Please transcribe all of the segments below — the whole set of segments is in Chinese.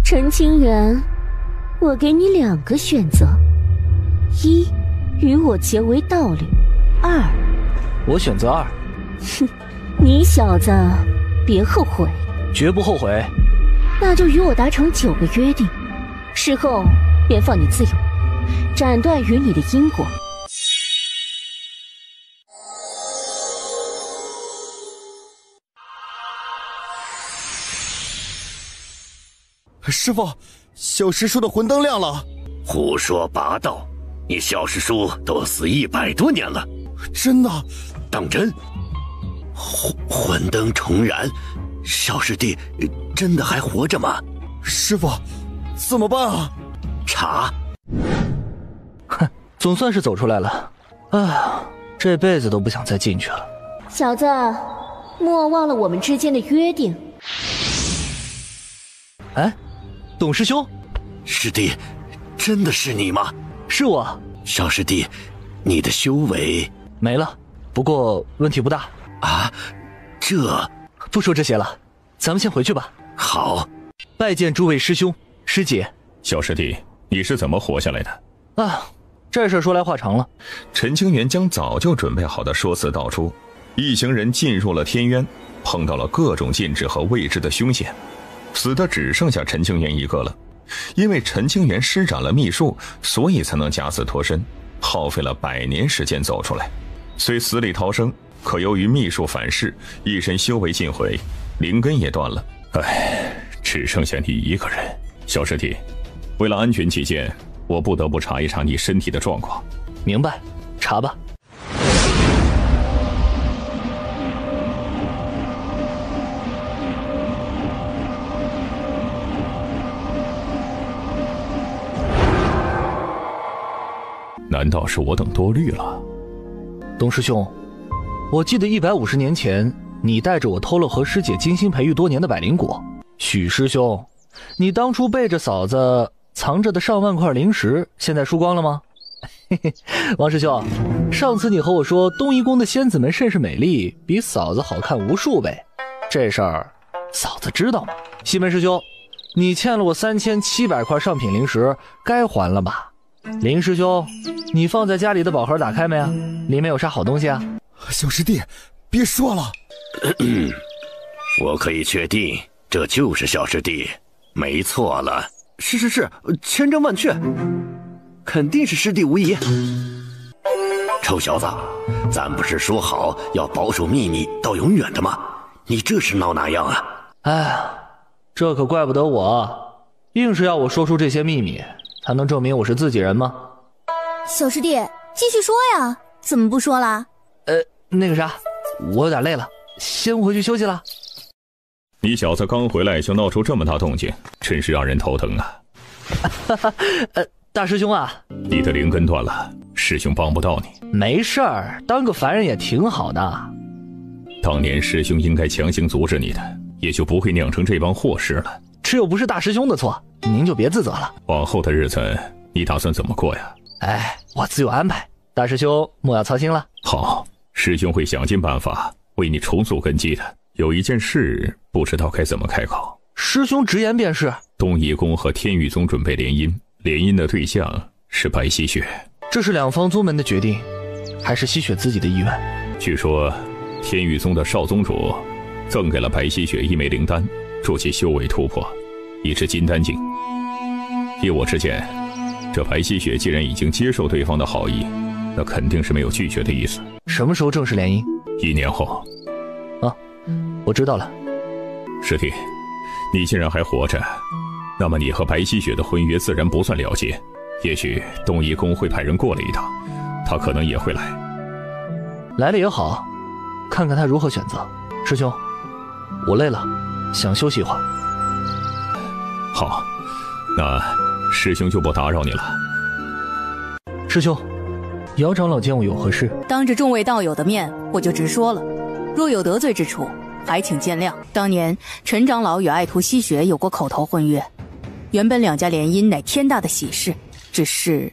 陈清源，我给你2个选择：一，与我结为道侣；二，我选择2。哼，你小子别后悔。绝不后悔。那就与我达成9个约定，事后便放你自由，斩断与你的因果。师傅，小师叔的魂灯亮了。胡说八道！你小师叔都死100多年了。真的？当真？魂灯重燃，小师弟真的还活着吗？师傅，怎么办啊？查。哼，总算是走出来了。啊，这辈子都不想再进去了。小子，莫忘了我们之间的约定。哎，董师兄，师弟，真的是你吗？是我。小师弟，你的修为没了，不过问题不大。啊，这不说这些了，咱们先回去吧。好，拜见诸位师兄师姐。小师弟，你是怎么活下来的？啊，这事说来话长了。陈清源将早就准备好的说辞道出，一行人进入了天渊，碰到了各种禁制和未知的凶险，死的只剩下陈清源一个了。因为陈清源施展了秘术，所以才能假死脱身，耗费了100年时间走出来。虽死里逃生，可由于秘术反噬，一身修为尽毁，灵根也断了。唉，只剩下你一个人。小师弟，为了安全起见，我不得不查一查你身体的状况。明白，查吧。难道是我等多虑了？董师兄，我记得150年前你带着我偷了和师姐精心培育多年的百灵果。许师兄，你当初背着嫂子藏着的上万块灵石现在输光了吗？嘿嘿，王师兄，上次你和我说东夷宫的仙子们甚是美丽，比嫂子好看无数倍，这事儿嫂子知道吗？西门师兄，你欠了我3700块上品灵石，该还了吧？林师兄，你放在家里的宝盒打开没啊？里面有啥好东西啊？小师弟，别说了。我可以确定，这就是小师弟，没错了。是，千真万确，肯定是师弟无疑。臭小子，咱不是说好要保守秘密到永远的吗？你这是闹哪样啊？哎，这可怪不得我，硬是要我说出这些秘密，才能证明我是自己人吗？小师弟，继续说呀，怎么不说啦？那个啥，我有点累了，先回去休息了。你小子刚回来就闹出这么大动静，真是让人头疼啊！大师兄啊，你的灵根断了，师兄帮不到你。没事儿，当个凡人也挺好的。当年师兄应该强行阻止你的，也就不会酿成这帮祸事了。这又不是大师兄的错，您就别自责了。往后的日子，你打算怎么过呀？哎，我自有安排，大师兄莫要操心了。好，师兄会想尽办法为你重塑根基的。有一件事不知道该怎么开口。师兄直言便是。东夷宫和天域宗准备联姻，联姻的对象是白希雪。这是两方宗门的决定，还是希雪自己的意愿？据说天域宗的少宗主赠给了白希雪一枚灵丹，助其修为突破，以至金丹境。依我之见，这白希雪既然已经接受对方的好意，那肯定是没有拒绝的意思。什么时候正式联姻？1年后。啊，我知道了。师弟，你既然还活着，那么你和白希雪的婚约自然不算了结。也许东夷宫会派人过来一趟，他可能也会来。来了也好，看看他如何选择。师兄，我累了，想休息一会儿。好，那师兄就不打扰你了。师兄，姚长老见我有何事？当着众位道友的面，我就直说了，若有得罪之处，还请见谅。当年陈长老与爱徒希雪有过口头婚约，原本两家联姻乃天大的喜事，只是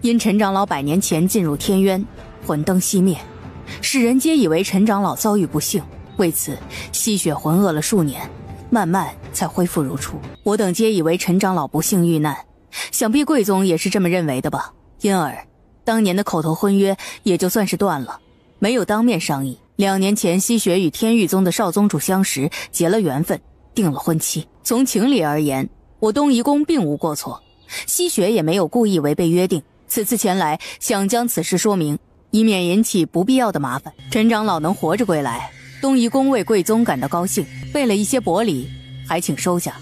因陈长老100年前进入天渊，魂灯熄灭，世人皆以为陈长老遭遇不幸，为此希雪浑噩了数年，慢慢才恢复如初。我等皆以为陈长老不幸遇难，想必贵宗也是这么认为的吧，因而当年的口头婚约也就算是断了，没有当面商议。2年前西雪与天域宗的少宗主相识，结了缘分，定了婚期。从情理而言，我东夷宫并无过错，西雪也没有故意违背约定，此次前来想将此事说明，以免引起不必要的麻烦。陈长老能活着归来，东夷宫为贵宗感到高兴，备了一些薄礼，还请收下。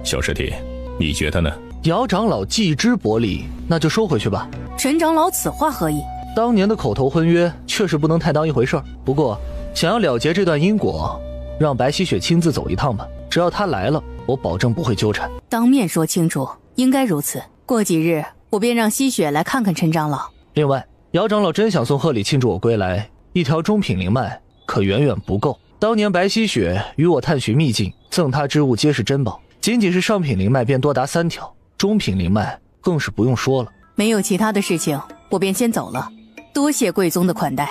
小师弟，你觉得呢？姚长老既知薄礼，那就收回去吧。陈长老此话何意？当年的口头婚约确实不能太当一回事儿，不过想要了结这段因果，让白希雪亲自走一趟吧。只要她来了，我保证不会纠缠。当面说清楚，应该如此。过几日我便让希雪来看看陈长老。另外，姚长老真想送贺礼庆祝我归来，一条中品灵脉可远远不够。当年白希雪与我探寻秘境，赠她之物皆是珍宝，仅仅是上品灵脉便多达3条，中品灵脉更是不用说了。没有其他的事情，我便先走了。多谢贵宗的款待。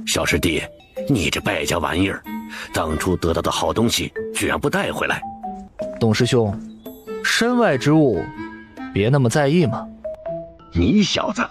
小师弟，你这败家玩意儿，当初得到的好东西居然不带回来。董师兄，身外之物别那么在意嘛。你小子，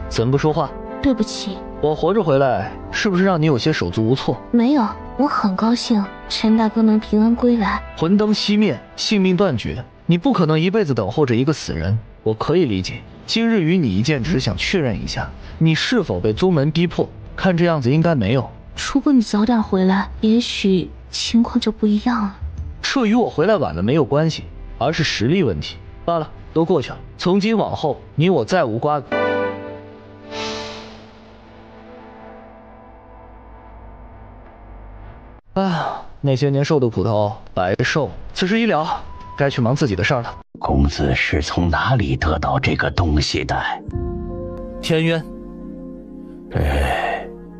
怎不说话？对不起，我活着回来，是不是让你有些手足无措？没有，我很高兴陈大哥能平安归来。魂灯熄灭，性命断绝，你不可能一辈子等候着一个死人，我可以理解。今日与你一见，只是想确认一下，你是否被宗门逼迫？看这样子应该没有。如果你早点回来，也许情况就不一样了。这与我回来晚了没有关系，而是实力问题。罢了，都过去了，从今往后，你我再无瓜葛。那些年受的苦头白受，此事已了，该去忙自己的事儿了。公子是从哪里得到这个东西的？天渊。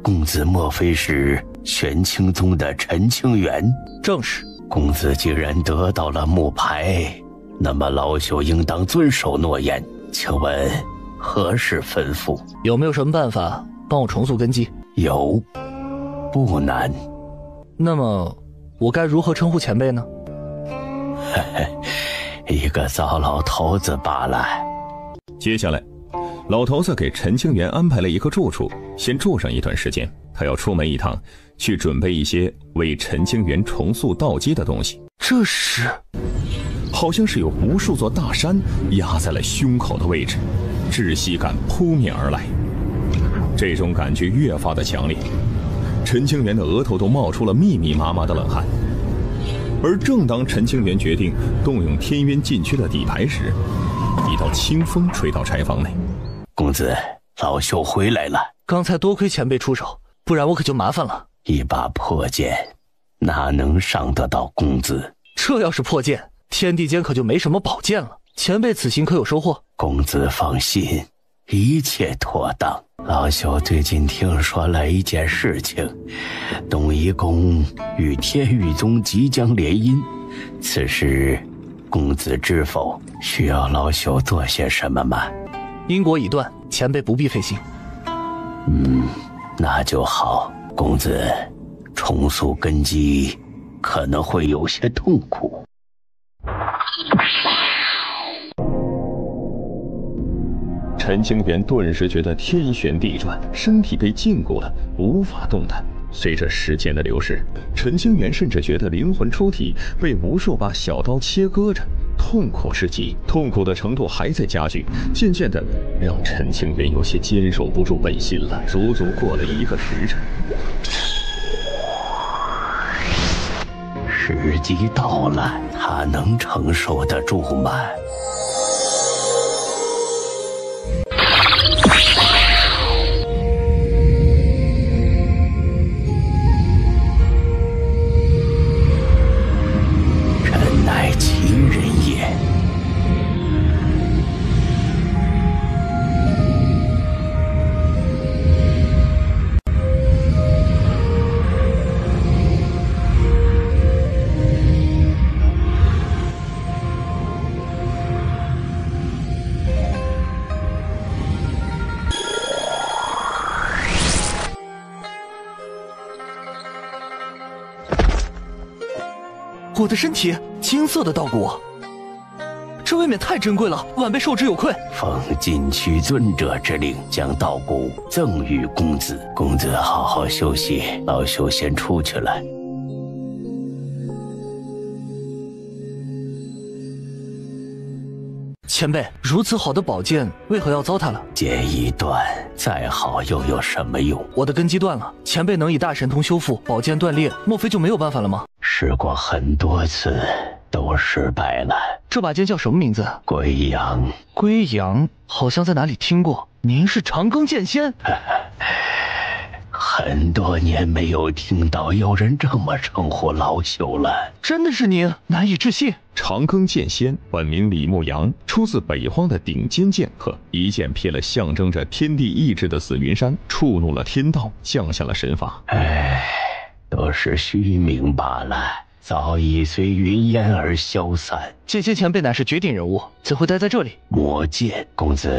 公子莫非是玄清宗的陈清源？正是。公子既然得到了木牌，那么老朽应当遵守诺言。请问何事吩咐？有没有什么办法帮我重塑根基？有，不难。那么我该如何称呼前辈呢？一个糟老头子罢了。接下来，老头子给陈清源安排了一个住处，先住上一段时间。他要出门一趟，去准备一些为陈清源重塑道基的东西。这是，好像是有无数座大山压在了胸口的位置，窒息感扑面而来。这种感觉越发的强烈，陈清源的额头都冒出了密密麻麻的冷汗。而正当陈清源决定动用天渊禁区的底牌时，一道清风吹到柴房内。公子，老朽回来了。刚才多亏前辈出手，不然我可就麻烦了。一把破剑哪能伤得到公子？这要是破剑，天地间可就没什么宝剑了。前辈此行可有收获？公子放心，一切妥当。老朽最近听说了一件事情，东夷宫与天域宗即将联姻，此事公子知否？需要老朽做些什么吗？因果已断，前辈不必费心。那就好。公子重塑根基可能会有些痛苦。陈清源顿时觉得天旋地转，身体被禁锢了，无法动弹。随着时间的流逝，陈清源甚至觉得灵魂出体被无数把小刀切割着，痛苦之极，痛苦的程度还在加剧，渐渐的让陈清源有些坚守不住本心了。足足过了1个时辰，时机到了，他能承受得住吗？我的身体，金色的稻谷，这未免太珍贵了，晚辈受之有愧。奉禁区尊者之令，将稻谷赠予公子。公子好好休息，老朽先出去了。前辈，如此好的宝剑，为何要糟蹋了？剑一断，再好又有什么用？我的根基断了，前辈能以大神通修复，宝剑断裂，莫非就没有办法了吗？试过很多次，都失败了。这把剑叫什么名字？归阳。归阳，好像在哪里听过。您是长庚剑仙？很多年没有听到有人这么称呼老朽了。真的是您，难以置信。长庚剑仙本名李牧阳，出自北荒的顶尖剑客，一剑劈了象征着天地意志的紫云山，触怒了天道，降下了神法。都是虚名罢了，早已随云烟而消散。剑仙前辈乃是绝顶人物，怎会待在这里？魔剑，公子，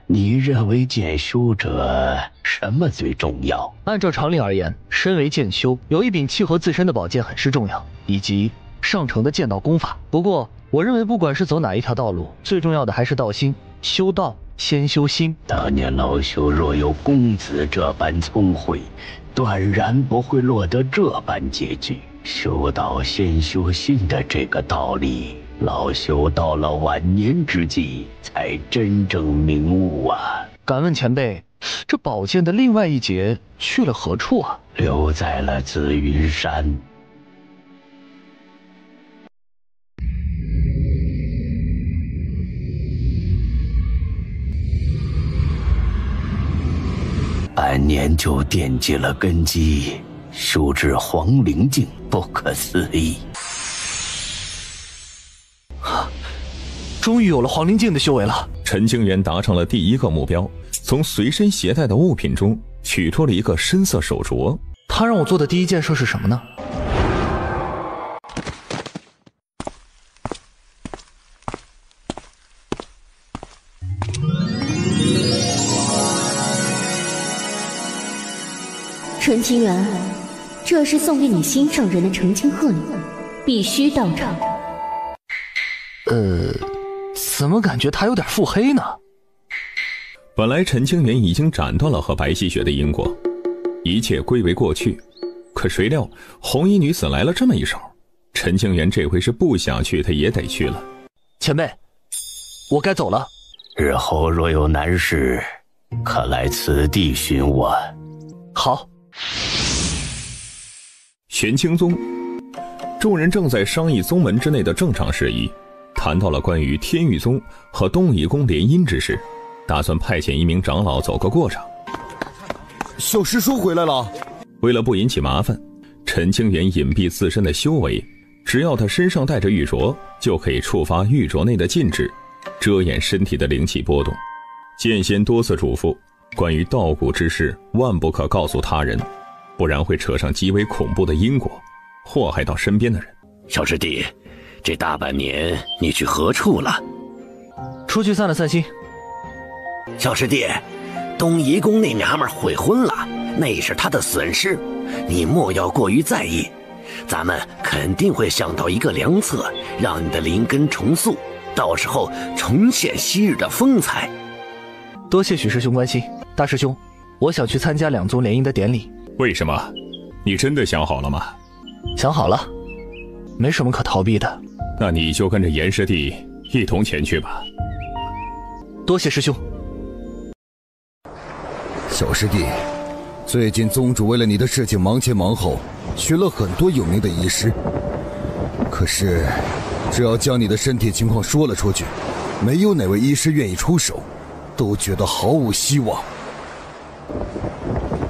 你认为剑修者什么最重要？按照常理而言，身为剑修，有一柄契合自身的宝剑很是重要，以及上乘的剑道功法。不过，我认为不管是走哪一条道路，最重要的还是道心。修道先修心。当年老朽若有公子这般聪慧，断然不会落得这般结局。修道先修心的这个道理，老朽到了晚年之际才真正明悟啊！敢问前辈，这宝剑的另外一节去了何处啊？留在了紫云山。半年就奠基了根基，修至黄灵境，不可思议。终于有了黄灵境的修为了。陈清源达成了第一个目标，从随身携带的物品中取出了一个深色手镯。他让我做的第一件事是什么呢？陈清源，这是送给你心上人的成亲贺礼，必须到场。怎么感觉他有点腹黑呢？本来陈清源已经斩断了和白希雪的因果，一切归为过去。可谁料红衣女子来了这么一手，陈清源这回是不想去他也得去了。前辈，我该走了。日后若有难事，可来此地寻我。好。玄清宗，众人正在商议宗门之内的正常事宜，谈到了关于天域宗和东夷宫联姻之事，打算派遣一名长老走个过场。小师叔回来了。为了不引起麻烦，陈清源隐蔽自身的修为，只要他身上带着玉镯，就可以触发玉镯内的禁制，遮掩身体的灵气波动。剑仙多次嘱咐，关于稻谷之事万不可告诉他人，不然会扯上极为恐怖的因果，祸害到身边的人。小师弟，这大半年你去何处了？出去散了散心。小师弟，东夷宫那娘们悔婚了，那是她的损失，你莫要过于在意。咱们肯定会想到一个良策，让你的灵根重塑，到时候重现昔日的风采。多谢许师兄关心。大师兄，我想去参加两宗联姻的典礼。为什么？你真的想好了吗？想好了，没什么可逃避的。那你就跟着严师弟一同前去吧。多谢师兄。小师弟，最近宗主为了你的事情忙前忙后，娶了很多有名的医师。可是，只要将你的身体情况说了出去，没有哪位医师愿意出手，都觉得毫无希望。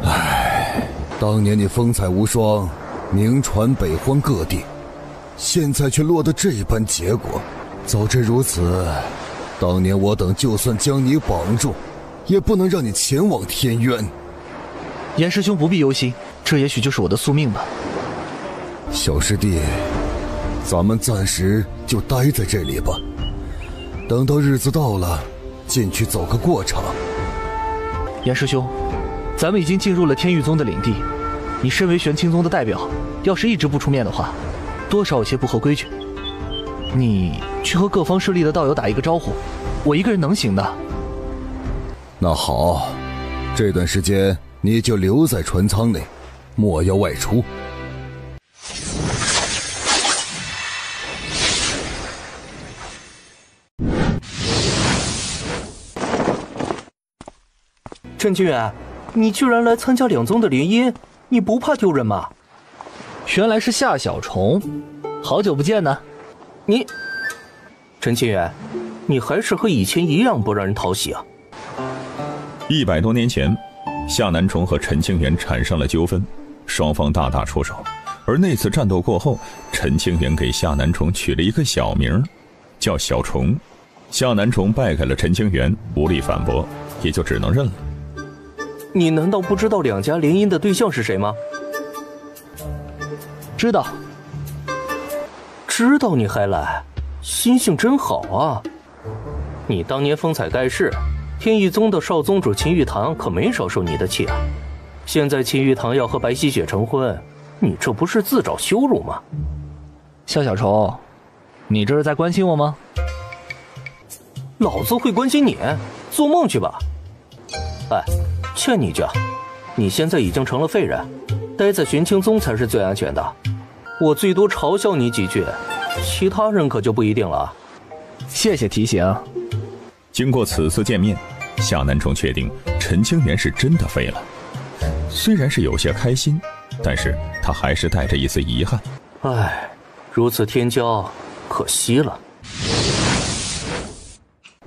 唉，当年你风采无双，名传北荒各地，现在却落得这般结果。早知如此，当年我等就算将你绑住，也不能让你前往天渊。严师兄不必忧心，这也许就是我的宿命吧。小师弟，咱们暂时就待在这里吧，等到日子到了，进去走个过场。严师兄，咱们已经进入了天域宗的领地，你身为玄清宗的代表，要是一直不出面的话，多少有些不合规矩。你去和各方势力的道友打一个招呼，我一个人能行的。那好，这段时间你就留在船舱内，莫要外出。陈清远，你居然来参加两宗的联姻，你不怕丢人吗？原来是夏小虫，好久不见呢。你，陈清远，你还是和以前一样不让人讨喜啊！100多年前，夏南虫和陈清源产生了纠纷，双方大打出手。而那次战斗过后，陈清源给夏南虫取了一个小名，叫小虫。夏南虫败给了陈清源，无力反驳，也就只能认了。你难道不知道两家联姻的对象是谁吗？知道。知道你还来，心性真好啊！你当年风采盖世，天域宗的少宗主秦玉堂可没少受你的气啊。现在秦玉堂要和白希雪成婚，你这不是自找羞辱吗？夏小虫，你这是在关心我吗？老子会关心你？做梦去吧！哎，劝你一句啊，你现在已经成了废人，待在玄清宗才是最安全的。我最多嘲笑你几句，其他人可就不一定了。谢谢提醒。经过此次见面，夏南虫确定陈清源是真的废了。虽然是有些开心，但是他还是带着一丝遗憾。唉，如此天骄，可惜了。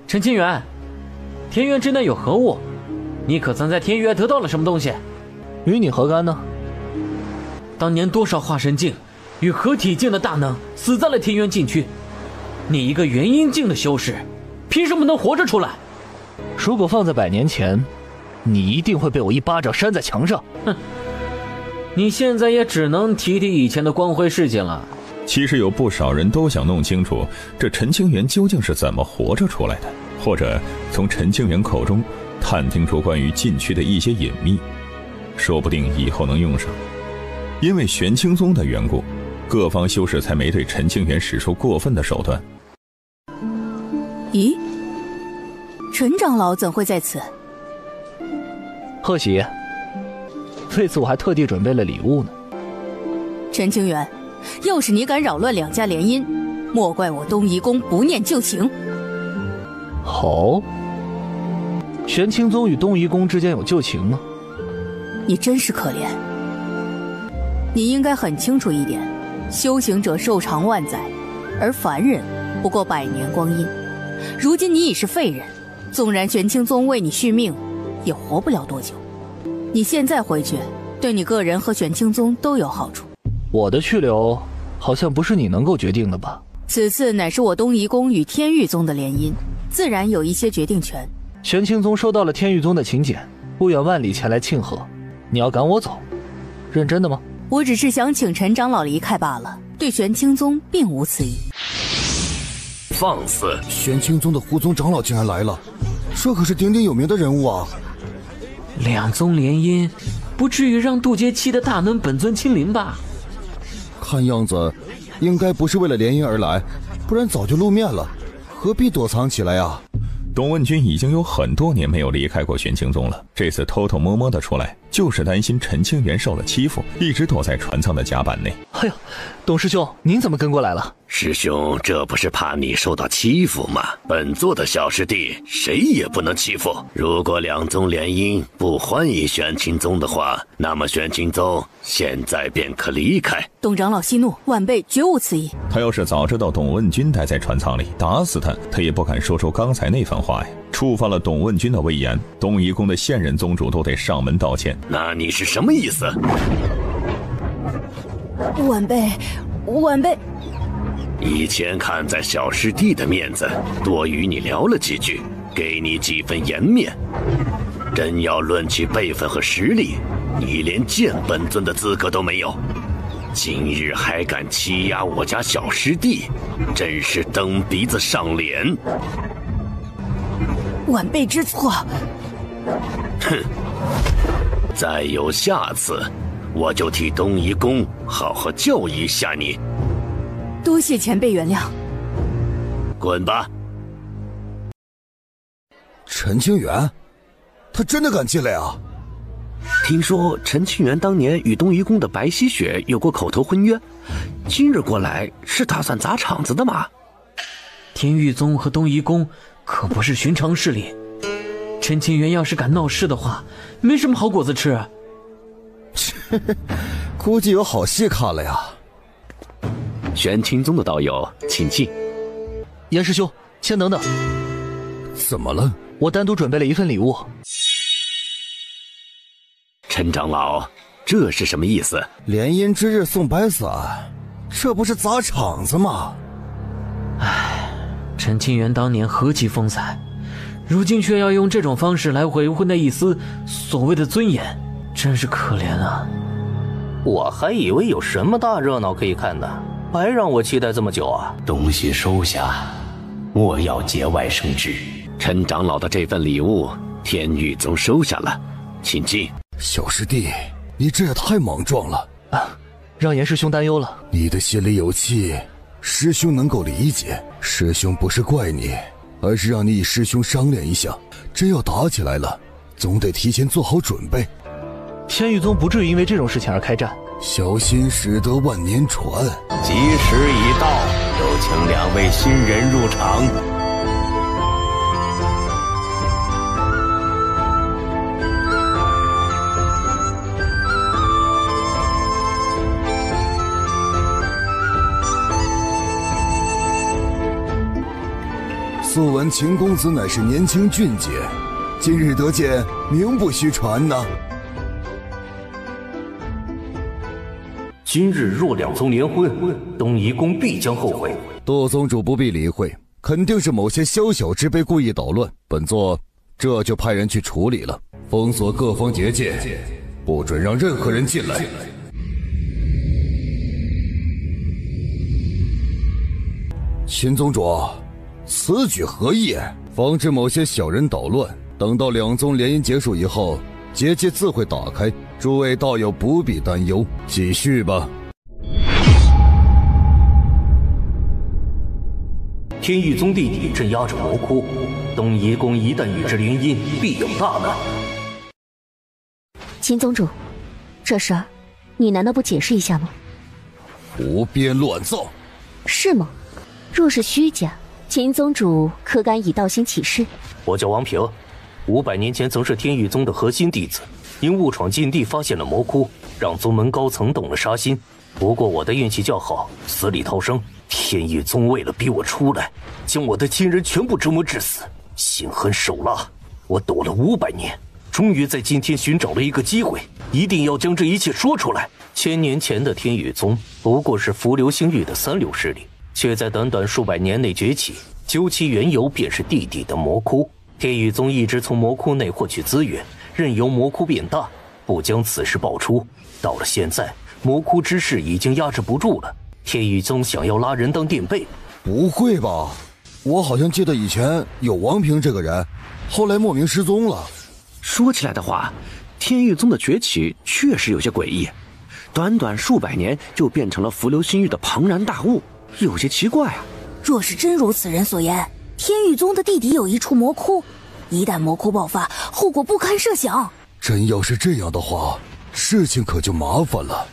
陈清源，天渊之内有何物？你可曾在天渊得到了什么东西？与你何干呢？当年多少化神境与合体境的大能死在了天渊禁区，你一个元阴境的修士，凭什么能活着出来？如果放在100年前，你一定会被我一巴掌扇在墙上。哼，你现在也只能提提以前的光辉事迹了。其实有不少人都想弄清楚这陈清源究竟是怎么活着出来的，或者从陈清源口中探听出关于禁区的一些隐秘，说不定以后能用上。因为玄清宗的缘故，各方修士才没对陈清源使出过分的手段。咦，陈长老怎会在此？贺喜，为此我还特地准备了礼物呢。陈清源，要是你敢扰乱两家联姻，莫怪我东夷宫不念旧情。好，玄清宗与东夷宫之间有旧情吗？你真是可怜。你应该很清楚一点，修行者寿长万载，而凡人不过100年光阴。如今你已是废人，纵然玄清宗为你续命，也活不了多久。你现在回去，对你个人和玄清宗都有好处。我的去留好像不是你能够决定的吧？此次乃是我东夷宫与天域宗的联姻，自然有一些决定权。玄清宗收到了天域宗的请柬，不远万里前来庆贺，你要赶我走，认真的吗？我只是想请陈长老离开罢了，对玄清宗并无此意。放肆！玄清宗的胡宗长老竟然来了，这可是鼎鼎有名的人物啊！两宗联姻，不至于让渡劫期的大能本尊亲临吧？看样子，应该不是为了联姻而来，不然早就露面了，何必躲藏起来啊？董问君已经有很多年没有离开过玄清宗了，这次偷偷摸摸的出来，就是担心陈清源受了欺负，一直躲在船舱的甲板内。哎呦，董师兄，您怎么跟过来了？师兄，这不是怕你受到欺负吗？本座的小师弟谁也不能欺负。如果两宗联姻不欢迎玄清宗的话，那么玄清宗现在便可离开。董长老息怒，晚辈绝无此意。他要是早知道董问君待在船舱里，打死他也不敢说出刚才那番话呀。触犯了董问君的威严，东夷宫的现任宗主都得上门道歉。那你是什么意思？晚辈以前看在小师弟的面子，多与你聊了几句，给你几分颜面。真要论起辈分和实力，你连见本尊的资格都没有。今日还敢欺压我家小师弟，真是蹬鼻子上脸。晚辈知错。哼，再有下次，我就替东夷宫好好教育一下你。多谢前辈原谅。滚吧！陈清源，他真的敢进来啊？听说陈清源当年与东夷宫的白希雪有过口头婚约，今日过来是打算砸场子的吗？天域宗和东夷宫可不是寻常势力，陈清源要是敢闹事的话，没什么好果子吃。估计有好戏看了呀。玄清宗的道友，请进。严师兄，先等等。怎么了？我单独准备了一份礼物。陈长老，这是什么意思？联姻之日送白伞，这不是砸场子吗？唉，陈清源当年何其风采，如今却要用这种方式来维护那一丝所谓的尊严，真是可怜啊！我还以为有什么大热闹可以看呢，白让我期待这么久啊！东西收下，莫要节外生枝。陈长老的这份礼物，天域宗收下了，请进。小师弟，你这也太莽撞了啊！让严师兄担忧了。你的心里有气，师兄能够理解。师兄不是怪你，而是让你与师兄商量一下，真要打起来了，总得提前做好准备。天域宗不至于因为这种事情而开战。小心驶得万年船。吉时已到，有请2位新人入场。素闻秦公子乃是年轻俊杰，今日得见，名不虚传呐。今日若两宗联婚，东夷宫必将后悔。杜宗主不必理会，肯定是某些宵小之辈故意捣乱，本座这就派人去处理了，封锁各方结界，不准让任何人进来。秦宗主，此举何意？防止某些小人捣乱，等到2宗联姻结束以后，结界自会打开，诸位道友不必担忧，继续吧。天域宗地底镇压着魔窟，东夷宫一旦与之联姻，必有大难。秦宗主，这事儿你难道不解释一下吗？胡编乱造，是吗？若是虚假，秦宗主可敢以道心起誓？我叫王平，500年前曾是天域宗的核心弟子，因误闯禁地发现了魔窟，让宗门高层动了杀心。不过我的运气较好，死里逃生。天域宗为了逼我出来，将我的亲人全部折磨致死，心狠手辣。我躲了500年，终于在今天寻找了一个机会，一定要将这一切说出来。1000年前的天域宗不过是伏流星域的3流势力，却在短短数百年内崛起，究其缘由便是地底的魔窟。天域宗一直从魔窟内获取资源，任由魔窟变大，不将此事爆出。到了现在，魔窟之势已经压制不住了，天域宗想要拉人当垫背。不会吧？我好像记得以前有王平这个人，后来莫名失踪了。说起来的话，天域宗的崛起确实有些诡异，短短数百年就变成了伏流星域的庞然大物，有些奇怪啊。若是真如此人所言，天域宗的地底有一处魔窟，一旦魔窟爆发，后果不堪设想。真要是这样的话，事情可就麻烦了。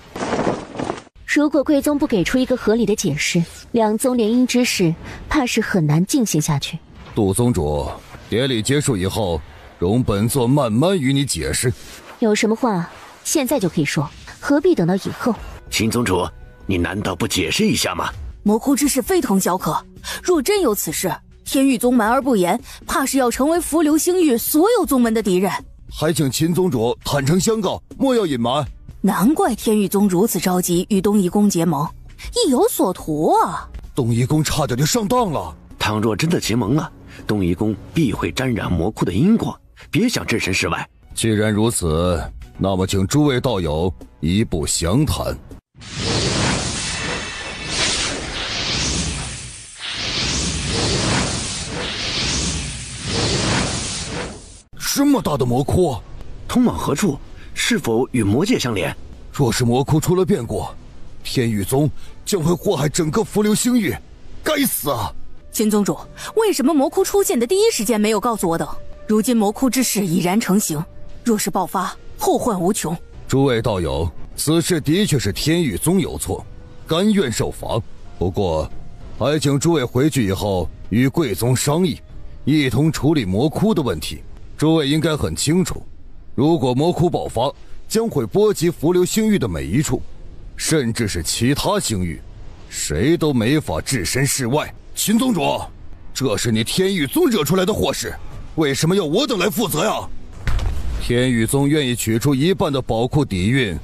如果贵宗不给出一个合理的解释，2宗联姻之事怕是很难进行下去。杜宗主，典礼结束以后，容本座慢慢与你解释。有什么话现在就可以说，何必等到以后？秦宗主，你难道不解释一下吗？魔窟之事非同小可，若真有此事，天域宗瞒而不言，怕是要成为伏流星域所有宗门的敌人。还请秦宗主坦诚相告，莫要隐瞒。难怪天域宗如此着急与东夷宫结盟，意有所图啊！东夷宫差点就上当了。倘若真的结盟了，东夷宫必会沾染魔窟的因果，别想置身事外。既然如此，那么请诸位道友一步详谈。这么大的魔窟，通往何处？是否与魔界相连？若是魔窟出了变故，天域宗将会祸害整个浮流星域，该死啊！秦宗主，为什么魔窟出现的第一时间没有告诉我等？如今魔窟之事已然成型，若是爆发，后患无穷。诸位道友，此事的确是天域宗有错，甘愿受罚。不过，还请诸位回去以后与贵宗商议，一同处理魔窟的问题。诸位应该很清楚，如果魔窟爆发，将会波及浮流星域的每一处，甚至是其他星域，谁都没法置身事外。秦宗主，这是你天域宗惹出来的祸事，为什么要我等来负责呀？天域宗愿意取出一半的宝库底蕴，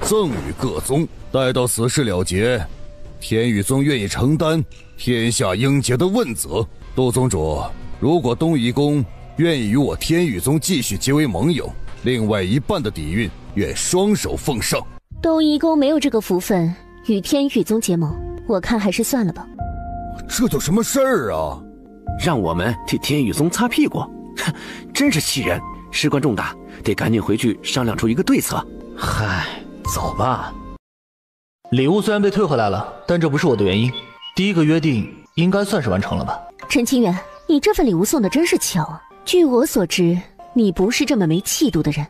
赠与各宗，待到此事了结，天域宗愿意承担天下应结的问责。杜宗主，如果东夷宫愿意与我天域宗继续结为盟友，另外一半的底蕴愿双手奉上。东夷宫没有这个福分与天域宗结盟，我看还是算了吧。这叫什么事儿啊？让我们替天域宗擦屁股，真是气人！事关重大，得赶紧回去商量出一个对策。嗨，走吧。礼物虽然被退回来了，但这不是我的原因。第一个约定应该算是完成了吧？陈清源，你这份礼物送的真是巧啊！据我所知，你不是这么没气度的人。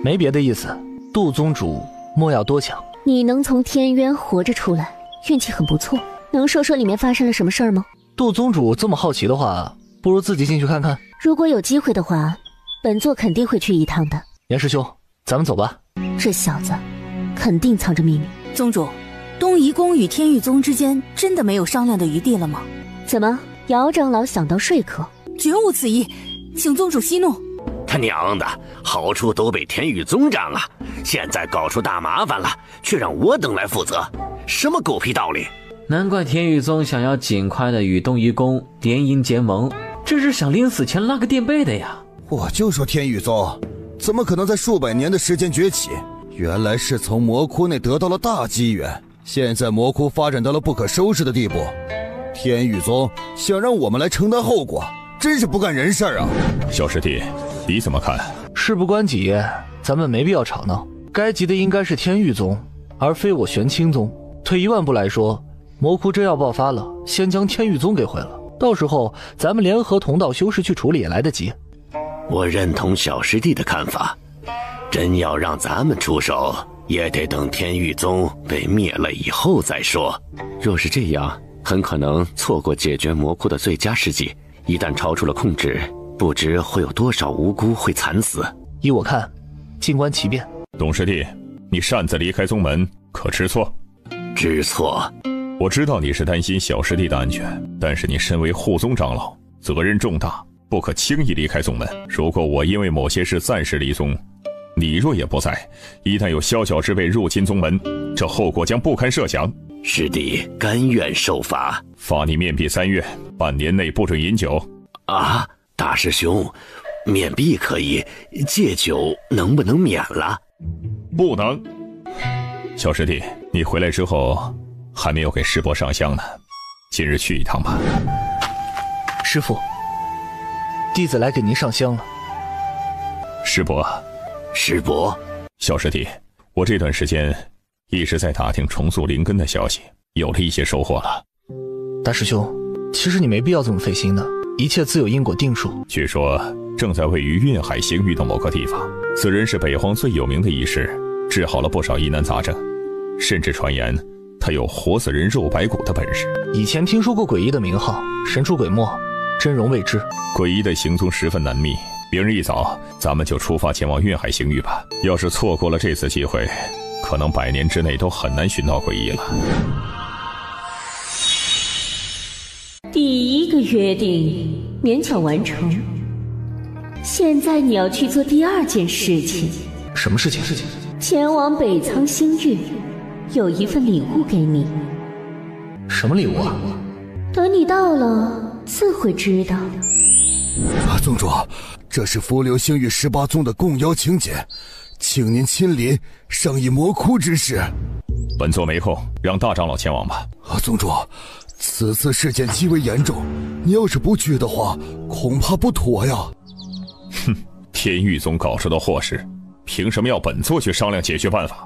没别的意思，杜宗主莫要多想。你能从天渊活着出来，运气很不错。能说说里面发生了什么事儿吗？杜宗主这么好奇的话，不如自己进去看看。如果有机会的话，本座肯定会去一趟的。严师兄，咱们走吧。这小子肯定藏着秘密。宗主，东夷宫与天域宗之间真的没有商量的余地了吗？怎么，姚长老想到说客？绝无此意，请宗主息怒。他娘的，好处都被天域宗占了，现在搞出大麻烦了，却让我等来负责，什么狗屁道理！难怪天域宗想要尽快的与东夷宫联姻结盟，这是想临死前拉个垫背的呀！我就说天域宗怎么可能在数百年的时间崛起？原来是从魔窟内得到了大机缘，现在魔窟发展到了不可收拾的地步，天域宗想让我们来承担后果，真是不干人事啊！小师弟，你怎么看？事不关己，咱们没必要吵闹。该急的应该是天域宗，而非我玄清宗。退一万步来说，魔窟真要爆发了，先将天域宗给毁了，到时候咱们联合同道修士去处理也来得及。我认同小师弟的看法，真要让咱们出手，也得等天域宗被灭了以后再说。若是这样，很可能错过解决魔窟的最佳时机，一旦超出了控制，不知会有多少无辜会惨死。依我看，静观其变。董师弟，你擅自离开宗门，可知错？知错。我知道你是担心小师弟的安全，但是你身为护宗长老，责任重大，不可轻易离开宗门。如果我因为某些事暂时离宗，你若也不在，一旦有宵小之辈入侵宗门，这后果将不堪设想。师弟甘愿受罚，罚你面壁3月，半年内不准饮酒。啊，大师兄，面壁可以，戒酒能不能免了？不能。小师弟，你回来之后还没有给师伯上香呢，今日去一趟吧。师父，弟子来给您上香了。师伯，小师弟，我这段时间一直在打听重塑灵根的消息，有了一些收获了。大师兄，其实你没必要这么费心的，一切自有因果定数。据说正在位于运海星域的某个地方，此人是北荒最有名的医师，治好了不少疑难杂症，甚至传言他有活死人肉白骨的本事。以前听说过诡异的名号，神出鬼没，真容未知。诡异的行踪十分难觅，明日一早咱们就出发前往运海星域吧。要是错过了这次机会，可能100年之内都很难寻到诡异了。第一个约定勉强完成，现在你要去做第2件事情。什么事情？前往北苍星域，有一份礼物给你。什么礼物啊？等你到了自会知道。宗主，这是浮流星域18宗的共邀请柬，请您亲临商议魔窟之事。本座没空，让大长老前往吧。宗主，此次事件极为严重，你要是不去的话，恐怕不妥呀。哼，天域宗搞出的祸事，凭什么要本座去商量解决办法？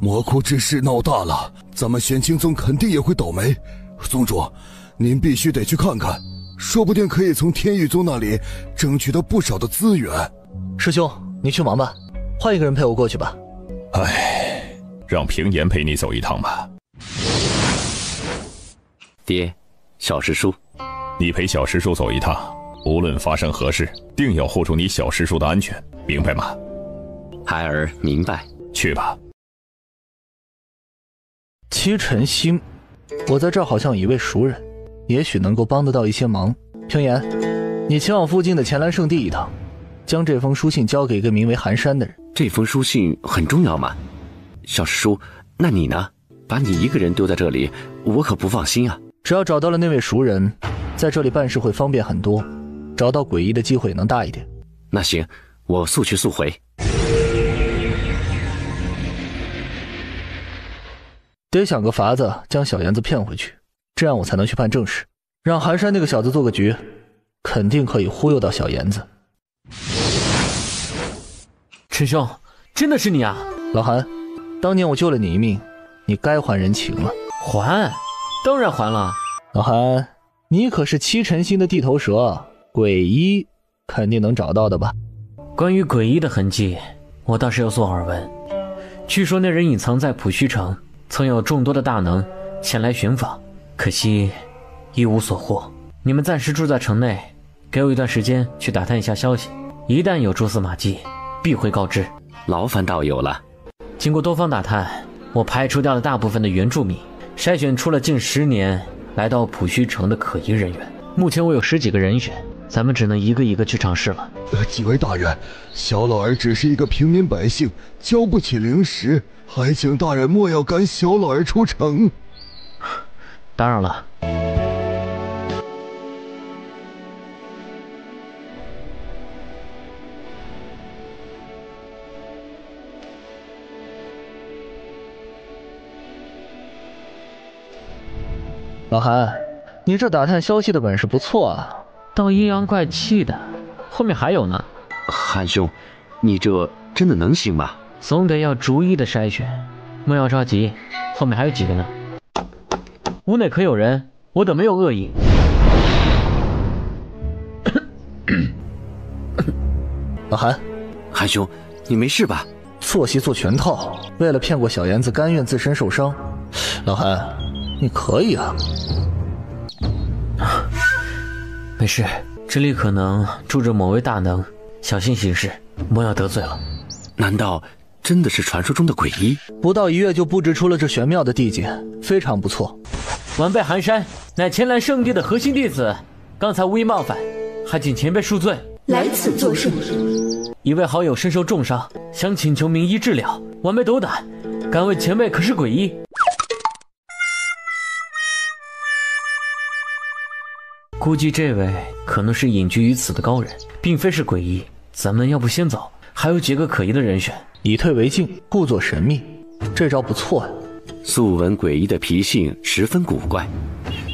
魔窟之事闹大了，咱们玄清宗肯定也会倒霉。宗主，您必须得去看看，说不定可以从天域宗那里争取到不少的资源。师兄，你去忙吧，换一个人陪我过去吧。唉，让平言陪你走一趟吧。爹，小师叔，你陪小师叔走一趟，无论发生何事，定要护住你小师叔的安全，明白吗？孩儿明白。去吧。戚晨星，我在这儿好像有一位熟人，也许能够帮得到一些忙。平言，你前往附近的乾蓝圣地一趟，将这封书信交给一个名为寒山的人。这封书信很重要吗？小师叔，那你呢？把你一个人丢在这里，我可不放心啊。只要找到了那位熟人，在这里办事会方便很多，找到诡异的机会也能大一点。那行，我速去速回。得想个法子将小妍子骗回去，这样我才能去办正事。让寒山那个小子做个局，肯定可以忽悠到小妍子。陈兄，真的是你啊！老韩，当年我救了你一命，你该还人情了。还？当然还了。老韩，你可是戚晨星的地头蛇，鬼医肯定能找到的吧？关于鬼医的痕迹，我倒是有所耳闻。据说那人隐藏在普须城，曾有众多的大能前来寻访，可惜一无所获。你们暂时住在城内，给我一段时间去打探一下消息，一旦有蛛丝马迹，必会告知。劳烦道友了。经过多方打探，我排除掉了大部分的原住民，筛选出了近10年来到普须城的可疑人员。目前我有10几个人选，咱们只能一个一个去尝试了。几位大人，小老儿只是一个平民百姓，交不起灵石，还请大人莫要赶小老儿出城。打扰了。老韩，你这打探消息的本事不错啊，倒阴阳怪气的，后面还有呢。韩兄，你这真的能行吗？总得要逐一的筛选，莫要着急，后面还有几个呢。屋内可有人？我等没有恶意。老韩，韩兄，你没事吧？做戏做全套，为了骗过小妍子，甘愿自身受伤。老韩，你可以啊。没事，这里可能住着某位大能，小心行事，莫要得罪了。难道真的是传说中的诡医？不到1月就布置出了这玄妙的地界，非常不错。晚辈寒山乃乾蓝圣地的核心弟子，刚才无意冒犯，还请前辈恕罪。来此作甚？一位好友身受重伤，想请求名医治疗，晚辈斗胆，敢问前辈可是鬼医？估计这位可能是隐居于此的高人，并非是鬼医。咱们要不先走，还有几个可疑的人选。以退为进，故作神秘，这招不错呀。素闻诡医的脾性十分古怪，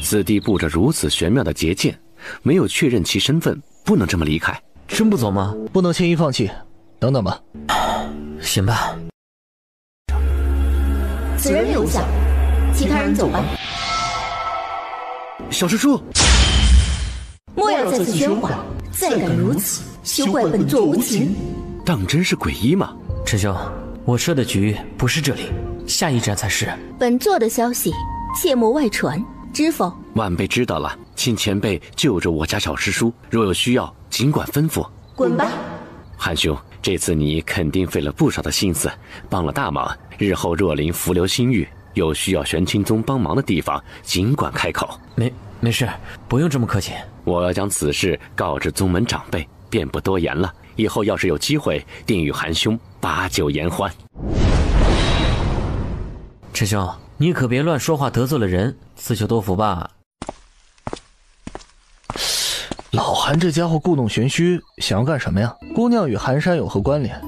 此地布着如此玄妙的结界，没有确认其身份，不能这么离开。真不走吗？不能轻易放弃，等等吧。行吧。此人留下，其他人走吧。小师叔，莫要再次喧哗，再敢如此，休怪本座无情。当真是诡医吗？陈兄，我设的局不是这里，下一站才是。本座的消息，切莫外传，知否？晚辈知道了，请前辈救着我家小师叔，若有需要，尽管吩咐。滚吧！韩兄，这次你肯定费了不少的心思，帮了大忙。日后若临伏流星域，有需要玄清宗帮忙的地方，尽管开口。没事，不用这么客气。我要将此事告知宗门长辈，便不多言了。以后要是有机会，定与韩兄把酒言欢。陈兄，你可别乱说话，得罪了人，自求多福吧。老韩这家伙故弄玄虚，想要干什么呀？姑娘与寒山有何关联？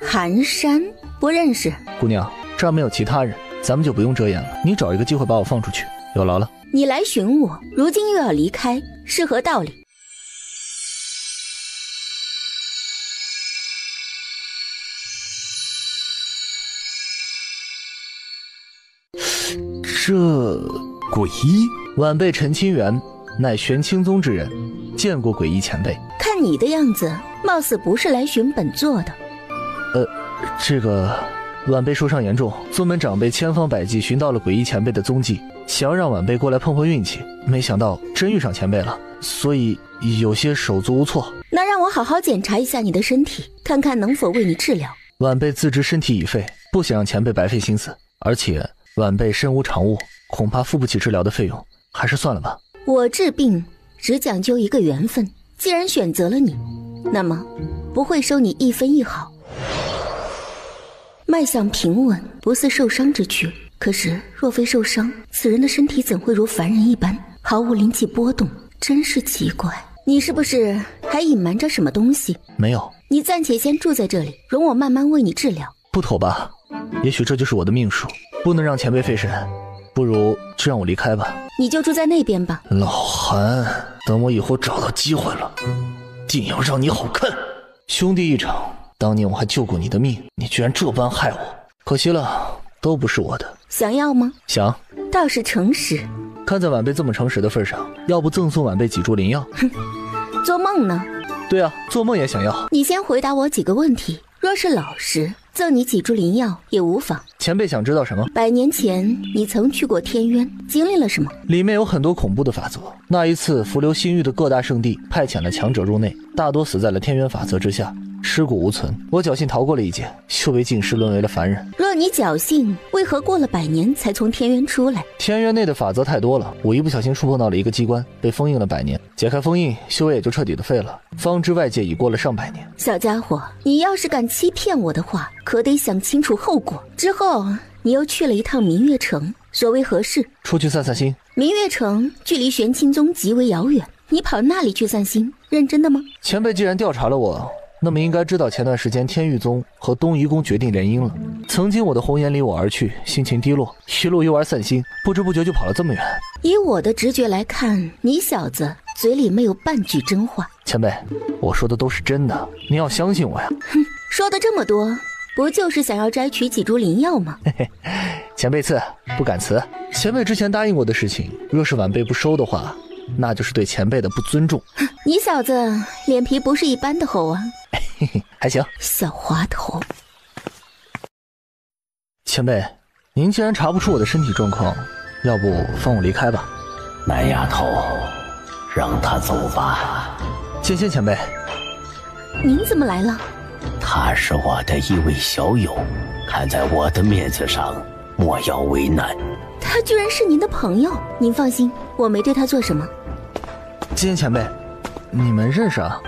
寒山不认识。姑娘，这儿没有其他人，咱们就不用遮掩了。你找一个机会把我放出去，有劳了。你来寻我，如今又要离开，是何道理？这鬼医晚辈陈清源，乃玄清宗之人，见过鬼医前辈。看你的样子，貌似不是来寻本座的。这个晚辈受伤严重，宗门长辈千方百计寻到了鬼医前辈的踪迹，想要让晚辈过来碰碰运气，没想到真遇上前辈了，所以有些手足无措。那让我好好检查一下你的身体，看看能否为你治疗。晚辈自知身体已废，不想让前辈白费心思，而且晚辈身无长物，恐怕付不起治疗的费用，还是算了吧。我治病只讲究一个缘分，既然选择了你，那么不会收你一分一毫。脉象平稳，不似受伤之躯。可是若非受伤，此人的身体怎会如凡人一般，毫无灵气波动？真是奇怪。你是不是还隐瞒着什么东西？没有。你暂且先住在这里，容我慢慢为你治疗。不妥吧？也许这就是我的命数，不能让前辈费神，不如就让我离开吧。你就住在那边吧。老韩，等我以后找到机会了，定要让你好看。兄弟一场，当年我还救过你的命，你居然这般害我，可惜了，都不是我的。想要吗？想。倒是诚实。看在晚辈这么诚实的份上，要不赠送晚辈几株灵药？哼，做梦呢？对啊，做梦也想要。你先回答我几个问题，若是老实，赠你几株灵药也无妨。前辈想知道什么？100年前你曾去过天渊，经历了什么？里面有很多恐怖的法则。那一次浮流新域的各大圣地派遣了强者入内，大多死在了天渊法则之下，尸骨无存。我侥幸逃过了一劫，修为尽失，沦为了凡人。若你侥幸，为何过了100年才从天渊出来？天渊内的法则太多了，我一不小心触碰到了一个机关，被封印了100年。解开封印，修为也就彻底的废了。方知外界已过了上百年。小家伙，你要是敢欺骗我的话，可得想清楚后果。之后你又去了一趟明月城，所为何事？出去散散心。明月城距离玄清宗极为遥远，你跑那里去散心，认真的吗？前辈既然调查了我，那么应该知道前段时间天域宗和东夷宫决定联姻了。曾经我的红颜离我而去，心情低落，一路游玩散心，不知不觉就跑了这么远。以我的直觉来看，你小子嘴里没有半句真话。前辈，我说的都是真的，您要相信我呀。哼，说的这么多，不就是想要摘取几株灵药吗？嘿嘿，前辈赐，不敢辞。前辈之前答应我的事情，若是晚辈不收的话，那就是对前辈的不尊重。你小子脸皮不是一般的厚啊。嘿嘿，还行。小滑头。前辈，您既然查不出我的身体状况，要不放我离开吧。南丫头，让他走吧。剑仙前辈。您怎么来了？他是我的一位小友，看在我的面子上，莫要为难。他居然是您的朋友，您放心，我没对他做什么。剑仙前辈，你们认识啊？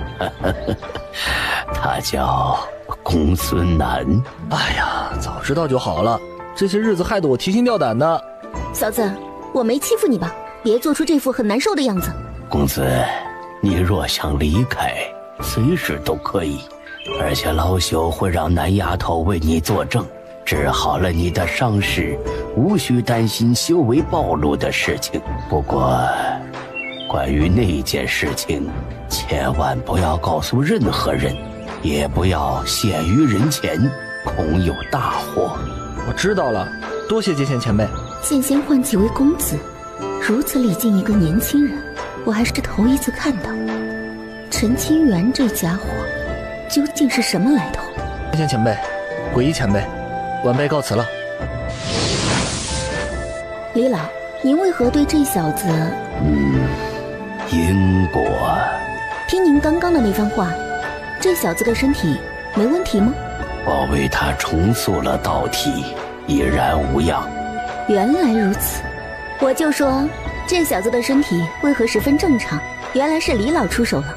他叫公孙南。哎呀，早知道就好了，这些日子害得我提心吊胆的。小子，我没欺负你吧？别做出这副很难受的样子。公子，你若想离开，随时都可以，而且老朽会让南丫头为你作证，治好了你的伤势，无需担心修为暴露的事情。不过关于那件事情，千万不要告诉任何人，也不要显于人前，恐有大祸。我知道了，多谢剑仙前辈。剑仙唤几位公子，如此礼敬一个年轻人，我还是头一次看到。陈清源这家伙究竟是什么来头？剑仙前辈，鬼医前辈，晚辈告辞了。李老，您为何对这小子……因果。听您刚刚的那番话，这小子的身体没问题吗？我为他重塑了道体，已然无恙。原来如此，我就说这小子的身体为何十分正常，原来是李老出手了。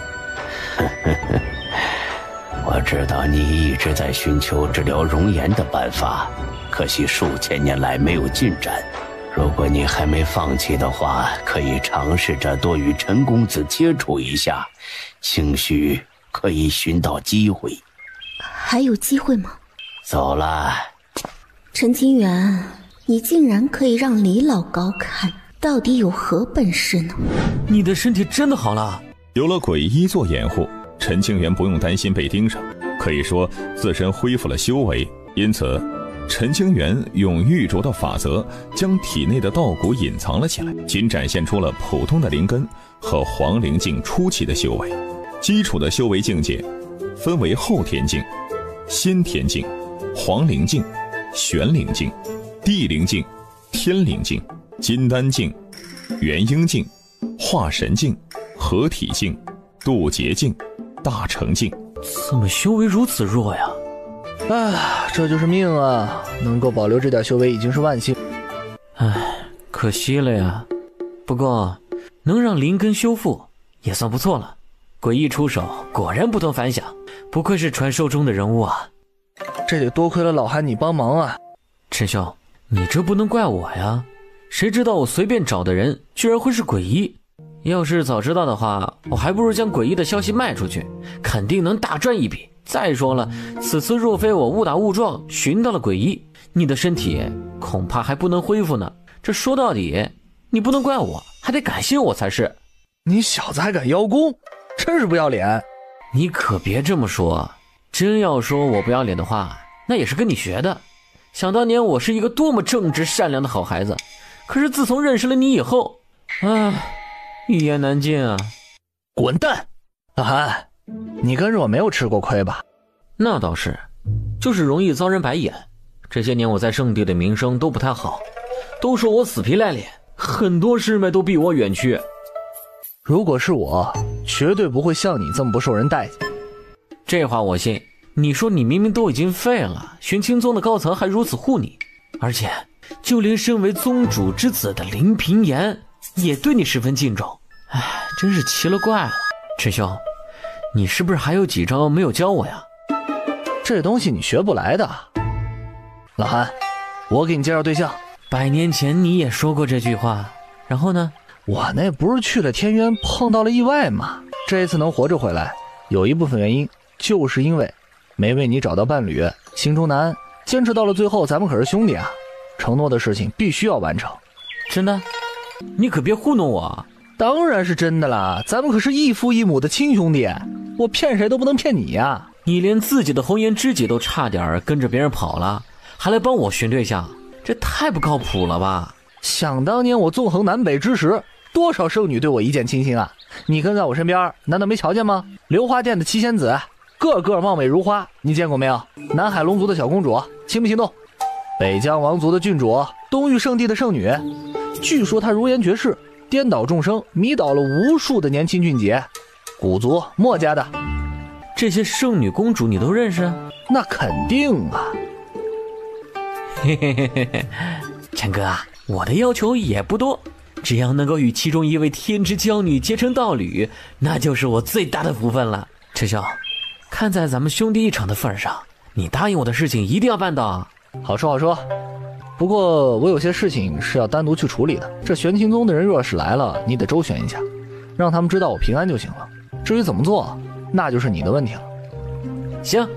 我知道你一直在寻求治疗容颜的办法，可惜数千年来没有进展。如果你还没放弃的话，可以尝试着多与陈公子接触一下，兴许可以寻到机会。还有机会吗？走了。陈清源，你竟然可以让李老高看，到底有何本事呢？你的身体真的好了？有了鬼医做掩护，陈清源不用担心被盯上，可以说自身恢复了修为，因此陈清源用玉镯的法则将体内的道蛊隐藏了起来，仅展现出了普通的灵根和黄灵境初期的修为。基础的修为境界分为后天境、先天境、黄灵境、玄灵境、地灵境、天灵境、金丹境、元婴境、化神境、合体境、渡劫境、大成境。怎么修为如此弱呀？哎，这就是命啊！能够保留这点修为已经是万幸。哎，可惜了呀。不过，能让灵根修复也算不错了。诡异出手，果然不同凡响，不愧是传说中的人物啊！这得多亏了老韩你帮忙啊！陈兄，你这不能怪我呀，谁知道我随便找的人居然会是诡异？要是早知道的话，我还不如将诡异的消息卖出去，肯定能大赚一笔。再说了，此次若非我误打误撞寻到了诡异，你的身体恐怕还不能恢复呢。这说到底，你不能怪我，还得感谢我才是。你小子还敢邀功，真是不要脸！你可别这么说，真要说我不要脸的话，那也是跟你学的。想当年我是一个多么正直善良的好孩子，可是自从认识了你以后，一言难尽啊！滚蛋！老韩，你跟着我没有吃过亏吧？那倒是，就是容易遭人白眼。这些年我在圣地的名声都不太好，都说我死皮赖脸，很多师妹都避我远去。如果是我，绝对不会像你这么不受人待见。这话我信。你说你明明都已经废了，玄清宗的高层还如此护你，而且就连身为宗主之子的林平言也对你十分敬重。哎，真是奇了怪了。陈兄，你是不是还有几招没有教我呀？这东西你学不来的。老韩，我给你介绍对象。100年前你也说过这句话，然后呢？我那不是去了天渊碰到了意外吗？这一次能活着回来，有一部分原因就是因为没为你找到伴侣，心中难，坚持到了最后，咱们可是兄弟啊，承诺的事情必须要完成。真的？你可别糊弄我。当然是真的啦，咱们可是异父异母的亲兄弟，我骗谁都不能骗你呀。你连自己的红颜知己都差点跟着别人跑了，还来帮我寻对象，这太不靠谱了吧？想当年我纵横南北之时，多少圣女对我一见倾心啊，你跟在我身边难道没瞧见吗？流花殿的七仙子个个貌美如花，你见过没有？南海龙族的小公主，心不心动？北疆王族的郡主，东域圣地的圣女，据说她如颜绝世，颠倒众生，迷倒了无数的年轻俊杰。古族墨家的这些圣女公主你都认识？那肯定啊。嘿嘿嘿嘿嘿，陈哥啊，我的要求也不多，只要能够与其中一位天之娇女结成道侣，那就是我最大的福分了。陈兄，看在咱们兄弟一场的份上，你答应我的事情一定要办到。好说好说，不过我有些事情是要单独去处理的。这玄清宗的人若是来了，你得周旋一下，让他们知道我平安就行了。至于怎么做，那就是你的问题了。行。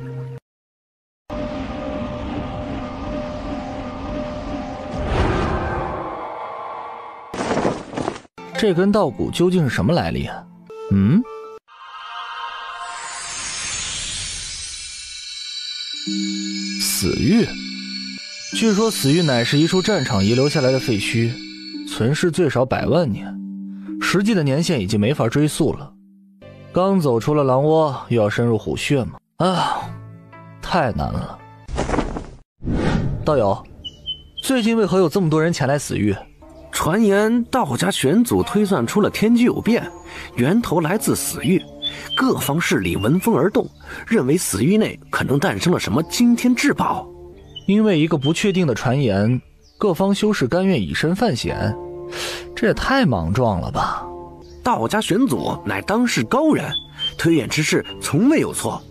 这根道蛊究竟是什么来历啊？死玉，据说死玉乃是一处战场遗留下来的废墟，存世最少100万年，实际的年限已经没法追溯了。刚走出了狼窝，又要深入虎穴吗？太难了。道友，最近为何有这么多人前来死域？传言道家玄祖推算出了天机有变，源头来自死域，各方势力闻风而动，认为死域内可能诞生了什么惊天至宝。因为一个不确定的传言，各方修士甘愿以身犯险，这也太莽撞了吧。道家玄祖乃当世高人，推演之事从未有错，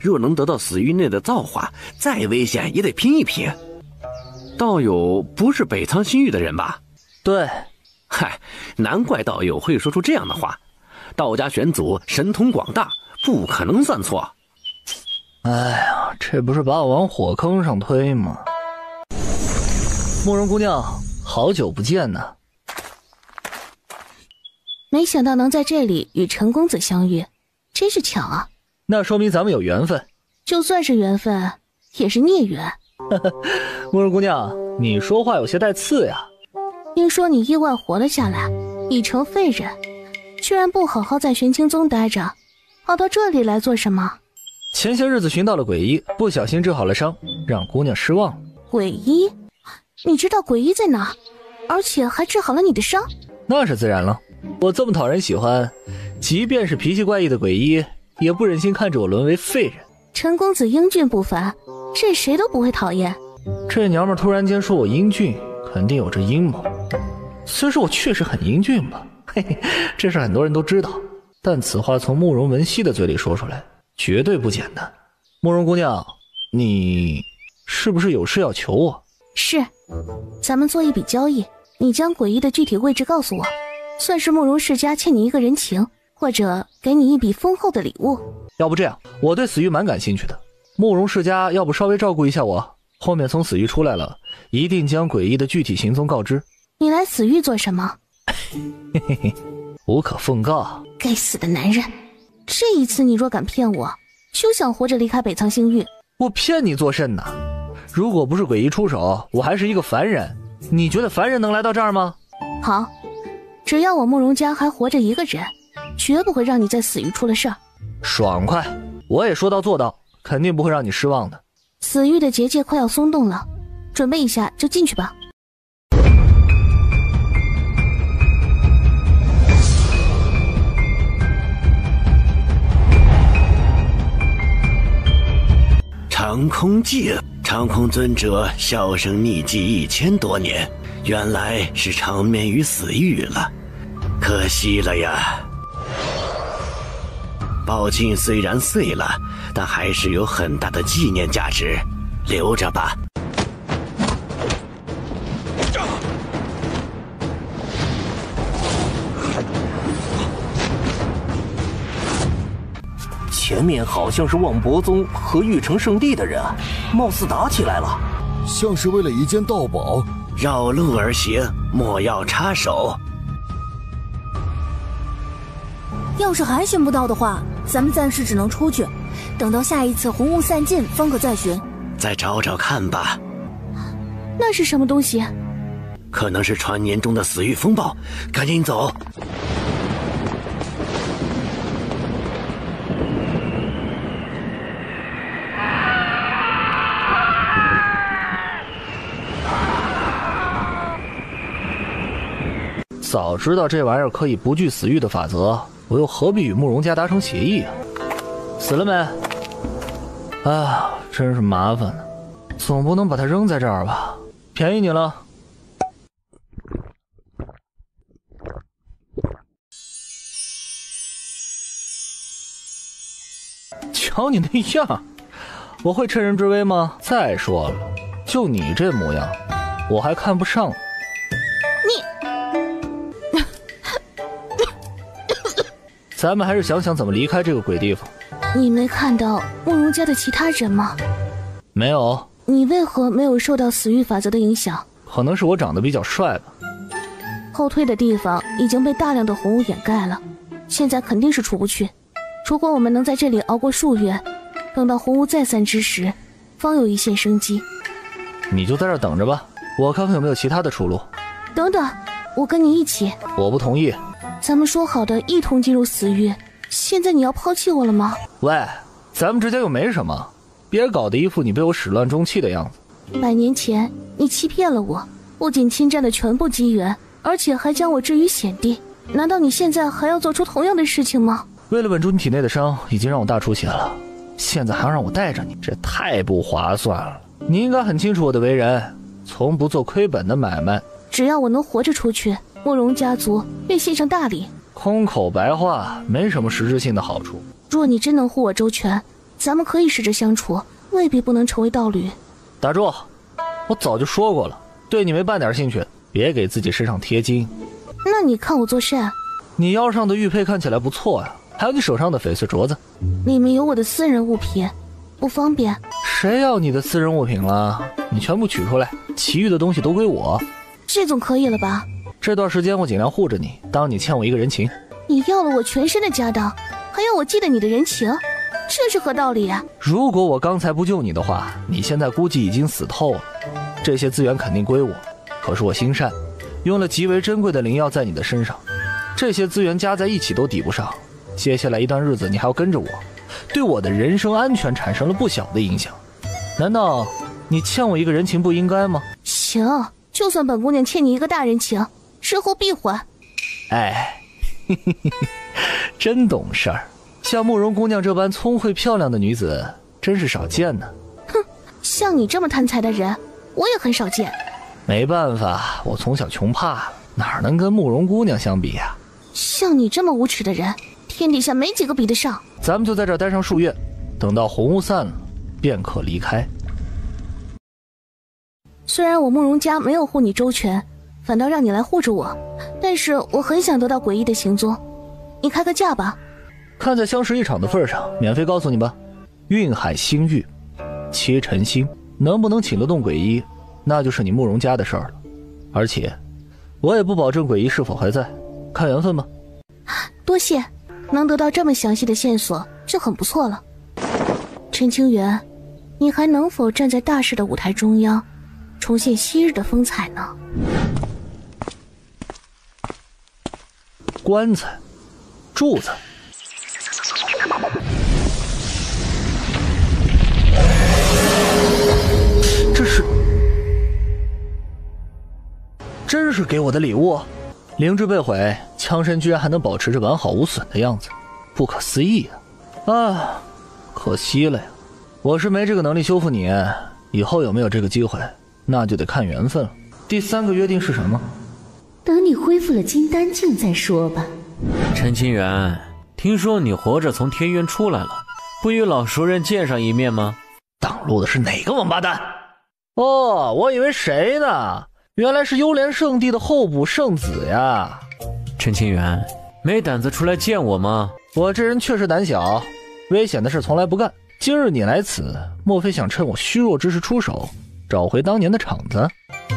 若能得到死域内的造化，再危险也得拼一拼。道友不是北苍星域的人吧？对。嗨，难怪道友会说出这样的话。道家玄祖神通广大，不可能算错。哎呀，这不是把我往火坑上推吗？慕容姑娘，好久不见呢。没想到能在这里与陈公子相遇，真是巧啊。那说明咱们有缘分。就算是缘分，也是孽缘。慕容姑娘，你说话有些带刺呀。听说你意外活了下来，已成废人，居然不好好在玄清宗待着，跑到这里来做什么？前些日子寻到了鬼医，不小心治好了伤，让姑娘失望了。鬼医？你知道鬼医在哪？而且还治好了你的伤？那是自然了，我这么讨人喜欢，即便是脾气怪异的鬼医，也不忍心看着我沦为废人。陈公子英俊不凡，这谁都不会讨厌。这娘们突然间说我英俊，肯定有着阴谋。虽说我确实很英俊吧，嘿嘿，这事很多人都知道，但此话从慕容文熙的嘴里说出来，绝对不简单。慕容姑娘，你是不是有事要求我？是，咱们做一笔交易，你将诡异的具体位置告诉我，算是慕容世家欠你一个人情，或者给你一笔丰厚的礼物。要不这样，我对死玉蛮感兴趣的，慕容世家要不稍微照顾一下我，后面从死域出来了，一定将诡异的具体行踪告知。你来死域做什么？嘿嘿嘿，无可奉告。该死的男人，这一次你若敢骗我，休想活着离开北苍星域。我骗你作甚呢？如果不是诡异出手，我还是一个凡人。你觉得凡人能来到这儿吗？好，只要我慕容家还活着一个人，绝不会让你在死域出了事儿。爽快，我也说到做到，肯定不会让你失望的。死域的结界快要松动了，准备一下就进去吧。长空镜，长空尊者销声匿迹1000多年，原来是长眠于死域了，可惜了呀。宝镜虽然碎了，但还是有很大的纪念价值，留着吧。前面好像是望伯宗和玉成圣地的人，貌似打起来了，像是为了一件道宝，绕路而行，莫要插手。要是还寻不到的话，咱们暂时只能出去，等到下一次红雾散尽方可再寻。再找找看吧。那是什么东西？可能是传言中的死域风暴，赶紧走。早知道这玩意儿可以不惧死域的法则，我又何必与慕容家达成协议啊？死了没？啊，真是麻烦呢，总不能把它扔在这儿吧？便宜你了。瞧你那样，我会趁人之危吗？再说了，就你这模样，我还看不上。咱们还是想想怎么离开这个鬼地方。你没看到慕容家的其他人吗？没有。你为何没有受到死域法则的影响？可能是我长得比较帅吧。后退的地方已经被大量的红雾掩盖了，现在肯定是出不去。如果我们能在这里熬过数月，等到红雾再散之时，方有一线生机。你就在这儿等着吧，我看看有没有其他的出路。等等，我跟你一起。我不同意。咱们说好的一同进入死域，现在你要抛弃我了吗？喂，咱们之间又没什么，别搞得一副你被我始乱终弃的样子。100年前你欺骗了我，不仅侵占了全部机缘，而且还将我置于险地。难道你现在还要做出同样的事情吗？为了稳住你体内的伤，已经让我大出血了，现在还要让我带着你，这太不划算了。你应该很清楚我的为人，从不做亏本的买卖。只要我能活着出去，慕容家族便献上大礼。空口白话，没什么实质性的好处。若你真能护我周全，咱们可以试着相处，未必不能成为道侣。打住！我早就说过了，对你没半点兴趣，别给自己身上贴金。那你看我做甚？你腰上的玉佩看起来不错呀，还有你手上的翡翠镯子，里面有我的私人物品，不方便。谁要你的私人物品了？你全部取出来，其余的东西都归我。这总可以了吧？这段时间我尽量护着你，当你欠我一个人情。你要了我全身的家当，还要我记得你的人情？这是何道理啊？如果我刚才不救你的话，你现在估计已经死透了。这些资源肯定归我，可是我心善，用了极为珍贵的灵药在你的身上，这些资源加在一起都抵不上。接下来一段日子你还要跟着我，对我的人身安全产生了不小的影响。难道你欠我一个人情不应该吗？行，就算本姑娘欠你一个大人情，事后必还。哎，真懂事儿。像慕容姑娘这般聪慧漂亮的女子真是少见呢。哼，像你这么贪财的人我也很少见。没办法，我从小穷怕了，哪能跟慕容姑娘相比呀？像你这么无耻的人，天底下没几个比得上。咱们就在这儿待上数月，等到红雾散了便可离开。虽然我慕容家没有护你周全，反倒让你来护着我，但是我很想得到诡异的行踪，你开个价吧。看在相识一场的份上，免费告诉你吧。运海星域7辰星，能不能请得动鬼医，那就是你慕容家的事儿了。而且我也不保证鬼医是否还在，看缘分吧。多谢，能得到这么详细的线索就很不错了。陈清源，你还能否站在大事的舞台中央，重现昔日的风采呢？棺材，柱子，真是给我的礼物。灵芝被毁，枪身居然还能保持着完好无损的样子，不可思议啊！可惜了呀，我是没这个能力修复你，以后有没有这个机会，那就得看缘分了。第3个约定是什么？等你恢复了金丹境再说吧。陈清源，听说你活着从天渊出来了，不与老熟人见上一面吗？挡路的是哪个王八蛋？哦，我以为谁呢？原来是幽莲圣地的候补圣子呀。陈清源，没胆子出来见我吗？我这人确实胆小，危险的事从来不干。今日你来此，莫非想趁我虚弱之时出手，找回当年的场子？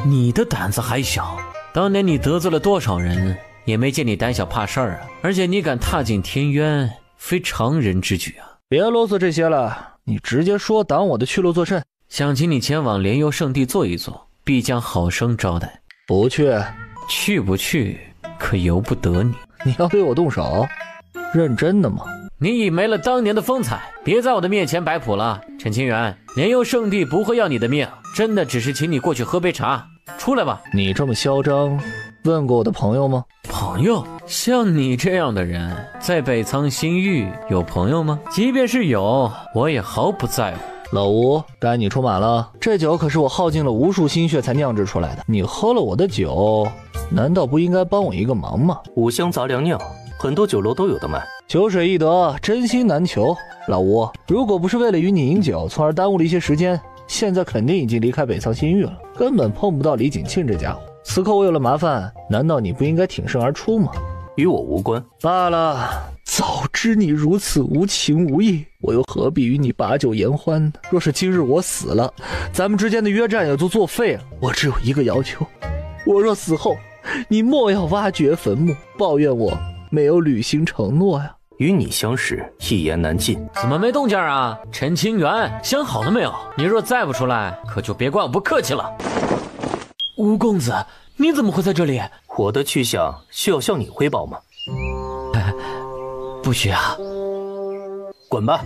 你的胆子还小，当年你得罪了多少人，也没见你胆小怕事儿啊！而且你敢踏进天渊，非常人之举啊！别啰嗦这些了，你直接说挡我的去路作甚？想请你前往莲幽圣地坐一坐，必将好生招待。不去。去不去可由不得你。你要对我动手？认真的吗？你已没了当年的风采，别在我的面前摆谱了。陈清源，莲幽圣地不会要你的命，真的只是请你过去喝杯茶。出来吧。你这么嚣张，问过我的朋友吗？朋友？像你这样的人，在北苍星域有朋友吗？即便是有，我也毫不在乎。老吴，该你出马了。这酒可是我耗尽了无数心血才酿制出来的，你喝了我的酒，难道不应该帮我一个忙吗？五香杂粮酿，很多酒楼都有的卖。酒水易得，真心难求。老吴，如果不是为了与你饮酒，从而耽误了一些时间，现在肯定已经离开北苍星域了，根本碰不到李景庆这家伙。此刻我有了麻烦，难道你不应该挺身而出吗？与我无关。罢了，早知你如此无情无义，我又何必与你把酒言欢呢？若是今日我死了，咱们之间的约战也就作废了。我只有一个要求，我若死后，你莫要挖掘坟墓，抱怨我没有履行承诺呀。与你相识，一言难尽。怎么没动静啊？陈清源，想好了没有？你若再不出来，可就别怪我不客气了。吴公子，你怎么会在这里？我的去向需要向你汇报吗？不需要。滚吧。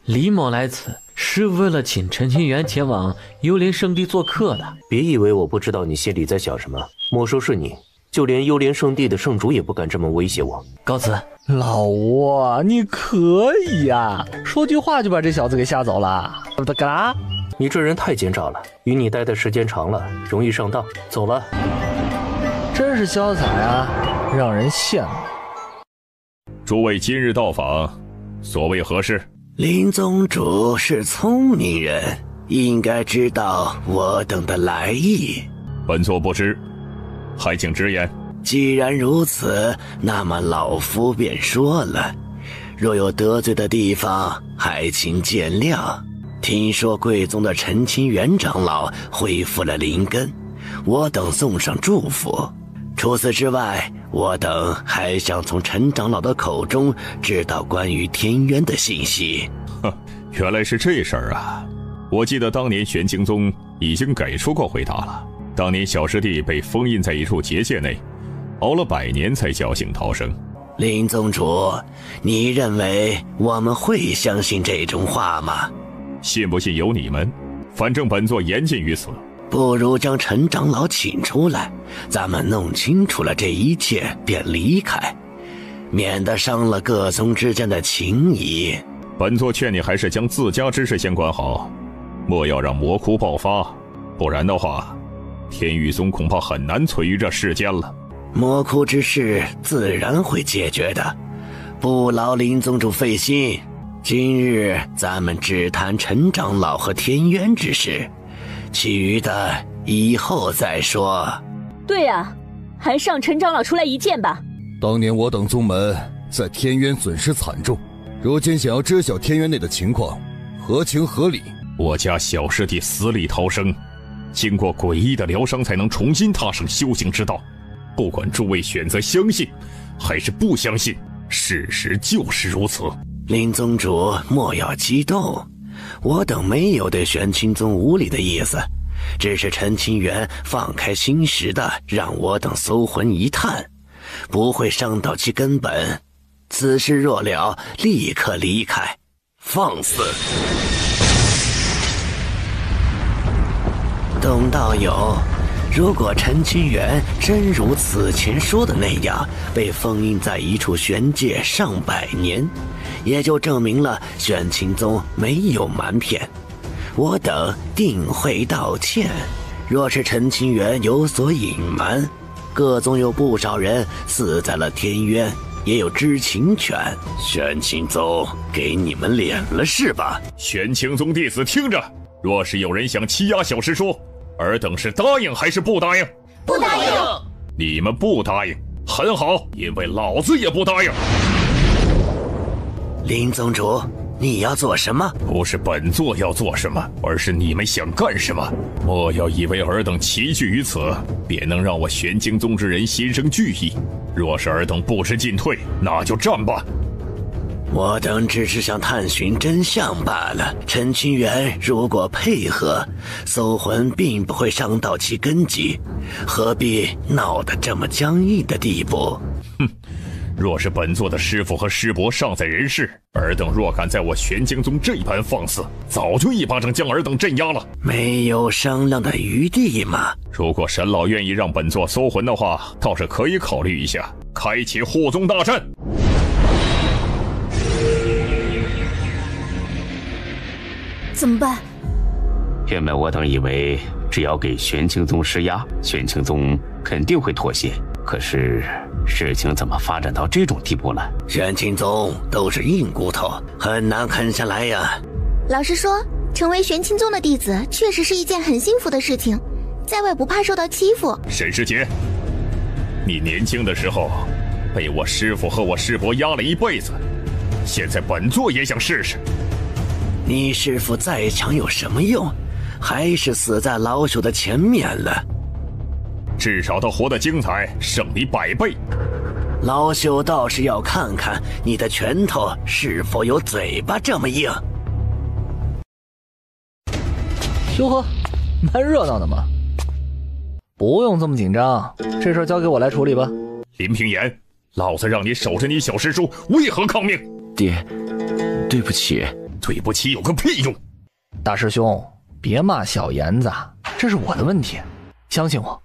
李某来此是为了请陈清源前往幽莲圣地做客的。别以为我不知道你心里在想什么。莫说是你，就连幽莲圣地的圣主也不敢这么威胁我。告辞。老吴，你可以呀，说句话就把这小子给吓走了。干啥？你这人太奸诈了，与你待的时间长了，容易上当。走了。真是潇洒呀，让人羡慕。诸位今日到访，所谓何事？林宗主是聪明人，应该知道我等的来意。本座不知，还请直言。既然如此，那么老夫便说了，若有得罪的地方，还请见谅。听说贵宗的陈清源长老恢复了灵根，我等送上祝福。除此之外，我等还想从陈长老的口中知道关于天渊的信息。哼，原来是这事儿啊！我记得当年玄清宗已经给出过回答了。当年小师弟被封印在一处结界内，熬了100年才侥幸逃生。林宗主，你认为我们会相信这种话吗？信不信由你们，反正本座言尽于此。不如将陈长老请出来，咱们弄清楚了这一切便离开，免得伤了各宗之间的情谊。本座劝你还是将自家之事先管好，莫要让魔窟爆发，不然的话，天域宗恐怕很难存于这世间了。魔窟之事自然会解决的，不劳林宗主费心。今日咱们只谈陈长老和天渊之事，其余的以后再说。对啊，还是让陈长老出来一见吧。当年我等宗门在天渊损失惨重，如今想要知晓天渊内的情况，合情合理。我家小师弟死里逃生，经过诡异的疗伤才能重新踏上修行之道。不管诸位选择相信还是不相信，事实就是如此。林宗主莫要激动，我等没有对玄清宗无礼的意思，只是陈清源放开心石的让我等搜魂一探，不会伤到其根本。此事若了，立刻离开。放肆！董道友，如果陈清源真如此前说的那样被封印在一处玄界上百年，也就证明了玄清宗没有瞒骗，我等定会道歉。若是陈清源有所隐瞒，各宗有不少人死在了天渊，也有知情权。玄清宗给你们脸了是吧？玄清宗弟子听着，若是有人想欺压小师叔，尔等是答应还是不答应？不答应。你们不答应，很好，因为老子也不答应。林宗主，你要做什么？不是本座要做什么，而是你们想干什么。莫要以为尔等齐聚于此，便能让我玄清宗之人心生惧意。若是尔等不知进退，那就战吧。我等只是想探寻真相罢了。陈清源如果配合，搜魂并不会伤到其根基，何必闹得这么僵硬的地步？哼，若是本座的师父和师伯尚在人世，尔等若敢在我玄清宗这般放肆，早就一巴掌将尔等镇压了。没有商量的余地吗？如果神老愿意让本座搜魂的话，倒是可以考虑一下，开启护宗大战。怎么办？原本我等以为只要给玄清宗施压，玄清宗肯定会妥协。可是事情怎么发展到这种地步了？玄清宗都是硬骨头，很难啃下来呀。老实说，成为玄清宗的弟子确实是一件很幸福的事情，在外不怕受到欺负。沈师姐，你年轻的时候被我师父和我师伯压了一辈子，现在本座也想试试。你师父再强有什么用？还是死在老朽的前面了。至少他活得精彩，胜你100倍。老朽倒是要看看你的拳头是否有嘴巴这么硬。哟呵，蛮热闹的嘛。不用这么紧张，这事交给我来处理吧。林平言，老子让你守着你小师叔，为何抗命？爹，对不起。对不起有个屁用！大师兄，别骂小妍子，这是我的问题。相信我，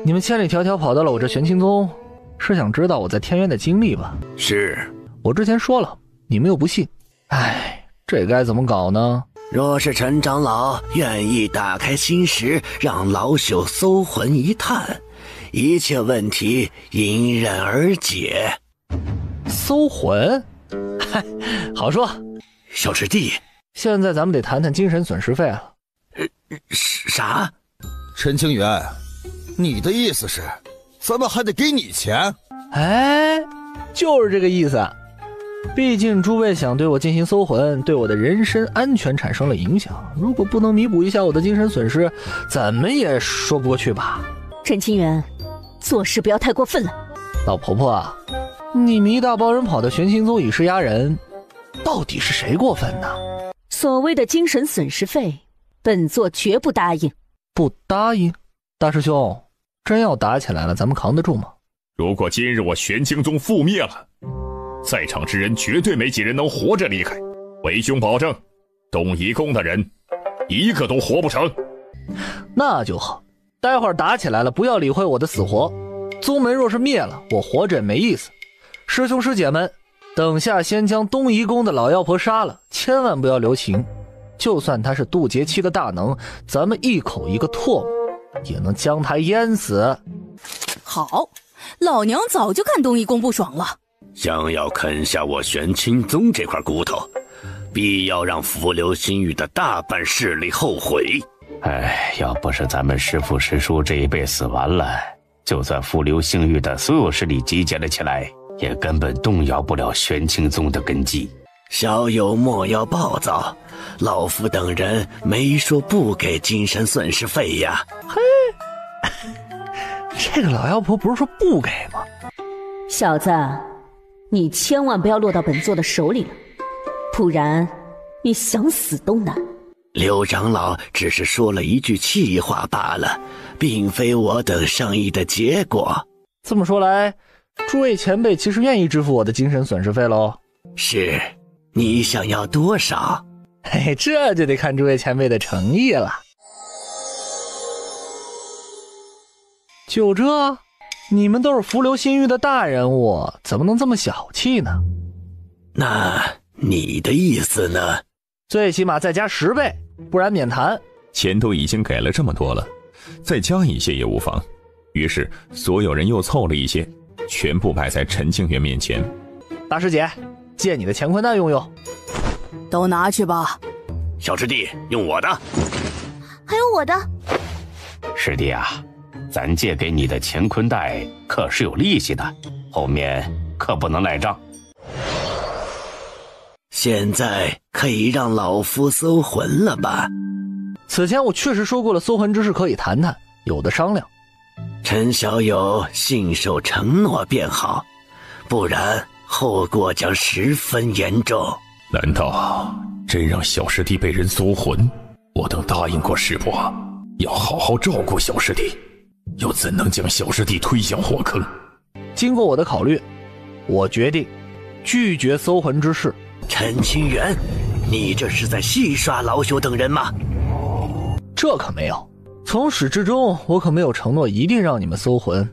你们千里迢迢跑到了我这玄清宗，是想知道我在天渊的经历吧？是。我之前说了，你们又不信。唉，这该怎么搞呢？若是陈长老愿意打开心石，让老朽搜魂一探，一切问题迎刃而解。搜魂？嗨，好说。小师弟，现在咱们得谈谈精神损失费了。啥？陈清源，你的意思是，咱们还得给你钱？哎，就是这个意思。毕竟诸位想对我进行搜魂，对我的人身安全产生了影响，如果不能弥补一下我的精神损失，怎么也说不过去吧。陈清源，做事不要太过分了。老婆婆，你们一大帮人跑到玄清宗以势压人，到底是谁过分呢？所谓的精神损失费，本座绝不答应。不答应？大师兄，真要打起来了，咱们扛得住吗？如果今日我玄清宗覆灭了，在场之人绝对没几人能活着离开。为兄保证，东夷宫的人一个都活不成。那就好，待会儿打起来了，不要理会我的死活。宗门若是灭了，我活着也没意思。师兄师姐们，等下先将东夷宫的老妖婆杀了，千万不要留情。就算她是渡劫期的大能，咱们一口一个唾沫，也能将她淹死。好，老娘早就看东夷宫不爽了。想要啃下我玄清宗这块骨头，必要让伏流心域的大半势力后悔。哎，要不是咱们师父师叔这一辈死完了，就算伏流星域的所有势力集结了起来，也根本动摇不了玄清宗的根基。小友莫要暴躁，老夫等人没说不给精神损失费呀。嘿，这个老妖婆不是说不给吗？小子，你千万不要落到本座的手里了，不然你想死都难。刘长老只是说了一句气话罢了，并非我等商议的结果。这么说来，诸位前辈其实愿意支付我的精神损失费喽？是，你想要多少？嘿，这就得看诸位前辈的诚意了。就这？你们都是伏流心域的大人物，怎么能这么小气呢？那你的意思呢？最起码再加10倍，不然免谈。钱都已经给了这么多了，再加一些也无妨。于是所有人又凑了一些，全部摆在陈清源面前。大师姐，借你的乾坤袋用用。都拿去吧。小师弟，用我的。还有我的。师弟啊，咱借给你的乾坤袋可是有利息的，后面可不能赖账。现在可以让老夫搜魂了吧？此前我确实说过了，搜魂之事可以谈谈，有的商量。陈小友信守承诺便好，不然后果将十分严重。难道真让小师弟被人搜魂？我等答应过师伯，要好好照顾小师弟，又怎能将小师弟推向火坑？经过我的考虑，我决定拒绝搜魂之事。陈清源，你这是在戏耍老朽等人吗？这可没有，从始至终我可没有承诺一定让你们搜魂，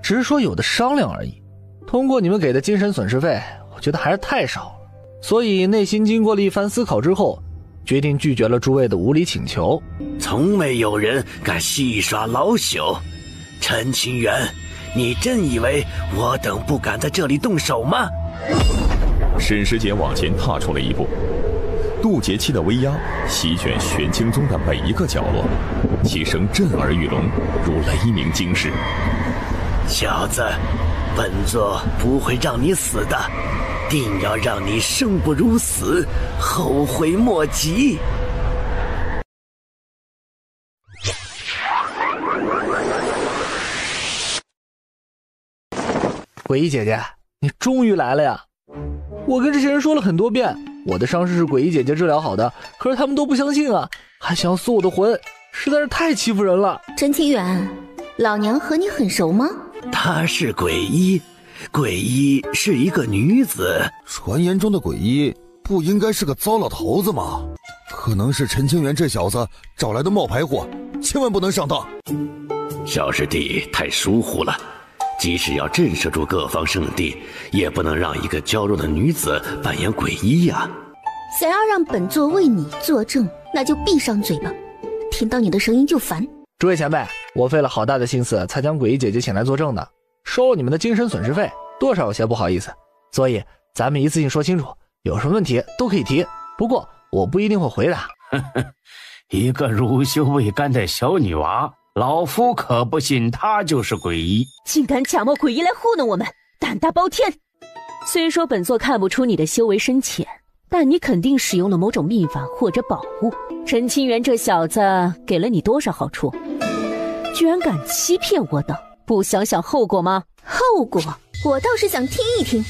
只是说有的商量而已。通过你们给的精神损失费，我觉得还是太少了，所以内心经过了一番思考之后，决定拒绝了诸位的无理请求。从未有人敢戏耍老朽，陈清源，你真以为我等不敢在这里动手吗？沈师姐往前踏出了一步，渡劫期的威压席卷玄清宗的每一个角落，其声震耳欲聋，如雷鸣惊世。小子，本座不会让你死的，定要让你生不如死，后悔莫及。诡异姐姐，你终于来了呀！我跟这些人说了很多遍，我的伤势是诡异姐姐治疗好的，可是他们都不相信啊，还想要搜我的魂，实在是太欺负人了。陈清源，老娘和你很熟吗？她是诡异，诡异是一个女子。传言中的诡异不应该是个糟老头子吗？可能是陈清源这小子找来的冒牌货，千万不能上当。小师弟太疏忽了，即使要震慑住各方圣地，也不能让一个娇弱的女子扮演诡异呀。想要让本座为你作证，那就闭上嘴巴，听到你的声音就烦。诸位前辈，我费了好大的心思才将诡异姐姐请来作证的，收了你们的精神损失费，多少有些不好意思，所以咱们一次性说清楚，有什么问题都可以提，不过我不一定会回答。一个乳臭未干的小女娃，老夫可不信她就是诡异，竟敢假冒诡异来糊弄我们，胆大包天！虽说本座看不出你的修为深浅，但你肯定使用了某种秘法或者宝物。陈清源这小子给了你多少好处，居然敢欺骗我等？不想想后果吗？后果我倒是想听一听。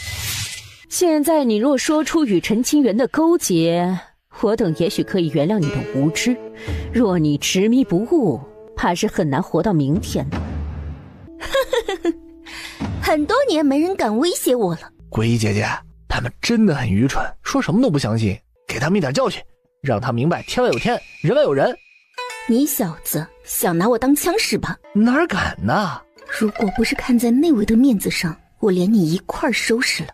现在你若说出与陈清源的勾结，我等也许可以原谅你的无知，若你执迷不悟，怕是很难活到明天的。很多年没人敢威胁我了。诡异姐姐，他们真的很愚蠢，说什么都不相信，给他们一点教训，让他明白天外有天，人外有人。你小子想拿我当枪使吧？哪敢呐！如果不是看在内卫的面子上，我连你一块儿收拾了。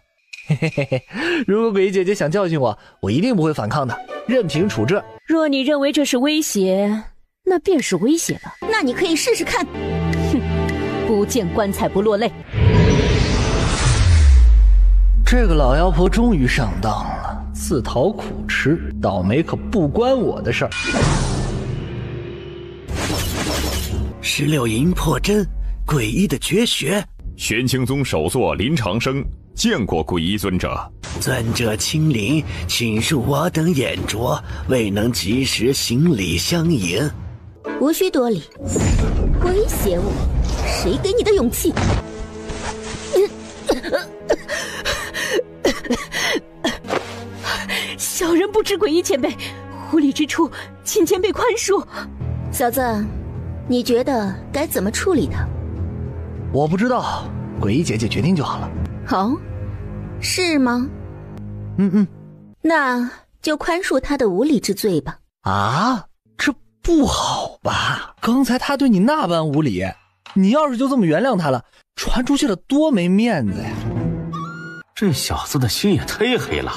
嘿嘿嘿嘿，如果诡异姐姐想教训我，我一定不会反抗的，任凭处置。若你认为这是威胁，那便是威胁吧。那你可以试试看。哼，不见棺材不落泪。这个老妖婆终于上当了，自讨苦吃，倒霉可不关我的事儿。16银破阵，诡异的绝学。玄清宗首座林长生见过诡异尊者，尊者亲临，请恕我等眼拙，未能及时行礼相迎。无需多礼，威胁我，谁给你的勇气？小人不知诡异前辈，无礼之处，请前辈宽恕。小子，你觉得该怎么处理他？我不知道，诡异姐姐决定就好了。好，是吗？那就宽恕他的无礼之罪吧。啊，这不好吧？刚才他对你那般无礼，你要是就这么原谅他了，传出去了多没面子呀！这小子的心也忒黑了，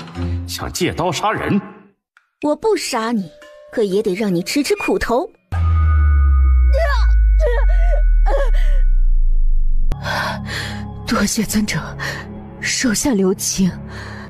想借刀杀人。我不杀你，可也得让你吃吃苦头。多谢尊者，手下留情。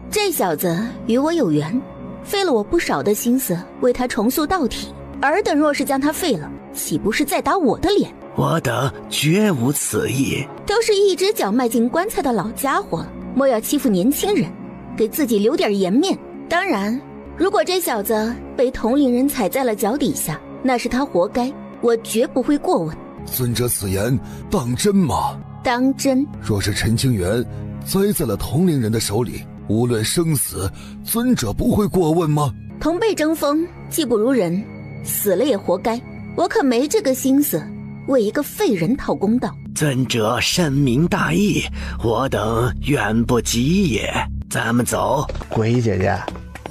这小子与我有缘，费了我不少的心思为他重塑道体，尔等若是将他废了，岂不是在打我的脸？我等绝无此意。都是一只脚迈进棺材的老家伙，莫要欺负年轻人，给自己留点颜面。当然，如果这小子被同龄人踩在了脚底下，那是他活该，我绝不会过问。尊者此言当真吗？当真。若是陈清源栽在了同龄人的手里，无论生死，尊者不会过问吗？同辈争锋，技不如人，死了也活该。我可没这个心思为一个废人讨公道。尊者深明大义，我等远不及也。咱们走。诡异姐姐，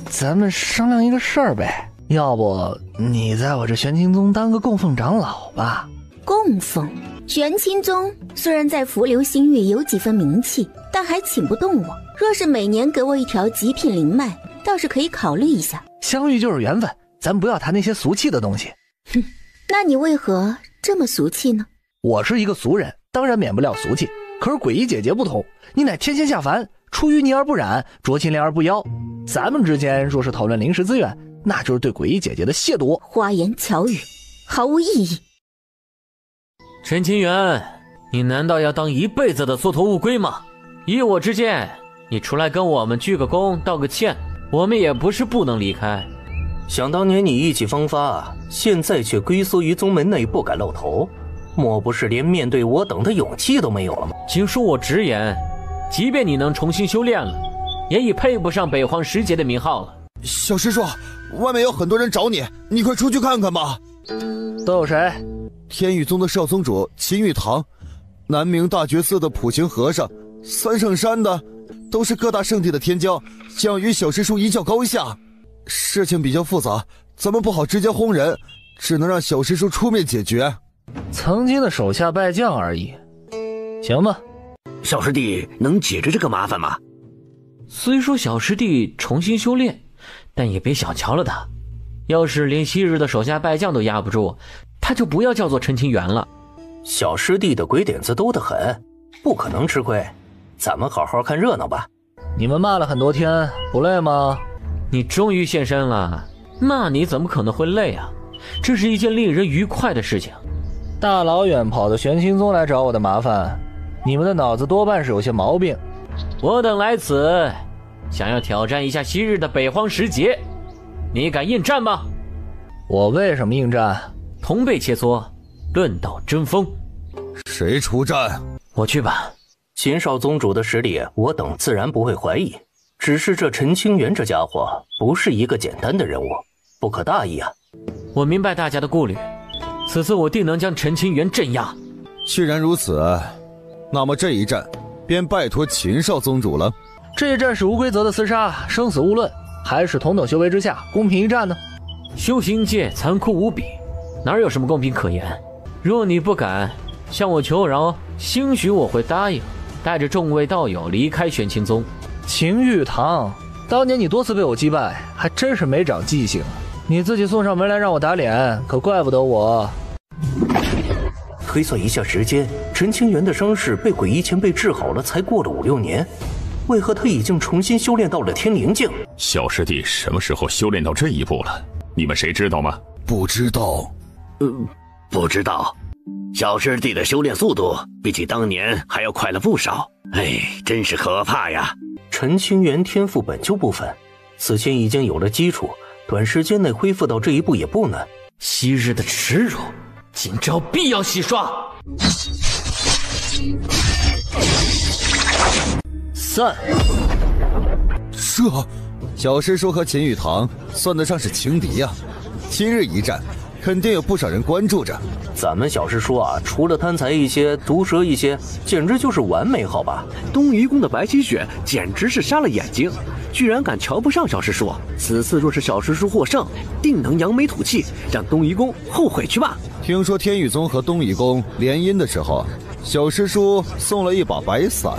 咱们商量一个事儿呗，要不你在我这玄清宗当个供奉长老吧？供奉？玄清宗虽然在伏流星域有几分名气，但还请不动我。若是每年给我一条极品灵脉，倒是可以考虑一下。相遇就是缘分，咱不要谈那些俗气的东西。哼，那你为何这么俗气呢？我是一个俗人，当然免不了俗气。可是诡异姐姐不同，你乃天仙下凡，出淤泥而不染，濯清涟而不妖。咱们之间若是讨论灵石资源，那就是对诡异姐姐的亵渎。花言巧语，毫无意义。陈清源，你难道要当一辈子的缩头乌龟吗？以我之见，你出来跟我们鞠个躬道个歉，我们也不是不能离开。想当年你意气风发，现在却龟缩于宗门内不敢露头，莫不是连面对我等的勇气都没有了吗？请恕我直言，即便你能重新修炼了，也已配不上北荒十杰的名号了。小师叔，外面有很多人找你，你快出去看看吧。都有谁？天域宗的少宗主秦玉堂，南明大觉寺的普行和尚，三圣山的，都是各大圣地的天骄，想与小师叔一较高下。事情比较复杂，咱们不好直接轰人，只能让小师叔出面解决。曾经的手下败将而已，行吧。小师弟能解决这个麻烦吗？虽说小师弟重新修炼，但也别小瞧了他。要是连昔日的手下败将都压不住，他就不要叫做陈清源了。小师弟的鬼点子多得很，不可能吃亏。咱们好好看热闹吧。你们骂了很多天，不累吗？你终于现身了，骂你怎么可能会累啊？这是一件令人愉快的事情。大老远跑到玄清宗来找我的麻烦，你们的脑子多半是有些毛病。我等来此，想要挑战一下昔日的北荒十杰，你敢应战吗？我为什么应战？同辈切磋，论道争锋。谁出战？我去吧。秦少宗主的实力，我等自然不会怀疑。只是这陈清源这家伙，不是一个简单的人物，不可大意啊。我明白大家的顾虑，此次我定能将陈清源镇压。既然如此，那么这一战便拜托秦少宗主了。这一战是无规则的厮杀，生死勿论，还是同等修为之下公平一战呢？修行界残酷无比，哪有什么公平可言？若你不敢向我求饶，兴许我会答应带着众位道友离开玄清宗。秦玉堂，当年你多次被我击败，还真是没长记性啊！你自己送上门来让我打脸，可怪不得我。推算一下时间，陈清源的伤势被鬼医前辈治好了，才过了5、6年，为何他已经重新修炼到了天灵境？小师弟什么时候修炼到这一步了？你们谁知道吗？不知道。不知道。小师弟的修炼速度比起当年还要快了不少，真是可怕呀！陈清源天赋本就不凡，此前已经有了基础，短时间内恢复到这一步也不难。昔日的耻辱，今朝必要洗刷。散。这小师叔和秦玉堂算得上是情敌呀，今日一战肯定有不少人关注着。咱们小师叔啊，除了贪财一些，毒舌一些，简直就是完美，好吧？东夷宫的白希雪简直是瞎了眼睛，居然敢瞧不上小师叔。此次若是小师叔获胜，定能扬眉吐气，让东夷宫后悔去吧。听说天宇宗和东夷宫联姻的时候，小师叔送了一把白伞。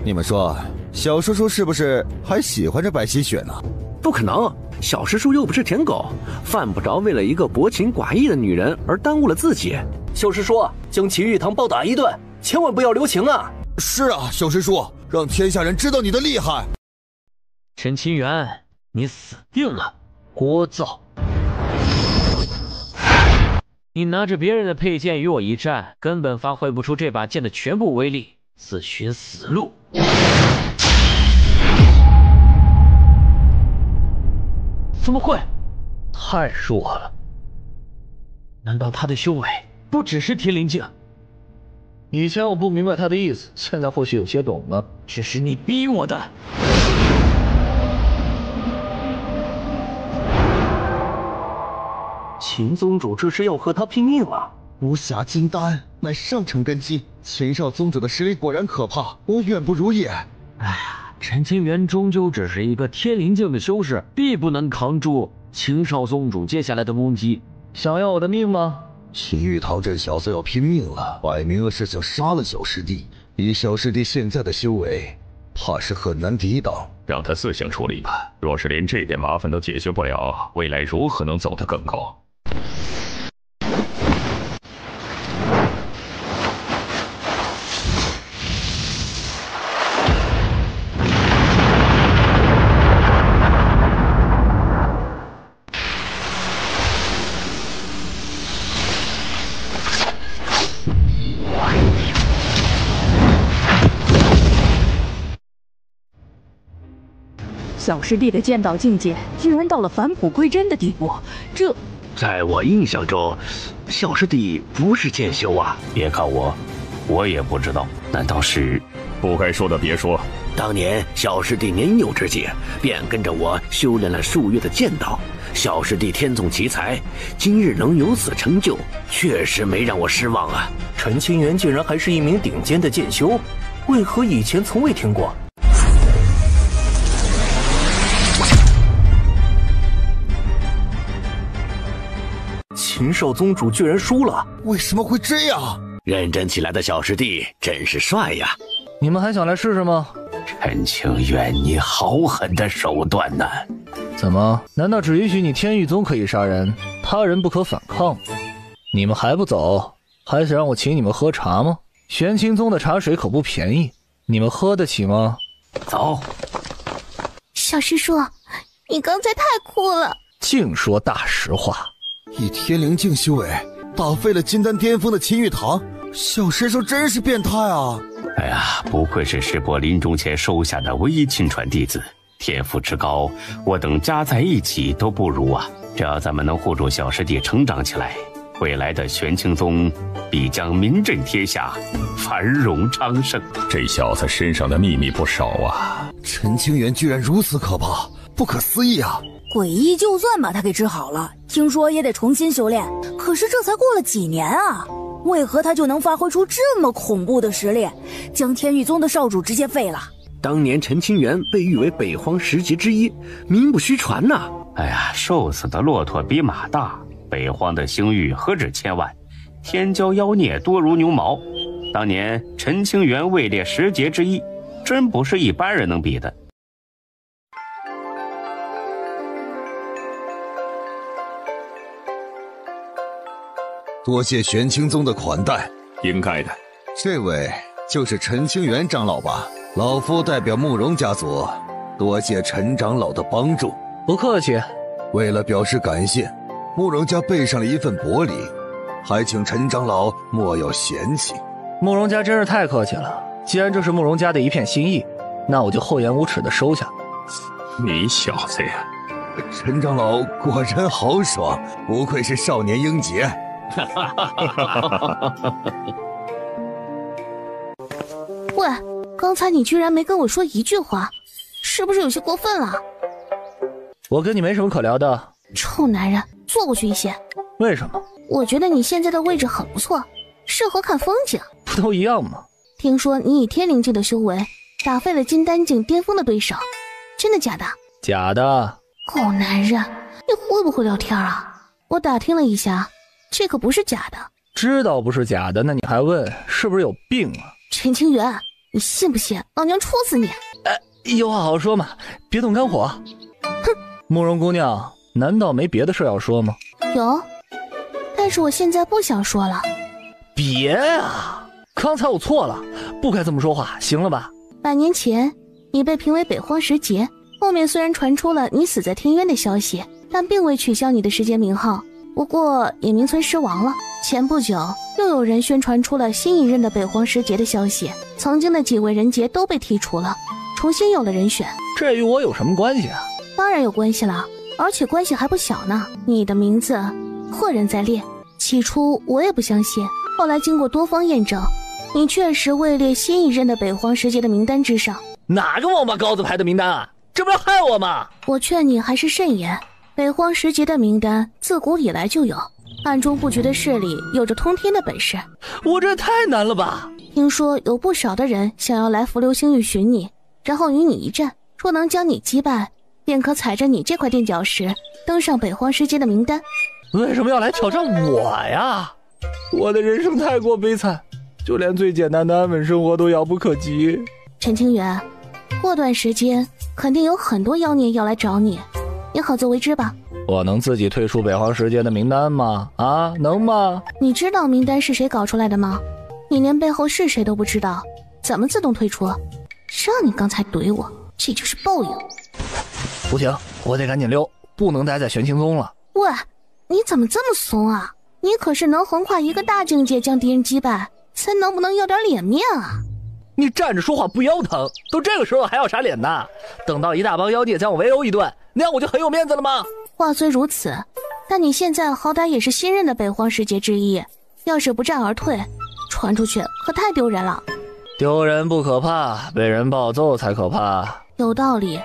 你们说，小叔叔是不是还喜欢着白希雪呢？不可能，小师叔又不是舔狗，犯不着为了一个薄情寡义的女人而耽误了自己。小师叔，将秦玉堂暴打一顿，千万不要留情啊！是啊，小师叔，让天下人知道你的厉害。陈清源，你死定了！聒噪！你拿着别人的佩剑与我一战，根本发挥不出这把剑的全部威力，自寻死路。怎么会？太弱了。难道他的修为不只是天灵境？以前我不明白他的意思，现在或许有些懂了。这是你逼我的。秦宗主这是要和他拼命了。无暇金丹乃上乘根基，秦少宗主的实力果然可怕，我远不如也。哎呀，陈清源终究只是一个天灵境的修士，必不能扛住秦少宗主接下来的攻击。想要我的命吗？秦玉堂这小子要拼命了，摆明是想杀了小师弟。以小师弟现在的修为，怕是很难抵挡。让他自行处理吧。若是连这点麻烦都解决不了，未来如何能走得更高？小师弟的剑道境界居然到了返璞归真的地步，这……在我印象中，小师弟不是剑修啊。别看我也不知道，难道是……不该说的别说。当年小师弟年幼之际，便跟着我修炼了数月的剑道。小师弟天纵奇才，今日能有此成就，确实没让我失望啊。陈清源竟然还是一名顶尖的剑修，为何以前从未听过？秦少宗主居然输了，为什么会这样？认真起来的小师弟真是帅呀！你们还想来试试吗？陈清源，你好狠的手段呢！怎么？难道只允许你天域宗可以杀人，他人不可反抗？你们还不走？还想让我请你们喝茶吗？玄清宗的茶水可不便宜，你们喝得起吗？走。小师叔，你刚才太酷了，净说大实话。以天灵境修为打废了金丹巅峰的秦玉堂，小师叔真是变态啊！哎呀，不愧是师伯临终前收下的唯一亲传弟子，天赋之高，我等加在一起都不如啊！只要咱们能护住小师弟成长起来，未来的玄清宗必将名震天下，繁荣昌盛。这小子身上的秘密不少啊！陈清源居然如此可怕，不可思议啊！诡异就算把他给治好了，听说也得重新修炼。可是这才过了几年啊，为何他就能发挥出这么恐怖的实力，将天域宗的少主直接废了？当年陈清源被誉为北荒10杰之一，名不虚传呐。哎呀，瘦死的骆驼比马大，北荒的星域何止千万，天骄妖孽多如牛毛。当年陈清源位列10杰之一，真不是一般人能比的。多谢玄清宗的款待，应该的。这位就是陈清源长老吧？老夫代表慕容家族，多谢陈长老的帮助。不客气。为了表示感谢，慕容家备上了一份薄礼，还请陈长老莫要嫌弃。慕容家真是太客气了，既然这是慕容家的一片心意，那我就厚颜无耻的收下。你小子呀！陈长老果然豪爽，不愧是少年英杰。喂，刚才你居然没跟我说一句话，是不是有些过分了？我跟你没什么可聊的。臭男人，坐过去一些。为什么？我觉得你现在的位置很不错，适合看风景。不都一样吗？听说你以天灵境的修为打废了金丹境巅峰的对手，真的假的？假的。狗男人，你会不会聊天啊？我打听了一下，这可不是假的。知道不是假的，那你还问，是不是有病啊？陈清源，你信不信老娘戳死你？有话好说嘛，别动肝火。哼，慕容姑娘，难道没别的事要说吗？有，但是我现在不想说了。别啊，刚才我错了，不该这么说话，行了吧？100年前你被评为北荒10杰，后面虽然传出了你死在天渊的消息，但并未取消你的10杰名号，不过也名存实亡了。前不久又有人宣传出了新一任的北荒10杰的消息，曾经的几位人杰都被剔除了，重新有了人选。这与我有什么关系啊？当然有关系了，而且关系还不小呢。你的名字赫然在列，起初我也不相信，后来经过多方验证，你确实位列新一任的北荒10杰的名单之上。哪个王八羔子排的名单啊？这不要害我吗？我劝你还是慎言，北荒10杰的名单自古以来就有，暗中布局的势力有着通天的本事。我这太难了吧？听说有不少的人想要来浮流星域寻你，然后与你一战，若能将你击败，便可踩着你这块垫脚石登上北荒10杰的名单。为什么要来挑战我呀？我的人生太过悲惨，就连最简单的安稳生活都遥不可及。陈清源，过段时间肯定有很多妖孽要来找你，你好自为之吧。我能自己退出北荒10杰的名单吗？啊，能吗？你知道名单是谁搞出来的吗？你连背后是谁都不知道，怎么自动退出？让你刚才怼我，这就是报应。不行，我得赶紧溜，不能待在玄清宗了。喂，你怎么这么怂啊？你可是能横跨一个大境界将敌人击败，才能不能要点脸面啊？你站着说话不腰疼，都这个时候还要啥脸呢？等到一大帮妖孽将我围殴一顿，那样我就很有面子了吗？话虽如此，但你现在好歹也是新任的北荒10杰之一，要是不战而退，传出去可太丢人了。丢人不可怕，被人暴揍才可怕。有道理，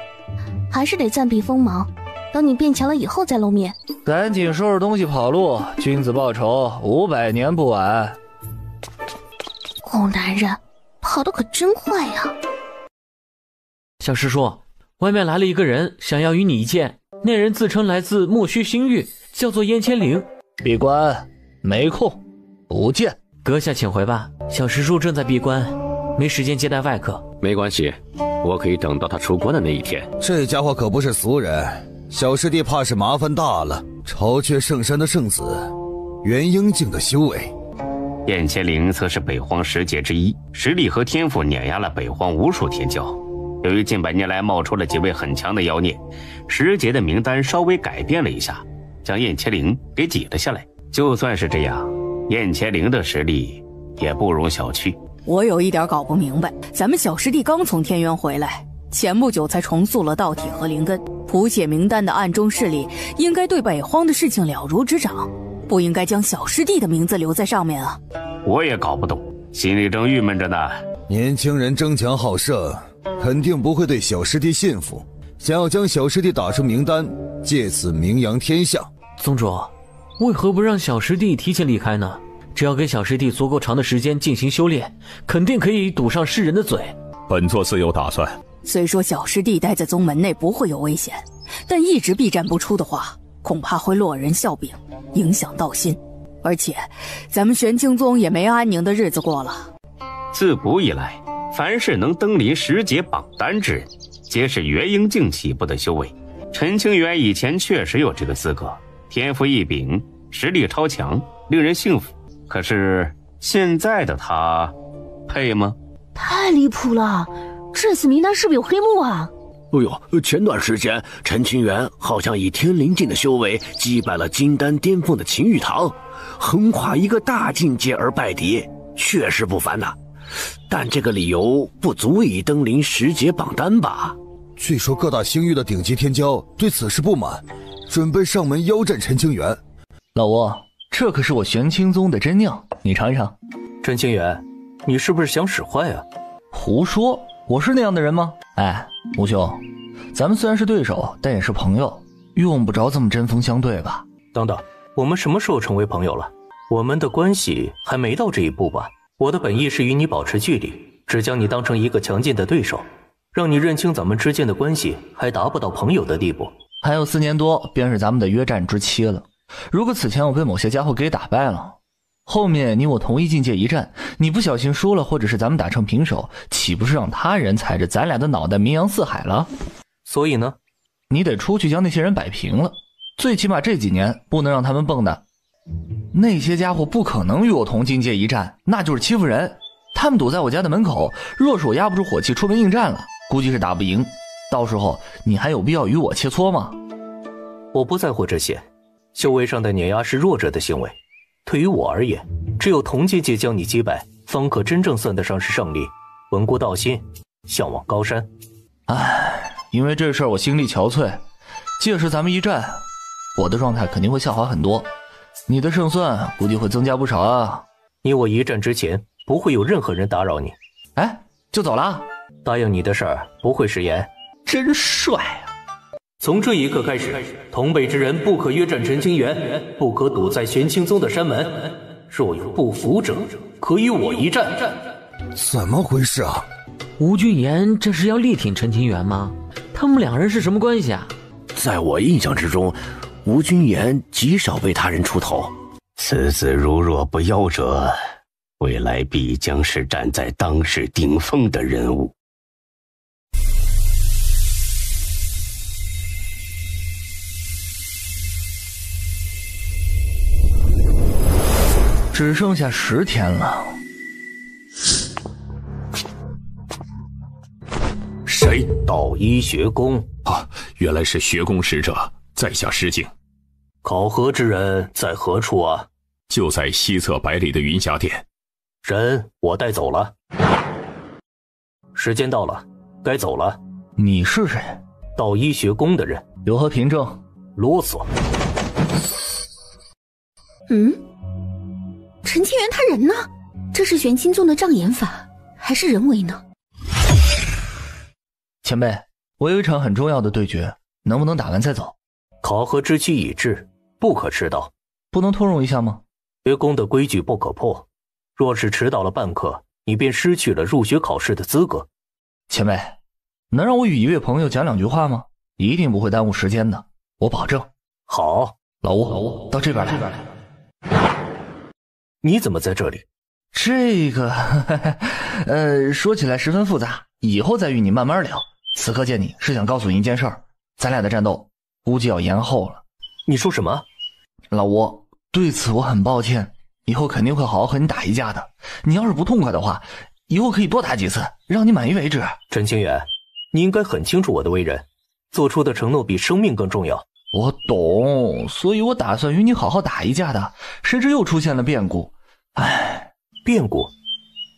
还是得暂避锋芒，等你变强了以后再露面。赶紧收拾东西跑路，君子报仇500年不晚。狗男人跑得可真快呀！小师叔，外面来了一个人，想要与你一见。那人自称来自莫须星域，叫做燕千灵。闭关，没空，不见。阁下请回吧，小师叔正在闭关，没时间接待外客。没关系，我可以等到他出关的那一天。这家伙可不是俗人，小师弟怕是麻烦大了。巢雀圣山的圣子，元婴境的修为。燕千灵则是北荒10杰之一，实力和天赋碾压了北荒无数天骄。由于近100年来冒出了几位很强的妖孽，10杰的名单稍微改变了一下，将燕千灵给挤了下来。就算是这样，燕千灵的实力也不容小觑。我有一点搞不明白，咱们小师弟刚从天渊回来，前不久才重塑了道体和灵根，谱写名单的暗中势力应该对北荒的事情了如指掌，不应该将小师弟的名字留在上面啊。我也搞不懂，心里正郁闷着呢。年轻人争强好胜，肯定不会对小师弟信服，想要将小师弟打出名单，借此名扬天下。宗主，为何不让小师弟提前离开呢？只要给小师弟足够长的时间进行修炼，肯定可以堵上世人的嘴。本座自有打算。虽说小师弟待在宗门内不会有危险，但一直避战不出的话，恐怕会落人笑柄，影响道心。而且咱们玄清宗也没安宁的日子过了。自古以来，凡是能登临10节榜单之人，皆是元婴境起步的修为。陈清源以前确实有这个资格，天赋异禀，实力超强，令人信服。可是现在的他配吗？太离谱了，这次名单是不是有黑幕啊？哎呦，前段时间陈清源好像以天灵境的修为击败了金丹巅峰的秦玉堂，横跨一个大境界而败敌，确实不凡呐。但这个理由不足以登临10节榜单吧？据说各大星域的顶级天骄对此事不满，准备上门邀战陈清源。老吴，这可是我玄清宗的真酿，你尝一尝。陈清源，你是不是想使坏啊？胡说，我是那样的人吗？哎，吴兄，咱们虽然是对手，但也是朋友，用不着这么针锋相对吧？等等，我们什么时候成为朋友了？我们的关系还没到这一步吧？我的本意是与你保持距离，只将你当成一个强劲的对手，让你认清咱们之间的关系还达不到朋友的地步。还有4年多便是咱们的约战之期了，如果此前我被某些家伙给打败了，后面你我同一境界一战，你不小心输了，或者是咱们打成平手，岂不是让他人踩着咱俩的脑袋名扬四海了？所以呢，你得出去将那些人摆平了，最起码这几年不能让他们蹦跶。那些家伙不可能与我同境界一战，那就是欺负人。他们堵在我家的门口，若是我压不住火气出门应战了，估计是打不赢。到时候你还有必要与我切磋吗？我不在乎这些，修为上的碾压是弱者的行为，对于我而言，只有同境界将你击败，方可真正算得上是胜利，稳固道心，向往高山。因为这事儿我心力憔悴，届时咱们一战，我的状态肯定会下滑很多，你的胜算估计会增加不少啊。你我一战之前不会有任何人打扰你。哎，就走了？答应你的事儿不会食言。真帅啊！从这一刻开始，同辈之人不可约战陈清源，不可堵在玄清宗的山门。若有不服者，可与我一战。怎么回事啊？吴俊言这是要力挺陈清源吗？他们2人是什么关系啊？在我印象之中，吴君言极少为他人出头。此子如若不夭折，未来必将是站在当世顶峰的人物。只剩下10天了。谁？道医学宫啊，原来是学宫使者，在下失敬。考核之人在何处啊？就在西侧100里的云霞殿。人我带走了。时间到了，该走了。你是谁？道医学宫的人。有何凭证？啰嗦。陈清源他人呢？这是玄清宗的障眼法，还是人为呢？前辈，我有一场很重要的对决，能不能打完再走？考核之期已至，不可迟到。不能通融一下吗？学宫的规矩不可破，若是迟到了半刻，你便失去了入学考试的资格。前辈，能让我与一位朋友讲2句话吗？一定不会耽误时间的，我保证。好，老吴，到这边来。你怎么在这里？这个说起来十分复杂，以后再与你慢慢聊。此刻见你是想告诉你一件事儿，咱俩的战斗估计要延后了。你说什么？老吴，对此我很抱歉，以后肯定会好好和你打一架的。你要是不痛快的话，以后可以多打几次，让你满意为止。陈清源，你应该很清楚我的为人，做出的承诺比生命更重要。我懂，所以我打算与你好好打一架的，谁知又出现了变故。变故？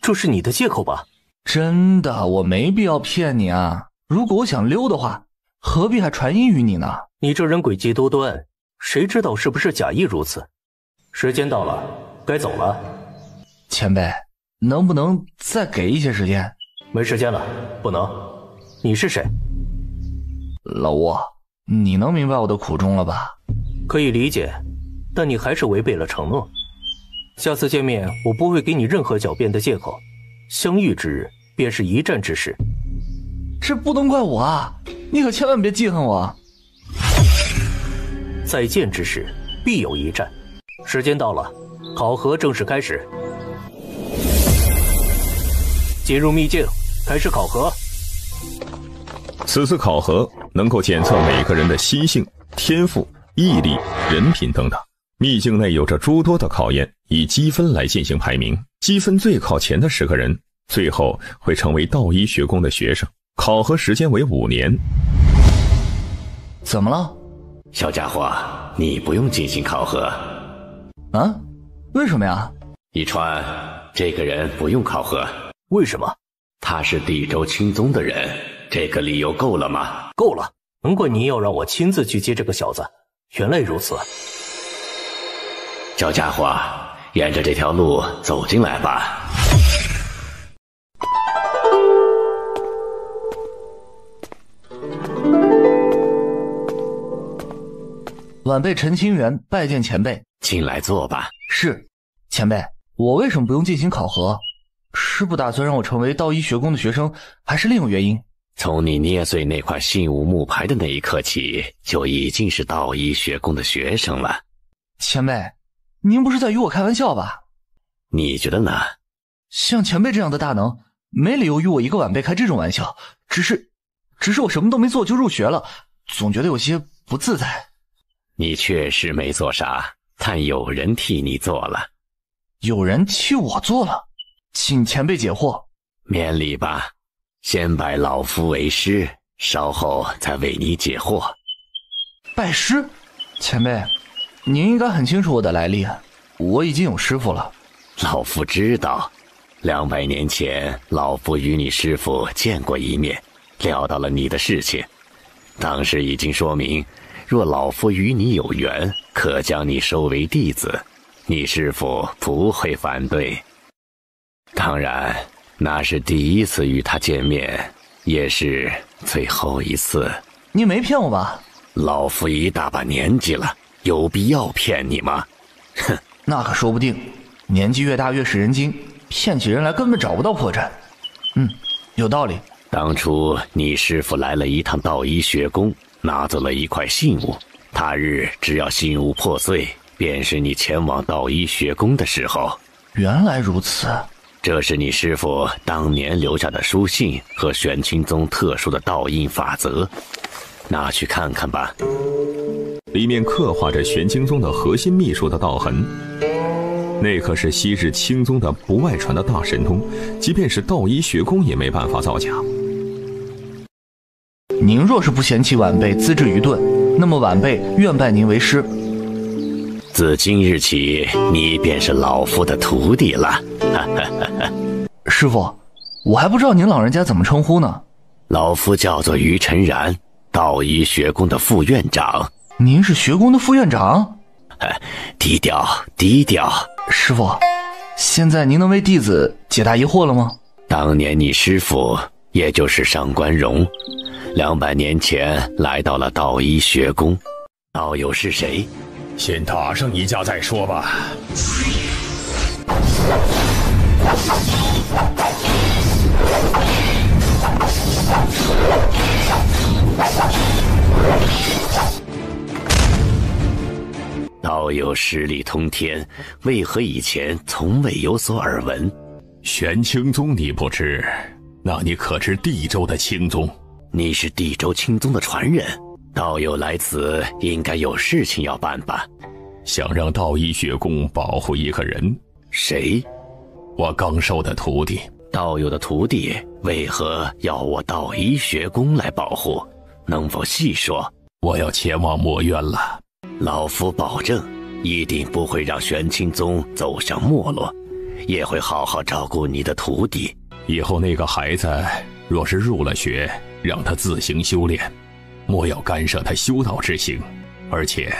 这是你的借口吧？真的，我没必要骗你啊。如果我想溜的话，何必还传音于你呢？你这人诡计多端，谁知道是不是假意如此？时间到了，该走了。前辈，能不能再给一些时间？没时间了，不能。你是谁？老吴，你能明白我的苦衷了吧？可以理解，但你还是违背了承诺。下次见面，我不会给你任何狡辩的借口。相遇之日，便是一战之时。这不能怪我啊！你可千万别记恨我。再见之时，必有一战。时间到了，考核正式开始。进入秘境，开始考核。此次考核能够检测每个人的心性、天赋、毅力、人品等等。秘境内有着诸多的考验，以积分来进行排名，积分最靠前的10个人，最后会成为道医学宫的学生。考核时间为5年。怎么了？小家伙，你不用进行考核。啊？为什么呀？一川，这个人不用考核。为什么？他是地州青宗的人，这个理由够了吗？够了，难怪你要让我亲自去接这个小子。原来如此。小家伙，沿着这条路走进来吧。晚辈陈清源拜见前辈。进来坐吧。是，前辈，我为什么不用进行考核？是不打算让我成为道医学宫的学生，还是另有原因？从你捏碎那块信物木牌的那一刻起，就已经是道医学宫的学生了。前辈，您不是在与我开玩笑吧？你觉得呢？像前辈这样的大能，没理由与我一个晚辈开这种玩笑。只是我什么都没做就入学了，总觉得有些不自在。你确实没做啥，但有人替你做了。有人替我做了？请前辈解惑。免礼吧，先拜老夫为师，稍后再为你解惑。拜师？前辈，您应该很清楚我的来历，我已经有师傅了。老夫知道，200年前老夫与你师傅见过一面，聊到了你的事情。当时已经说明，若老夫与你有缘，可将你收为弟子，你师傅不会反对。当然，那是第一次与他见面，也是最后一次。你没骗我吧？老夫一大把年纪了，有必要骗你吗？哼，那可说不定。年纪越大越是人精，骗起人来根本找不到破绽。有道理。当初你师父来了一趟道医学宫，拿走了一块信物，他日只要信物破碎，便是你前往道医学宫的时候。原来如此。这是你师父当年留下的书信和玄清宗特殊的道印法则，拿去看看吧。里面刻画着玄清宗的核心秘术的道痕，那可是昔日清宗的不外传的大神通，即便是道医学宫也没办法造假。您若是不嫌弃晚辈资质愚钝，那么晚辈愿拜您为师。自今日起，你便是老夫的徒弟了。师傅，我还不知道您老人家怎么称呼呢。老夫叫做于晨然，道医学宫的副院长。您是学宫的副院长？低调低调。师傅，现在您能为弟子解答疑惑了吗？当年你师父，也就是上官荣，200年前来到了道医学宫。道友是谁？先打上一架再说吧。道友实力通天，为何以前从未有所耳闻？玄清宗你不知，那你可知地州的清宗？你是地州清宗的传人，道友来此应该有事情要办吧？想让道医学宫保护一个人。谁？我刚收的徒弟。道友的徒弟为何要我道医学宫来保护？能否细说？我要前往墨渊了。老夫保证，一定不会让玄清宗走向没落，也会好好照顾你的徒弟。以后那个孩子若是入了学，让他自行修炼，莫要干涉他修道之行。而且，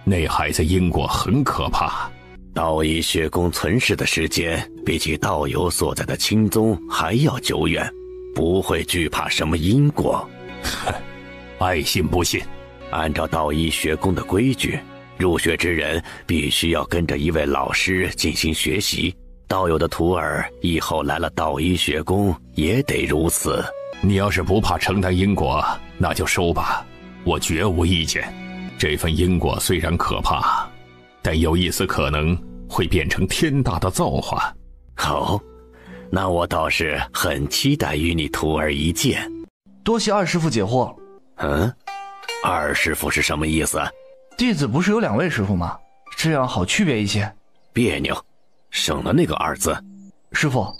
那孩子因果很可怕，道一学宫存世的时间比起道友所在的青宗还要久远，不会惧怕什么因果。爱信不信。按照道一学宫的规矩，入学之人必须要跟着一位老师进行学习，道友的徒儿以后来了道一学宫也得如此。你要是不怕承担因果，那就收吧，我绝无意见。这份因果虽然可怕，但有一丝可能会变成天大的造化。哦，那我倒是很期待与你徒儿一见。多谢二师父解惑。二师父是什么意思？弟子不是有2位师父吗？这样好区别一些。别扭，省了那个2字。师父，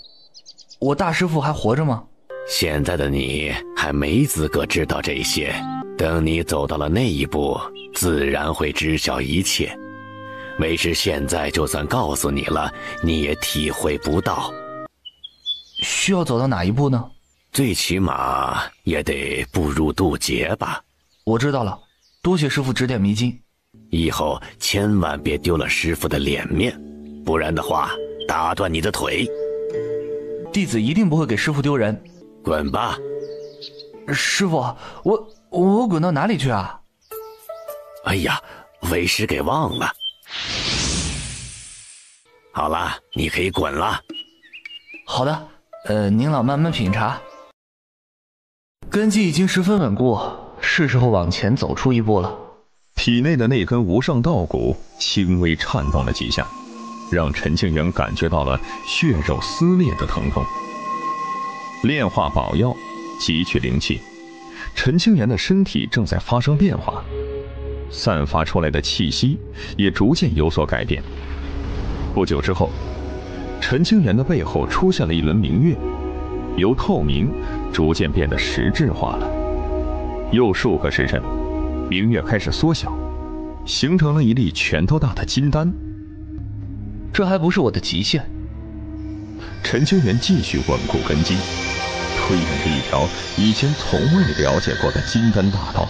我大师父还活着吗？现在的你还没资格知道这些，等你走到了那一步，自然会知晓一切。为师现在就算告诉你了，你也体会不到。需要走到哪一步呢？最起码也得步入渡劫吧。我知道了，多谢师父指点迷津。以后千万别丢了师父的脸面，不然的话打断你的腿。弟子一定不会给师父丢人。滚吧。师父，我滚到哪里去啊？哎呀，为师给忘了。好了，你可以滚了。好的，您老慢慢品茶。根基已经十分稳固，是时候往前走出一步了。体内的那根无上道骨轻微颤动了几下，让陈清源感觉到了血肉撕裂的疼痛。炼化宝药，汲取灵气，陈清源的身体正在发生变化，散发出来的气息也逐渐有所改变。不久之后，陈清源的背后出现了一轮明月，由透明逐渐变得实质化了。又数个时辰，明月开始缩小，形成了一粒拳头大的金丹。这还不是我的极限。陈清源继续稳固根基，推演着一条以前从未了解过的金丹大道。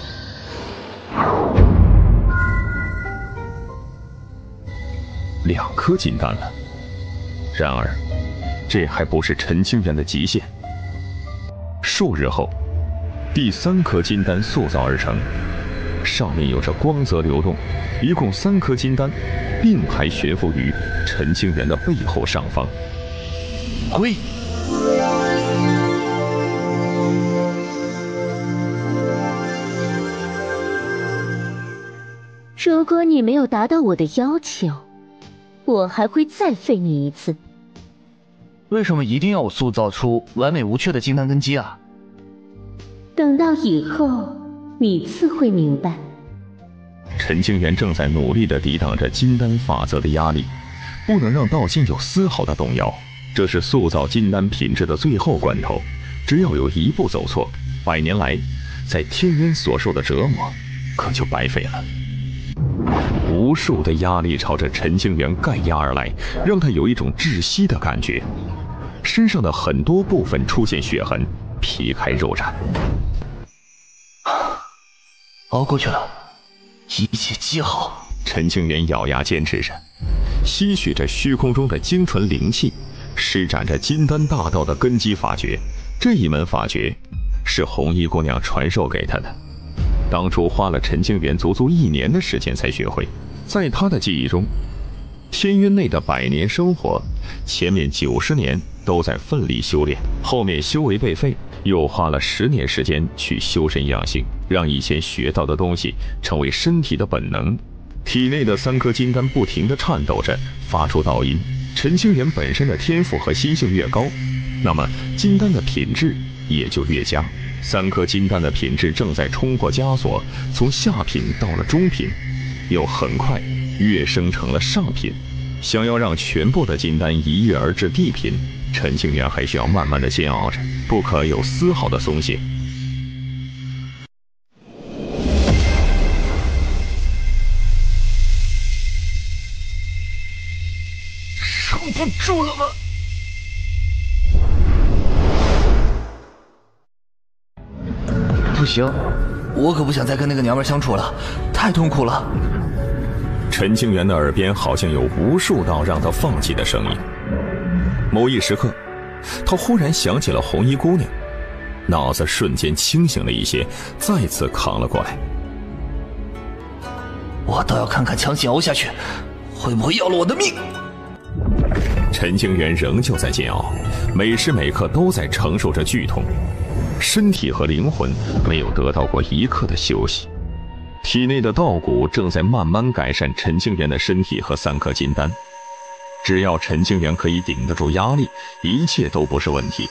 2颗金丹了。然而，这还不是陈清源的极限。数日后，第3颗金丹塑造而成，上面有着光泽流动，一共3颗金丹并排悬浮于陈清源的背后上方。归。如果你没有达到我的要求，我还会再废你一次。为什么一定要我塑造出完美无缺的金丹根基啊？等到以后，你自会明白。陈清源正在努力地抵挡着金丹法则的压力，不能让道心有丝毫的动摇。这是塑造金丹品质的最后关头，只要有一步走错，100年来在天渊所受的折磨可就白费了。无数的压力朝着陈清源盖压而来，让他有一种窒息的感觉，身上的很多部分出现血痕，皮开肉绽。熬过去了，一切皆好。陈清源咬牙坚持着，吸取着虚空中的精纯灵气，施展着金丹大道的根基法诀。这一门法诀是红衣姑娘传授给他的，当初花了陈清源足足1年的时间才学会。在他的记忆中，天渊内的100年生活，前面90年都在奋力修炼，后面修为被废，又花了10年时间去修身养性，让以前学到的东西成为身体的本能。体内的3颗金丹不停地颤抖着，发出道音。陈清源本身的天赋和心性越高，那么金丹的品质也就越佳。3颗金丹的品质正在冲破枷锁，从下品到了中品，又很快跃升成了上品。想要让全部的金丹一跃而至地品，陈清源还需要慢慢的煎熬着，不可有丝毫的松懈。撑不住了吗？不行，我可不想再跟那个娘们相处了，太痛苦了。陈清源的耳边好像有无数道让他放弃的声音。某一时刻，他忽然想起了红衣姑娘，脑子瞬间清醒了一些，再次扛了过来。我倒要看看强行熬下去，会不会要了我的命。陈清源仍旧在煎熬，每时每刻都在承受着剧痛，身体和灵魂没有得到过一刻的休息。体内的道骨正在慢慢改善陈清源的身体和3颗金丹，只要陈清源可以顶得住压力，一切都不是问题。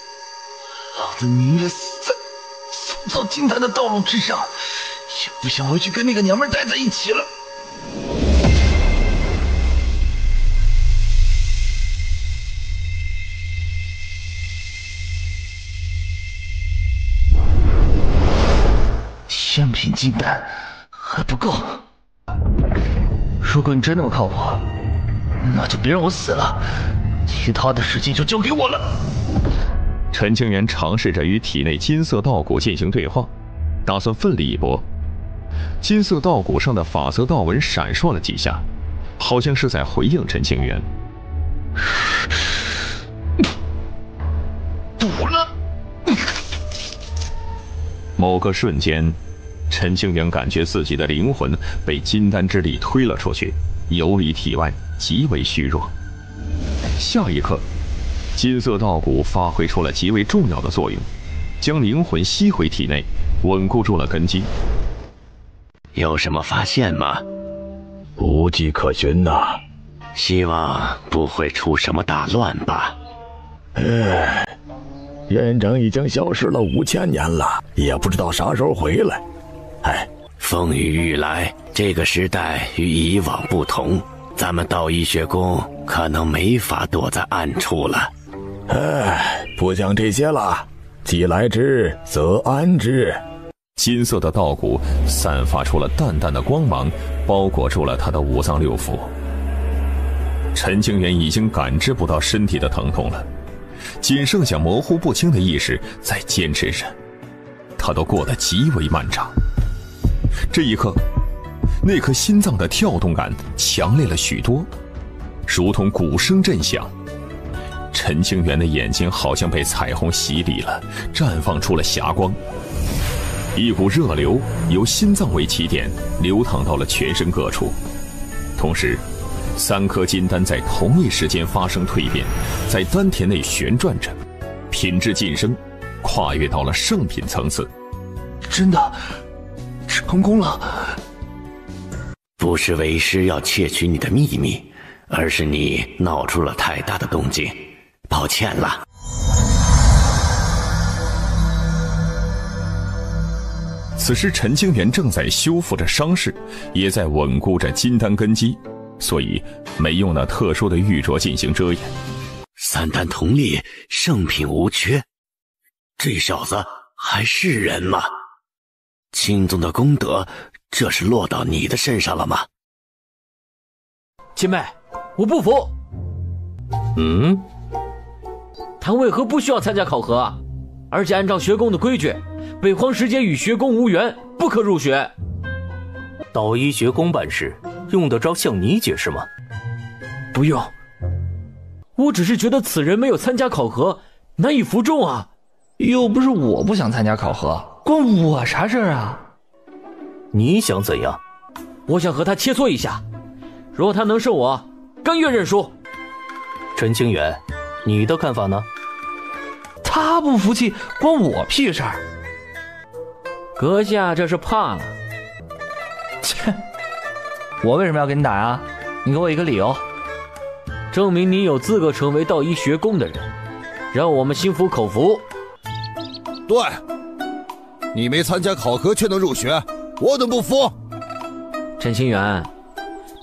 老子宁愿死在塑造金丹的道路之上，也不想回去跟那个娘们待在一起了。1品金丹还不够，如果你真那么靠谱，那就别让我死了，其他的事情就交给我了。陈清源尝试着与体内金色道骨进行对话，打算奋力一搏。金色道骨上的法则道纹闪烁了几下，好像是在回应陈清源。堵了。某个瞬间，陈清源感觉自己的灵魂被金丹之力推了出去，游离体外，极为虚弱。下一刻，金色道骨发挥出了极为重要的作用，将灵魂吸回体内，稳固住了根基。有什么发现吗？无迹可寻呐。希望不会出什么大乱吧。院长已经消失了5000年了，也不知道啥时候回来。风雨欲来，这个时代与以往不同，咱们道医学宫可能没法躲在暗处了。不讲这些了，既来之则安之。金色的道骨散发出了淡淡的光芒，包裹住了他的5脏6腑。陈清源已经感知不到身体的疼痛了，仅剩下模糊不清的意识在坚持着，他都过得极为漫长。这一刻，那颗心脏的跳动感强烈了许多，如同鼓声震响。陈清源的眼睛好像被彩虹洗礼了，绽放出了霞光。一股热流由心脏为起点，流淌到了全身各处。同时，3颗金丹在同一时间发生蜕变，在丹田内旋转着，品质晋升，跨越到了圣品层次。真的成功了。不是为师要窃取你的秘密，而是你闹出了太大的动静，抱歉了。此时陈清源正在修复着伤势，也在稳固着金丹根基，所以没用那特殊的玉镯进行遮掩。3丹同力，圣品无缺，这小子还是人吗？青宗的功德，这是落到你的身上了吗？前辈，我不服。他为何不需要参加考核？而且按照学宫的规矩，北荒时节与学宫无缘，不可入学。道医学宫办事，用得着向你解释吗？不用，我只是觉得此人没有参加考核，难以服众啊。又不是我不想参加考核，关我啥事啊？你想怎样？我想和他切磋一下，若他能胜我，甘愿认输。陈清源，你的看法呢？他不服气，关我屁事儿。阁下这是怕了。切，我为什么要跟你打呀？你给我一个理由。证明你有资格成为道医学宫的人，让我们心服口服。对，你没参加考核却能入学，我等不服。陈清源，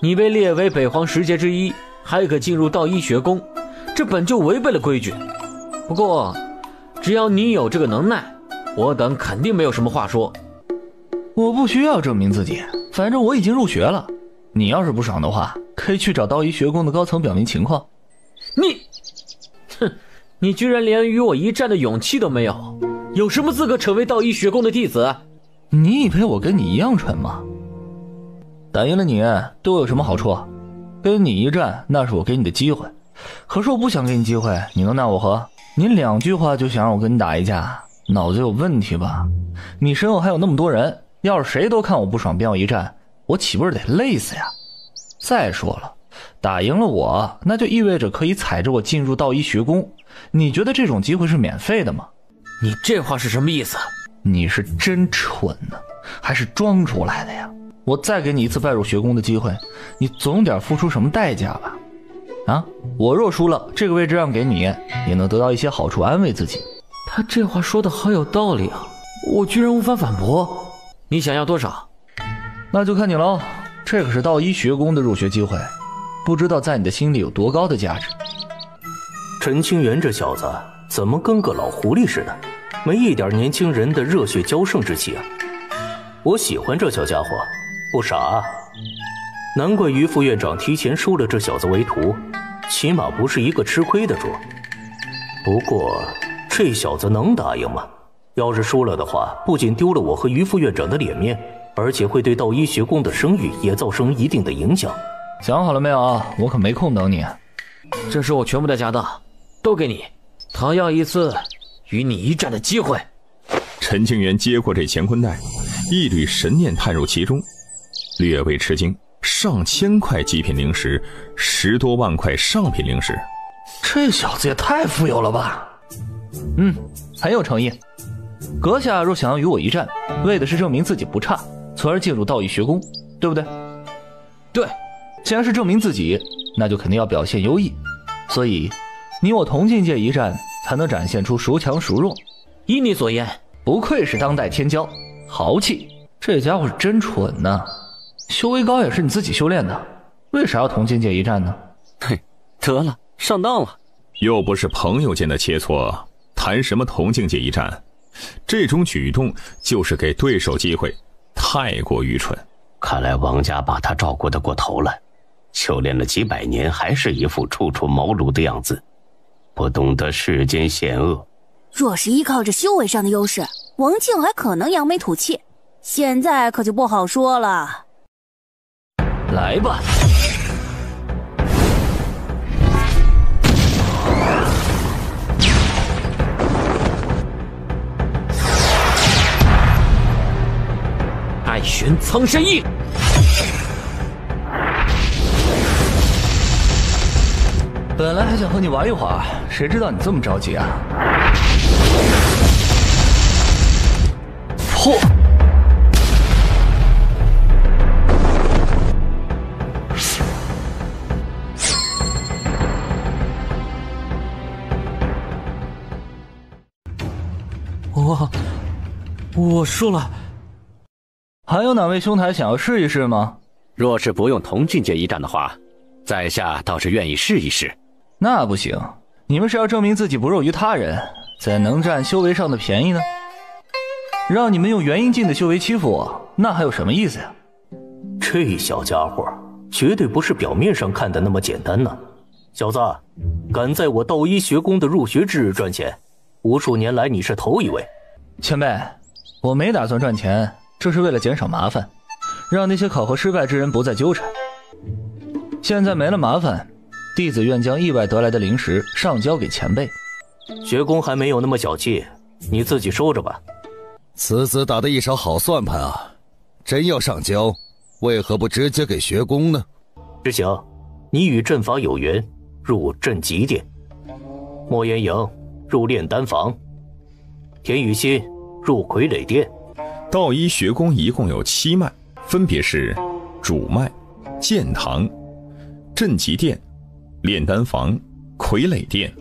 你被列为北荒10杰之一，还可进入道医学宫，这本就违背了规矩。不过只要你有这个能耐，我等肯定没有什么话说。我不需要证明自己，反正我已经入学了。你要是不爽的话，可以去找道医学宫的高层表明情况。你居然连与我一战的勇气都没有，有什么资格成为道医学宫的弟子？你以为我跟你一样蠢吗？打赢了你对我有什么好处？跟你一战那是我给你的机会，可是我不想给你机会，你能奈我何？你2句话就想让我跟你打一架，脑子有问题吧？你身后还有那么多人，要是谁都看我不爽便要一战，我岂不是得累死呀？再说了，打赢了我，那就意味着可以踩着我进入道一学宫，你觉得这种机会是免费的吗？你这话是什么意思？你是真蠢呢，还是装出来的呀？我再给你一次拜入学宫的机会，你总得付出什么代价吧？啊，我若输了，这个位置让给你，也能得到一些好处安慰自己。他这话说的好有道理啊，我居然无法反驳。你想要多少？那就看你喽，这可是道一学宫的入学机会，不知道在你的心里有多高的价值。陈清源这小子怎么跟个老狐狸似的，没一点年轻人的热血骄盛之气啊！我喜欢这小家伙，不傻啊。难怪于副院长提前收了这小子为徒，起码不是一个吃亏的主。不过这小子能答应吗？要是输了的话，不仅丢了我和于副院长的脸面，而且会对道一学宫的声誉也造成一定的影响。想好了没有啊？我可没空等你。这是我全部的家当，都给你，讨要一次与你一战的机会。陈清源接过这乾坤袋，一缕神念探入其中，略微吃惊，上千块极品灵石，10多万块上品灵石，这小子也太富有了吧！很有诚意。阁下若想要与我一战，为的是证明自己不差，从而进入道一学宫，对不对？对。既然是证明自己，那就肯定要表现优异，所以你我同境界一战，才能展现出孰强孰弱。依你所言，不愧是当代天骄，豪气。这家伙是真蠢呐！修为高也是你自己修炼的，为啥要同境界一战呢？嘿，得了，上当了。又不是朋友间的切磋，谈什么同境界一战？这种举动就是给对手机会，太过愚蠢。看来王家把他照顾得过头了，修炼了几百年，还是一副初出茅庐的样子，不懂得世间险恶。若是依靠着修为上的优势，王庆还可能扬眉吐气，现在可就不好说了。来吧。爱玄苍山印。本来还想和你玩一会儿，谁知道你这么着急啊！嚯！我输了。还有哪位兄台想要试一试吗？若是不用同境界一战的话，在下倒是愿意试一试。那不行，你们是要证明自己不弱于他人，怎能占修为上的便宜呢？让你们用元阴境的修为欺负我，那还有什么意思呀？这小家伙绝对不是表面上看的那么简单呢。小子，敢在我道一学宫的入学之日赚钱，无数年来你是头一位。前辈，我没打算赚钱，这是为了减少麻烦，让那些考核失败之人不再纠缠。现在没了麻烦，弟子愿将意外得来的灵石上交给前辈。学宫还没有那么小气，你自己收着吧。此子打的一手好算盘啊！真要上交，为何不直接给学宫呢？知行，你与阵法有缘，入镇极殿；莫言营入炼丹房；田雨欣入傀儡殿。道一学宫一共有7脉，分别是主脉、剑堂、镇极殿、炼丹房、傀儡殿、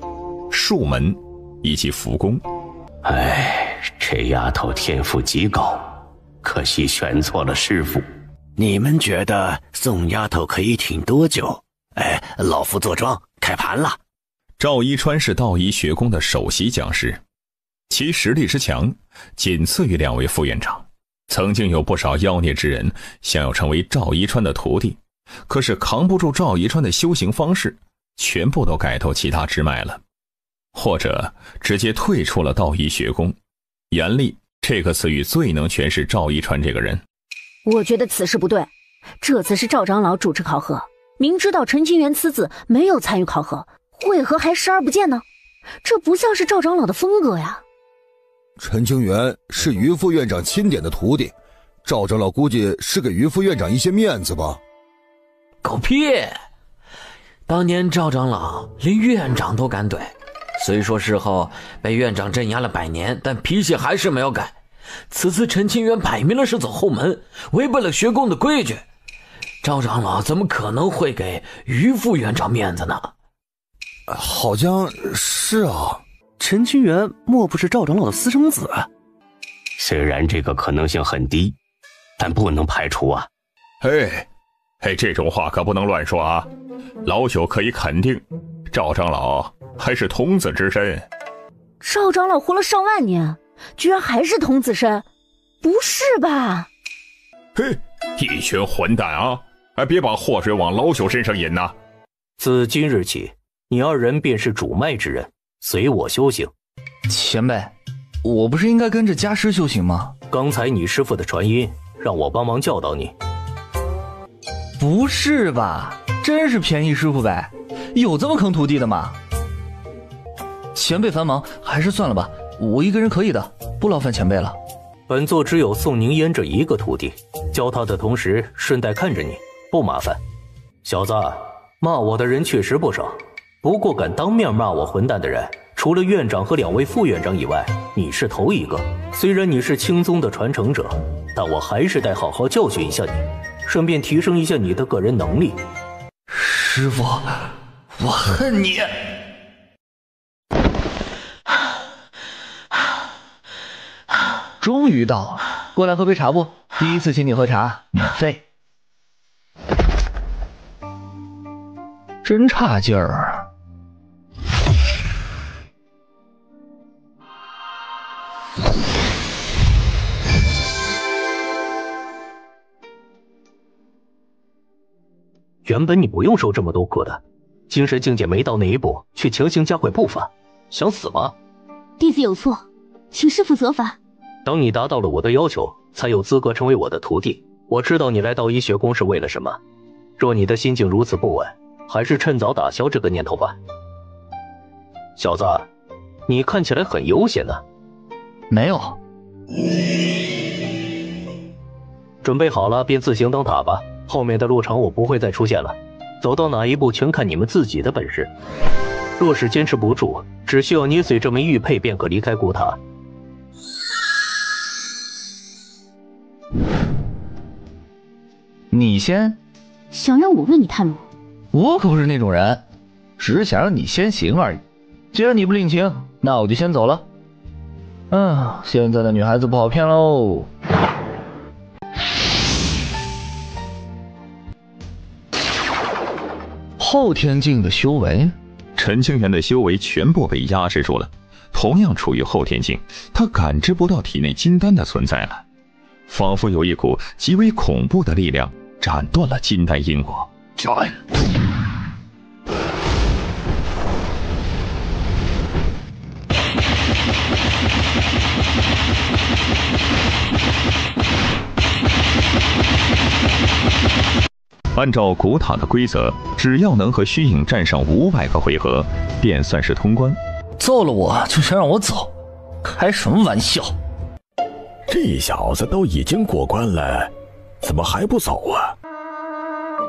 树门以及福宫。这丫头天赋极高，可惜选错了师傅。你们觉得宋丫头可以挺多久？老夫坐庄开盘了。赵一川是道一学宫的首席讲师，其实力之强仅次于2位副院长。曾经有不少妖孽之人想要成为赵一川的徒弟，可是扛不住赵一川的修行方式，全部都改投其他支脉了，或者直接退出了道一学宫。严厉这个词语最能诠释赵一川这个人。我觉得此事不对，这次是赵长老主持考核，明知道陈清源此子没有参与考核，为何还视而不见呢？这不像是赵长老的风格呀。陈清源是于副院长钦点的徒弟，赵长老估计是给于副院长一些面子吧。狗屁！当年赵长老连院长都敢怼，虽说事后被院长镇压了100年，但脾气还是没有改。此次陈清源摆明了是走后门，违背了学宫的规矩，赵长老怎么可能会给于副院长面子呢？好像是啊。陈清源莫不是赵长老的私生子？虽然这个可能性很低，但不能排除啊。嘿，这种话可不能乱说啊！老朽可以肯定，赵长老还是童子之身。赵长老活了上万年，居然还是童子身，不是吧？嘿，一群混蛋啊！别把祸水往老朽身上引呐！自今日起，你二人便是主脉之人，随我修行。前辈，我不是应该跟着家师修行吗？刚才你师父的传音，让我帮忙教导你。不是吧？真是便宜师傅呗？有这么坑徒弟的吗？前辈繁忙，还是算了吧，我一个人可以的，不劳烦前辈了。本座只有宋宁烟这一个徒弟，教他的同时顺带看着你，不麻烦。小子，骂我的人确实不少，不过敢当面骂我混蛋的人，除了院长和2位副院长以外，你是头一个。虽然你是青宗的传承者，但我还是得好好教训一下你，顺便提升一下你的个人能力。师傅，我恨你！终于到了，过来喝杯茶不？第一次请你喝茶，免费。真差劲儿。原本你不用受这么多苦的，精神境界没到那一步，却强行加快步伐，想死吗？弟子有错，请师父责罚。当你达到了我的要求，才有资格成为我的徒弟。我知道你来到医学宫是为了什么，若你的心境如此不稳，还是趁早打消这个念头吧。小子，你看起来很悠闲呢。没有。准备好了便自行登塔吧，后面的路程我不会再出现了，走到哪一步全看你们自己的本事。若是坚持不住，只需要捏碎这枚玉佩便可离开古塔。你先？想让我为你探路？我可不是那种人，只想让你先行而已。既然你不领情，那我就先走了。现在的女孩子不好骗喽。后天境的修为，陈清源的修为全部被压制住了。同样处于后天境，他感知不到体内金丹的存在了，仿佛有一股极为恐怖的力量斩断了金丹因果。按照古塔的规则，只要能和虚影战上500个回合，便算是通关。揍了我就想让我走，开什么玩笑？这小子都已经过关了，怎么还不走啊？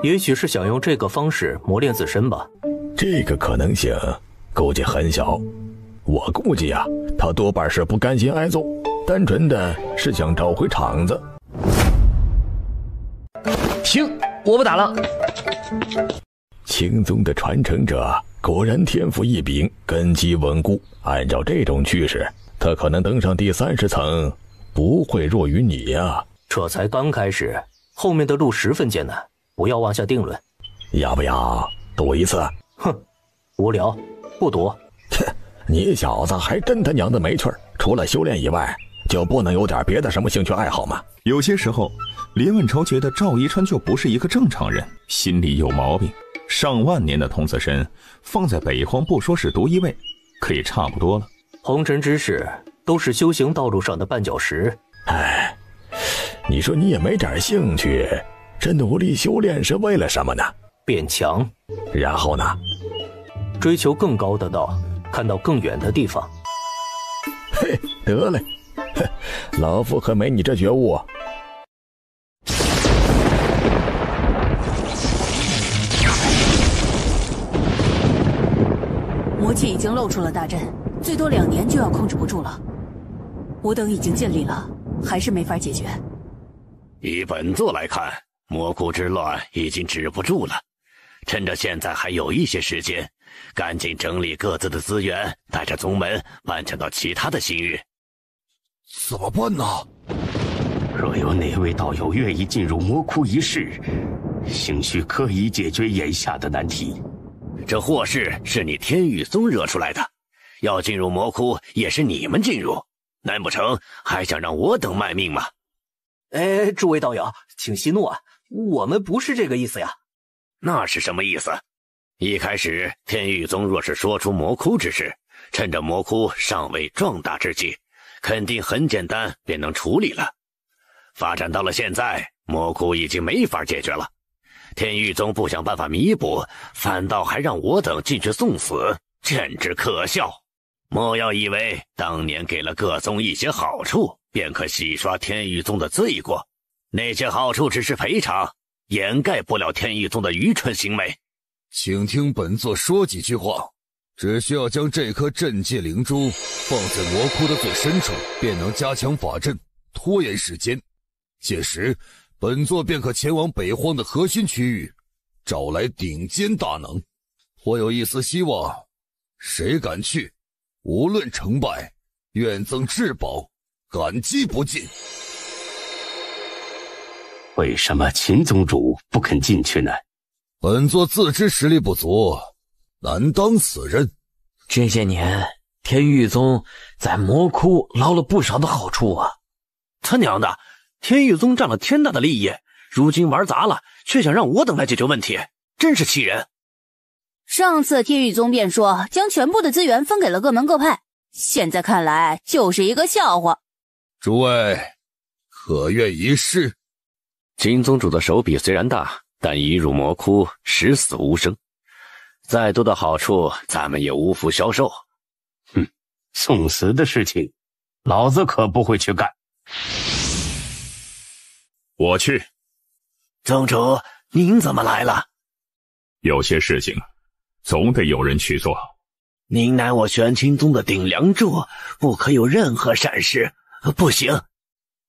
也许是想用这个方式磨练自身吧。这个可能性估计很小。我估计啊，他多半是不甘心挨揍，单纯的是想找回场子。行，我不打了。青宗的传承者果然天赋异禀，根基稳固。按照这种趋势，他可能登上第30层，不会弱于你呀。这才刚开始，后面的路十分艰难，不要妄下定论。要不要赌一次？哼，无聊，不赌。你小子还真他娘的没趣儿，除了修炼以外，就不能有点别的什么兴趣爱好吗？有些时候，林问超觉得赵一川就不是一个正常人，心里有毛病。上万年的童子身放在北荒，不说是独一位，可以差不多了。红尘之事都是修行道路上的绊脚石。你说你也没点兴趣，这努力修炼是为了什么呢？变强。然后呢？追求更高的道，看到更远的地方。嘿，得嘞，老夫可没你这觉悟啊。魔气已经露出了大阵，最多2年就要控制不住了。我等已经尽力了，还是没法解决。以本座来看，魔窟之乱已经止不住了。趁着现在还有一些时间，赶紧整理各自的资源，带着宗门搬迁到其他的星域。怎么办呢？若有哪位道友愿意进入魔窟一试，兴许可以解决眼下的难题。这祸事是你天域宗惹出来的，要进入魔窟也是你们进入，难不成还想让我等卖命吗？哎，诸位道友，请息怒啊，我们不是这个意思呀。那是什么意思？一开始天域宗若是说出魔窟之事，趁着魔窟尚未壮大之际，肯定很简单便能处理了。发展到了现在，魔窟已经没法解决了，天域宗不想办法弥补，反倒还让我等进去送死，简直可笑。莫要以为当年给了各宗一些好处，便可洗刷天域宗的罪过，那些好处只是赔偿，掩盖不了天域宗的愚蠢行为。请听本座说几句话，只需要将这颗镇界灵珠放在魔窟的最深处，便能加强法阵，拖延时间。届时本座便可前往北荒的核心区域，找来顶尖大能。颇有一丝希望，谁敢去，无论成败，愿赠至宝，感激不尽。为什么秦宗主不肯进去呢？本座自知实力不足，难当此任。这些年，天域宗在魔窟捞了不少的好处啊。他娘的，天域宗占了天大的利益，如今玩砸了，却想让我等来解决问题，真是气人。上次天域宗便说将全部的资源分给了各门各派，现在看来就是一个笑话。诸位，可愿一试？秦宗主的手笔虽然大，但一入魔窟，十死无生。再多的好处，咱们也无福消受。哼，送死的事情，老子可不会去干。我去。宗主，您怎么来了？有些事情，总得有人去做。您乃我玄清宗的顶梁柱，不可有任何闪失。不行。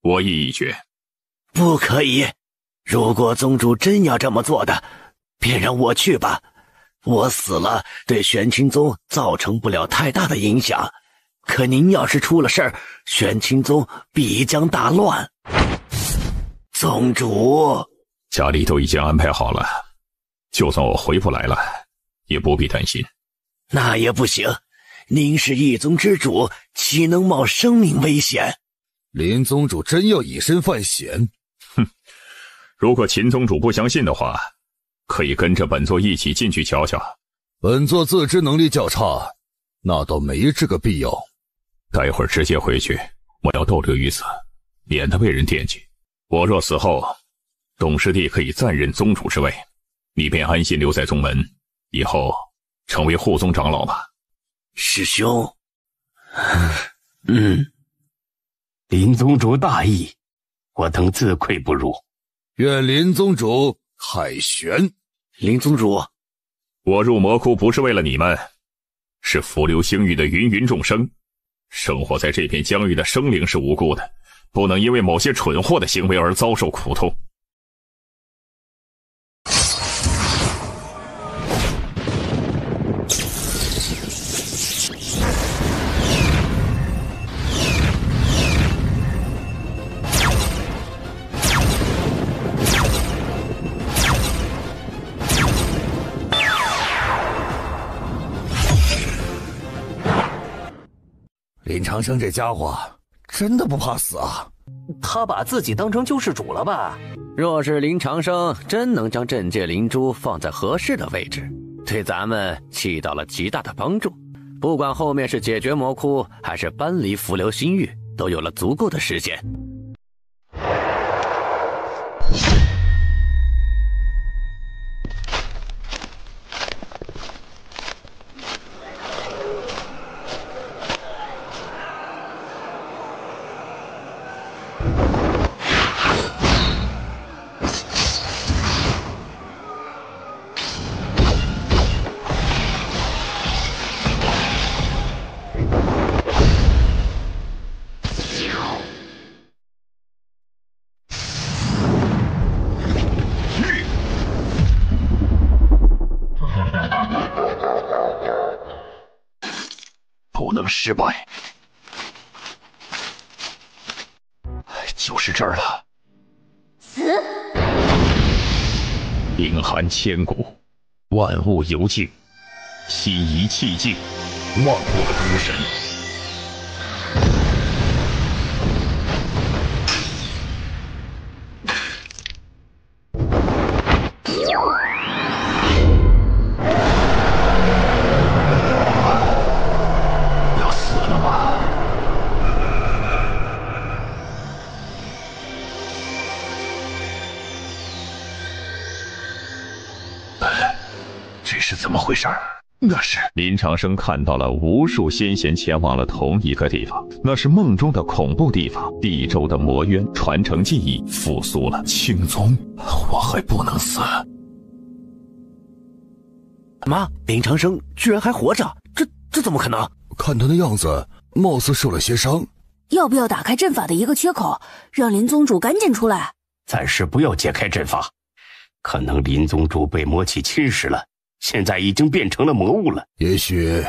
我意已决。不可以。如果宗主真要这么做的，便让我去吧。我死了，对玄清宗造成不了太大的影响。可您要是出了事儿，玄清宗必将大乱。宗主，家里都已经安排好了，就算我回不来了，也不必担心。那也不行，您是一宗之主，岂能冒生命危险？林宗主真要以身犯险？哼，如果秦宗主不相信的话，可以跟着本座一起进去瞧瞧。本座自知能力较差，那倒没这个必要。待会儿直接回去，我要逗留于此，免得被人惦记。我若死后，董师弟可以暂任宗主之位，你便安心留在宗门，以后成为护宗长老吧。师兄，林宗主大义，我等自愧不如。愿林宗主凯旋。林宗主，我入魔窟不是为了你们，是浮流星域的芸芸众生。生活在这片疆域的生灵是无辜的，不能因为某些蠢货的行为而遭受苦痛。林长生这家伙真的不怕死啊！他把自己当成救世主了吧？若是林长生真能将镇界灵珠放在合适的位置，对咱们起到了极大的帮助。不管后面是解决魔窟，还是搬离浮流星域，都有了足够的时间。失败。就是这儿了。死！冰寒千古，万物犹静，心怡气静，万物无神。要死了吗？这是怎么回事？那是林长生看到了无数先贤前往了同一个地方，那是梦中的恐怖地方。地州的魔渊传承记忆，复苏了。青宗，我还不能死。妈，林长生居然还活着，这怎么可能？看他的样子，貌似受了些伤。要不要打开阵法的一个缺口，让林宗主赶紧出来？暂时不要解开阵法，可能林宗主被魔气侵蚀了，现在已经变成了魔物了。也许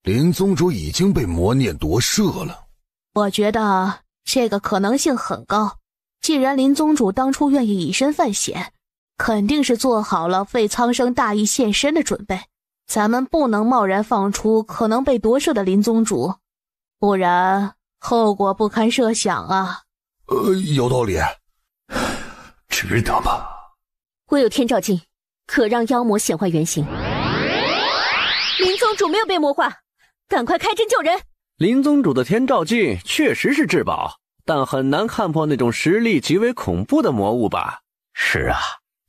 林宗主已经被魔念夺舍了。我觉得这个可能性很高。既然林宗主当初愿意以身犯险，肯定是做好了为苍生大义献身的准备。咱们不能贸然放出可能被夺舍的林宗主，不然后果不堪设想啊。有道理。值得吗？我有天照镜，可让妖魔显化原形。林宗主没有被魔化，赶快开针救人。林宗主的天照镜确实是至宝，但很难看破那种实力极为恐怖的魔物吧？是啊，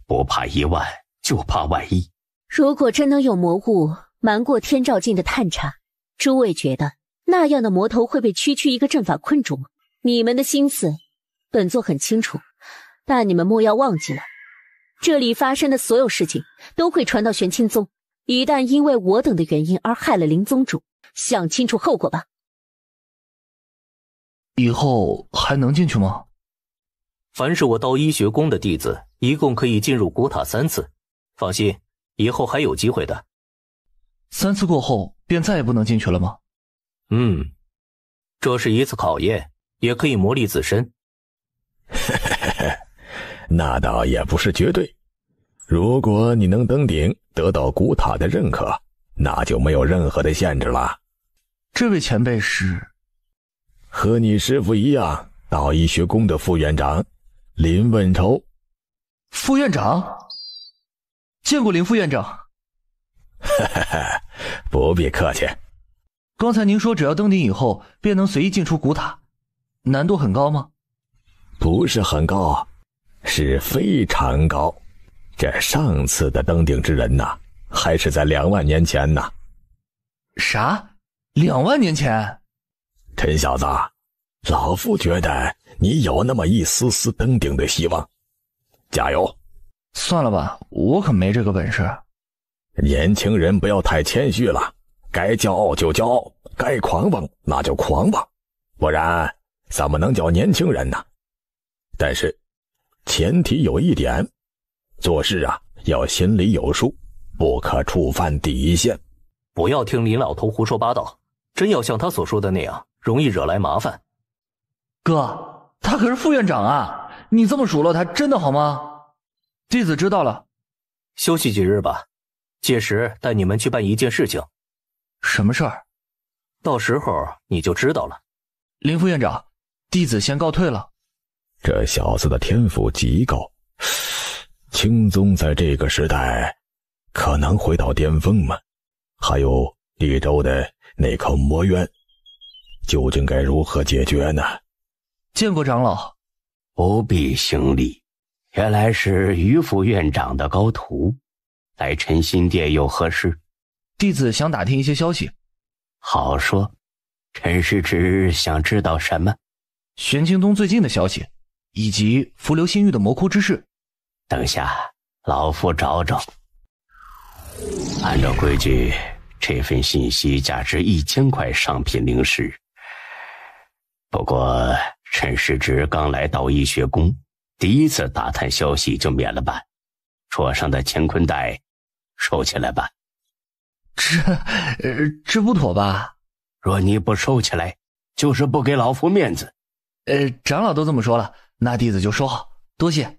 不怕一万，就怕万一。如果真能有魔物瞒过天照镜的探查，诸位觉得那样的魔头会被区区一个阵法困住吗？你们的心思本座很清楚，但你们莫要忘记了，这里发生的所有事情都会传到玄清宗，一旦因为我等的原因而害了林宗主，想清楚后果吧。以后还能进去吗？凡是我道医学宫的弟子，一共可以进入古塔3次。放心，以后还有机会的。3次过后便再也不能进去了吗？这是一次考验，也可以磨砺自身。那倒也不是绝对。如果你能登顶，得到古塔的认可，那就没有任何的限制了。这位前辈是？和你师父一样，道医学宫的副院长林问愁。副院长？见过林副院长。不必客气。刚才您说只要登顶以后便能随意进出古塔，难度很高吗？不是很高，是非常高。这上次的登顶之人呐，还是在2万年前呢。啥？2万年前？陈小子，老夫觉得你有那么一丝丝登顶的希望，加油！算了吧，我可没这个本事。年轻人不要太谦虚了，该骄傲就骄傲，该狂妄那就狂妄，不然怎么能叫年轻人呢？但是前提有一点，做事啊要心里有数，不可触犯底线。不要听林老头胡说八道，真要像他所说的那样，容易惹来麻烦。哥，他可是副院长啊，你这么数落他真的好吗？弟子知道了。休息几日吧，届时带你们去办一件事情。什么事儿？到时候你就知道了。林副院长，弟子先告退了。这小子的天赋极高，青宗在这个时代可能回到巅峰吗？还有地州的那口魔渊，究竟该如何解决呢？见过长老。不必行礼，原来是于副院长的高徒，来陈心殿有何事？弟子想打听一些消息。好说，陈师侄想知道什么？玄清宗最近的消息，以及浮流新域的魔窟之事。等下老夫找找。按照规矩，这份信息价值1000块上品灵石。不过陈师侄刚来到医学宫，第一次打探消息就免了办，桌上的乾坤袋收起来吧。这不妥吧？若你不收起来，就是不给老夫面子。长老都这么说了，那弟子就收好，多谢。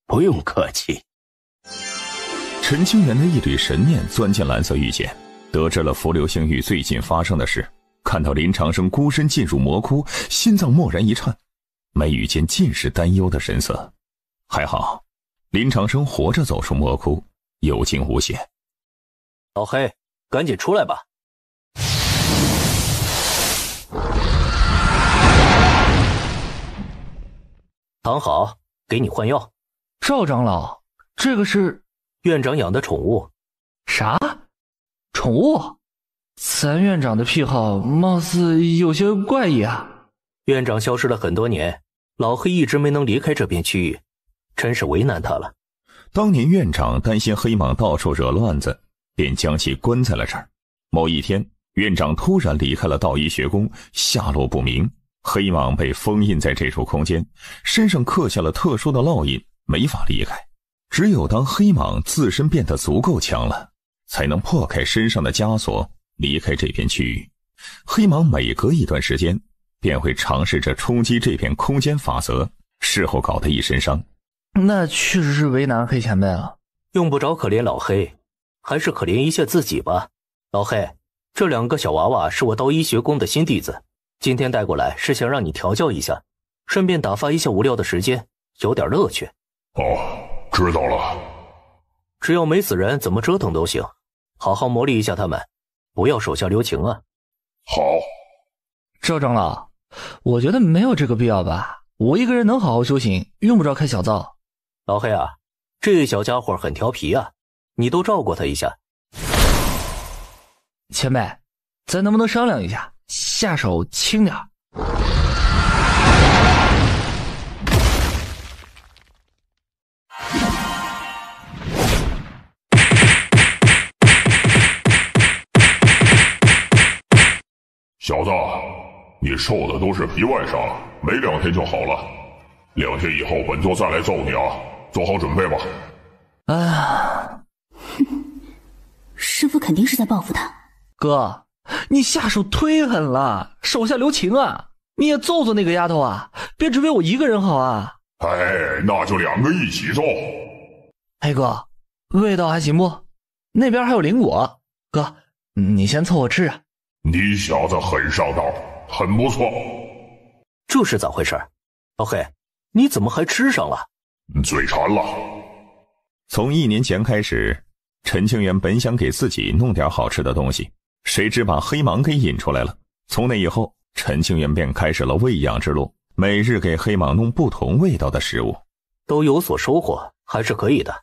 不用客气。陈清源的一缕神念钻进蓝色玉简，得知了浮流星域最近发生的事，看到林长生孤身进入魔窟，心脏蓦然一颤，眉宇间尽是担忧的神色。还好林长生活着走出魔窟，有惊无险。老黑，赶紧出来吧。躺好，给你换药。赵长老，这个是院长养的宠物。啥？宠物？咱院长的癖好貌似有些怪异啊。院长消失了很多年，老黑一直没能离开这片区域，真是为难他了。当年院长担心黑蟒到处惹乱子，便将其关在了这儿。某一天，院长突然离开了道医学宫，下落不明。黑蟒被封印在这处空间，身上刻下了特殊的烙印，没法离开。只有当黑蟒自身变得足够强了，才能破开身上的枷锁，离开这片区域。黑蟒每隔一段时间便会尝试着冲击这片空间法则，事后搞得一身伤。那确实是为难黑前辈了。用不着可怜老黑，还是可怜一下自己吧。老黑，这2个小娃娃是我道医学宫的新弟子，今天带过来是想让你调教一下，顺便打发一下无聊的时间，有点乐趣。知道了。只要没死人，怎么折腾都行。好好磨砺一下他们，不要手下留情啊。好。赵长老，我觉得没有这个必要吧。我一个人能好好修行，用不着开小灶。老黑啊，这小家伙很调皮啊，你都照顾他一下。前辈，咱能不能商量一下，下手轻点？小子，你受的都是皮外伤，没2天就好了。2天以后本座再来揍你啊，做好准备吧。师父肯定是在报复他。哥，你下手忒狠了，手下留情啊！你也揍揍那个丫头啊，别只为我一个人好啊！那就2个一起揍。黑哥，味道还行不？那边还有灵果，哥，你先凑合吃啊。你小子很上道，很不错。这是咋回事？老黑，你怎么还吃上了？嘴馋了。从1年前开始，陈清源本想给自己弄点好吃的东西，谁知把黑蟒给引出来了。从那以后，陈清源便开始了喂养之路，每日给黑蟒弄不同味道的食物。都有所收获，还是可以的。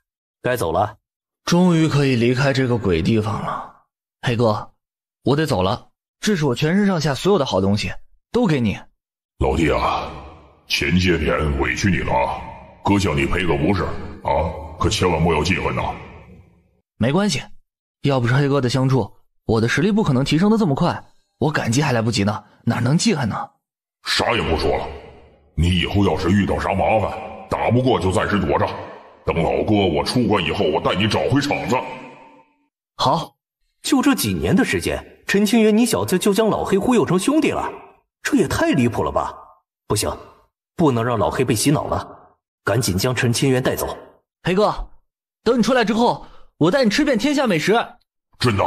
该走了。终于可以离开这个鬼地方了。黑哥，我得走了，这是我全身上下所有的好东西，都给你。老弟啊，前些天委屈你了，哥向你赔个不是啊，可千万莫要记恨呐。没关系，要不是黑哥的相助，我的实力不可能提升的这么快，我感激还来不及呢，哪能记恨呢？啥也不说了，你以后要是遇到啥麻烦，打不过就暂时躲着，等老哥我出关以后，我带你找回场子。好，就这几年的时间，陈清源你小子就将老黑忽悠成兄弟了，这也太离谱了吧！不行，不能让老黑被洗脑了，赶紧将陈清源带走。黑哥，等你出来之后，我带你吃遍天下美食。真的？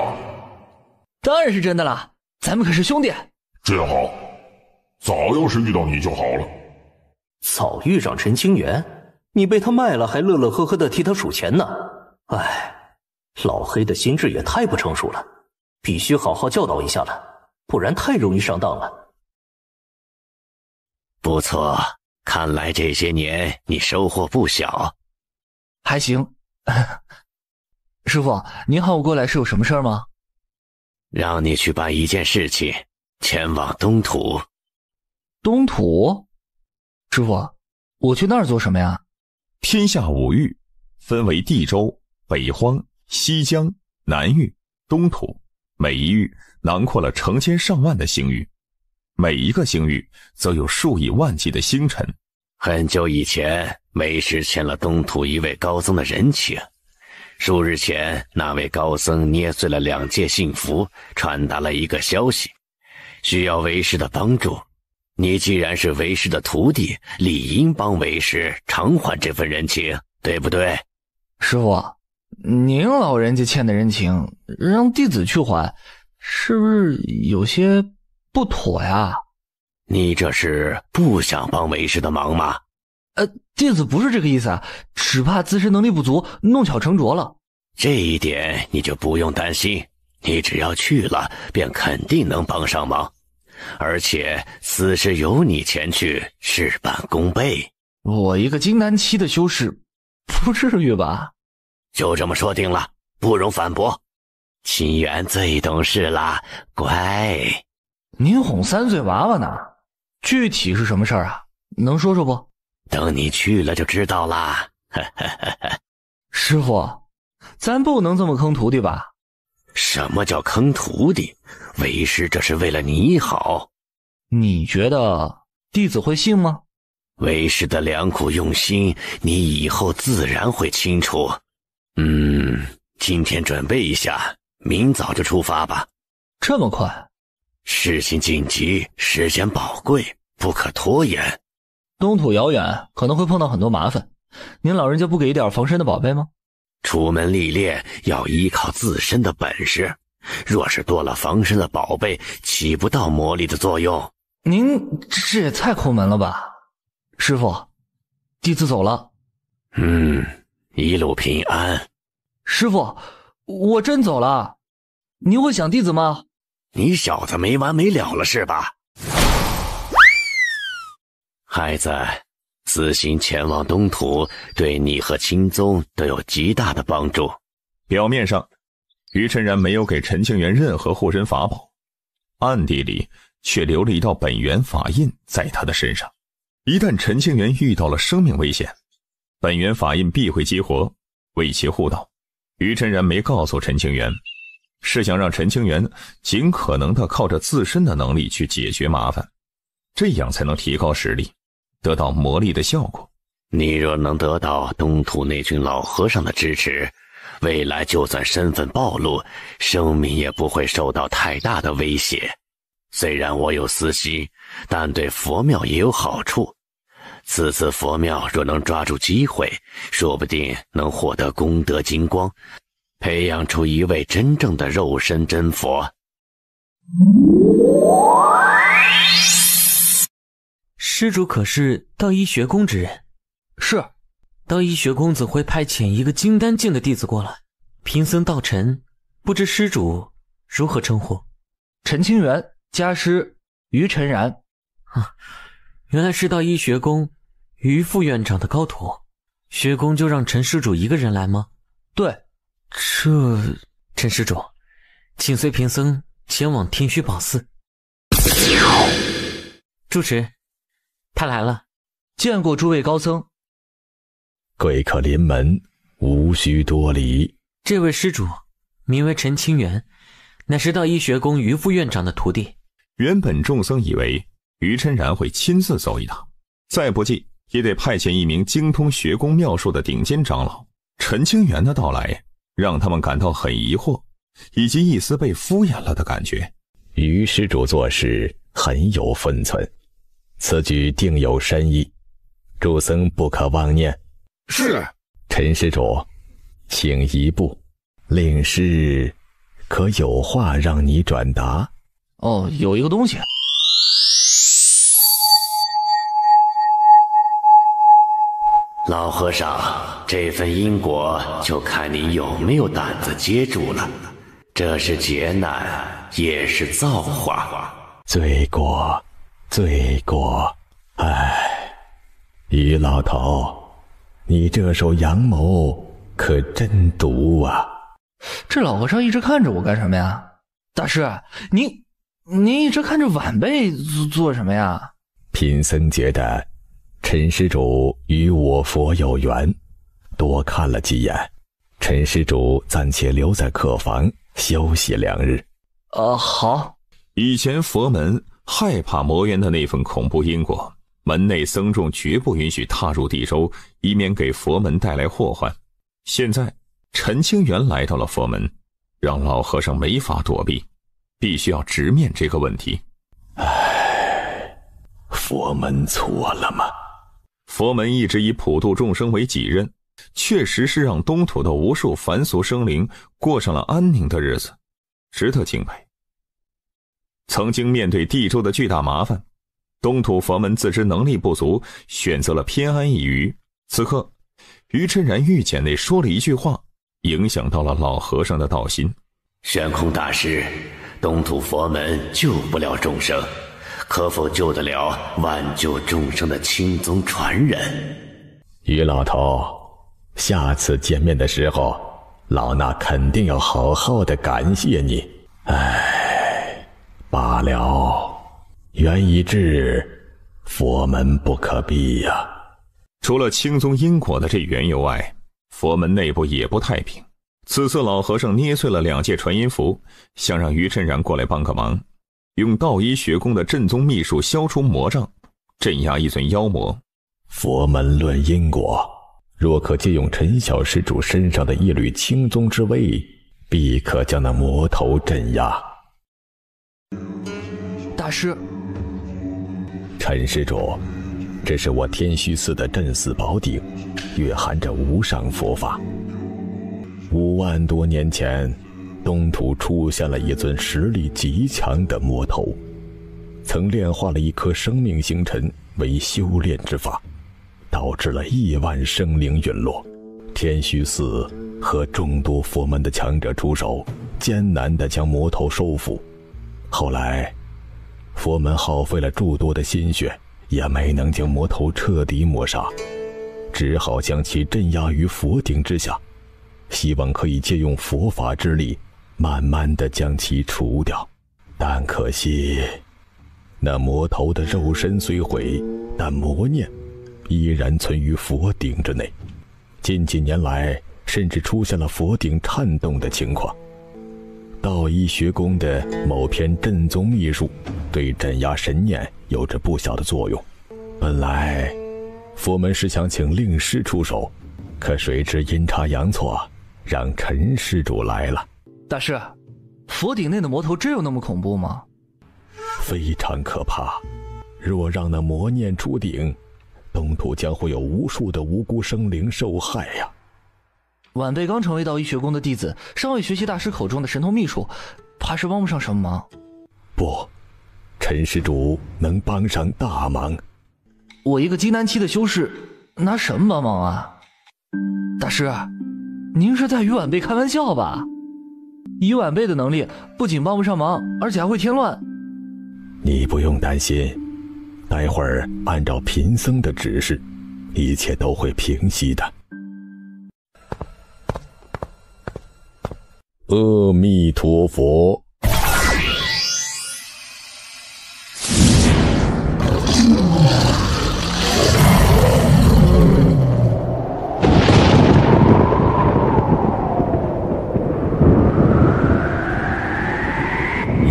当然是真的啦，咱们可是兄弟。真好，早要是遇到你就好了。早遇上陈清源，你被他卖了还乐乐呵呵的替他数钱呢。老黑的心智也太不成熟了，必须好好教导一下了，不然太容易上当了。不错，看来这些年你收获不小。还行。师父，您喊我过来是有什么事儿吗？让你去办一件事情，前往东土。东土？师父，我去那儿做什么呀？天下5域分为地州、北荒、西疆、南域、东土，每一域囊括了成千上万的星域，每一个星域则有数以万计的星辰。很久以前，梅氏欠了东土一位高宗的人情，数日前，那位高僧捏碎了2界信符，传达了一个消息，需要为师的帮助。你既然是为师的徒弟，理应帮为师偿还这份人情，对不对？师傅，您老人家欠的人情，让弟子去还，是不是有些不妥呀？你这是不想帮为师的忙吗？弟子不是这个意思啊，只怕自身能力不足，弄巧成拙了。这一点你就不用担心，你只要去了，便肯定能帮上忙。而且此事有你前去，事半功倍。我一个金丹期的修士，不至于吧？就这么说定了，不容反驳。清源最懂事啦，乖。您哄3岁娃娃呢？具体是什么事儿啊？能说说不？等你去了就知道啦。师傅，咱不能这么坑徒弟吧？什么叫坑徒弟？为师这是为了你好。你觉得弟子会信吗？为师的良苦用心，你以后自然会清楚。今天准备一下，明早就出发吧。这么快？事情紧急，时间宝贵，不可拖延。东土遥远，可能会碰到很多麻烦，您老人家不给一点防身的宝贝吗？出门历练要依靠自身的本事，若是多了防身的宝贝，起不到魔力的作用。您这也太抠门了吧！师傅，弟子走了。一路平安。师傅，我真走了，您会想弟子吗？你小子没完没了了是吧？孩子，此行前往东土，对你和钦宗都有极大的帮助。表面上，于晨然没有给陈清源任何护身法宝，暗地里却留了一道本源法印在他的身上。一旦陈清源遇到了生命危险，本源法印必会激活，为其护道。于晨然没告诉陈清源，是想让陈清源尽可能的靠着自身的能力去解决麻烦，这样才能提高实力，得到魔力的效果。你若能得到东土那群老和尚的支持，未来就算身份暴露，生命也不会受到太大的威胁。虽然我有私心，但对佛庙也有好处。此次佛庙若能抓住机会，说不定能获得功德金光，培养出一位真正的肉身真佛。施主可是道一学宫之人？是。道一学公子会派遣一个金丹境的弟子过来。贫僧道尘，不知施主如何称呼？陈清源，家师于晨然。原来是道一学宫于副院长的高徒。学宫就让陈施主一个人来吗？对。陈施主，请随贫僧前往天虚宝寺。主持，他来了。见过诸位高僧。贵客临门，无需多礼。这位施主名为陈清源，乃是道一学宫于副院长的徒弟。原本众僧以为于琛然会亲自走一趟，再不济也得派遣一名精通学宫妙术的顶尖长老。陈清源的到来让他们感到很疑惑，以及一丝被敷衍了的感觉。于施主做事很有分寸，此举定有深意，诸僧不可妄念。是。陈施主，请一步，令师可有话让你转达？哦，有一个东西。老和尚，这份因果就看你有没有胆子接住了。这是劫难，也是造化。罪过，罪过！唉，于老头，你这手阳谋可真毒啊！这老和尚一直看着我干什么呀？大师，您一直看着晚辈做什么呀？贫僧觉得陈施主与我佛有缘，多看了几眼。陈施主暂且留在客房休息2日。好。以前佛门害怕魔渊的那份恐怖因果，门内僧众绝不允许踏入地州，以免给佛门带来祸患。现在陈清源来到了佛门，让老和尚没法躲避，必须要直面这个问题。佛门错了吗？佛门一直以普度众生为己任，确实是让东土的无数凡俗生灵过上了安宁的日子，值得敬佩。曾经面对地州的巨大麻烦，东土佛门自知能力不足，选择了偏安一隅。此刻于真然御简内说了一句话，影响到了老和尚的道心。玄空大师，东土佛门救不了众生，可否救得了挽救众生的青宗传人？于老头，下次见面的时候，老衲肯定要好好的感谢你。罢了，缘已至，佛门不可避呀。除了青宗因果的这缘由外，佛门内部也不太平。此次老和尚捏碎了2戒传音符，想让于真然过来帮个忙，用道医学宫的镇宗秘术消除魔障，镇压一尊妖魔。佛门论因果，若可借用陈小施主身上的一缕青宗之威，必可将那魔头镇压。大师，陈施主，这是我天虚寺的镇寺宝鼎，蕴含着无上佛法。5万多年前，东土出现了一尊实力极强的魔头，曾炼化了一颗生命星辰为修炼之法，导致了亿万生灵陨落。天虚寺和众多佛门的强者出手，艰难地将魔头收服。后来佛门耗费了诸多的心血，也没能将魔头彻底抹杀，只好将其镇压于佛顶之下，希望可以借用佛法之力慢慢地将其除掉。但可惜那魔头的肉身虽毁，但魔念依然存于佛顶之内。近几年来甚至出现了佛顶颤动的情况。道医学宫的某篇镇宗秘术对镇压神念有着不小的作用。本来佛门是想请令师出手，可谁知阴差阳错，让陈施主来了。大师，佛顶内的魔头真有那么恐怖吗？非常可怕，若让那魔念出顶，东土将会有无数的无辜生灵受害呀。晚辈刚成为道医学宫的弟子，尚未学习大师口中的神通秘术，怕是帮不上什么忙。不，陈施主能帮上大忙。我一个金丹期的修士，拿什么帮忙啊？大师，您是在与晚辈开玩笑吧？以晚辈的能力，不仅帮不上忙，而且还会添乱。你不用担心，待会儿按照贫僧的指示，一切都会平息的。阿弥陀佛。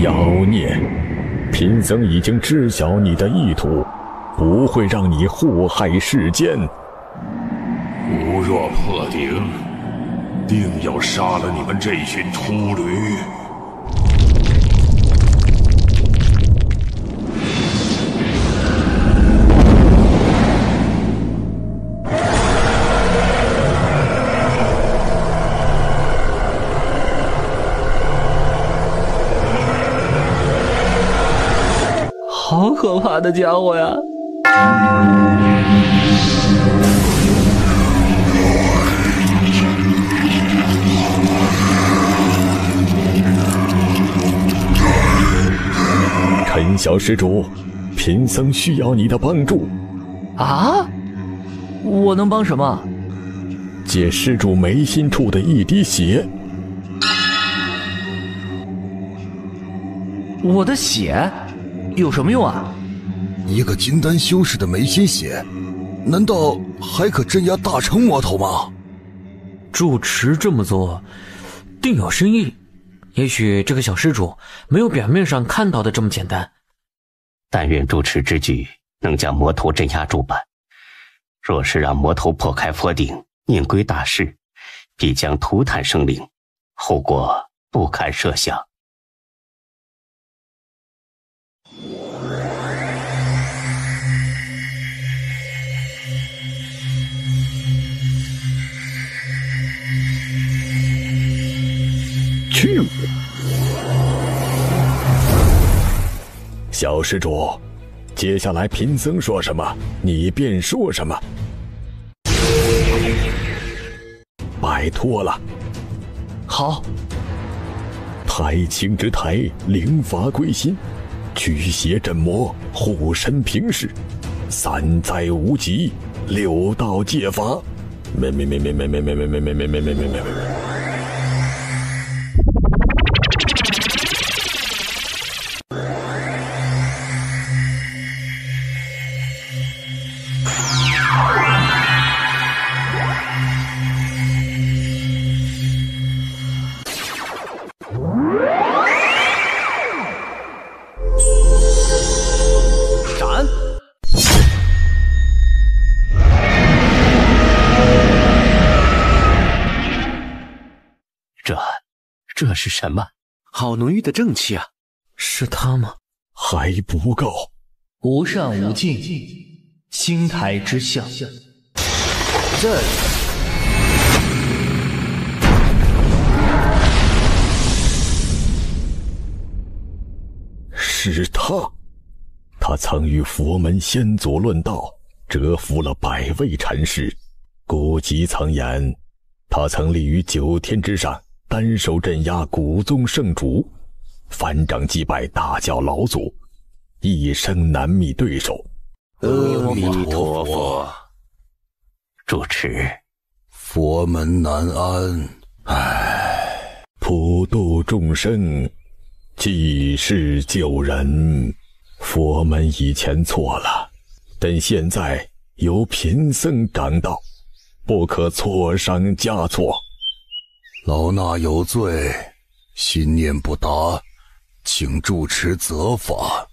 妖孽，贫僧已经知晓你的意图，不会让你祸害世间。吾若破顶，定要杀了你们这群秃驴！好可怕的家伙呀！陈小施主，贫僧需要你的帮助。啊？我能帮什么？借施主眉心处的一滴血。我的血有什么用啊？一个金丹修士的眉心血，难道还可镇压大成魔头吗？住持这么做定有深意，也许这个小施主没有表面上看到的这么简单。但愿住持之举能将魔头镇压住吧。若是让魔头破开佛顶，念归大师，必将涂炭生灵，后果不堪设想。去！小施主，接下来贫僧说什么，你便说什么。拜托了。好。台清之台，灵法归心，驱邪镇魔，护身平世，三灾无极，六道戒法。没。这是什么？好浓郁的正气啊！是他吗？还不够。无上无尽，星台之象。这是他。他曾与佛门先祖论道，折服了100位禅师。古籍曾言，他曾立于9天之上，单手镇压古宗圣主，翻掌击败大教老祖，一生难觅对手。阿弥陀佛。主持，佛门难安。唉，普度众生，济世救人。佛门以前错了，但现在由贫僧掌道，不可错上加错。老衲有罪，心念不达，请住持责罚。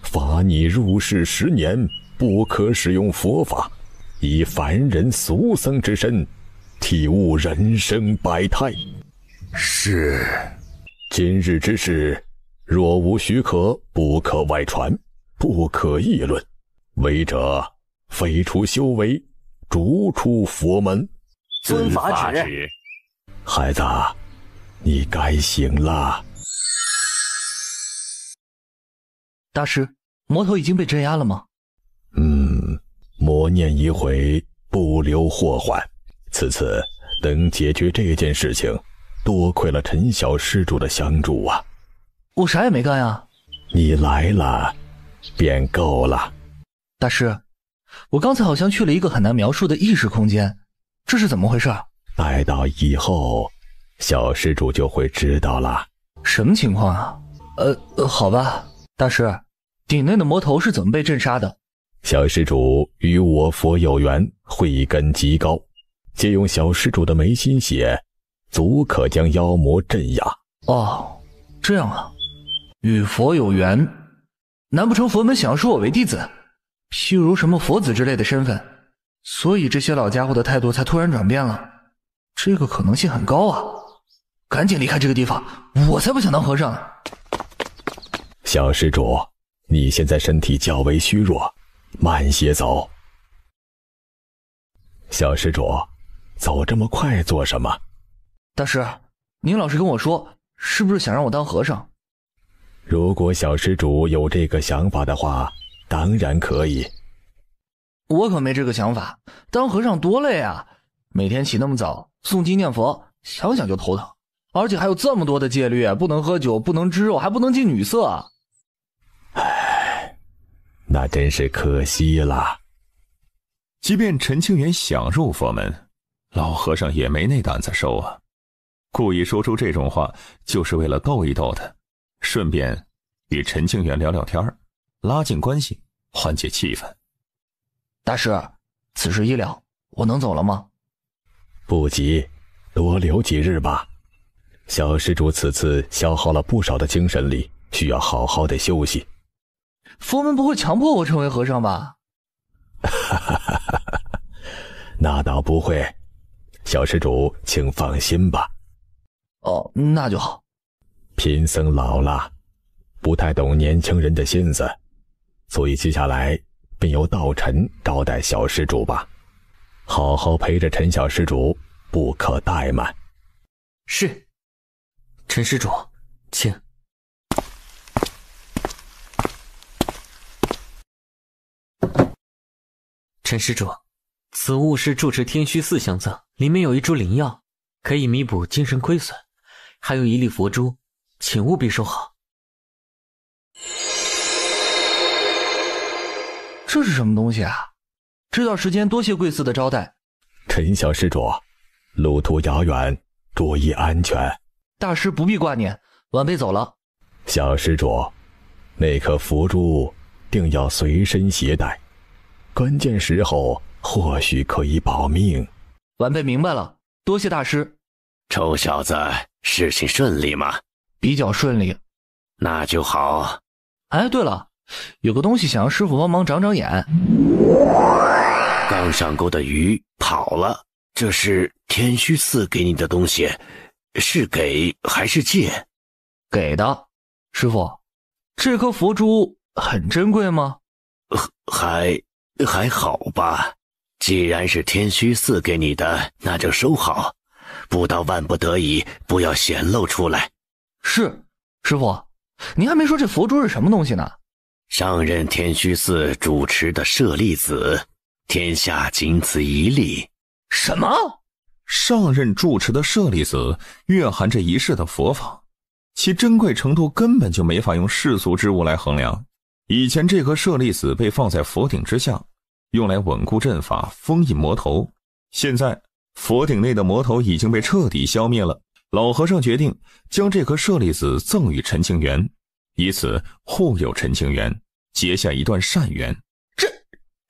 罚你入世10年，不可使用佛法，以凡人俗僧之身，体悟人生百态。是。今日之事，若无许可，不可外传，不可议论。违者，废除修为，逐出佛门。遵法旨。孩子，你该醒了。大师，魔头已经被镇压了吗？默念一回，不留祸患。此次能解决这件事情，多亏了陈小施主的相助啊。我啥也没干呀。你来了，便够了。大师，我刚才好像去了一个很难描述的意识空间，这是怎么回事？待到以后，小施主就会知道了。什么情况啊？好吧，大师，鼎内的魔头是怎么被镇杀的？小施主与我佛有缘，慧根极高，借用小施主的眉心血，足可将妖魔镇压。哦，这样啊。与佛有缘，难不成佛门想要收我为弟子，譬如什么佛子之类的身份，所以这些老家伙的态度才突然转变了？这个可能性很高啊！赶紧离开这个地方，我才不想当和尚呢。小施主，你现在身体较为虚弱，慢些走。小施主，走这么快做什么？大师，您老实跟我说，是不是想让我当和尚？如果小施主有这个想法的话，当然可以。我可没这个想法，当和尚多累啊！每天起那么早，诵经念佛，想想就头疼。而且还有这么多的戒律，不能喝酒，不能吃肉，还不能近女色啊！唉，那真是可惜了。即便陈清源想入佛门，老和尚也没那胆子收啊。故意说出这种话，就是为了逗一逗他，顺便与陈清源聊聊天，拉近关系，缓解气氛。大师，此事已了，我能走了吗？不急，多留几日吧。小施主此次消耗了不少的精神力，需要好好的休息。佛门不会强迫我成为和尚吧？那倒不会。小施主请放心吧。哦，那就好。贫僧老了，不太懂年轻人的心思，所以接下来便由道臣招待小施主吧。好好陪着陈小施主，不可怠慢。是。陈施主，请。陈施主，此物是住持天虚寺相赠，里面有一株灵药，可以弥补精神亏损，还有一粒佛珠，请务必收好。这是什么东西啊？这段时间多谢贵寺的招待。陈小施主，路途遥远，注意安全。大师不必挂念，晚辈走了。小施主，那颗佛珠定要随身携带，关键时候或许可以保命。晚辈明白了，多谢大师。臭小子，事情顺利吗？比较顺利。那就好。哎，对了，有个东西想让师傅帮忙长长眼。刚上钩的鱼跑了，这是天虚寺给你的东西，是给还是借？给的。师傅，这颗佛珠很珍贵吗？还好吧。既然是天虚寺给你的，那就收好，不到万不得已不要显露出来。是，师傅，您还没说这佛珠是什么东西呢？上任天虚寺主持的舍利子，天下仅此一例。什么？上任住持的舍利子蕴含着一世的佛法，其珍贵程度根本就没法用世俗之物来衡量。以前这颗舍利子被放在佛顶之下，用来稳固阵法，封印魔头。现在佛顶内的魔头已经被彻底消灭了，老和尚决定将这颗舍利子赠予陈清源，以此护佑陈清源，结下一段善缘。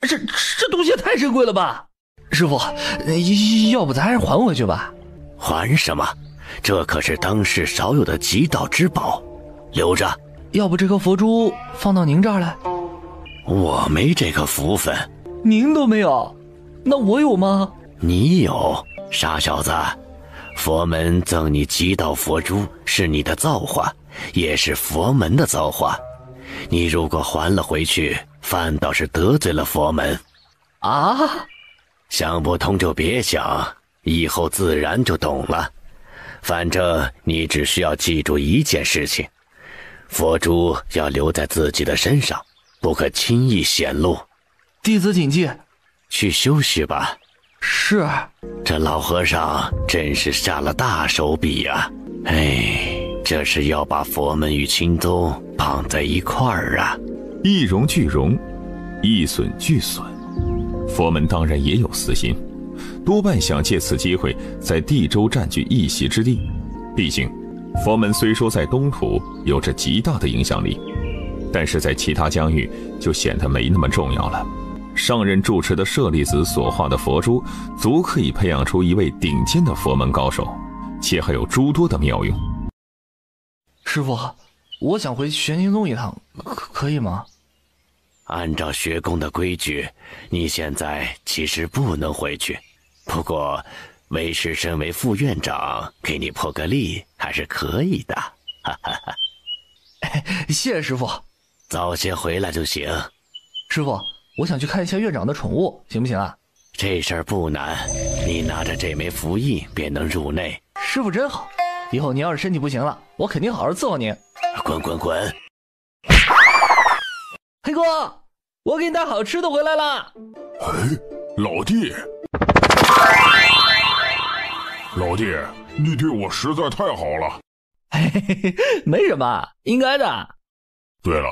这东西也太珍贵了吧！师傅，要不咱还是还回去吧？还什么？这可是当世少有的极道之宝，留着。要不这颗佛珠放到您这儿来？我没这个福分。您都没有，那我有吗？你有，傻小子。佛门赠你极道佛珠是你的造化，也是佛门的造化。你如果还了回去，反倒是得罪了佛门。啊？想不通就别想，以后自然就懂了。反正你只需要记住一件事情，佛珠要留在自己的身上，不可轻易显露。弟子谨记。去休息吧。是。这老和尚真是下了大手笔啊！这是要把佛门与清宗绑在一块儿啊！一荣俱荣，一损俱损。佛门当然也有私心，多半想借此机会在地州占据一席之地。毕竟佛门虽说在东土有着极大的影响力，但是在其他疆域就显得没那么重要了。上任住持的舍利子所化的佛珠，足可以培养出一位顶尖的佛门高手，且还有诸多的妙用。师傅，我想回玄清宗一趟，可以吗？按照学宫的规矩，你现在其实不能回去，不过为师身为副院长，给你破个例还是可以的。哈哈哈。谢谢师傅。早些回来就行。师傅，我想去看一下院长的宠物，行不行啊？这事儿不难，你拿着这枚符印便能入内。师傅真好，以后您要是身体不行了，我肯定好好伺候您。滚滚滚！黑哥，我给你带好吃的回来了。老弟，老弟，你对我实在太好了。没什么，应该的。对了，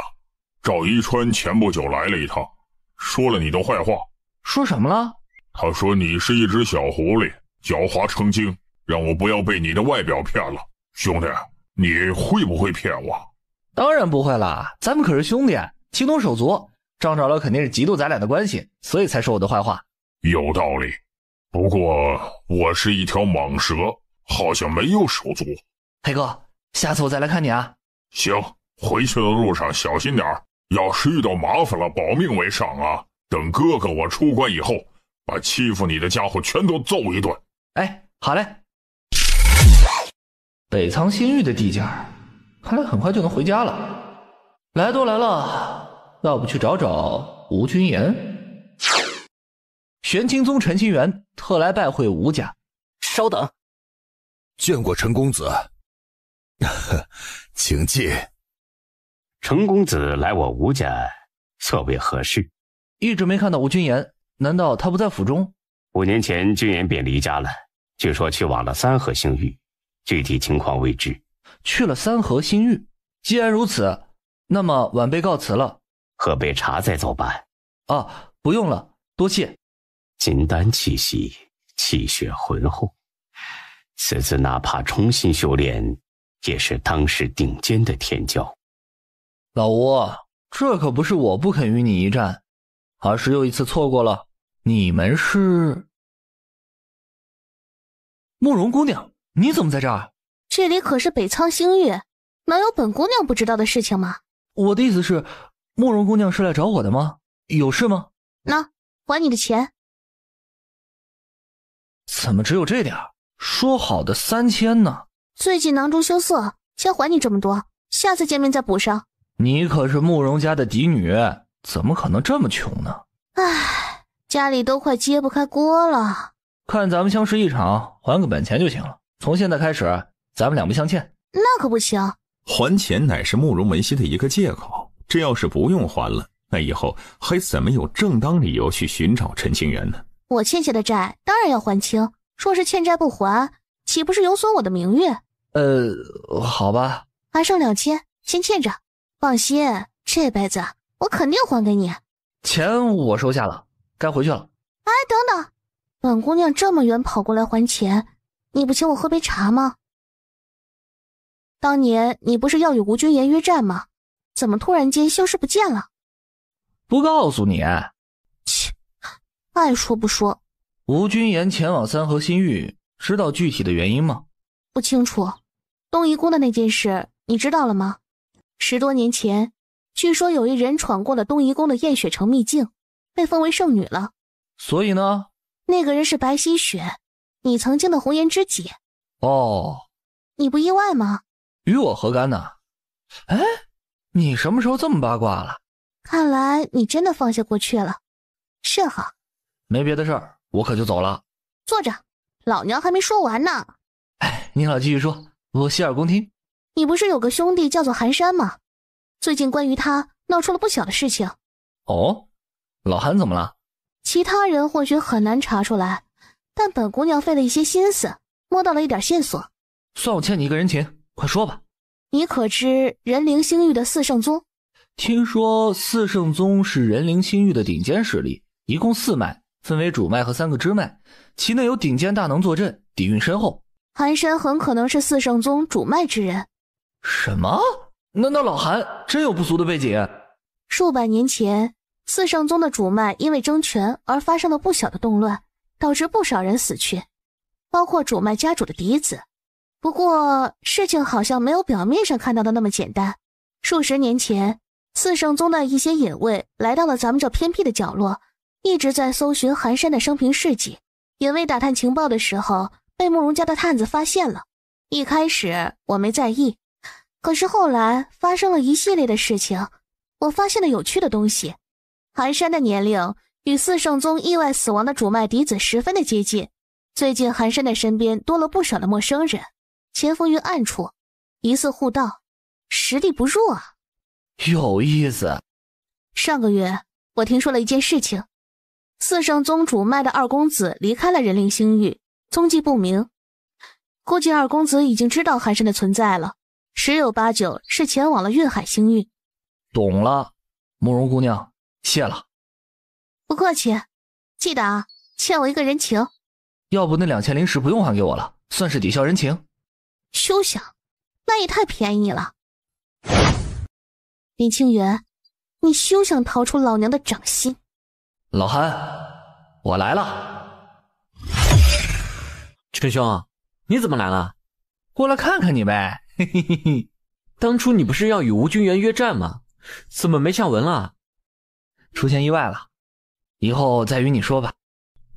赵一川前不久来了一趟，说了你的坏话。说什么了？他说你是一只小狐狸，狡猾成精，让我不要被你的外表骗了。兄弟，你会不会骗我？当然不会了，咱们可是兄弟，情同手足。张长老肯定是嫉妒咱俩的关系，所以才说我的坏话。有道理，不过我是一条蟒蛇，好像没有手足。黑哥，下次我再来看你啊。行，回去的路上小心点，要是遇到麻烦了，保命为上啊。等哥哥我出关以后，把欺负你的家伙全都揍一顿。哎，好嘞。北仓新域的地界，看来很快就能回家了。来都来了，要不去找找吴君言？玄清宗陈清源特来拜会吴家。稍等。见过陈公子。请进。陈公子来我吴家，所谓何事？一直没看到吴君言，难道他不在府中？5年前君言便离家了，据说去往了三河星域，具体情况未知。去了三河星域？既然如此，那么晚辈告辞了。喝杯茶再走吧。啊，不用了，多谢。金丹气息，气血浑厚，此次哪怕重新修炼，也是当时顶尖的天骄。老吴，这可不是我不肯与你一战，而是又一次错过了。你们是？慕容姑娘，你怎么在这儿？这里可是北仓星域，能有本姑娘不知道的事情吗？我的意思是，慕容姑娘是来找我的吗？有事吗？那，还你的钱。怎么只有这点？说好的3000呢？最近囊中羞涩，先还你这么多，下次见面再补上。你可是慕容家的嫡女，怎么可能这么穷呢？唉，家里都快揭不开锅了。看咱们相识一场，还个本钱就行了。从现在开始，咱们两不相欠。那可不行。还钱乃是慕容文熙的一个借口，这要是不用还了，那以后还怎么有正当理由去寻找陈清源呢？我欠下的债当然要还清，若是欠债不还，岂不是有损我的名誉？好吧。还剩2000，先欠着。放心，这辈子我肯定还给你。钱我收下了，该回去了。哎，等等，本姑娘这么远跑过来还钱，你不请我喝杯茶吗？当年你不是要与吴君言约战吗？怎么突然间消失不见了？不告诉你。切，爱说不说。吴君言前往三河新域，知道具体的原因吗？不清楚。东夷宫的那件事你知道了吗？10多年前，据说有一人闯过了东夷宫的燕雪城秘境，被封为圣女了。所以呢？那个人是白希雪，你曾经的红颜知己。哦，你不意外吗？与我何干呢？哎，你什么时候这么八卦了？看来你真的放下过去了，甚好。没别的事儿，我可就走了。坐着，老娘还没说完呢。哎，您老继续说，我洗耳恭听。你不是有个兄弟叫做寒山吗？最近关于他闹出了不小的事情。哦，老韩怎么了？其他人或许很难查出来，但本姑娘费了一些心思，摸到了一点线索。算我欠你一个人情，快说吧。你可知人灵星域的四圣宗？听说四圣宗是人灵星域的顶尖势力，一共4脉，分为主脉和3个支脉，其内有顶尖大能坐镇，底蕴深厚。寒山很可能是四圣宗主脉之人。什么？难道老韩真有不俗的背景？数百年前，四圣宗的主脉因为争权而发生了不小的动乱，导致不少人死去，包括主脉家主的嫡子。不过事情好像没有表面上看到的那么简单。数十年前，四圣宗的一些隐卫来到了咱们这偏僻的角落，一直在搜寻寒山的生平事迹。隐卫打探情报的时候，被慕容家的探子发现了。一开始我没在意，可是后来发生了一系列的事情，我发现了有趣的东西。寒山的年龄与四圣宗意外死亡的主脉嫡子十分的接近。最近寒山的身边多了不少的陌生人，潜伏于暗处，疑似护道，实力不弱啊。有意思。上个月我听说了一件事情，四圣宗主脉的二公子离开了人灵星域，踪迹不明。估计二公子已经知道寒山的存在了，十有八九是前往了运海星域。懂了，慕容姑娘，谢了。不客气，记得啊，欠我一个人情。要不那2000灵石不用还给我了，算是抵消人情。休想，那也太便宜了。林清源，你休想逃出老娘的掌心。老韩，我来了。陈兄，你怎么来了？过来看看你呗。嘿嘿嘿嘿。当初你不是要与吴君元约战吗？怎么没下文了？出现意外了，以后再与你说吧。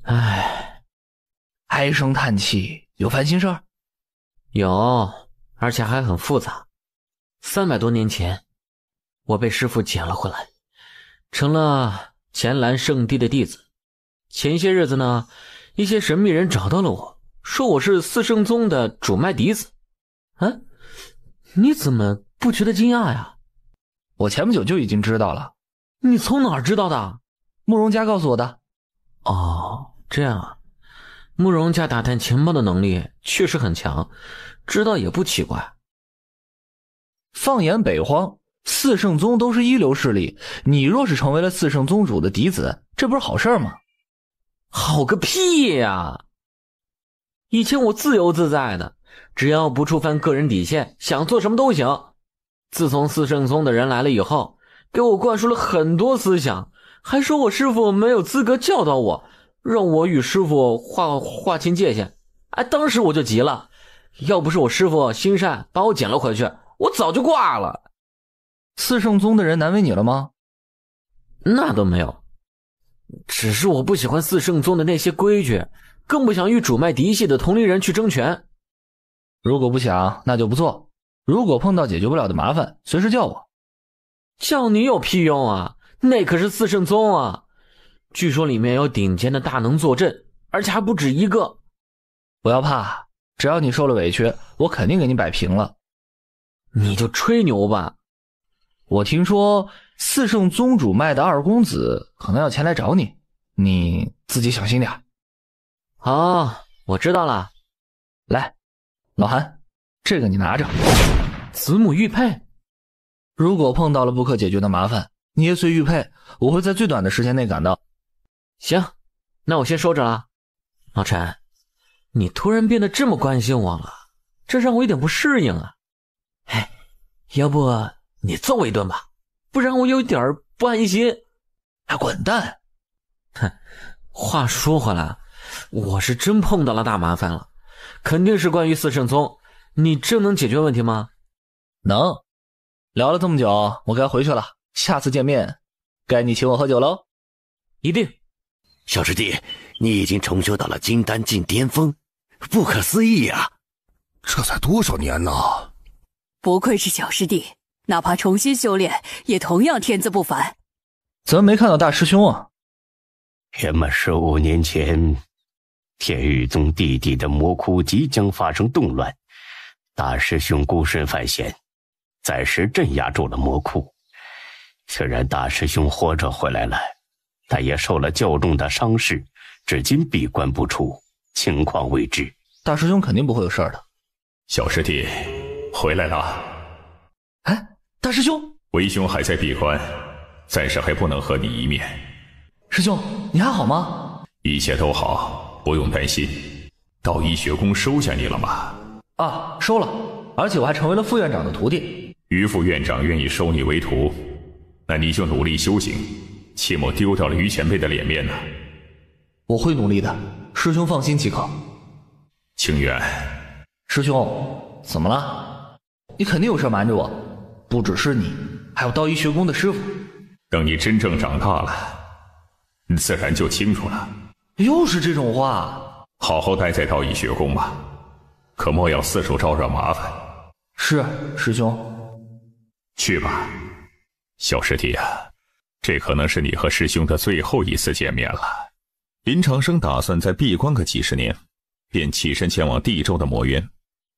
唉，唉声叹气，有烦心事儿？有，而且还很复杂。300多年前，我被师父捡了回来，成了乾蓝圣地的弟子。前些日子呢，一些神秘人找到了我，说我是四圣宗的主脉嫡子。你怎么不觉得惊讶呀？我前不久就已经知道了。你从哪儿知道的？慕容家告诉我的。哦，这样啊。慕容家打探情报的能力确实很强，知道也不奇怪。放眼北荒，四圣宗都是一流势力，你若是成为了四圣宗主的嫡子，这不是好事吗？好个屁呀！以前我自由自在的，只要不触犯个人底线，想做什么都行。自从四圣宗的人来了以后，给我灌输了很多思想，还说我师父没有资格教导我，让我与师父划清界限。当时我就急了，要不是我师父心善把我捡了回去，我早就挂了。四圣宗的人难为你了吗？那都没有，只是我不喜欢四圣宗的那些规矩，更不想与主脉嫡系的同龄人去争权。如果不想，那就不做。如果碰到解决不了的麻烦，随时叫我。叫你有屁用啊，那可是四圣宗啊，据说里面有顶尖的大能坐镇，而且还不止一个。不要怕，只要你受了委屈，我肯定给你摆平了。你就吹牛吧。我听说四圣宗主脉的二公子可能要前来找你，你自己小心点。我知道了。来，老韩，这个你拿着。子母玉佩。如果碰到了不可解决的麻烦，你也随玉佩，我会在最短的时间内赶到。行，那我先收着了。老陈，你突然变得这么关心我了，这让我有点不适应啊。要不你揍我一顿吧，不然我有点不安心。滚蛋！话说回来，我是真碰到了大麻烦了，肯定是关于四圣宗，你真能解决问题吗？能。聊了这么久，我该回去了，下次见面该你请我喝酒喽。一定。小师弟，你已经重修到了金丹境巅峰，不可思议啊！这才多少年呢？不愧是小师弟，哪怕重新修炼也同样天资不凡。怎么没看到大师兄啊？约莫15年前，天域宗弟弟的魔窟即将发生动乱，大师兄孤身犯险，暂时镇压住了魔窟。虽然大师兄活着回来了，但也受了较重的伤势，至今闭关不出，情况未知。大师兄肯定不会有事儿的。小师弟回来了。大师兄，为兄还在闭关，暂时还不能和你一面。师兄，你还好吗？一切都好，不用担心。道医学宫收下你了吗？收了，而且我还成为了副院长的徒弟。于副院长愿意收你为徒，那你就努力修行，切莫丢掉了于前辈的脸面呢。我会努力的，师兄放心即可。清远，师兄，怎么了？你肯定有事瞒着我，不只是你，还有道医学宫的师傅。等你真正长大了，你自然就清楚了。又是这种话。好好待在道医学宫吧，可莫要四处招惹麻烦。是，师兄。去吧，小师弟啊，这可能是你和师兄的最后一次见面了。林长生打算再闭关个几十年，便起身前往地州的魔渊。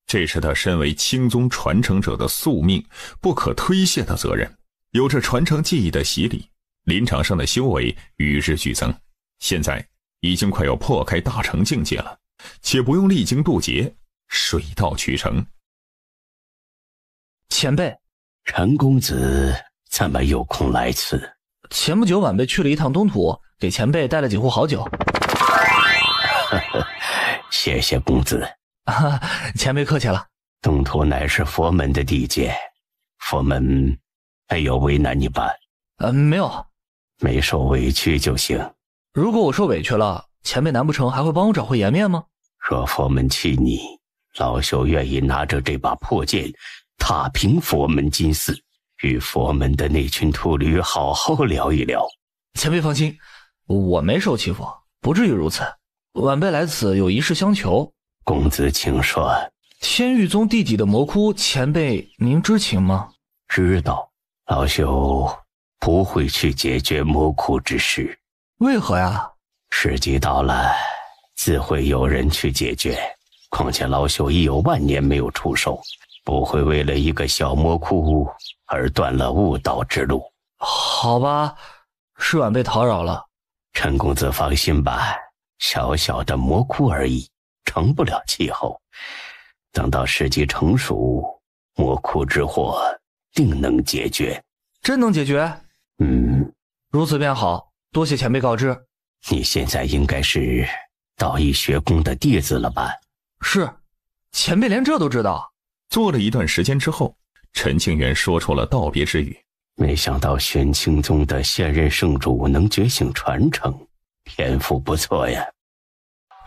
这是他身为青宗传承者的宿命，不可推卸的责任。有着传承技艺的洗礼，林长生的修为与日俱增，现在已经快要破开大成境界了，且不用历经渡劫，水到渠成。前辈，陈公子怎么有空来此？前不久晚辈去了一趟东土，给前辈带了几壶好酒。谢谢公子。前辈客气了。东土乃是佛门的地界，佛门没有为难你吧？没有。没受委屈就行。如果我受委屈了，前辈难不成还会帮我找回颜面吗？若佛门欺你，老朽愿意拿着这把破剑踏平佛门金寺，与佛门的那群秃驴好好聊一聊。前辈放心，我没受欺负，不至于如此。晚辈来此有一事相求。公子请说。天狱宗地底的魔窟，前辈您知情吗？知道，老朽不会去解决魔窟之事。为何呀？时机到了，自会有人去解决。况且老朽已有万年没有出手，不会为了一个小魔窟而断了悟道之路。好吧，是晚辈叨扰了。陈公子放心吧，小小的魔窟而已，成不了气候。等到时机成熟，魔窟之祸定能解决。真能解决？如此便好，多谢前辈告知。你现在应该是道义学宫的弟子了吧？是，前辈连这都知道。坐了一段时间之后，陈庆元说出了道别之语。没想到玄清宗的现任圣主能觉醒传承，天赋不错呀。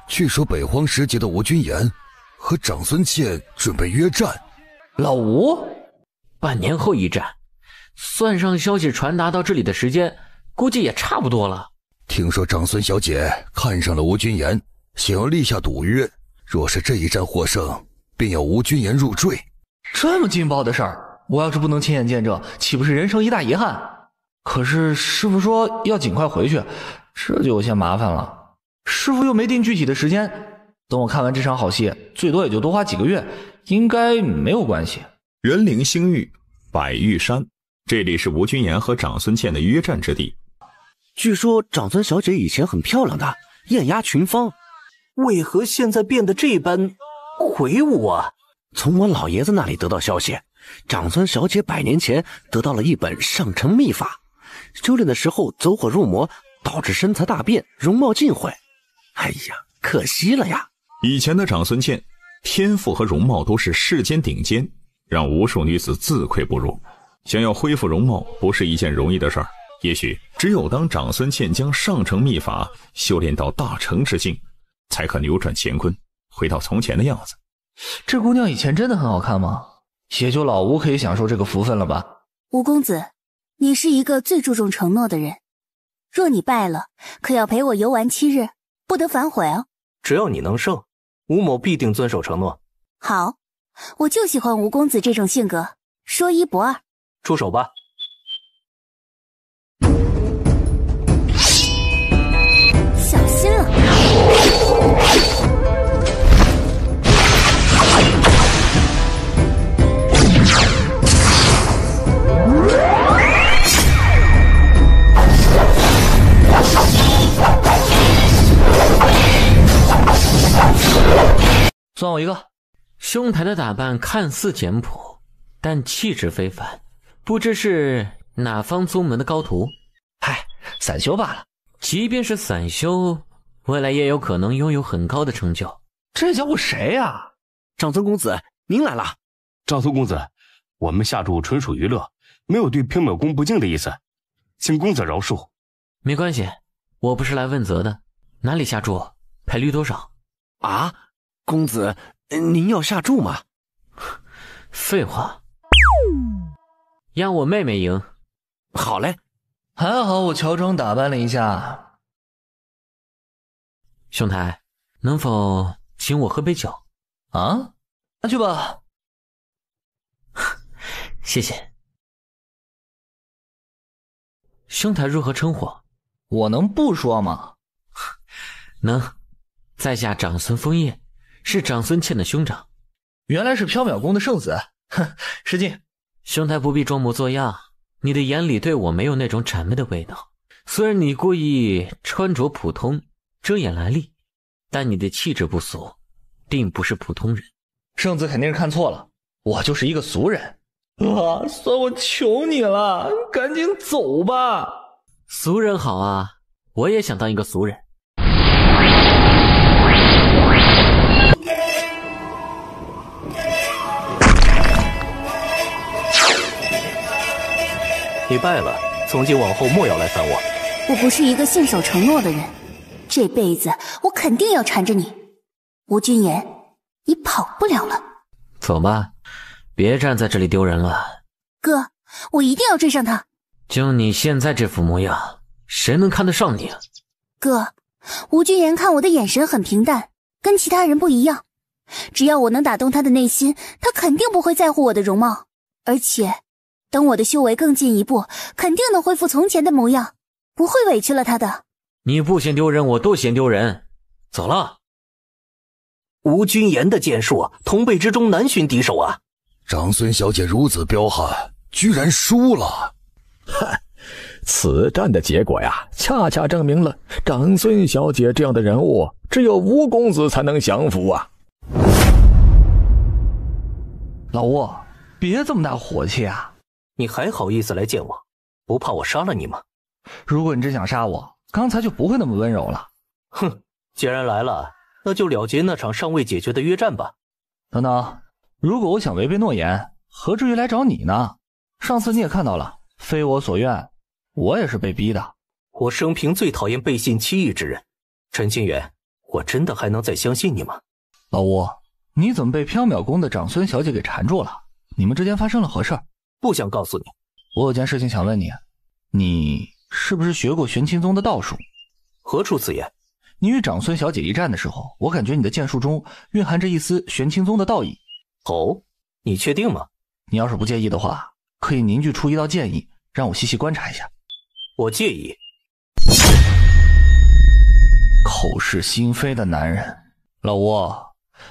据说北荒时节的吴君言和长孙倩准备约战。老吴，半年后一战，算上消息传达到这里的时间，估计也差不多了。听说长孙小姐看上了吴君言，想要立下赌约，若是这一战获胜，便要吴君言入赘。这么劲爆的事儿，我要是不能亲眼见证，岂不是人生一大遗憾？可是师傅说要尽快回去，这就有些麻烦了。师傅又没定具体的时间，等我看完这场好戏，最多也就多花几个月，应该没有关系。人灵星域百玉山，这里是吴君言和长孙倩的约战之地。据说长孙小姐以前很漂亮的，艳压群芳，为何现在变得这般魁梧啊？从我老爷子那里得到消息，长孙小姐100年前得到了一本上乘秘法，修炼的时候走火入魔，导致身材大变，容貌尽毁。哎呀，可惜了呀！以前的长孙倩天赋和容貌都是世间顶尖，让无数女子自愧不如。想要恢复容貌不是一件容易的事儿，也许只有当长孙倩将上乘秘法修炼到大成之境，才可扭转乾坤，回到从前的样子。这姑娘以前真的很好看吗？也就老吴可以享受这个福分了吧。吴公子，你是一个最注重承诺的人，若你败了，可要陪我游玩7日，不得反悔哦。只要你能胜，吴某必定遵守承诺。好，我就喜欢吴公子这种性格，说一不二。出手吧。小心了。算我一个。兄台的打扮看似简朴，但气质非凡，不知是哪方宗门的高徒？嗨，散修罢了。即便是散修，未来也有可能拥有很高的成就。这叫我谁呀？长孙公子，您来了。长孙公子，我们下注纯属娱乐，没有对平本宫不敬的意思，请公子饶恕。没关系，我不是来问责的。哪里下注？赔率多少？啊，公子，您要下注吗？废话，让我妹妹赢。好嘞。还好我乔装打扮了一下。兄台，能否请我喝杯酒？啊，那去吧。谢谢。兄台如何称呼？我能不说吗？能。在下长孙枫叶，是长孙倩的兄长。原来是缥缈宫的圣子。哼，失敬。兄台不必装模作样，你的眼里对我没有那种谄媚的味道。虽然你故意穿着普通，遮掩来历，但你的气质不俗，定不是普通人。圣子肯定是看错了，我就是一个俗人。啊，算我求你了，赶紧走吧。俗人好啊，我也想当一个俗人。你败了，从今往后莫要来烦我。我不是一个信守承诺的人，这辈子我肯定要缠着你。吴君言，你跑不了了。走吧，别站在这里丢人了。哥，我一定要追上他。就你现在这副模样，谁能看得上你啊？哥，吴君言看我的眼神很平淡，跟其他人不一样。只要我能打动他的内心，他肯定不会在乎我的容貌。而且，等我的修为更进一步，肯定能恢复从前的模样，不会委屈了他的。你不嫌丢人，我都嫌丢人。走了。吴君言的剑术，同辈之中难寻敌手啊！长孙小姐如此彪悍，居然输了。嗨，此战的结果呀，恰恰证明了长孙小姐这样的人物，只有吴公子才能降服啊！老吴，别这么大火气啊！你还好意思来见我？不怕我杀了你吗？如果你真想杀我，刚才就不会那么温柔了。哼，既然来了，那就了结那场尚未解决的约战吧。等等，如果我想违背诺言，何至于来找你呢？上次你也看到了，非我所愿，我也是被逼的。我生平最讨厌背信弃义之人。陈清源，我真的还能再相信你吗？老吴，你怎么被缥缈宫的长孙小姐给缠住了？你们之间发生了何事？不想告诉你。我有件事情想问你，你是不是学过玄清宗的道术？何出此言？你与长孙小姐一战的时候，我感觉你的剑术中蕴含着一丝玄清宗的道义。哦，你确定吗？你要是不介意的话，可以凝聚出一道剑意，让我细细观察一下。我介意。口是心非的男人。老吴，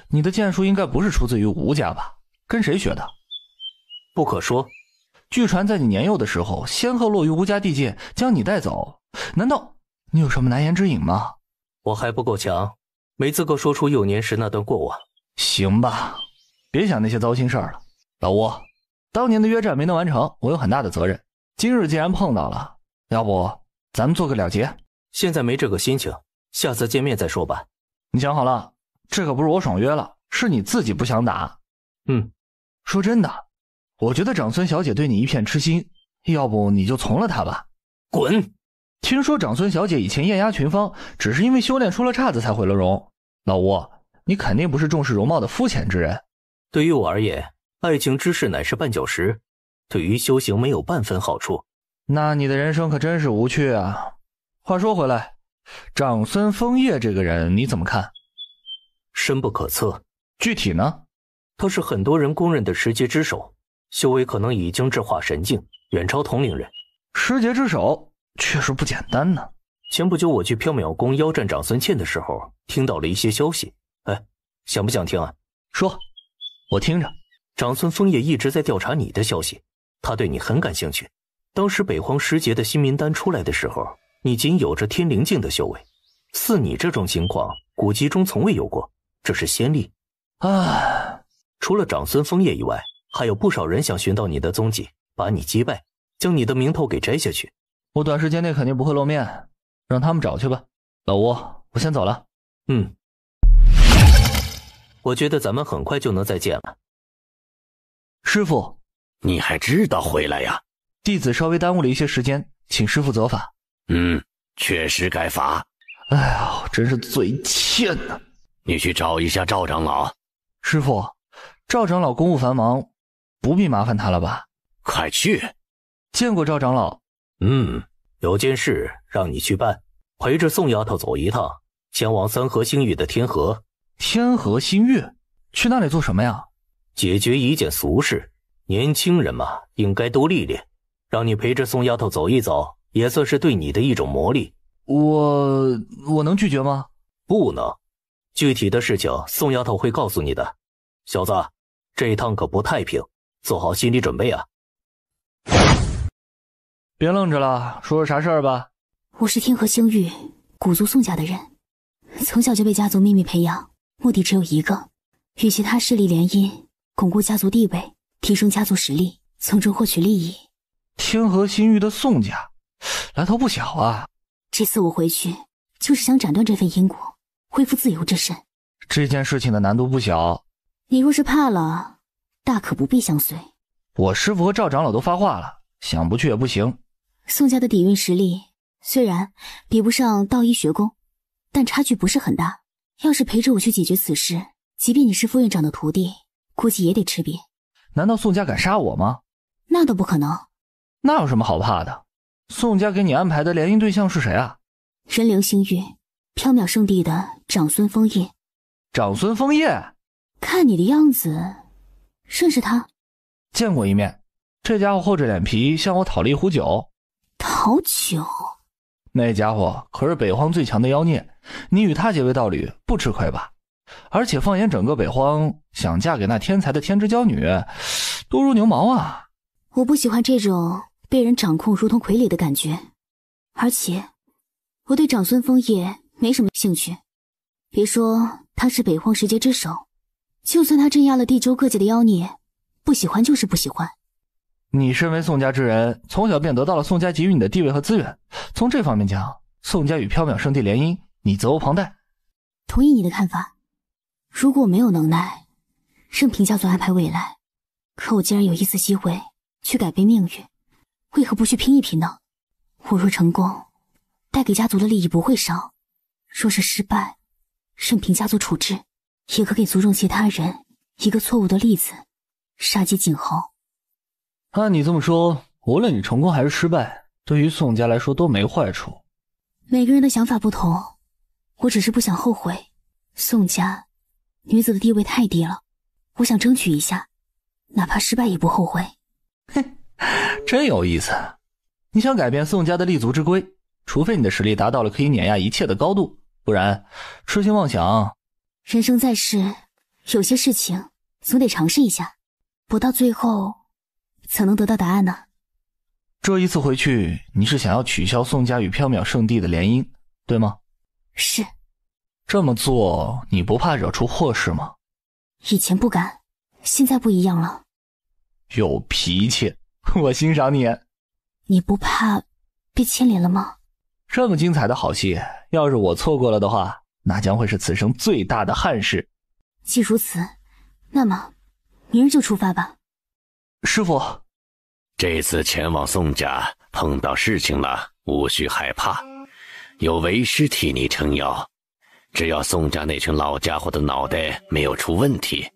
你的剑术应该不是出自于吴家吧？跟谁学的？不可说。据传在你年幼的时候，仙鹤落于吴家地界，将你带走。难道你有什么难言之隐吗？我还不够强，没资格说出幼年时那段过往。行吧，别想那些糟心事儿了。老吴，当年的约战没能完成，我有很大的责任。今日既然碰到了，要不咱们做个了结？现在没这个心情，下次见面再说吧。你想好了，这可不是我爽约了，是你自己不想打。说真的，我觉得长孙小姐对你一片痴心，要不你就从了她吧。滚！听说长孙小姐以前艳压群芳，只是因为修炼出了岔子才毁了容。老吴，你肯定不是重视容貌的肤浅之人。对于我而言，爱情之事乃是绊脚石，对于修行没有半分好处。那你的人生可真是无趣啊。话说回来，长孙枫叶这个人你怎么看？深不可测。具体呢？他是很多人公认的十阶之首，修为可能已经智化神境，远超同龄人。十阶之首确实不简单呢。前不久我去缥缈宫邀战长孙茜的时候，听到了一些消息。想不想听啊？说，我听着。长孙枫叶一直在调查你的消息，他对你很感兴趣。当时北荒十杰的新名单出来的时候，你仅有着天灵境的修为，似你这种情况，古籍中从未有过，这是先例。除了长孙枫叶以外，还有不少人想寻到你的踪迹，把你击败，将你的名头给摘下去。我短时间内肯定不会露面，让他们找去吧。老吴，我先走了。我觉得咱们很快就能再见了。师父，你还知道回来呀？弟子稍微耽误了一些时间，请师父责罚。确实该罚。哎呀，真是嘴欠呐！你去找一下赵长老。师父，赵长老公务繁忙，不必麻烦他了吧？快去。见过赵长老。有件事让你去办，陪着宋丫头走一趟，前往三河星域的天河。天河星域？去那里做什么呀？解决一件俗事。年轻人嘛，应该多历练。让你陪着宋丫头走一走，也算是对你的一种磨砺。我能拒绝吗？不能。具体的事情宋丫头会告诉你的。小子，这一趟可不太平，做好心理准备啊。别愣着了，说说啥事儿吧。我是天河星域古族宋家的人，从小就被家族秘密培养，目的只有一个，与其他势力联姻，巩固家族地位，提升家族实力，从中获取利益。天河星域的宋家，来头不小啊。这次我回去，就是想斩断这份因果，恢复自由之身。这件事情的难度不小。你若是怕了，大可不必相随。我师父和赵长老都发话了，想不去也不行。宋家的底蕴实力虽然比不上道一学宫，但差距不是很大。要是陪着我去解决此事，即便你是副院长的徒弟，估计也得吃瘪。难道宋家敢杀我吗？那都不可能。那有什么好怕的？宋家给你安排的联姻对象是谁啊？人灵星域，缥缈圣地的长孙枫叶。长孙枫叶？看你的样子，认识他？见过一面。这家伙厚着脸皮向我讨了一壶酒。讨酒？那家伙可是北荒最强的妖孽，你与他结为道侣，不吃亏吧？而且放眼整个北荒，想嫁给那天才的天之娇女，多如牛毛啊！我不喜欢这种被人掌控如同傀儡的感觉，而且我对长孙枫叶没什么兴趣。别说他是北荒十阶之首，就算他镇压了地州各界的妖孽，不喜欢就是不喜欢。你身为宋家之人，从小便得到了宋家给予你的地位和资源，从这方面讲，宋家与缥缈圣地联姻，你责无旁贷。同意你的看法。如果我没有能耐，任凭家族安排未来，可我既然有一丝机会去改变命运，为何不去拼一拼呢？我若成功，带给家族的利益不会少；若是失败，任凭家族处置，也可给族中其他人一个错误的例子，杀鸡儆猴。按你这么说，无论你成功还是失败，对于宋家来说都没坏处。每个人的想法不同，我只是不想后悔。宋家女子的地位太低了，我想争取一下，哪怕失败也不后悔。哼，真有意思。你想改变宋家的立足之规，除非你的实力达到了可以碾压一切的高度，不然痴心妄想。人生在世，有些事情总得尝试一下，不到最后怎能得到答案呢？这一次回去，你是想要取消宋家与缥缈圣地的联姻，对吗？是。这么做，你不怕惹出祸事吗？以前不敢，现在不一样了。有脾气，我欣赏你。你不怕被牵连了吗？这么精彩的好戏，要是我错过了的话，那将会是此生最大的憾事。既如此，那么明日就出发吧。师父，这次前往宋家碰到事情了，无需害怕，有为师替你撑腰。只要宋家那群老家伙的脑袋没有出问题，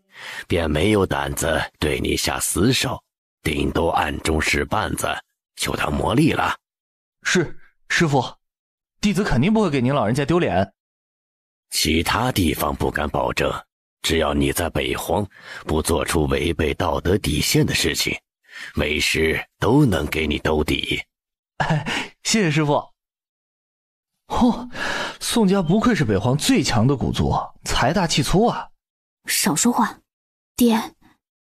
便没有胆子对你下死手，顶多暗中使绊子，就当磨砺了。是，师父，弟子肯定不会给您老人家丢脸。其他地方不敢保证，只要你在北荒不做出违背道德底线的事情，为师都能给你兜底。谢谢师父。宋家不愧是北荒最强的古族，财大气粗啊。少说话，爹。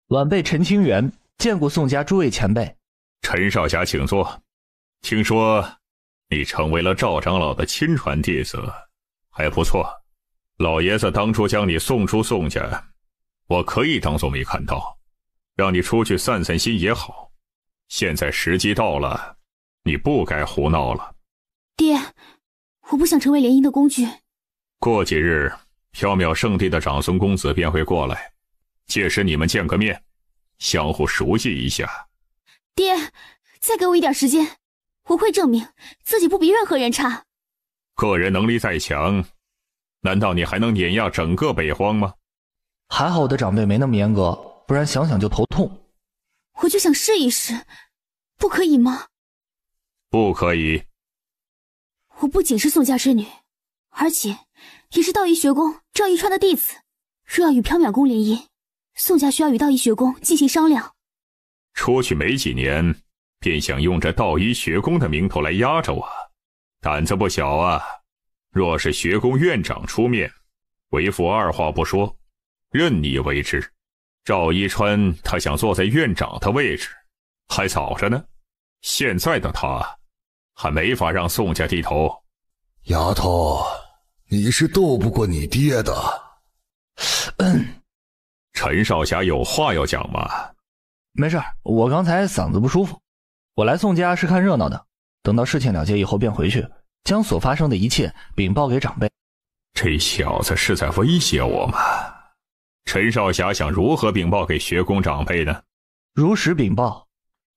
晚辈陈清源见过宋家诸位前辈。陈少侠请坐。听说你成为了赵长老的亲传弟子，还不错。老爷子当初将你送出宋家，我可以当作没看到，让你出去散散心也好。现在时机到了，你不该胡闹了。爹，我不想成为联姻的工具。过几日，缥缈圣地的长孙公子便会过来，届时你们见个面，相互熟悉一下。爹，再给我一点时间，我会证明自己不比任何人差。个人能力再强，难道你还能碾压整个北荒吗？还好我的长辈没那么严格，不然想想就头痛。我就想试一试，不可以吗？不可以。我不仅是宋家之女，而且也是道一学宫赵一川的弟子。若要与缥缈宫联姻，宋家需要与道一学宫进行商量。出去没几年，便想用这道一学宫的名头来压着我，胆子不小啊！若是学宫院长出面，为父二话不说，任你为之。赵一川他想坐在院长的位置，还早着呢。现在的他还没法让宋家低头。丫头，你是斗不过你爹的。陈少侠有话要讲吗？没事，我刚才嗓子不舒服。我来宋家是看热闹的，等到事情了结以后便回去，将所发生的一切禀报给长辈。这小子是在威胁我吗？陈少侠想如何禀报给学宫长辈呢？如实禀报。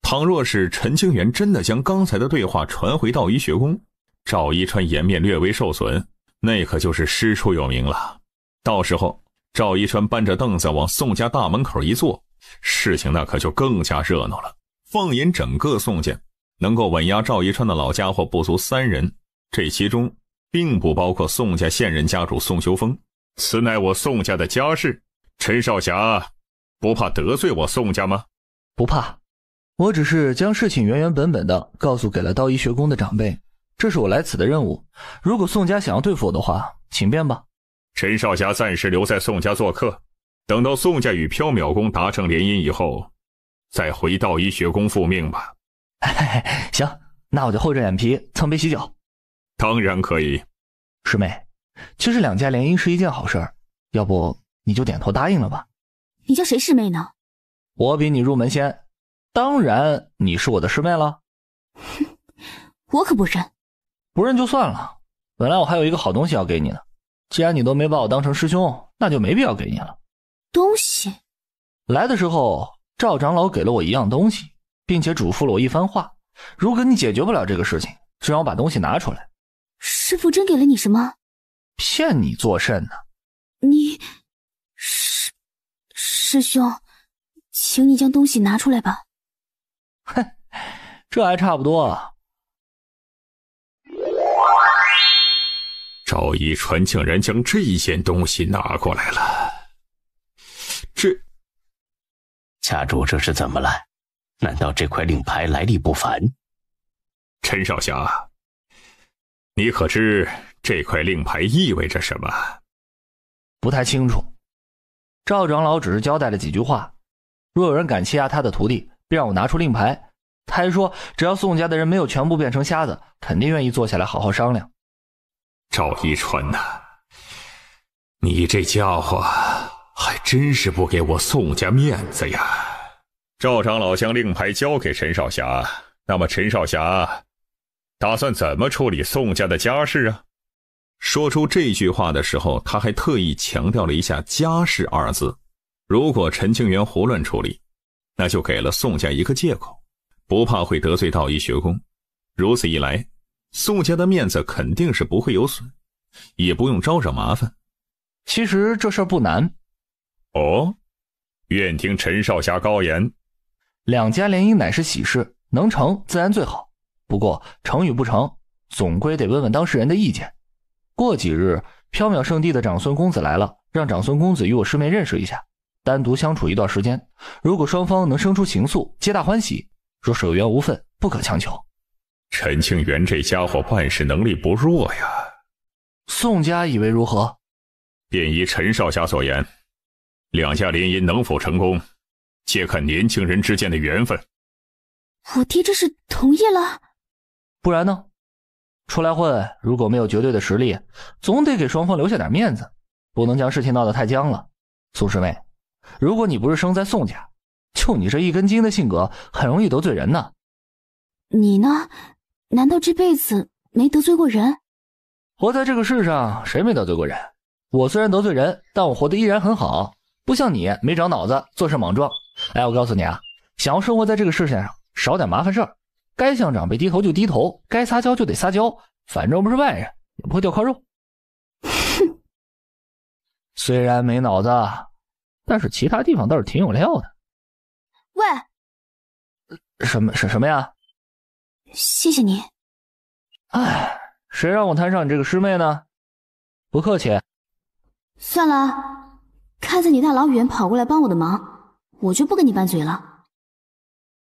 倘若是陈清源真的将刚才的对话传回道一学宫，赵一川颜面略微受损，那可就是师出有名了。到时候赵一川搬着凳子往宋家大门口一坐，事情那可就更加热闹了。放眼整个宋家，能够稳压赵一川的老家伙不足3人，这其中并不包括宋家现任家主宋修峰，此乃我宋家的家事。陈少侠，不怕得罪我宋家吗？不怕，我只是将事情原原本本的告诉给了道医学宫的长辈，这是我来此的任务。如果宋家想要对付我的话，请便吧。陈少侠暂时留在宋家做客，等到宋家与缥缈宫达成联姻以后，再回道医学宫复命吧。行，那我就厚着脸皮蹭杯喜酒。当然可以。师妹，其实两家联姻是一件好事儿，要不你就点头答应了吧。你叫谁师妹呢？我比你入门先，当然你是我的师妹了。我可不认。不认就算了，本来我还有一个好东西要给你呢，既然你都没把我当成师兄，那就没必要给你了。东西？来的时候赵长老给了我一样东西，并且嘱咐了我一番话，如果你解决不了这个事情，就让我把东西拿出来。师父真给了你什么？骗你作甚呢？你师兄，请你将东西拿出来吧。哼，这还差不多。赵一川竟然将这件东西拿过来了，家主这是怎么了？难道这块令牌来历不凡？陈少侠，你可知这块令牌意味着什么？不太清楚。赵长老只是交代了几句话，若有人敢欺压他的徒弟，便让我拿出令牌。他还说只要宋家的人没有全部变成瞎子，肯定愿意坐下来好好商量。赵一川呐，你这家伙还真是不给我宋家面子呀。赵长老将令牌交给陈少侠，那么陈少侠打算怎么处理宋家的家事啊？说出这句话的时候，他还特意强调了一下家事二字。如果陈清源胡乱处理，那就给了宋家一个借口，不怕会得罪道医学宫。如此一来，宋家的面子肯定是不会有损，也不用招惹麻烦。其实这事儿不难。哦，愿听陈少侠高言。两家联姻乃是喜事，能成自然最好，不过成与不成，总归得问问当事人的意见。过几日缥缈圣地的长孙公子来了，让长孙公子与我师妹认识一下，单独相处一段时间，如果双方能生出情愫，皆大欢喜，若是有缘无分，不可强求。陈清源这家伙办事能力不弱呀。宋家以为如何？便依陈少侠所言，两家联姻能否成功，皆看年轻人之间的缘分。我爹这是同意了？不然呢？出来混，如果没有绝对的实力，总得给双方留下点面子，不能将事情闹得太僵了。苏师妹，如果你不是生在宋家，就你这一根筋的性格，很容易得罪人呢。你呢？难道这辈子没得罪过人？活在这个世上，谁没得罪过人？我虽然得罪人，但我活得依然很好，不像你没长脑子，做事莽撞。哎，我告诉你啊，想要生活在这个世界上，少点麻烦事儿，该向长辈低头就低头，该撒娇就得撒娇，反正不是外人，也不会掉块肉。虽然没脑子，但是其他地方倒是挺有料的。喂，什么呀？谢谢你。哎，谁让我摊上你这个师妹呢？不客气。算了，看在你大老远跑过来帮我的忙，我就不跟你拌嘴了。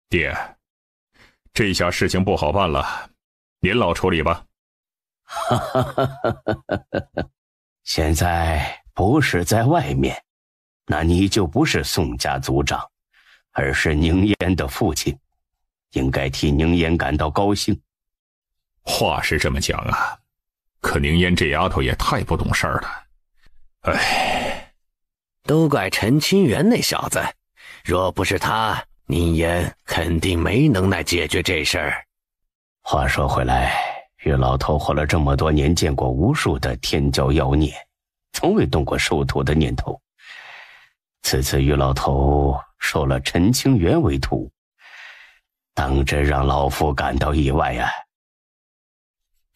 爹，这下事情不好办了，您老处理吧。现在不是在外面，那你就不是宋家族长，而是宁烟的父亲，应该替宁烟感到高兴。话是这么讲啊，可宁烟这丫头也太不懂事儿了。哎，都怪陈清源那小子，若不是他，宁烟肯定没能耐解决这事儿。话说回来，于老头活了这么多年，见过无数的天骄妖孽，从未动过收徒的念头。此次于老头收了陈清源为徒，当真让老夫感到意外啊。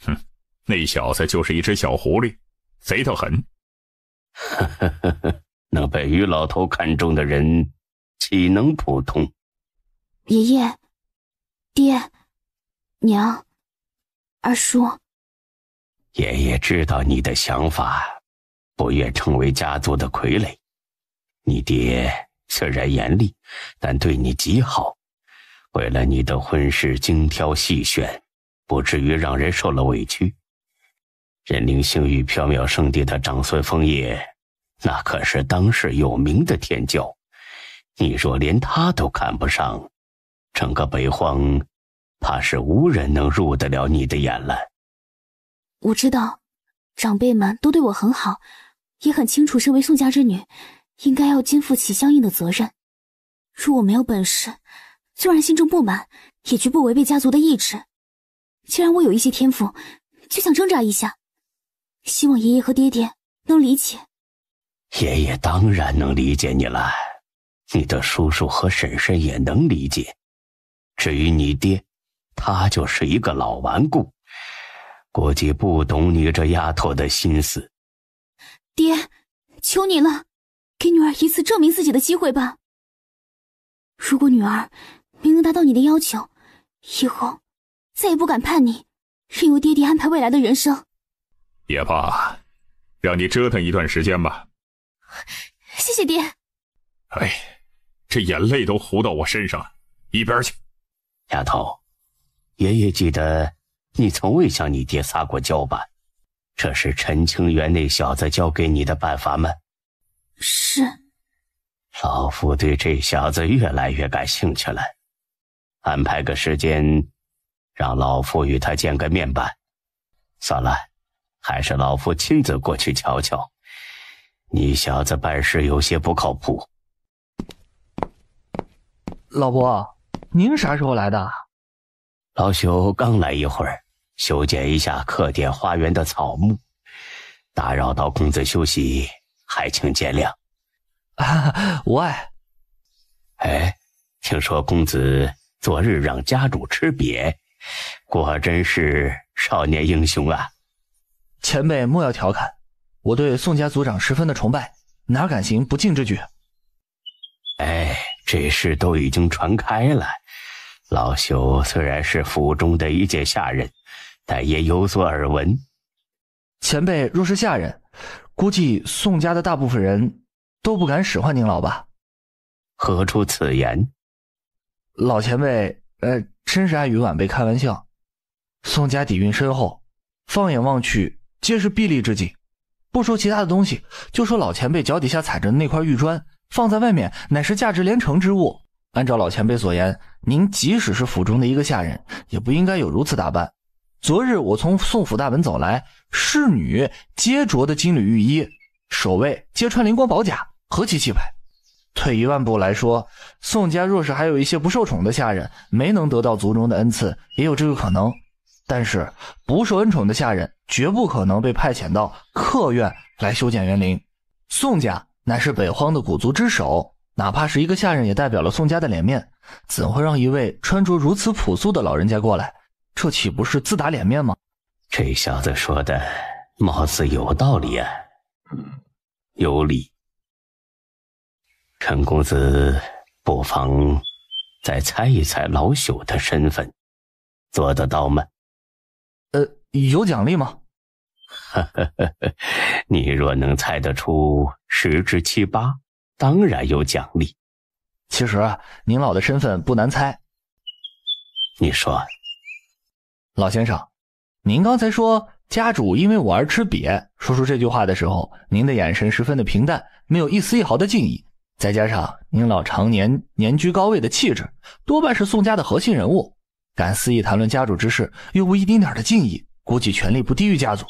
哼，那小子就是一只小狐狸，贼得很。能被于老头看中的人岂能普通？爷爷、爹、娘、二叔，爷爷知道你的想法，不愿成为家族的傀儡。你爹虽然严厉，但对你极好，为了你的婚事精挑细选，不至于让人受了委屈。人灵星域缥缈圣地的长孙枫叶，那可是当世有名的天骄，你若连他都看不上，整个北荒怕是无人能入得了你的眼了。我知道长辈们都对我很好，也很清楚身为宋家之女应该要肩负起相应的责任。若我没有本事，虽然心中不满，也绝不违背家族的意志。既然我有一些天赋，就想挣扎一下，希望爷爷和爹爹能理解。爷爷当然能理解你了，你的叔叔和婶婶也能理解。至于你爹，他就是一个老顽固，估计不懂你这丫头的心思。爹，求你了，给女儿一次证明自己的机会吧。如果女儿没能达到你的要求，以后再也不敢叛逆，任由爹爹安排未来的人生。也罢，让你折腾一段时间吧。谢谢爹。哎，这眼泪都糊到我身上了，一边去。丫头，爷爷记得你从未向你爹撒过娇吧？这是陈清源那小子教给你的办法吗？是。老夫对这小子越来越感兴趣了，安排个时间，让老夫与他见个面吧。算了，还是老夫亲自过去瞧瞧。你小子办事有些不靠谱。老伯，您啥时候来的？老朽刚来一会儿，修剪一下客店花园的草木，打扰到公子休息，还请见谅。无碍。哎，听说公子昨日让家主吃瘪，果真是少年英雄啊！前辈莫要调侃，我对宋家族长十分的崇拜，哪敢行不敬之举？哎，这事都已经传开了。老朽虽然是府中的一介下人，但也有所耳闻。前辈若是下人，估计宋家的大部分人都不敢使唤您老吧？何出此言？老前辈，真是爱与晚辈开玩笑。宋家底蕴深厚，放眼望去皆是臂力之景。不说其他的东西，就说老前辈脚底下踩着的那块玉砖，放在外面乃是价值连城之物。按照老前辈所言，您即使是府中的一个下人，也不应该有如此打扮。昨日我从宋府大门走来，侍女皆着的金缕玉衣，守卫皆穿灵光宝甲，何其气派。退一万步来说，宋家若是还有一些不受宠的下人没能得到族中的恩赐，也有这个可能。但是不受恩宠的下人绝不可能被派遣到客院来修建园林。宋家乃是北荒的古族之首，哪怕是一个下人也代表了宋家的脸面，怎会让一位穿着如此朴素的老人家过来？这岂不是自打脸面吗？这小子说的貌似有道理啊。有理。陈公子不妨再猜一猜老朽的身份，做得到吗？有奖励吗？你若能猜得出10之7八，当然有奖励。其实您老的身份不难猜。你说。老先生，您刚才说家主因为我而吃瘪，说出这句话的时候，您的眼神十分的平淡，没有一丝一毫的敬意。再加上您老常年年居高位的气质，多半是宋家的核心人物，敢肆意谈论家主之事，又无一丁点的敬意，估计权力不低于家族。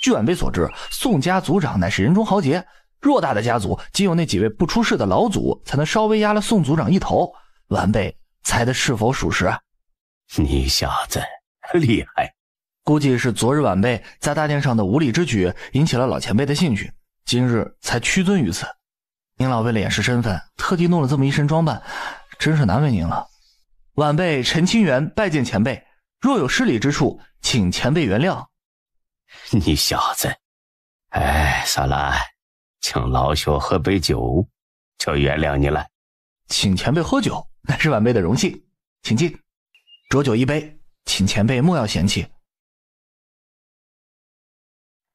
据晚辈所知，宋家族长乃是人中豪杰，偌大的家族仅有那几位不出世的老祖才能稍微压了宋族长一头。晚辈猜的是否属实？你小子厉害。估计是昨日晚辈在大殿上的无礼之举引起了老前辈的兴趣，今日才屈尊于此。您老为了掩饰身份，特地弄了这么一身装扮，真是难为您了。晚辈陈清源拜见前辈，若有失礼之处，请前辈原谅。你小子，算了，请老朽喝杯酒，就原谅你了。请前辈喝酒，乃是晚辈的荣幸，请进。浊酒一杯，请前辈莫要嫌弃。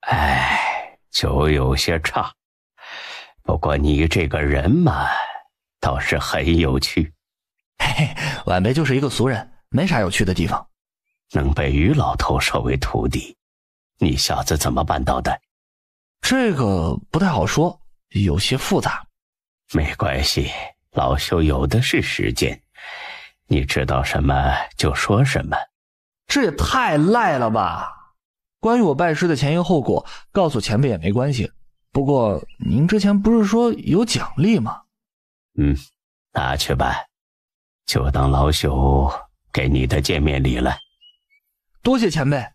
哎，就有些差。不过你这个人嘛，倒是很有趣。嘿嘿，晚辈就是一个俗人，没啥有趣的地方。能被于老头收为徒弟，你小子怎么办到的？这个不太好说，有些复杂。没关系，老朽有的是时间，你知道什么就说什么。这也太赖了吧！关于我拜师的前因后果，告诉前辈也没关系。不过您之前不是说有奖励吗？拿去吧，就当老朽给你的见面礼了。多谢前辈。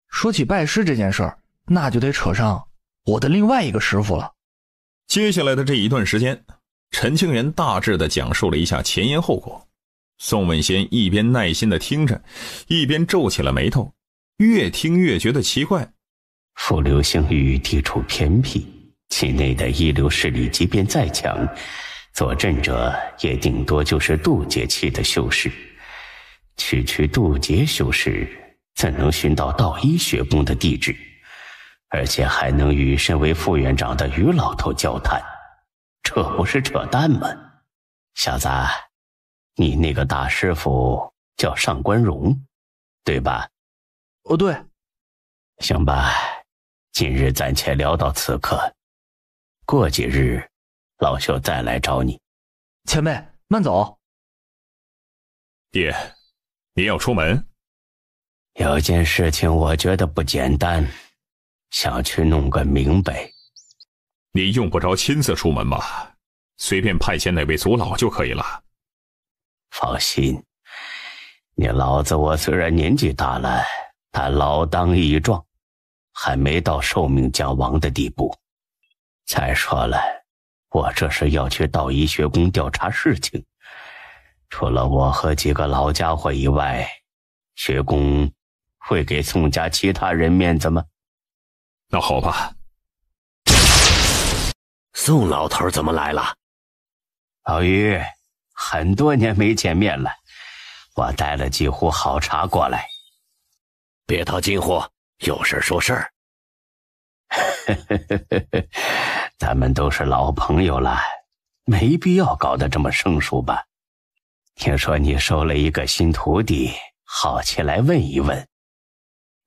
说起拜师这件事儿，那就得扯上我的另外一个师傅了。接下来的这一段时间，陈清源大致地讲述了一下前因后果。宋文仙一边耐心地听着，一边皱起了眉头，越听越觉得奇怪。伏流星域地处偏僻，其内的一流势力即便再强，坐镇者也顶多就是渡劫期的修士。区区渡劫修士怎能寻到道一学宫的地址，而且还能与身为副院长的于老头交谈？这不是扯淡吗？小子，你那个大师傅叫上官荣，对吧？哦，对。行吧，今日暂且聊到此刻，过几日老朽再来找你。前辈慢走。爹，您要出门？有件事情我觉得不简单，想去弄个明白。你用不着亲自出门吧，随便派遣哪位族老就可以了。放心，你老子我虽然年纪大了，但老当益壮，还没到寿命将亡的地步。再说了，我这是要去道一学宫调查事情，除了我和几个老家伙以外，学宫会给宋家其他人面子吗？那好吧。宋老头怎么来了？老于，很多年没见面了，我带了几壶好茶过来。别套近乎，有事说事儿。咱们都是老朋友了，没必要搞得这么生疏吧？听说你收了一个新徒弟，好奇来问一问。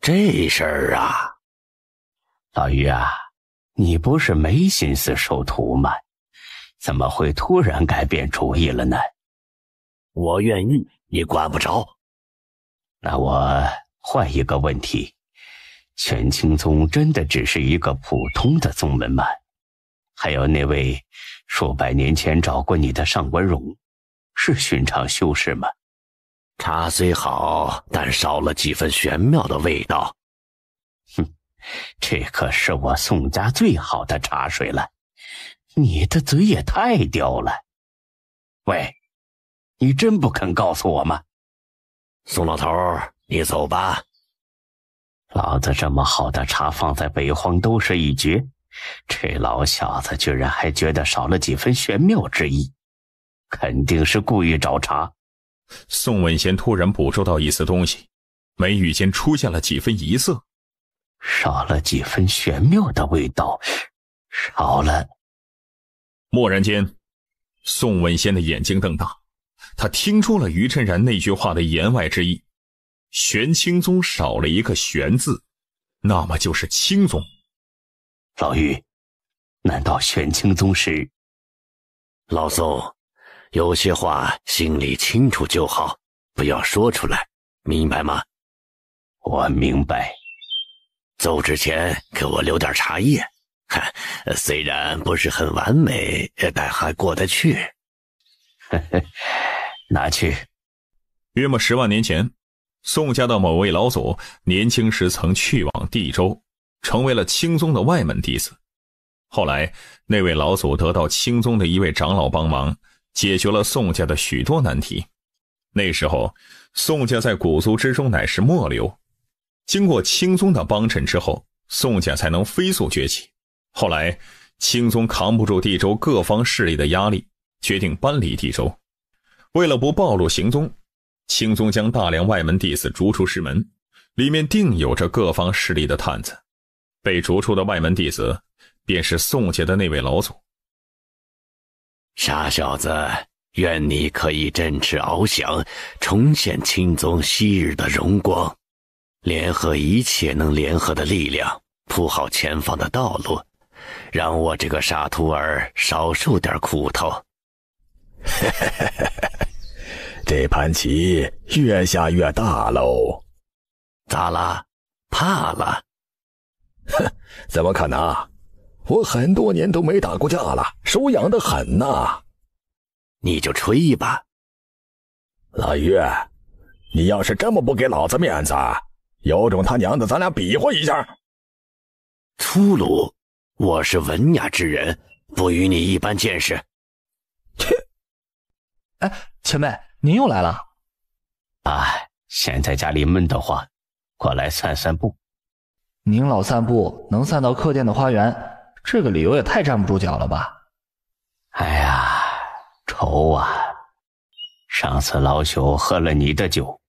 这事儿啊，老于啊，你不是没心思收徒吗？怎么会突然改变主意了呢？我愿意，你管不着。那我换一个问题，玄清宗真的只是一个普通的宗门吗？还有那位数百年前找过你的上官荣，是寻常修士吗？茶虽好，但少了几分玄妙的味道。哼，这可是我宋家最好的茶水了，你的嘴也太刁了。喂，你真不肯告诉我吗？宋老头，你走吧。老子这么好的茶放在北荒都是一绝，这老小子居然还觉得少了几分玄妙之意，肯定是故意找茬。宋文贤突然捕捉到一丝东西，眉宇间出现了几分疑色。少了几分玄妙的味道，少了。蓦然间，宋文贤的眼睛瞪大，他听出了于琛然那句话的言外之意。玄清宗少了一个玄字，那么就是清宗。老于，难道玄清宗是？老宋，有些话心里清楚就好，不要说出来，明白吗？我明白。走之前给我留点茶叶，虽然不是很完美，但还过得去。拿去。约莫10万年前，宋家的某位老祖年轻时曾去往地州，成为了清宗的外门弟子。后来那位老祖得到清宗的一位长老帮忙，解决了宋家的许多难题。那时候宋家在古族之中乃是末流，经过清宗的帮衬之后，宋家才能飞速崛起。后来清宗扛不住地州各方势力的压力，决定搬离地州。为了不暴露行踪，清宗将大量外门弟子逐出师门，里面定有着各方势力的探子。被逐出的外门弟子，便是宋家的那位老祖。傻小子，愿你可以振翅翱翔，重现青宗昔日的荣光，联合一切能联合的力量，铺好前方的道路，让我这个傻徒儿少受点苦头。这盘棋越下越大喽。咋啦？怕了？哼，怎么可能？我很多年都没打过架了，手痒得很呐。你就吹吧。老于，你要是这么不给老子面子，有种他娘的咱俩比划一下。粗鲁，我是文雅之人，不与你一般见识。切！哎，前辈，您又来了。哎，现在家里闷得慌，过来散散步。您老散步，能散到客店的花园，这个理由也太站不住脚了吧？哎呀，愁啊！上次老朽喝了你的酒，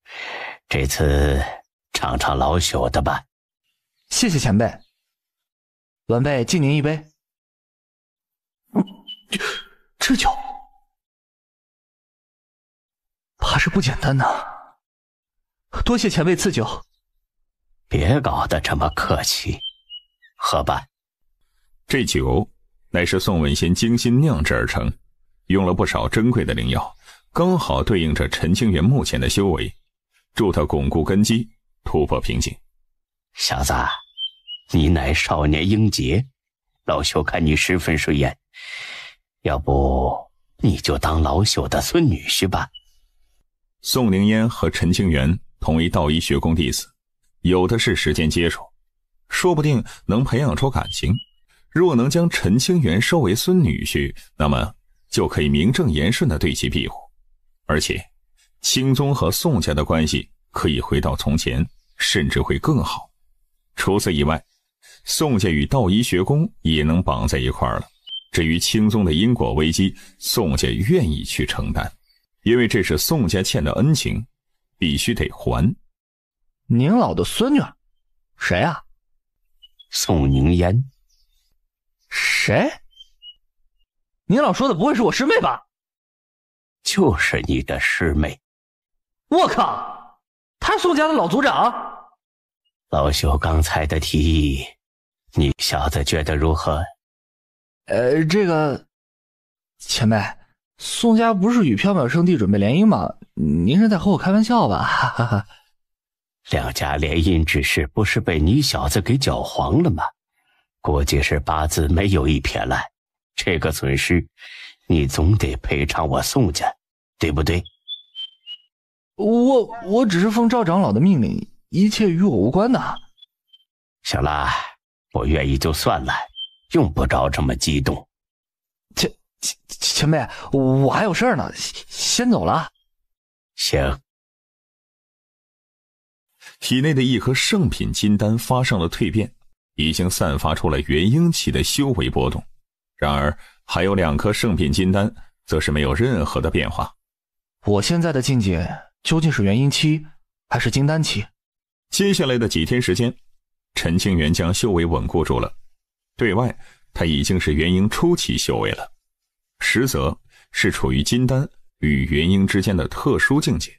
这次尝尝老朽的吧。谢谢前辈。晚辈敬您一杯。这酒怕是不简单呐，多谢前辈赐酒。别搞得这么客气，喝吧。这酒乃是宋文仙精心酿制而成，用了不少珍贵的灵药，刚好对应着陈清源目前的修为，助他巩固根基，突破瓶颈。小子，你乃少年英杰，老朽看你十分顺眼，要不你就当老朽的孙女婿吧。宋灵烟和陈清源同为道医学宫弟子，有的是时间接触，说不定能培养出感情。若能将陈清源收为孙女婿，那么就可以名正言顺地对其庇护，而且青宗和宋家的关系可以回到从前，甚至会更好。除此以外，宋家与道医学宫也能绑在一块儿了。至于青宗的因果危机，宋家愿意去承担，因为这是宋家欠的恩情，必须得还。您老的孙女？谁啊？宋宁烟。谁？您老说的不会是我师妹吧？就是你的师妹。我靠，她是宋家的老族长。老朽刚才的提议，你小子觉得如何？这个前辈，宋家不是与缥缈圣地准备联姻吗？您是在和我开玩笑吧？哈哈。两家联姻之事不是被你小子给搅黄了吗？估计是八字没有一撇来，这个损失你总得赔偿我宋家，对不对？我只是奉赵长老的命令，一切与我无关的。行了，不愿意就算了，用不着这么激动。前辈，我还有事儿呢，先走了。行。体内的一颗圣品金丹发生了蜕变，已经散发出了元婴期的修为波动。然而还有2颗圣品金丹则是没有任何的变化。我现在的境界究竟是元婴期还是金丹期？接下来的几天时间，陈清源将修为稳固住了，对外他已经是元婴初期修为了，实则是处于金丹与元婴之间的特殊境界。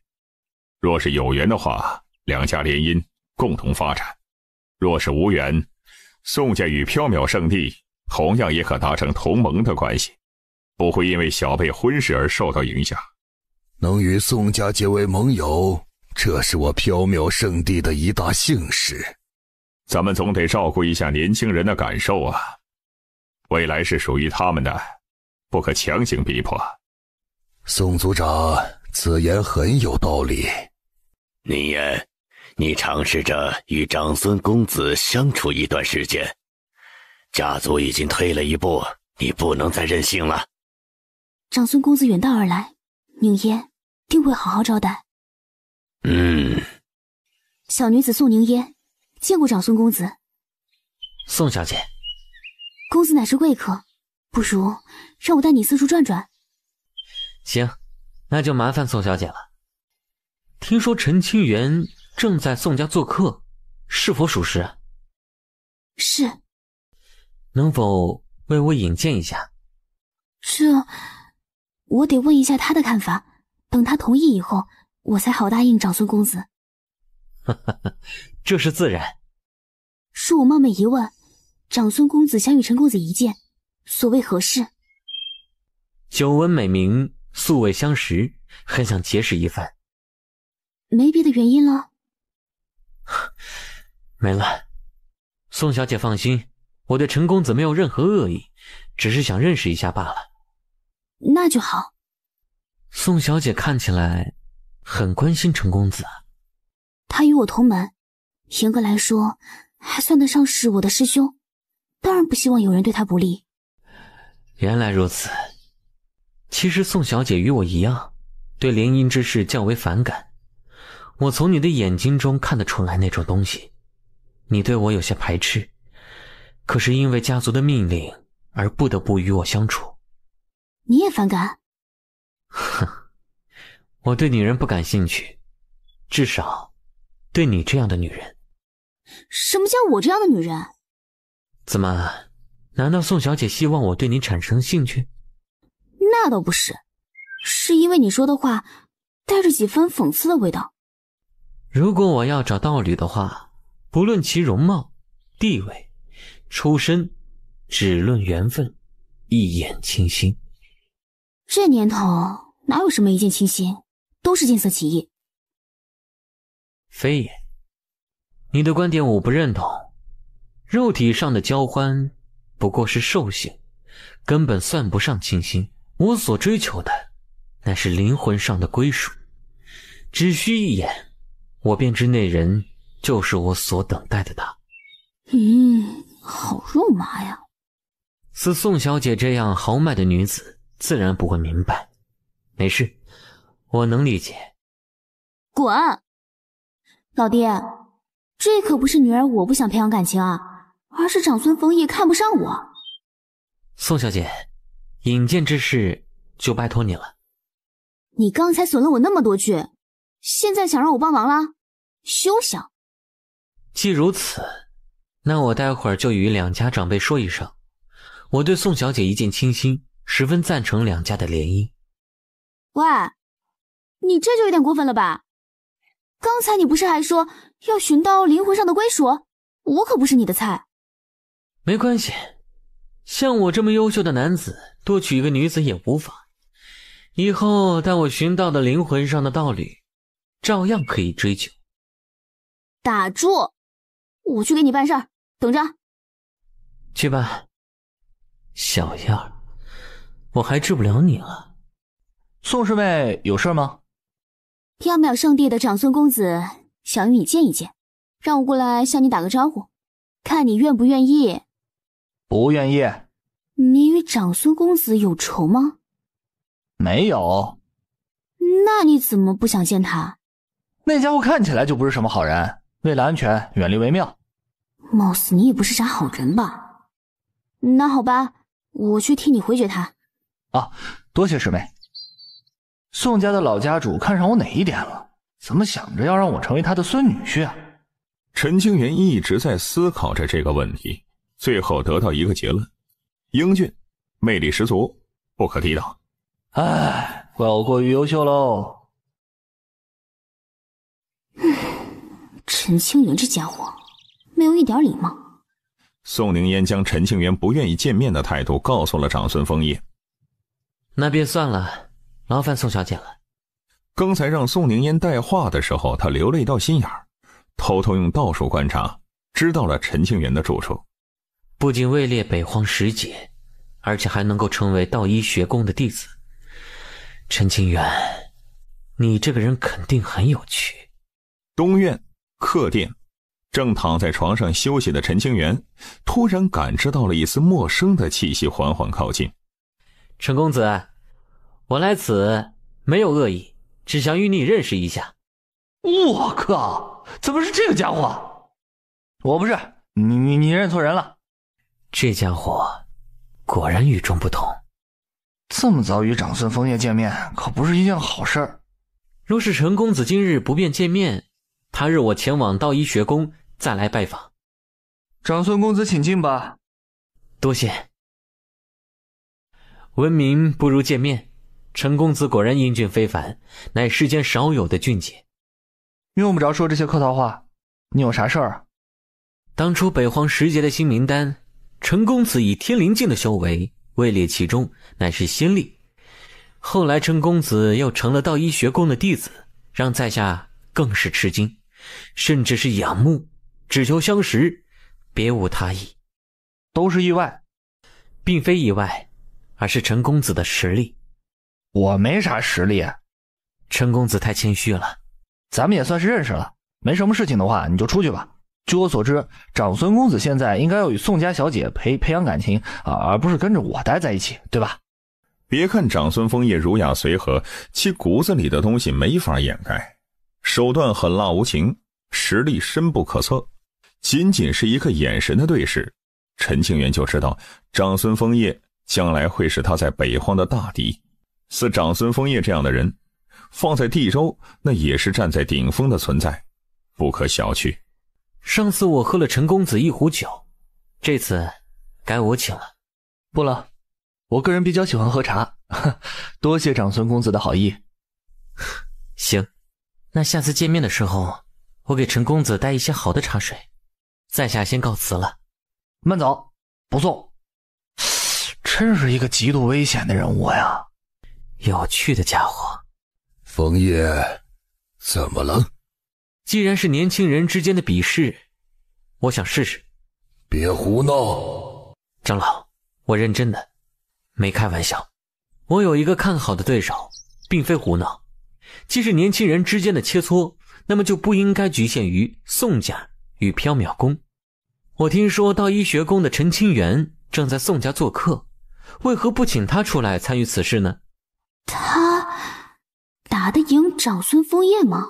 若是有缘的话，两家联姻，共同发展；若是无缘，宋家与缥缈圣地同样也可达成同盟的关系，不会因为小辈婚事而受到影响。能与宋家结为盟友，这是我缥缈圣地的一大幸事。咱们总得照顾一下年轻人的感受啊，未来是属于他们的，不可强行逼迫。宋族长此言很有道理。宁言，你尝试着与长孙公子相处一段时间，家族已经退了一步，你不能再任性了。长孙公子远道而来，宁嫣定会好好招待。小女子宋宁嫣见过长孙公子。宋小姐，公子乃是贵客，不如让我带你四处转转。行，那就麻烦宋小姐了。听说陈清源正在宋家做客，是否属实？是。能否为我引荐一下？这我得问一下他的看法，等他同意以后，我才好答应长孙公子。这是自然。恕我冒昧一问，长孙公子想与陈公子一见，所谓何事？久闻美名，素未相识，很想结识一番。没别的原因了？没了。宋小姐放心，我对陈公子没有任何恶意，只是想认识一下罢了。那就好。宋小姐看起来很关心陈公子啊。他与我同门，严格来说还算得上是我的师兄，当然不希望有人对他不利。原来如此。其实宋小姐与我一样，对联姻之事较为反感。我从你的眼睛中看得出来那种东西，你对我有些排斥，可是因为家族的命令而不得不与我相处。你也反感？哼，我对女人不感兴趣，至少对你这样的女人。什么叫我这样的女人？怎么，难道宋小姐希望我对你产生兴趣？那倒不是，是因为你说的话带着几分讽刺的味道。如果我要找道侣的话，不论其容貌、地位、出身，只论缘分，一眼倾心。这年头哪有什么一见倾心，都是见色起意。非也，你的观点我不认同。肉体上的交欢不过是兽性，根本算不上倾心。我所追求的乃是灵魂上的归属，只需一眼，我便知那人就是我所等待的他。好肉麻呀。似宋小姐这样豪迈的女子自然不会明白。没事，我能理解。滚！老爹，这可不是女儿我不想培养感情啊，而是长孙枫叶看不上我。宋小姐，引荐之事就拜托你了。你刚才损了我那么多句，现在想让我帮忙了？休想！既如此，那我待会儿就与两家长辈说一声，我对宋小姐一见倾心，十分赞成两家的联姻。喂，你这就有点过分了吧？刚才你不是还说要寻到灵魂上的归属？我可不是你的菜。没关系，像我这么优秀的男子，多娶一个女子也无妨。以后待我寻到的灵魂上的道侣，照样可以追求。打住！我去给你办事儿，等着。去吧，小样儿，我还治不了你了。宋师妹有事吗？缥缈圣地的长孙公子想与你见一见，让我过来向你打个招呼，看你愿不愿意。不愿意。你与长孙公子有仇吗？没有。那你怎么不想见他？那家伙看起来就不是什么好人，为了安全远离为妙。貌似你也不是啥好人吧？那好吧，我去替你回绝他。啊，多谢师妹。宋家的老家主看上我哪一点了？怎么想着要让我成为他的孙女婿啊？陈清源一直在思考着这个问题，最后得到一个结论：英俊，魅力十足，不可抵挡。唉，怪我过于优秀喽。陈清源这家伙没有一点礼貌。宋宁烟将陈清源不愿意见面的态度告诉了长孙枫叶。那便算了，劳烦宋小姐了。刚才让宋宁烟带话的时候，他留了一道心眼儿，偷偷用道术观察，知道了陈清源的住处。不仅位列北荒10杰，而且还能够成为道医学宫的弟子。陈清源，你这个人肯定很有趣。东院客店，正躺在床上休息的陈清源突然感知到了一丝陌生的气息缓缓靠近。陈公子，我来此没有恶意，只想与你认识一下。我靠，怎么是这个家伙？我不是，你认错人了。这家伙果然与众不同。这么早与长孙枫叶见面，可不是一件好事儿。若是陈公子今日不便见面，他日我前往道医学宫再来拜访。长孙公子请进吧。多谢。闻名不如见面，陈公子果然英俊非凡，乃世间少有的俊杰。用不着说这些客套话，你有啥事儿啊？当初北荒10杰的新名单，陈公子以天灵境的修为位列其中，乃是先例。后来陈公子又成了道医学宫的弟子，让在下更是吃惊，甚至是仰慕，只求相识，别无他意。都是意外。并非意外，而是陈公子的实力。我没啥实力。陈公子太谦虚了。咱们也算是认识了，没什么事情的话你就出去吧。据我所知，长孙公子现在应该要与宋家小姐培养感情而不是跟着我待在一起，对吧？别看长孙枫叶儒雅随和，其骨子里的东西没法掩盖，手段狠辣无情，实力深不可测。仅仅是一个眼神的对视，陈庆元就知道长孙枫叶将来会是他在北荒的大敌。似长孙枫叶这样的人，放在地州那也是站在顶峰的存在，不可小觑。上次我喝了陈公子一壶酒，这次该我请了。不了，我个人比较喜欢喝茶，多谢长孙公子的好意。行，那下次见面的时候，我给陈公子带一些好的茶水。在下先告辞了。慢走，不送。真是一个极度危险的人物呀。有趣的家伙。枫叶，怎么了？既然是年轻人之间的比试，我想试试。别胡闹。长老，我认真的，没开玩笑。我有一个看好的对手，并非胡闹。既是年轻人之间的切磋，那么就不应该局限于宋家与缥缈宫。我听说道医学宫的陈清源正在宋家做客，为何不请他出来参与此事呢？他打得赢长孙枫叶吗？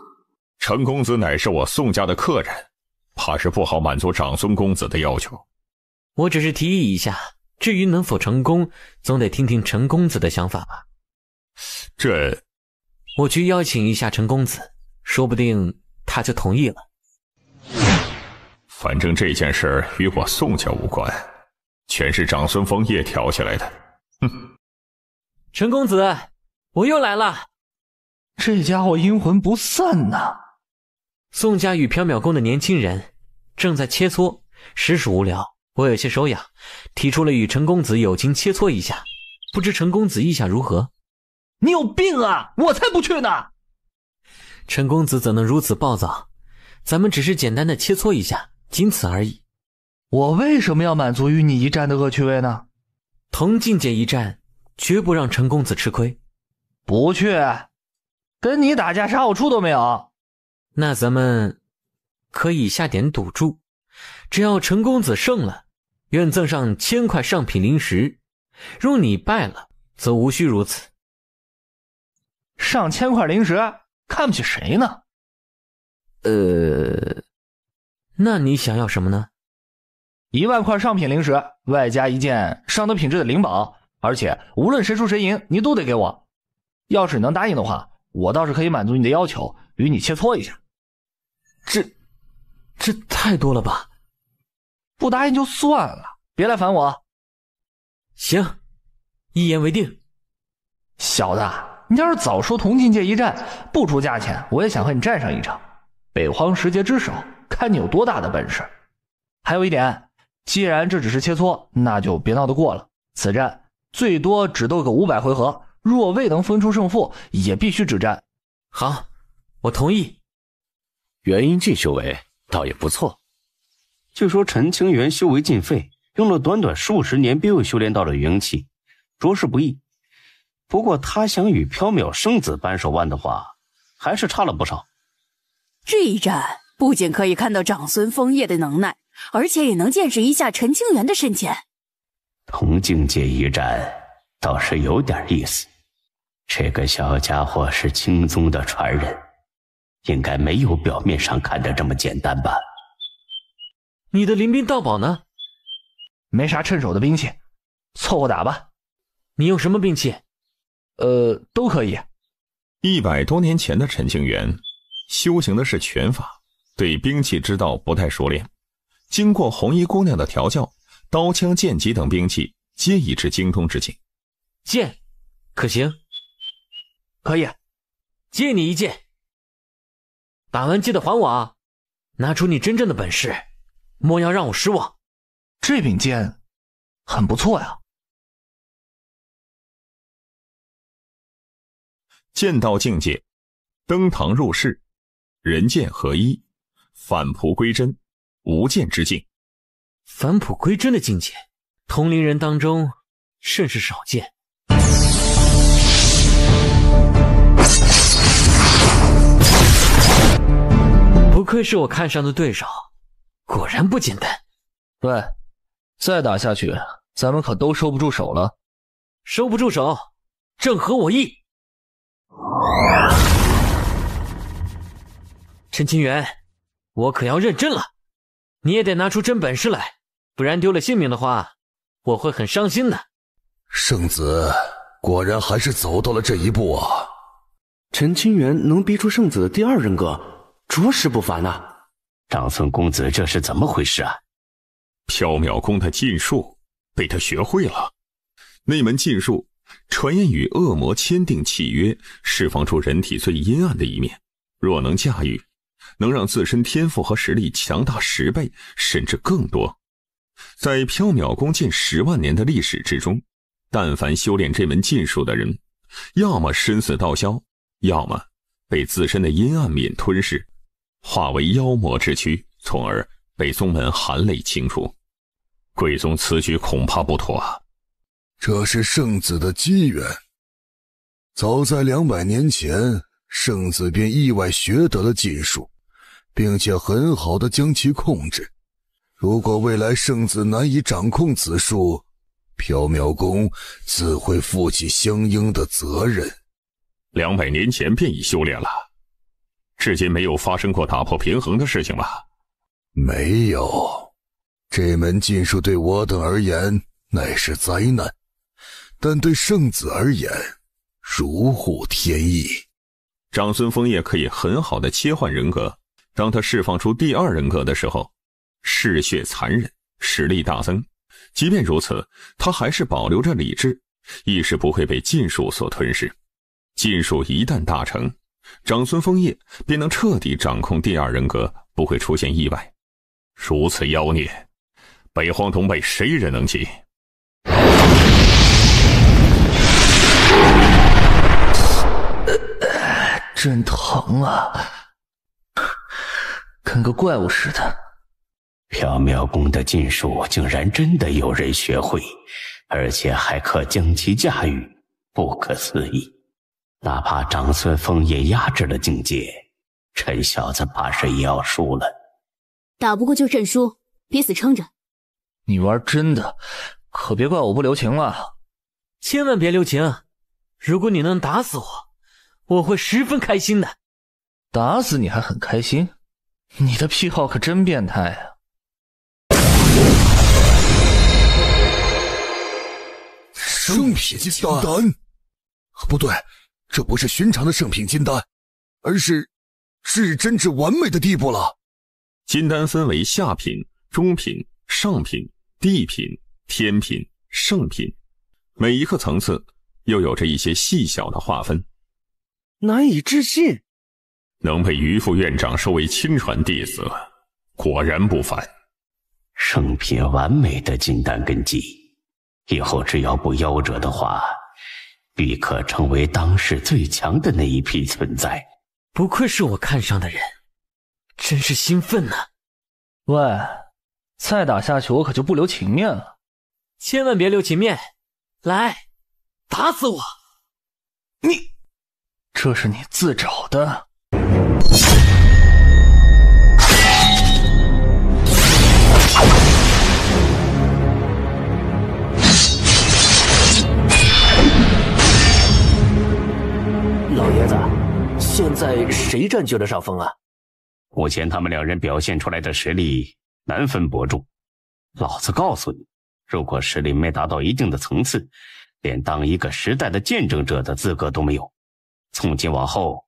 陈公子乃是我宋家的客人，怕是不好满足长孙公子的要求。我只是提议一下，至于能否成功，总得听听陈公子的想法吧。我去邀请一下陈公子，说不定他就同意了。反正这件事与我宋家无关，全是长孙枫叶挑起来的。陈公子，我又来了。这家伙阴魂不散呐。宋家与缥缈宫的年轻人正在切磋，实属无聊，我有些手痒，提出了与陈公子友情切磋一下，不知陈公子意下如何？你有病啊，我才不去呢。陈公子怎能如此暴躁？咱们只是简单的切磋一下，仅此而已。我为什么要满足于你一战的恶趣味呢？同境界一战，绝不让陈公子吃亏。不去，跟你打架啥好处都没有。那咱们可以下点赌注，只要陈公子胜了，愿赠上1000块上品灵石；若你败了，则无需如此。上1000块灵石，看不起谁呢？那你想要什么呢？1万块上品灵石，外加一件上等品质的灵宝，而且无论谁输谁赢，你都得给我。要是你能答应的话，我倒是可以满足你的要求，与你切磋一下。这太多了吧？不答应就算了，别来烦我。行，一言为定。小子，你要是早说同境界一战，不出价钱，我也想和你战上一场。北荒10杰之首，看你有多大的本事。还有一点，既然这只是切磋，那就别闹得过了。此战最多只斗个500回合，若未能分出胜负，也必须止战。好，我同意。元阴境修为倒也不错。据说陈清源修为尽废，用了短短数十年便又修炼到了元气，着实不易。不过他想与缥缈生子扳手腕的话，还是差了不少。这一战不仅可以看到长孙枫叶的能耐，而且也能见识一下陈清源的深浅。同境界一战倒是有点意思。这个小家伙是青宗的传人，应该没有表面上看的这么简单吧？你的临兵道宝呢？没啥趁手的兵器，凑合打吧。你用什么兵器？都可以。100多年前的陈清源修行的是拳法，对兵器之道不太熟练，经过红衣姑娘的调教，刀枪剑戟等兵器皆已至精通之境。剑可行？可以，借你一剑。打完记得还我啊！拿出你真正的本事，莫要让我失望。这柄剑很不错呀。剑道境界，登堂入室，人剑合一，返璞归真，无剑之境。返璞归真的境界，同龄人当中甚是少见。不愧是我看上的对手，果然不简单。喂，再打下去，咱们可都收不住手了。收不住手，正合我意。陈清源，我可要认真了，你也得拿出真本事来，不然丢了性命的话，我会很伤心的。圣子果然还是走到了这一步啊！陈清源能逼出圣子的第二人格，着实不凡啊！长孙公子这是怎么回事啊？缥缈宫的禁术被他学会了，那门禁术传言与恶魔签订契约，释放出人体最阴暗的一面，若能驾驭，能让自身天赋和实力强大10倍甚至更多。在缥缈宫近10万年的历史之中，但凡修炼这门禁术的人，要么身死道消，要么被自身的阴暗面吞噬，化为妖魔之躯，从而被宗门含泪清除。贵宗此举恐怕不妥啊！这是圣子的机缘。早在200年前，圣子便意外学得了禁术，并且很好的将其控制。如果未来圣子难以掌控此术，缥缈宫自会负起相应的责任。200年前便已修炼了，至今没有发生过打破平衡的事情吧？没有。这门禁术对我等而言乃是灾难，但对圣子而言如虎添翼。长孙枫叶可以很好的切换人格，当他释放出第二人格的时候，嗜血残忍，实力大增。即便如此，他还是保留着理智，亦是不会被禁术所吞噬。禁术一旦大成，长孙枫叶便能彻底掌控第二人格，不会出现意外。如此妖孽，北荒东北谁人能及？真疼啊，跟个怪物似的。缥缈宫的禁术竟然真的有人学会，而且还可将其驾驭，不可思议。哪怕长孙枫叶压制了境界，陈小子怕是也要输了。打不过就认输，别死撑着。你玩真的，可别怪我不留情了。千万别留情，如果你能打死我，我会十分开心的。打死你还很开心？你的癖好可真变态啊！圣品金丹？不对，这不是寻常的圣品金丹，而是真至完美的地步了。金丹分为下品、中品、上品、地品、天品、圣品，每一个层次又有着一些细小的划分。难以置信，能被于副院长收为亲传弟子，果然不凡。圣品完美的金丹根基，以后只要不夭折的话，必可成为当世最强的那一批存在。不愧是我看上的人，真是兴奋啊！喂，再打下去我可就不留情面了。千万别留情面，来，打死我！这是你自找的。老爷子，现在谁占据了上风啊？目前他们2人表现出来的实力难分伯仲。老子告诉你，如果实力没达到一定的层次，连当一个时代的见证者的资格都没有。从今往后，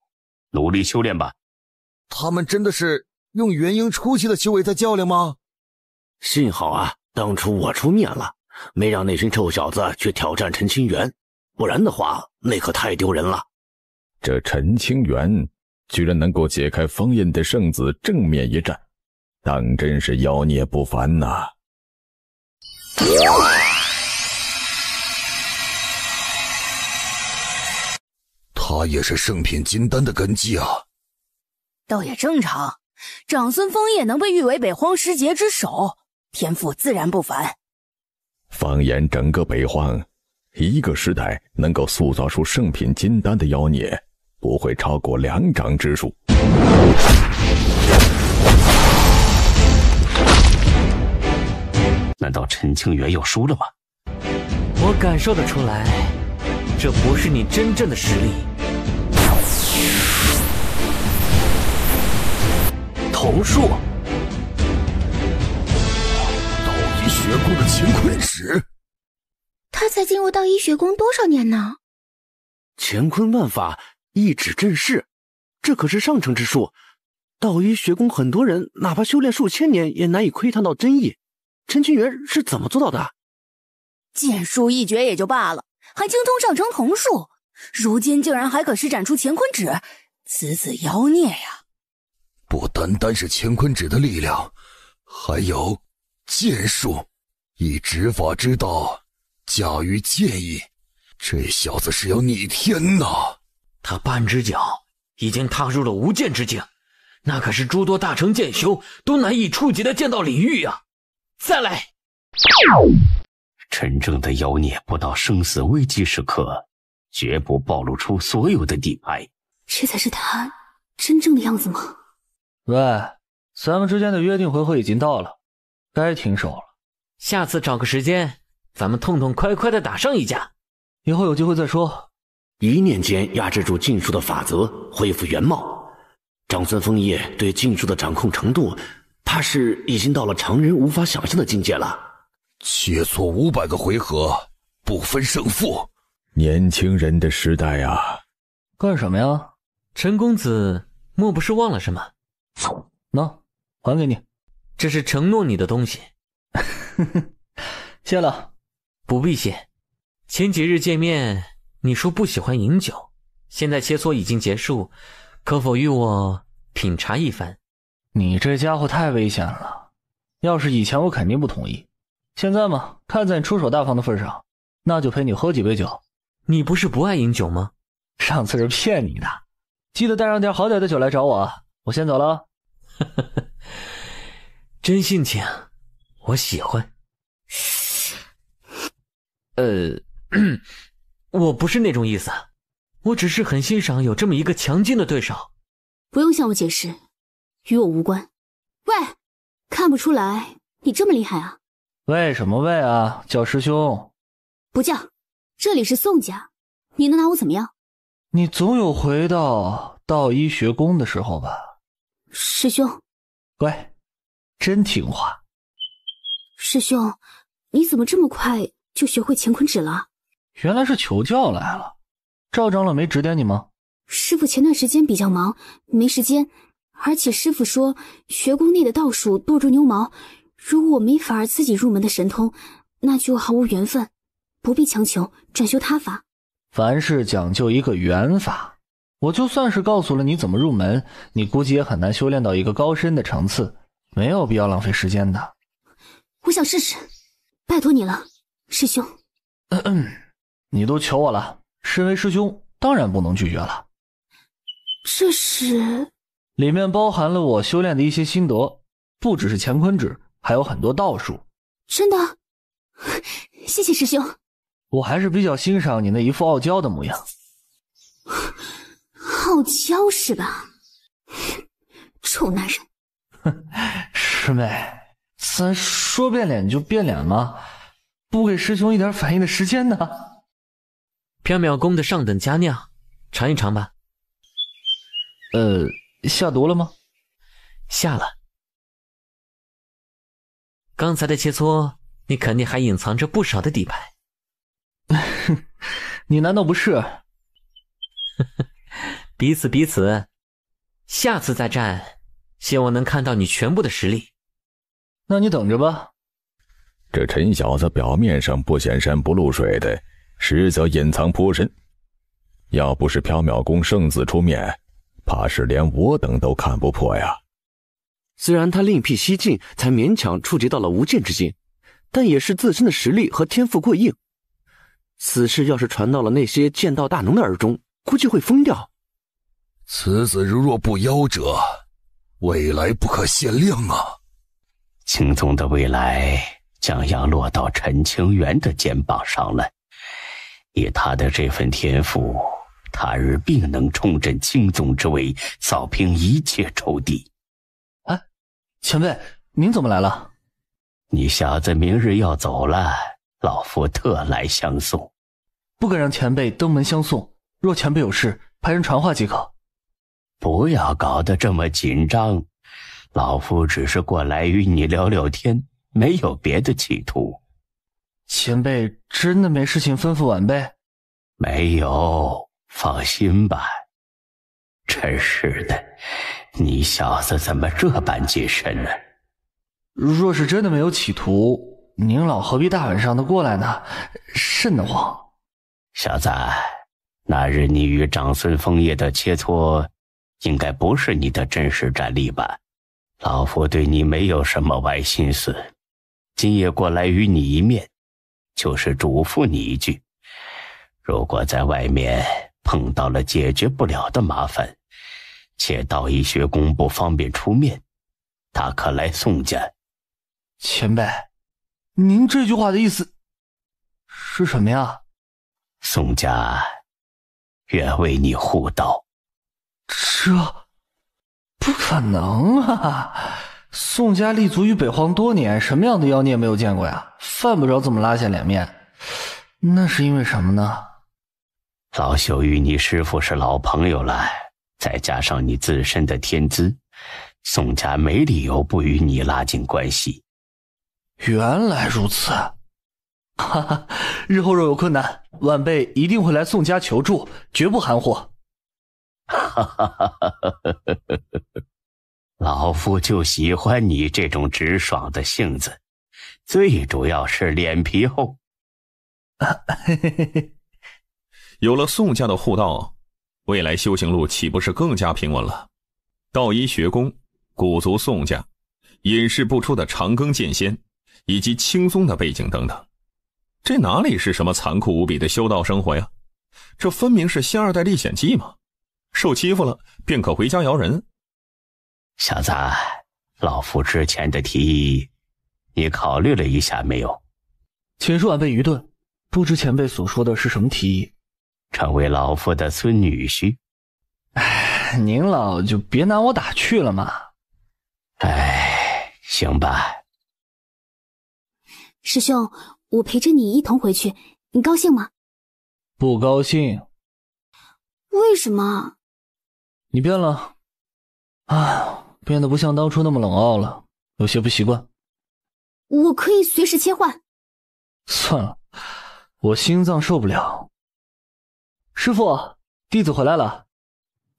努力修炼吧。他们真的是用元婴初期的修为在较量吗？幸好啊，当初我出面了，没让那群臭小子去挑战陈清源，不然的话，那可太丢人了。这陈清源居然能够解开封印的圣子正面一战，当真是妖孽不凡呐！他也是圣品金丹的根基啊。倒也正常，长孙枫叶能被誉为北荒十杰之首，天赋自然不凡。放眼整个北荒，一个时代能够塑造出圣品金丹的妖孽，不会超过2掌之数。难道陈清源又输了吗？我感受得出来，这不是你真正的实力。桐树，道医学宫的乾坤纸，他才进入道医学宫多少年呢？乾坤万法，一指镇世，这可是上乘之术。道医学宫很多人哪怕修炼数千年，也难以窥探到真意。陈清源是怎么做到的？剑术一绝也就罢了，还精通上乘桐术，如今竟然还可施展出乾坤指，此妖孽呀！不单单是乾坤指的力量，还有剑术，以执法之道驾驭剑意，这小子是要逆天呐！他半只脚已经踏入了无剑之境，那可是诸多大成剑修都难以触及的剑道领域啊！再来！真正的妖孽不到生死危机时刻，绝不暴露出所有的底牌。这才是他真正的样子吗？喂，咱们之间的约定回合已经到了，该停手了。下次找个时间，咱们痛痛快快的打上一架。以后有机会再说。一念间压制住禁术的法则，恢复原貌。长孙枫叶对禁术的掌控程度，怕是已经到了常人无法想象的境界了。切磋500个回合，不分胜负。年轻人的时代啊！干什么呀？陈公子莫不是忘了什么？喏，还给你。这是承诺你的东西。谢了。不必谢。前几日见面，你说不喜欢饮酒，现在切磋已经结束，可否与我品茶一番？你这家伙太危险了，要是以前我肯定不同意，现在嘛，看在你出手大方的份上，那就陪你喝几杯酒。你不是不爱饮酒吗？上次是骗你的，记得带上点好点的酒来找我啊。我先走了。真性情，我喜欢。我不是那种意思，我只是很欣赏有这么一个强劲的对手。不用向我解释，与我无关。喂，看不出来你这么厉害啊？喂什么喂啊？叫师兄。不叫，这里是宋家，你能拿我怎么样？你总有回到道医学宫的时候吧？师兄。乖，真听话。师兄，你怎么这么快就学会乾坤指了？原来是求教来了。赵长老没指点你吗？师父前段时间比较忙，没时间，而且师父说学宫内的道术多如牛毛，如果我没法自己入门的神通，那就毫无缘分，不必强求，转修他法。凡事讲究一个缘法，我就算是告诉了你怎么入门，你估计也很难修炼到一个高深的层次，没有必要浪费时间的。我想试试，拜托你了，师兄。你都求我了，身为师兄当然不能拒绝了。这是里面包含了我修炼的一些心得，不只是乾坤指，还有很多道术。真的？谢谢师兄。我还是比较欣赏你那一副傲娇的模样。傲娇是吧？臭男人。师妹，咱说变脸就变脸吗？不给师兄一点反应的时间呢？缥缈宫的上等佳酿，尝一尝吧。下毒了吗？下了。刚才的切磋，你肯定还隐藏着不少的底牌。你难道不是？彼此，下次再战，希望能看到你全部的实力。那你等着吧。这陈小子表面上不显山不露水的，实则隐藏颇深。要不是缥缈宫圣子出面，怕是连我等都看不破呀。虽然他另辟蹊径，才勉强触及到了无剑之境，但也是自身的实力和天赋过硬。此事要是传到了那些剑道大能的耳中，估计会疯掉。此子如若不夭折，未来不可限量啊！青宗的未来将要落到陈清源的肩膀上了。以他的这份天赋，他日必能重振青宗之位，扫平一切仇敌。哎，前辈，您怎么来了？你小子明日要走了，老夫特来相送。不敢让前辈登门相送，若前辈有事，派人传话即可。不要搞得这么紧张，老夫只是过来与你聊聊天，没有别的企图。前辈真的没事情吩咐晚辈？没有，放心吧。真是的，你小子怎么这般谨慎呢？若是真的没有企图，您老何必大晚上的过来呢？瘆得慌。小子，那日你与长孙枫叶的切磋，应该不是你的真实战力吧？老夫对你没有什么歪心思，今夜过来与你一面，就是嘱咐你一句，如果在外面碰到了解决不了的麻烦，且道医学宫不方便出面，大可来宋家。前辈，您这句话的意思是什么呀？宋家愿为你护道。这不可能啊！宋家立足于北荒多年，什么样的妖孽没有见过呀？犯不着这么拉下脸面。那是因为什么呢？老朽与你师父是老朋友了，再加上你自身的天资，宋家没理由不与你拉近关系。原来如此，哈哈！日后若有困难，晚辈一定会来宋家求助，绝不含糊。哈哈哈哈哈！老夫就喜欢你这种直爽的性子，最主要是脸皮厚。有了宋家的护道，未来修行路岂不是更加平稳了？道医学宫、古族宋家、隐世不出的长庚剑仙，以及青松的背景等等，这哪里是什么残酷无比的修道生活呀？这分明是仙二代历险记嘛！受欺负了便可回家摇人。小子，老夫之前的提议，你考虑了一下没有？请恕晚辈愚钝，不知前辈所说的是什么提议？成为老夫的孙女婿。哎，您老就别拿我打趣了嘛。哎，行吧。师兄，我陪着你一同回去，你高兴吗？不高兴。为什么？你变了，变得不像当初那么冷傲了，有些不习惯。我可以随时切换。算了，我心脏受不了。师父，弟子回来了。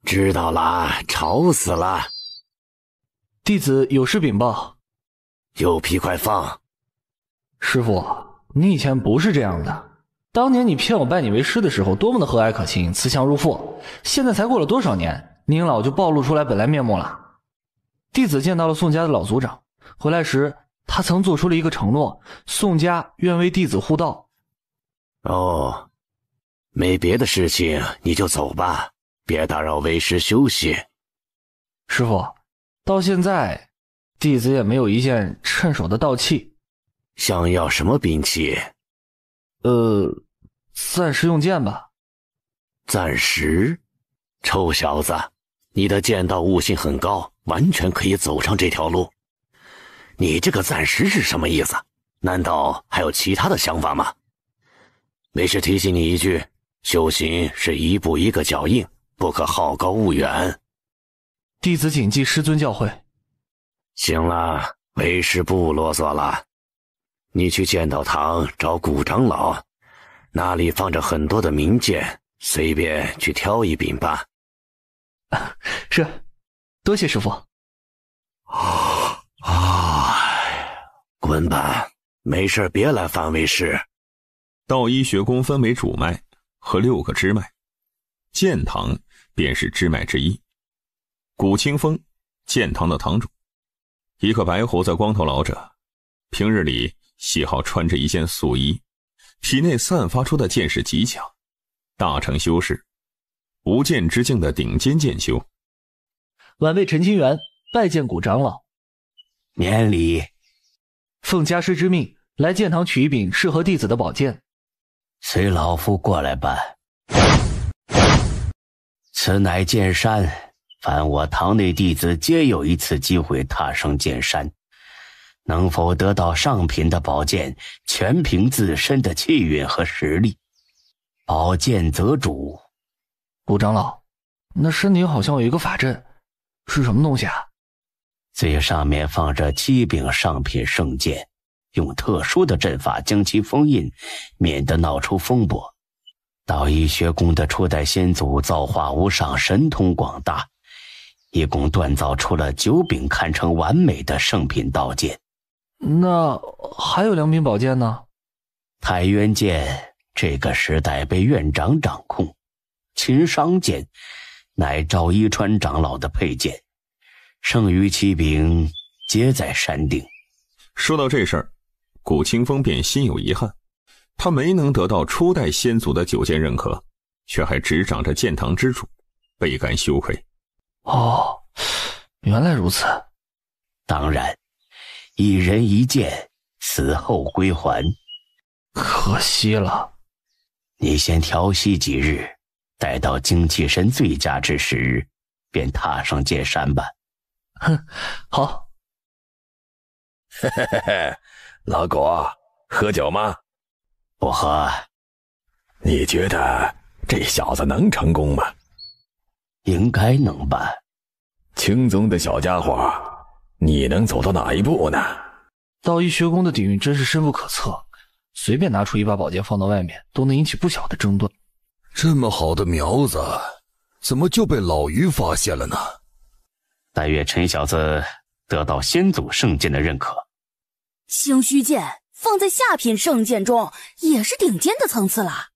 知道了，吵死了。弟子有事禀报。有屁快放。师父，你以前不是这样的。当年你骗我拜你为师的时候，多么的和蔼可亲，慈祥如父。现在才过了多少年，您老就暴露出来本来面目了。弟子见到了宋家的老族长，回来时他曾做出了一个承诺，宋家愿为弟子护道。哦，没别的事情你就走吧，别打扰为师休息。师父，到现在弟子也没有一件趁手的道器。想要什么兵器？暂时用剑吧。暂时？臭小子，你的剑道悟性很高，完全可以走上这条路。你这个暂时是什么意思？难道还有其他的想法吗？没事提醒你一句，修行是一步一个脚印，不可好高骛远。弟子谨记师尊教诲。行了，为师不啰嗦了。你去剑道堂找古长老，那里放着很多的名剑，随便去挑一柄吧。是，多谢师父。滚吧，没事别来烦为师。道医学宫分为主脉和6个支脉，建堂便是支脉之一。古清风，建堂的堂主，一个白胡子光头老者，平日里喜好穿着一件素衣，体内散发出的剑势极强，大成修士，无剑之境的顶尖剑修。晚辈陈清源拜见古长老。免礼。奉家师之命，来剑堂取一柄适合弟子的宝剑。随老夫过来办。此乃剑山，凡我堂内弟子皆有一次机会踏上剑山，能否得到上品的宝剑，全凭自身的气运和实力。宝剑择主。古长老，那身体好像有一个法阵，是什么东西啊？最上面放着7柄上品圣剑，用特殊的阵法将其封印，免得闹出风波。道医学宫的初代先祖造化无上，神通广大，一共锻造出了9柄堪称完美的圣品道剑。那还有2柄宝剑呢？太渊剑这个时代被院长掌控，秦商剑乃赵一川长老的佩剑，剩余7柄皆在山顶。说到这事儿，古清风便心有遗憾，他没能得到初代先祖的9剑认可，却还执掌着剑堂之主，倍感羞愧。哦，原来如此。当然，一人一剑，死后归还。可惜了。你先调息几日，待到精气神最佳之时，便踏上剑山吧。哼，好。嘿嘿嘿嘿，老古，喝酒吗？不喝。你觉得这小子能成功吗？应该能办。青宗的小家伙，你能走到哪一步呢？道医学宫的底蕴真是深不可测，随便拿出一把宝剑放到外面，都能引起不小的争端。这么好的苗子，怎么就被老于发现了呢？但愿陈小子得到先祖圣剑的认可。星虚剑放在下品圣剑中，也是顶尖的层次了。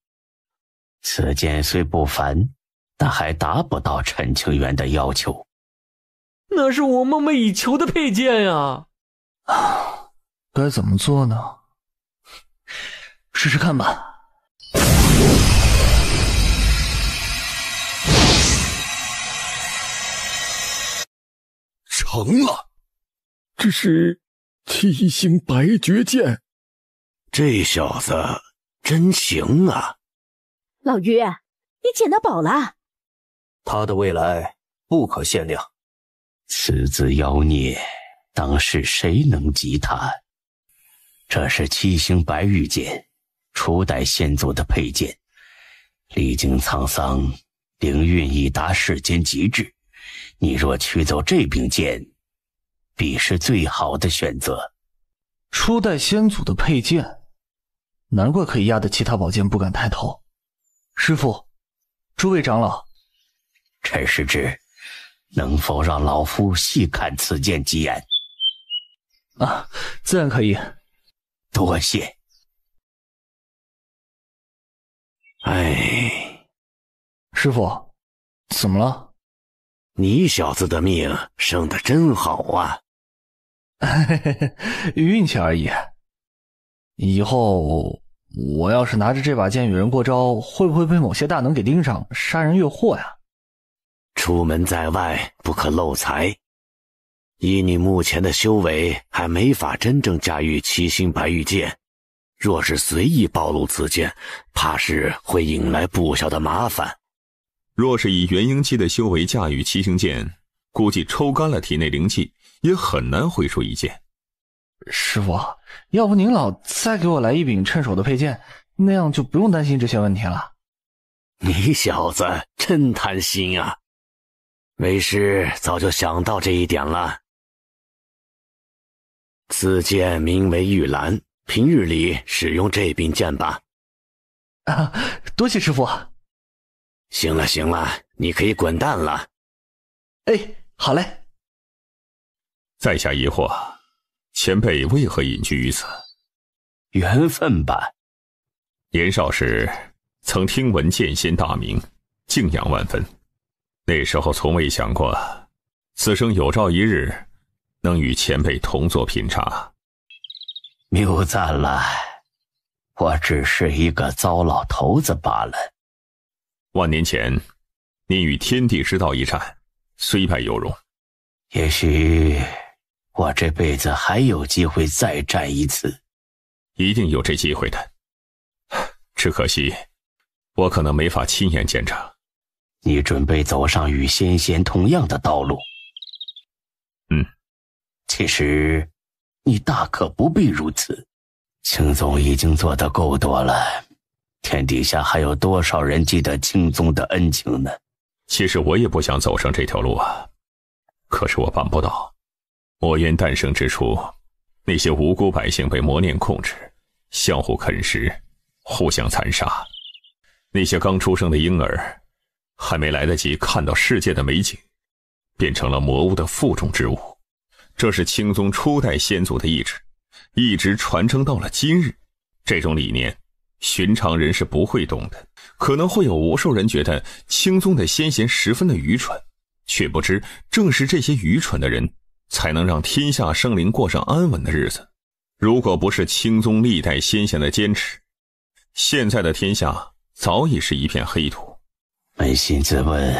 此剑虽不凡，但还达不到陈清源的要求。那是我梦寐以求的佩剑呀！该怎么做呢？试试看吧。成了，这是七星白绝剑。这小子真行啊！老于，你捡到宝了。他的未来不可限量。此子妖孽，当世谁能及他？这是七星白玉剑，初代先祖的佩剑，历经沧桑，灵韵已达世间极致。你若取走这柄剑，必是最好的选择。初代先祖的佩剑，难怪可以压得其他宝剑不敢抬头。师父，诸位长老，陈师之，能否让老夫细看此剑几眼？啊，自然可以。多谢。哎，师父，怎么了？你小子的命生得真好啊！运气而已。以后我要是拿着这把剑与人过招，会不会被某些大能给盯上，杀人越货呀？出门在外不可漏财。以你目前的修为，还没法真正驾驭七星白玉剑。若是随意暴露此剑，怕是会引来不小的麻烦。若是以元婴期的修为驾驭七星剑，估计抽干了体内灵气，也很难挥出一剑。师父，要不您老再给我来一柄趁手的佩剑，那样就不用担心这些问题了。你小子真贪心啊！为师早就想到这一点了。此剑名为玉兰，平日里使用这柄剑吧。啊，多谢师父。行了行了，你可以滚蛋了。哎，好嘞。在下疑惑，前辈为何隐居于此？缘分吧。年少时曾听闻剑仙大名，敬仰万分。那时候从未想过，此生有朝一日能与前辈同坐品茶。谬赞了，我只是一个糟老头子罢了。万年前，您与天地之道一战，虽败犹荣。也许我这辈子还有机会再战一次。一定有这机会的，只可惜我可能没法亲眼见证。你准备走上与仙仙同样的道路？其实你大可不必如此。青宗已经做得够多了，天底下还有多少人记得青宗的恩情呢？其实我也不想走上这条路啊，可是我办不到。魔渊诞生之初，那些无辜百姓被魔念控制，相互啃食，互相残杀。那些刚出生的婴儿还没来得及看到世界的美景，变成了魔物的负重之物。这是青宗初代先祖的意志，一直传承到了今日。这种理念寻常人是不会懂的，可能会有无数人觉得青宗的先贤十分的愚蠢，却不知正是这些愚蠢的人才能让天下生灵过上安稳的日子。如果不是青宗历代先贤的坚持，现在的天下早已是一片黑土。扪心自问，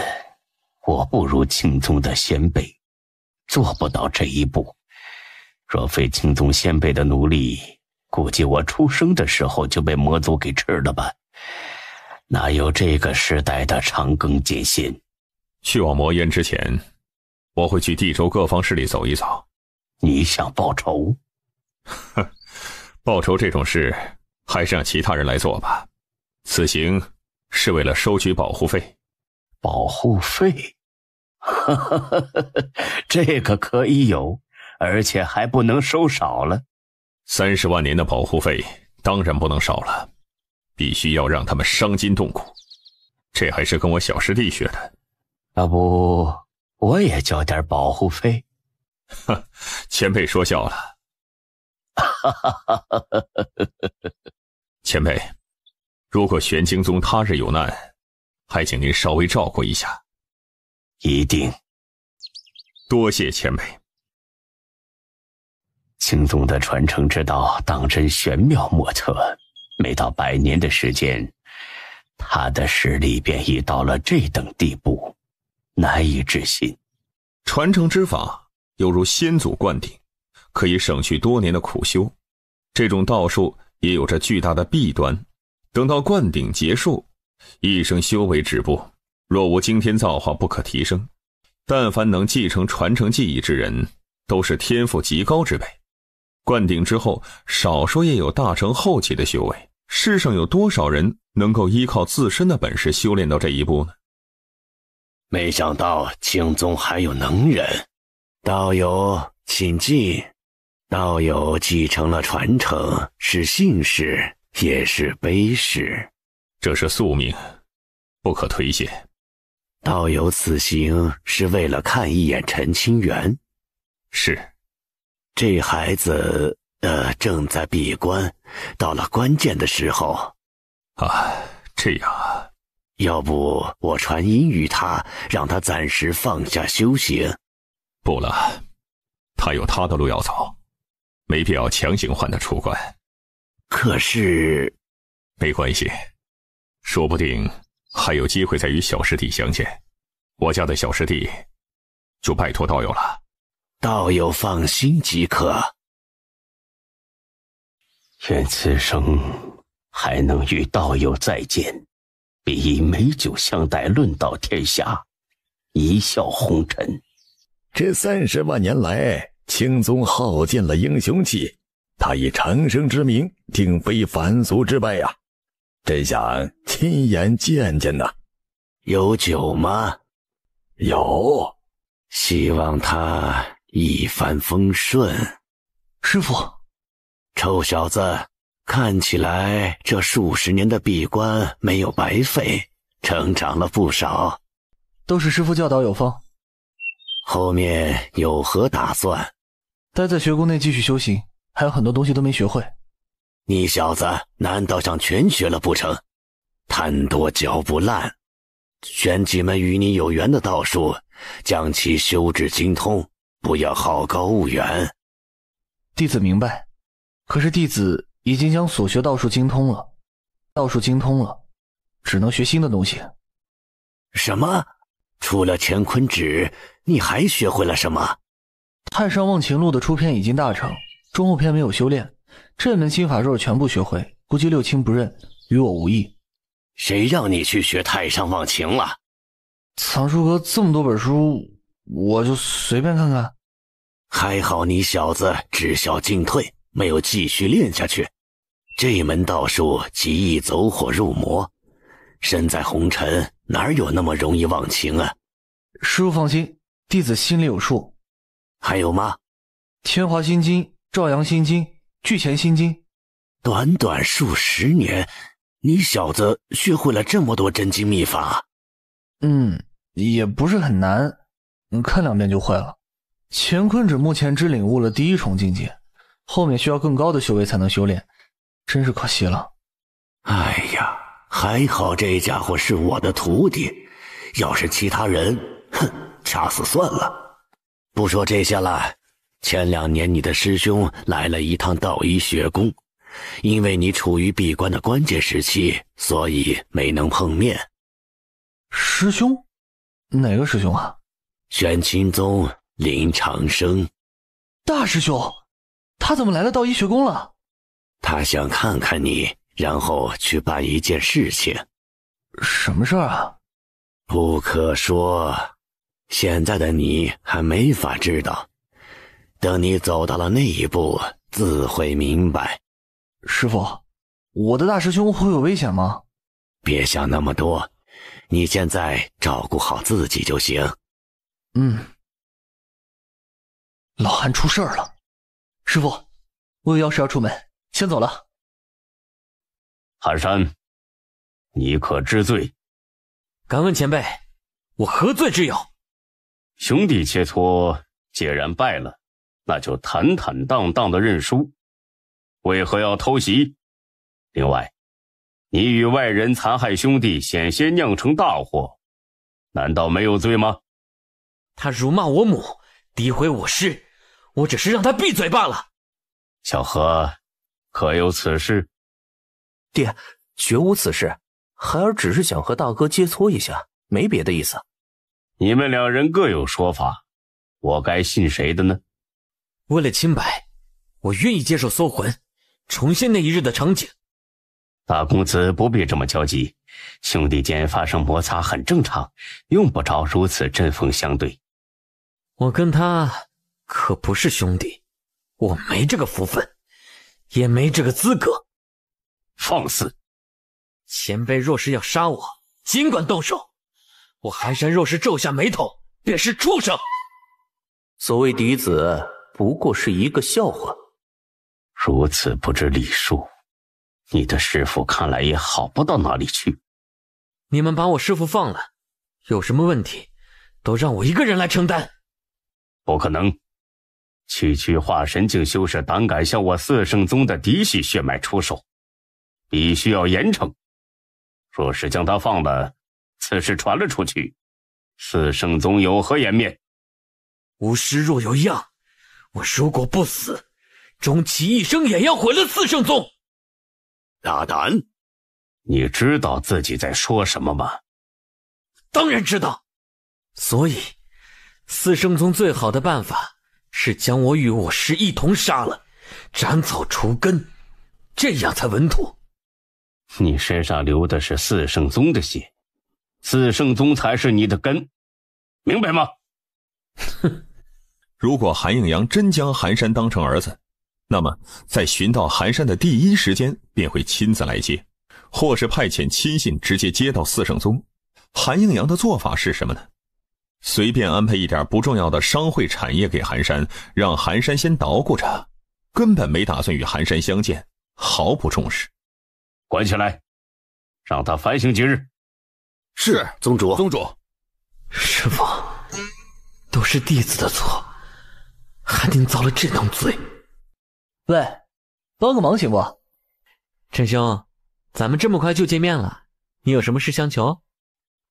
我不如青宗的先辈，做不到这一步。若非青宗先辈的努力，估计我出生的时候就被魔族给吃了吧。哪有这个时代的长庚剑仙？去往魔渊之前，我会去地州各方势力走一走。你想报仇？报仇这种事还是让其他人来做吧。此行是为了收取保护费。保护费？这个可以有，而且还不能收少了。30万年的保护费当然不能少了，必须要让他们伤筋动骨。这还是跟我小师弟学的。要不我也交点保护费？前辈说笑了。前辈，如果玄清宗他日有难，还请您稍微照顾一下。一定。多谢前辈。青宗的传承之道当真玄妙莫测，没到100年的时间，他的实力便已到了这等地步，难以置信。传承之法犹如先祖灌顶，可以省去多年的苦修。这种道术也有着巨大的弊端，等到灌顶结束，一生修为止步，若无惊天造化不可提升。但凡能继承传承技艺之人，都是天赋极高之辈。灌顶之后，少说也有大成后期的修为。世上有多少人能够依靠自身的本事修炼到这一步呢？没想到青宗还有能人。道友请进。道友继承了传承，是幸事，也是悲事。这是宿命，不可推卸。道友此行是为了看一眼陈清源。是。这孩子正在闭关，到了关键的时候。啊，这样啊。要不我传音于他，让他暂时放下修行。不了，他有他的路要走，没必要强行换他出关。可是，没关系，说不定还有机会再与小师弟相见。我家的小师弟就拜托道友了。道友放心即可。愿此生还能与道友再见，必以美酒相待，论道天下，一笑红尘。这30万年来，青宗耗尽了英雄气，他以长生之名，定非凡俗之辈啊！真想亲眼见见呐。有酒吗？有。希望他一帆风顺。师父，臭小子，看起来这数十年的闭关没有白费，成长了不少。都是师父教导有方。后面有何打算？待在学宫内继续修行，还有很多东西都没学会。你小子难道想全学了不成？贪多嚼不烂，选几门与你有缘的道术，将其修至精通，不要好高骛远。弟子明白，可是弟子已经将所学道术精通了，道术精通了，只能学新的东西。什么？除了乾坤指，你还学会了什么？太上忘情录的初篇已经大成，中后篇没有修炼，这门心法若是全部学会，估计六亲不认，与我无异。谁让你去学太上忘情了？藏书阁这么多本书，我就随便看看。还好你小子知晓进退，没有继续练下去。这门道术极易走火入魔，身在红尘，哪有那么容易忘情啊？师父放心，弟子心里有数。还有吗？天华心经、赵阳心经、聚乾心经。短短数十年，你小子学会了这么多真经秘法？也不是很难，看2遍就会了。乾坤指目前只领悟了第1重境界，后面需要更高的修为才能修炼，真是可惜了。哎呀，还好这家伙是我的徒弟，要是其他人，掐死算了。不说这些了，前2年你的师兄来了一趟道一学宫，因为你处于闭关的关键时期，所以没能碰面。师兄？哪个师兄啊？玄清宗林长生。大师兄？他怎么来了道一学宫了？他想看看你，然后去办一件事情。什么事儿啊？不可说，现在的你还没法知道，等你走到了那一步，自会明白。师父，我的大师兄会有危险吗？别想那么多，你现在照顾好自己就行。老韩出事儿了。师父，我有要事要出门，先走了。寒山，你可知罪？敢问前辈，我何罪之有？兄弟切磋，既然败了，那就坦坦荡荡的认输。为何要偷袭？另外，你与外人残害兄弟，险些酿成大祸，难道没有罪吗？他辱骂我母，诋毁我师，我只是让他闭嘴罢了。小何，可有此事？爹，绝无此事，孩儿只是想和大哥切磋一下，没别的意思。你们2人各有说法，我该信谁的呢？为了清白，我愿意接受搜魂，重现那一日的场景。大公子不必这么焦急，兄弟间发生摩擦很正常，用不着如此针锋相对。我跟他可不是兄弟，我没这个福分，也没这个资格。放肆！前辈若是要杀我，尽管动手。我寒山若是皱下眉头，便是畜生。所谓嫡子，不过是一个笑话。如此不知礼数，你的师父看来也好不到哪里去。你们把我师父放了，有什么问题，都让我一个人来承担。不可能，区区化神境修士胆敢向我4圣宗的嫡系血脉出手，必须要严惩。若是将他放了，此事传了出去，4圣宗有何颜面？吾师若有恙，我如果不死，终其一生也要毁了4圣宗。大胆！你知道自己在说什么吗？当然知道。所以4圣宗最好的办法是将我与我师一同杀了，斩草除根，这样才稳妥。你身上流的是4圣宗的血，4圣宗才是你的根，明白吗？哼！如果韩应阳真将寒山当成儿子，那么在寻到寒山的第一时间便会亲自来接，或是派遣亲信直接接到4圣宗。韩应阳的做法是什么呢？随便安排一点不重要的商会产业给寒山，让寒山先捣鼓着，根本没打算与寒山相见，毫不重视。关起来，让他反省几日。是，宗主。宗主，师父，都是弟子的错，还顶遭了这等罪。喂，帮个忙行不？陈兄，咱们这么快就见面了，你有什么事相求？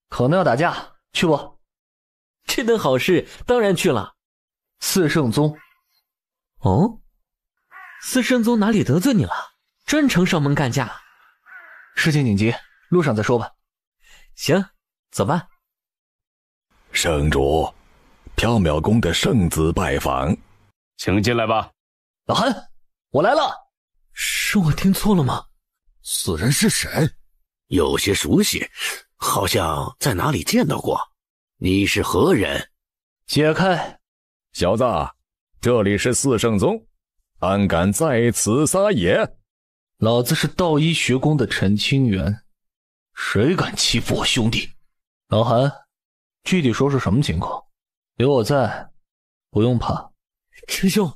可能要打架，去不？这等好事当然去了。四圣宗。哦，四圣宗哪里得罪你了？专程上门干架？事情紧急，路上再说吧。行，走吧。圣主，缥缈宫的圣子拜访，请进来吧。老韩，我来了。是我听错了吗？此人是谁？有些熟悉，好像在哪里见到过。你是何人？解开。小子，这里是四圣宗，安敢在此撒野？老子是道医学宫的陈清源，谁敢欺负我兄弟？老韩，具体说是什么情况？有我在，不用怕。陈兄，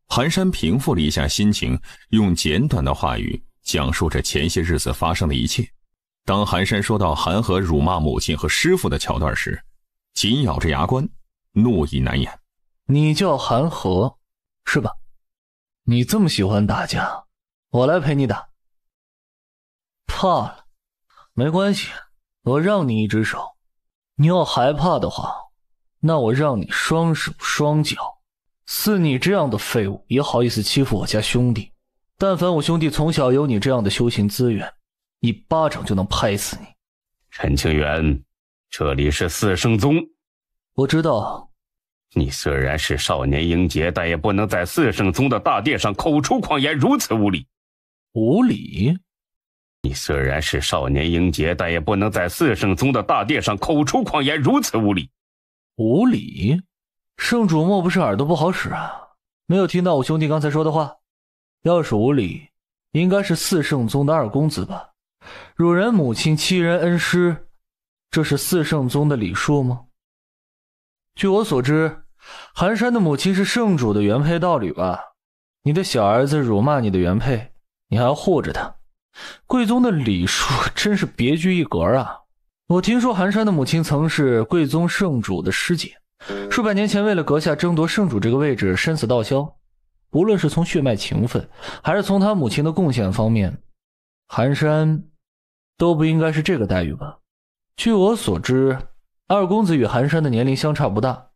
寒山平复了一下心情，用简短的话语讲述着前些日子发生的一切。当寒山说到韩和辱骂母亲和师父的桥段时，紧咬着牙关，怒意难言。你叫韩和，是吧？你这么喜欢打架，我来陪你打。怕了，没关系，我让你一只手。你要害怕的话，那我让你双手双脚。似你这样的废物也好意思欺负我家兄弟？但凡我兄弟从小有你这样的修行资源，一巴掌就能拍死你。陈清源，这里是四圣宗。我知道。你虽然是少年英杰，但也不能在四圣宗的大殿上口出狂言，如此无礼。无礼？你虽然是少年英杰，但也不能在四圣宗的大殿上口出狂言，如此无礼。无礼？圣主莫不是耳朵不好使啊？没有听到我兄弟刚才说的话？要是无礼，应该是四圣宗的二公子吧？辱人母亲，欺人恩师，这是四圣宗的礼数吗？据我所知，寒山的母亲是圣主的原配道侣吧？你的小儿子辱骂你的原配，你还要护着他，贵宗的礼数真是别具一格啊！我听说寒山的母亲曾是贵宗圣主的师姐，数百年前为了阁下争夺圣主这个位置生死道消，无论是从血脉情分还是从他母亲的贡献方面，寒山都不应该是这个待遇吧？据我所知，二公子与寒山的年龄相差不大，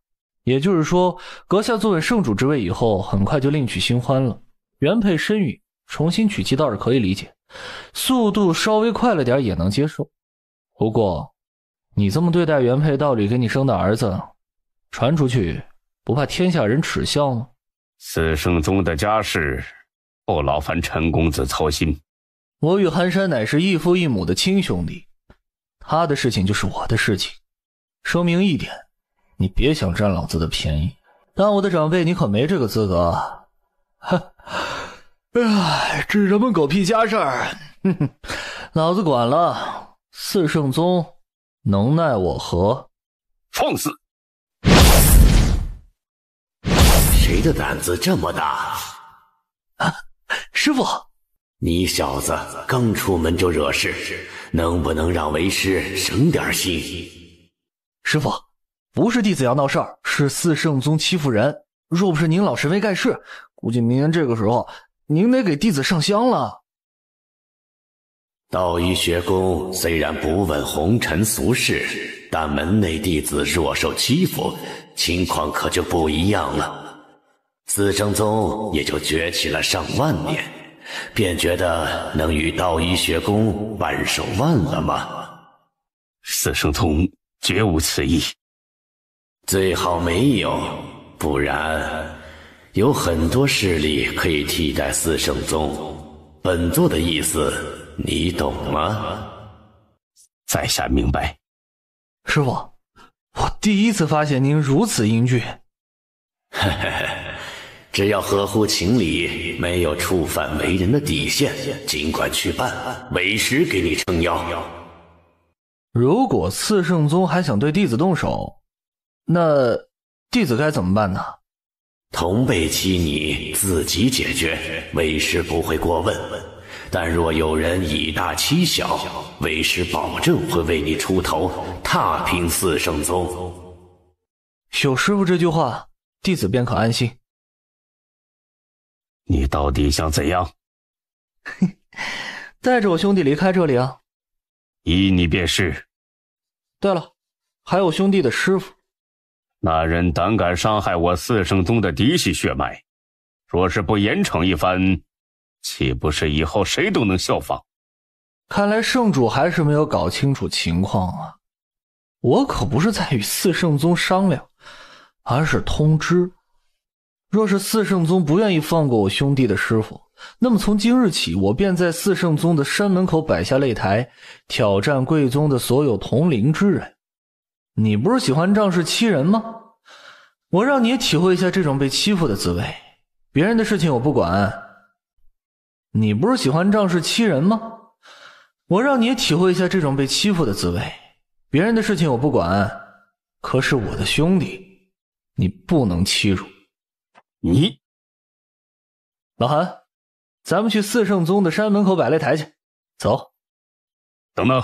也就是说，阁下坐稳圣主之位以后，很快就另娶新欢了。原配身陨，重新娶妻倒是可以理解，速度稍微快了点也能接受。不过，你这么对待原配道侣给你生的儿子，传出去不怕天下人耻笑吗？四圣宗的家事，不劳烦陈公子操心。我与寒山乃是异父异母的亲兄弟，他的事情就是我的事情。说明一点，你别想占老子的便宜，当我的长辈你可没这个资格啊！这什么狗屁家事儿，老子管了。四圣宗能奈我何？放肆！谁的胆子这么大？师父，你小子刚出门就惹事，能不能让为师省点心？师父，不是弟子要闹事儿，是四圣宗欺负人。若不是您老神威盖世，估计明年这个时候您得给弟子上香了。道医学宫虽然不问红尘俗事，但门内弟子若受欺负，情况可就不一样了。四圣宗也就崛起了上万年，便觉得能与道医学宫万手万了吗？四圣宗绝无此意。最好没有，不然有很多势力可以替代四圣宗。本座的意思你懂吗？在下明白。师父，我第一次发现您如此英俊。只要合乎情理，没有触犯为人的底线，尽管去办，为师给你撑腰。如果四圣宗还想对弟子动手，那弟子该怎么办呢？同辈欺你，自己解决，为师不会过问。但若有人以大欺小，为师保证会为你出头，踏平四圣宗。有师父这句话，弟子便可安心。你到底想怎样？带着我兄弟离开这里啊！依你便是。对了，还有兄弟的师傅。那人胆敢伤害我四圣宗的嫡系血脉，若是不严惩一番，岂不是以后谁都能效仿？看来圣主还是没有搞清楚情况啊！我可不是在与四圣宗商量，而是通知。若是四圣宗不愿意放过我兄弟的师傅，那么从今日起，我便在四圣宗的山门口摆下擂台，挑战贵宗的所有同龄之人。你不是喜欢仗势欺人吗？我让你也体会一下这种被欺负的滋味。别人的事情我不管。你不是喜欢仗势欺人吗？我让你也体会一下这种被欺负的滋味。别人的事情我不管，可是我的兄弟，你不能欺辱。你，老韩，咱们去四圣宗的山门口摆擂台去。走。等等，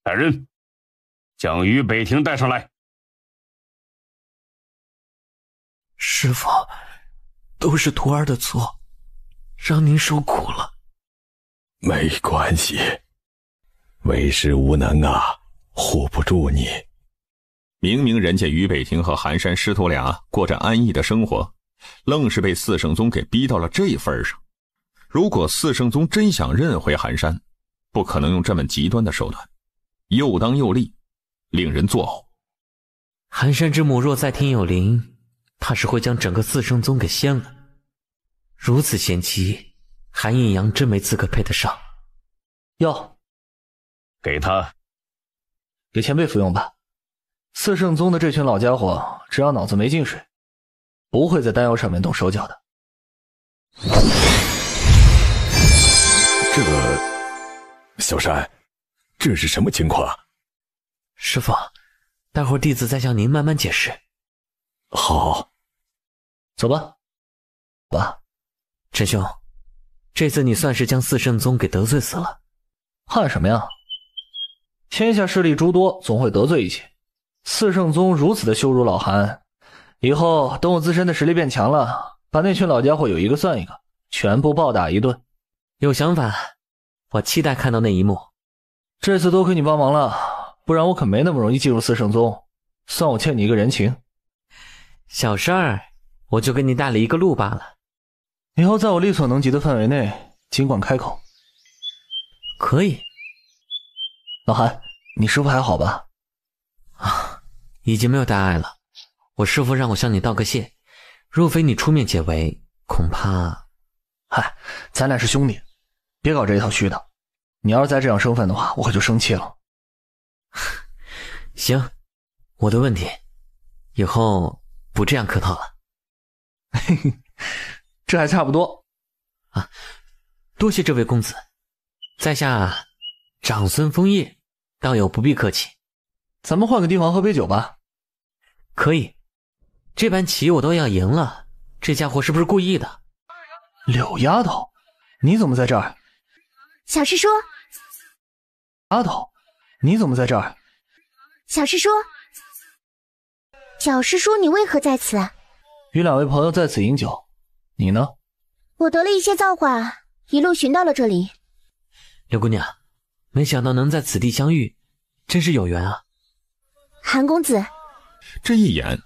来人，将于北庭带上来。师父，都是徒儿的错，让您受苦了。没关系，为师无能啊，护不住你。明明人家于北庭和寒山师徒俩过着安逸的生活，愣是被四圣宗给逼到了这份上。如果四圣宗真想认回寒山，不可能用这么极端的手段，又当又立，令人作呕。寒山之母若在天有灵，怕是会将整个四圣宗给掀了。如此贤妻，韩阴阳真没资格配得上。要给他，给前辈服用吧。四圣宗的这群老家伙，只要脑子没进水，不会在丹药上面动手脚的。小山，这是什么情况？师父，待会儿弟子再向您慢慢解释。好，走吧。爸，陈兄，这次你算是将四圣宗给得罪死了。怕什么呀？天下势力诸多，总会得罪一些。四圣宗如此的羞辱老韩，以后等我自身的实力变强了，把那群老家伙有一个算一个，全部暴打一顿。有想法，我期待看到那一幕。这次多亏你帮忙了，不然我可没那么容易进入四圣宗，算我欠你一个人情。小事儿，我就给你带了一个路罢了。以后在我力所能及的范围内，尽管开口。可以。老韩，你师父还好吧？啊，已经没有大碍了。我师父让我向你道个谢，若非你出面解围，恐怕……嗨，咱俩是兄弟，别搞这一套虚的。你要是再这样生分的话，我可就生气了。行，我的问题，以后不这样客套了。嘿嘿，这还差不多。啊，多谢这位公子。在下长孙枫叶，道友不必客气。咱们换个地方喝杯酒吧。可以，这盘棋我都要赢了，这家伙是不是故意的？柳丫头，你怎么在这儿？小师叔。丫头，你怎么在这儿？小师叔。小师叔，你为何在此？与两位朋友在此饮酒。你呢？我得了一些造化，一路寻到了这里。刘姑娘，没想到能在此地相遇，真是有缘啊。韩公子，这一眼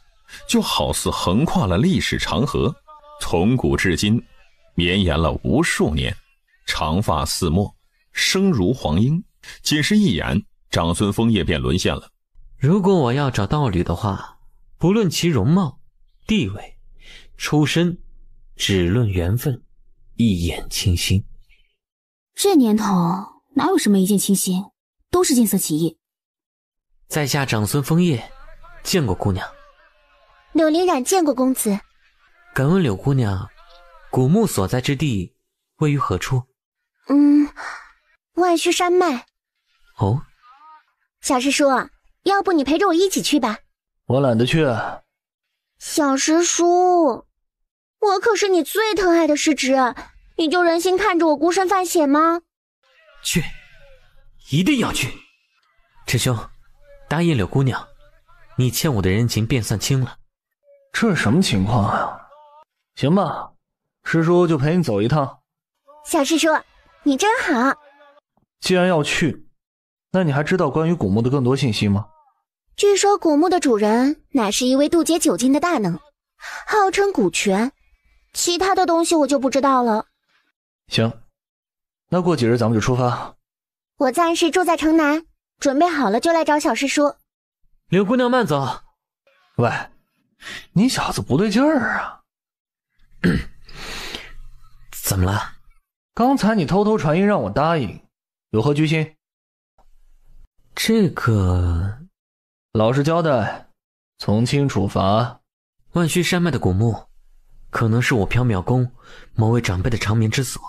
就好似横跨了历史长河，从古至今绵延了无数年，长发似墨，声如黄莺，仅是一眼，长孙枫叶便沦陷了。如果我要找道侣的话，不论其容貌、地位、出身，只论缘分，一眼倾心。这年头哪有什么一见倾心，都是见色起意。在下长孙枫叶，见过姑娘。柳林染见过公子。敢问柳姑娘，古墓所在之地位于何处？万须山脉。哦，小师叔，要不你陪着我一起去吧？我懒得去。小师叔，我可是你最疼爱的师侄，你就忍心看着我孤身犯险吗？去，一定要去。陈兄，答应柳姑娘，你欠我的人情便算清了。这是什么情况啊？行吧，师叔就陪你走一趟。小师叔，你真好。既然要去，那你还知道关于古墓的更多信息吗？据说古墓的主人乃是一位渡劫9境的大能，号称古泉。其他的东西我就不知道了。行，那过几日咱们就出发。我暂时住在城南，准备好了就来找小师叔。柳姑娘慢走。喂，你小子不对劲儿啊！怎么了？刚才你偷偷传音让我答应，有何居心？这个，老实交代，从轻处罚。万虚山脉的古墓，可能是我缥缈宫某位长辈的长眠之所。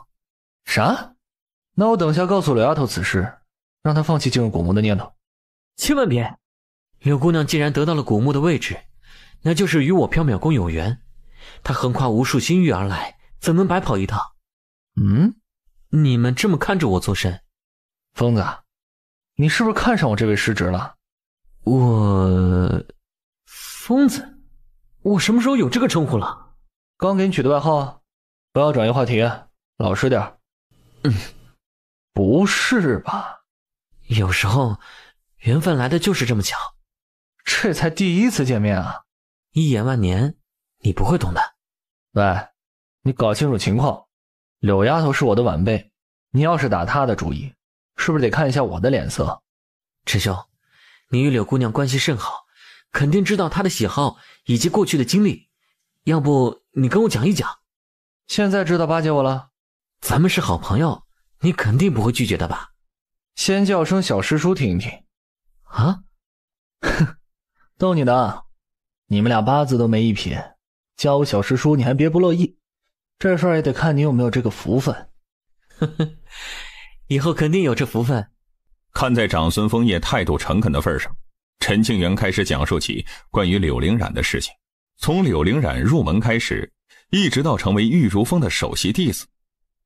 啥？那我等下告诉柳丫头此事，让她放弃进入古墓的念头。千万别！柳姑娘既然得到了古墓的位置，那就是与我缥缈宫有缘。她横跨无数星域而来，怎能白跑一趟？你们这么看着我做甚？疯子，你是不是看上我这位师侄了？疯子？我什么时候有这个称呼了？刚给你取的外号，不要转移话题，老实点。不是吧？有时候缘分来的就是这么巧。这才第一次见面啊！一眼万年，你不会懂的。喂，你搞清楚情况。柳丫头是我的晚辈，你要是打她的主意，是不是得看一下我的脸色？陈兄，你与柳姑娘关系甚好，肯定知道她的喜好以及过去的经历，要不你跟我讲一讲？现在知道巴结我了？咱们是好朋友，你肯定不会拒绝的吧？先叫声小师叔听一听。啊？哼，逗你的，你们俩八字都没一撇，叫我小师叔你还别不乐意，这事儿也得看你有没有这个福分。以后肯定有这福分。看在长孙枫叶态度诚恳的份上，陈庆元开始讲述起关于柳灵染的事情，从柳灵染入门开始，一直到成为玉如风的首席弟子。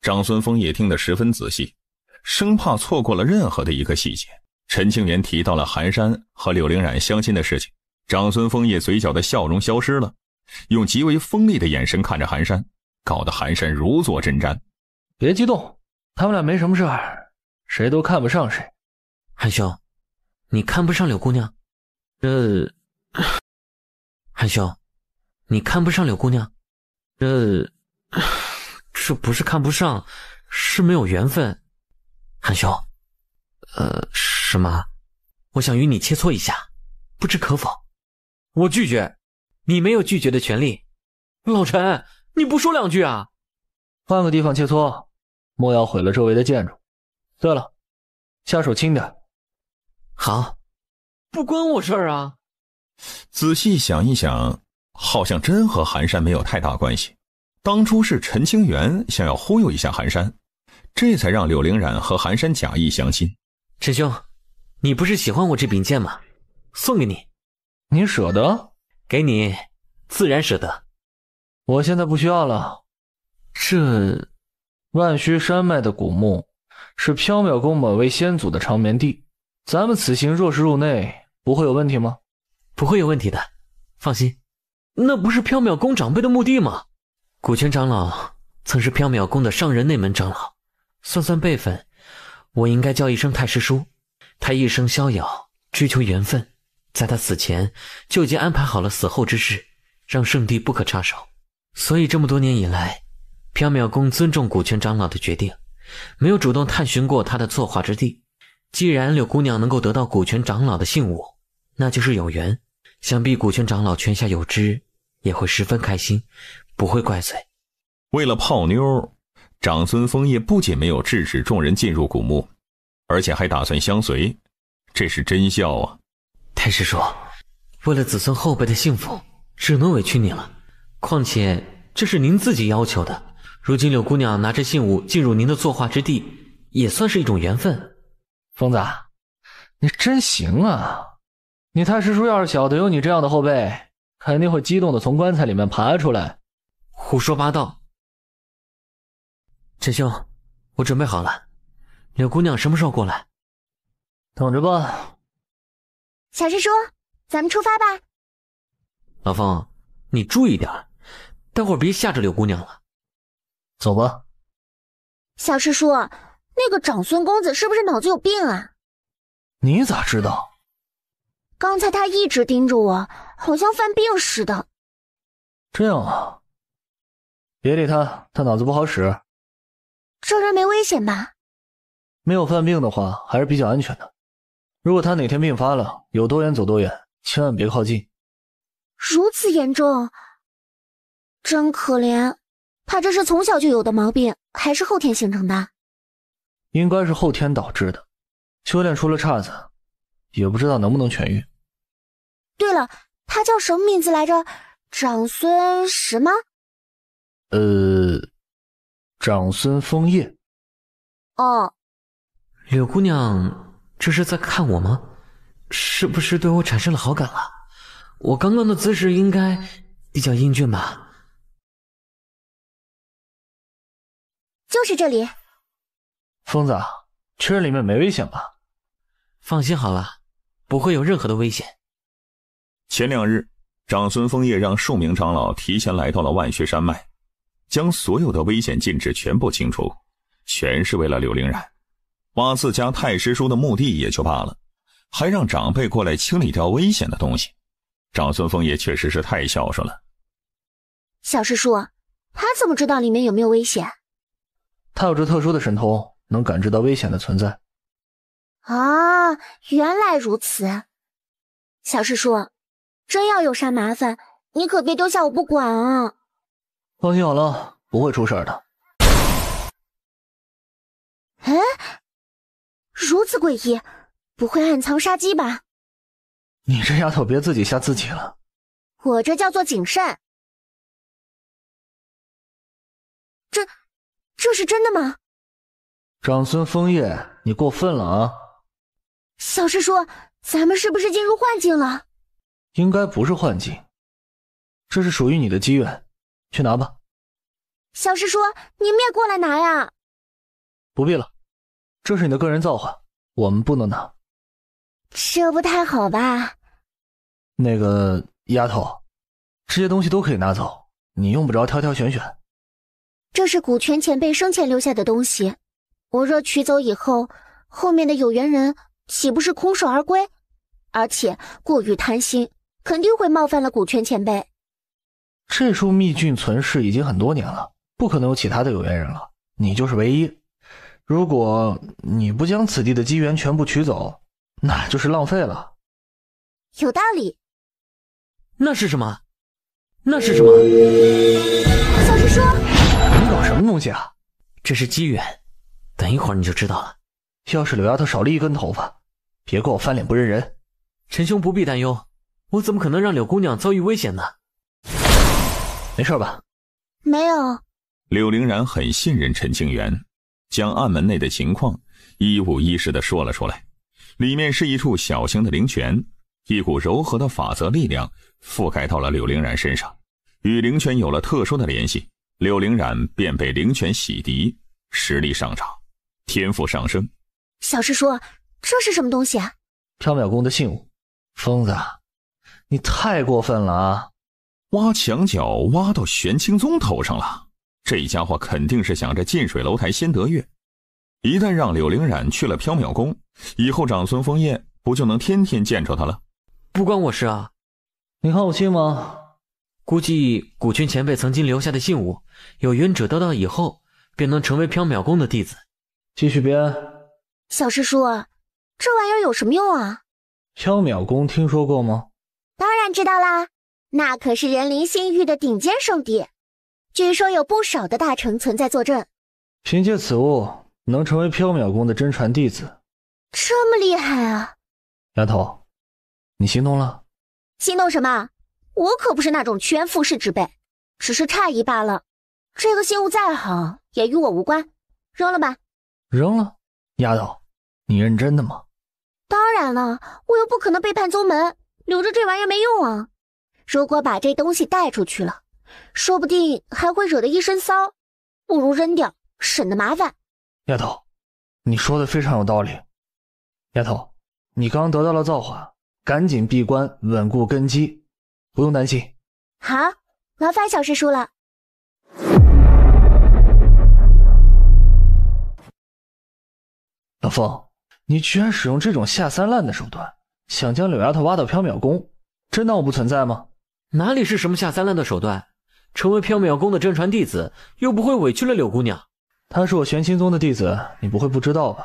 长孙枫叶听得十分仔细，生怕错过了任何的一个细节。陈庆元提到了寒山和柳灵染相亲的事情，长孙枫叶嘴角的笑容消失了，用极为锋利的眼神看着寒山，搞得寒山如坐针毡。别激动，他们俩没什么事儿，谁都看不上谁。韩兄，你看不上柳姑娘？韩兄，你看不上柳姑娘？这不是看不上，是没有缘分。韩兄，什么？我想与你切磋一下，不知可否？我拒绝，你没有拒绝的权利。老陈，你不说两句啊？换个地方切磋，莫要毁了周围的建筑。对了，下手轻点。好，不关我事儿啊。仔细想一想，好像真和寒山没有太大关系。当初是陈清源想要忽悠一下寒山，这才让柳灵染和寒山假意相亲。陈兄，你不是喜欢我这柄剑吗？送给你。你舍得？给你，自然舍得。我现在不需要了。这万虚山脉的古墓是缥缈宫某位先祖的长眠地，咱们此行若是入内，不会有问题吗？不会有问题的，放心。那不是缥缈宫长辈的墓地吗？古泉长老曾是缥缈宫的上任内门长老，算算辈分，我应该叫一声太师叔。他一生逍遥，追求缘分，在他死前就已经安排好了死后之事，让圣地不可插手。所以这么多年以来，缥缈宫尊重古泉长老的决定，没有主动探寻过他的作化之地。既然柳姑娘能够得到古泉长老的信物，那就是有缘，想必古泉长老泉下有知，也会十分开心，不会怪罪。为了泡妞，长孙枫叶不仅没有制止众人进入古墓，而且还打算相随，这是真孝啊！太师叔，为了子孙后辈的幸福，只能委屈你了。况且这是您自己要求的，如今柳姑娘拿着信物进入您的作化之地，也算是一种缘分。疯子，你真行啊！你太师叔要是晓得有你这样的后辈，肯定会激动的从棺材里面爬出来。胡说八道！陈兄，我准备好了，柳姑娘什么时候过来？等着吧。小师叔，咱们出发吧。老凤，你注意点，待会儿别吓着柳姑娘了。走吧。小师叔，那个长孙公子是不是脑子有病啊？你咋知道？刚才他一直盯着我，好像犯病似的。这样啊，别理他，他脑子不好使。这人没危险吧？没有犯病的话，还是比较安全的。如果他哪天病发了，有多远走多远，千万别靠近。如此严重，真可怜。他这是从小就有的毛病，还是后天形成的？应该是后天导致的，修炼出了岔子，也不知道能不能痊愈。对了，他叫什么名字来着？长孙什么？长孙枫叶。哦。柳姑娘这是在看我吗？是不是对我产生了好感了？我刚刚的姿势应该比较英俊吧？就是这里。疯子，确认里面没危险吧？放心好了，不会有任何的危险。前2日，长孙枫叶让数名长老提前来到了万穴山脉，将所有的危险禁制全部清除，全是为了柳灵染。挖自家太师叔的目的也就罢了，还让长辈过来清理掉危险的东西。长孙枫叶确实是太孝顺了。小师叔，他怎么知道里面有没有危险？他有着特殊的神通，能感知到危险的存在。啊，原来如此。小师叔，真要有啥麻烦，你可别丢下我不管啊。放心好了，不会出事的。哎，如此诡异，不会暗藏杀机吧？你这丫头别自己吓自己了。我这叫做谨慎。这是真的吗？长孙枫叶，你过分了啊！小师叔，咱们是不是进入幻境了？应该不是幻境，这是属于你的机缘，去拿吧。小师叔，你们也过来拿呀。不必了，这是你的个人造化，我们不能拿。这不太好吧？那个丫头，这些东西都可以拿走，你用不着挑挑选选。这是古泉前辈生前留下的东西，我若取走以后，后面的有缘人岂不是空手而归？而且过于贪心，肯定会冒犯了古泉前辈。这处秘境存世已经很多年了，不可能有其他的有缘人了，你就是唯一。如果你不将此地的机缘全部取走，那就是浪费了。有道理。那是什么？那是什么？小师叔，你搞什么东西啊？这是机缘，等一会儿你就知道了。要是柳丫头少了一根头发，别给我翻脸不认人。陈兄不必担忧，我怎么可能让柳姑娘遭遇危险呢？没事吧？没有。柳灵然很信任陈清源，将暗门内的情况一五一十地说了出来。里面是一处小型的灵泉，一股柔和的法则力量覆盖到了柳灵然身上，与灵泉有了特殊的联系，柳灵然便被灵泉洗涤，实力上涨，天赋上升。小师叔，这是什么东西啊？缥缈宫的信物。疯子，你太过分了啊！挖墙脚挖到玄清宗头上了，这家伙肯定是想着近水楼台先得月。一旦让柳灵染去了缥缈宫，以后长孙枫叶不就能天天见着他了？不关我事啊。你看我信吗？估计古泉前辈曾经留下的信物，有缘者得到以后，便能成为缥缈宫的弟子。继续编。小师叔，这玩意儿有什么用啊？缥缈宫听说过吗？当然知道啦，那可是人灵心域的顶尖圣地，据说有不少的大臣存在坐镇。凭借此物，能成为缥缈宫的真传弟子。这么厉害啊！丫头，你心动了？心动什么？我可不是那种全服侍之辈，只是诧异罢了。这个信物再好，也与我无关，扔了吧。扔了？丫头，你认真的吗？当然了，我又不可能背叛宗门，留着这玩意儿没用啊。如果把这东西带出去了，说不定还会惹得一身骚，不如扔掉，省得麻烦。丫头，你说的非常有道理。丫头，你刚得到了造化，赶紧闭关稳固根基，不用担心。好，劳烦小师叔了。老凤，你居然使用这种下三滥的手段，想将柳丫头挖到缥缈宫，真当我不存在吗？哪里是什么下三滥的手段？成为缥缈宫的真传弟子，又不会委屈了柳姑娘。她是我玄清宗的弟子，你不会不知道吧？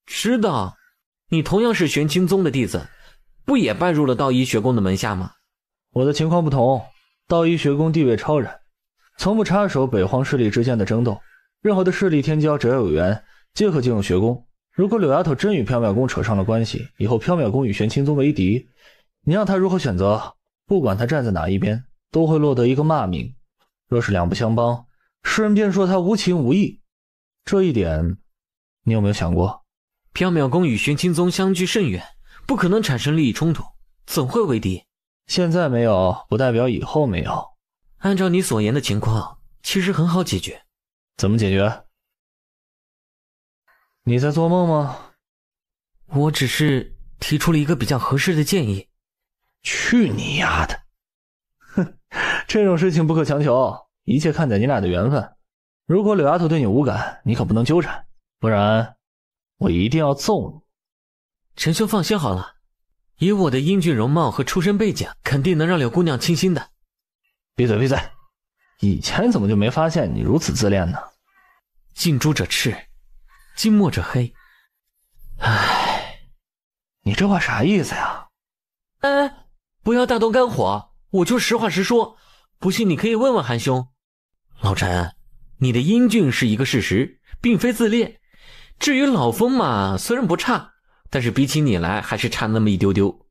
知道，你同样是玄清宗的弟子，不也拜入了道医学宫的门下吗？我的情况不同，道医学宫地位超然，从不插手北荒势力之间的争斗，任何的势力天骄只要有缘，皆可进入学宫。如果柳丫头真与缥缈宫扯上了关系，以后缥缈宫与玄清宗为敌，你让她如何选择？不管她站在哪一边，都会落得一个骂名。若是两不相帮，世人便说她无情无义。这一点，你有没有想过？缥缈宫与玄清宗相距甚远，不可能产生利益冲突，怎会为敌？现在没有，不代表以后没有。按照你所言的情况，其实很好解决。怎么解决？你在做梦吗？我只是提出了一个比较合适的建议。去你丫的！哼，这种事情不可强求，一切看在你俩的缘分。如果柳丫头对你无感，你可不能纠缠，不然我一定要揍你。陈兄放心好了，以我的英俊容貌和出身背景，肯定能让柳姑娘倾心的。闭嘴闭嘴！以前怎么就没发现你如此自恋呢？近朱者赤，近墨者黑。唉，你这话啥意思呀？哎，不要大动肝火，我就实话实说，不信你可以问问韩兄。老陈，你的英俊是一个事实，并非自恋。至于老风嘛，虽然不差，但是比起你来还是差那么一丢丢。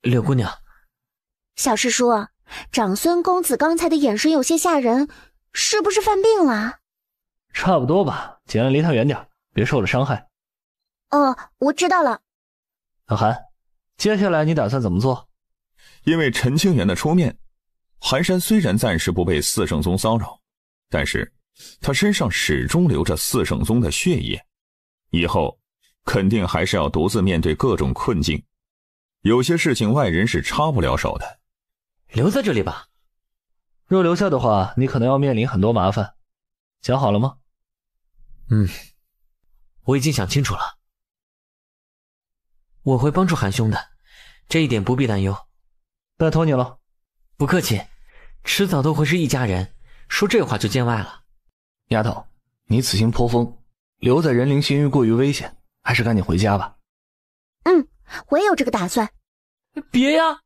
柳姑娘，小师叔，长孙公子刚才的眼神有些吓人，是不是犯病了？差不多吧，尽量离他远点，别受了伤害。哦，我知道了。老韩，接下来你打算怎么做？因为陈清源的出面，寒山虽然暂时不被四圣宗骚扰，但是他身上始终流着四圣宗的血液，以后肯定还是要独自面对各种困境，有些事情外人是插不了手的。留在这里吧。若留下的话，你可能要面临很多麻烦。想好了吗？我已经想清楚了。我会帮助韩兄的，这一点不必担忧。拜托你了。不客气，迟早都会是一家人，说这话就见外了。丫头，你此行颇丰，留在人灵仙域过于危险，还是赶紧回家吧。我也有这个打算。别呀，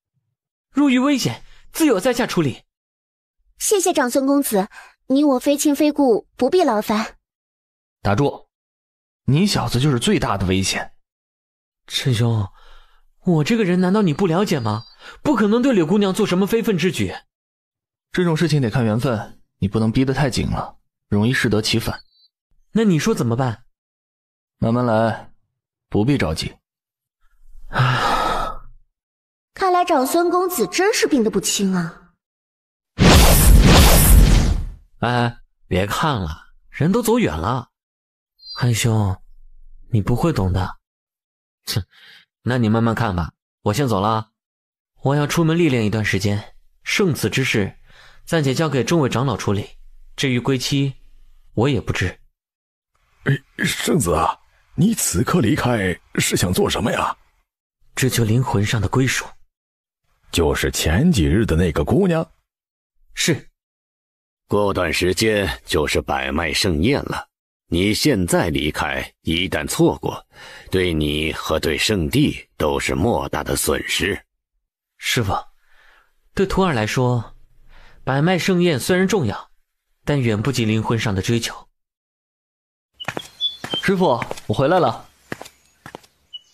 入于危险，自有在下处理。谢谢长孙公子，你我非亲非故，不必劳烦。打住，你小子就是最大的危险。陈兄，我这个人难道你不了解吗？不可能对柳姑娘做什么非分之举。这种事情得看缘分，你不能逼得太紧了，容易适得其反。那你说怎么办？慢慢来，不必着急。看来长孙公子真是病得不轻啊。哎，别看了，人都走远了。韩兄，你不会懂的。哼，那你慢慢看吧，我先走了。我要出门历练一段时间，圣子之事暂且交给众位长老处理，至于归期，我也不知。圣子啊，你此刻离开是想做什么呀？追求灵魂上的归属。就是前几日的那个姑娘？是。过段时间就是百脉盛宴了，你现在离开，一旦错过，对你和对圣地都是莫大的损失。师父，对徒儿来说，百脉盛宴虽然重要，但远不及灵魂上的追求。师父，我回来了。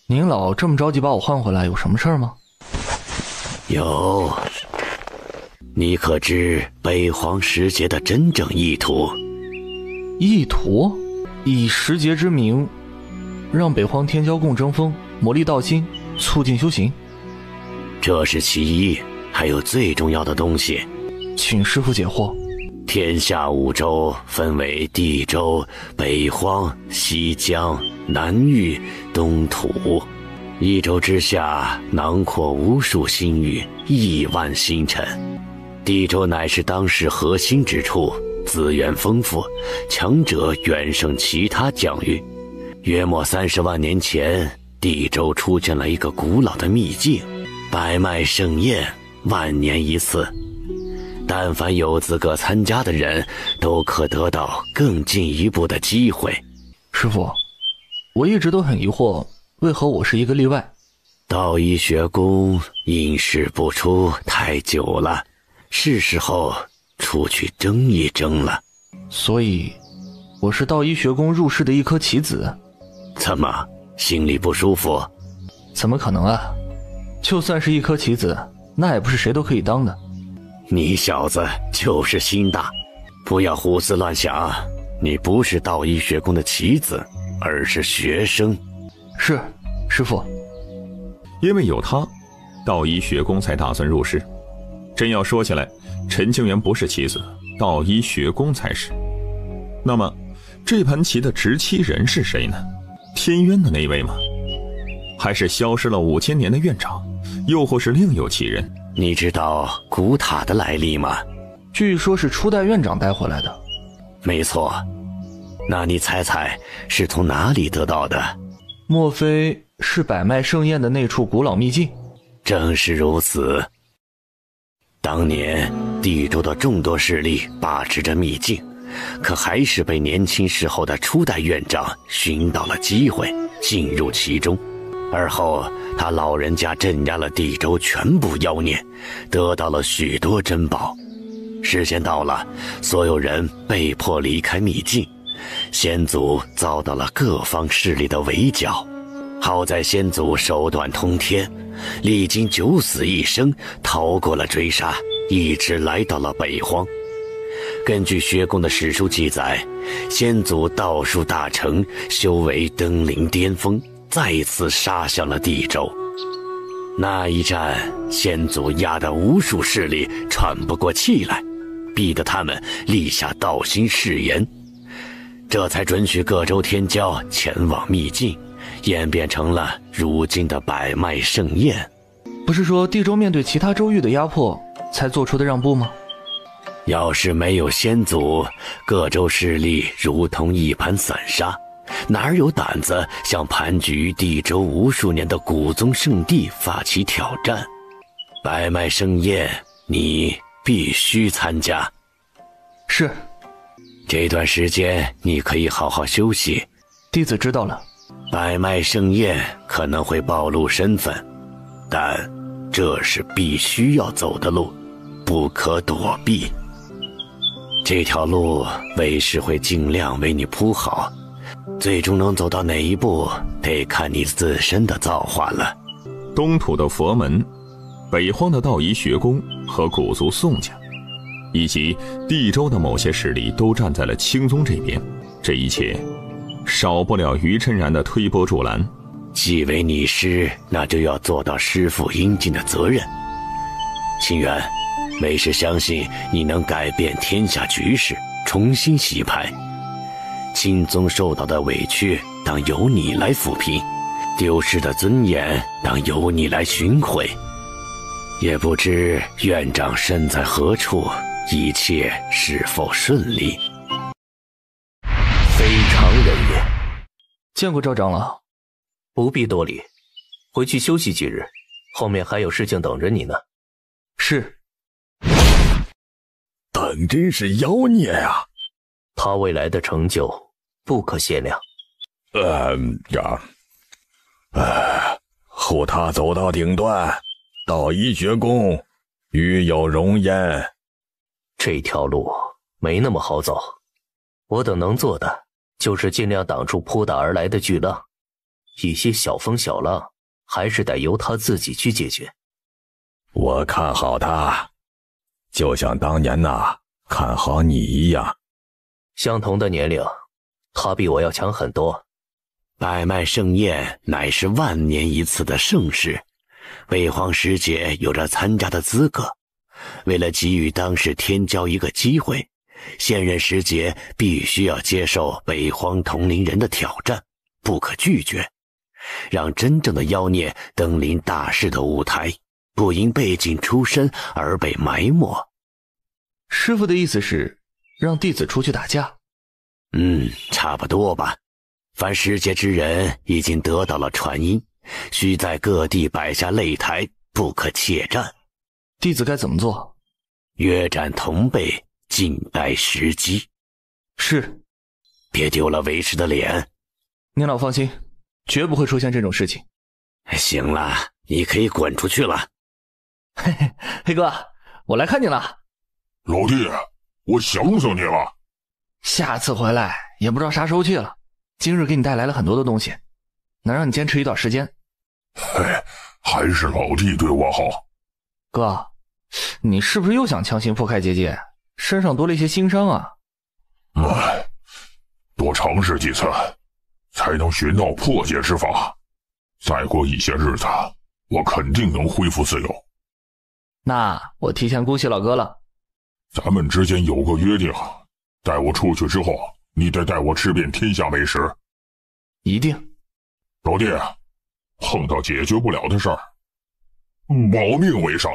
您老这么着急把我换回来，有什么事儿吗？有。你可知北荒时节的真正意图？意图？以时节之名，让北荒天骄共争锋，磨砺道心，促进修行。这是其一，还有最重要的东西，请师父解惑。天下五洲分为地州、北荒、西疆、南域、东土，一州之下囊括无数星域，亿万星辰。地州乃是当时核心之处，资源丰富，强者远胜其他疆域。约莫30万年前，地州出现了一个古老的秘境——百脉盛宴，万年一次。但凡有资格参加的人，都可得到更进一步的机会。师父，我一直都很疑惑，为何我是一个例外？道医学宫因事不出太久了，是时候出去争一争了。所以，我是道医学宫入世的一颗棋子。怎么，心里不舒服？怎么可能啊？就算是一颗棋子，那也不是谁都可以当的。你小子就是心大，不要胡思乱想。你不是道医学宫的棋子，而是学生。是，师父。因为有他，道医学宫才打算入世。真要说起来，陈清源不是棋子，道医学宫才是。那么，这盘棋的执棋人是谁呢？天渊的那位吗？还是消失了5000年的院长？又或是另有其人？你知道古塔的来历吗？据说是初代院长带回来的。没错。那你猜猜是从哪里得到的？莫非是百脉盛宴的那处古老秘境？正是如此。当年地州的众多势力把持着秘境，可还是被年轻时候的初代院长寻到了机会，进入其中。而后他老人家镇压了地州全部妖孽，得到了许多珍宝。时间到了，所有人被迫离开秘境，先祖遭到了各方势力的围剿。好在先祖手段通天，历经9死1生，逃过了追杀，一直来到了北荒。根据学宫的史书记载，先祖道术大成，修为登临巅峰，再次杀向了地州。那一战，先祖压得无数势力喘不过气来，逼得他们立下道心誓言，这才准许各州天骄前往秘境，演变成了如今的百脉盛宴。不是说地州面对其他州域的压迫才做出的让步吗？要是没有先祖，各州势力如同一盘散沙，哪有胆子向盘踞于地州无数年的古宗圣地发起挑战？百脉盛宴，你必须参加。是。这段时间你可以好好休息。弟子知道了。百脉盛宴可能会暴露身份，但这是必须要走的路，不可躲避。这条路为师会尽量为你铺好，最终能走到哪一步，得看你自身的造化了。东土的佛门，北荒的道医学宫和古族宋家，以及地州的某些势力都站在了青宗这边，这一切少不了于琛然的推波助澜。既为你师，那就要做到师父应尽的责任。清源，为师相信你能改变天下局势，重新洗牌。青宗受到的委屈当由你来抚平，丢失的尊严当由你来寻回。也不知院长身在何处，一切是否顺利？非常人也。见过赵长老。不必多礼，回去休息几日，后面还有事情等着你呢。是。当真是妖孽啊！他未来的成就不可限量。护他走到顶端，道医学宫与有荣焉。这条路没那么好走，我等能做的就是尽量挡住扑打而来的巨浪，一些小风小浪还是得由他自己去解决。我看好他，就像当年看好你一样。相同的年龄，他比我要强很多。百脉盛宴乃是万年一次的盛事，北荒师姐有着参加的资格。为了给予当世天骄一个机会，现任师姐必须要接受北荒同龄人的挑战，不可拒绝，让真正的妖孽登临大势的舞台，不因背景出身而被埋没。师父的意思是，让弟子出去打架？差不多吧。凡世界之人已经得到了传音，需在各地摆下擂台，不可怯战。弟子该怎么做？约战同辈，静待时机。是。别丢了为师的脸。您老放心，绝不会出现这种事情。行了，你可以滚出去了。嘿嘿，黑哥，我来看你了。老弟，我想死你了。下次回来也不知道啥时候去了。今日给你带来了很多的东西，能让你坚持一段时间。还是老弟对我好。哥，你是不是又想强行破开结界？身上多了一些新伤啊。多尝试几次，才能寻到破解之法。再过一些日子，我肯定能恢复自由。那我提前恭喜老哥了。咱们之间有个约定，带我出去之后，你得带我吃遍天下美食。一定。老弟，碰到解决不了的事儿，保命为上。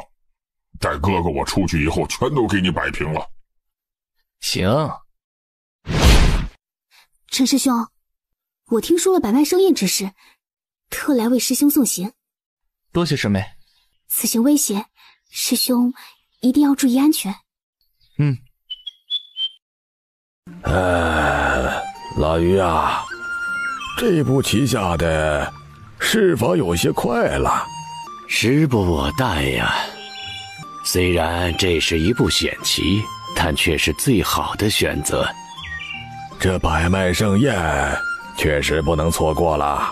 待哥哥我出去以后，全都给你摆平了。行。陈师兄，我听说了百脉盛宴之事，特来为师兄送行。多谢师妹。此行危险，师兄一定要注意安全。老于啊，这步棋下的是否有些快了？时不我待呀。虽然这是一步险棋，但却是最好的选择。这百脉盛宴确实不能错过了。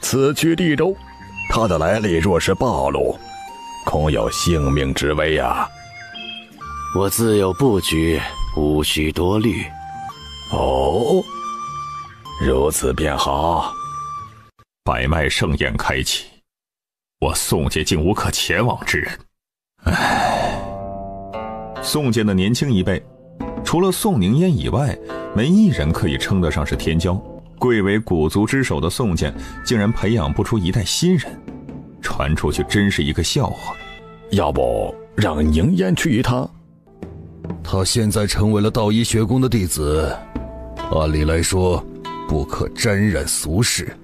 此去地州，他的来历若是暴露，恐有性命之危啊。我自有布局，无需多虑。哦，如此便好。百脉盛宴开启，我宋家竟无可前往之人。宋家的年轻一辈，除了宋宁烟以外，没一人可以称得上是天骄。贵为古族之首的宋家，竟然培养不出一代新人，传出去真是一个笑话。要不让宁烟去一趟？他现在成为了道一学宫的弟子，按理来说不可沾染俗事。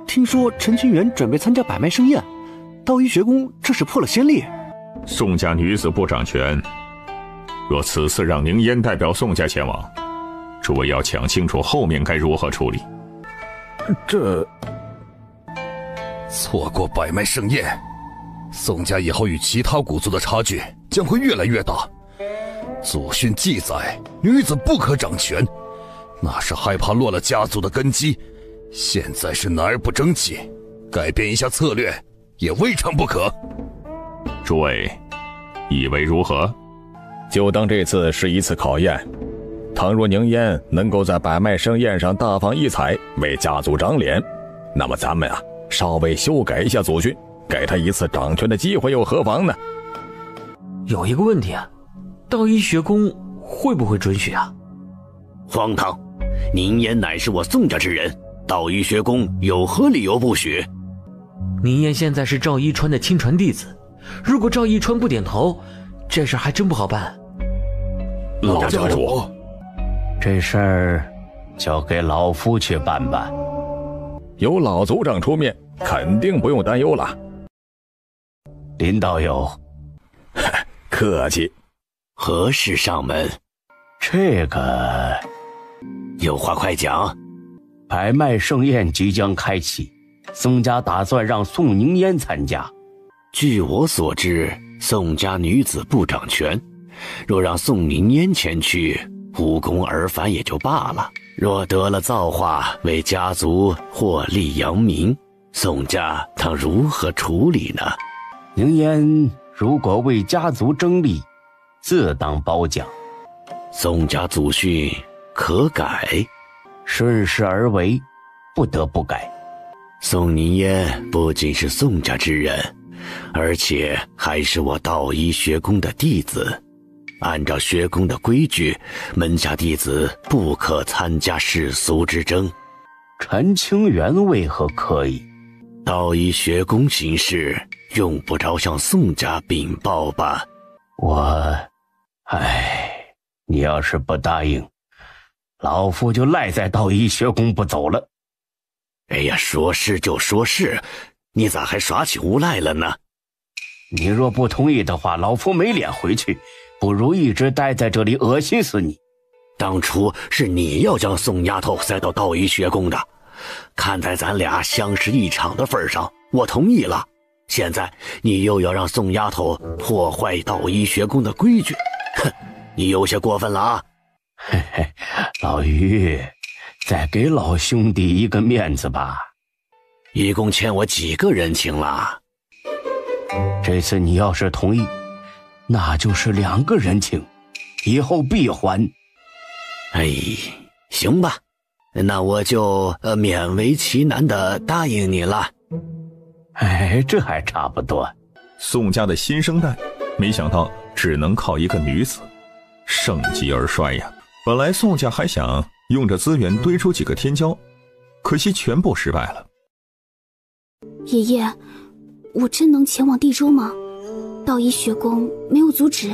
听说陈清源准备参加百脉盛宴，道一学宫这是破了先例。宋家女子不掌权，若此次让宁烟代表宋家前往，诸位要想清楚后面该如何处理。这错过百脉盛宴，宋家以后与其他古族的差距将会越来越大。祖训记载，女子不可掌权，那是害怕落了家族的根基。现在是男儿不争气，改变一下策略也未尝不可。诸位以为如何？就当这次是一次考验，倘若宁烟能够在百脉盛宴上大放异彩，为家族长脸，那么咱们稍微修改一下祖训，给他一次掌权的机会又何妨呢？有一个问题道一学宫会不会准许啊？荒唐！宁烟乃是我宋家之人，道一学宫有何理由不许？宁烟现在是赵一川的亲传弟子，如果赵一川不点头，这事还真不好办。老家主，这事儿交给老夫去办办。有老族长出面，肯定不用担忧了。林道友，客气。何事上门？这个有话快讲。百脉盛宴即将开启，宋家打算让宋宁烟参加。据我所知，宋家女子不掌权，若让宋宁烟前去，无功而返也就罢了，若得了造化，为家族获利扬名，宋家当如何处理呢？宁烟如果为家族争利，自当褒奖。宋家祖训可改？顺势而为，不得不改。宋宁烟不仅是宋家之人，而且还是我道一学宫的弟子。按照学宫的规矩，门下弟子不可参加世俗之争。陈清源为何可以？道一学宫行事，用不着向宋家禀报吧？你要是不答应，老夫就赖在道一学宫不走了。哎呀，说是就说是，你咋还耍起无赖了呢？你若不同意的话，老夫没脸回去，不如一直待在这里恶心死你。当初是你要将宋丫头塞到道一学宫的，看在咱俩相识一场的份上，我同意了。现在你又要让宋丫头破坏道一学宫的规矩，哼，你有些过分了啊！嘿嘿，老于，再给老兄弟一个面子吧。一共欠我几个人情了？这次你要是同意，那就是2个人情，以后必还。哎，行吧，那我就勉为其难的答应你了。哎，这还差不多。宋家的新生代，没想到只能靠一个女子，盛极而衰呀。本来宋家还想用着资源堆出几个天骄，可惜全部失败了。爷爷，我真能前往地州吗？道一学宫没有阻止。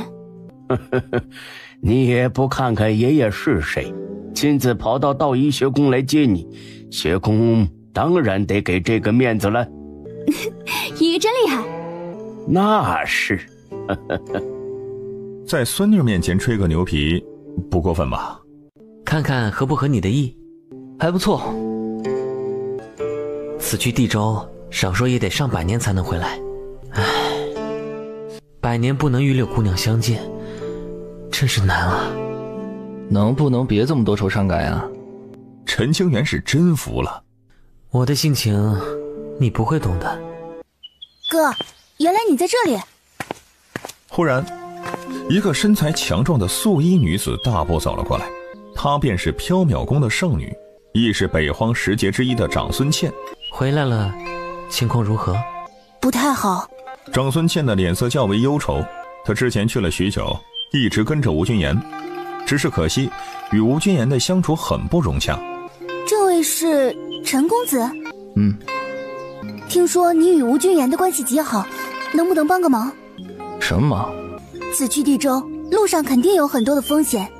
你也不看看爷爷是谁，亲自跑到道一学宫来接你，学宫当然得给这个面子了。爷爷真厉害。那是。在孙女面前吹个牛皮不过分吧？看看合不合你的意。还不错。此去地州少说也得上百年才能回来，唉，100年不能与柳姑娘相见，真是难啊。能不能别这么多愁善感啊？陈清源是真服了。我的性情你不会懂的。哥，原来你在这里。忽然一个身材强壮的素衣女子大步走了过来，她便是缥缈宫的圣女，亦是北荒10杰之一的长孙茜。回来了，情况如何？不太好。长孙茜的脸色较为忧愁，她之前去了许久，一直跟着吴君言，只是可惜与吴君言的相处很不融洽。这位是陈公子？嗯。听说你与吴君言的关系极好，能不能帮个忙？什么忙？此去地州，路上肯定有很多的风险，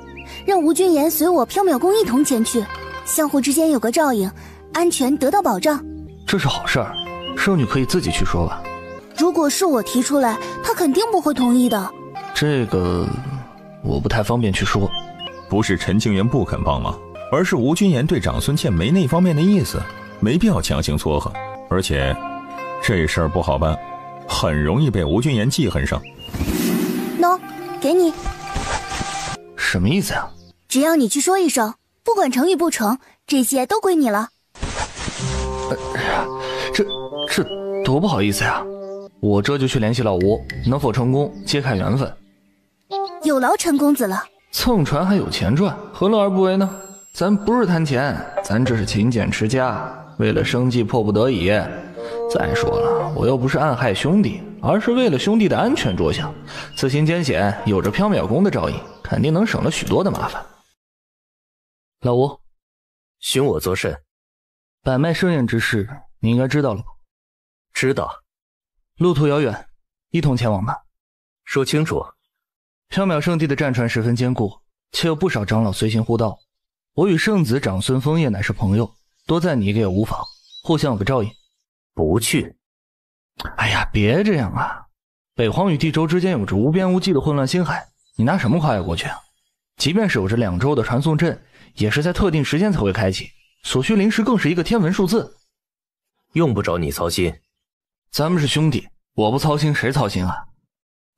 让吴君言随我缥缈宫一同前去，相互之间有个照应，安全得到保障。这是好事儿，圣女可以自己去说吧。如果是我提出来，他肯定不会同意的。这个我不太方便去说。不是陈清源不肯帮忙，而是吴君言对长孙茜没那方面的意思，没必要强行撮合。而且这事儿不好办，很容易被吴君言记恨上。喏，给你。什么意思呀？只要你去说一声，不管成与不成，这些都归你了。这多不好意思呀！我这就去联系老吴，能否成功揭开缘分？有劳陈公子了。蹭船还有钱赚，何乐而不为呢？咱不是贪钱，咱这是勤俭持家，为了生计迫不得已。再说了，我又不是暗害兄弟，而是为了兄弟的安全着想。此行艰险，有着缥缈宫的照应，肯定能省了许多的麻烦。老吴，寻我作甚？百脉盛宴之事，你应该知道了吧？知道。路途遥远，一同前往吧。说清楚。缥缈圣地的战船十分坚固，且有不少长老随行护道。我与圣子长孙枫叶乃是朋友，多载你一个也无妨，互相有个照应。不去。哎呀，别这样啊！北荒与地州之间有着无边无际的混乱星海，你拿什么跨越过去啊？即便是有着2周的传送阵，也是在特定时间才会开启，所需灵石更是一个天文数字。用不着你操心。咱们是兄弟，我不操心谁操心啊？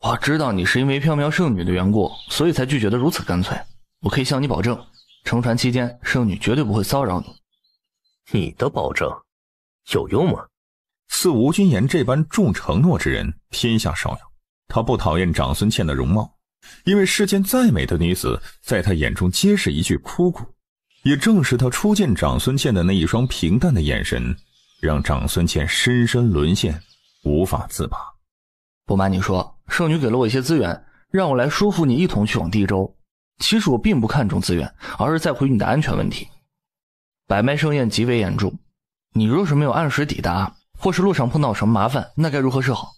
我知道你是因为缥缈圣女的缘故，所以才拒绝的如此干脆。我可以向你保证，乘船期间圣女绝对不会骚扰你。你的保证有用吗？似吴君言这般重承诺之人，天下少有。他不讨厌长孙茜的容貌，因为世间再美的女子，在他眼中皆是一具枯骨。也正是他初见长孙茜的那一双平淡的眼神，让长孙茜深深沦陷，无法自拔。不瞒你说，圣女给了我一些资源，让我来说服你一同去往地州。其实我并不看重资源，而是在乎你的安全问题。百脉盛宴极为严重，你若是没有按时抵达，或是路上碰到什么麻烦，那该如何是好？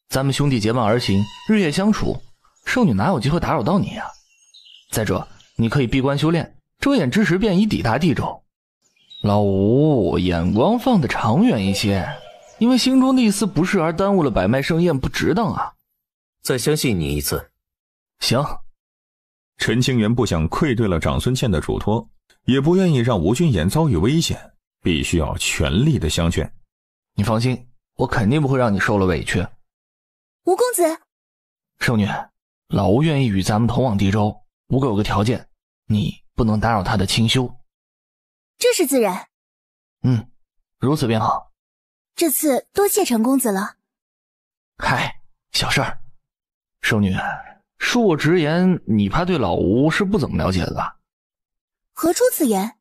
咱们兄弟结伴而行，日夜相处，圣女哪有机会打扰到你啊？再者，你可以闭关修炼，睁眼之时便已抵达地州。老吴，眼光放得长远一些，因为心中的一丝不适而耽误了百脉盛宴，不值当啊。再相信你一次。行。陈清源不想愧对了长孙倩的嘱托，也不愿意让吴君言遭遇危险，必须要全力的相劝。你放心，我肯定不会让你受了委屈。吴公子，圣女，老吴愿意与咱们同往地州，不过有个条件，你不能打扰他的清修。这是自然。如此便好。这次多谢陈公子了。嗨，小事儿。圣女，恕我直言，你怕对老吴是不怎么了解的吧？何出此言？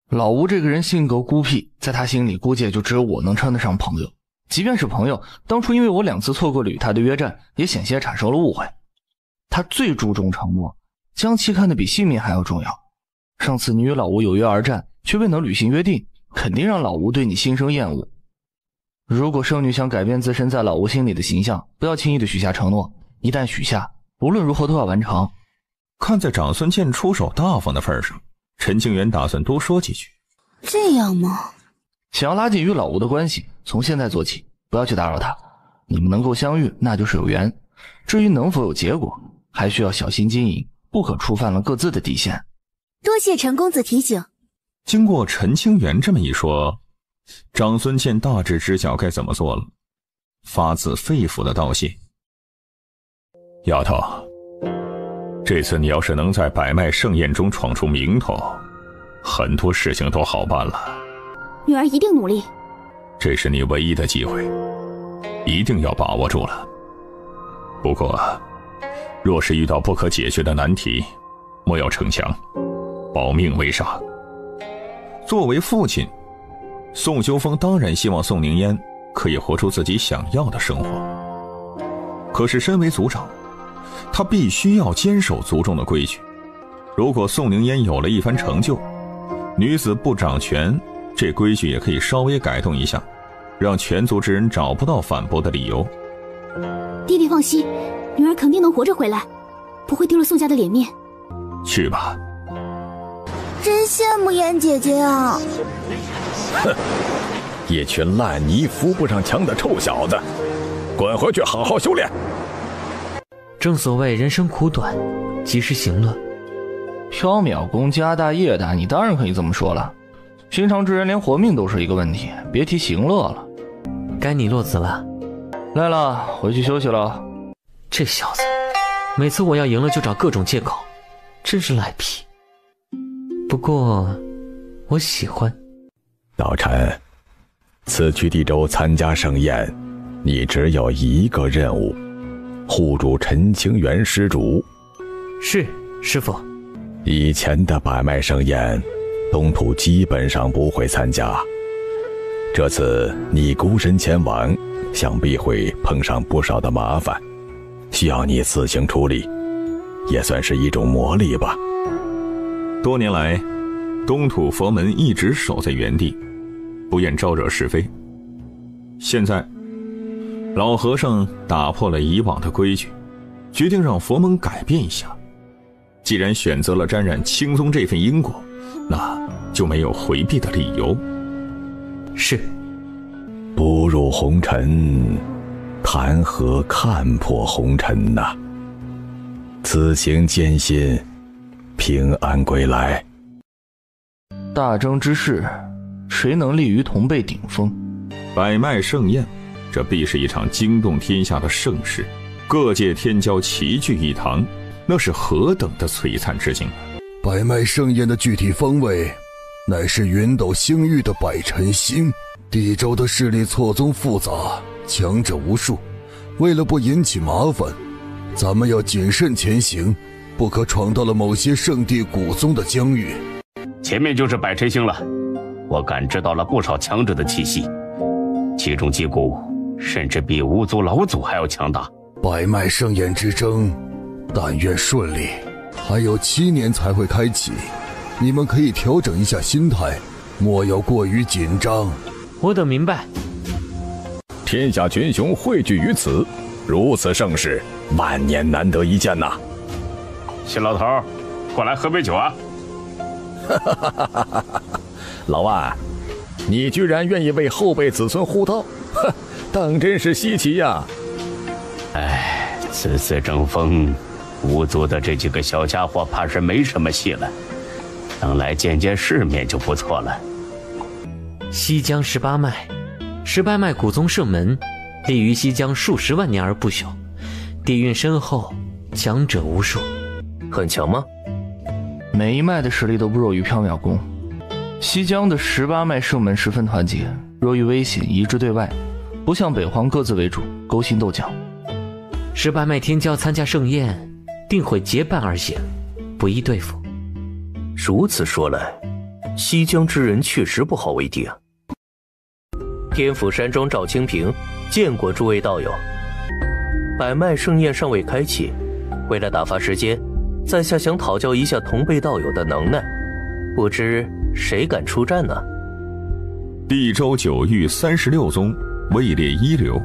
老吴这个人性格孤僻，在他心里估计也就只有我能称得上朋友。即便是朋友，当初因为我2次错过了与他的约战，也险些产生了误会。他最注重承诺，将其看得比性命还要重要。上次你与老吴有约而战，却未能履行约定，肯定让老吴对你心生厌恶。如果圣女想改变自身在老吴心里的形象，不要轻易的许下承诺，一旦许下，无论如何都要完成。看在长孙健出手大方的份上，陈清源打算多说几句。这样吗？想要拉近与老吴的关系，从现在做起，不要去打扰他。你们能够相遇，那就是有缘。至于能否有结果，还需要小心经营，不可触犯了各自的底线。多谢陈公子提醒。经过陈清源这么一说，长孙健大致知晓该怎么做了，发自肺腑的道谢。丫头，这次你要是能在百脉盛宴中闯出名头，很多事情都好办了。女儿一定努力。这是你唯一的机会，一定要把握住了。不过，若是遇到不可解决的难题，莫要逞强，保命为上。作为父亲，宋修峰当然希望宋宁烟可以活出自己想要的生活。可是身为族长，他必须要坚守族中的规矩。如果宋宁烟有了一番成就，女子不掌权，这规矩也可以稍微改动一下，让全族之人找不到反驳的理由。弟弟放心，女儿肯定能活着回来，不会丢了宋家的脸面。去吧。真羡慕妍姐姐啊！哼，一群烂泥扶不上墙的臭小子，滚回去好好修炼。正所谓人生苦短，及时行乐。缥缈宫家大业大，你当然可以这么说了。寻常之人连活命都是一个问题，别提行乐了。该你落子了。累了，回去休息了。这小子，每次我要赢了就找各种借口，真是赖皮。不过，我喜欢。老陈，此去地州参加盛宴，你只有一个任务，护住陈清源施主。是，师父。以前的百脉盛宴，东土基本上不会参加。这次你孤身前往，想必会碰上不少的麻烦，需要你自行处理，也算是一种磨砺吧。多年来，东土佛门一直守在原地，不愿招惹是非。现在，老和尚打破了以往的规矩，决定让佛门改变一下。既然选择了沾染青宗这份因果，那就没有回避的理由。是。不入红尘，谈何看破红尘呐？此行艰辛，平安归来。大争之势，谁能立于同辈顶峰？百脉盛宴，这必是一场惊动天下的盛事，各界天骄齐聚一堂，那是何等的璀璨之景！百脉盛宴的具体方位，乃是云斗星域的百辰星。地州的势力错综复杂，强者无数，为了不引起麻烦，咱们要谨慎前行，不可闯到了某些圣地古宗的疆域。前面就是百辰星了，我感知到了不少强者的气息，其中几股甚至比吴族老祖还要强大。百脉盛宴之争，但愿顺利，还有7年才会开启，你们可以调整一下心态，莫要过于紧张。我等明白。天下群雄汇聚于此，如此盛世，万年难得一见呐！谢老头，过来喝杯酒啊！老万，你居然愿意为后辈子孙护道，当真是稀奇呀！哎，此次争锋，吴族的这几个小家伙怕是没什么戏了，能来见见世面就不错了。西疆18脉，18脉古宗圣门，立于西疆数十万年而不朽，底蕴深厚，强者无数。很强吗？每一脉的实力都不弱于缥缈宫。西疆的18脉圣门十分团结，若遇危险一致对外，不像北荒各自为主，勾心斗角。18脉天骄参加盛宴，定会结伴而行，不易对付。如此说来，西疆之人确实不好为敌啊。天府山庄赵清平见过诸位道友，百脉盛宴尚未开启，为了打发时间，在下想讨教一下同辈道友的能耐，不知谁敢出战呢？地州九域36宗位列一流，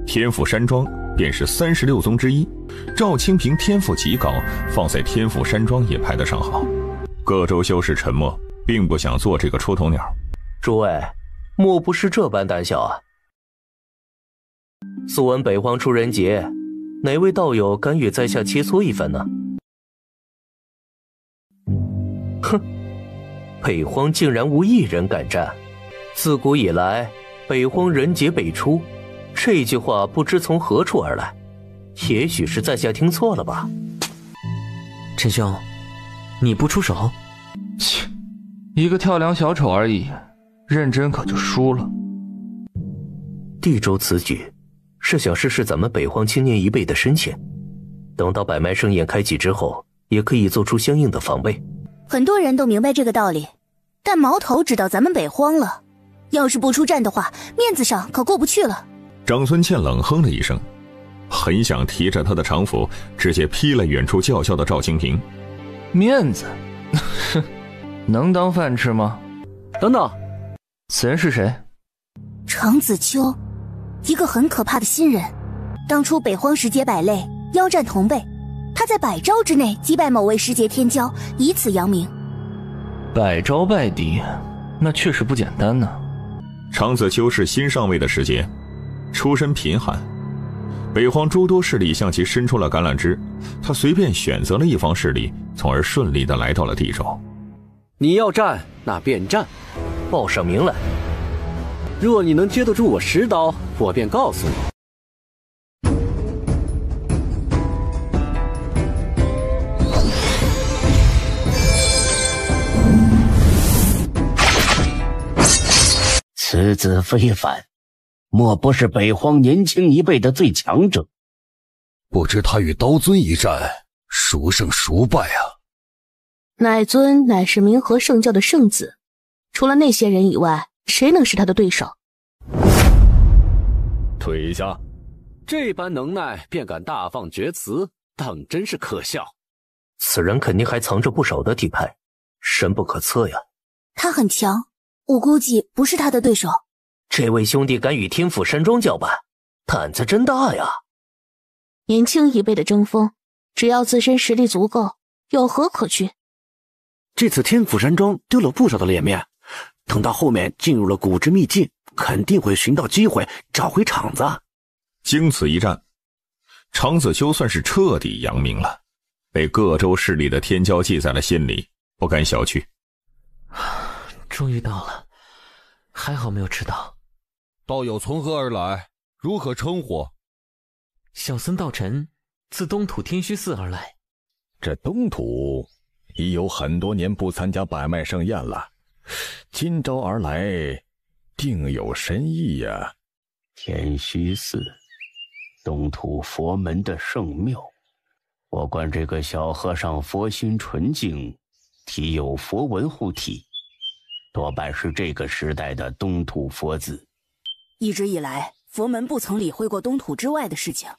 天府山庄便是36宗之一。赵清平天赋极高，放在天府山庄也排得上号。各州修士沉默，并不想做这个出头鸟。诸位，莫不是这般胆小啊？素闻北荒出人杰，哪位道友敢与在下切磋一番呢？哼，北荒竟然无一人敢战。自古以来，北荒人杰辈出，这句话不知从何处而来，也许是在下听错了吧。陈兄，你不出手？切，一个跳梁小丑而已，认真可就输了。地州此举是想试试咱们北荒青年一辈的深浅，等到百脉盛宴开启之后，也可以做出相应的防备。很多人都明白这个道理，但毛头知道咱们北荒了，要是不出战的话，面子上可过不去了。长孙倩冷哼了一声，很想提着他的长斧直接劈了远处叫嚣的赵清平。面子，哼，能当饭吃吗？等等，此人是谁？程子秋，一个很可怕的新人。当初北荒十劫百类，妖战同辈，他在100招之内击败某位十劫天骄，以此扬名。100招败敌，那确实不简单呢。常子秋是新上位的时节，出身贫寒，北荒诸多势力向其伸出了橄榄枝，他随便选择了一方势力，从而顺利地来到了地州。你要战，那便战，报上名来。若你能接得住我10刀，我便告诉你。此子非凡，莫不是北荒年轻一辈的最强者？不知他与刀尊一战，孰胜孰败啊？乃尊乃是冥河圣教的圣子，除了那些人以外，谁能是他的对手？退下！这般能耐便敢大放厥词，当真是可笑。此人肯定还藏着不少的底牌，深不可测呀。他很强，我估计不是他的对手。这位兄弟敢与天府山庄叫板，胆子真大呀！年轻一辈的争锋，只要自身实力足够，有何可惧？这次天府山庄丢了不少的脸面，等到后面进入了古之秘境，肯定会寻到机会找回场子。经此一战，常子秋算是彻底扬名了，被各州势力的天骄记在了心里，不敢小觑。终于到了，还好没有迟到。道友从何而来？如何称呼？小僧道尘，自东土天虚寺而来。这东土已有很多年不参加百脉盛宴了，今朝而来，定有深意呀。天虚寺，东土佛门的圣庙，我观这个小和尚佛心纯净，体有佛文护体，多半是这个时代的东土佛子。一直以来，佛门不曾理会过东土之外的事情，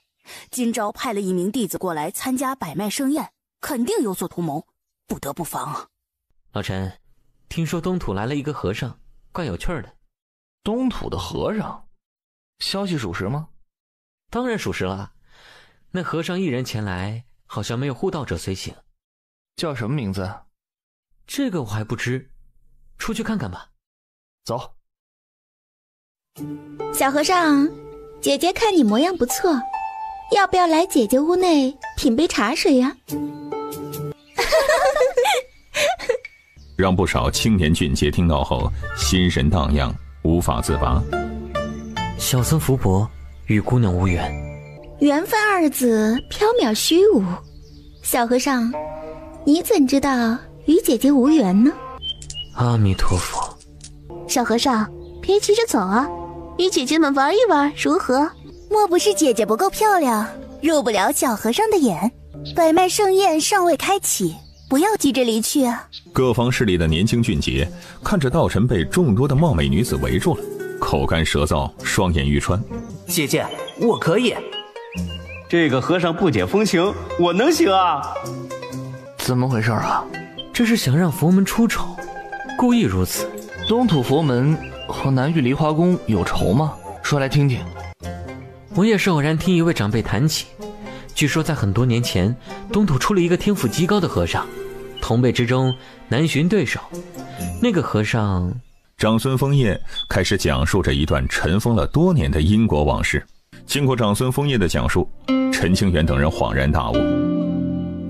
今朝派了一名弟子过来参加百脉盛宴，肯定有所图谋，不得不防啊。老陈，听说东土来了一个和尚，怪有趣的。东土的和尚，消息属实吗？当然属实了，那和尚一人前来，好像没有护道者随行。叫什么名字？这个我还不知，出去看看吧。走。小和尚，姐姐看你模样不错，要不要来姐姐屋内品杯茶水呀？让不少青年俊杰听到后心神荡漾，无法自拔。小僧福伯与姑娘无缘，缘分二字缥缈虚无。小和尚，你怎知道与姐姐无缘呢？阿弥陀佛。小和尚，别急着走啊，与姐姐们玩一玩如何？莫不是姐姐不够漂亮，入不了小和尚的眼？百脉盛宴尚未开启，不要急着离去啊！各方势力的年轻俊杰看着道尘被众多的貌美女子围住了，口干舌燥，双眼欲穿。姐姐，我可以。这个和尚不解风情，我能行啊？怎么回事啊？这是想让佛门出丑，故意如此。东土佛门和南域梨花宫有仇吗？说来听听。我也是偶然听一位长辈谈起，据说在很多年前，东土出了一个天赋极高的和尚，同辈之中难寻对手。那个和尚，长孙枫叶开始讲述着一段尘封了多年的因果往事。经过长孙枫叶的讲述，陈清源等人谱大悟。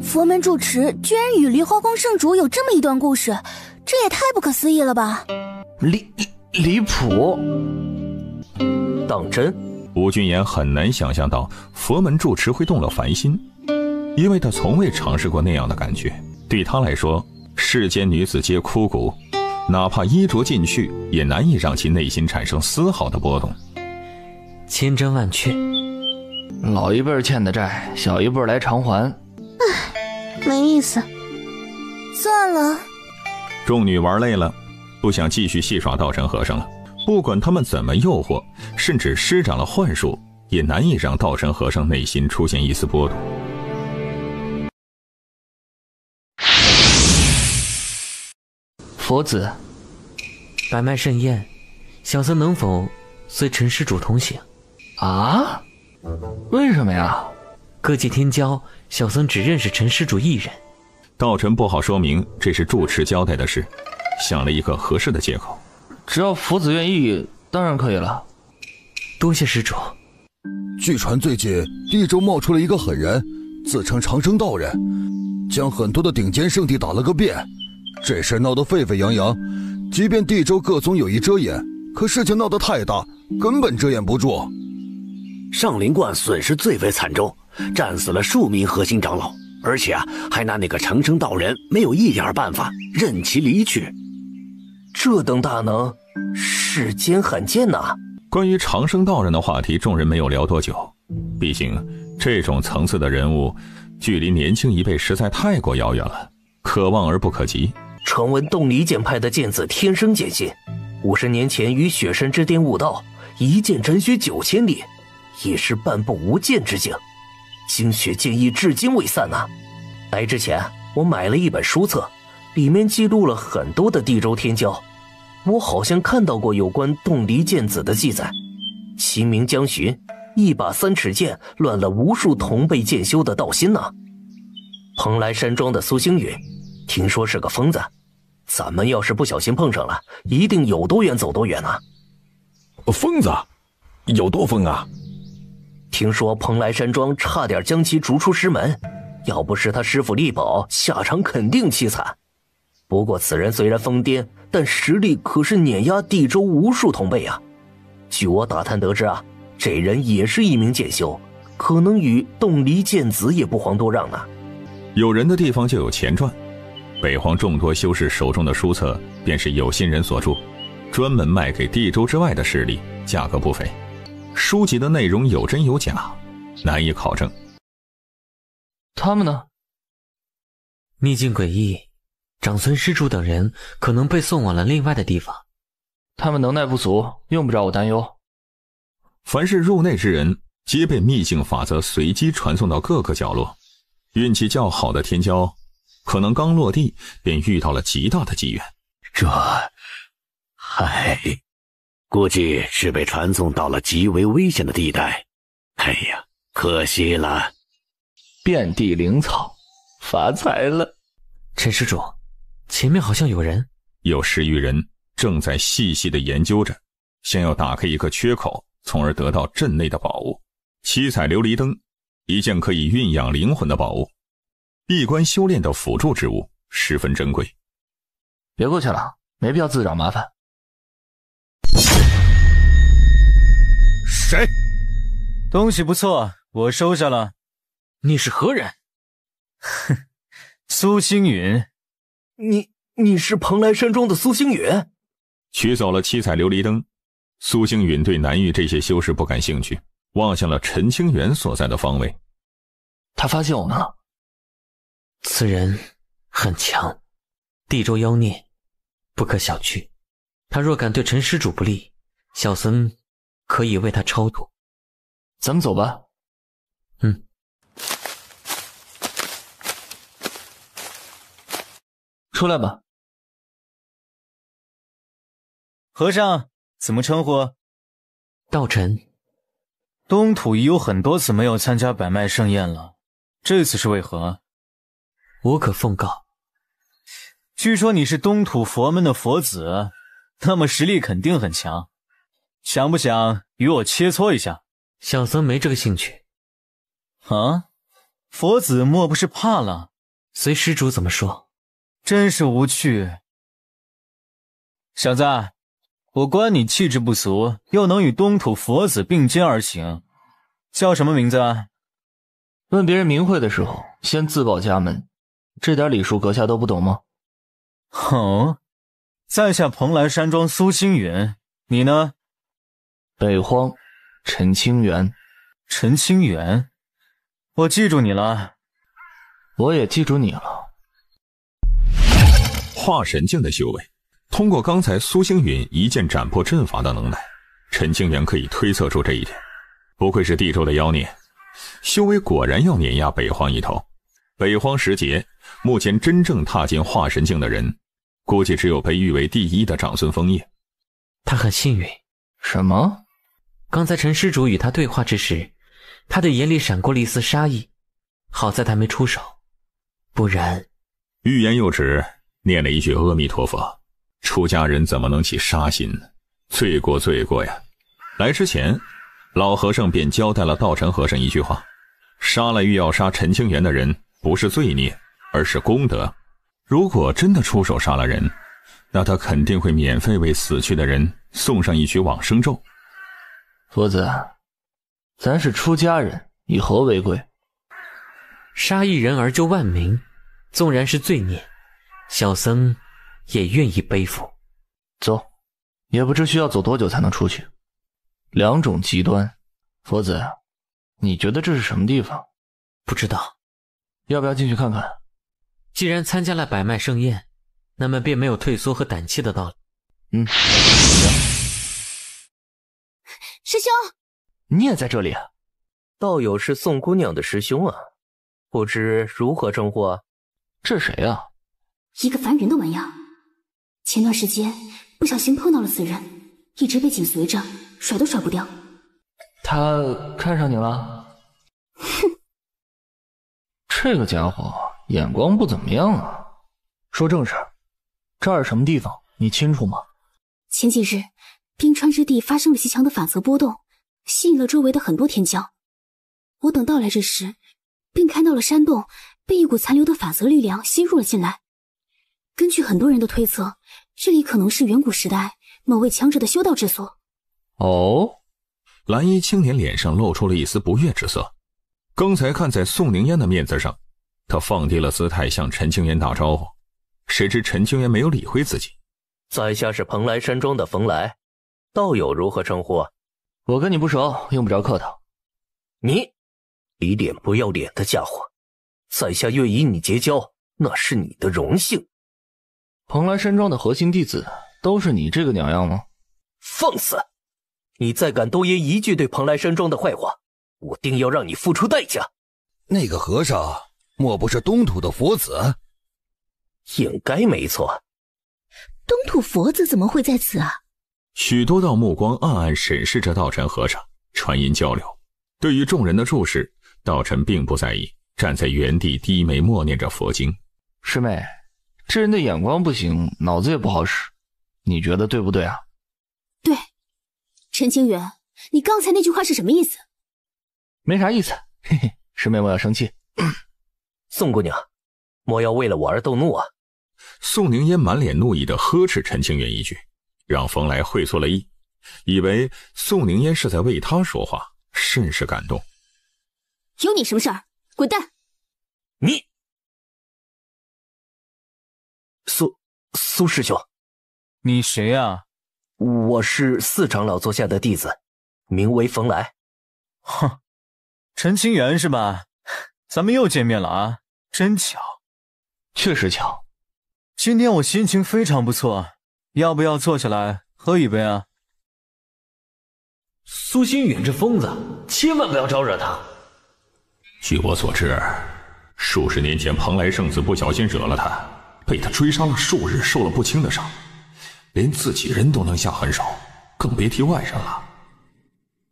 佛门住持居然与梨花宫圣主有这么一段故事，这也太不可思议了吧！离谱！当真？吴君言很难想象到佛门住持会动了凡心，因为他从未尝试过那样的感觉。对他来说，世间女子皆枯骨，哪怕衣着进去，也难以让其内心产生丝毫的波动。千真万确，老一辈欠的债，小一辈来偿还。唉，没意思。算了。众女玩累了，不想继续戏耍道尘和尚了。不管他们怎么诱惑，甚至施展了幻术，也难以让道尘和尚内心出现一丝波动。佛子，百脉盛宴，小僧能否随陈施主同行？啊？为什么呀？各界天骄，小僧只认识陈施主一人。道尘不好说明这是住持交代的事，想了一个合适的借口。只要佛子愿意，当然可以了。多谢施主。据传最近地州冒出了一个狠人，自称长生道人，将很多的顶尖圣地打了个遍。这事闹得沸沸扬扬，即便地州各宗有意遮掩，可事情闹得太大，根本遮掩不住。上林观损失最为惨重，战死了数名核心长老，而且还拿那个长生道人没有一点办法，任其离去。这等大能，世间罕见呐！关于长生道人的话题，众人没有聊多久。毕竟这种层次的人物，距离年轻一辈实在太过遥远了，可望而不可及。传闻冻离剑派的剑子天生剑心，50年前于雪山之巅悟道，一剑斩雪9000里，也是半步无剑之境，精血剑意至今未散呐。来之前，我买了一本书册，里面记录了很多的地州天骄。我好像看到过有关冻离剑子的记载，其名将寻，一把3尺剑乱了无数同辈剑修的道心呐。蓬莱山庄的苏星云，听说是个疯子，咱们要是不小心碰上了，一定有多远走多远啊。疯子？有多疯啊？听说蓬莱山庄差点将其逐出师门，要不是他师父力保，下场肯定凄惨。不过此人虽然疯癫，但实力可是碾压地州无数同辈啊。据我打探得知啊，这人也是一名剑修，可能与冻离剑子也不遑多让呢。有人的地方就有钱赚，北荒众多修士手中的书册便是有心人所著，专门卖给地州之外的势力，价格不菲。书籍的内容有真有假，难以考证。他们呢？秘境诡异，长孙施主等人可能被送往了另外的地方。他们能耐不足，用不着我担忧。凡是入内之人，皆被秘境法则随机传送到各个角落。运气较好的天骄，可能刚落地便遇到了极大的机缘。估计是被传送到了极为危险的地带。哎呀，可惜了。遍地灵草，发财了。陈施主，前面好像有人。有10余人正在细细地研究着，想要打开一个缺口，从而得到阵内的宝物。七彩琉璃灯，一件可以蕴养灵魂的宝物，闭关修炼的辅助之物，十分珍贵。别过去了，没必要自找麻烦。谁？东西不错，我收下了。你是何人？哼，苏星云。你是蓬莱山庄的苏星云？取走了七彩琉璃灯，苏星云对南域这些修士不感兴趣，望向了陈清源所在的方位。他发现我们了。此人很强，地州妖孽，不可小觑。他若敢对陈施主不利，小僧可以为他超度。咱们走吧。出来吧。和尚怎么称呼？道尘。东土已有很多次没有参加百脉盛宴了，这次是为何？无可奉告。据说你是东土佛门的佛子，那么实力肯定很强，想不想与我切磋一下？小僧没这个兴趣。啊？佛子莫不是怕了？随施主怎么说。真是无趣。小子，我观你气质不俗，又能与东土佛子并肩而行，叫什么名字啊？问别人名讳的时候，先自报家门，这点礼数阁下都不懂吗？哦，在下蓬莱山庄苏星云，你呢？北荒陈清源。陈清源，我记住你了。我也记住你了。化神境的修为，通过刚才苏星云一剑斩破阵法的能耐，陈清源可以推测出这一点。不愧是地州的妖孽，修为果然要碾压北荒一头。北荒10劫，目前真正踏进化神境的人，估计只有被誉为第1的长孙枫叶。他很幸运。什么？刚才陈施主与他对话之时，他的眼里闪过了一丝杀意，好在他没出手，不然……欲言又止，念了一句阿弥陀佛。出家人怎么能起杀心呢？罪过罪过呀！来之前，老和尚便交代了道尘和尚一句话：杀了欲要杀陈清源的人，不是罪孽，而是功德。如果真的出手杀了人，那他肯定会免费为死去的人送上一曲往生咒。佛子，咱是出家人，以和为贵。杀一人而救万民，纵然是罪孽，小僧也愿意背负。走，也不知需要走多久才能出去。2种极端，佛子，你觉得这是什么地方？不知道。要不要进去看看？既然参加了百脉盛宴，那么便没有退缩和胆怯的道理。师兄，你也在这里啊？道友是宋姑娘的师兄啊，不知如何称呼啊？这谁啊？一个凡人的玩样。前段时间不小心碰到了此人，一直被紧随着，甩都甩不掉。他看上你了？哼，这个家伙眼光不怎么样啊。说正事，这儿什么地方？你清楚吗？前几日冰川之地发生了极强的法则波动，吸引了周围的很多天将。我等到来之时，并看到了山洞被一股残留的法则力量吸入了进来。根据很多人的推测，这里可能是远古时代某位强者的修道之所。哦，蓝衣青年脸上露出了一丝不悦之色。刚才看在宋宁烟的面子上，他放低了姿态向陈清源打招呼，谁知陈清源没有理会自己。在下是蓬莱山庄的蓬莱，道友如何称呼？我跟你不熟，用不着客套。你一脸不要脸的家伙，在下愿与你结交，那是你的荣幸。蓬莱山庄的核心弟子都是你这个鸟样吗？放肆！你再敢多言一句对蓬莱山庄的坏话，我定要让你付出代价。那个和尚莫不是东土的佛子？应该没错。东土佛子怎么会在此啊？许多道目光暗暗审视着道尘和尚，传音交流。对于众人的注视，道尘并不在意，站在原地低眉默念着佛经。师妹，这人的眼光不行，脑子也不好使，你觉得对不对啊？对。陈清源，你刚才那句话是什么意思？没啥意思，嘿嘿，师妹莫要生气。宋姑娘，莫要为了我而动怒啊！宋宁烟满脸怒意地呵斥陈清源一句，让冯来会错了意，以为宋宁烟是在为他说话，甚是感动。有你什么事儿？滚蛋！你苏师兄，你谁啊？我是四长老座下的弟子，名为冯来。哼，陈清源是吧？咱们又见面了啊，真巧。确实巧。今天我心情非常不错，要不要坐下来喝一杯啊？苏星远这疯子，千万不要招惹他。据我所知，数十年前蓬莱圣子不小心惹了他，被他追杀了数日，受了不轻的伤，连自己人都能下狠手，更别提外人了。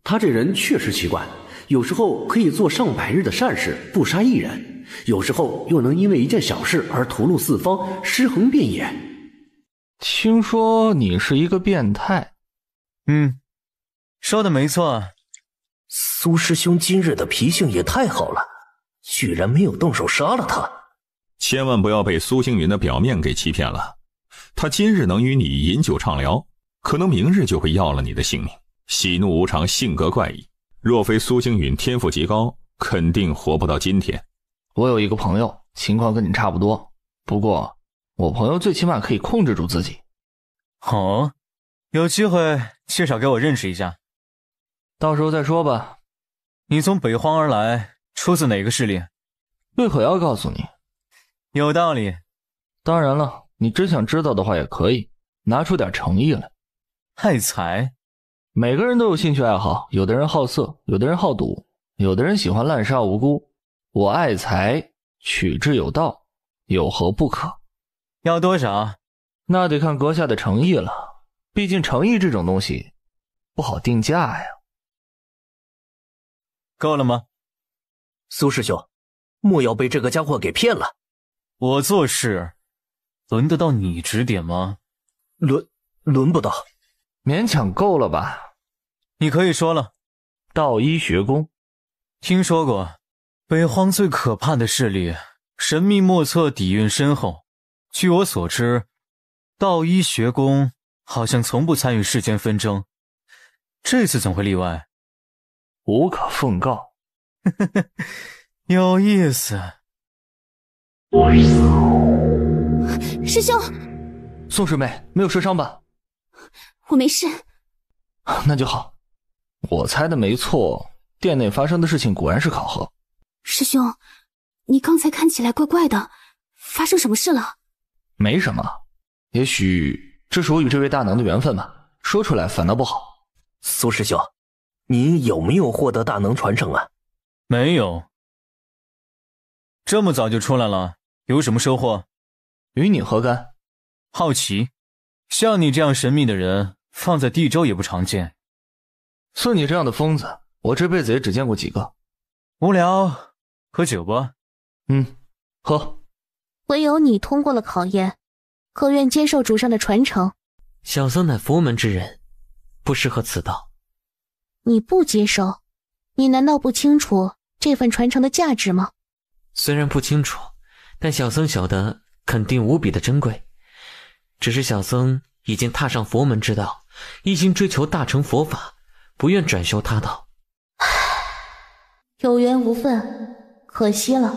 他这人确实奇怪，有时候可以做上百日的善事，不杀一人，有时候又能因为一件小事而屠戮四方，尸横遍野。听说你是一个变态。说的没错。苏师兄今日的脾性也太好了，居然没有动手杀了他。千万不要被苏星云的表面给欺骗了，他今日能与你饮酒畅聊，可能明日就会要了你的性命。喜怒无常，性格怪异，若非苏星云天赋极高，肯定活不到今天。我有一个朋友，情况跟你差不多，不过我朋友最起码可以控制住自己。哦，有机会介绍给我认识一下。到时候再说吧。你从北荒而来，出自哪个势力？为何要告诉你？有道理。当然了，你真想知道的话也可以，拿出点诚意来。爱财？每个人都有兴趣爱好，有的人好色，有的人好赌，有的人喜欢滥杀无辜。我爱财，取之有道，有何不可？要多少？那得看阁下的诚意了，毕竟诚意这种东西不好定价呀。够了吗？苏师兄，莫要被这个家伙给骗了。我做事轮得到你指点吗？轮不到。勉强够了吧？你可以说了。道医学宫，听说过。北荒最可怕的势力，神秘莫测，底蕴深厚。据我所知，道医学宫好像从不参与世间纷争，这次怎会例外？无可奉告。有意思。师兄，宋师妹没有受伤吧？我没事。那就好。我猜的没错，殿内发生的事情果然是巧合。师兄，你刚才看起来怪怪的，发生什么事了？没什么，也许这是我与这位大能的缘分吧，说出来反倒不好。苏师兄，您有没有获得大能传承啊？没有。这么早就出来了，有什么收获？与你何干？好奇，像你这样神秘的人，放在地州也不常见。似你这样的疯子，我这辈子也只见过几个。无聊，喝酒吧。喝。唯有你通过了考验，可愿接受主上的传承？小僧乃佛门之人，不适合此道。你不接受？你难道不清楚这份传承的价值吗？虽然不清楚，但小僧晓得肯定无比的珍贵。只是小僧已经踏上佛门之道，一心追求大乘佛法，不愿转修他道。有缘无分，可惜了。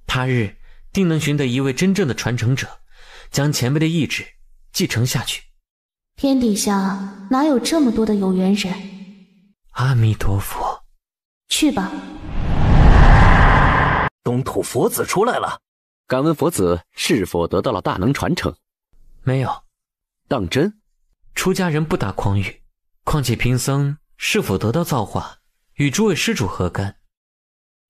他日定能寻得一位真正的传承者，将前辈的意志继承下去。天底下哪有这么多的有缘人？阿弥陀佛。去吧。东土佛子出来了，敢问佛子是否得到了大能传承？没有。当真？出家人不打诳语，况且贫僧是否得到造化，与诸位施主何干？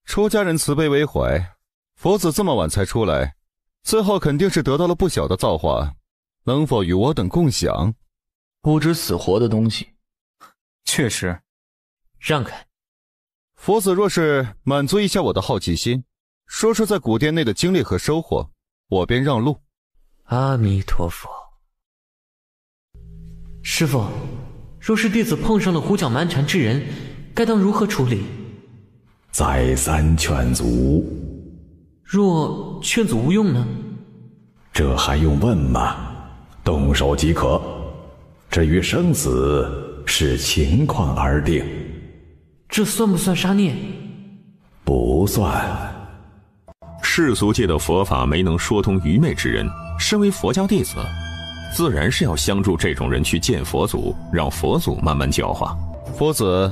出家人慈悲为怀，佛子这么晚才出来，最后肯定是得到了不小的造化，能否与我等共享？不知死活的东西。确实。让开。佛子若是满足一下我的好奇心，说说在古殿内的经历和收获，我便让路。阿弥陀佛。师父，若是弟子碰上了胡搅蛮缠之人，该当如何处理？再三劝阻。若劝阻无用呢？这还用问吗？动手即可。至于生死，视情况而定。这算不算杀孽？不算。世俗界的佛法没能说通愚昧之人，身为佛家弟子，自然是要相助这种人去见佛祖，让佛祖慢慢教化。佛子，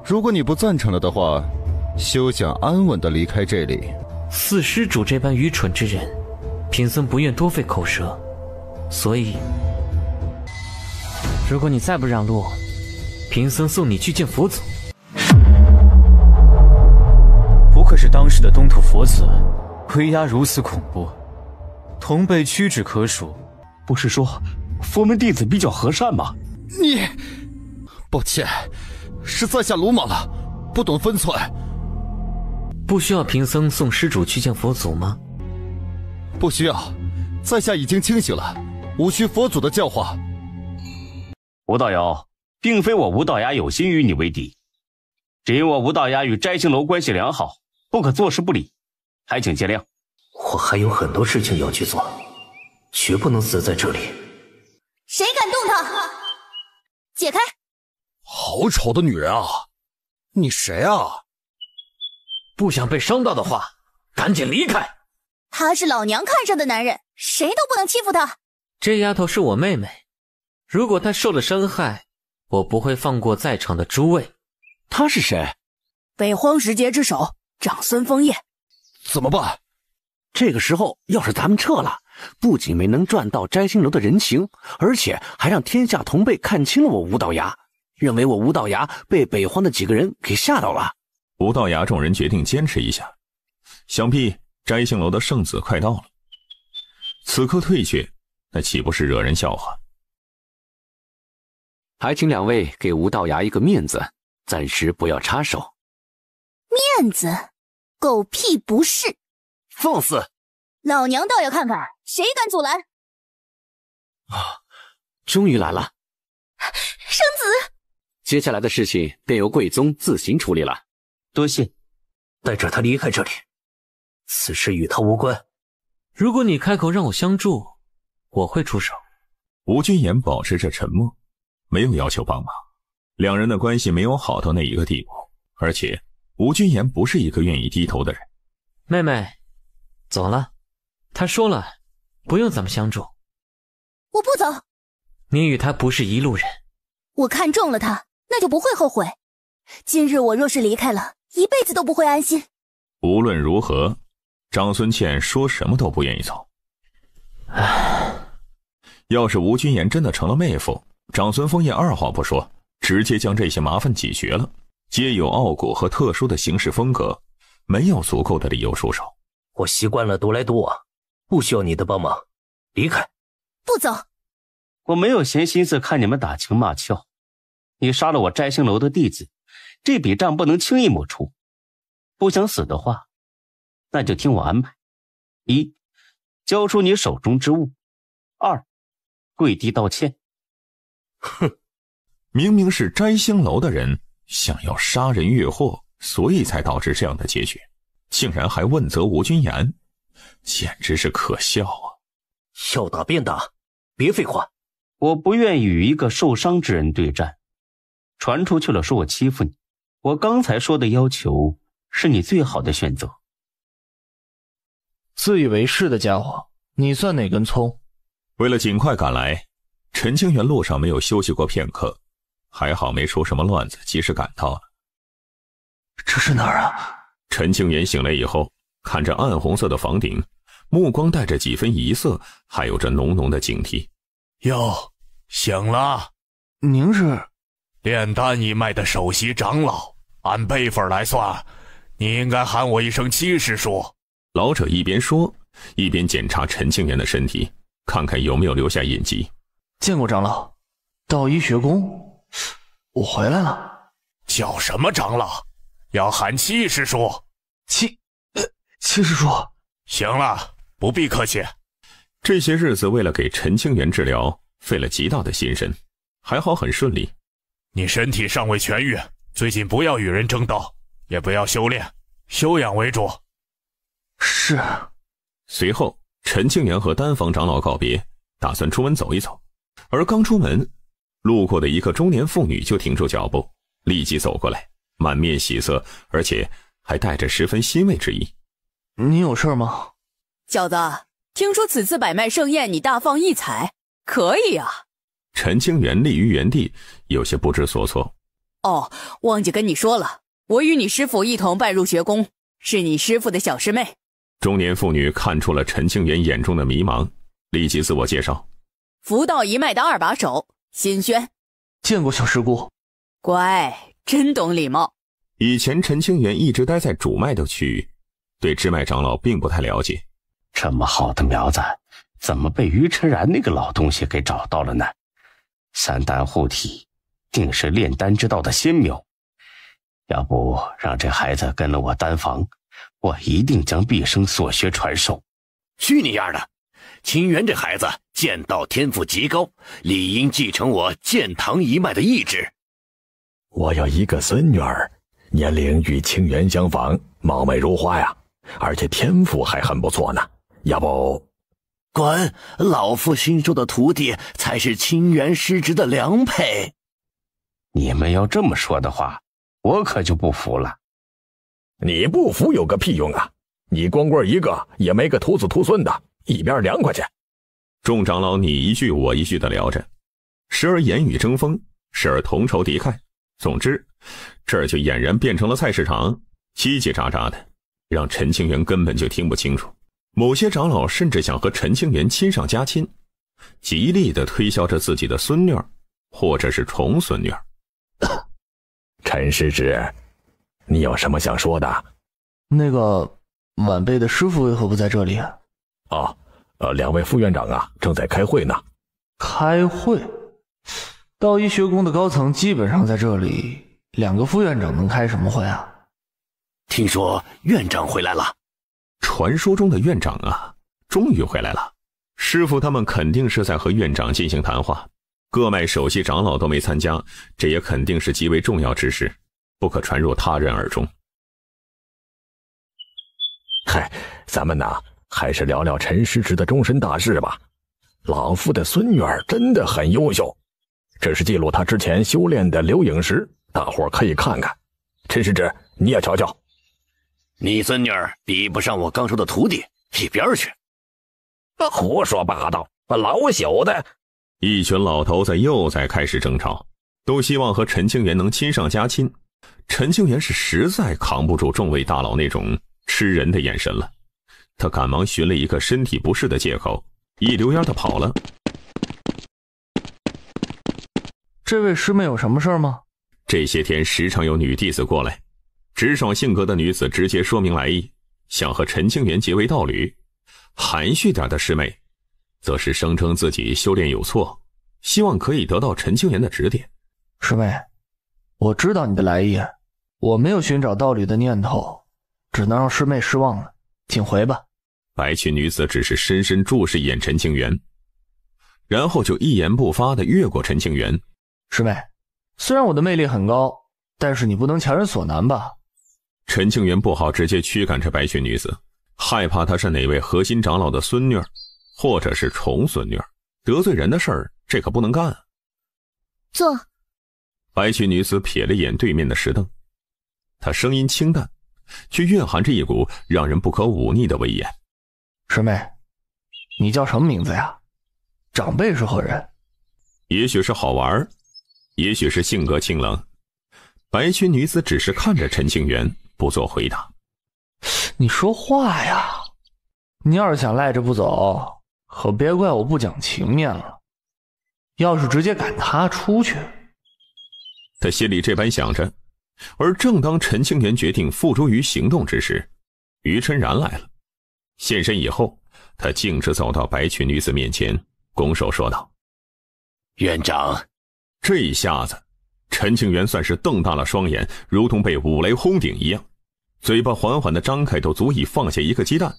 如果你不赞成了的话，休想安稳地离开这里。似施主这般愚蠢之人，贫僧不愿多费口舌，所以，如果你再不让路，贫僧送你去见佛祖。不愧是当时的东土佛子，威压如此恐怖，同辈屈指可数。不是说佛门弟子比较和善吗？你，抱歉，是在下鲁莽了，不懂分寸。不需要贫僧送施主去见佛祖吗？不需要，在下已经清醒了，无需佛祖的教化。吴道友，并非我吴道牙有心与你为敌，只因我吴道牙与摘星楼关系良好，不可坐视不理，还请见谅。我还有很多事情要去做，绝不能死在这里。谁敢动他？解开！好丑的女人啊！你谁啊？不想被伤到的话，赶紧离开。他是老娘看上的男人，谁都不能欺负他。这丫头是我妹妹，如果她受了伤害，我不会放过在场的诸位。她是谁？北荒十劫之首，长孙枫叶。怎么办？这个时候要是咱们撤了，不仅没能赚到摘星楼的人情，而且还让天下同辈看清了我吴道牙，认为我吴道牙被北荒的几个人给吓到了。吴道牙众人决定坚持一下，想必摘星楼的圣子快到了，此刻退却，那岂不是惹人笑话？还请两位给吴道牙一个面子，暂时不要插手。面子？狗屁不是！放肆！老娘倒要看看谁敢阻拦！终于来了，生子！接下来的事情便由贵宗自行处理了。多谢，带着他离开这里，此事与他无关。如果你开口让我相助，我会出手。吴君言保持着沉默，没有要求帮忙，两人的关系没有好到那一个地步，而且吴君言不是一个愿意低头的人。妹妹，走了。他说了，不用咱们相助。我不走。你与他不是一路人。我看中了他，那就不会后悔。今日我若是离开了，一辈子都不会安心。无论如何，长孙倩说什么都不愿意走。要是吴君言真的成了妹夫，长孙枫叶二话不说，直接将这些麻烦解决了。皆有傲骨和特殊的行事风格，没有足够的理由出手。我习惯了独来独往，不需要你的帮忙，离开。不走。我没有闲心思看你们打情骂俏。你杀了我摘星楼的弟子，这笔账不能轻易抹除。不想死的话，那就听我安排：一，交出你手中之物；二，跪地道歉。哼，明明是摘星楼的人想要杀人越货，所以才导致这样的结局，竟然还问责吴君言，简直是可笑啊！要打便打，别废话。我不愿意与一个受伤之人对战，传出去了说我欺负你。我刚才说的要求是你最好的选择。自以为是的家伙，你算哪根葱？为了尽快赶来，陈清源路上没有休息过片刻，还好没出什么乱子，及时赶到了。这是哪儿啊？陈清源醒来以后，看着暗红色的房顶，目光带着几分疑色，还有着浓浓的警惕。哟，醒了？您是炼丹一脉的首席长老，按辈分来算，你应该喊我一声七师叔。老者一边说，一边检查陈清源的身体，看看有没有留下印记。见过长老，道医学宫，我回来了。叫什么长老？要喊七师叔。七师叔。行了，不必客气。这些日子为了给陈清源治疗，费了极大的心神，还好很顺利。你身体尚未痊愈，最近不要与人争道，也不要修炼，休养为主。是。随后，陈清源和丹房长老告别，打算出门走一走。而刚出门，路过的一个中年妇女就停住脚步，立即走过来，满面喜色，而且还带着十分欣慰之意。你有事吗？小子，听说此次百脉盛宴你大放异彩，可以啊。陈清源立于原地，有些不知所措。哦，忘记跟你说了，我与你师父一同拜入学宫，是你师父的小师妹。中年妇女看出了陈清源眼中的迷茫，立即自我介绍：福道一脉的二把手辛轩。见过小师姑。乖，真懂礼貌。以前陈清源一直待在主脉的区域，对支脉长老并不太了解。这么好的苗子，怎么被于晨然那个老东西给找到了呢？三丹护体，定是炼丹之道的仙苗。要不让这孩子跟了我丹房，我一定将毕生所学传授。去你丫的！清源这孩子剑道天赋极高，理应继承我剑堂一脉的意志。我有一个孙女儿，年龄与清源相仿，貌美如花呀，而且天赋还很不错呢。要不……滚！老夫新收的徒弟才是清源师侄的良配。你们要这么说的话，我可就不服了。你不服有个屁用啊！你光棍一个，也没个徒子徒孙的，一边凉快去。众长老你一句我一句的聊着，时而言语争锋，时而同仇敌忾。总之，这儿就俨然变成了菜市场，叽叽喳喳的，让陈清源根本就听不清楚。某些长老甚至想和陈清源亲上加亲，极力地推销着自己的孙女儿，或者是重孙女儿。陈师侄，你有什么想说的？那个晚辈的师傅为何不在这里？哦，两位副院长啊，正在开会呢。开会？道医学宫的高层基本上在这里，两个副院长能开什么会啊？听说院长回来了。传说中的院长啊，终于回来了。师傅他们肯定是在和院长进行谈话，各脉首席长老都没参加，这也肯定是极为重要之事，不可传入他人耳中。嗨，咱们呐，还是聊聊陈师侄的终身大事吧。老夫的孙女儿真的很优秀，这是记录他之前修炼的留影石，大伙可以看看。陈师侄，你也瞧瞧。你孙女儿比不上我刚收的徒弟，一边去！胡说八道，老朽的！一群老头子又在开始争吵，都希望和陈清源能亲上加亲。陈清源是实在扛不住众位大佬那种吃人的眼神了，他赶忙寻了一个身体不适的借口，一溜烟的跑了。这位师妹有什么事吗？这些天时常有女弟子过来，直爽性格的女子直接说明来意，想和陈清源结为道侣。含蓄点的师妹则是声称自己修炼有错，希望可以得到陈清源的指点。师妹，我知道你的来意，我没有寻找道侣的念头，只能让师妹失望了，请回吧。白裙女子只是深深注视一眼陈清源，然后就一言不发地越过陈清源。师妹，虽然我的魅力很高，但是你不能强人所难吧？陈清源不好直接驱赶这白裙女子，害怕她是哪位核心长老的孙女儿，或者是重孙女儿，得罪人的事儿，这可不能干。坐。白裙女子瞥了眼对面的石凳，她声音清淡，却蕴含着一股让人不可忤逆的威严。师妹，你叫什么名字呀？长辈是何人？也许是好玩，也许是性格清冷。白裙女子只是看着陈清源，不做回答。你说话呀！你要是想赖着不走，可别怪我不讲情面了。要是直接赶他出去……他心里这般想着，而正当陈清源决定付诸于行动之时，于琛然来了。现身以后，他径直走到白裙女子面前，拱手说道：“院长。”这一下子，陈清源算是瞪大了双眼，如同被五雷轰顶一样，嘴巴缓缓地张开，都足以放下一个鸡蛋，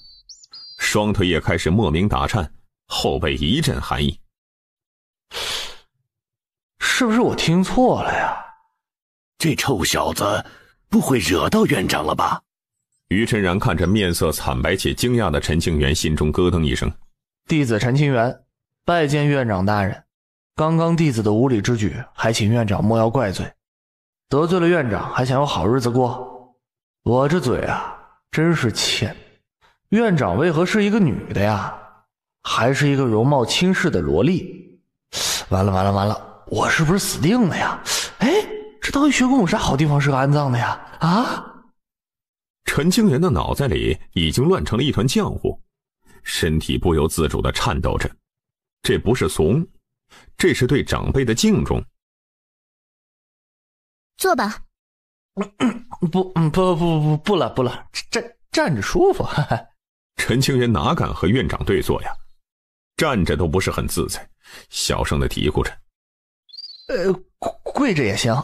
双腿也开始莫名打颤，后背一阵寒意。是不是我听错了呀？这臭小子不会惹到院长了吧？于晨然看着面色惨白且惊讶的陈清源，心中咯噔一声。弟子陈清源拜见院长大人，刚刚弟子的无礼之举，还请院长莫要怪罪。得罪了院长，还想有好日子过？我这嘴啊，真是欠。院长为何是一个女的呀？还是一个容貌轻视的萝莉？完了，我是不是死定了呀？哎，这道义学宫有啥好地方适合安葬的呀？啊！陈清源的脑袋里已经乱成了一团浆糊，身体不由自主地颤抖着。这不是怂，这是对长辈的敬重。坐吧。不了，站着舒服。陈清源哪敢和院长对坐呀？站着都不是很自在，小声地嘀咕着。跪着也行。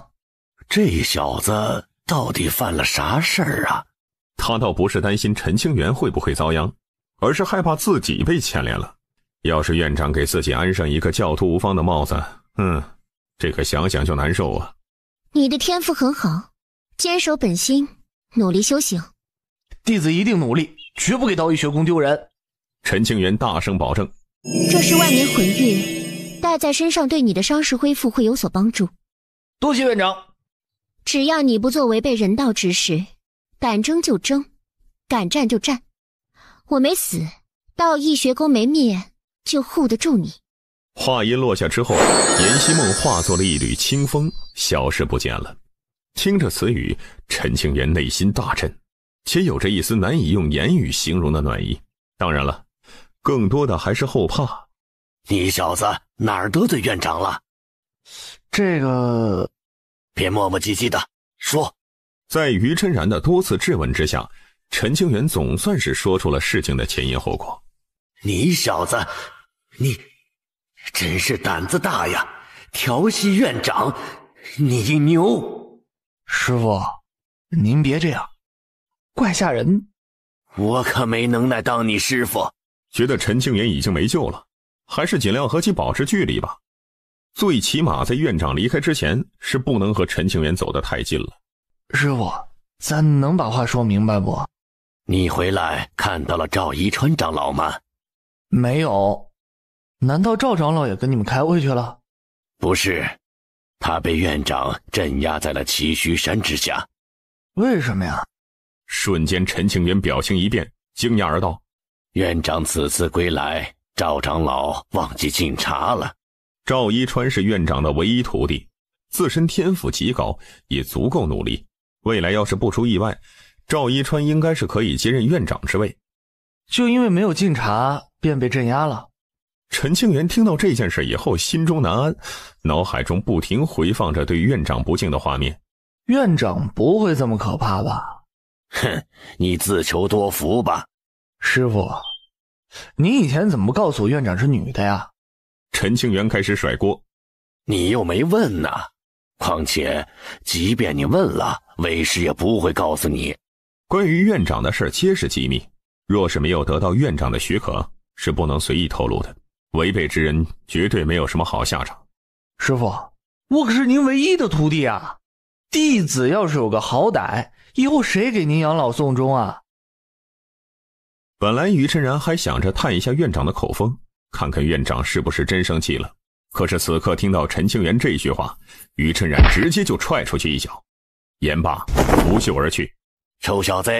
这小子到底犯了啥事儿啊？他倒不是担心陈清源会不会遭殃，而是害怕自己被牵连了。要是院长给自己安上一个教徒无方的帽子，这个想想就难受啊。你的天赋很好，坚守本心，努力修行。弟子一定努力，绝不给道义学宫丢人。陈清源大声保证。这是万年魂玉，戴在身上对你的伤势恢复会有所帮助。多谢院长。只要你不做违背人道之事，敢争就争，敢战就战。我没死，道义学宫没灭，就护得住你。话音落下之后，颜希梦化作了一缕清风，消失不见了。听着此语，陈清源内心大震，且有着一丝难以用言语形容的暖意。当然了，更多的还是后怕。你小子哪儿得罪院长了？这个……别磨磨唧唧的说。在于真然的多次质问之下，陈清源总算是说出了事情的前因后果。你小子，你真是胆子大呀！调戏院长，你牛！师傅，您别这样，怪吓人。我可没能耐当你师傅。觉得陈清源已经没救了，还是尽量和其保持距离吧。最起码在院长离开之前，是不能和陈清源走得太近了。师傅，咱能把话说明白不？你回来看到了赵一川长老吗？没有。难道赵长老也跟你们开会去了？不是，他被院长镇压在了齐须山之下。为什么呀？瞬间陈清源表情一变，惊讶而道：院长此次归来，赵长老忘记敬茶了。赵一川是院长的唯一徒弟，自身天赋极高，也足够努力。未来要是不出意外，赵一川应该是可以接任院长之位。就因为没有敬茶，便被镇压了。陈清源听到这件事以后，心中难安，脑海中不停回放着对院长不敬的画面。院长不会这么可怕吧？哼，你自求多福吧。师傅，你以前怎么不告诉我院长是女的呀？陈清源开始甩锅。你又没问呢，况且即便你问了，为师也不会告诉你。关于院长的事皆是机密，若是没有得到院长的许可，是不能随意透露的。违背之人绝对没有什么好下场。师傅，我可是您唯一的徒弟啊，弟子要是有个好歹，以后谁给您养老送终啊？本来于晨然还想着探一下院长的口风，看看院长是不是真生气了。可是此刻听到陈清源这句话，于晨然直接就踹出去一脚，言罢拂袖而去。臭小子，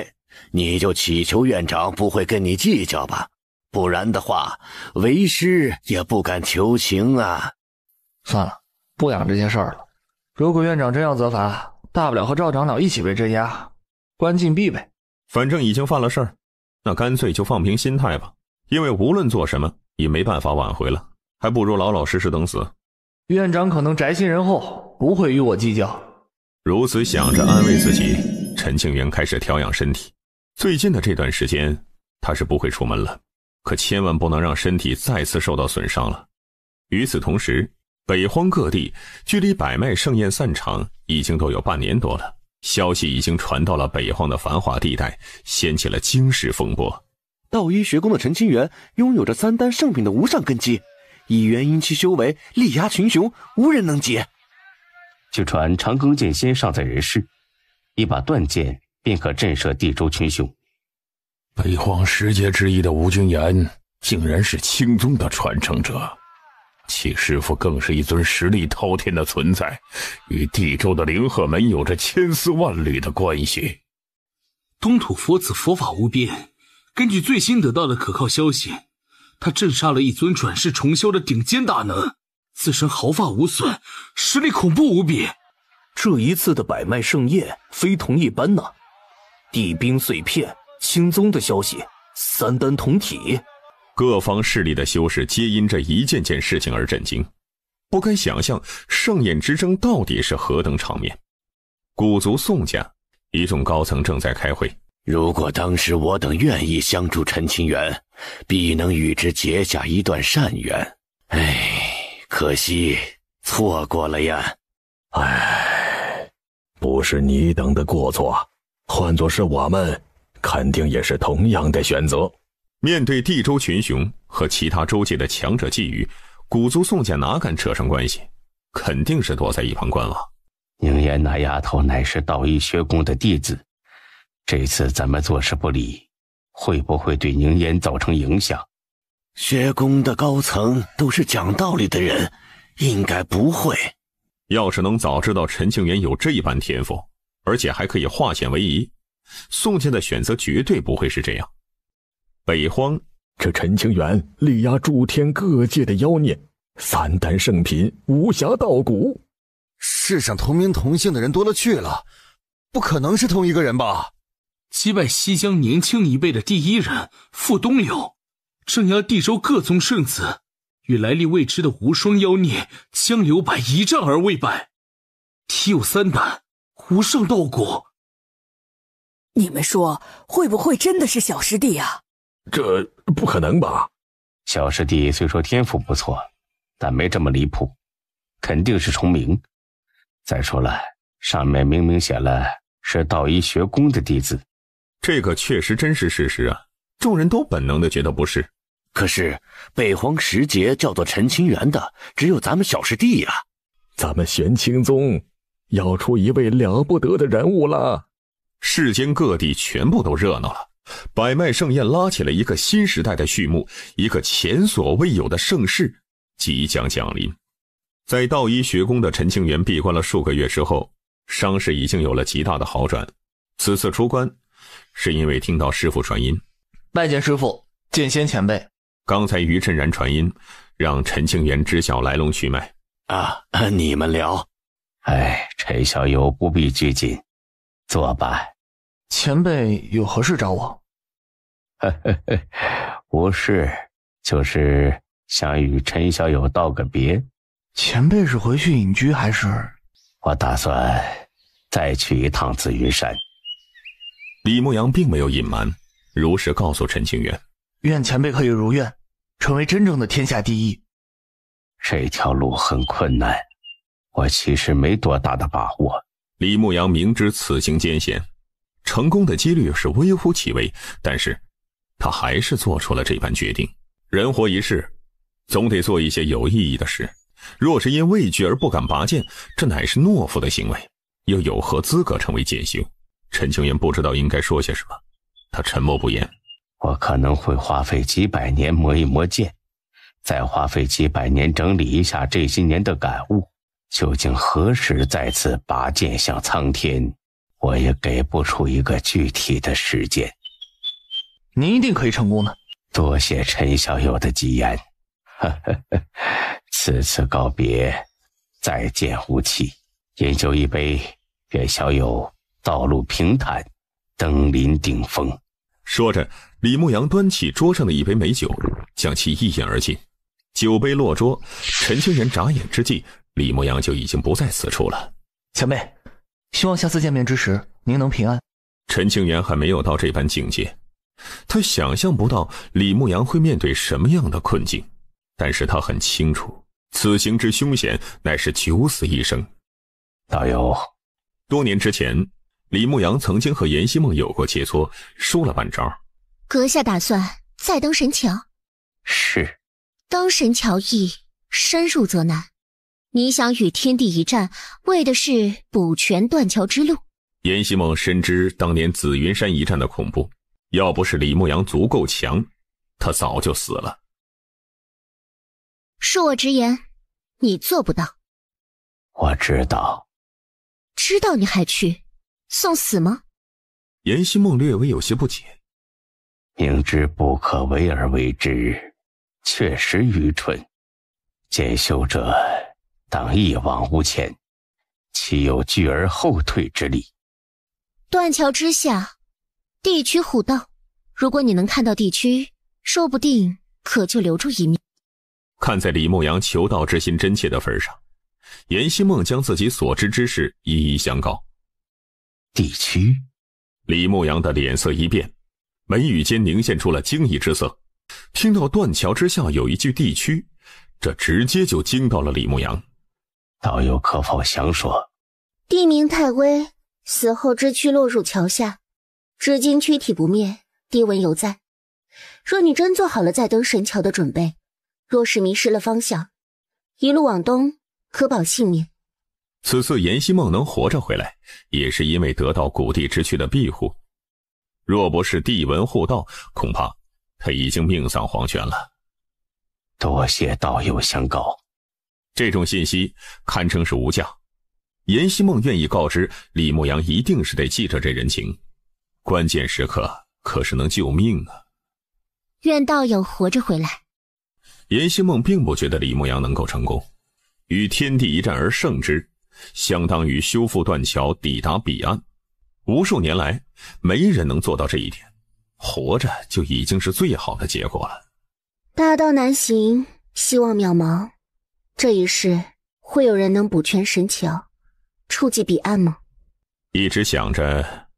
你就祈求院长不会跟你计较吧，不然的话，为师也不敢求情啊。算了，不养这些事儿了。如果院长真要责罚，大不了和赵长老一起被镇压，关禁闭呗。反正已经犯了事儿，那干脆就放平心态吧。因为无论做什么，也没办法挽回了，还不如老老实实等死。院长可能宅心仁厚，不会与我计较。如此想着安慰自己，陈清源开始调养身体。最近的这段时间，他是不会出门了，可千万不能让身体再次受到损伤了。与此同时，北荒各地距离百脉盛宴散场已经都有半年多了，消息已经传到了北荒的繁华地带，掀起了惊世风波。道医学宫的陈清源拥有着3丹圣品的无上根基，以元婴期修为力压群雄，无人能及。据传长庚剑仙尚在人世，一把断剑便可震慑地州群雄。北荒10杰之一的吴君言，竟然是青宗的传承者，其师父更是一尊实力滔天的存在，与地州的灵鹤门有着千丝万缕的关系。东土佛子佛法无边，根据最新得到的可靠消息，他镇杀了一尊转世重修的顶尖大能，自身毫发无损，实力恐怖无比。这一次的百脉盛宴非同一般呐！地兵碎片，青宗的消息，3丹同体。各方势力的修士皆因这一件件事情而震惊，不敢想象盛宴之争到底是何等场面。古族宋家一众高层正在开会。如果当时我等愿意相助陈清源，必能与之结下一段善缘。可惜错过了呀。不是你等的过错，换作是我们，肯定也是同样的选择。面对地州群雄和其他州界的强者觊觎，古族宋家哪敢扯上关系，肯定是躲在一旁观望。宁言那丫头乃是道医学宫的弟子，这次咱们坐视不理，会不会对宁言造成影响？学宫的高层都是讲道理的人，应该不会。要是能早知道陈清源有这般天赋，而且还可以化险为夷，宋家的选择绝对不会是这样。北荒，这陈清源力压诸天各界的妖孽，3丹圣品，无暇道骨。世上同名同姓的人多了去了，不可能是同一个人吧？击败西疆年轻一辈的第一人傅东流，镇压地州各宗圣子，与来历未知的无双妖孽江流柏一战而未败，体有3丹，无上道骨。你们说会不会真的是小师弟啊？这不可能吧？小师弟虽说天赋不错，但没这么离谱，肯定是重名。再说了，上面明明写了是道医学宫的弟子。这个确实真是事实啊，众人都本能的觉得不是。可是北荒10杰叫做陈清源的只有咱们小师弟呀。咱们玄清宗要出一位了不得的人物了。世间各地全部都热闹了，百脉盛宴拉起了一个新时代的序幕，一个前所未有的盛世即将降临。在道医学宫的陈清源闭关了数个月之后，伤势已经有了极大的好转。此次出关是因为听到师父传音，拜见师父，剑仙前辈。刚才于震然传音，让陈清源知晓来龙去脉。你们聊。陈小友不必拘谨，坐吧。前辈有何事找我？无事，就是想与陈小友道个别。前辈是回去隐居还是？我打算再去一趟紫云山。李牧阳并没有隐瞒，如实告诉陈清源，愿前辈可以如愿，成为真正的天下第一。这条路很困难，我其实没多大的把握。李牧阳明知此行艰险，成功的几率是微乎其微，但是他还是做出了这般决定。人活一世，总得做一些有意义的事，若是因畏惧而不敢拔剑，这乃是懦夫的行为，又有何资格成为剑修？陈清源不知道应该说些什么，他沉默不言。我可能会花费几百年磨一磨剑，再花费几百年整理一下这些年的感悟，究竟何时再次拔剑向苍天，我也给不出一个具体的时间。您一定可以成功的。多谢陈小友的吉言。此次告别，再见无期。饮酒一杯，愿小友道路平坦，登临顶峰。说着，李牧阳端起桌上的一杯美酒，将其一饮而尽。酒杯落桌，陈清源眨眼之际，李牧阳就已经不在此处了。前辈，希望下次见面之时，您能平安。陈清源还没有到这般境界，他想象不到李牧阳会面对什么样的困境，但是他很清楚，此行之凶险乃是九死一生。道友，多年之前，李牧阳曾经和阎锡梦有过切磋，输了半招。阁下打算再登神桥？是。登神桥易，深入则难。你想与天地一战，为的是补全断桥之路。严希梦深知当年紫云山一战的恐怖，要不是李牧阳足够强，他早就死了。恕我直言，你做不到。我知道。知道你还去送死吗？严希梦略微有些不解。明知不可为而为之，确实愚蠢。见修者当一往无前，岂有拒而后退之理？断桥之下，地区互道，如果你能看到地区，说不定可就留住一命。看在李牧阳求道之心真切的份上，严希梦将自己所知之事一一相告。地区？李牧阳的脸色一变，眉宇间凝现出了惊异之色。听到断桥之下有一句地区，这直接就惊到了李牧阳。道友可否详说？地名太微，死后之躯落入桥下，至今躯体不灭，地纹犹在。若你真做好了再登神桥的准备，若是迷失了方向，一路往东，可保性命。此次严希梦能活着回来，也是因为得到古地之躯的庇护。若不是地纹护道，恐怕他已经命丧黄泉了。多谢道友相告。这种信息堪称是无价。严希梦愿意告知李牧阳，一定是得记着这人情，关键时刻可是能救命啊。愿道友活着回来。严希梦并不觉得李牧阳能够成功，与天地一战而胜之，相当于修复断桥抵达彼岸。无数年来没人能做到这一点，活着就已经是最好的结果了。大道难行，希望渺茫。这一世会有人能补全神桥，触及彼岸吗？一直想着，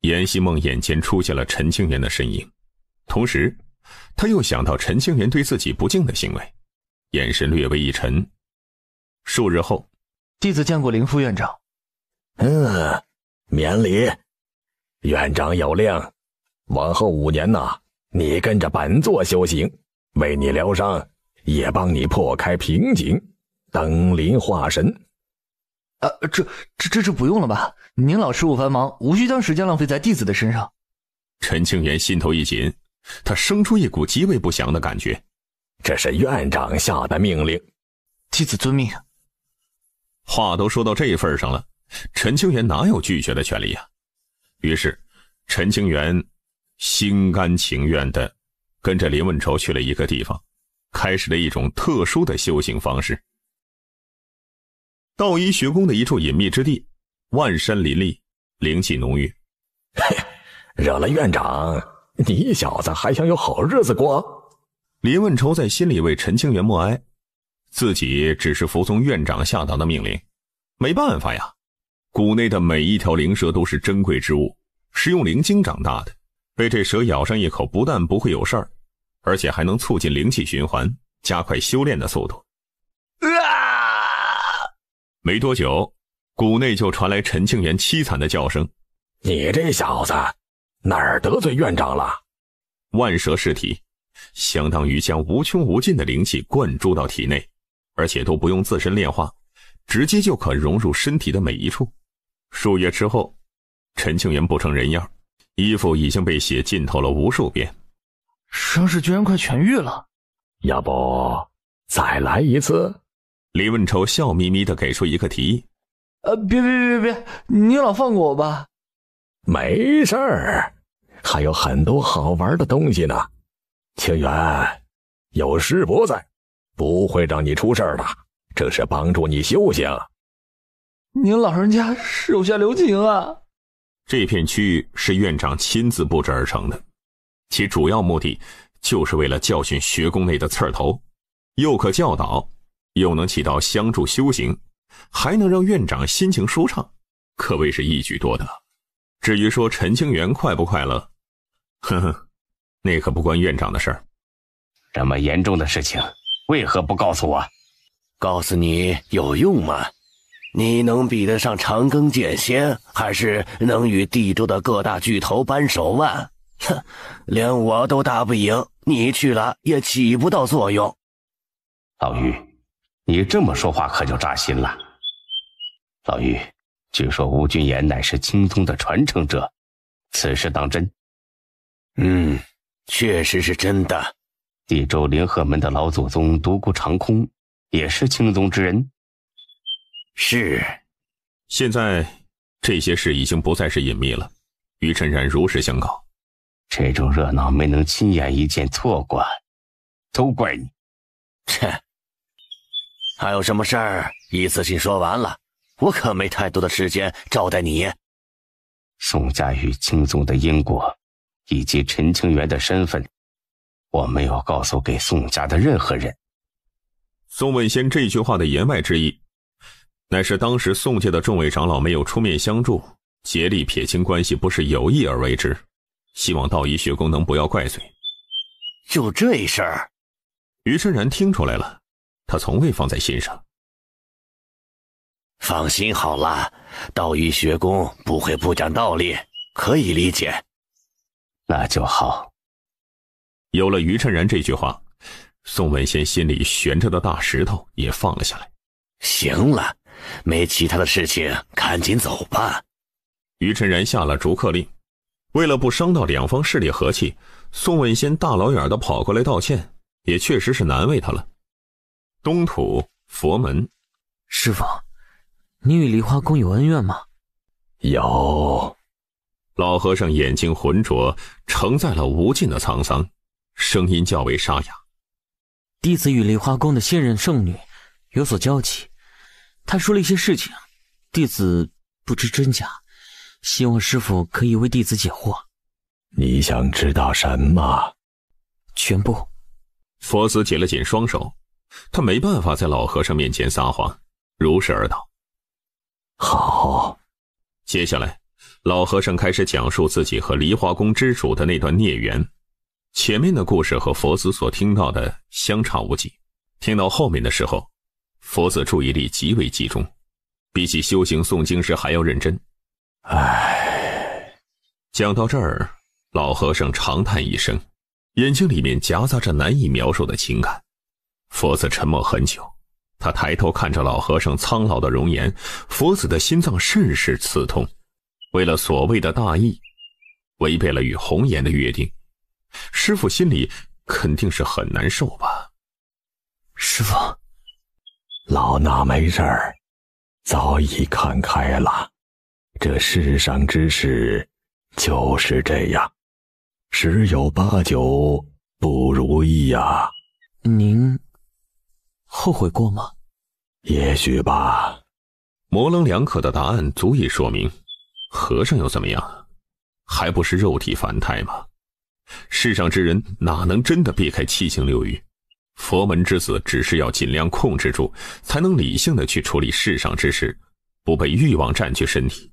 严希梦眼前出现了陈清源的身影，同时他又想到陈清源对自己不敬的行为，眼神略微一沉。数日后，弟子见过林副院长。免礼。院长有令，往后5年你跟着本座修行，为你疗伤，也帮你破开瓶颈，登临化神。这不用了吧？您老事务繁忙，无需将时间浪费在弟子的身上。陈清源心头一紧，他生出一股极为不祥的感觉。这是院长下的命令，弟子遵命。话都说到这份上了，陈清源哪有拒绝的权利啊？于是陈清源心甘情愿地跟着林问愁去了一个地方，开始了一种特殊的修行方式。道一学宫的一处隐秘之地，万山林立，灵气浓郁。惹了院长，你小子还想有好日子过？林问愁在心里为陈清源默哀，自己只是服从院长下达的命令，没办法呀。谷内的每一条灵蛇都是珍贵之物，是用灵晶长大的，被这蛇咬上一口，不但不会有事儿，而且还能促进灵气循环，加快修炼的速度。没多久，谷内就传来陈清源凄惨的叫声。你这小子哪儿得罪院长了？万蛇噬体相当于将无穷无尽的灵气灌注到体内，而且都不用自身炼化，直接就可融入身体的每一处。数月之后，陈清源不成人样，衣服已经被血浸透了无数遍，伤势居然快痊愈了。要不再来一次？李问愁笑眯眯地给出一个提议。别，你老放过我吧。没事儿，还有很多好玩的东西呢。清源，有师伯在，不会让你出事的，这是帮助你修行。您老人家手下留情啊！这片区域是院长亲自布置而成的，其主要目的就是为了教训学宫内的刺儿头，又可教导，又能起到相助修行，还能让院长心情舒畅，可谓是一举多得。至于说陈清源快不快乐，那可不关院长的事儿。这么严重的事情，为何不告诉我？告诉你有用吗？你能比得上长庚剑仙，还是能与地州的各大巨头扳手腕？哼，连我都打不赢，你去了也起不到作用。老于，你这么说话可就扎心了。老于，据说吴君言乃是青宗的传承者，此事当真？确实是真的。地州灵鹤门的老祖宗独孤长空也是青宗之人。是。现在这些事已经不再是隐秘了，于晨然如实相告。这种热闹没能亲眼一见错过，都怪你。切，还有什么事儿一次性说完了，我可没太多的时间招待你。宋家与青宗的因果以及陈清源的身份，我没有告诉给宋家的任何人。宋问仙这句话的言外之意，乃是当时宋家的众位长老没有出面相助，竭力撇清关系，不是有意而为之，希望道一学宫能不要怪罪。就这事儿，于晨然听出来了，他从未放在心上。放心好了，道一学宫不会不讲道理，可以理解。那就好。有了于晨然这句话，宋文仙心里悬着的大石头也放了下来。行了，没其他的事情，赶紧走吧。于晨然下了逐客令，为了不伤到两方势力和气，宋文仙大老远的跑过来道歉，也确实是难为他了。东土佛门，师父，你与梨花宫有恩怨吗？有。老和尚眼睛浑浊，承载了无尽的沧桑，声音较为沙哑。弟子与梨花宫的现任圣女有所交集，她说了一些事情，弟子不知真假，希望师父可以为弟子解惑。你想知道什么？全部。佛子紧了紧双手，他没办法在老和尚面前撒谎，如实而道。好。接下来老和尚开始讲述自己和梨花宫之主的那段孽缘。前面的故事和佛子所听到的相差无几，听到后面的时候，佛子注意力极为集中，比起修行诵经时还要认真。讲到这儿，老和尚长叹一声，眼睛里面夹杂着难以描述的情感。佛子沉默很久，他抬头看着老和尚苍老的容颜，佛子的心脏甚是刺痛。为了所谓的大义，违背了与红颜的约定，师父心里肯定是很难受吧。师父，老衲没事儿，早已看开了。这世上之事就是这样，十有八九不如意呀。您后悔过吗？也许吧。模棱两可的答案足以说明，和尚又怎么样？还不是肉体凡胎吗？世上之人哪能真的避开七情六欲？佛门之子只是要尽量控制住，才能理性的去处理世上之事，不被欲望占据身体。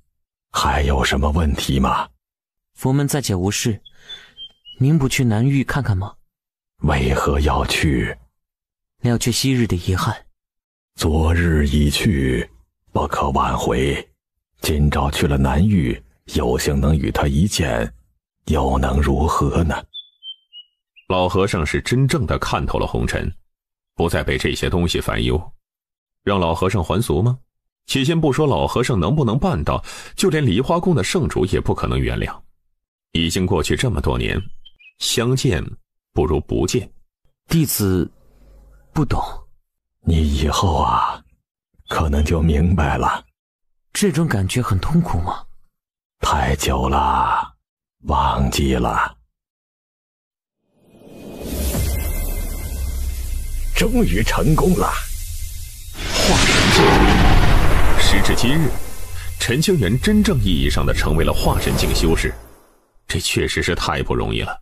还有什么问题吗？佛门暂且无事，您不去南域看看吗？为何要去？了却昔日的遗憾。昨日已去，不可挽回。今朝去了南域，有幸能与他一见，又能如何呢？老和尚是真正的看透了红尘，不再被这些东西烦忧。让老和尚还俗吗？且先不说老和尚能不能办到，就连梨花宫的圣主也不可能原谅。已经过去这么多年，相见不如不见。弟子不懂。你以后啊，可能就明白了。这种感觉很痛苦吗？太久了，忘记了。终于成功了！化神境。时至今日，陈清源真正意义上的成为了化神境修士，这确实是太不容易了。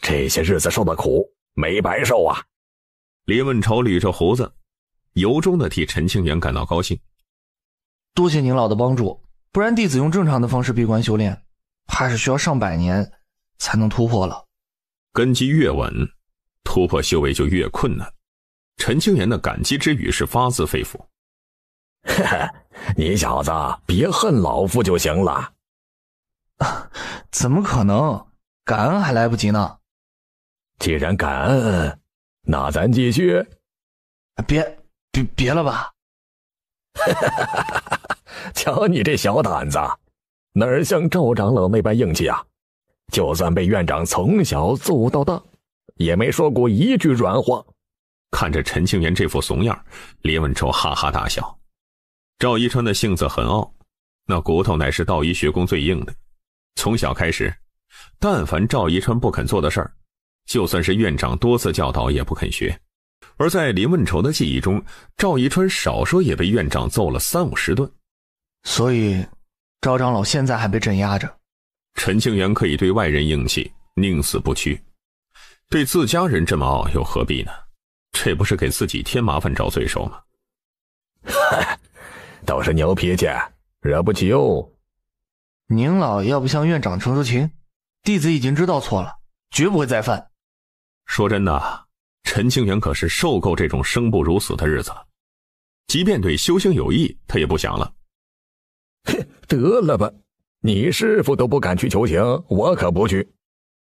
这些日子受的苦没白受啊！林问朝捋着胡子，由衷的替陈清源感到高兴。多谢您老的帮助，不然弟子用正常的方式闭关修炼，怕是需要上百年才能突破了。根基越稳，突破修为就越困难。陈清源的感激之语是发自肺腑。呵呵，你小子别恨老夫就行了。怎么可能？感恩还来不及呢。既然感恩，那咱继续。别了吧。瞧你这小胆子，哪儿像赵长老那般硬气啊！就算被院长从小揍到大，也没说过一句软话。看着陈清源这副怂样，林文丑哈哈大笑。赵一川的性子很傲，那骨头乃是道医学宫最硬的。从小开始，但凡赵一川不肯做的事儿，就算是院长多次教导也不肯学。而在林问愁的记忆中，赵一川少说也被院长揍了30-50顿。所以赵长老现在还被镇压着。陈清源可以对外人硬气，宁死不屈，对自家人这么傲又何必呢？这不是给自己添麻烦找罪受吗？都是牛脾气，惹不起哦。您老要不向院长求求情，弟子已经知道错了，绝不会再犯。说真的，陈清源可是受够这种生不如死的日子了，即便对修行有益，他也不想了。得了吧，你师父都不敢去求情，我可不去。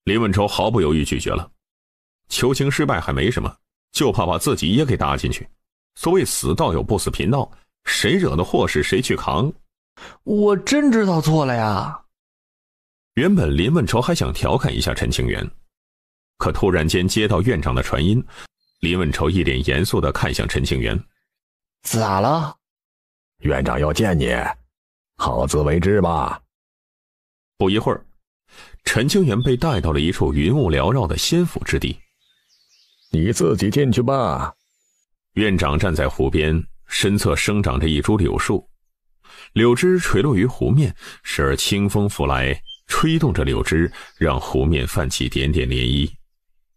林文愁毫不犹豫拒绝了。求情失败还没什么，就怕把自己也给搭进去。所谓死道友不死贫道，谁惹的祸事谁去扛。我真知道错了呀。原本林文愁还想调侃一下陈清源，可突然间接到院长的传音，林文愁一脸严肃地看向陈清源。咋了？院长要见你，好自为之吧。不一会儿，陈清源被带到了一处云雾缭绕的仙府之地。你自己进去吧。院长站在湖边，身侧生长着一株柳树，柳枝垂落于湖面，时而清风拂来，吹动着柳枝，让湖面泛起点点涟漪，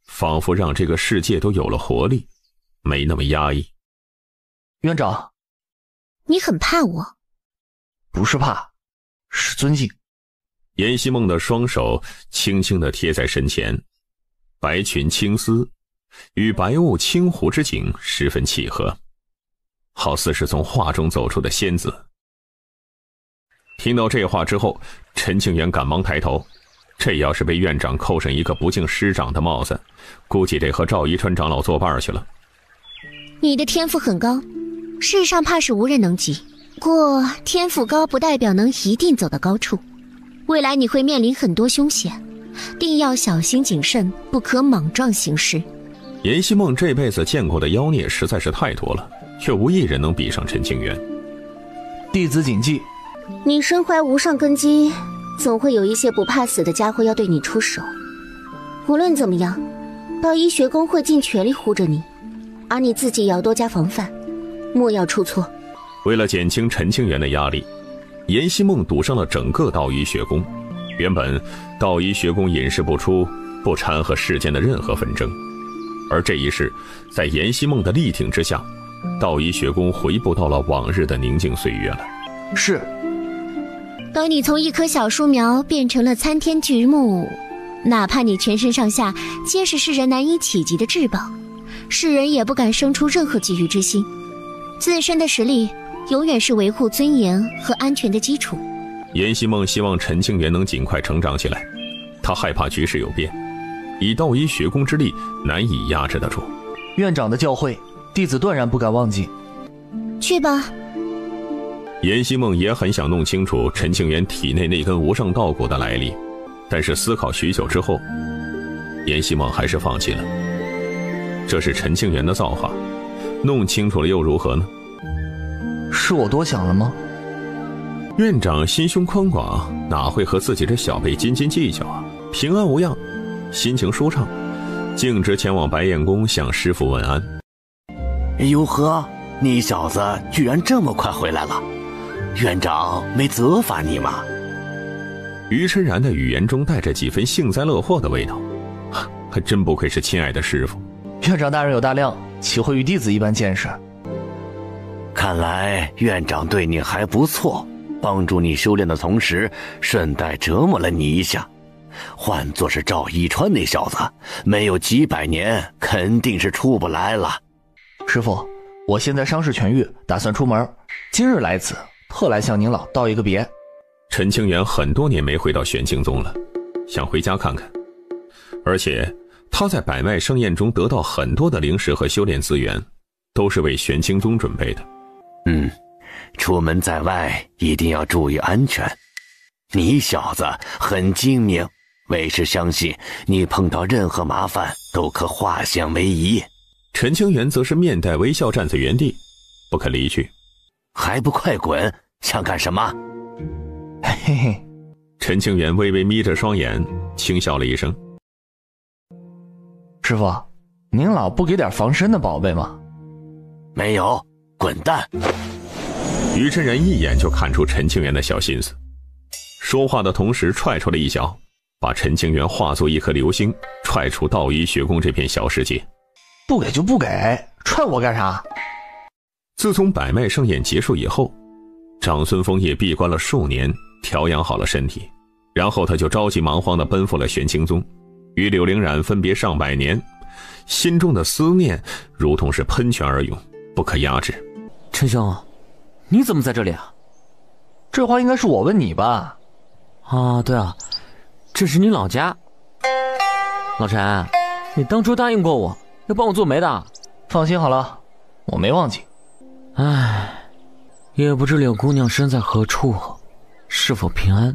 仿佛让这个世界都有了活力，没那么压抑。院长，你很怕我？不是怕，是尊敬。严希梦的双手轻轻地贴在身前，白裙青丝与白雾青湖之景十分契合，好似是从画中走出的仙子。听到这话之后，陈清源赶忙抬头，这要是被院长扣上一个不敬师长的帽子，估计得和赵一川长老作伴去了。你的天赋很高，世上怕是无人能及，不过天赋高不代表能一定走到高处，未来你会面临很多凶险，定要小心谨慎，不可莽撞行事。严希梦这辈子见过的妖孽实在是太多了，却无一人能比上陈清源。弟子谨记。你身怀无上根基，总会有一些不怕死的家伙要对你出手。无论怎么样，道医学宫会尽全力护着你，而你自己也要多加防范，莫要出错。为了减轻陈清源的压力，严希梦赌上了整个道医学宫。原本道医学宫隐世不出，不掺和世间的任何纷争，而这一世在严希梦的力挺之下，道医学宫回不到了往日的宁静岁月了。是。当你从一棵小树苗变成了参天巨木，哪怕你全身上下皆是世人难以企及的至宝，世人也不敢生出任何觊觎之心。自身的实力永远是维护尊严和安全的基础。严希梦希望陈清源能尽快成长起来，他害怕局势有变，以道医学宫之力难以压制得住。院长的教诲，弟子断然不敢忘记。去吧。严希梦也很想弄清楚陈清源体内那根无上道骨的来历，但是思考许久之后，严希梦还是放弃了。这是陈清源的造化，弄清楚了又如何呢？是我多想了吗？院长心胸宽广，哪会和自己这小辈斤斤计较啊？平安无恙，心情舒畅，径直前往白燕宫向师父问安。哟呵，你小子居然这么快回来了，院长没责罚你吗？于琛然的语言中带着几分幸灾乐祸的味道，还真不愧是亲爱的师父。院长大人有大量，岂会与弟子一般见识？看来院长对你还不错，帮助你修炼的同时，顺带折磨了你一下。换作是赵一川那小子，没有几百年，肯定是出不来了。师父，我现在伤势痊愈，打算出门，今日来此，特来向您老道一个别。陈清源很多年没回到玄清宗了，想回家看看，而且他在百脉盛宴中得到很多的灵石和修炼资源，都是为玄清宗准备的。出门在外一定要注意安全。你小子很精明，为师相信你碰到任何麻烦都可化险为夷。陈清源则是面带微笑站在原地，不肯离去。还不快滚，想干什么？嘿嘿。陈清源微微眯着双眼，轻笑了一声。师傅，您老不给点防身的宝贝吗？没有，滚蛋！于真人一眼就看出陈清源的小心思，说话的同时踹出了一脚，把陈清源化作一颗流星，踹出道医学宫这片小世界。不给就不给，踹我干啥？自从百脉盛宴结束以后，长孙枫叶闭关了数年，调养好了身体，然后他就着急忙慌地奔赴了玄清宗，与柳灵染分别上百年，心中的思念如同是喷泉而涌，不可压制。陈兄，你怎么在这里啊？这话应该是我问你吧？啊，对啊，这是你老家。老陈，你当初答应过我要帮我做媒的。放心好了，我没忘记。唉，也不知柳姑娘身在何处，是否平安？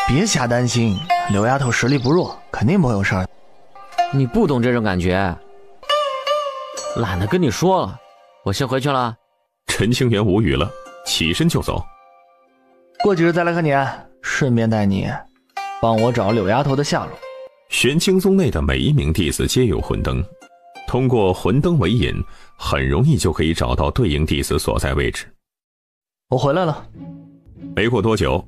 别瞎担心，柳丫头实力不弱，肯定不会有事儿。你不懂这种感觉，懒得跟你说了，我先回去了。陈清源无语了，起身就走。过几日再来看你，顺便带你帮我找柳丫头的下落。玄清宗内的每一名弟子皆有魂灯，通过魂灯为引，很容易就可以找到对应弟子所在位置。我回来了。没过多久，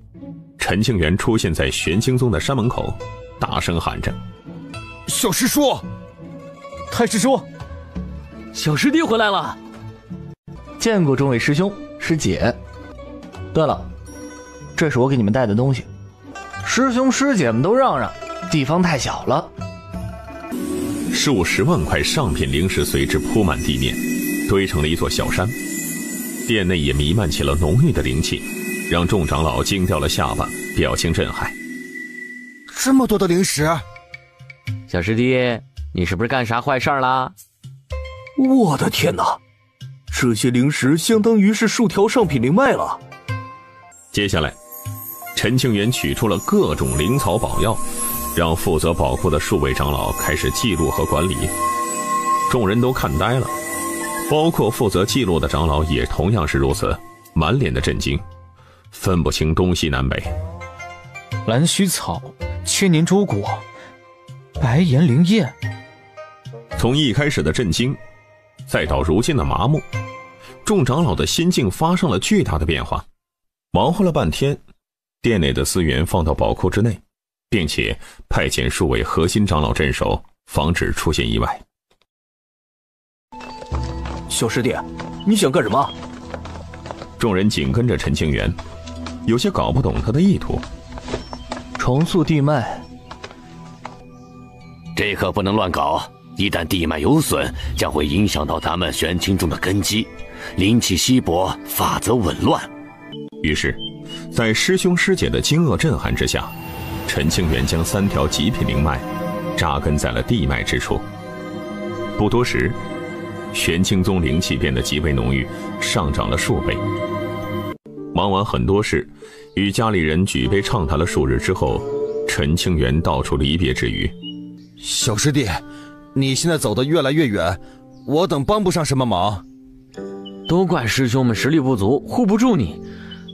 陈清源出现在玄清宗的山门口，大声喊着：小师叔，太师叔，小师弟回来了。见过众位师兄师姐。对了，这是我给你们带的东西，师兄师姐们都让让，地方太小了。数十万块上品灵石随之铺满地面，堆成了一座小山。殿内也弥漫起了浓郁的灵气，让众长老惊掉了下巴，表情震撼。这么多的灵石，小师弟，你是不是干啥坏事了？我的天哪，这些灵石相当于是数条上品灵脉了。接下来，陈清源取出了各种灵草宝药，让负责宝库的数位长老开始记录和管理。众人都看呆了，包括负责记录的长老也同样是如此，满脸的震惊，分不清东西南北。蓝须草、千年周果、白岩灵叶。从一开始的震惊，再到如今的麻木，众长老的心境发生了巨大的变化。忙活了半天，殿内的资源放到宝库之内，并且派遣数位核心长老镇守，防止出现意外。小师弟，你想干什么？众人紧跟着陈清源，有些搞不懂他的意图。重塑地脉，这可不能乱搞，一旦地脉有损，将会影响到咱们玄清宗的根基，灵气稀薄，法则紊乱。于是，在师兄师姐的惊愕震撼之下，陈清源将3条极品灵脉扎根在了地脉之处。不多时，玄清宗灵气变得极为浓郁，上涨了数倍。忙完很多事，与家里人举杯畅谈了数日之后，陈清源道出离别之语：小师弟，你现在走得越来越远，我等帮不上什么忙。都怪师兄们实力不足，护不住你，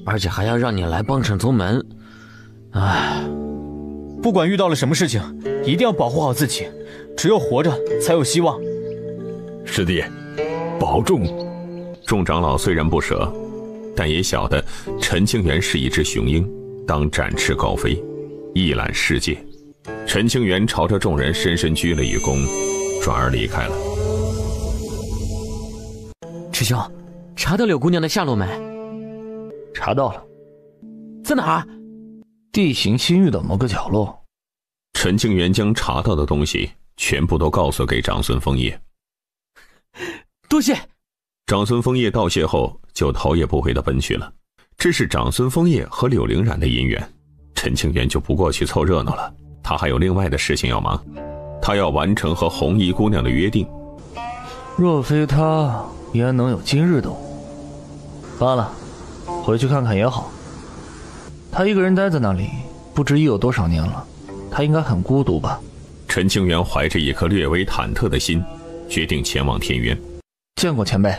而且还要让你来帮衬宗门。唉，不管遇到了什么事情，一定要保护好自己，只有活着才有希望。师弟，保重。众长老虽然不舍，但也晓得陈清源是一只雄鹰，当展翅高飞，一览世界。陈清源朝着众人深深鞠了一躬，转而离开了。师兄，查到柳姑娘的下落没？查到了。在哪儿？地形新域的某个角落。陈清源将查到的东西全部都告诉给长孙枫叶。多谢。长孙枫叶道谢后就头也不回地奔去了。这是长孙枫叶和柳灵染的姻缘，陈清源就不过去凑热闹了。他还有另外的事情要忙，他要完成和红衣姑娘的约定。若非他，焉能有今日的我？罢了，回去看看也好。他一个人待在那里，不知已有多少年了，他应该很孤独吧。陈清源怀着一颗略微忐忑的心，决定前往天渊。见过前辈。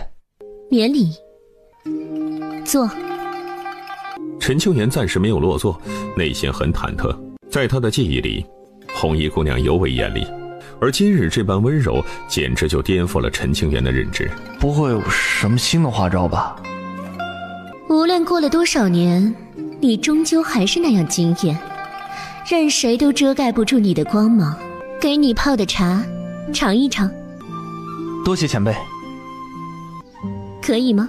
免礼。坐。陈清源暂时没有落座，内心很忐忑。在他的记忆里，红衣姑娘尤为艳丽，而今日这般温柔，简直就颠覆了陈清源的认知。不会有什么新的花招吧？无论过了多少年，你终究还是那样惊艳，任谁都遮盖不住你的光芒。给你泡的茶，尝一尝。多谢前辈。可以吗？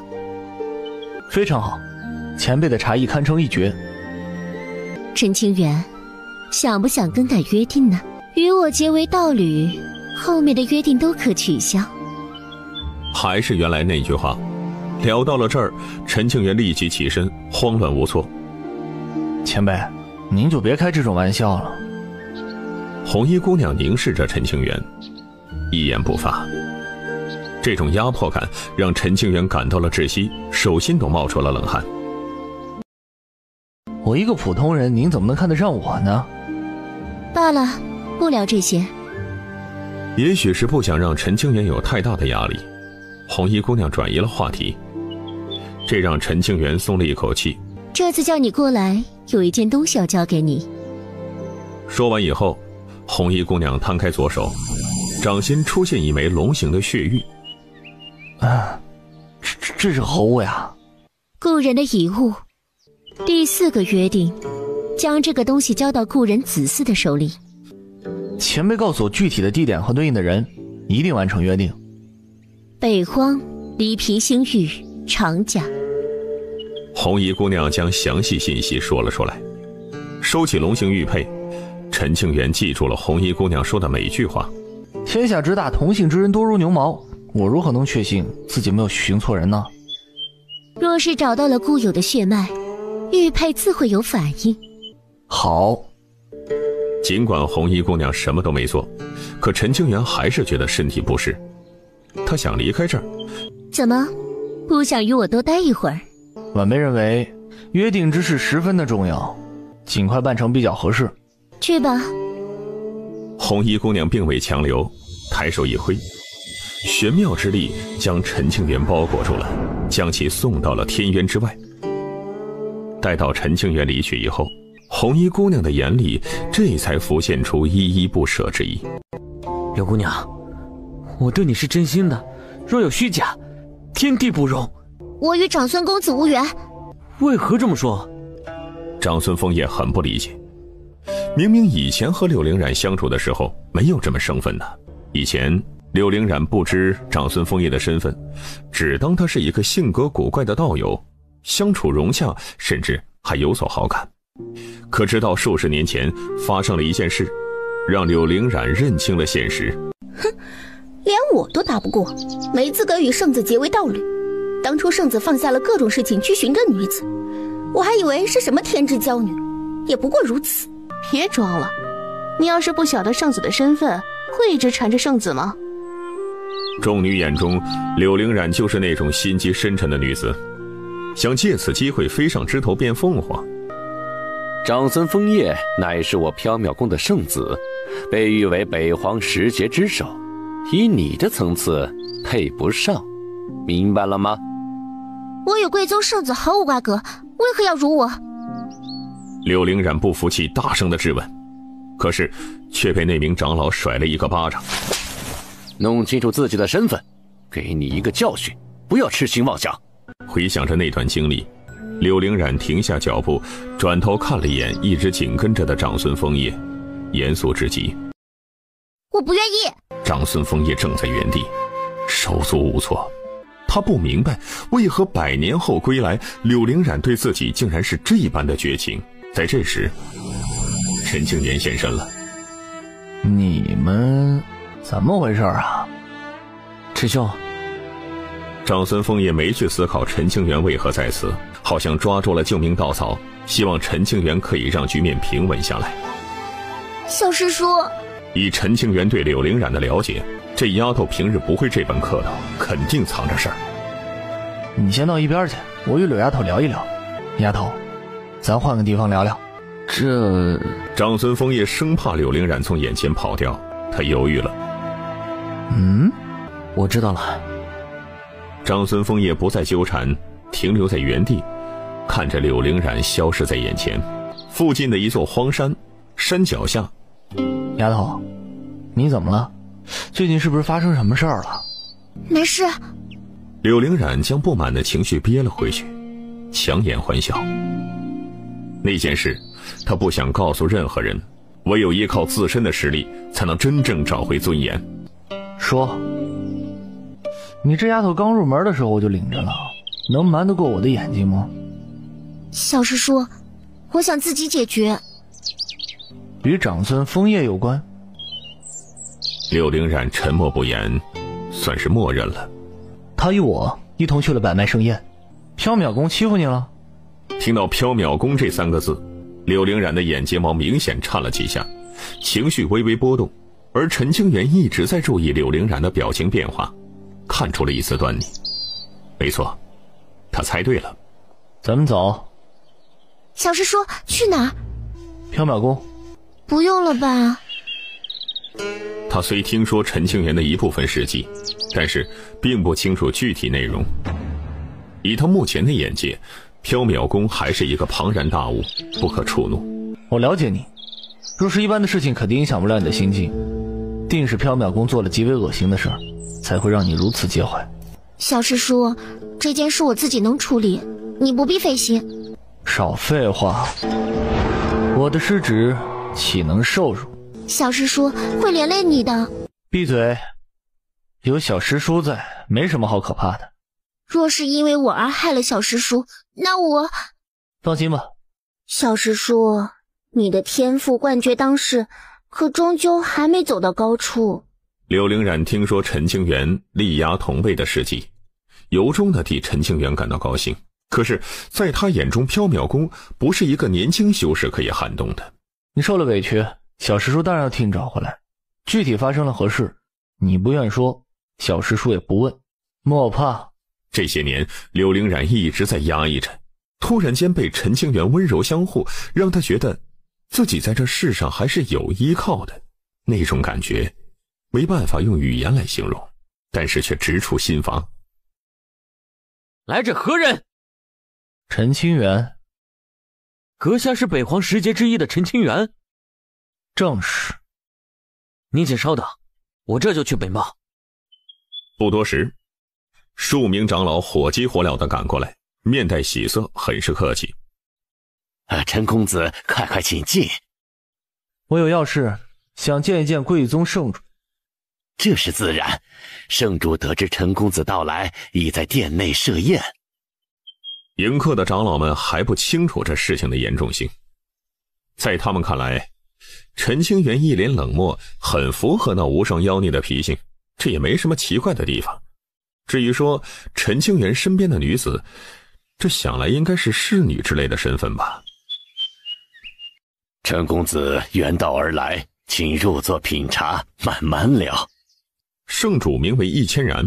非常好，前辈的茶艺堪称一绝。陈清源，想不想更改约定呢？与我结为道侣，后面的约定都可取消。还是原来那句话，聊到了这儿，陈清源立即起身，慌乱无措。前辈，您就别开这种玩笑了。红衣姑娘凝视着陈清源，一言不发。这种压迫感让陈清源感到了窒息，手心都冒出了冷汗。我一个普通人，您怎么能看得上我呢？罢了，不聊这些。也许是不想让陈清源有太大的压力，红衣姑娘转移了话题，这让陈清源松了一口气。这次叫你过来，有一件东西要交给你。说完以后，红衣姑娘摊开左手，掌心出现一枚龙形的血玉。这是何物呀？故人的遗物。第4个约定，将这个东西交到故人子嗣的手里。前辈告诉我具体的地点和对应的人，一定完成约定。北荒离皮星域长甲。红衣姑娘将详细信息说了出来。收起龙形玉佩，陈清源记住了红衣姑娘说的每句话。天下之大，同姓之人多如牛毛，我如何能确信自己没有寻错人呢？若是找到了固有的血脉，玉佩自会有反应。好。尽管红衣姑娘什么都没做，可陈清源还是觉得身体不适。他想离开这儿。怎么，不想与我多待一会儿？晚辈认为约定之事十分的重要，尽快办成比较合适。去吧。红衣姑娘并未强留，抬手一挥，玄妙之力将陈清源包裹住了，将其送到了天渊之外。待到陈清源离去以后，红衣姑娘的眼里这才浮现出依依不舍之意。柳姑娘，我对你是真心的，若有虚假，天地不容。我与长孙公子无缘。为何这么说？长孙枫叶很不理解，明明以前和柳灵染相处的时候没有这么生分的。以前柳灵染不知长孙枫叶的身份，只当他是一个性格古怪的道友，相处融洽，甚至还有所好感。可直到数十年前发生了一件事，让柳灵染认清了现实。哼，连我都打不过，没资格与圣子结为道侣。当初圣子放下了各种事情去寻这女子，我还以为是什么天之娇女，也不过如此。别装了，你要是不晓得圣子的身份，会一直缠着圣子吗？众女眼中，柳灵染就是那种心机深沉的女子，想借此机会飞上枝头变凤凰。长孙枫叶乃是我缥缈宫的圣子，被誉为北荒十杰之首，以你的层次配不上，明白了吗？我与贵宗圣子毫无瓜葛，为何要辱我？柳灵染不服气，大声地质问，可是却被那名长老甩了一个巴掌。弄清楚自己的身份，给你一个教训，不要痴心妄想。回想着那段经历，柳灵染停下脚步，转头看了一眼一直紧跟着的长孙枫叶，严肃至极。我不愿意。长孙枫叶正在原地，手足无措。他不明白为何100年后归来，柳灵染对自己竟然是这般的绝情。在这时，陈清源现身了。你们怎么回事啊？师兄。长孙枫叶没去思考陈清源为何在此，好像抓住了救命稻草，希望陈清源可以让局面平稳下来。小师叔。以陈清源对柳灵染的了解，这丫头平日不会这般客套，肯定藏着事儿。你先到一边去，我与柳丫头聊一聊。丫头，咱换个地方聊聊。这长孙枫叶生怕柳灵染从眼前跑掉，他犹豫了。我知道了。长孙枫叶不再纠缠，停留在原地，看着柳灵染消失在眼前。附近的一座荒山，山脚下。丫头，你怎么了？最近是不是发生什么事儿了？没事。柳灵染将不满的情绪憋了回去，强颜欢笑。那件事他不想告诉任何人，唯有依靠自身的实力才能真正找回尊严。说，你这丫头刚入门的时候我就领着了，能瞒得过我的眼睛吗？小师叔，我想自己解决。与长孙枫叶有关？柳灵染沉默不言，算是默认了。他与我一同去了百脉盛宴，缥缈宫欺负你了？听到缥缈宫这3个字，柳灵染的眼睫毛明显颤了几下，情绪微微波动。而陈清源一直在注意柳灵染的表情变化，看出了一丝端倪。没错，他猜对了。咱们走。小师叔，去哪儿？缥缈宫。不用了吧？他虽听说陈清源的一部分事迹，但是并不清楚具体内容。以他目前的眼界，缥缈宫还是一个庞然大物，不可触怒。我了解你，若是一般的事情肯定影响不了你的心境，定是缥缈宫做了极为恶心的事儿，才会让你如此介怀。小师叔，这件事我自己能处理，你不必费心。少废话，我的失职岂能受辱？小师叔会连累你的。闭嘴，有小师叔在，没什么好可怕的。若是因为我而害了小师叔，那我……放心吧。小师叔，你的天赋冠绝当世，可终究还没走到高处。柳灵染听说陈清源力压同辈的事迹，由衷地替陈清源感到高兴。可是在他眼中，缥缈宫不是一个年轻修士可以撼动的。你受了委屈，小师叔当然要替你找回来。具体发生了何事，你不愿说，小师叔也不问。莫怕。这些年柳灵染一直在压抑着，突然间被陈清源温柔相护，让他觉得自己在这世上还是有依靠的。那种感觉没办法用语言来形容，但是却直触心房。来者何人？陈清源。阁下是北皇10杰之一的陈清源？正是。您请稍等，我这就去禀报。不多时，数名长老火急火燎地赶过来，面带喜色，很是客气。陈公子，快请进。我有要事，想见一见贵宗圣主。这是自然，圣主得知陈公子到来，已在殿内设宴。迎客的长老们还不清楚这事情的严重性，在他们看来，陈清源一脸冷漠，很符合那无双妖孽的脾性，这也没什么奇怪的地方。至于说陈清源身边的女子，这想来应该是侍女之类的身份吧。陈公子远道而来，请入座品茶，慢慢聊。圣主名为易千然，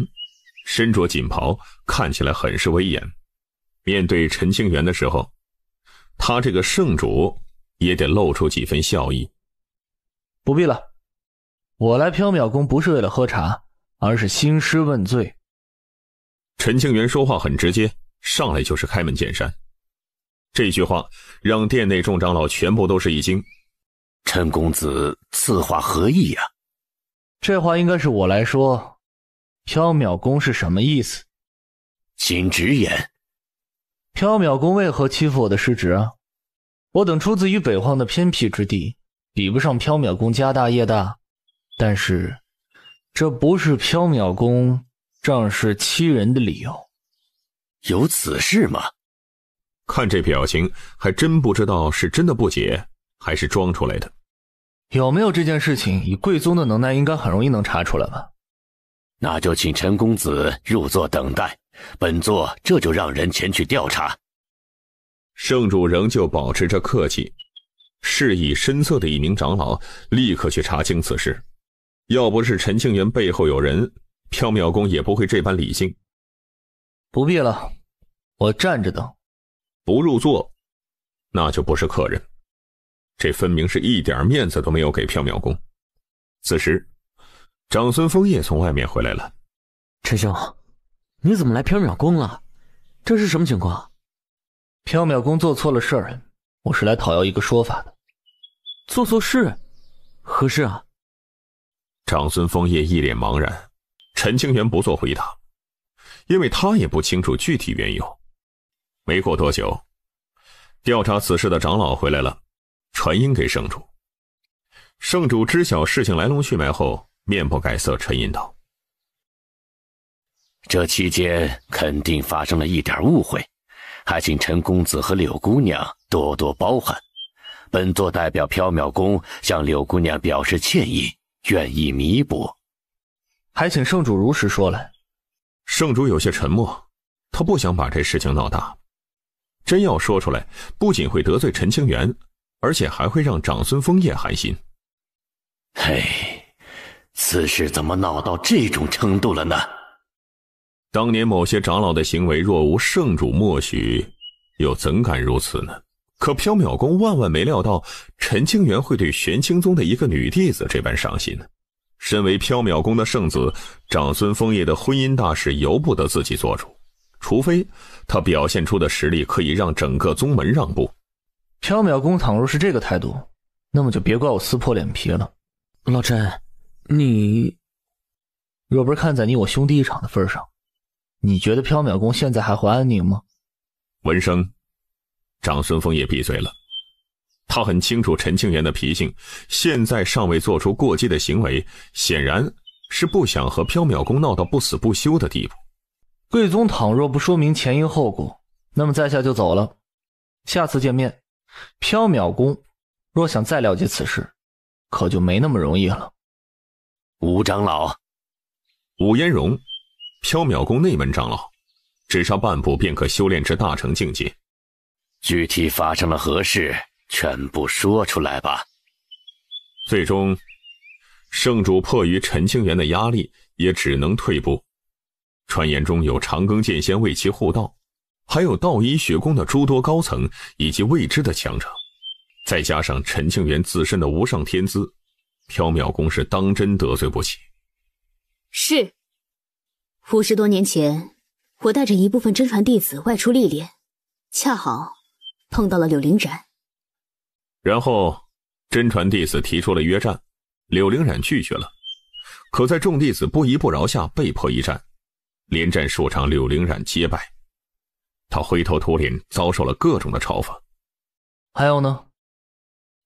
身着锦袍，看起来很是威严。面对陈清源的时候，他这个圣主也得露出几分笑意。不必了，我来缥缈宫不是为了喝茶，而是兴师问罪。陈清源说话很直接，上来就是开门见山。这句话让殿内众长老全部都是一惊。陈公子此话何意啊？这话应该是我来说。缥缈宫是什么意思？请直言。缥缈宫为何欺负我的失职啊？我等出自于北荒的偏僻之地，比不上缥缈宫家大业大，但是这不是缥缈宫仗势欺人的理由。有此事吗？看这表情，还真不知道是真的不解，还是装出来的。有没有这件事情，以贵宗的能耐，应该很容易能查出来吧？那就请陈公子入座等待，本座这就让人前去调查。圣主仍旧保持着客气，示意深色的一名长老立刻去查清此事。要不是陈庆元背后有人，缥缈宫也不会这般理性。不必了，我站着等。不入座，那就不是客人。这分明是一点面子都没有给缥缈宫。此时，长孙枫叶从外面回来了。陈兄，你怎么来缥缈宫了？这是什么情况？缥缈宫做错了事儿，我是来讨要一个说法的。做错事？何事啊？长孙枫叶一脸茫然，陈清源不做回答，因为他也不清楚具体缘由。没过多久，调查此事的长老回来了，传音给圣主。圣主知晓事情来龙去脉后，面不改色，沉吟道：这期间肯定发生了一点误会，还请陈公子和柳姑娘多多包涵。本座代表缥缈宫向柳姑娘表示歉意，愿意弥补。还请圣主如实说来。圣主有些沉默，他不想把这事情闹大。真要说出来，不仅会得罪陈清源，而且还会让长孙枫叶寒心。嘿，此事怎么闹到这种程度了呢？当年某些长老的行为若无圣主默许，又怎敢如此呢？可缥缈宫万万没料到陈清源会对玄清宗的一个女弟子这般上心。身为缥缈宫的圣子，长孙枫叶的婚姻大事由不得自己做主，除非他表现出的实力可以让整个宗门让步。缥缈宫倘若是这个态度，那么就别怪我撕破脸皮了。老陈，你若不是看在你我兄弟一场的份上，你觉得缥缈宫现在还会安宁吗？闻声，长孙枫叶闭嘴了。他很清楚陈清源的脾性，现在尚未做出过激的行为，显然是不想和缥缈宫闹到不死不休的地步。贵宗倘若不说明前因后果，那么在下就走了。下次见面，缥缈宫若想再了解此事，可就没那么容易了。吴长老，武嫣荣，缥缈宫内门长老，只差半步便可修炼至大成境界。具体发生了何事，全部说出来吧。最终，圣主迫于陈清源的压力，也只能退步。传言中有长庚剑仙为其护道，还有道医学宫的诸多高层以及未知的强者，再加上陈清源自身的无上天资，缥缈宫是当真得罪不起。是，50多年前，我带着一部分真传弟子外出历练，恰好碰到了柳灵染。然后真传弟子提出了约战，柳灵染拒绝了，可在众弟子不依不饶下，被迫一战，连战数场，柳灵染皆败。他灰头土脸，遭受了各种的嘲讽。还有呢？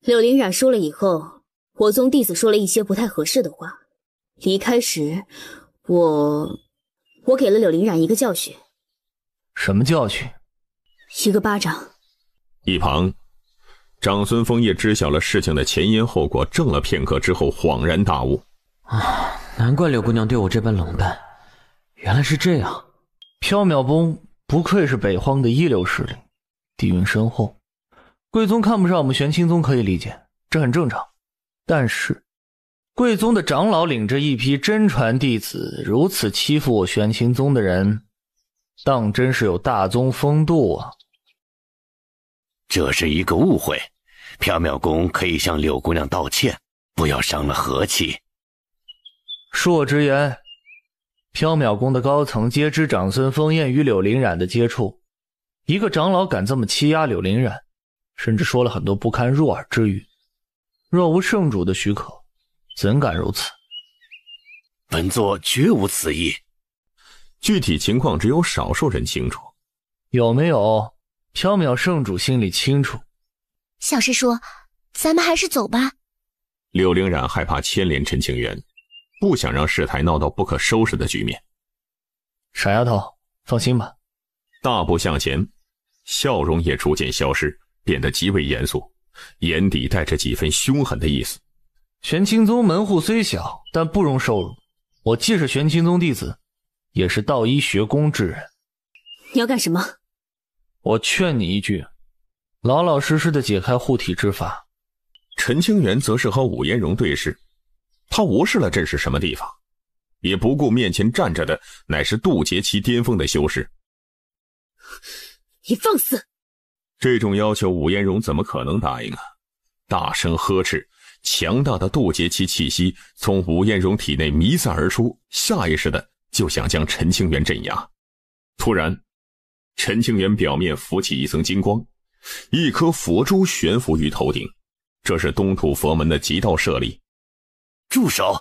柳灵染说了以后，我宗弟子说了一些不太合适的话。离开时，我给了柳灵染一个教训。什么教训？一个巴掌。一旁，长孙枫叶知晓了事情的前因后果，怔了片刻之后恍然大悟。难怪柳姑娘对我这般冷淡，原来是这样。缥缈宫不愧是北荒的一流势力，底蕴深厚。贵宗看不上我们玄清宗可以理解，这很正常。但是贵宗的长老领着一批真传弟子如此欺负我玄清宗的人，当真是有大宗风度啊。这是一个误会，缥缈宫可以向柳姑娘道歉，不要伤了和气。恕我直言，缥缈宫的高层皆知长孙枫叶与柳灵染的接触，一个长老敢这么欺压柳灵染，甚至说了很多不堪入耳之语，若无圣主的许可，怎敢如此？本座绝无此意。具体情况只有少数人清楚。有没有？缥缈圣主心里清楚。小师叔，咱们还是走吧。柳灵染害怕牵连陈清源，不想让事态闹到不可收拾的局面。傻丫头，放心吧。大步向前，笑容也逐渐消失，变得极为严肃，眼底带着几分凶狠的意思。玄清宗门户虽小，但不容受辱。我既是玄清宗弟子，也是道医学宫之人。你要干什么？我劝你一句，老老实实的解开护体之法，陈清源则是和武彦荣对视，他无视了这是什么地方，也不顾面前站着的乃是渡劫期巅峰的修士。你放肆！这种要求武彦荣怎么可能答应啊？大声呵斥，强大的渡劫期气息从武彦荣体内弥散而出，下意识的就想将陈清源镇压。突然，陈清源表面浮起一层金光，一颗佛珠悬浮于头顶，这是东土佛门的极道舍利。住手！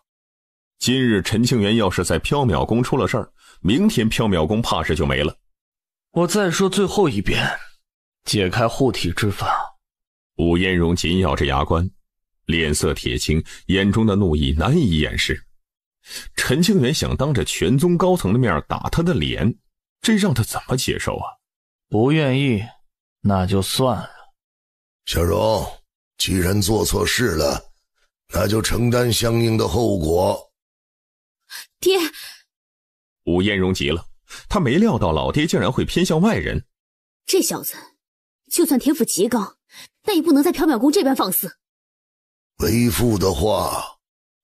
今日陈清源要是在缥缈宫出了事儿，明天缥缈宫怕是就没了。我再说最后一遍，解开护体之法。武彦荣紧咬着牙关，脸色铁青，眼中的怒意难以掩饰。陈清源想当着全宗高层的面打他的脸，这让他怎么接受啊？不愿意，那就算了。小荣，既然做错事了，那就承担相应的后果。爹！武彦荣急了，他没料到老爹竟然会偏向外人。这小子，就算天赋极高，但也不能在缥缈宫这般放肆。为父的话，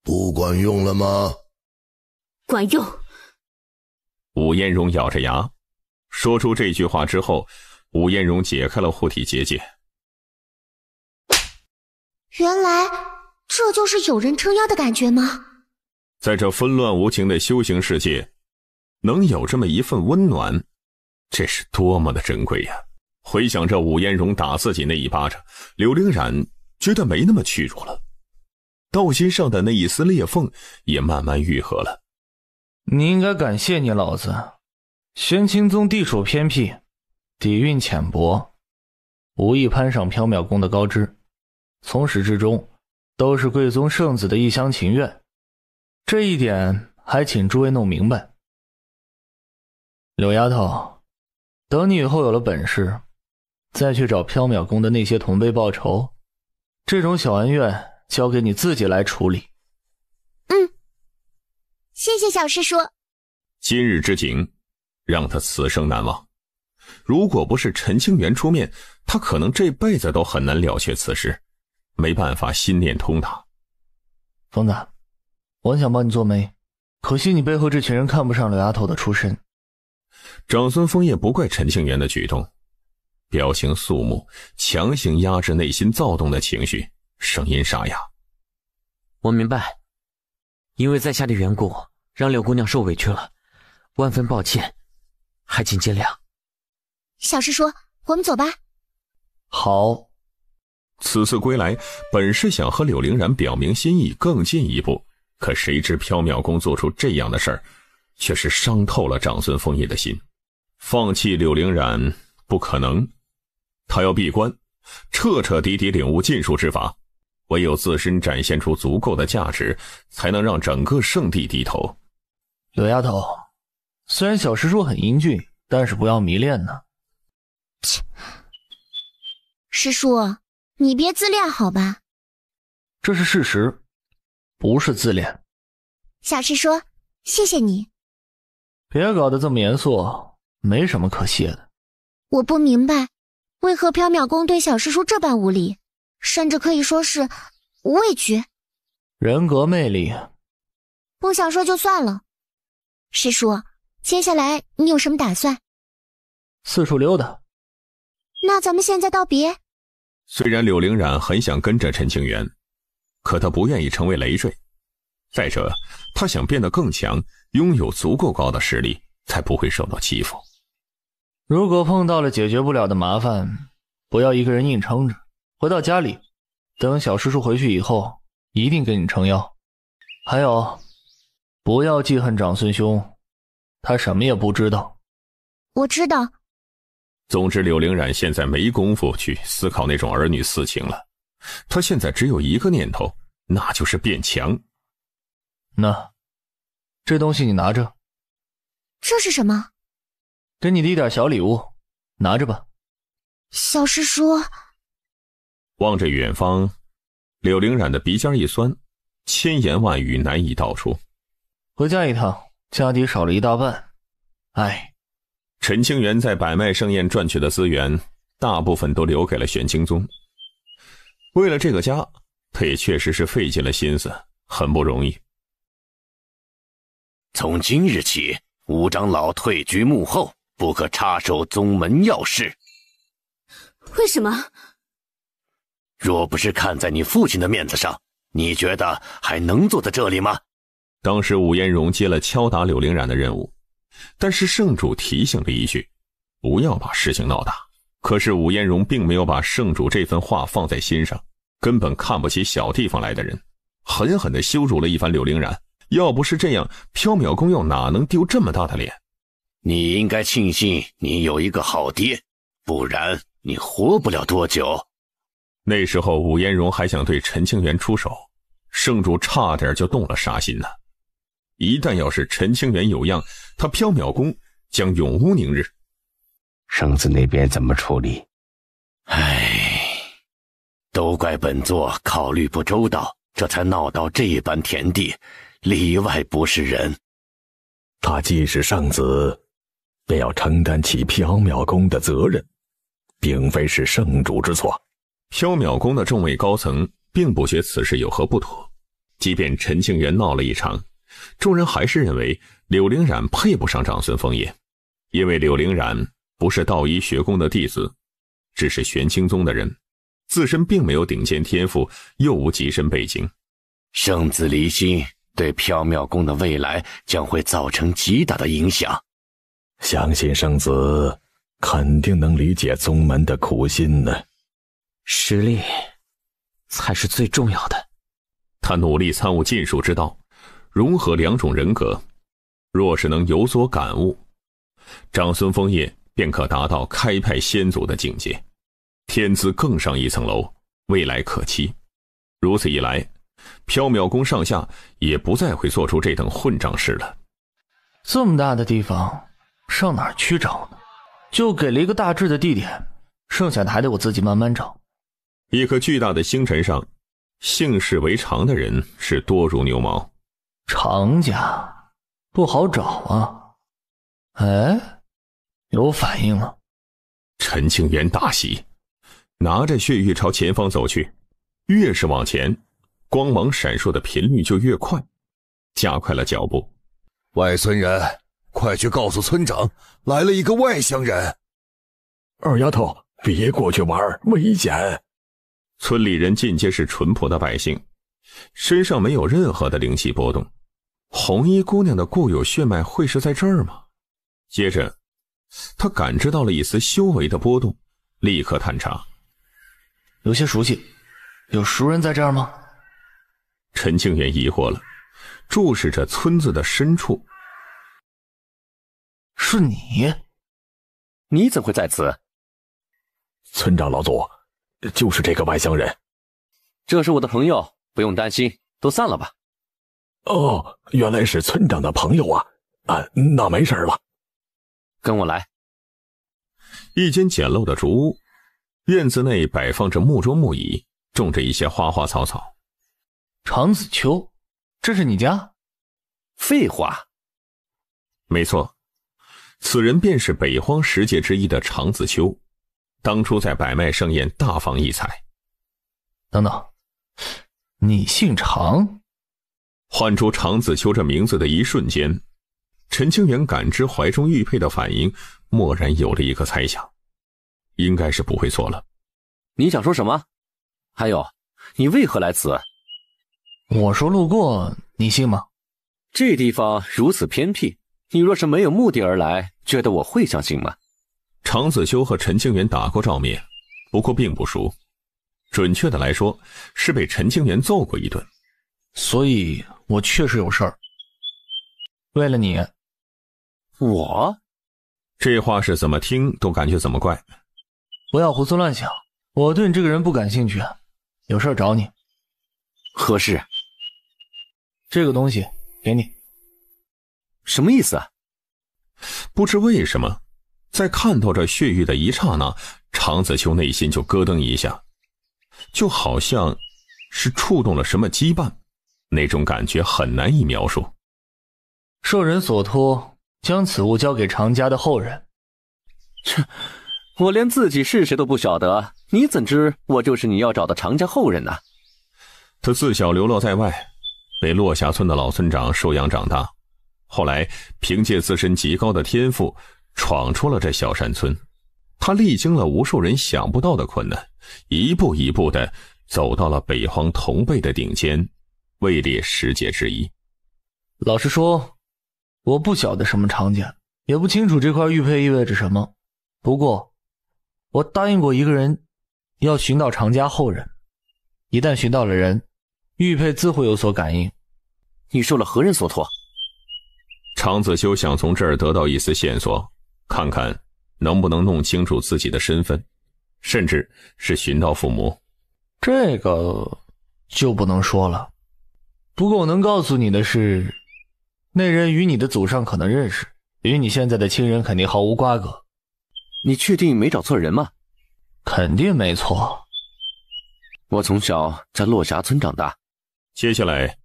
不管用了吗？管用。武彦荣咬着牙，说出这句话之后，武彦荣解开了护体结界。原来这就是有人撑腰的感觉吗？在这纷乱无情的修行世界，能有这么一份温暖，这是多么的珍贵呀！回想着武彦荣打自己那一巴掌，柳灵染觉得没那么屈辱了，道心上的那一丝裂缝也慢慢愈合了。你应该感谢你老子，玄清宗地处偏僻，底蕴浅薄，无意攀上缥缈宫的高枝，从始至终都是贵宗圣子的一厢情愿，这一点还请诸位弄明白。柳丫头，等你以后有了本事，再去找缥缈宫的那些同辈报仇，这种小恩怨交给你自己来处理。谢谢小师叔。今日之景让他此生难忘，如果不是陈清源出面，他可能这辈子都很难了却此事，没办法心念通达。疯子，我很想帮你做媒，可惜你背后这群人看不上柳丫头的出身。长孙枫叶不怪陈清源的举动，表情肃穆，强行压制内心躁动的情绪，声音沙哑。我明白，因为在下的缘故让柳姑娘受委屈了，万分抱歉，还请见谅。小师叔，我们走吧。好。此次归来本是想和柳灵然表明心意更进一步，可谁知缥缈宫做出这样的事儿，却是伤透了长孙枫叶的心。放弃柳灵然不可能，他要闭关，彻彻底底领悟禁术之法，唯有自身展现出足够的价值，才能让整个圣地低头。柳丫头，虽然小师叔很英俊，但是不要迷恋呢。切，师叔，你别自恋好吧？这是事实，不是自恋。小师叔，谢谢你。别搞得这么严肃，没什么可谢的。我不明白，为何缥缈宫对小师叔这般无礼，甚至可以说是畏惧。人格魅力。不想说就算了。师叔，接下来你有什么打算？四处溜达。那咱们现在道别。虽然柳灵染很想跟着陈清源，可他不愿意成为累赘。再者，他想变得更强，拥有足够高的实力，才不会受到欺负。如果碰到了解决不了的麻烦，不要一个人硬撑着，回到家里，等小师叔回去以后，一定给你撑腰。还有，不要记恨长孙兄，他什么也不知道。我知道。总之，柳灵染现在没工夫去思考那种儿女私情了，他现在只有一个念头，那就是变强。那，这东西你拿着。这是什么？给你的一点小礼物，拿着吧。小师叔。望着远方，柳灵染的鼻尖一酸，千言万语难以道出。回家一趟，家底少了一大半。哎。陈清源在百脉盛宴赚取的资源，大部分都留给了玄清宗。为了这个家，他也确实是费尽了心思，很不容易。从今日起，吴长老退居幕后，不可插手宗门要事。为什么？若不是看在你父亲的面子上，你觉得还能坐在这里吗？当时武彦荣接了敲打柳灵染的任务，但是圣主提醒了一句，不要把事情闹大。可是武彦荣并没有把圣主这份话放在心上，根本看不起小地方来的人，狠狠地羞辱了一番柳灵染。要不是这样，缥缈宫又哪能丢这么大的脸？你应该庆幸你有一个好爹，不然你活不了多久。那时候武彦荣还想对陈清源出手，圣主差点就动了杀心了。一旦要是陈清源有恙，他缥缈宫将永无宁日。圣子那边怎么处理？都怪本座考虑不周到，这才闹到这般田地，里外不是人。他既是圣子，便要承担起缥缈宫的责任，并非是圣主之错。缥缈宫的众位高层并不觉此事有何不妥，即便陈清源闹了一场，众人还是认为柳灵染配不上长孙枫叶，因为柳灵染不是道医学宫的弟子，只是玄清宗的人，自身并没有顶尖天赋，又无极深背景。圣子离心，对缥缈宫的未来将会造成极大的影响。相信圣子肯定能理解宗门的苦心呢。实力才是最重要的。他努力参悟禁术之道，融合两种人格，若是能有所感悟，长孙枫叶便可达到开派先祖的境界，天资更上一层楼，未来可期。如此一来，缥缈宫上下也不再会做出这等混账事了。这么大的地方，上哪儿去找呢？就给了一个大致的地点，剩下的还得我自己慢慢找。一颗巨大的星辰上，姓氏为常的人是多如牛毛。常家不好找啊。哎，有反应了。陈清源大喜，拿着血玉朝前方走去，越是往前，光芒闪烁的频率就越快，加快了脚步。外村人，快去告诉村长，来了一个外乡人。二丫头，别过去玩，危险。村里人尽皆是淳朴的百姓，身上没有任何的灵气波动。红衣姑娘的固有血脉会是在这儿吗？接着他感知到了一丝修为的波动，立刻探查。有些熟悉，有熟人在这儿吗？陈清源疑惑了，注视着村子的深处。是你？你怎会在此？村长老祖，就是这个外乡人。这是我的朋友，不用担心，都散了吧。哦，原来是村长的朋友啊！那没事了。跟我来。一间简陋的竹屋，院子内摆放着木桌木椅，种着一些花花草草。常子秋，这是你家？废话。没错，此人便是北荒10杰之一的常子秋，当初在百脉盛宴大放异彩。等等，你姓常？唤出常子秋这名字的一瞬间，陈清源感知怀中玉佩的反应，蓦然有了一个猜想，应该是不会错了。你想说什么？还有，你为何来此？我说路过，你信吗？这地方如此偏僻，你若是没有目的而来，觉得我会相信吗？常子秋和陈清源打过照面，不过并不熟，准确的来说是被陈清源揍过一顿。所以我确实有事儿。为了你。我？这话是怎么听都感觉怎么怪。不要胡思乱想，我对你这个人不感兴趣，有事儿找你。何事？这个东西给你。什么意思啊？不知为什么，在看到这血玉的一刹那，常子秋内心就咯噔一下，就好像是触动了什么羁绊，那种感觉很难以描述。受人所托，将此物交给常家的后人。我连自己是谁都不晓得，你怎知我就是你要找的常家后人呢？他自小流落在外，被落霞村的老村长收养长大，后来凭借自身极高的天赋闯出了这小山村。他历经了无数人想不到的困难，一步一步地走到了北荒同辈的顶尖，位列10杰之一。老实说，我不晓得什么长甲，也不清楚这块玉佩意味着什么。不过我答应过一个人，要寻到长家后人，一旦寻到了人，玉佩自会有所感应。你受了何人所托？常子修想从这儿得到一丝线索，看看能不能弄清楚自己的身份，甚至是寻到父母。这个就不能说了。不过我能告诉你的是，那人与你的祖上可能认识，与你现在的亲人肯定毫无瓜葛。你确定没找错人吗？肯定没错。我从小在落霞村长大。接下来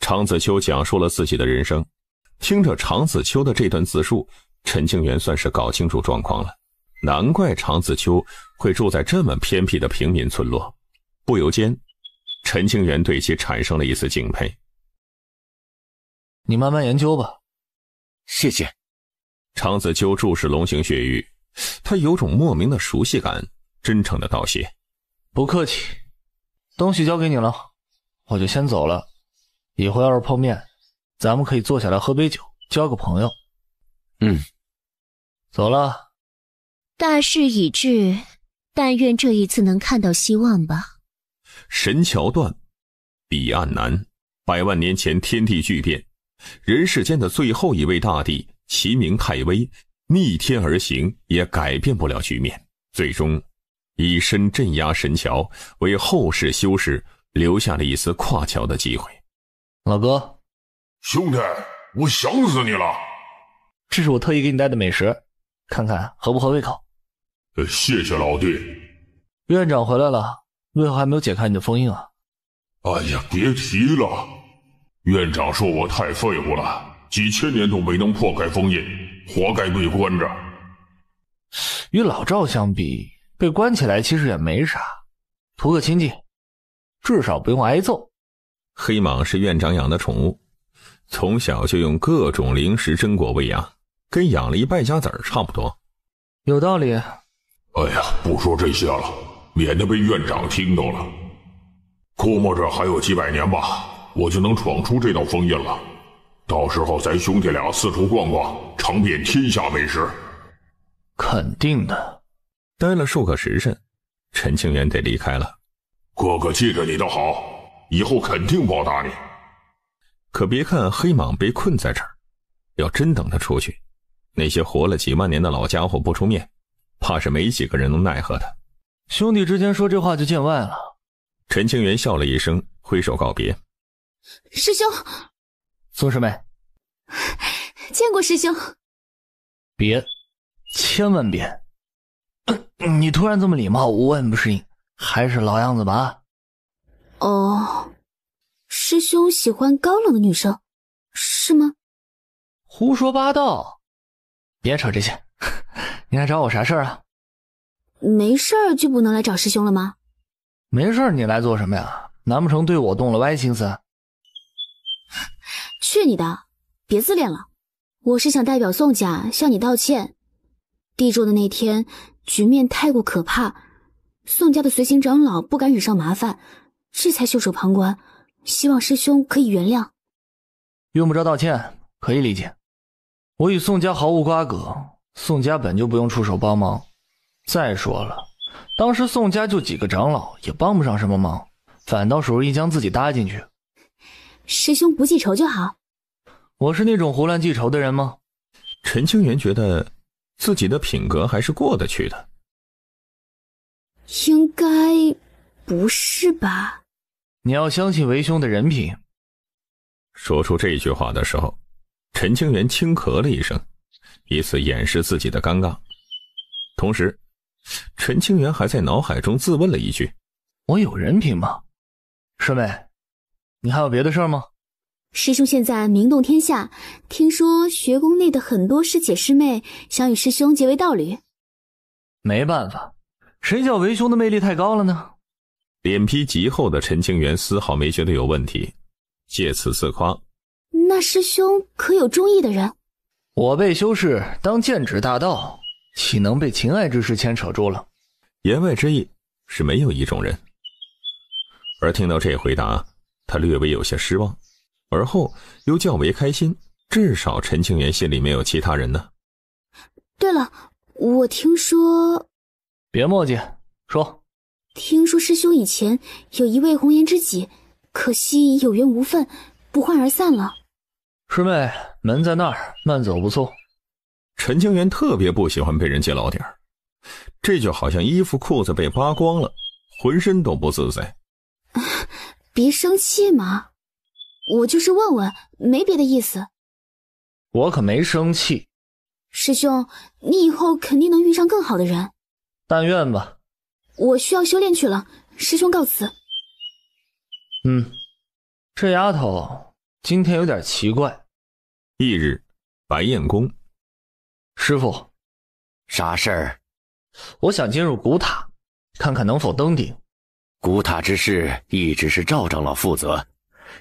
常子秋讲述了自己的人生。听着常子秋的这段自述，陈清源算是搞清楚状况了。难怪常子秋会住在这么偏僻的平民村落，不由间陈清源对其产生了一丝敬佩。你慢慢研究吧。谢谢。常子秋注视龙形血玉，他有种莫名的熟悉感，真诚的道谢。不客气，东西交给你了，我就先走了。以后要是碰面，咱们可以坐下来喝杯酒，交个朋友。走了。大事已至，但愿这一次能看到希望吧。神桥断，彼岸难。100万年前天地巨变，人世间的最后一位大帝其名太微，逆天而行也改变不了局面，最终以身镇压神桥，为后世修士留下了一丝跨桥的机会。老哥，兄弟，我想死你了。这是我特意给你带的美食，看看合不合胃口。谢谢老弟。院长回来了，为何还没有解开你的封印啊？哎呀，别提了，院长说我太废物了，几千年都没能破开封印，活该被关着。与老赵相比，被关起来其实也没啥，图个清静，至少不用挨揍。黑蟒是院长养的宠物，从小就用各种零食榛果喂养，跟养了一败家子儿差不多。有道理。哎呀，不说这些了，免得被院长听到了。估摸着还有几百年吧，我就能闯出这道封印了。到时候咱兄弟俩四处逛逛，尝遍天下美食。肯定的。待了数个时辰，陈清源得离开了。哥哥记着你的好，以后肯定报答你。可别看黑蟒被困在这儿，要真等他出去，那些活了几万年的老家伙不出面，怕是没几个人能奈何他。兄弟之间说这话就见外了。陈清源笑了一声，挥手告别。师兄，宋师妹，见过师兄。别，千万别。你突然这么礼貌，我很不适应，还是老样子吧。哦，师兄喜欢高冷的女生，是吗？胡说八道，别扯这些。你来找我啥事儿啊？没事儿就不能来找师兄了吗？没事儿你来做什么呀？难不成对我动了歪心思？去你的，别自恋了。我是想代表宋家向你道歉。地柱的那天局面太过可怕，宋家的随行长老不敢惹上麻烦，这才袖手旁观，希望师兄可以原谅。用不着道歉，可以理解。我与宋家毫无瓜葛，宋家本就不用出手帮忙。再说了，当时宋家就几个长老，也帮不上什么忙，反倒属于将自己搭进去。师兄不记仇就好。我是那种胡乱记仇的人吗？陈清源觉得自己的品格还是过得去的。应该不是吧？你要相信为兄的人品。说出这句话的时候，陈清源轻咳了一声，以此掩饰自己的尴尬。同时陈清源还在脑海中自问了一句：我有人品吗？师妹，你还有别的事儿吗？师兄现在名动天下，听说学宫内的很多师姐师妹想与师兄结为道侣。没办法，谁叫为兄的魅力太高了呢？脸皮极厚的陈清源丝毫没觉得有问题，借此自夸。那师兄可有中意的人？我被修士当剑指大道，岂能被情爱之事牵扯住了？言外之意是没有一种人。而听到这回答，他略微有些失望，而后又较为开心，至少陈清源心里没有其他人呢。对了，我听说……别墨迹，说。听说师兄以前有一位红颜知己，可惜有缘无分，不欢而散了。师妹，门在那儿，慢走不送。陈清源特别不喜欢被人揭老底儿，这就好像衣服裤子被扒光了，浑身都不自在。别生气嘛，我就是问问，没别的意思。我可没生气。师兄，你以后肯定能遇上更好的人。但愿吧。我需要修炼去了，师兄告辞。这丫头今天有点奇怪。翌日，白燕宫。师父，啥事儿？我想进入古塔，看看能否登顶。古塔之事一直是赵长老负责，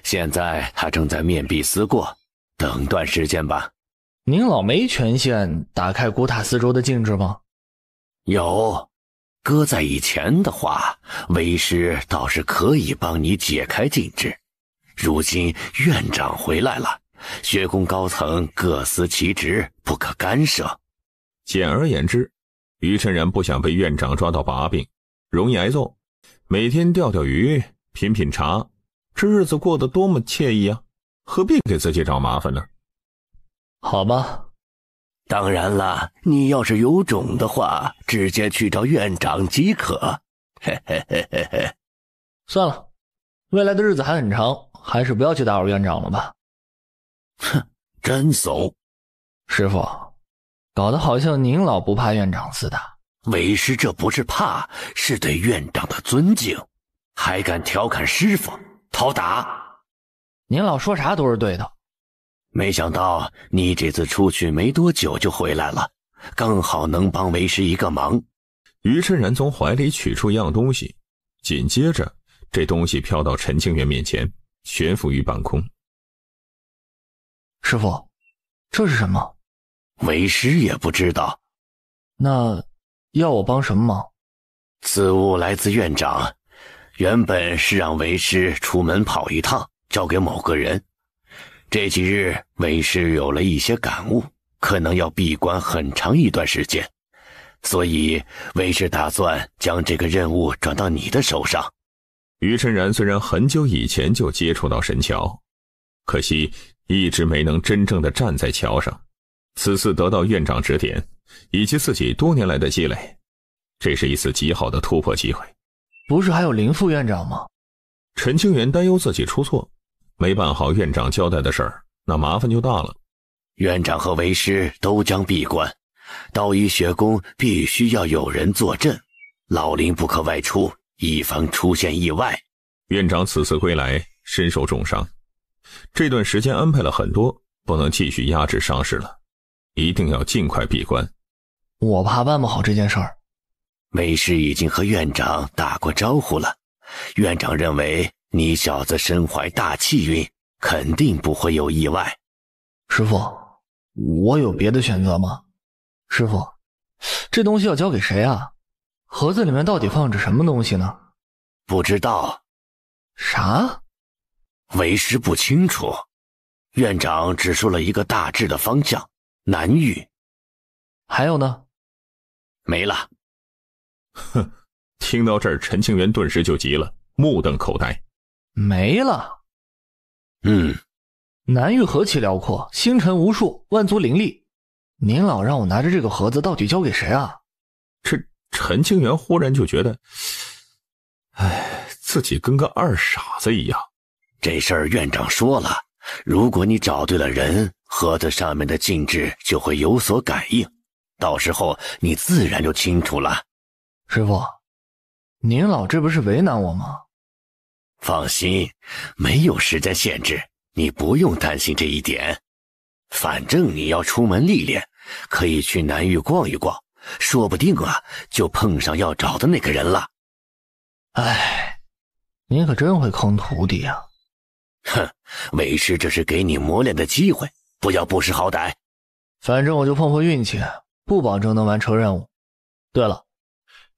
现在他正在面壁思过，等段时间吧。您老没权限打开古塔四周的禁制吗？有，搁在以前的话，为师倒是可以帮你解开禁制。如今院长回来了，学宫高层各司其职，不可干涉。简而言之，于晨然不想被院长抓到把柄，容易挨揍。每天钓钓鱼，品品茶，这日子过得多么惬意啊！何必给自己找麻烦呢？好吧。当然了，你要是有种的话，直接去找院长即可。嘿嘿嘿嘿嘿。算了，未来的日子还很长，还是不要去打扰院长了吧。哼，真怂。师父，搞得好像您老不怕院长似的。为师这不是怕，是对院长的尊敬，还敢调侃师父，讨打。您老说啥都是对的。没想到你这次出去没多久就回来了，刚好能帮为师一个忙。于晨然从怀里取出一样东西，紧接着这东西飘到陈清源面前，悬浮于半空。师父，这是什么？为师也不知道。那要我帮什么忙？此物来自院长，原本是让为师出门跑一趟，交给某个人。这几日为师有了一些感悟，可能要闭关很长一段时间，所以为师打算将这个任务转到你的手上。于晨然虽然很久以前就接触到神桥，可惜一直没能真正的站在桥上。此次得到院长指点，以及自己多年来的积累，这是一次极好的突破机会。不是还有林副院长吗？陈清源担忧自己出错，没办好院长交代的事儿，那麻烦就大了。院长和为师都将闭关，道一学宫必须要有人坐镇，老林不可外出，以防出现意外。院长此次归来身受重伤，这段时间安排了很多，不能继续压制伤势了，一定要尽快闭关。我怕办不好这件事儿。为师已经和院长打过招呼了，院长认为你小子身怀大气运，肯定不会有意外。师父，我有别的选择吗？师父，这东西要交给谁啊？盒子里面到底放着什么东西呢？不知道。啥？为师不清楚，院长只说了一个大致的方向，南域。还有呢？没了。哼，听到这儿，陈清源顿时就急了，目瞪口呆。没了？南域何其辽阔，星辰无数，万族林立。您老让我拿着这个盒子，到底交给谁啊？这陈清源忽然就觉得，自己跟个二傻子一样。这事儿院长说了，如果你找对了人，盒子上面的禁制就会有所感应，到时候你自然就清楚了。师父，您老这不是为难我吗？放心，没有时间限制，你不用担心这一点。反正你要出门历练，可以去南域逛一逛，说不定就碰上要找的那个人了。你可真会坑徒弟啊！哼，为师这是给你磨练的机会，不要不识好歹。反正我就碰碰运气，不保证能完成任务。对了，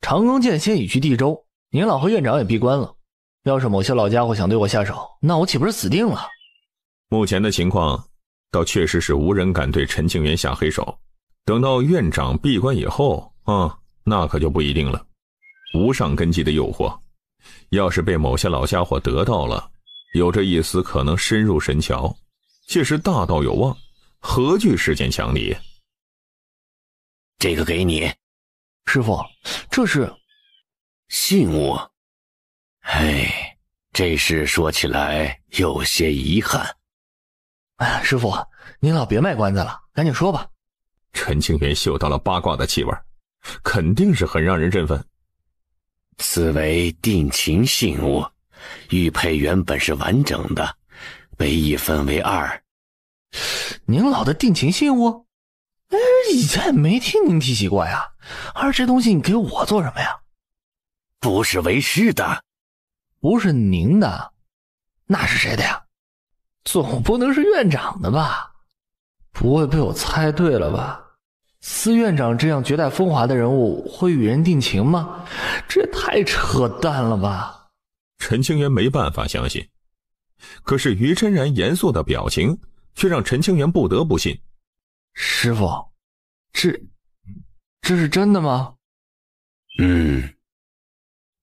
长庚剑仙已去地州，您老和院长也闭关了。要是某些老家伙想对我下手，那我岂不是死定了？目前的情况，倒确实是无人敢对陈清源下黑手。等到院长闭关以后，那可就不一定了。无上根基的诱惑，要是被某些老家伙得到了，有着一丝可能深入神桥，届时大道有望，何惧世间强敌？这个给你。师父，这是信物。哎，这事说起来有些遗憾。哎，师父，您老别卖关子了，赶紧说吧。陈清源嗅到了八卦的气味，肯定是很让人振奋。此为定情信物，玉佩原本是完整的，被一分为二。您老的定情信物？以前也没听您提起过呀。而这东西你给我做什么呀？不是为师的。不是您的，那是谁的呀？总不能是院长的吧？不会被我猜对了吧？司院长这样绝代风华的人物会与人定情吗？这也太扯淡了吧！陈清源没办法相信，可是于真然严肃的表情却让陈清源不得不信。师父，这是真的吗？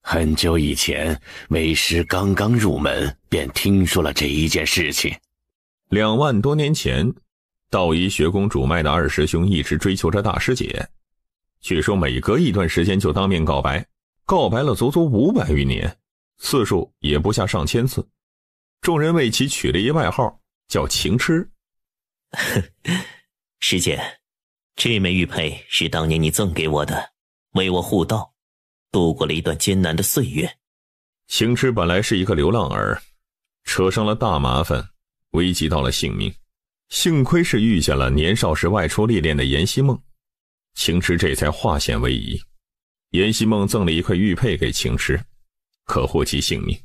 很久以前，为师刚刚入门，便听说了这一件事情。2万多年前，道一学宫主脉的二师兄一直追求着大师姐，据说每隔一段时间就当面告白，告白了足足500余年，次数也不下上千次。众人为其取了一外号，叫情痴。师姐，这枚玉佩是当年你赠给我的，为我护道，度过了一段艰难的岁月。情痴本来是一个流浪儿，扯上了大麻烦，危及到了性命。幸亏是遇见了年少时外出历练的阎锡梦，情痴这才化险为夷。阎锡梦赠了一块玉佩给情痴，可获其性命。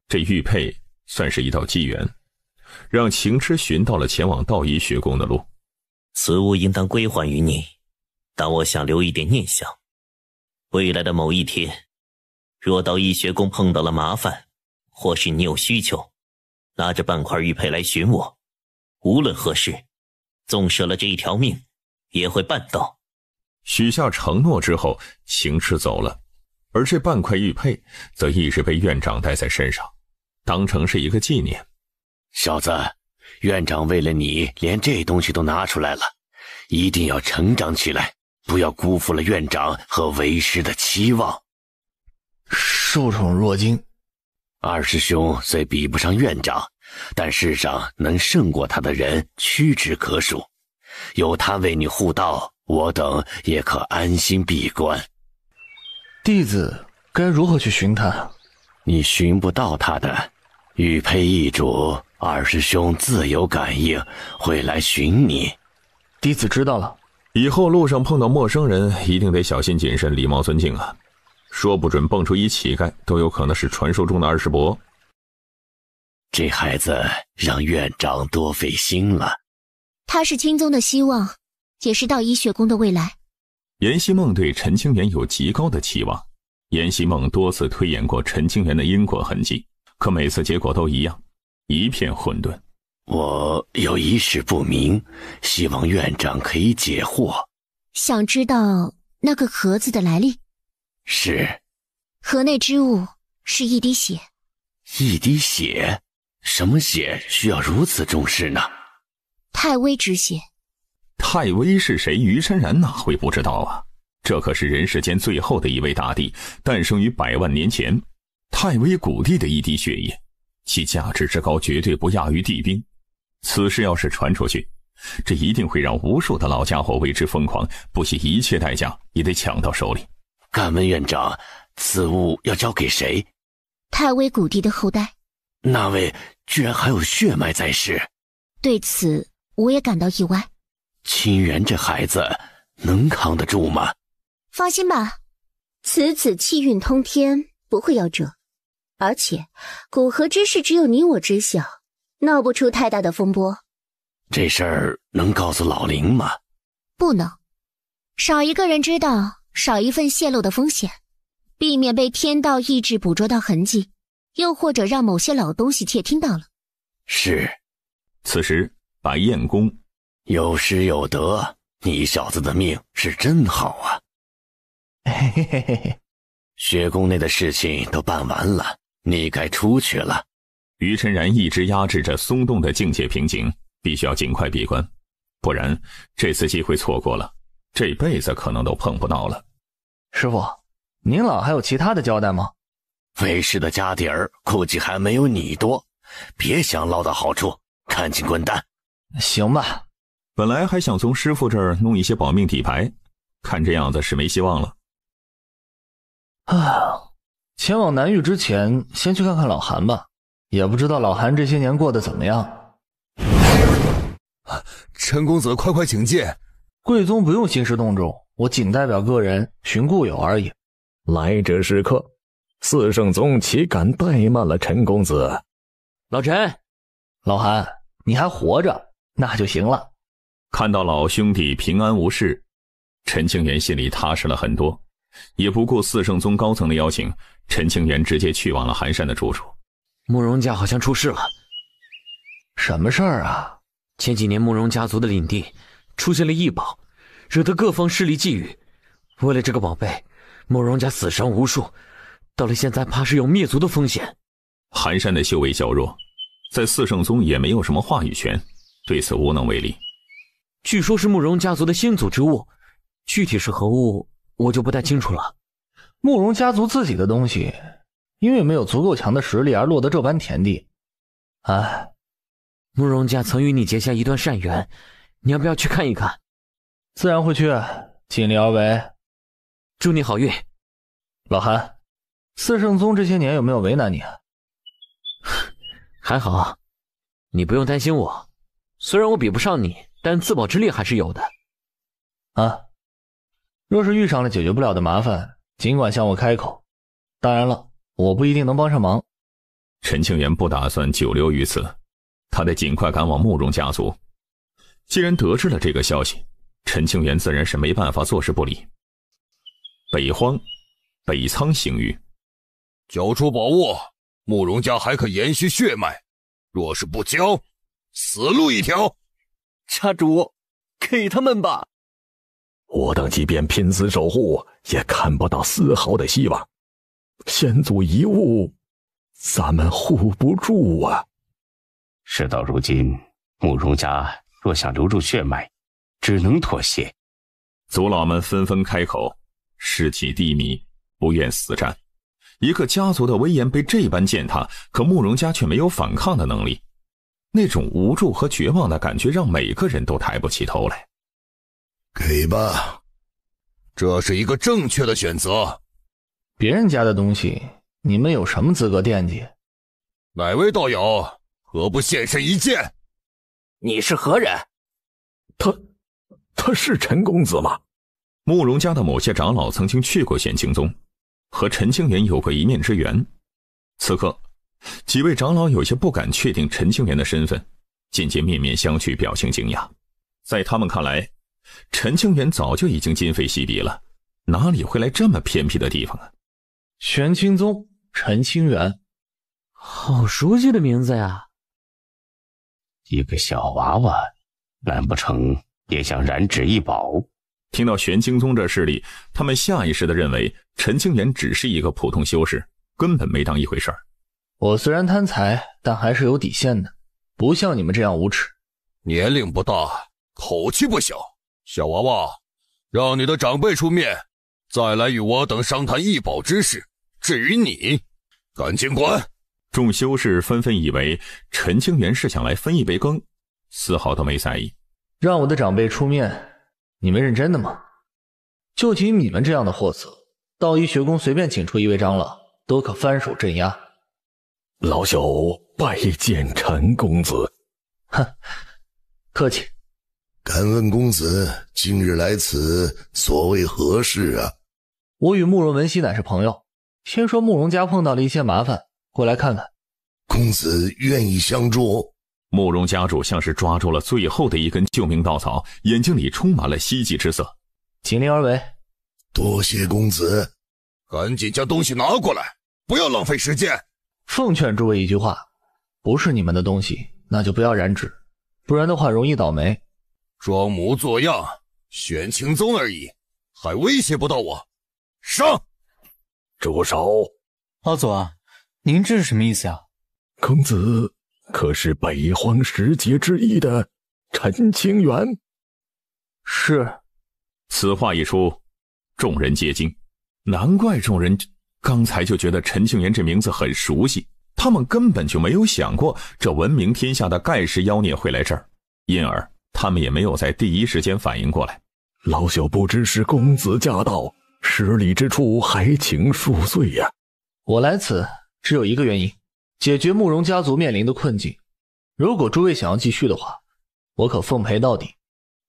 这玉佩算是一道机缘，让情痴寻到了前往道一学宫的路。此物应当归还于你，但我想留一点念想。未来的某一天，若到医学宫碰到了麻烦，或是你有需求，拿着半块玉佩来寻我，无论何事，纵舍了这一条命，也会办到。许下承诺之后，情痴走了，而这半块玉佩则一直被院长带在身上，当成是一个纪念。小子，院长为了你连这东西都拿出来了，一定要成长起来，不要辜负了院长和为师的期望。受宠若惊。二师兄虽比不上院长，但世上能胜过他的人屈指可数，有他为你护道，我等也可安心闭关。弟子该如何去寻他？你寻不到他的，玉佩易主，二师兄自有感应，会来寻你。弟子知道了。以后路上碰到陌生人，一定得小心谨慎，礼貌尊敬啊！说不准蹦出一乞丐，都有可能是传说中的二师伯。这孩子让院长多费心了。他是青宗的希望，也是道一学宫的未来。阎锡梦对陈清源有极高的期望。阎锡梦多次推演过陈清源的因果痕迹，可每次结果都一样，一片混沌。我有一事不明，希望院长可以解惑。想知道那个盒子的来历？是。盒内之物是一滴血。一滴血？什么血需要如此重视呢？太微之血。太微是谁？于姗然哪会不知道啊？这可是人世间最后的一位大帝，诞生于100万年前。太微谷地的一滴血液，其价值之高绝对不亚于地兵。此事要是传出去，这一定会让无数的老家伙为之疯狂，不惜一切代价也得抢到手里。敢问院长，此物要交给谁？太微谷地的后代。那位居然还有血脉在世，对此我也感到意外。清源这孩子能扛得住吗？放心吧，此气运通天，不会夭折。而且古河之事只有你我知晓，闹不出太大的风波。这事儿能告诉老林吗？不能，少一个人知道，少一份泄露的风险，避免被天道意志捕捉到痕迹，又或者让某些老东西窃听到了。是。此时白燕宫有失有得，你小子的命是真好啊。嘿嘿嘿嘿，雪宫内的事情都办完了，你该出去了。于晨然一直压制着松动的境界瓶颈，必须要尽快闭关，不然这次机会错过了，这辈子可能都碰不到了。师傅，您老还有其他的交代吗？为师的家底儿估计还没有你多，别想捞到好处，赶紧滚蛋。行吧。本来还想从师傅这儿弄一些保命底牌，看这样子是没希望了。前往南域之前，先去看看老韩吧，也不知道老韩这些年过得怎么样。陈公子，快快请进。贵宗不用兴师动众，我仅代表个人寻故友而已。来者是客，四圣宗岂敢怠慢了陈公子？老陈，老韩，你还活着，那就行了。看到老兄弟平安无事，陈清源心里踏实了很多，也不顾四圣宗高层的邀请，陈清源直接去往了寒山的住处。慕容家好像出事了。什么事儿啊？前几年慕容家族的领地出现了异宝，惹得各方势力觊觎。为了这个宝贝，慕容家死伤无数，到了现在怕是有灭族的风险。寒山的修为较弱，在四圣宗也没有什么话语权，对此无能为力。据说是慕容家族的先祖之物，具体是何物我就不太清楚了。慕容家族自己的东西，因为没有足够强的实力而落得这般田地。慕容家曾与你结下一段善缘，你要不要去看一看？自然会去，尽力而为。祝你好运。老韩，四圣宗这些年有没有为难你？还好，你不用担心我，虽然我比不上你，但自保之力还是有的。若是遇上了解决不了的麻烦，尽管向我开口。当然了，我不一定能帮上忙。陈清源不打算久留于此，他得尽快赶往慕容家族。既然得知了这个消息，陈清源自然是没办法坐视不理。北荒北仓行域，交出宝物，慕容家还可延续血脉，若是不交，死路一条。家主，给他们吧。我等即便拼死守护，也看不到丝毫的希望。先祖遗物，咱们护不住啊。事到如今，慕容家若想留住血脉，只能妥协。族老们纷纷开口，士气低迷，不愿死战。一个家族的威严被这般践踏，可慕容家却没有反抗的能力。那种无助和绝望的感觉让每个人都抬不起头来。给吧，这是一个正确的选择。别人家的东西，你们有什么资格惦记？哪位道友何不现身一见？你是何人？他是陈公子吗？慕容家的某些长老曾经去过玄清宗，和陈清源有过一面之缘。此刻几位长老有些不敢确定陈清源的身份，渐渐面面相觑，表情惊讶。在他们看来，陈清源早就已经今非昔比了，哪里会来这么偏僻的地方啊？玄清宗陈清源，好熟悉的名字呀。一个小娃娃，难不成也想染指一宝？听到玄清宗这势力，他们下意识地认为陈清源只是一个普通修士，根本没当一回事儿。我虽然贪财，但还是有底线的，不像你们这样无耻。年龄不大，口气不小。小娃娃，让你的长辈出面，再来与我等商谈异宝之事。至于你，赶紧滚！众修士纷纷以为陈清源是想来分一杯羹，丝毫都没在意。让我的长辈出面，你们认真的吗？就凭你们这样的货色，道一学宫随便请出一位长老，都可翻手镇压。老朽拜见陈公子。哼，客气。敢问公子今日来此所谓何事啊？我与慕容文熙乃是朋友，听说慕容家碰到了一些麻烦，过来看看。公子愿意相助？慕容家主像是抓住了最后的一根救命稻草，眼睛里充满了希冀之色。尽力而为。多谢公子。赶紧将东西拿过来，不要浪费时间。奉劝诸位一句话，不是你们的东西，那就不要染指，不然的话容易倒霉。装模作样，玄清宗而已，还威胁不到我。上！住手！老左，您这是什么意思呀？公子可是北荒十杰之一的陈清源？是。此话一出，众人皆惊，难怪众人刚才就觉得陈清源这名字很熟悉，他们根本就没有想过这闻名天下的盖世妖孽会来这儿，因而他们也没有在第一时间反应过来。老朽不知是公子驾到，失礼之处还请恕罪呀。我来此只有一个原因，解决慕容家族面临的困境。如果诸位想要继续的话，我可奉陪到底。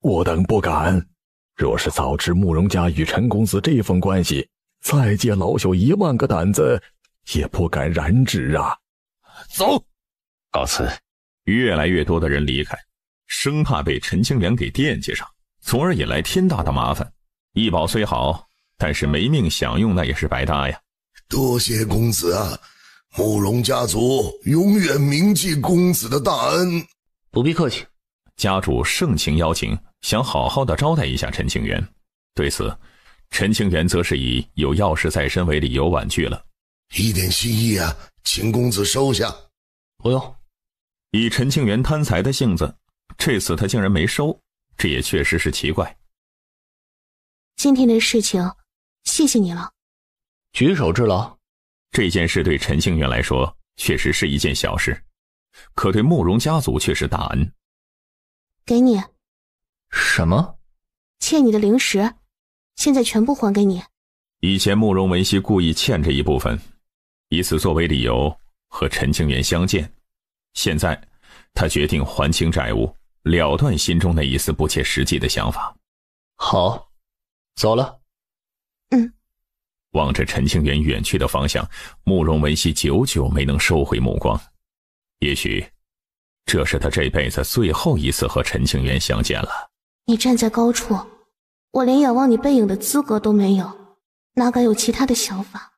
我等不敢，若是早知慕容家与陈公子这份关系，再借老朽1万个胆子也不敢染指啊。走，告辞。越来越多的人离开，生怕被陈清源给惦记上，从而引来天大的麻烦。医宝虽好，但是没命享用那也是白搭呀。多谢公子啊，慕容家族永远铭记公子的大恩。不必客气。家主盛情邀请，想好好的招待一下陈清源。对此，陈清源则是以有要事在身为理由婉拒了。一点心意啊，请公子收下。不用。以陈清源贪财的性子，这次他竟然没收，这也确实是奇怪。今天的事情谢谢你了。举手之劳。这件事对陈清源来说确实是一件小事，可对慕容家族却是大恩。给你。什么？欠你的零食，现在全部还给你。以前慕容文熙故意欠这一部分，以此作为理由和陈清源相见。现在他决定还清债务，了断心中那一丝不切实际的想法。好，走了。望着陈清源远去的方向，慕容文熙久久没能收回目光。也许这是他这辈子最后一次和陈清源相见了。你站在高处，我连仰望你背影的资格都没有，哪敢有其他的想法？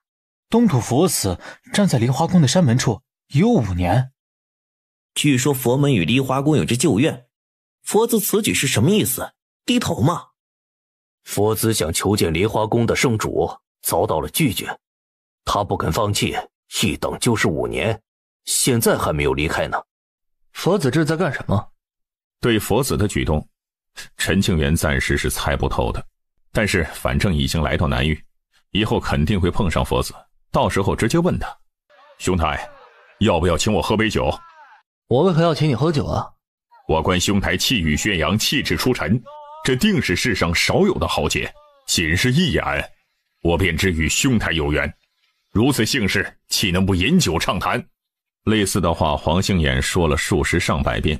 东土佛寺站在梨花宫的山门处已有5年。据说佛门与梨花宫有着旧怨，佛子此举是什么意思？低头吗？佛子想求见梨花宫的圣主，遭到了拒绝，他不肯放弃，一等就是5年，现在还没有离开呢。佛子这在干什么？对佛子的举动，陈清源暂时是猜不透的，但是反正已经来到南域，以后肯定会碰上佛子，到时候直接问他：兄台，要不要请我喝杯酒？我为何要请你喝酒啊？我观兄台气宇轩扬，气质出尘，这定是世上少有的豪杰，仅是一眼，我便知与兄台有缘。如此幸事，岂能不饮酒畅谈？类似的话黄杏眼说了数十上百遍，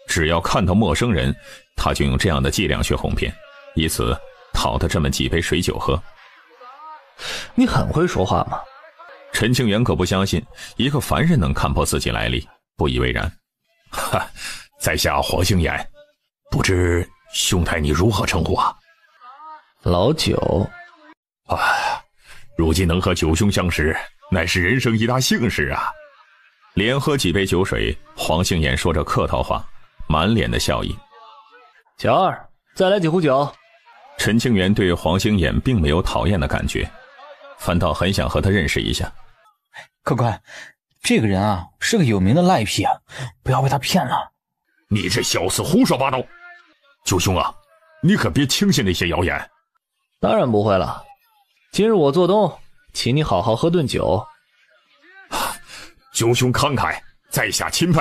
只要看到陌生人，他就用这样的伎俩去哄骗，以此讨得这么几杯水酒喝。你很会说话嘛。陈清源可不相信一个凡人能看破自己来历，不以为然。哈，在下黄杏眼，不知兄台你如何称呼啊？老九。如今能和九兄相识，乃是人生一大幸事啊。连喝几杯酒水，黄杏眼说着客套话，满脸的笑意。小二，再来几壶酒。陈清源对黄杏眼并没有讨厌的感觉，反倒很想和他认识一下。客官，这个人啊是个有名的赖皮啊，不要被他骗了。你这小厮胡说八道！九兄啊，你可别轻信那些谣言。当然不会了，今日我做东，请你好好喝顿酒。九兄慷慨，在下钦佩。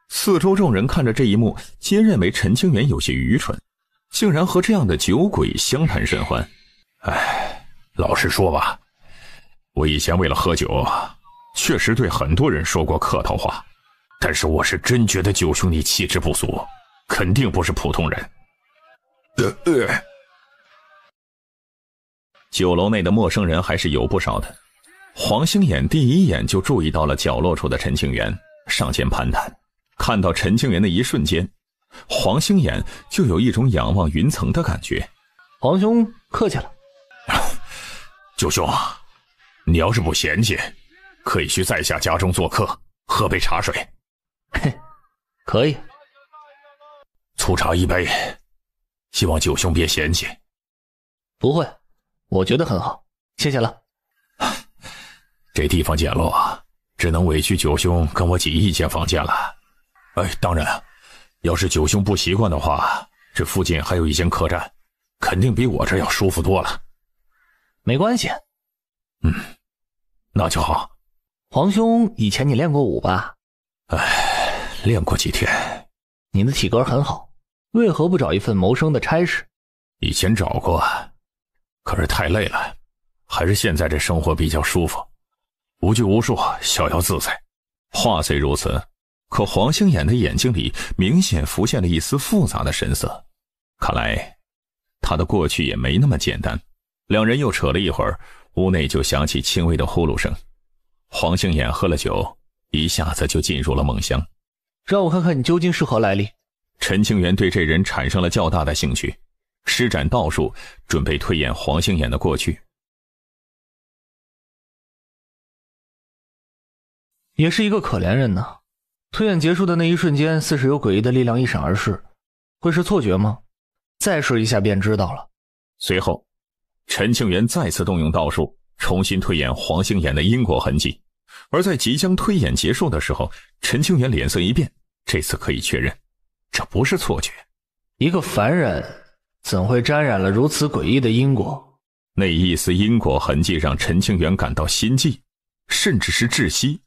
四周众人看着这一幕，皆认为陈清源有些愚蠢，竟然和这样的酒鬼相谈甚欢。老实说吧，我以前为了喝酒，确实对很多人说过客套话，但是我是真觉得九兄你气质不俗，肯定不是普通人。酒楼内的陌生人还是有不少的。黄星眼第一眼就注意到了角落处的陈庆元，上前攀谈。看到陈庆元的一瞬间，黄星眼就有一种仰望云层的感觉。黄兄客气了。九兄，你要是不嫌弃，可以去在下家中做客，喝杯茶水。嘿，可以。粗茶一杯，希望九兄别嫌弃。不会，我觉得很好，谢谢了。这地方简陋啊，只能委屈九兄跟我挤一间房间了。当然，要是九兄不习惯的话，这附近还有一间客栈，肯定比我这要舒服多了。没关系。那就好。黄兄，以前你练过武吧？练过几天。你的体格很好，为何不找一份谋生的差事？以前找过，可是太累了，还是现在这生活比较舒服，无拘无束，逍遥自在。话虽如此，可黄星眼的眼睛里明显浮现了一丝复杂的神色，看来他的过去也没那么简单。两人又扯了一会儿，屋内就响起轻微的呼噜声。黄星眼喝了酒，一下子就进入了梦乡。让我看看你究竟是何来历。陈清源对这人产生了较大的兴趣，施展道术，准备推演黄星眼的过去。也是一个可怜人呢。推演结束的那一瞬间，似是有诡异的力量一闪而逝，会是错觉吗？再试一下便知道了。随后陈庆元再次动用道术，重新推演黄星眼的因果痕迹。而在即将推演结束的时候，陈庆元脸色一变，这次可以确认这不是错觉。一个凡人怎会沾染了如此诡异的因果？那一丝因果痕迹让陈庆元感到心悸，甚至是窒息。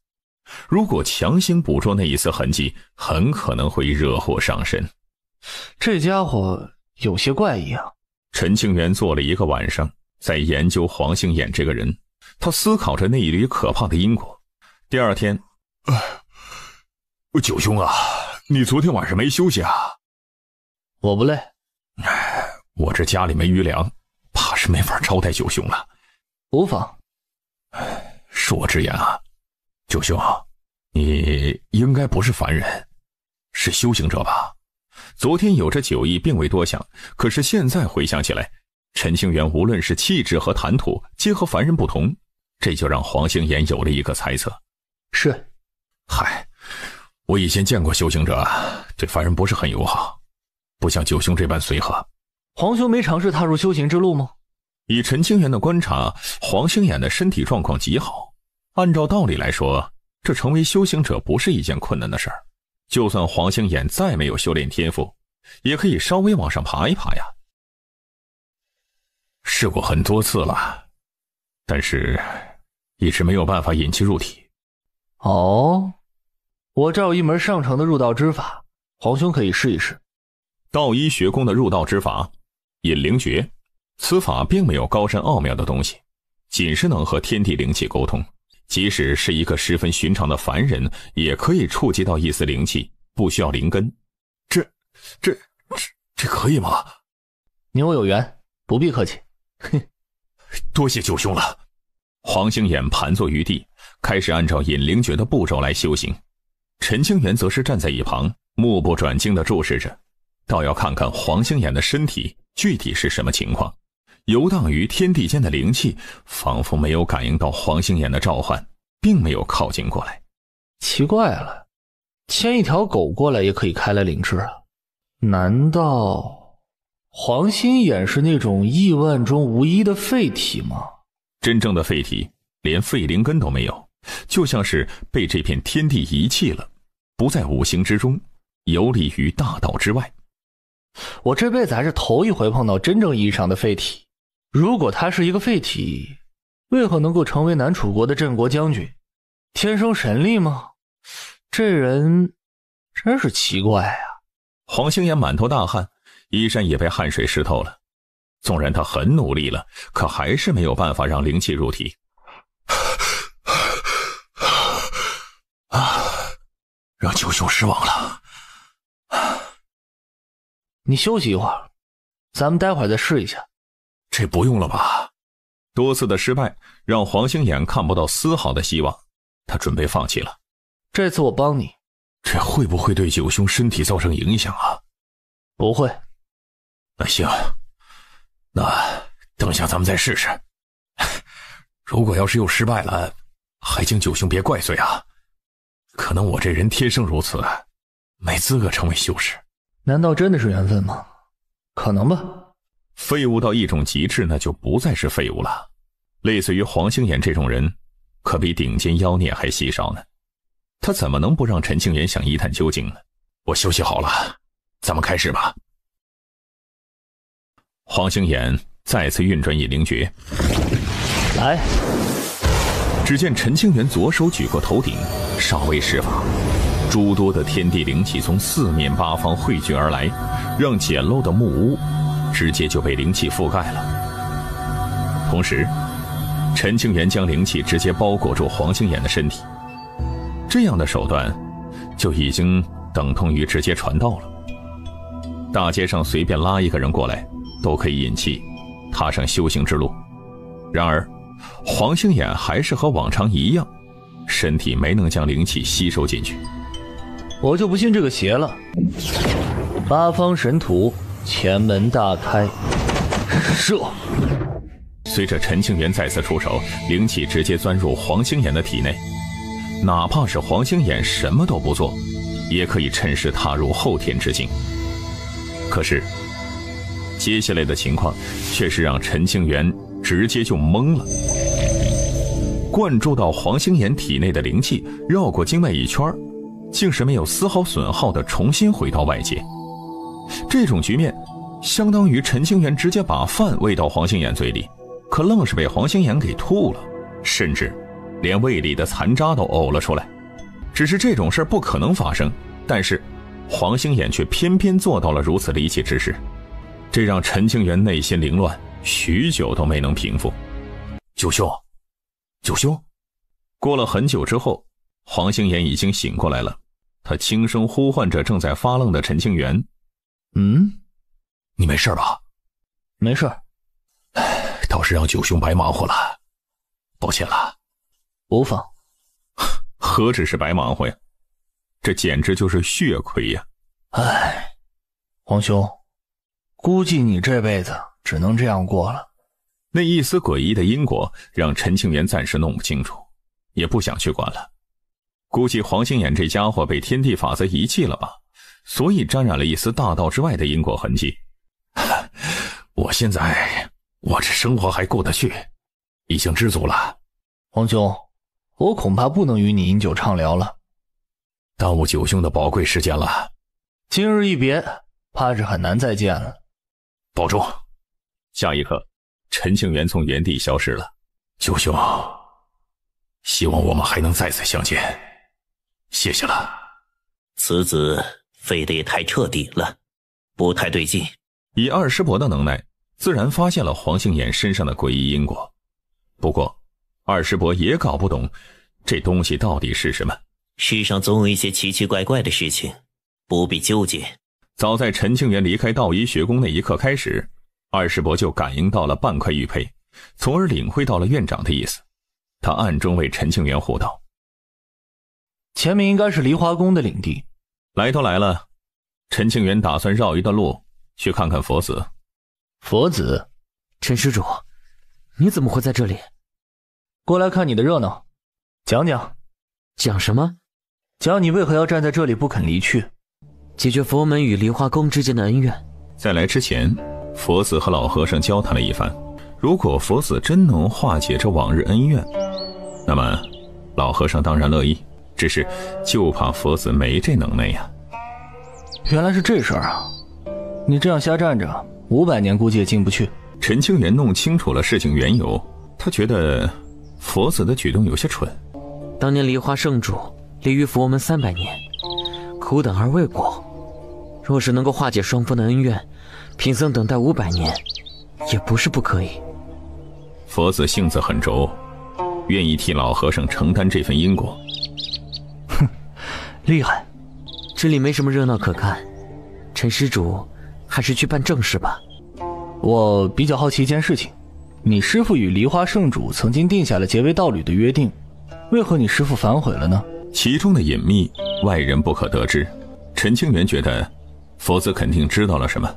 如果强行捕捉那一丝痕迹，很可能会惹祸上身。这家伙有些怪异啊。陈庆元坐了一个晚上，在研究黄星眼这个人，他思考着那一缕可怕的因果。第二天，九兄啊，你昨天晚上没休息啊？我不累，我这家里没余粮，怕是没法招待九兄了。无妨。恕我直言啊，九兄，你应该不是凡人，是修行者吧？昨天有着酒意并未多想，可是现在回想起来，陈庆元无论是气质和谈吐皆和凡人不同，这就让黄星眼有了一个猜测。是。嗨，我以前见过修行者，对凡人不是很友好，不像九兄这般随和。黄兄没尝试踏入修行之路吗？以陈清源的观察，黄星眼的身体状况极好，按照道理来说，这成为修行者不是一件困难的事儿。就算黄星眼再没有修炼天赋，也可以稍微往上爬一爬呀。试过很多次了，但是一直没有办法引其入体。哦，我这有一门上乘的入道之法，黄兄可以试一试。道一学宫的入道之法，引灵诀。此法并没有高深奥妙的东西，仅是能和天地灵气沟通。即使是一个十分寻常的凡人，也可以触及到一丝灵气，不需要灵根。这可以吗？你我有缘，不必客气。多谢九兄了。黄星眼盘坐于地，开始按照引灵诀的步骤来修行。陈清源则是站在一旁，目不转睛地注视着，倒要看看黄星眼的身体具体是什么情况。游荡于天地间的灵气仿佛没有感应到黄星眼的召唤，并没有靠近过来。奇怪了，牵一条狗过来也可以开了灵智啊？难道黄星眼是那种亿万中无一的废体吗？真正的废体连废灵根都没有，就像是被这片天地遗弃了，不在五行之中，游离于大道之外。我这辈子还是头一回碰到真正意义上的废体。如果他是一个废体，为何能够成为南楚国的镇国将军？天生神力吗？这人真是奇怪啊。黄星眼满头大汗，衣衫也被汗水湿透了。纵然他很努力了，可还是没有办法让灵气入体。让九兄失望了。你休息一会儿，咱们待会儿再试一下。这不用了吧？多次的失败让黄星眼看不到丝毫的希望，他准备放弃了。这次我帮你，这会不会对九兄身体造成影响啊？不会。那行，那等下咱们再试试。如果要是又失败了，还请九兄别怪罪啊。可能我这人天生如此，没资格成为修士。难道真的是缘分吗？可能吧。废物到一种极致，那就不再是废物了。类似于黄星眼这种人，可比顶尖妖孽还稀少呢。他怎么能不让陈庆元想一探究竟呢？我休息好了，咱们开始吧。黄星眼再次运转引灵诀，来。只见陈庆元左手举过头顶，稍微施法，诸多的天地灵气从四面八方汇聚而来，让简陋的木屋直接就被灵气覆盖了。同时，陈庆元将灵气直接包裹住黄星眼的身体，这样的手段就已经等同于直接传道了。大街上随便拉一个人过来，都可以引气，踏上修行之路。然而黄星眼还是和往常一样，身体没能将灵气吸收进去。我就不信这个邪了。八方神图，前门大开，射！随着陈庆元再次出手，灵气直接钻入黄星眼的体内。哪怕是黄星眼什么都不做，也可以趁势踏入后天之境。可是接下来的情况却是让陈庆元直接就懵了。灌注到黄星眼体内的灵气绕过经脉一圈，竟是没有丝毫损耗的重新回到外界。这种局面相当于陈庆元直接把饭喂到黄星眼嘴里，可愣是被黄星眼给吐了，甚至连胃里的残渣都呕了出来。只是这种事不可能发生，但是黄星眼却偏偏做到了如此离奇之事，这让陈庆元内心凌乱，许久都没能平复。九兄，九兄！过了很久之后，黄星眼已经醒过来了，他轻声呼唤着正在发愣的陈庆元：“你没事吧？”“没事。”“倒是让九兄白忙活了，抱歉了。”“无妨。”“何止是白忙活呀，这简直就是血亏呀！”“唉，黄兄，估计你这辈子只能这样过了。”那一丝诡异的因果让陈庆元暂时弄不清楚，也不想去管了。估计黄星眼这家伙被天地法则遗弃了吧，所以沾染了一丝大道之外的因果痕迹。我现在我这生活还过得去，已经知足了。黄兄，我恐怕不能与你饮酒畅聊了，耽误九兄的宝贵时间了。今日一别，怕是很难再见了。保重。下一刻，陈庆元从原地消失了。九兄，希望我们还能再次相见。谢谢了。此子飞得也太彻底了，不太对劲。以二师伯的能耐，自然发现了黄星眼身上的诡异因果。不过，二师伯也搞不懂这东西到底是什么。世上总有一些奇奇怪怪的事情，不必纠结。早在陈庆元离开道医学宫那一刻开始，二师伯就感应到了半块玉佩，从而领会到了院长的意思。他暗中为陈庆元护道。前面应该是梨花宫的领地。来都来了，陈庆元打算绕一段路去看看佛子。佛子？陈施主，你怎么会在这里？过来看你的热闹。讲讲。讲什么？讲你为何要站在这里不肯离去。解决佛门与梨花宫之间的恩怨。在来之前，佛子和老和尚交谈了一番，如果佛子真能化解这往日恩怨，那么老和尚当然乐意，只是就怕佛子没这能耐呀。原来是这事儿啊！你这样瞎站着，500年估计也进不去。陈庆元弄清楚了事情缘由，他觉得佛子的举动有些蠢。当年梨花圣主立于佛门300年，苦等而未果，若是能够化解双方的恩怨，贫僧等待500年也不是不可以。佛子性子很轴，愿意替老和尚承担这份因果。哼，厉害。这里没什么热闹可看，陈施主还是去办正事吧。我比较好奇一件事情，你师父与梨花圣主曾经定下了结为道侣的约定，为何你师父反悔了呢？其中的隐秘，外人不可得知。陈清源觉得佛子肯定知道了什么，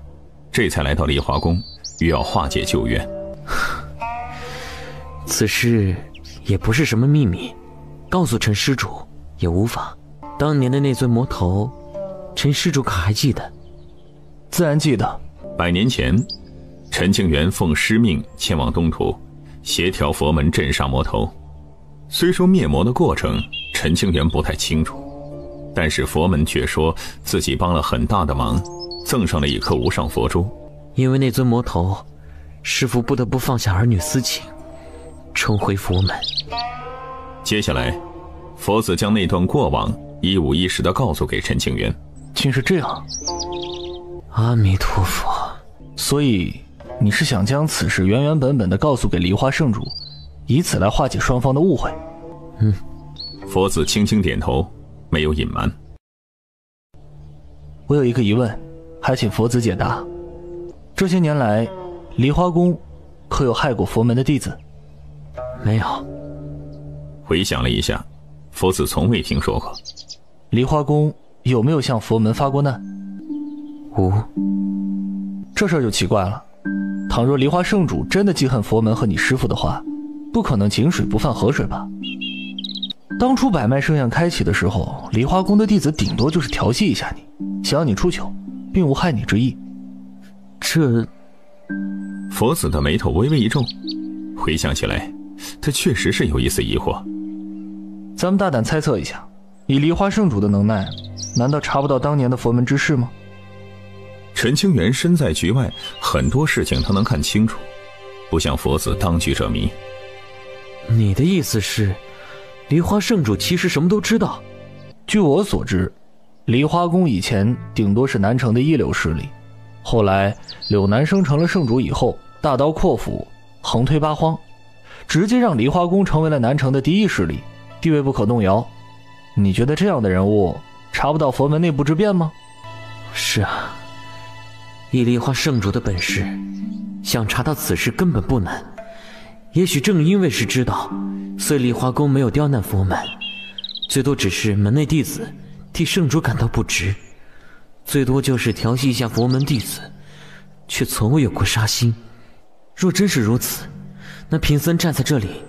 这才来到梨花宫，欲要化解旧怨。此事也不是什么秘密，告诉陈施主也无妨。当年的那尊魔头，陈施主可还记得？自然记得。100年前，陈清源奉师命前往东土，协调佛门镇杀魔头。虽说灭魔的过程陈清源不太清楚，但是佛门却说自己帮了很大的忙，赠上了一颗无上佛珠。因为那尊魔头，师父不得不放下儿女私情，重回佛门。接下来，佛子将那段过往一五一十地告诉给陈清源。竟是这样。阿弥陀佛。所以你是想将此事原原本本地告诉给梨花圣主，以此来化解双方的误会？佛子轻轻点头，没有隐瞒。我有一个疑问，还请佛子解答。这些年来，梨花宫可有害过佛门的弟子？没有。回想了一下，佛子从未听说过。梨花宫有没有向佛门发过难？无。这事儿就奇怪了。倘若梨花圣主真的记恨佛门和你师父的话，不可能井水不犯河水吧？当初百脉盛宴开启的时候，梨花宫的弟子顶多就是调戏一下你，想要你出糗，并无害你之意。这……佛子的眉头微微一皱，回想起来，他确实是有一丝疑惑。咱们大胆猜测一下，以梨花圣主的能耐，难道查不到当年的佛门之事吗？陈清源身在局外，很多事情他能看清楚，不像佛子当局者迷。你的意思是，梨花圣主其实什么都知道？据我所知，梨花宫以前顶多是南城的一流势力，后来柳南升成了圣主以后，大刀阔斧，横推八荒，直接让梨花宫成为了南城的第一势力，地位不可动摇。你觉得这样的人物查不到佛门内部之变吗？是啊，以梨花圣主的本事，想查到此事根本不难。也许正因为是知道，所以梨花宫没有刁难佛门，最多只是门内弟子替圣主感到不值，最多就是调戏一下佛门弟子，却从未有过杀心。若真是如此，那贫僧站在这里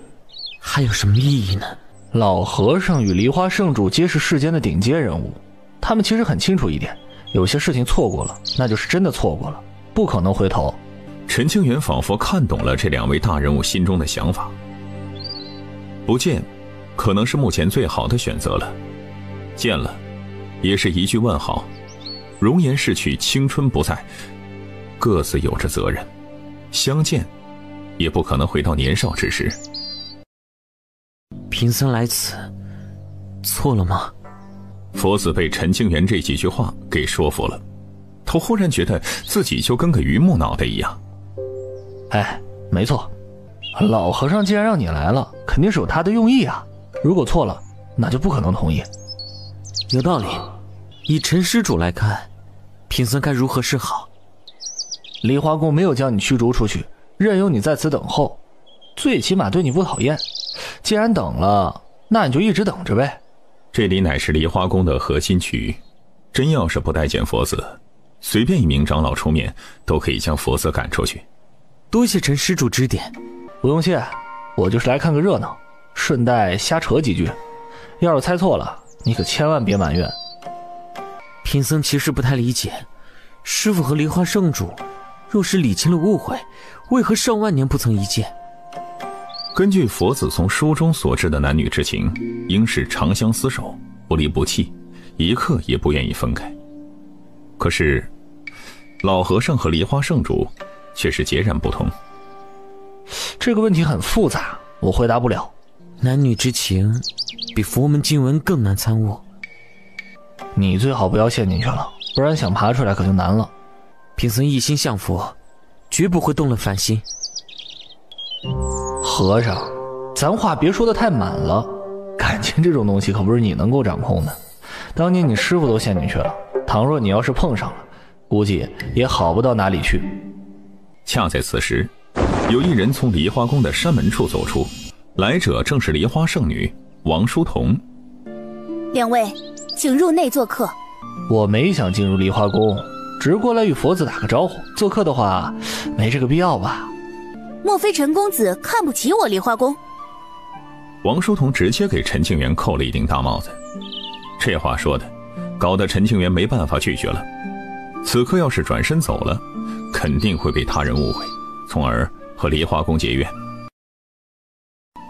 还有什么意义呢？老和尚与梨花圣主皆是世间的顶尖人物，他们其实很清楚一点，有些事情错过了，那就是真的错过了，不可能回头。陈清源仿佛看懂了这两位大人物心中的想法，不见可能是目前最好的选择了，见了也是一句问号。容颜逝去，青春不在，各自有着责任，相见也不可能回到年少之时。贫僧来此错了吗？佛子被陈清源这几句话给说服了，他忽然觉得自己就跟个榆木脑袋一样。哎，没错，老和尚既然让你来了，肯定是有他的用意啊。如果错了，那就不可能同意。有道理。以陈施主来看，贫僧该如何是好？梨花宫没有将你驱逐出去，任由你在此等候，最起码对你不讨厌。既然等了，那你就一直等着呗。这里乃是梨花宫的核心区域，真要是不待见佛子，随便一名长老出面都可以将佛子赶出去。多谢陈施主指点。不用谢，我就是来看个热闹，顺带瞎扯几句。要是猜错了，你可千万别埋怨。贫僧其实不太理解，师父和梨花圣主若是理清了误会，为何上万年不曾一见？根据佛子从书中所知的男女之情，应是长相厮守，不离不弃，一刻也不愿意分开。可是老和尚和梨花圣主却是截然不同。这个问题很复杂，我回答不了。男女之情比佛门经文更难参悟，你最好不要陷进去了，不然想爬出来可就难了。贫僧一心向佛，绝不会动了凡心。和尚，咱话别说得太满了，感情这种东西可不是你能够掌控的。当年你师父都陷进去了，倘若你要是碰上了，估计也好不到哪里去。恰在此时，有一人从梨花宫的山门处走出，来者正是梨花圣女王淑彤。两位，请入内做客。我没想进入梨花宫，只是过来与佛子打个招呼。做客的话，没这个必要吧？莫非陈公子看不起我梨花宫？王淑彤直接给陈庆元扣了一顶大帽子，这话说的，搞得陈庆元没办法拒绝了。此刻要是转身走了，肯定会被他人误会，从而和梨花宫结怨。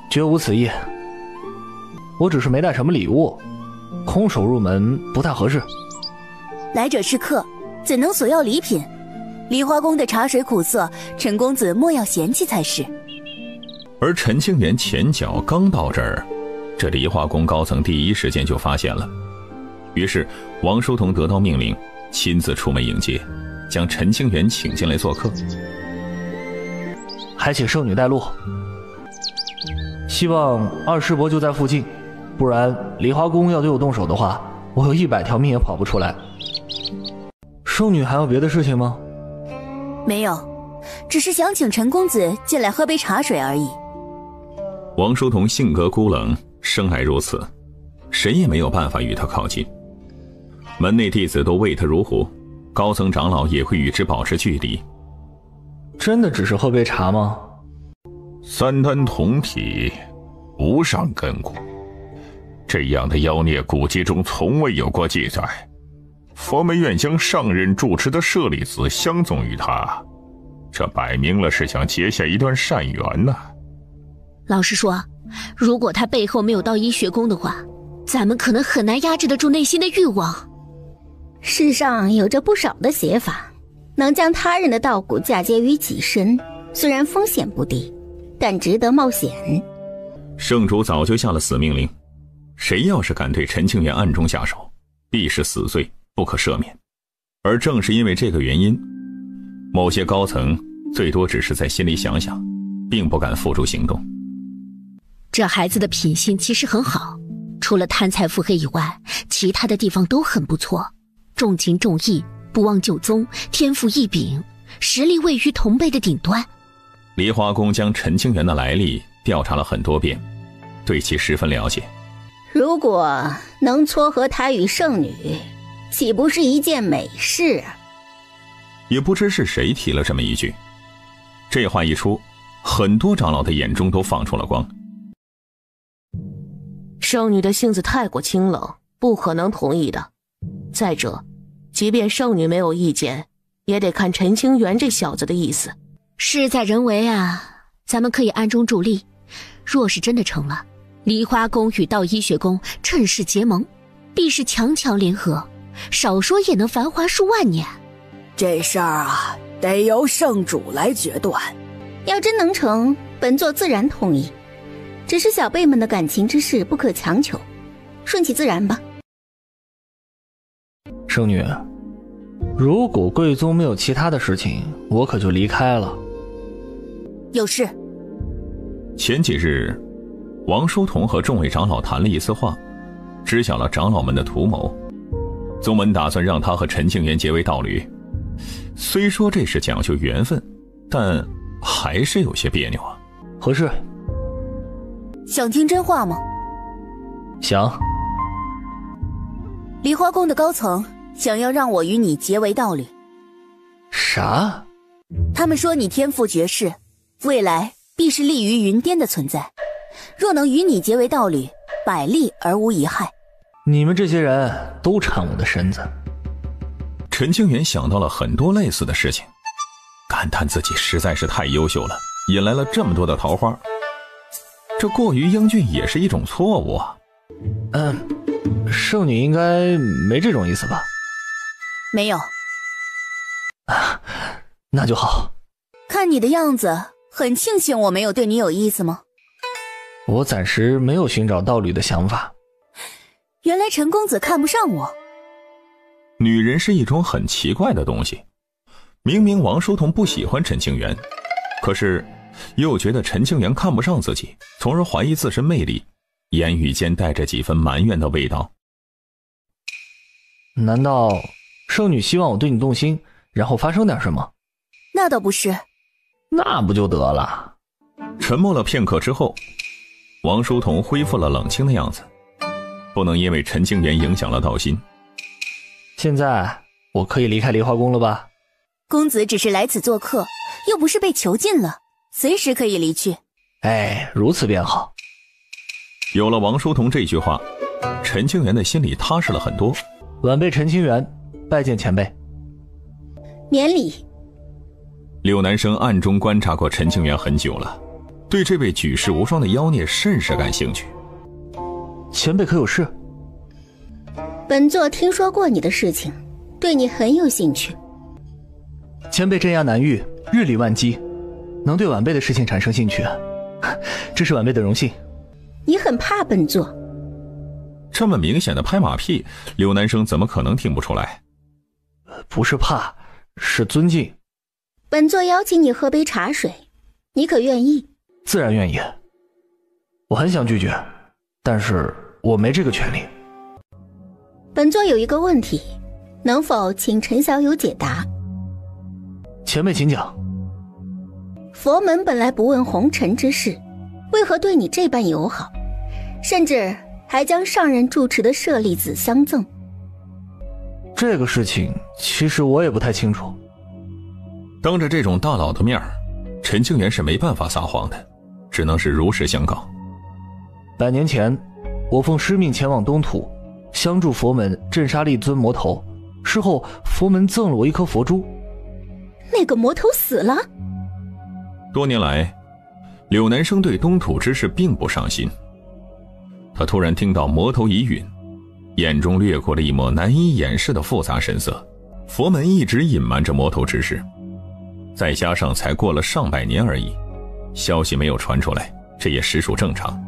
绝无此意，我只是没带什么礼物，空手入门不太合适。来者是客，怎能索要礼品？梨花宫的茶水苦涩，陈公子莫要嫌弃才是。而陈清源前脚刚到这儿，这梨花宫高层第一时间就发现了，于是王淑彤得到命令，亲自出门迎接，将陈清源请进来做客。还请圣女带路，希望二师伯就在附近，不然梨花宫要对我动手的话，我有100条命也跑不出来。圣女还有别的事情吗？没有，只是想请陈公子进来喝杯茶水而已。王淑彤性格孤冷，生来如此，谁也没有办法与她靠近。门内弟子都畏她如虎，高层长老也会与之保持距离。真的只是喝杯茶吗？3丹同体，无上根骨，这样的妖孽古籍中从未有过记载。佛门院将上任住持的舍利子相赠于他，这摆明了是想结下一段善缘呐。老实说，如果他背后没有道医学宫的话，咱们可能很难压制得住内心的欲望。世上有着不少的邪法，能将他人的道骨嫁接于己身，虽然风险不低，但值得冒险。圣主早就下了死命令，谁要是敢对陈庆元暗中下手，必是死罪，不可赦免。而正是因为这个原因，某些高层最多只是在心里想想，并不敢付诸行动。这孩子的品性其实很好，除了贪财腹黑以外，其他的地方都很不错，重情重义，不忘旧宗，天赋异禀，实力位于同辈的顶端。梨花宫将陈清源的来历调查了很多遍，对其十分了解。如果能撮合他与圣女，岂不是一件美事啊？也不知是谁提了这么一句，这话一出，很多长老的眼中都放出了光。圣女的性子太过清冷，不可能同意的。再者，即便圣女没有意见，也得看陈清源这小子的意思。事在人为啊，咱们可以暗中助力。若是真的成了，梨花宫与道医学宫趁势结盟，必是强强联合，少说也能繁华数万年。这事儿啊，得由圣主来决断。要真能成，本座自然同意。只是小辈们的感情之事不可强求，顺其自然吧。圣女，如果贵宗没有其他的事情，我可就离开了。有事。前几日，王淑彤和众位长老谈了一次话，知晓了长老们的图谋。宗门打算让他和陈庆元结为道侣，虽说这是讲究缘分，但还是有些别扭啊。何事？想听真话吗？想。梨花宫的高层想要让我与你结为道侣。啥？他们说你天赋绝世，未来必是立于云巅的存在，若能与你结为道侣，百利而无一害。你们这些人都馋我的身子。陈清源想到了很多类似的事情，感叹自己实在是太优秀了，引来了这么多的桃花。这过于英俊也是一种错误啊。圣女应该没这种意思吧？没有。那就好。看你的样子，很庆幸我没有对你有意思吗？我暂时没有寻找道侣的想法。原来陈公子看不上我。女人是一种很奇怪的东西，明明王淑彤不喜欢陈清源，可是又觉得陈清源看不上自己，从而怀疑自身魅力，言语间带着几分埋怨的味道。难道圣女希望我对你动心，然后发生点什么？那倒不是，那不就得了？沉默了片刻之后，王叔同恢复了冷清的样子。不能因为陈清源影响了道心。现在我可以离开梨花宫了吧？公子只是来此做客，又不是被囚禁了，随时可以离去。哎，如此便好。有了王叔同这句话，陈清源的心里踏实了很多。晚辈陈清源拜见前辈。免礼。柳南生暗中观察过陈清源很久了，对这位举世无双的妖孽甚是感兴趣。前辈可有事？本座听说过你的事情，对你很有兴趣。前辈镇压南域，日理万机，能对晚辈的事情产生兴趣，这是晚辈的荣幸。你很怕本座？这么明显的拍马屁，柳南生怎么可能听不出来？不是怕，是尊敬。本座邀请你喝杯茶水，你可愿意？自然愿意。我很想拒绝，但是我没这个权利。本座有一个问题，能否请陈小友解答？前辈请讲。佛门本来不问红尘之事，为何对你这般友好，甚至还将上人住持的舍利子相赠？这个事情其实我也不太清楚。当着这种大佬的面，陈清源是没办法撒谎的，只能是如实相告。100年前，我奉师命前往东土，相助佛门镇杀了一尊魔头，事后佛门赠了我一颗佛珠。那个魔头死了？多年来，柳南生对东土之事并不上心。他突然听到魔头已陨，眼中掠过了一抹难以掩饰的复杂神色。佛门一直隐瞒着魔头之事，再加上才过了上百年而已，消息没有传出来，这也实属正常。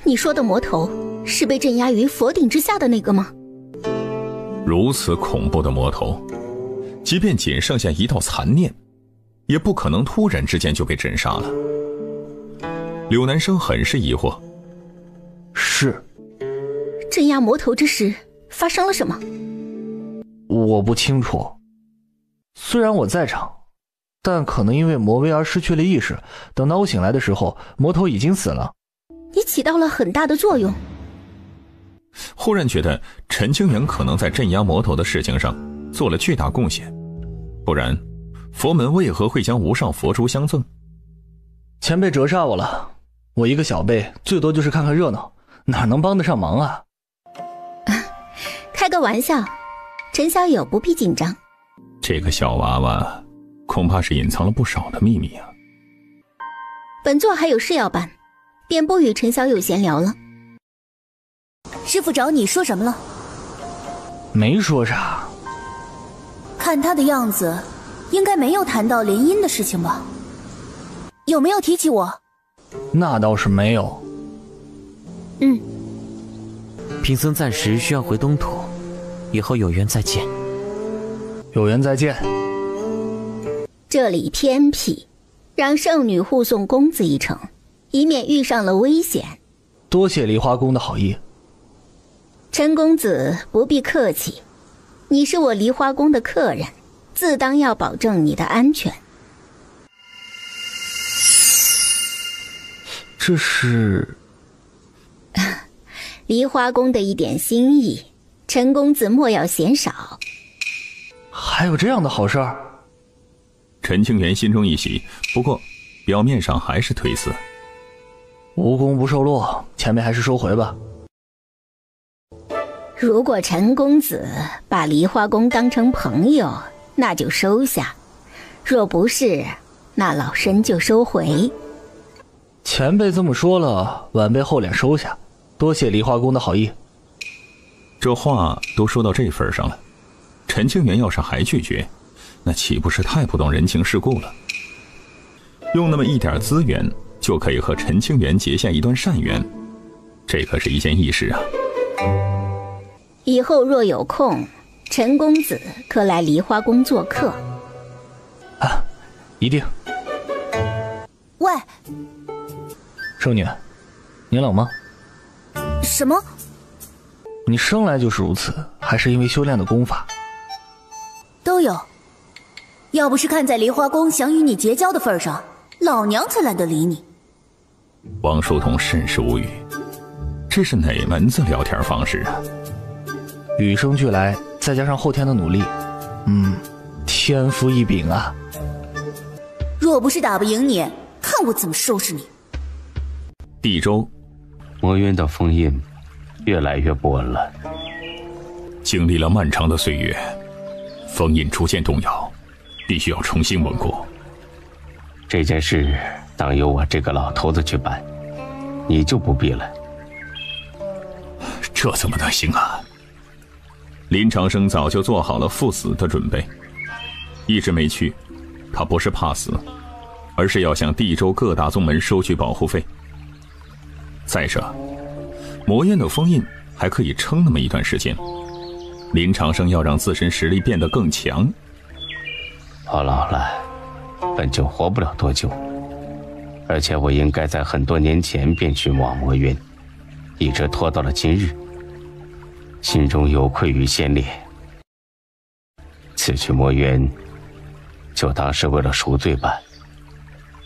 你说的魔头是被镇压于佛顶之下的那个吗？如此恐怖的魔头，即便仅剩下一道残念，也不可能突然之间就被镇杀了。柳南生很是疑惑。是。镇压魔头之时发生了什么？我不清楚。虽然我在场，但可能因为魔威而失去了意识，等到我醒来的时候，魔头已经死了。你起到了很大的作用。忽然觉得陈清源可能在镇压魔头的事情上做了巨大贡献，不然佛门为何会将无上佛珠相赠？前辈折煞我了，我一个小辈最多就是看看热闹，哪能帮得上忙啊？开个玩笑，陈小友不必紧张。这个小娃娃恐怕是隐藏了不少的秘密啊。本座还有事要办，便不与陈小友闲聊了。师父找你说什么了？没说啥。看他的样子，应该没有谈到联姻的事情吧？有没有提起我？那倒是没有。贫僧暂时需要回东土，以后有缘再见。有缘再见。这里偏僻，让圣女护送公子一程，以免遇上了危险。多谢梨花宫的好意。陈公子不必客气，你是我梨花宫的客人，自当要保证你的安全。这是梨花宫的一点心意，陈公子莫要嫌少。还有这样的好事儿？陈清源心中一喜，不过表面上还是推辞。无功不受禄，前辈还是收回吧。如果陈公子把梨花宫当成朋友，那就收下；若不是，那老身就收回。前辈这么说了，晚辈厚脸收下，多谢梨花宫的好意。这话都说到这份上了，陈清源要是还拒绝，那岂不是太不懂人情世故了？用那么一点资源就可以和陈清源结下一段善缘，这可是一件易事啊。以后若有空，陈公子可来梨花宫做客。一定。喂，圣女，你冷吗？什么？你生来就是如此，还是因为修炼的功法？都有。要不是看在梨花宫想与你结交的份上，老娘才懒得理你。王书童甚是无语，这是哪门子聊天方式啊？与生俱来，再加上后天的努力，天赋异禀啊！若不是打不赢你，看我怎么收拾你！地州，魔渊的封印越来越不稳了。经历了漫长的岁月，封印逐渐动摇，必须要重新稳固。这件事当由我这个老头子去办，你就不必了。这怎么能行啊？林长生早就做好了赴死的准备，一直没去，他不是怕死，而是要向地州各大宗门收取保护费。再者，魔渊的封印还可以撑那么一段时间，林长生要让自身实力变得更强。我老了，本就活不了多久，而且我应该在很多年前便去往魔渊，一直拖到了今日，心中有愧于先烈。此去魔渊，就当是为了赎罪吧。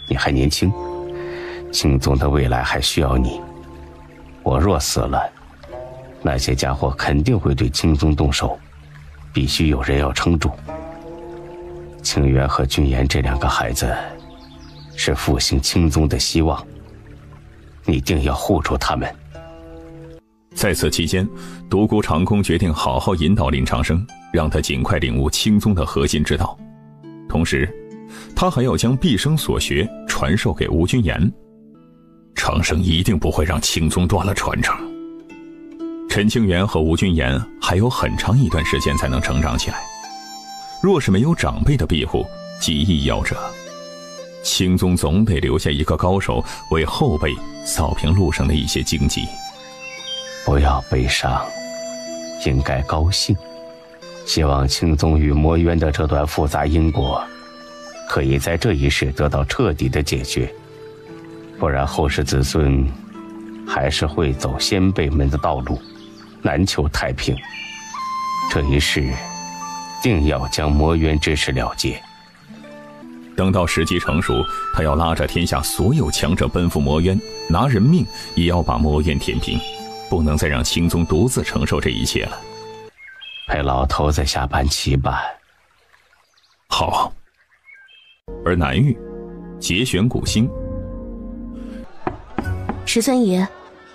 你还年轻，青宗的未来还需要你。我若死了，那些家伙肯定会对青宗动手，必须有人要撑住。清源和君言这两个孩子是复兴青宗的希望，你定要护住他们。在此期间，独孤长空决定好好引导林长生，让他尽快领悟青宗的核心之道。同时，他还要将毕生所学传授给吴君言。长生一定不会让青宗断了传承。陈清源和吴君言还有很长一段时间才能成长起来，若是没有长辈的庇护，技艺夭折，青宗总得留下一个高手为后辈扫平路上的一些荆棘。不要悲伤，应该高兴。希望青宗与魔渊的这段复杂因果，可以在这一世得到彻底的解决，不然后世子孙还是会走先辈们的道路，难求太平。这一世定要将魔渊之事了结。等到时机成熟，他要拉着天下所有强者奔赴魔渊，拿人命也要把魔渊填平，不能再让青宗独自承受这一切了。陪老头子下盘棋吧。好。而南域节选古星，十三爷，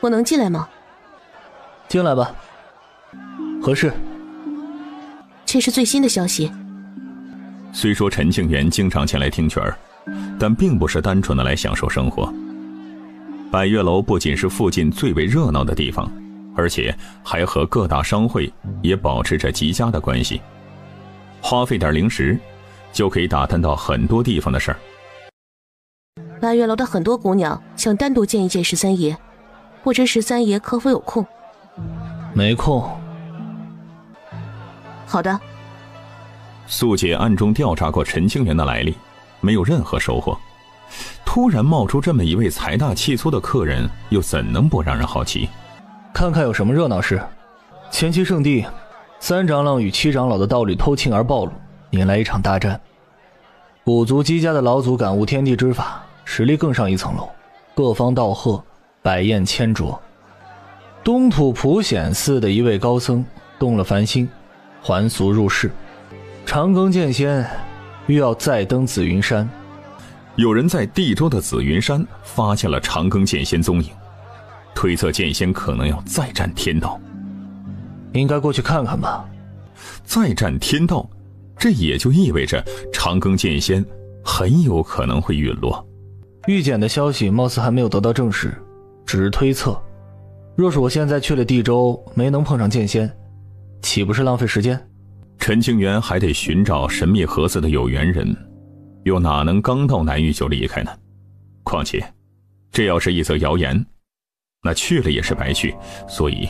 我能进来吗？进来吧。何事？这是最新的消息。虽说陈庆元经常前来听曲儿，但并不是单纯的来享受生活。百月楼不仅是附近最为热闹的地方，而且还和各大商会也保持着极佳的关系，花费点零食就可以打探到很多地方的事儿。百月楼的很多姑娘想单独见一见十三爷，不知十三爷可否有空？没空。好的。素姐暗中调查过陈清源的来历，没有任何收获。突然冒出这么一位财大气粗的客人，又怎能不让人好奇？看看有什么热闹事。前期圣地三长老与七长老的道理偷庆而暴露，引来一场大战。古族姬家的老祖感悟天地之法，实力更上一层楼，各方道贺，百宴千酌。东土普显寺的一位高僧动了凡心，还俗入世。长庚剑仙欲要再登紫云山。有人在地州的紫云山发现了长庚剑仙踪影，推测剑仙可能要再战天道。应该过去看看吧。再战天道，这也就意味着长庚剑仙很有可能会陨落。玉简的消息貌似还没有得到证实，只是推测。若是我现在去了地州，没能碰上剑仙，岂不是浪费时间？陈清源还得寻找神秘盒子的有缘人，又哪能刚到南域就离开呢？况且这要是一则谣言，那去了也是白去，所以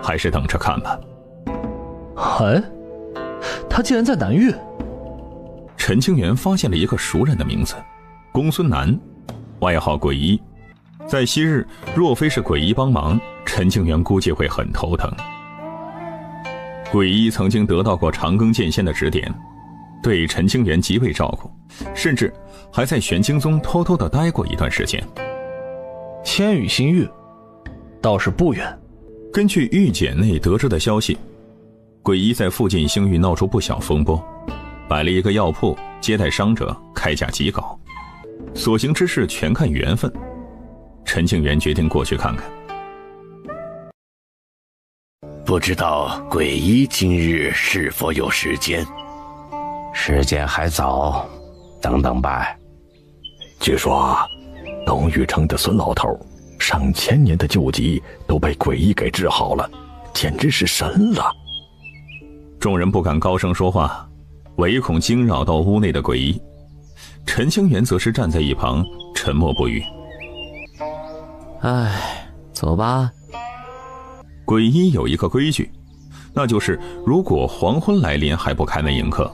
还是等着看吧。他竟然在南域。陈清源发现了一个熟人的名字，公孙南，外号鬼医。在昔日若非是鬼医帮忙，陈清源估计会很头疼。鬼医曾经得到过长庚剑仙的指点，对陈清源极为照顾，甚至还在玄清宗偷偷地待过一段时间。千羽新域倒是不远。根据狱检内得知的消息，鬼医在附近星域闹出不小风波，摆了一个药铺接待伤者，开价极高，所行之事全看缘分。陈清源决定过去看看。不知道鬼医今日是否有时间？时间还早，等等吧。据说东域城的孙老头上千年的旧疾都被鬼医给治好了，简直是神了。众人不敢高声说话，唯恐惊扰到屋内的鬼医。陈清源则是站在一旁沉默不语。唉，走吧。鬼医有一个规矩，那就是如果黄昏来临还不开门迎客，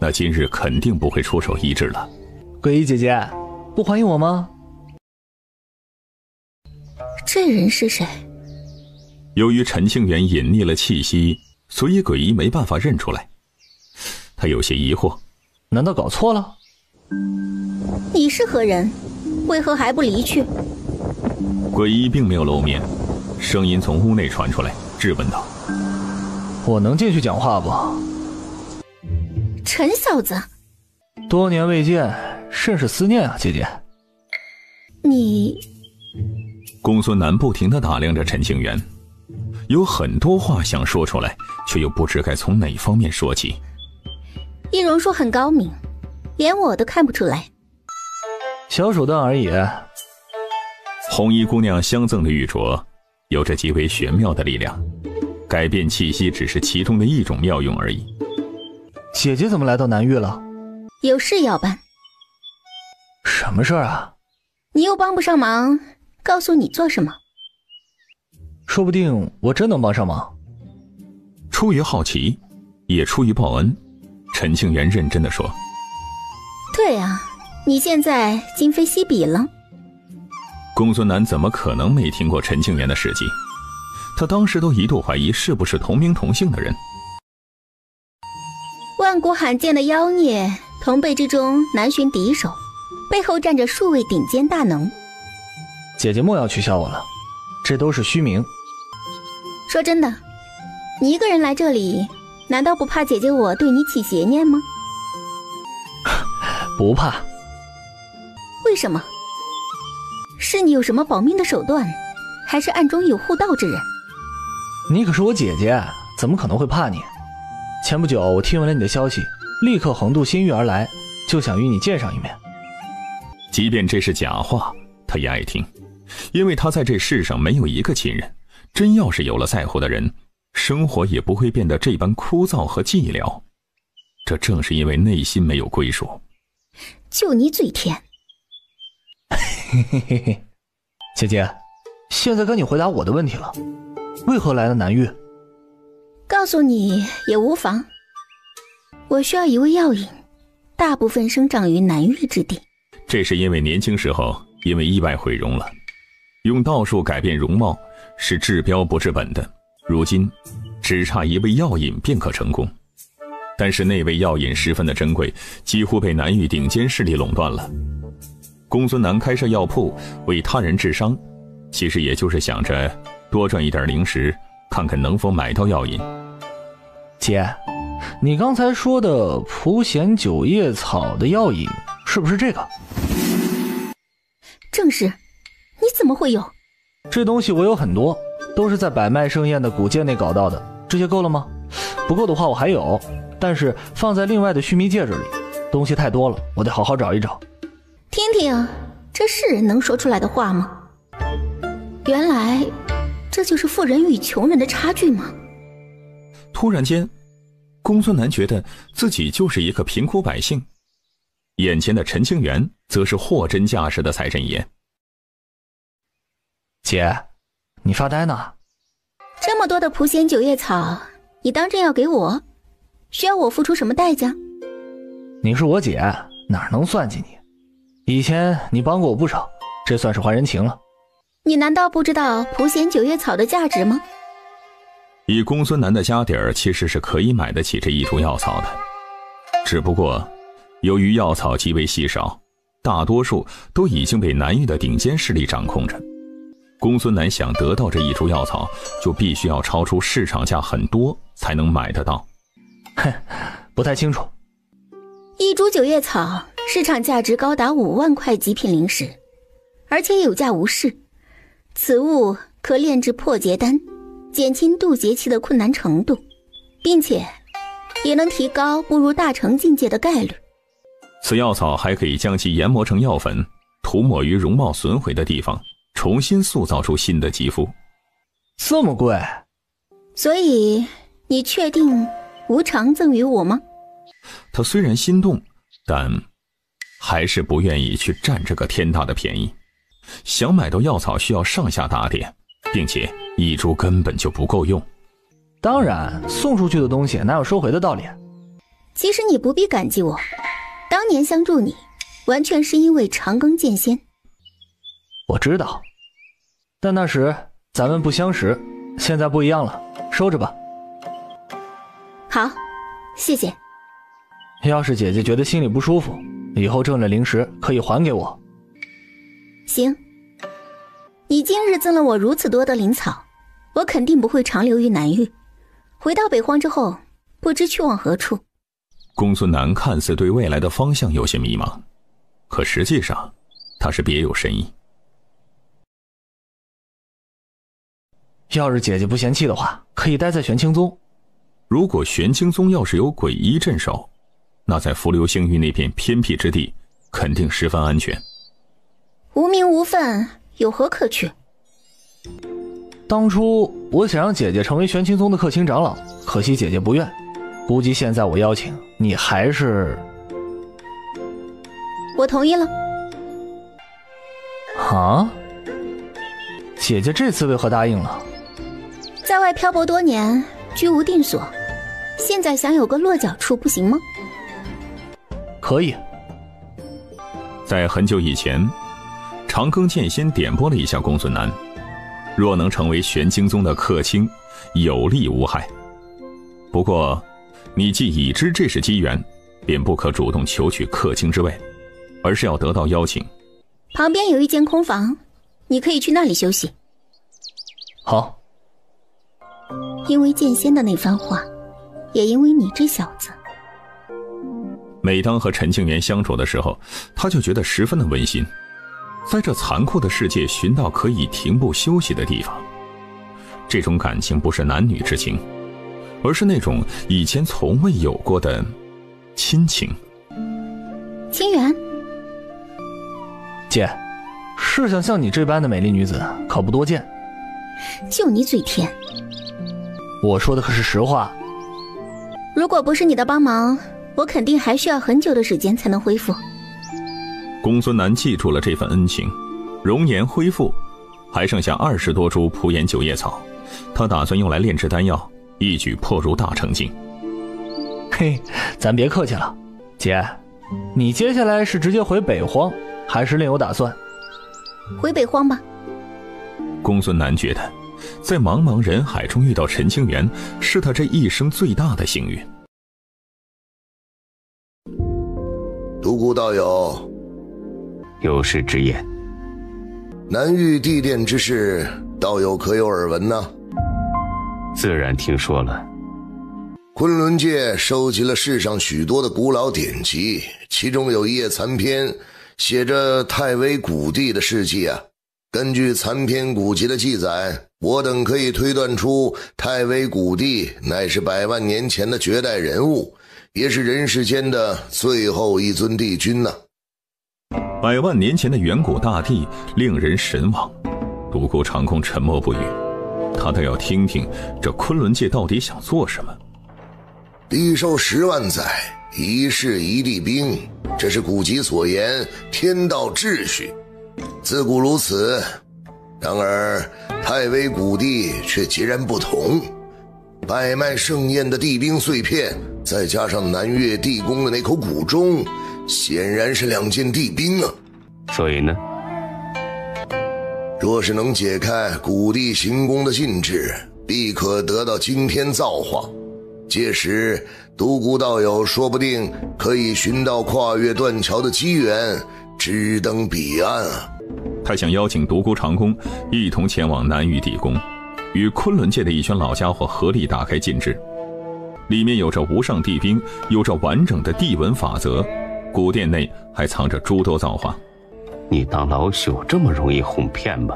那今日肯定不会出手医治了。鬼医姐姐，不欢迎我吗？这人是谁？由于陈清源隐匿了气息，所以鬼医没办法认出来。他有些疑惑，难道搞错了？你是何人？为何还不离去？鬼医并没有露面，声音从屋内传出来，质问道：我能进去讲话不？陈小子，多年未见，甚是思念啊，姐姐。你……公孙南不停地打量着陈清源，有很多话想说出来，却又不知该从哪方面说起。易容术很高明，连我都看不出来。小手段而已。红衣姑娘相赠的玉镯有着极为玄妙的力量，改变气息只是其中的一种妙用而已。姐姐怎么来到南域了？有事要办。什么事啊？你又帮不上忙，告诉你做什么？说不定我真能帮上忙。出于好奇，也出于报恩，陈清源认真地说：对啊，你现在今非昔比了。公孙南怎么可能没听过陈清源的事迹？他当时都一度怀疑是不是同名同姓的人。万古罕见的妖孽，同辈之中难寻敌手，背后站着数位顶尖大能。姐姐莫要取笑我了，这都是虚名。说真的，你一个人来这里，难道不怕姐姐我对你起邪念吗？不怕。为什么？是你有什么保命的手段，还是暗中有护道之人？你可是我姐姐，怎么可能会怕你？前不久我听闻了你的消息，立刻横渡新域而来，就想与你见上一面。即便这是假话，他也爱听，因为他在这世上没有一个亲人，真要是有了在乎的人，生活也不会变得这般枯燥和寂寥。这正是因为内心没有归属。就你嘴甜。姐姐，现在该你回答我的问题了，为何来了南域？告诉你也无妨。我需要一味药引，大部分生长于南域之地。这是因为年轻时候因为意外毁容了，用道术改变容貌是治标不治本的，如今只差一味药引便可成功。但是那味药引十分的珍贵，几乎被南域顶尖势力垄断了。公孙南开设药铺为他人治伤，其实也就是想着多赚一点零食，看看能否买到药引。姐，你刚才说的蒲贤九叶草的药引是不是这个？正是。你怎么会有？这东西我有很多，都是在百脉盛宴的古戒内搞到的。这些够了吗？不够的话我还有，但是放在另外的须弥戒指里，东西太多了，我得好好找一找。听听，这是人能说出来的话吗？原来这就是富人与穷人的差距吗？突然间，公孙南觉得自己就是一个贫苦百姓，眼前的陈清源则是货真价实的财神爷。姐，你发呆呢？这么多的蒲贤九叶草，你当真要给我？需要我付出什么代价？你是我姐，哪能算计你？以前你帮过我不少，这算是还人情了。你难道不知道蒲贤九叶草的价值吗？以公孙南的家底儿，其实是可以买得起这一株药草的。只不过由于药草极为稀少，大多数都已经被南域的顶尖势力掌控着。公孙南想得到这一株药草，就必须要超出市场价很多才能买得到。哼，不太清楚。一株九叶草市场价值高达5万块极品灵石，而且有价无市。此物可炼制破结丹，减轻渡劫期的困难程度，并且也能提高步入大成境界的概率。此药草还可以将其研磨成药粉，涂抹于容貌损毁的地方，重新塑造出新的肌肤。这么贵？所以你确定无偿赠予我吗？他虽然心动，但还是不愿意去占这个天大的便宜。想买到药草需要上下打点，并且一株根本就不够用。当然，送出去的东西哪有收回的道理？其实你不必感激我，当年相助你，完全是因为长庚剑仙。我知道，但那时咱们不相识，现在不一样了，收着吧。好，谢谢。要是姐姐觉得心里不舒服，以后挣了灵石可以还给我。行，你今日赠了我如此多的灵草，我肯定不会长留于南域。回到北荒之后，不知去往何处。公孙南看似对未来的方向有些迷茫，可实际上他是别有深意。要是姐姐不嫌弃的话，可以待在玄清宗。如果玄清宗要是有鬼医镇守，那在浮流星域那片偏僻之地肯定十分安全。无名无分，有何可取？当初我想让姐姐成为玄清宗的客卿长老，可惜姐姐不愿。估计现在我邀请你还是……我同意了。啊？姐姐这次为何答应了？在外漂泊多年，居无定所，现在想有个落脚处，不行吗？可以。在很久以前，长庚剑仙点拨了一下公孙南，若能成为玄清宗的客卿，有利无害。不过你既已知这是机缘，便不可主动求取客卿之位，而是要得到邀请。旁边有一间空房，你可以去那里休息。好。因为剑仙的那番话，也因为你这小子。每当和陈庆元相处的时候，他就觉得十分的温馨。在这残酷的世界寻到可以停步休息的地方，这种感情不是男女之情，而是那种以前从未有过的亲情。清源，姐，世上像你这般的美丽女子可不多见。就你嘴甜。我说的可是实话。如果不是你的帮忙，我肯定还需要很久的时间才能恢复。公孙南记住了这份恩情，容颜恢复，还剩下20多株蒲岩九叶草，他打算用来炼制丹药，一举破入大成境。嘿，咱别客气了，姐，你接下来是直接回北荒，还是另有打算？回北荒吧。公孙南觉得，在茫茫人海中遇到陈清源，是他这一生最大的幸运。独孤道友，有事直言。南域地殿之事，道友可有耳闻呢？自然听说了。昆仑界收集了世上许多的古老典籍，其中有一页残篇，写着太微古地的事迹啊。根据残篇古籍的记载，我等可以推断出太微古地乃是100万年前的绝代人物，也是人世间的最后一尊帝君呢。100万年前的远古大地令人神往，独孤长空沉默不语，他倒要听听这昆仑界到底想做什么。地寿10万载，一世一帝兵，这是古籍所言，天道秩序，自古如此。然而太微古地却截然不同，百脉盛宴的地兵碎片，再加上南岳地宫的那口古钟，显然是2件地兵啊。所以呢，若是能解开古地行宫的禁制，必可得到惊天造化。届时独孤道友说不定可以寻到跨越断桥的机缘，直登彼岸啊！他想邀请独孤长空一同前往南域地宫，与昆仑界的一群老家伙合力打开禁制。里面有着无上地兵，有着完整的地文法则，古殿内还藏着诸多造化。你当老朽这么容易哄骗吗？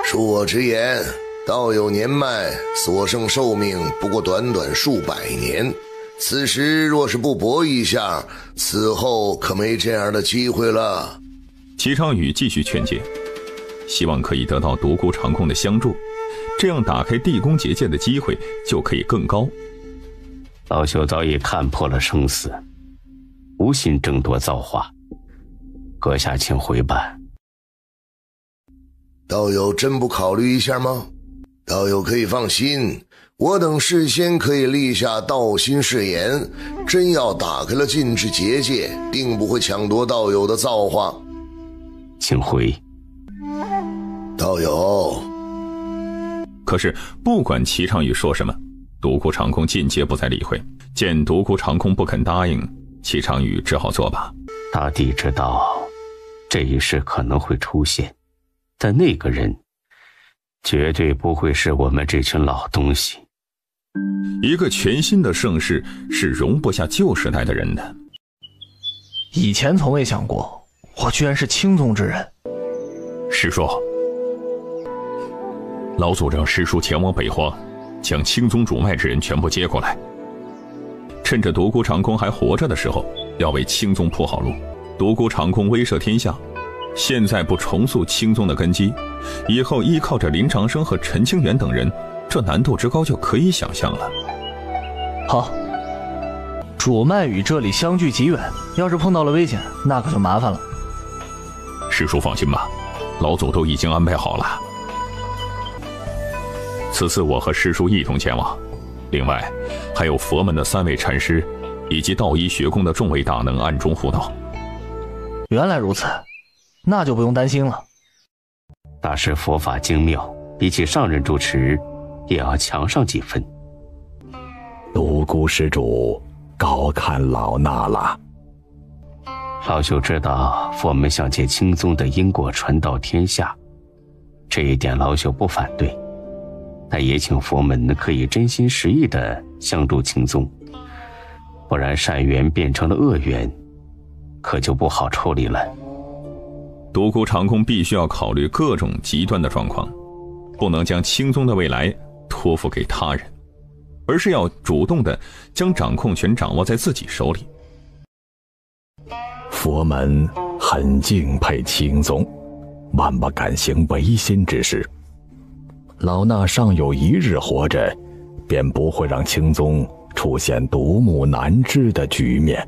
恕我直言，道友年迈，所剩寿命不过短短数百年。此时若是不搏一下，此后可没这样的机会了。齐昌宇继续劝诫，希望可以得到独孤长空的相助，这样打开地宫结界的机会就可以更高。老朽早已看破了生死，无心争夺造化，阁下请回办。道友真不考虑一下吗？道友可以放心，我等事先可以立下道心誓言，真要打开了禁制结界，定不会抢夺道友的造化。请回。道友。可是不管齐昌宇说什么，独孤长空尽皆不再理会。见独孤长空不肯答应，齐昌宇只好作罢。大帝知道这一事可能会出现，但那个人绝对不会是我们这群老东西。一个全新的盛世是容不下旧时代的人的。以前从未想过，我居然是青宗之人。师叔，老祖让师叔前往北荒，将青宗主脉之人全部接过来。趁着独孤长空还活着的时候，要为青宗铺好路。独孤长空威慑天下，现在不重塑青宗的根基，以后依靠着林长生和陈清源等人，这难度之高就可以想象了。好，主脉与这里相距极远，要是碰到了危险，那可就麻烦了。师叔放心吧，老祖都已经安排好了。此次我和师叔一同前往，另外还有佛门的3位禅师，以及道医学宫的众位大能暗中护道。原来如此，那就不用担心了。大师佛法精妙，比起上人主持也要强上几分。独孤施主高看老衲了。老朽知道佛门想借青宗的因果传到天下，这一点老朽不反对，但也请佛门可以真心实意地相助青宗，不然善缘变成了恶缘，可就不好处理了。独孤长空必须要考虑各种极端的状况，不能将青宗的未来托付给他人，而是要主动地将掌控权掌握在自己手里。佛门很敬佩青宗，万不敢行违心之事。老衲尚有一日活着，便不会让青宗出现独木难支的局面。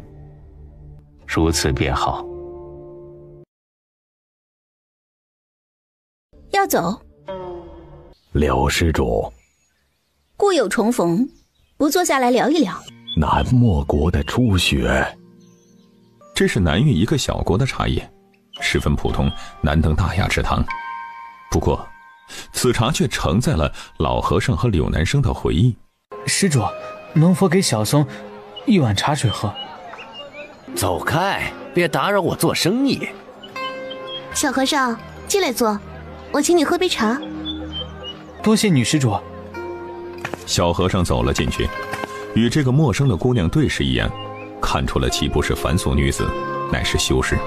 如此便好。要走？柳施主，故友重逢，不坐下来聊一聊？南漠国的初雪。这是南域一个小国的茶叶，十分普通，难登大雅之堂。不过此茶却承载了老和尚和柳南生的回忆。施主，能否给小僧一碗茶水喝？走开，别打扰我做生意。小和尚，进来坐，我请你喝杯茶。多谢女施主。小和尚走了进去，与这个陌生的姑娘对视一眼，看出了其不是凡俗女子，乃是修士。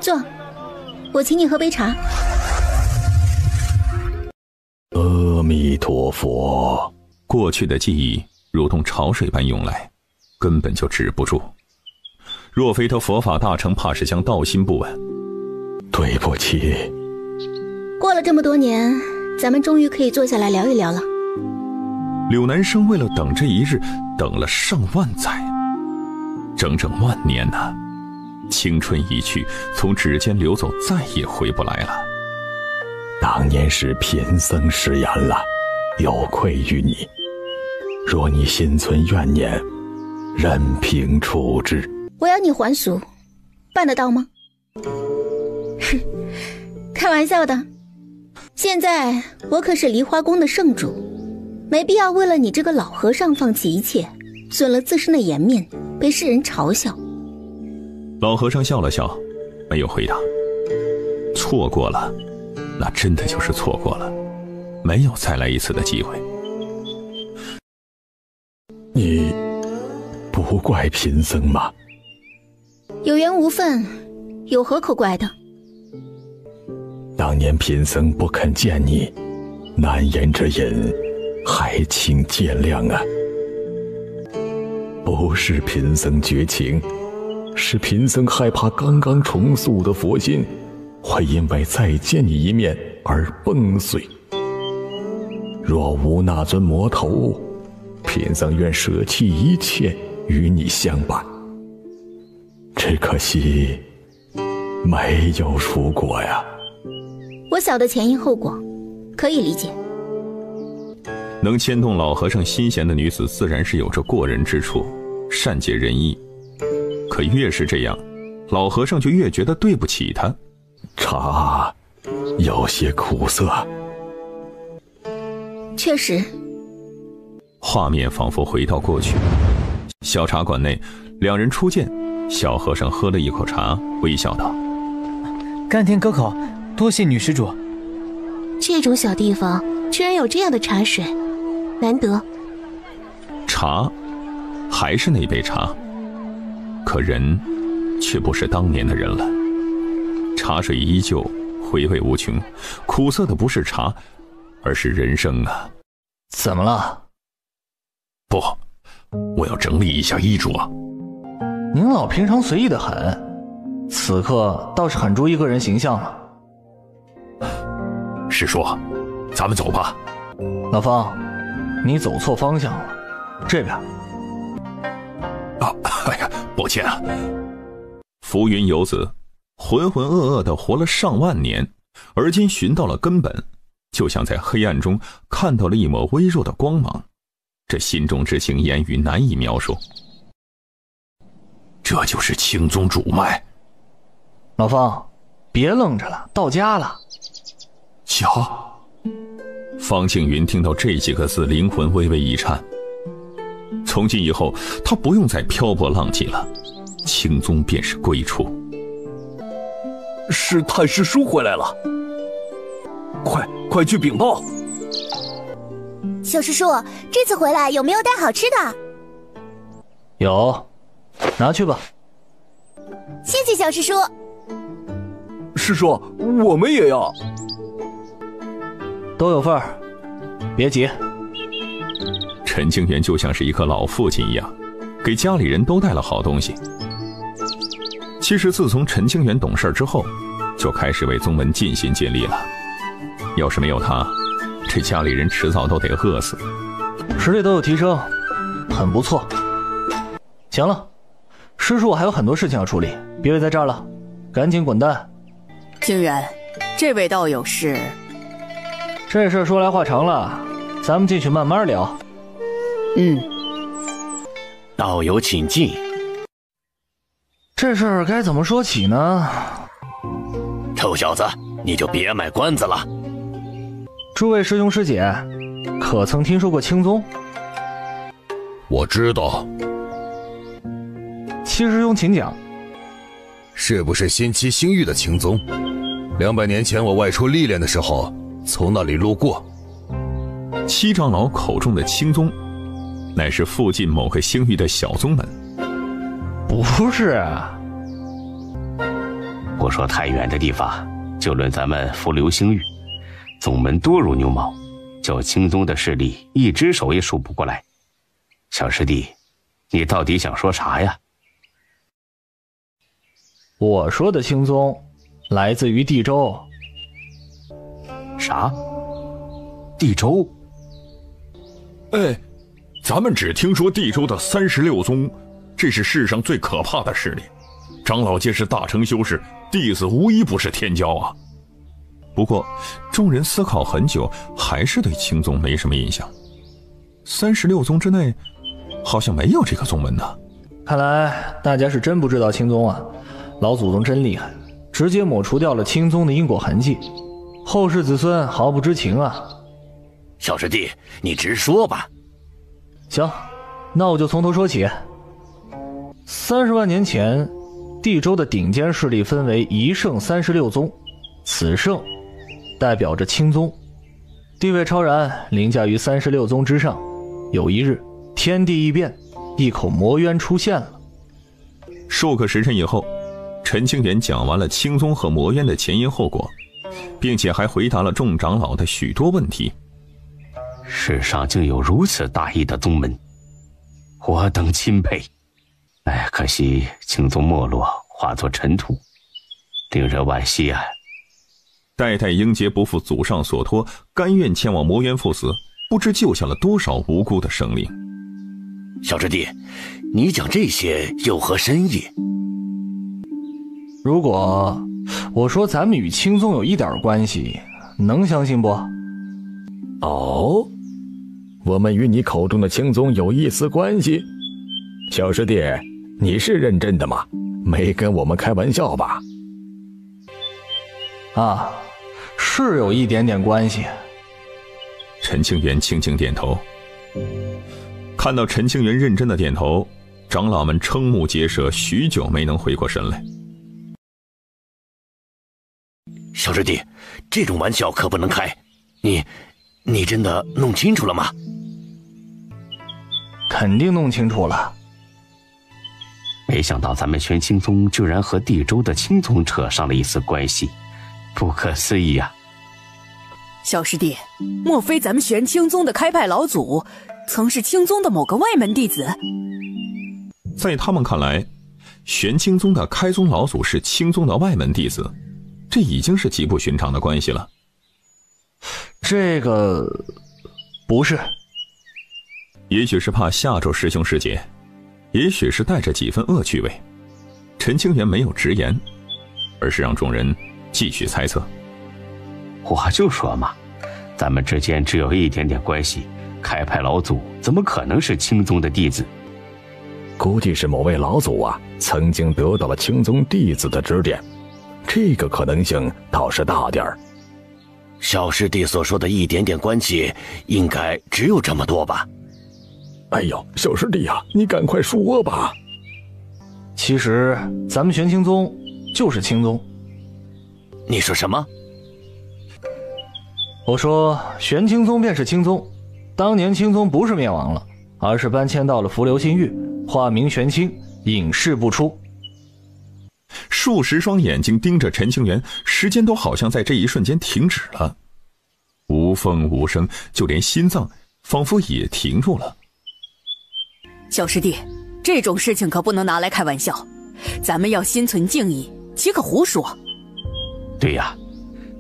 坐，我请你喝杯茶。阿弥陀佛。过去的记忆如同潮水般涌来，根本就止不住。若非他佛法大成，怕是将道心不稳。对不起。过了这么多年，咱们终于可以坐下来聊一聊了。柳南生为了等这一日，等了上万载，整整万年呐！青春一去，从指尖流走，再也回不来了。当年是贫僧失言了，有愧于你。若你心存怨念，任凭处置。我要你还俗，办得到吗？哼，开玩笑的。现在我可是梨花宫的圣主，没必要为了你这个老和尚放弃一切，损了自身的颜面，被世人嘲笑。老和尚笑了笑，没有回答。错过了，那真的就是错过了，没有再来一次的机会。你不怪贫僧吗？有缘无分，有何可怪的？当年贫僧不肯见你，难言之隐，还请见谅啊。不是贫僧绝情，是贫僧害怕刚刚重塑的佛心会因为再见你一面而崩碎。若无那尊魔头，贫僧愿舍弃一切与你相伴。只可惜没有出国呀。我晓得前因后果，可以理解。能牵动老和尚心弦的女子自然是有着过人之处，善解人意。可越是这样，老和尚就越觉得对不起她。茶有些苦涩。确实。画面仿佛回到过去，小茶馆内，两人初见，小和尚喝了一口茶，微笑道：甘甜可口，多谢女施主。这种小地方居然有这样的茶水，难得。茶还是那杯茶，可人却不是当年的人了。茶水依旧回味无穷，苦涩的不是茶，而是人生啊。怎么了？不，我要整理一下衣着。您老平常随意的很，此刻倒是很注意个人形象了。师叔，咱们走吧。老方，你走错方向了，这边。哎呀，抱歉啊。浮云游子浑浑噩噩地活了上万年，而今寻到了根本，就像在黑暗中看到了一抹微弱的光芒，这心中之情言语难以描述。这就是青宗主脉。老方，别愣着了，到家了。家。方庆云听到这几个字，灵魂微微一颤。从今以后，他不用再漂泊浪迹了，青宗便是归处。是太师叔回来了，快去禀报。小师叔，这次回来有没有带好吃的？有，拿去吧。谢谢小师叔。师叔，我们也要。都有份儿，别急。陈清源就像是一个老父亲一样，给家里人都带了好东西。其实自从陈清源懂事之后，就开始为宗门尽心尽力了。要是没有他，这家里人迟早都得饿死。实力都有提升，很不错。行了，师叔还有很多事情要处理，别围在这儿了，赶紧滚蛋。清源，这位道友是？这事说来话长了，咱们进去慢慢聊。道友请进。这事儿该怎么说起呢？臭小子，你就别卖关子了。诸位师兄师姐，可曾听说过青宗？我知道。七师兄请讲。是不是新期星域的青宗？200年前我外出历练的时候，从那里路过。七长老口中的青宗，乃是附近某个星域的小宗门。不是啊。不说太远的地方，就论咱们伏流星域，宗门多如牛毛，叫青宗的势力一只手也数不过来。小师弟，你到底想说啥呀？我说的青宗来自于地州。啥？地州？哎，咱们只听说地州的36宗，这是世上最可怕的势力，长老皆是大成修士，弟子无一不是天骄啊。不过众人思考很久，还是对青宗没什么印象。36宗之内好像没有这个宗门呢。看来大家是真不知道青宗啊，老祖宗真厉害，直接抹除掉了青宗的因果痕迹，后世子孙毫不知情啊。小师弟，你直说吧。行，那我就从头说起。30万年前，地州的顶尖势力分为1圣36宗，此圣代表着青宗，地位超然，凌驾于36宗之上。有一日，天地异变，一口魔渊出现了。数个时辰以后，陈清源讲完了青宗和魔渊的前因后果，并且还回答了众长老的许多问题。世上竟有如此大义的宗门，我等钦佩。可惜青宗没落，化作尘土，令人惋惜啊。代代英杰不负祖上所托，甘愿前往魔渊赴死，不知救下了多少无辜的生灵。小师弟，你讲这些有何深意？如果我说咱们与青宗有一点关系，能相信不？哦，我们与你口中的青宗有一丝关系？小师弟，你是认真的吗？没跟我们开玩笑吧？啊，是有一点点关系。陈清源轻轻点头。看到陈清源认真的点头，长老们瞠目结舌，许久没能回过神来。小师弟，这种玩笑可不能开。你真的弄清楚了吗？肯定弄清楚了。没想到咱们玄清宗居然和地州的青宗扯上了一丝关系，不可思议啊！小师弟，莫非咱们玄清宗的开派老祖曾是青宗的某个外门弟子？在他们看来，玄清宗的开宗老祖是青宗的外门弟子，这已经是极不寻常的关系了。这个不是，也许是怕吓着师兄师姐，也许是带着几分恶趣味，陈清源没有直言，而是让众人继续猜测。我就说嘛，咱们之间只有一点点关系，开派老祖怎么可能是青宗的弟子？估计是某位老祖啊，曾经得到了青宗弟子的指点，这个可能性倒是大点儿。小师弟所说的一点点关系，应该只有这么多吧？哎呦，小师弟啊，你赶快说吧。其实咱们玄清宗就是青宗。你说什么？我说玄清宗便是青宗，当年青宗不是灭亡了，而是搬迁到了浮流新域，化名玄清，隐世不出。数十双眼睛盯着陈清源，时间都好像在这一瞬间停止了，无风无声，就连心脏仿佛也停住了。小师弟，这种事情可不能拿来开玩笑，咱们要心存敬意，岂可胡说？对呀，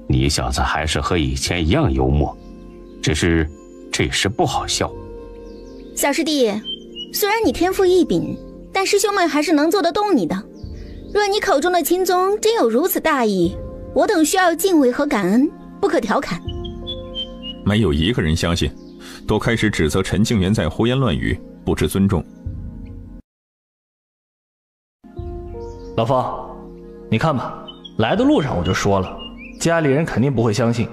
你小子还是和以前一样幽默，只是这时不好笑。小师弟，虽然你天赋异禀，但师兄们还是能做得动你的。若你口中的青宗真有如此大义，我等需要敬畏和感恩，不可调侃。没有一个人相信，都开始指责陈清源在胡言乱语，不知尊重。老方，你看吧，来的路上我就说了，家里人肯定不会相信，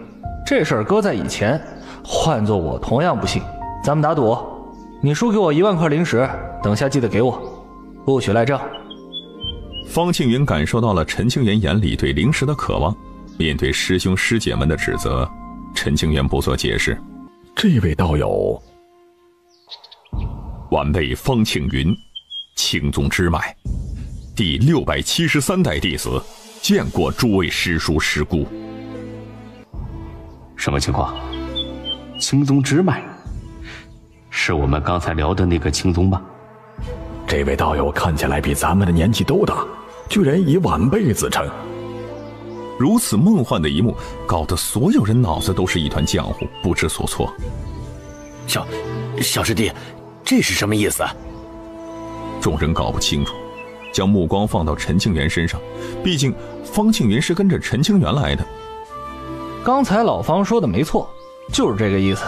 这事儿搁在以前，换做我同样不信。咱们打赌，你输给我1万块灵石，等下记得给我，不许赖账。方庆云感受到了陈清源眼里对灵石的渴望，面对师兄师姐们的指责，陈清源不做解释。这位道友，晚辈方庆云，青宗支脉，第673代弟子，见过诸位师叔师姑。什么情况？青宗支脉是我们刚才聊的那个青宗吧？这位道友看起来比咱们的年纪都大，居然以晚辈自称。如此梦幻的一幕，搞得所有人脑子都是一团浆糊，不知所措。小师弟，这是什么意思啊？众人搞不清楚，将目光放到陈清源身上，毕竟方庆云是跟着陈清源来的。刚才老方说的没错，就是这个意思。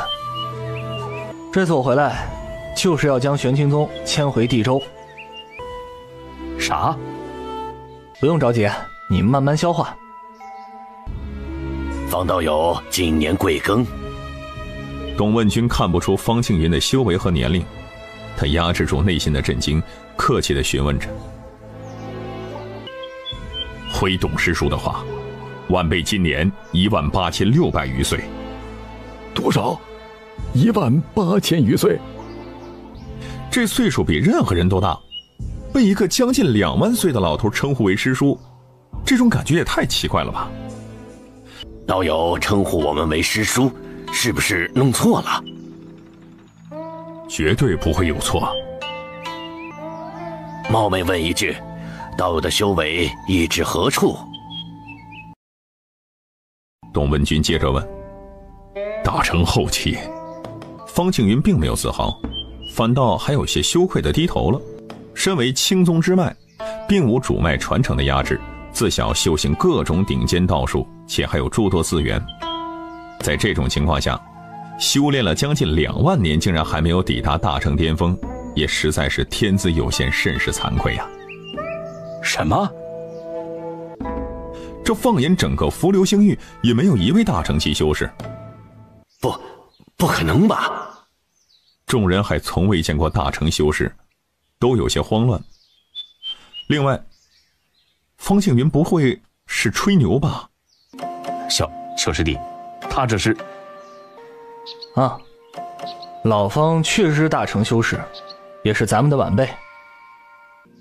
这次我回来，就是要将玄清宗迁回地州。啥？不用着急，你慢慢消化。方道友今年贵庚？董问君看不出方庆云的修为和年龄，他压制住内心的震惊，客气地询问着。回董师叔的话，晚辈今年18600余岁。多少？18000余岁。这岁数比任何人都大，被一个将近2万岁的老头称呼为师叔，这种感觉也太奇怪了吧。道友称呼我们为师叔，是不是弄错了？绝对不会有错。冒昧问一句，道友的修为已至何处？董文君接着问。大成后期，方庆云并没有自豪，反倒还有些羞愧地低头了。身为青宗之脉，并无主脉传承的压制，自小修行各种顶尖道术，且还有诸多资源。在这种情况下，修炼了将近2万年，竟然还没有抵达大成巅峰，也实在是天资有限，甚是惭愧呀。什么？这放眼整个浮流星域，也没有一位大成期修士。不可能吧？众人还从未见过大成修士，都有些慌乱。另外，方庆云不会是吹牛吧？小师弟，他这是……啊，老方确实是大成修士，也是咱们的晚辈。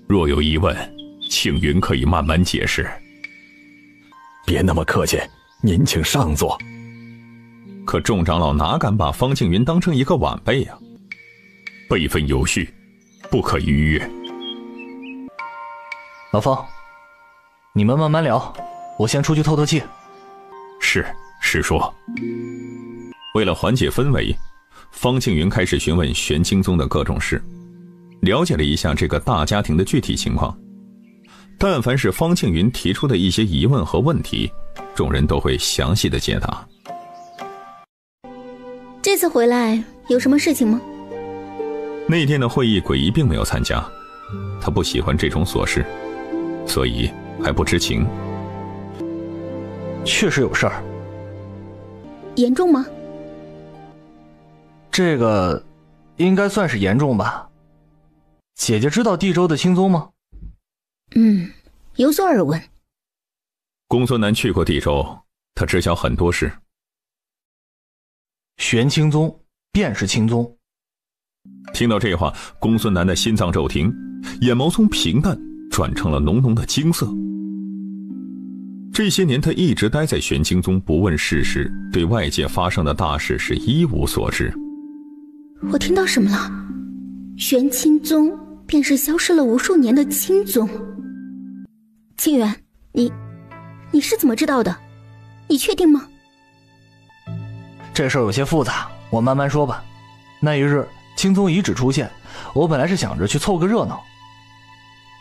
若有疑问，庆云可以慢慢解释。别那么客气，您请上座。可众长老哪敢把方庆云当成一个晚辈呀？辈分有序，不可逾越。老方，你们慢慢聊，我先出去透透气。是，师叔。为了缓解氛围，方庆云开始询问玄清宗的各种事，了解了一下这个大家庭的具体情况。但凡是方庆云提出的一些疑问和问题，众人都会详细的解答。这次回来有什么事情吗？那天的会议，鬼医并没有参加，他不喜欢这种琐事，所以还不知情。确实有事儿。严重吗？这个应该算是严重吧。姐姐知道地州的青宗吗？有所耳闻。公孙南去过地州，他知晓很多事。玄青宗便是青宗。听到这话，公孙南的心脏骤停，眼眸从平淡转成了浓浓的惊色。这些年他一直待在玄青宗，不问世事，对外界发生的大事是一无所知。我听到什么了？玄青宗便是消失了无数年的青宗。清源，你是怎么知道的？你确定吗？这事儿有些复杂，我慢慢说吧。那一日青宗遗址出现，我本来是想着去凑个热闹。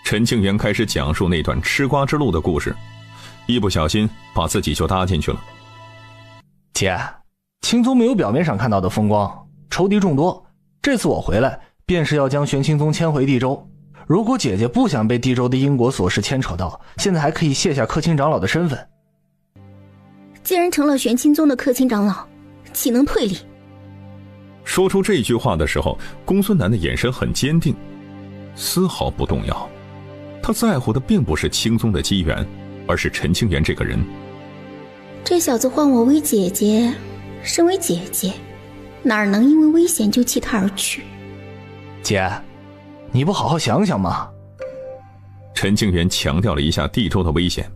陈庆元开始讲述那段吃瓜之路的故事，一不小心把自己就搭进去了。姐，青宗没有表面上看到的风光，仇敌众多，这次我回来便是要将玄青宗迁回地州。如果姐姐不想被地州的因果琐事牵扯到，现在还可以卸下客卿长老的身份。既然成了玄青宗的客卿长老，岂能退礼？说出这句话的时候，公孙南的眼神很坚定，丝毫不动摇。他在乎的并不是青宗的机缘，而是陈清源这个人。这小子唤我为姐姐，身为姐姐，哪能因为危险就弃他而去？姐，你不好好想想吗？陈清源强调了一下地州的危险，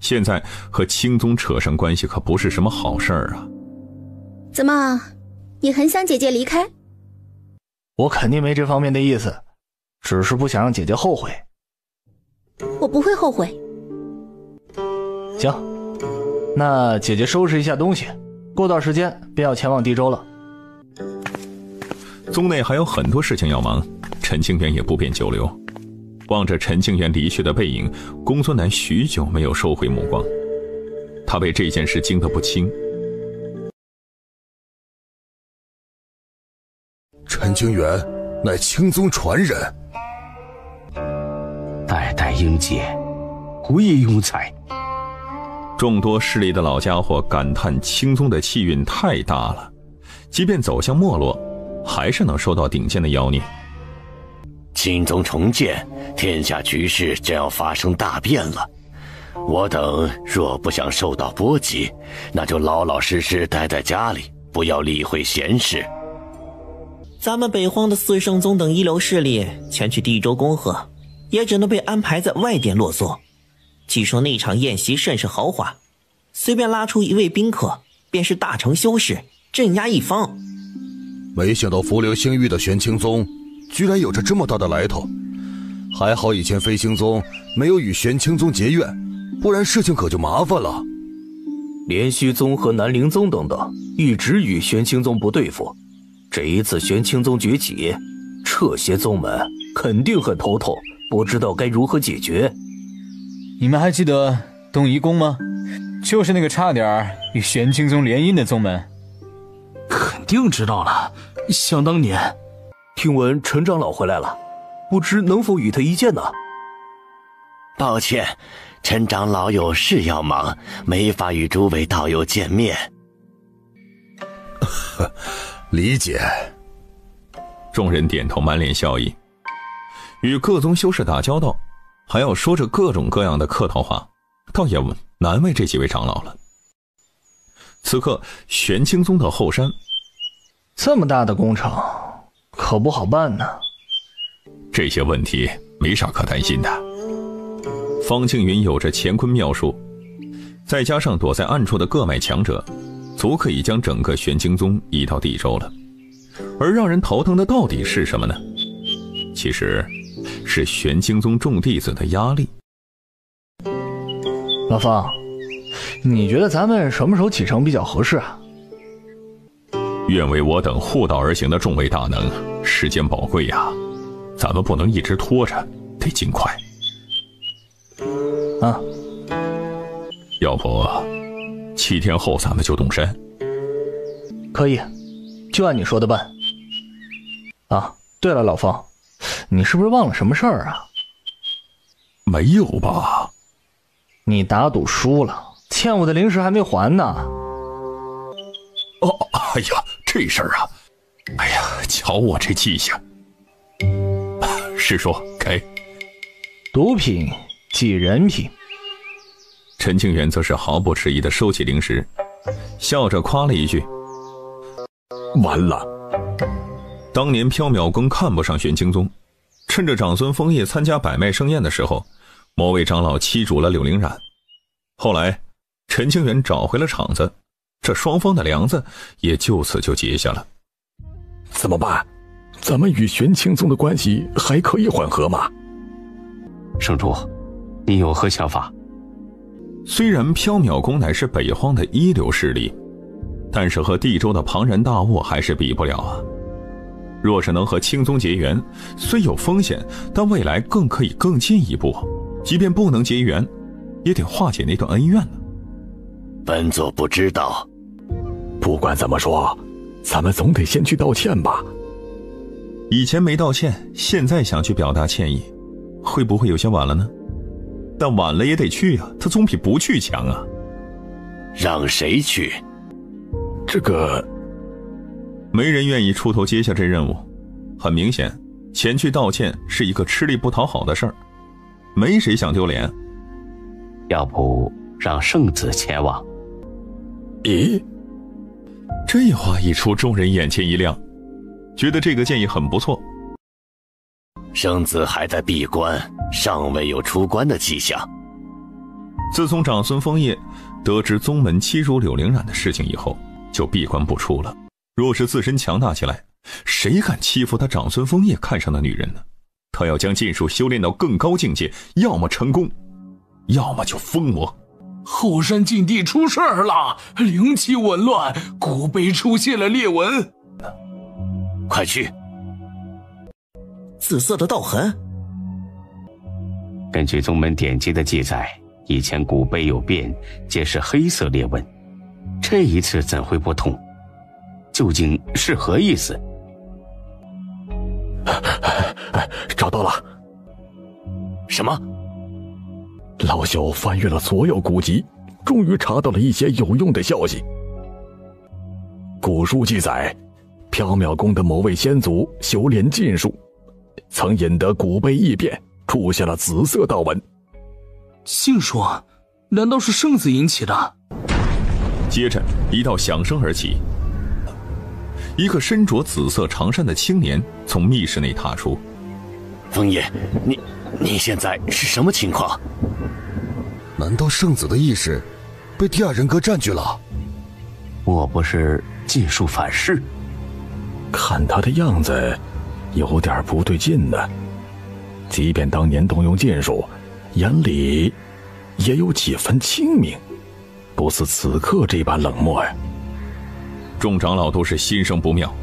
现在和青宗扯上关系可不是什么好事儿啊。怎么，你很想姐姐离开？我肯定没这方面的意思，只是不想让姐姐后悔。我不会后悔。行，那姐姐收拾一下东西，过段时间便要前往地州了。宗内还有很多事情要忙，陈清源也不便久留。望着陈清源离去的背影，公孙南许久没有收回目光，他被这件事惊得不轻。陈清源乃青宗传人，代代英杰，无以庸才。众多势力的老家伙感叹青宗的气运太大了，即便走向没落，还是能受到顶尖的妖孽。青宗重建，天下局势将要发生大变了。我等若不想受到波及，那就老老实实待在家里，不要理会闲事。咱们北荒的四圣宗等一流势力前去地州恭贺，也只能被安排在外殿落座。据说那场宴席甚是豪华，随便拉出一位宾客，便是大成修士，镇压一方。没想到浮流星域的玄清宗居然有着这么大的来头，还好以前飞星宗没有与玄清宗结怨，不然事情可就麻烦了。莲虚宗和南陵宗等等一直与玄清宗不对付，这一次玄清宗崛起，这些宗门肯定很头痛，不知道该如何解决。你们还记得东夷宫吗？就是那个差点与玄清宗联姻的宗门。肯定知道了，想当年，听闻陈长老回来了，不知能否与他一见呢？抱歉，陈长老有事要忙，没法与诸位道友见面。理解。众人点头，满脸笑意。与各宗修士打交道，还要说着各种各样的客套话，倒也难为这几位长老了。此刻玄清宗的后山，这么大的工程可不好办呢。这些问题没啥可担心的。方庆云有着乾坤妙术，再加上躲在暗处的各脉强者，足可以将整个玄清宗移到地州了。而让人头疼的到底是什么呢？其实是玄清宗众弟子的压力。老方，你觉得咱们什么时候启程比较合适啊？愿为我等护道而行的众位大能，时间宝贵呀，咱们不能一直拖着，得尽快。啊，要不7天后咱们就动身？可以，就按你说的办。啊，对了，老方，你是不是忘了什么事儿啊？没有吧？你打赌输了，欠我的零食还没还呢。哦，哎呀，这事儿啊，哎呀，瞧我这记性。师叔，给。毒品即人品。陈清源则是毫不迟疑地收起零食，笑着夸了一句：完了。当年缥缈宫看不上玄清宗，趁着长孙枫叶参加百脉盛宴的时候，某位长老欺辱了柳灵染。后来陈清源找回了场子，这双方的梁子也就此就结下了。怎么办？咱们与玄清宗的关系还可以缓和吗？圣主，你有何想法？虽然缥缈宫乃是北荒的一流势力，但是和地州的庞然大物还是比不了啊。若是能和清宗结缘，虽有风险，但未来更可以更进一步，即便不能结缘，也得化解那段恩怨呢。本座不知道。不管怎么说，咱们总得先去道歉吧。以前没道歉，现在想去表达歉意，会不会有些晚了呢？但晚了也得去啊，他总比不去强啊。让谁去？这个没人愿意出头接下这任务。很明显，前去道歉是一个吃力不讨好的事儿，没谁想丢脸。要不让圣子前往？咦，这话一出，众人眼前一亮，觉得这个建议很不错。圣子还在闭关，尚未有出关的迹象。自从长孙枫叶得知宗门欺辱柳灵染的事情以后，就闭关不出了。若是自身强大起来，谁敢欺负他长孙枫叶看上的女人呢？他要将剑术修炼到更高境界，要么成功，要么就疯魔。后山禁地出事儿了，灵气紊乱，古碑出现了裂纹。快去！紫色的道痕。根据宗门典籍的记载，以前古碑有变，皆是黑色裂纹，这一次怎会不同？究竟是何意思？找到了。什么？老朽翻阅了所有古籍，终于查到了一些有用的消息。古书记载，缥缈宫的某位先祖修炼禁术，曾引得古碑异变，出现了紫色道纹。禁术？难道是圣子引起的？接着，一道响声而起，一个身着紫色长衫的青年从密室内踏出。枫叶，你现在是什么情况？难道圣子的意识被第二人格占据了？我不是禁术反噬？看他的样子，有点不对劲呢。即便当年动用禁术，眼里也有几分清明，不似此刻这般冷漠呀。众长老都是心生不妙，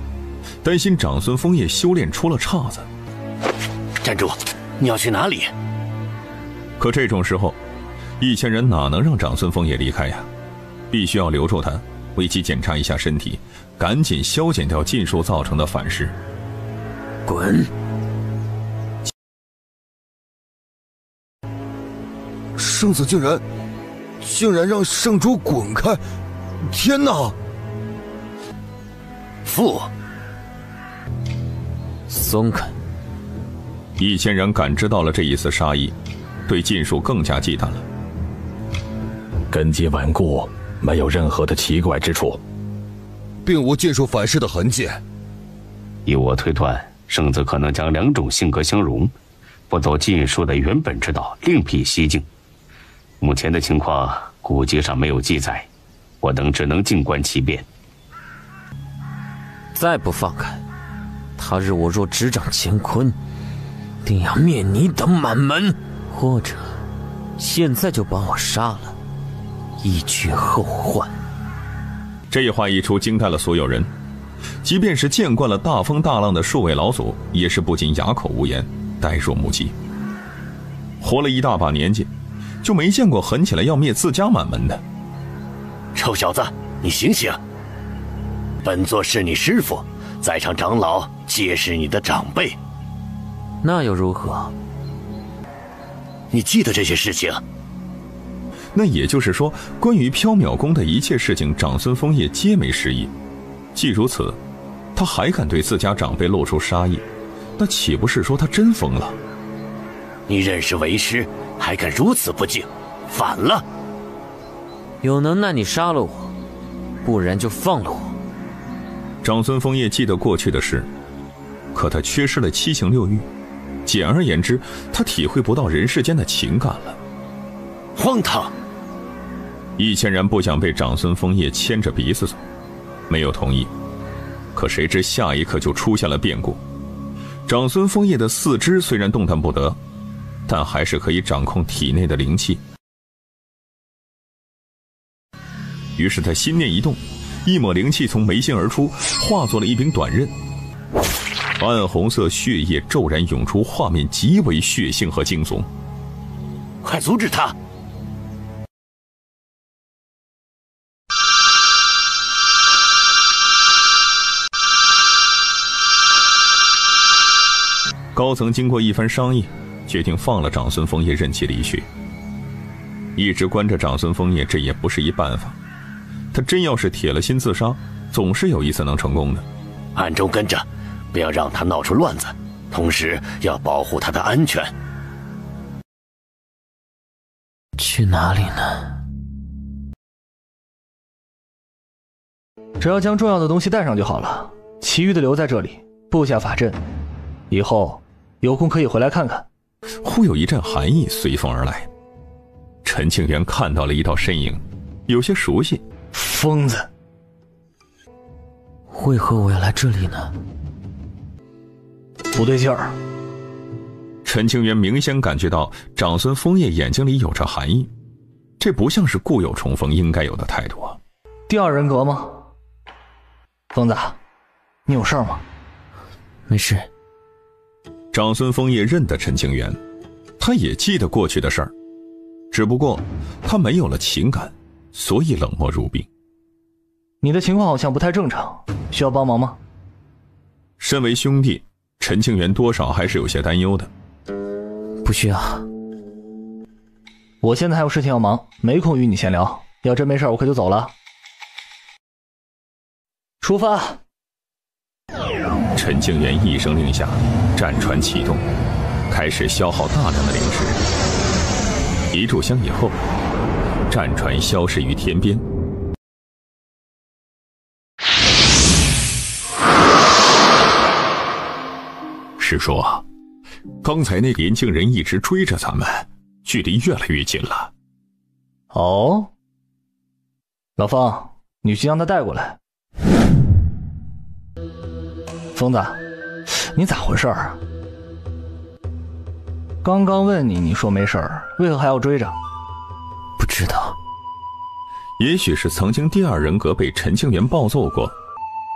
担心长孙枫叶修炼出了岔子。站住！你要去哪里？可这种时候，1000人哪能让长孙枫叶离开呀？必须要留住他，为其检查一下身体，赶紧消减掉禁术造成的反噬。滚！圣子竟然让圣主滚开！天哪！父，松开！1000人感知到了这一丝杀意，对禁术更加忌惮了。根基稳固，没有任何的奇怪之处，并无禁术反噬的痕迹。以我推断，圣子可能将2种性格相融，不走禁术的原本之道，另辟蹊径。目前的情况，古籍上没有记载，我等只能静观其变。再不放开，他日我若执掌乾坤，定要灭你等满门，或者现在就把我杀了，以绝后患。这话一出，惊呆了所有人，即便是见惯了大风大浪的数位老祖，也是不禁哑口无言，呆若木鸡。活了一大把年纪，就没见过狠起来要灭自家满门的。臭小子，你醒醒！本座是你师父，在场长老皆是你的长辈。那又如何？你记得这些事情？那也就是说，关于缥缈宫的一切事情，长孙枫叶皆没失忆。既如此，他还敢对自家长辈露出杀意，那岂不是说他真疯了？你认识为师，还敢如此不敬，反了！有能耐你杀了我，不然就放了我。长孙枫叶记得过去的事，可他缺失了7情6欲，简而言之，他体会不到人世间的情感了。荒唐！1000人不想被长孙枫叶牵着鼻子走，没有同意。可谁知下一刻就出现了变故。长孙枫叶的四肢虽然动弹不得，但还是可以掌控体内的灵气。于是他心念一动，一抹灵气从眉心而出，化作了一柄短刃。暗红色血液骤然涌出，画面极为血腥和惊悚。快阻止他！高层经过一番商议，决定放了长孙枫叶，任其离去。一直关着长孙枫叶，这也不是一办法。他真要是铁了心自杀，总是有一次能成功的。暗中跟着，不要让他闹出乱子，同时要保护他的安全。去哪里呢？只要将重要的东西带上就好了，其余的留在这里布下法阵，以后有空可以回来看看。忽有一阵寒意随风而来，陈庆元看到了一道身影，有些熟悉。疯子，为何我要来这里呢？不对劲儿。陈庆元明显感觉到长孙枫叶眼睛里有着寒意，这不像是故友重逢应该有的态度啊。第二人格吗？疯子，你有事吗？没事。长孙枫叶认得陈庆元，他也记得过去的事儿，只不过他没有了情感，所以冷漠如冰。你的情况好像不太正常，需要帮忙吗？身为兄弟，陈庆元多少还是有些担忧的。不需要，我现在还有事情要忙，没空与你闲聊。要真没事，我可就走了。出发。陈清源一声令下，战船启动，开始消耗大量的灵石。一炷香以后，战船消失于天边。师叔，刚才那个年轻人一直追着咱们，距离越来越近了。哦，老方，你去将他带过来。疯子，你咋回事啊？刚刚问你，你说没事儿，为何还要追着？不知道。也许是曾经第二人格被陈清源暴揍过，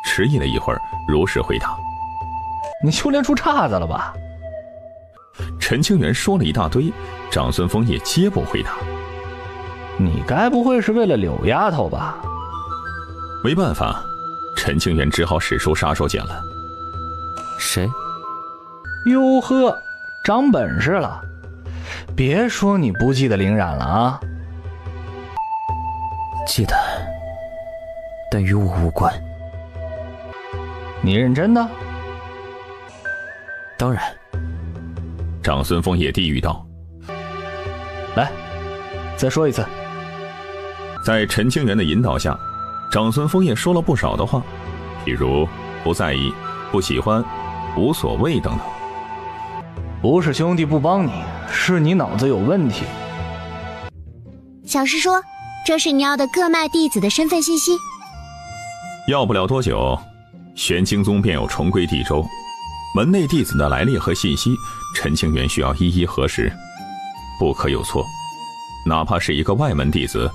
迟疑了一会儿，如实回答：你修炼出岔子了吧？陈清源说了一大堆，长孙枫叶皆不回答。你该不会是为了柳丫头吧？没办法，陈清源只好使出杀手锏了。谁？哟呵，长本事了！别说你不记得凌冉了啊！记得，但与我无关。你认真的？当然。长孙枫叶低语道：“来，再说一次。”在陈清源的引导下，长孙枫叶说了不少的话，譬如不在意、不喜欢、无所谓等等。不是兄弟不帮你，是你脑子有问题。小师叔，这是你要的各脉弟子的身份信息。要不了多久，玄清宗便有重归地州，门内弟子的来历和信息，陈清源需要一一核实，不可有错。哪怕是一个外门弟子，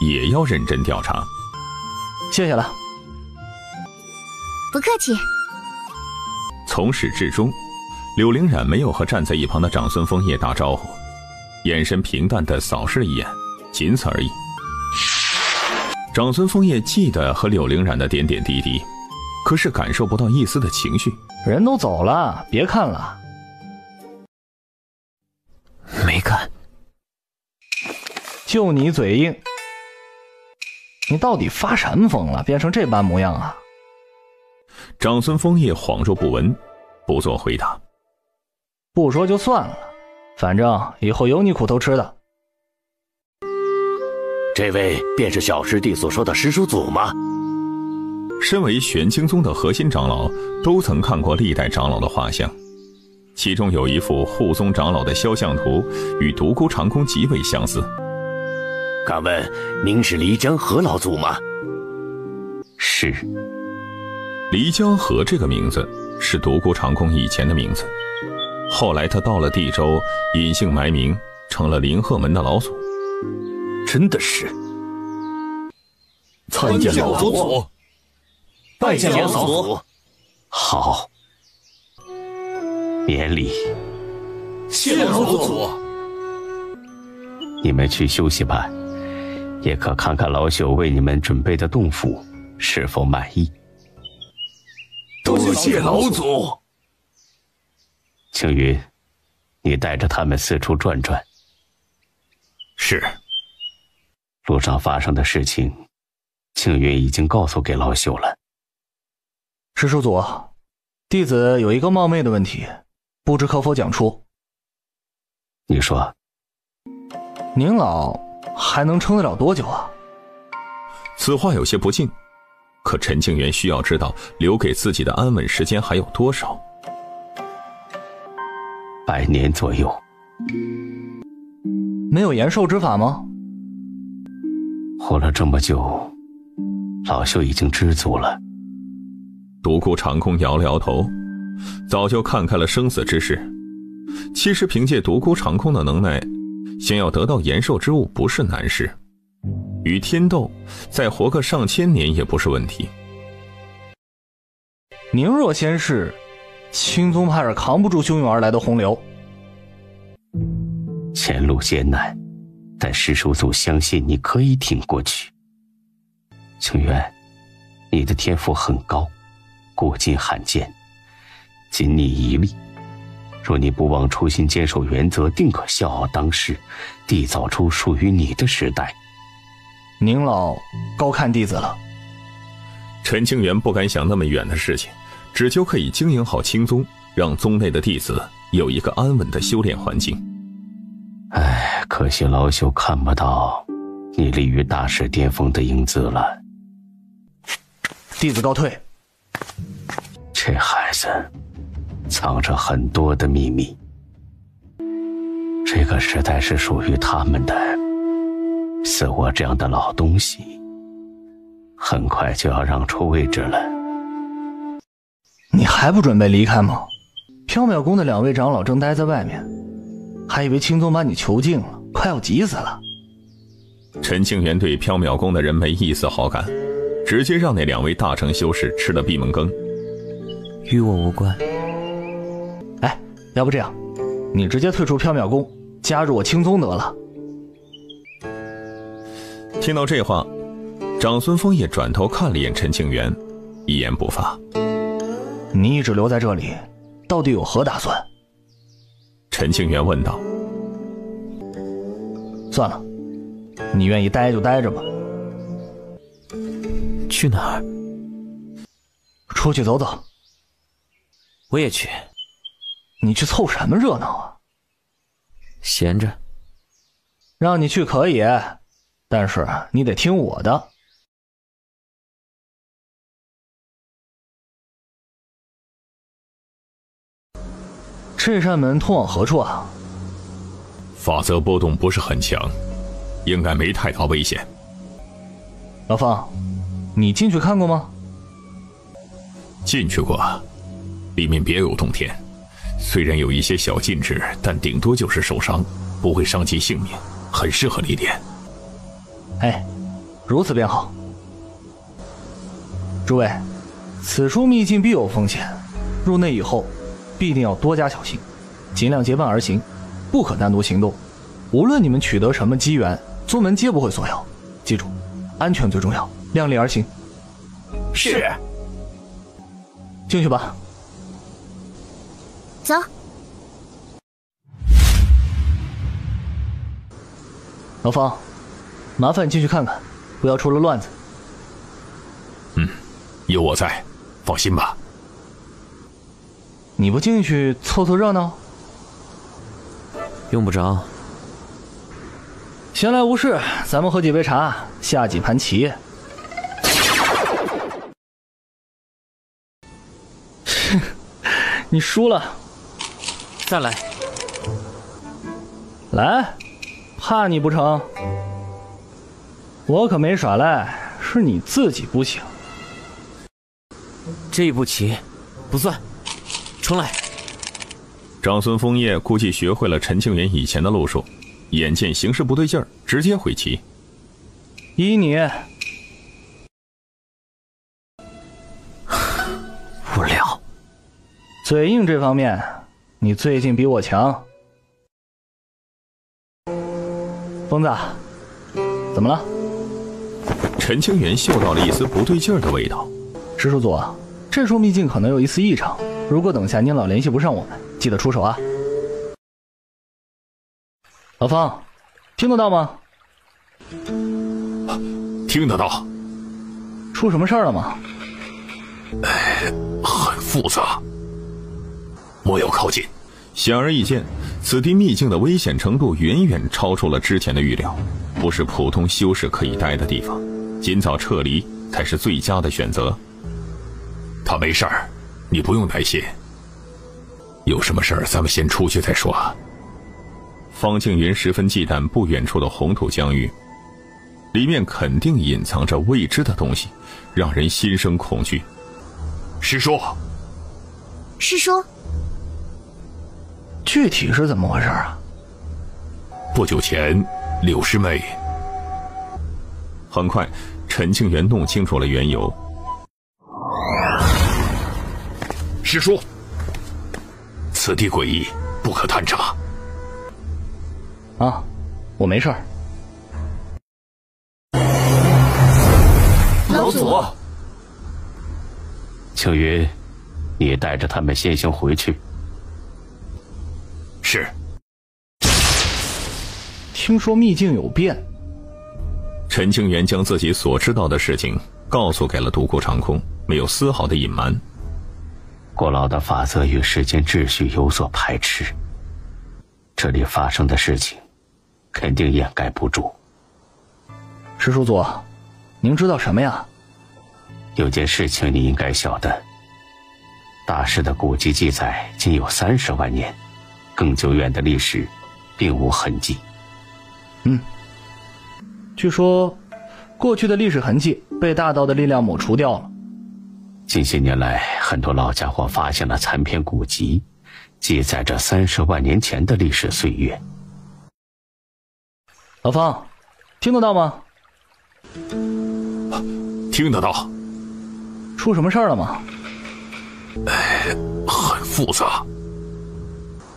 也要认真调查。谢谢了。不客气。从始至终，柳凌冉没有和站在一旁的长孙枫叶打招呼，眼神平淡地扫视了一眼，仅此而已。长孙枫叶记得和柳凌冉的点点滴滴，可是感受不到一丝的情绪。人都走了，别看了。没看。就你嘴硬，你到底发什么疯了，变成这般模样啊？长孙枫叶恍若不闻，不做回答。不说就算了，反正以后有你苦头吃的。这位便是小师弟所说的师叔祖吗？身为玄清宗的核心长老，都曾看过历代长老的画像，其中有一幅护宗长老的肖像图，与独孤长空极为相似。敢问您是漓江河老祖吗？是。漓江河这个名字是独孤长空以前的名字，后来他到了地州，隐姓埋名，成了灵鹤门的老祖。真的是。参见老祖，拜见老祖。好，免礼。谢老祖。你们去休息吧，也可看看老朽为你们准备的洞府是否满意。多谢老祖。青云，你带着他们四处转转。是。路上发生的事情，青云已经告诉给老朽了。师叔祖，弟子有一个冒昧的问题，不知可否讲出？你说。您老还能撑得了多久啊？此话有些不敬，可陈清源需要知道留给自己的安稳时间还有多少。100年左右。没有延寿之法吗？活了这么久，老朽已经知足了。独孤长空摇了摇头，早就看开了生死之事。其实凭借独孤长空的能耐，想要得到延寿之物不是难事，与天斗再活个上千年也不是问题。您若先逝，青宗派是扛不住汹涌而来的洪流。前路艰难，但师叔祖相信你可以挺过去。清源，你的天赋很高，古今罕见，仅你一例。若你不忘初心，坚守原则，定可笑傲当世，缔造出属于你的时代。您老高看弟子了。陈清源不敢想那么远的事情，只求可以经营好青宗，让宗内的弟子有一个安稳的修炼环境。唉，可惜老朽看不到你立于大师巅峰的英姿了。弟子告退。这孩子藏着很多的秘密，这个时代是属于他们的，似我这样的老东西很快就要让出位置了。你还不准备离开吗？缥缈宫的2位长老正待在外面，还以为青宗把你囚禁了，快要急死了。陈清源对缥缈宫的人没一丝好感，直接让那2位大成修士吃了闭门羹。与我无关。哎，要不这样，你直接退出缥缈宫，加入我青宗得了。听到这话，长孙枫叶转头看了一眼陈清源，一言不发。你一直留在这里，到底有何打算？陈清源问道。算了，你愿意待就待着吧。去哪儿？出去走走。我也去。你去凑什么热闹啊？闲着。让你去可以，但是你得听我的。这扇门通往何处啊？法则波动不是很强，应该没太大危险。老方，你进去看过吗？进去过，里面别有洞天，虽然有一些小禁制，但顶多就是受伤，不会伤及性命，很适合历练。哎，如此便好。诸位，此处秘境必有风险，入内以后必定要多加小心，尽量结伴而行，不可单独行动。无论你们取得什么机缘，宗门皆不会索要。记住，安全最重要，量力而行。是。进去吧。走。老方，麻烦你进去看看，不要出了乱子。有我在，放心吧。你不进去凑凑热闹？用不着。闲来无事，咱们喝几杯茶，下几盘棋。你输了。再来。来，怕你不成？我可没耍赖，是你自己不行。这一步棋不算，重来。长孙枫叶估计学会了陈清源以前的路数，眼见形势不对劲儿，直接回棋。依你。无聊。嘴硬这方面，你最近比我强。疯子，怎么了？陈清源嗅到了一丝不对劲儿的味道。石叔祖，这处秘境可能有一丝异常，如果等下您老联系不上我们，记得出手啊。老方，听得到吗？听得到。出什么事儿了吗？很复杂，莫要靠近。显而易见，此地秘境的危险程度远远超出了之前的预料，不是普通修士可以待的地方，尽早撤离才是最佳的选择。他没事儿，你不用担心。有什么事儿咱们先出去再说。方庆云十分忌惮不远处的红土疆域，里面肯定隐藏着未知的东西，让人心生恐惧。师叔，师叔，具体是怎么回事啊？不久前，柳师妹……很快，陈庆元弄清楚了缘由。师叔，此地诡异，不可探查。啊，我没事儿。老祖，青云，你带着他们先行回去。是。听说秘境有变。陈清源将自己所知道的事情告诉给了独孤长空，没有丝毫的隐瞒。郭老的法则与世间秩序有所排斥，这里发生的事情肯定掩盖不住。石叔祖，您知道什么呀？有件事情你应该晓得，大师的古籍记载仅有30万年，更久远的历史并无痕迹。据说过去的历史痕迹被大道的力量抹除掉了。近些年来，很多老家伙发现了残篇古籍，记载着30万年前的历史岁月。老方，听得到吗？听得到。出什么事儿了吗？很复杂，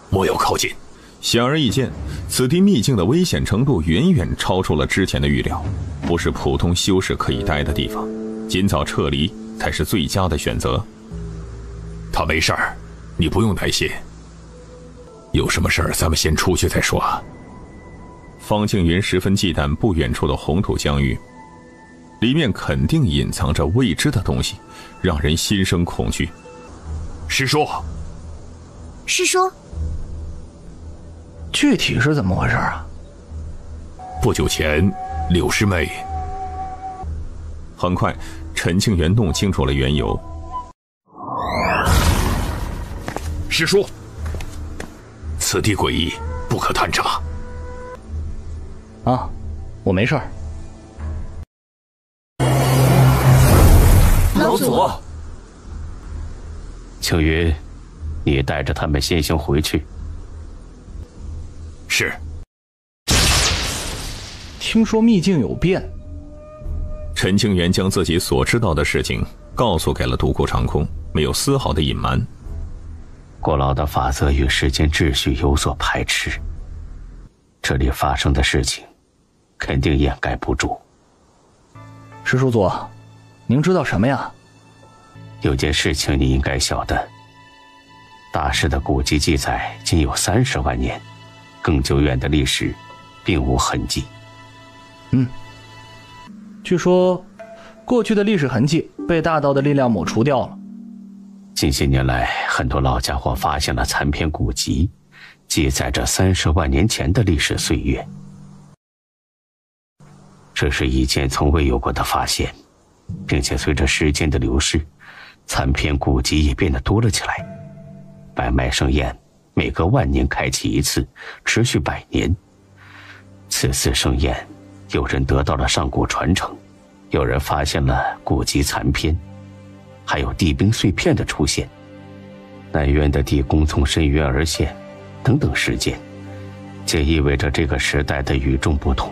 莫要靠近。显而易见，此地秘境的危险程度远远超出了之前的预料，不是普通修士可以待的地方，尽早撤离才是最佳的选择。他没事儿，你不用担心。有什么事儿咱们先出去再说。方庆云十分忌惮不远处的红土疆域，里面肯定隐藏着未知的东西，让人心生恐惧。师叔，师叔，具体是怎么回事啊？不久前，柳师妹……很快，陈庆元弄清楚了缘由。师叔，此地诡异，不可探查。啊，我没事儿。老祖，庆云，你带着他们先行回去。是。听说秘境有变。陈庆元将自己所知道的事情告诉给了独孤长空，没有丝毫的隐瞒。郭老的法则与世间秩序有所排斥，这里发生的事情肯定掩盖不住。石叔祖，您知道什么呀？有件事情你应该晓得，大师的古籍记载仅有30万年，更久远的历史并无痕迹。据说过去的历史痕迹被大道的力量抹除掉了。近些年来，很多老家伙发现了残篇古籍，记载着30万年前的历史岁月。这是一件从未有过的发现，并且随着时间的流逝，残篇古籍也变得多了起来。百脉盛宴每隔10000年开启一次，持续100年。此次盛宴，有人得到了上古传承，有人发现了古籍残篇，还有地冰碎片的出现，南渊的地宫从深渊而现，等等事件，这意味着这个时代的与众不同。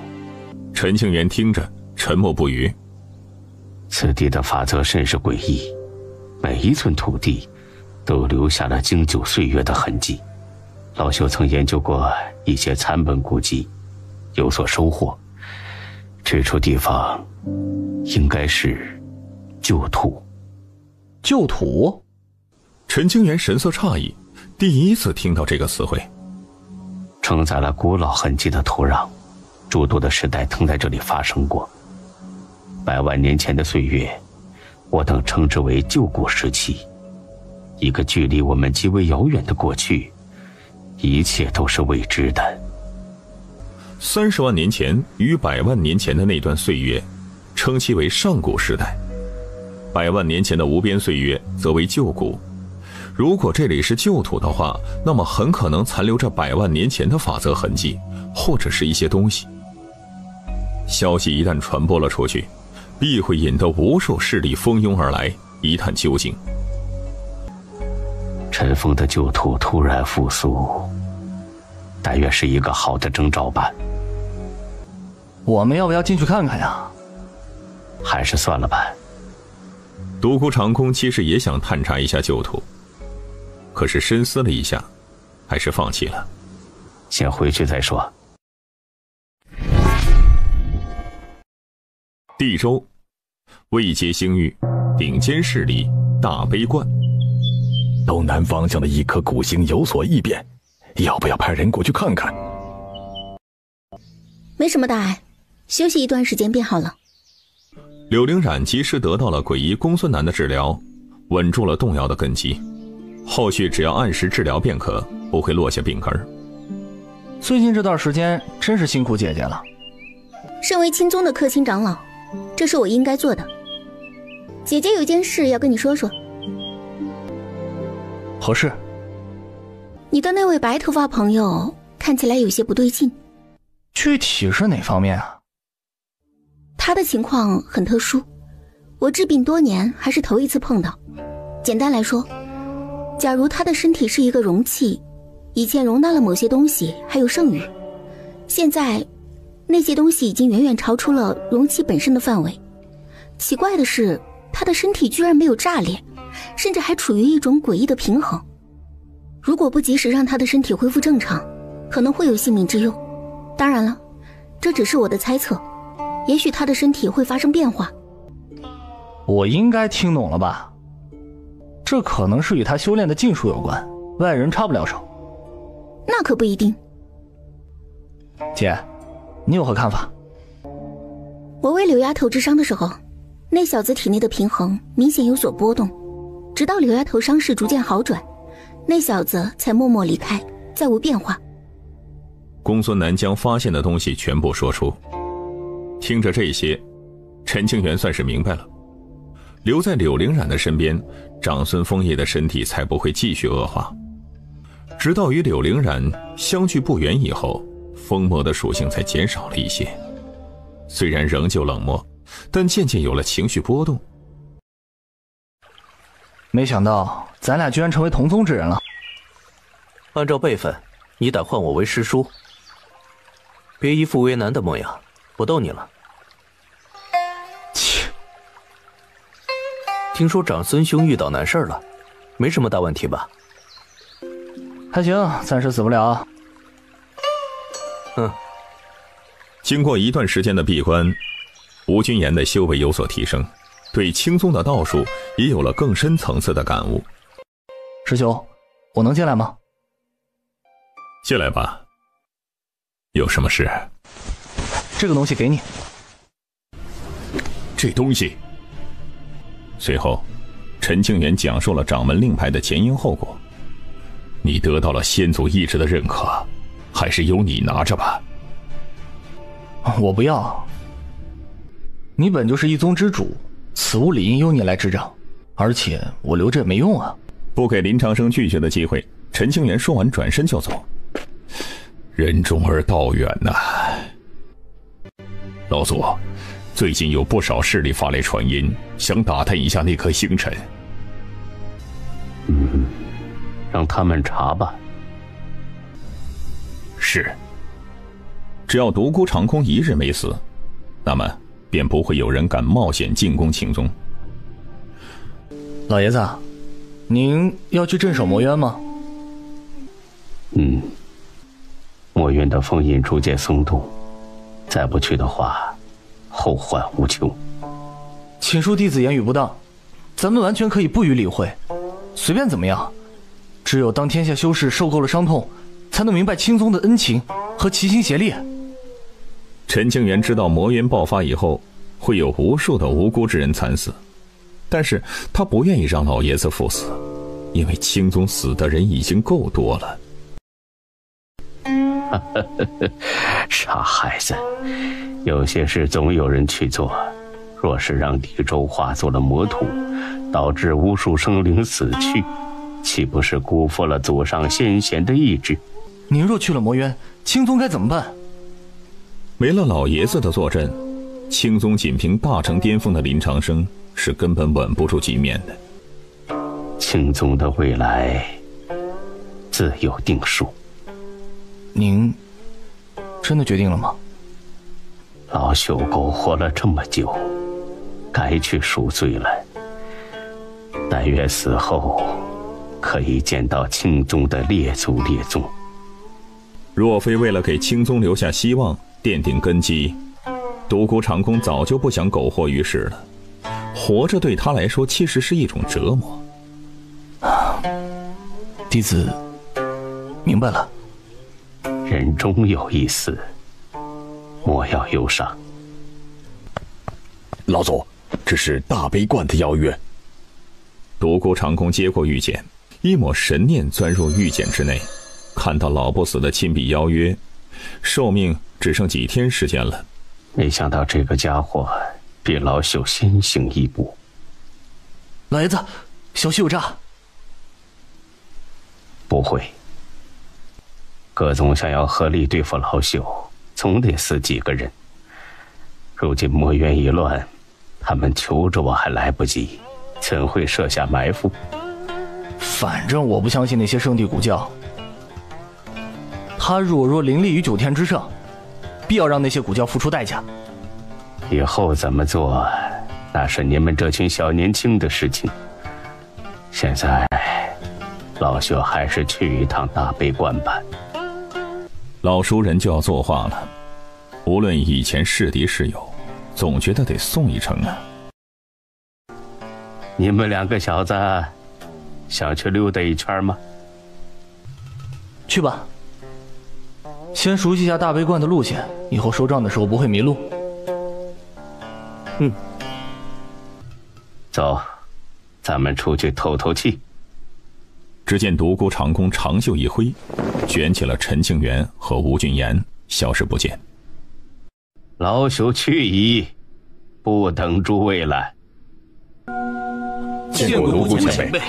陈庆元听着沉默不语。此地的法则甚是诡异，每一寸土地都留下了经久岁月的痕迹。老朽曾研究过一些残本古籍，有所收获。这处地方应该是旧土。旧土？陈清源神色诧异，第一次听到这个词汇。承载了古老痕迹的土壤，诸多的时代曾在这里发生过。100万年前的岁月，我等称之为旧古时期，一个距离我们极为遥远的过去，一切都是未知的。30万年前与100万年前的那段岁月，称其为上古时代；100万年前的无边岁月则为旧古。如果这里是旧土的话，那么很可能残留着100万年前的法则痕迹，或者是一些东西。消息一旦传播了出去，必会引得无数势力蜂拥而来，一探究竟。尘封的旧土突然复苏，但愿是一个好的征兆吧。我们要不要进去看看呀？还是算了吧。独孤长空其实也想探查一下旧土，可是深思了一下，还是放弃了。先回去再说。地州位阶星域，顶尖势力大悲观。东南方向的一颗古星有所异变，要不要派人过去看看？没什么大碍，休息一段时间便好了。柳灵染及时得到了鬼医公孙南的治疗，稳住了动摇的根基，后续只要按时治疗便可，不会落下病根。最近这段时间真是辛苦姐姐了。身为青宗的客卿长老，这是我应该做的。姐姐有件事要跟你说说。何事？你的那位白头发朋友看起来有些不对劲。具体是哪方面啊？他的情况很特殊，我治病多年还是头一次碰到。简单来说，假如他的身体是一个容器，以前容纳了某些东西还有剩余，现在那些东西已经远远超出了容器本身的范围。奇怪的是，他的身体居然没有炸裂，甚至还处于一种诡异的平衡。如果不及时让他的身体恢复正常，可能会有性命之忧。当然了，这只是我的猜测，也许他的身体会发生变化。我应该听懂了吧？这可能是与他修炼的禁术有关，外人插不了手。那可不一定。姐，你有何看法？我为柳丫头治伤的时候，那小子体内的平衡明显有所波动，直到柳丫头伤势逐渐好转，那小子才默默离开，再无变化。公孙南将发现的东西全部说出，听着这些，陈清源算是明白了。留在柳灵染的身边，长孙枫叶的身体才不会继续恶化。直到与柳灵染相距不远以后，疯魔的属性才减少了一些，虽然仍旧冷漠，但渐渐有了情绪波动。没想到咱俩居然成为同宗之人了。按照辈分，你得唤我为师叔，别一副为难的模样，我逗你了。切！听说长孙兄遇到难事了，没什么大问题吧？还行，暂时死不了。经过一段时间的闭关，吴君言的修为有所提升，对青宗的道术也有了更深层次的感悟。师兄，我能进来吗？进来吧。有什么事？这个东西给你。这东西。随后，陈清源讲述了掌门令牌的前因后果。你得到了先祖意志的认可，还是由你拿着吧。我不要。你本就是一宗之主，此物理应由你来执掌，而且我留着也没用啊。不给林长生拒绝的机会，陈清源说完转身就走。人中而道远呐。老祖，最近有不少势力发来传音，想打探一下那颗星辰。让他们查吧。是。只要独孤长空一日没死，那么便不会有人敢冒险进攻青宗。老爷子，您要去镇守魔渊吗？魔渊的封印逐渐松动，再不去的话，后患无穷。请恕弟子言语不当，咱们完全可以不予理会，随便怎么样。只有当天下修士受够了伤痛，才能明白青宗的恩情和齐心协力。陈清源知道魔渊爆发以后，会有无数的无辜之人惨死，但是他不愿意让老爷子赴死，因为青宗死的人已经够多了。傻孩子，有些事总有人去做，若是让地州化作了魔土，导致无数生灵死去，岂不是辜负了祖上先贤的意志？您若去了魔渊，青宗该怎么办？没了老爷子的坐镇，青宗仅凭大成巅峰的林长生是根本稳不住局面的。青宗的未来自有定数。您真的决定了吗？老朽狗活了这么久，该去赎罪了。但愿死后可以见到青宗的列祖列宗。若非为了给青宗留下希望，奠定根基，独孤长空早就不想苟活于世了。活着对他来说其实是一种折磨。弟子明白了。人终有一死，莫要忧伤。老祖，这是大悲观的邀约。独孤长空接过玉简，一抹神念钻入玉简之内，看到老不死的亲笔邀约，寿命只剩几天时间了。没想到这个家伙比老朽先行一步。老爷子，小婿有诈。不会，葛总想要合力对付老朽，总得死几个人。如今墨渊一乱，他们求着我还来不及，怎会设下埋伏？反正我不相信那些圣地古教。他若凌厉于9天之上，必要让那些古教付出代价。以后怎么做，那是你们这群小年轻的事情。现在，老朽还是去一趟大悲观吧。老熟人就要作画了，无论以前是敌是友，总觉得得送一程啊。你们2个小子想去溜达一圈吗？去吧，先熟悉一下大悲观的路线，以后收账的时候不会迷路。走，咱们出去透透气。只见独孤长空长袖一挥，卷起了陈庆元和吴俊言，消失不见。老朽去矣，不等诸位了。见过独孤前辈。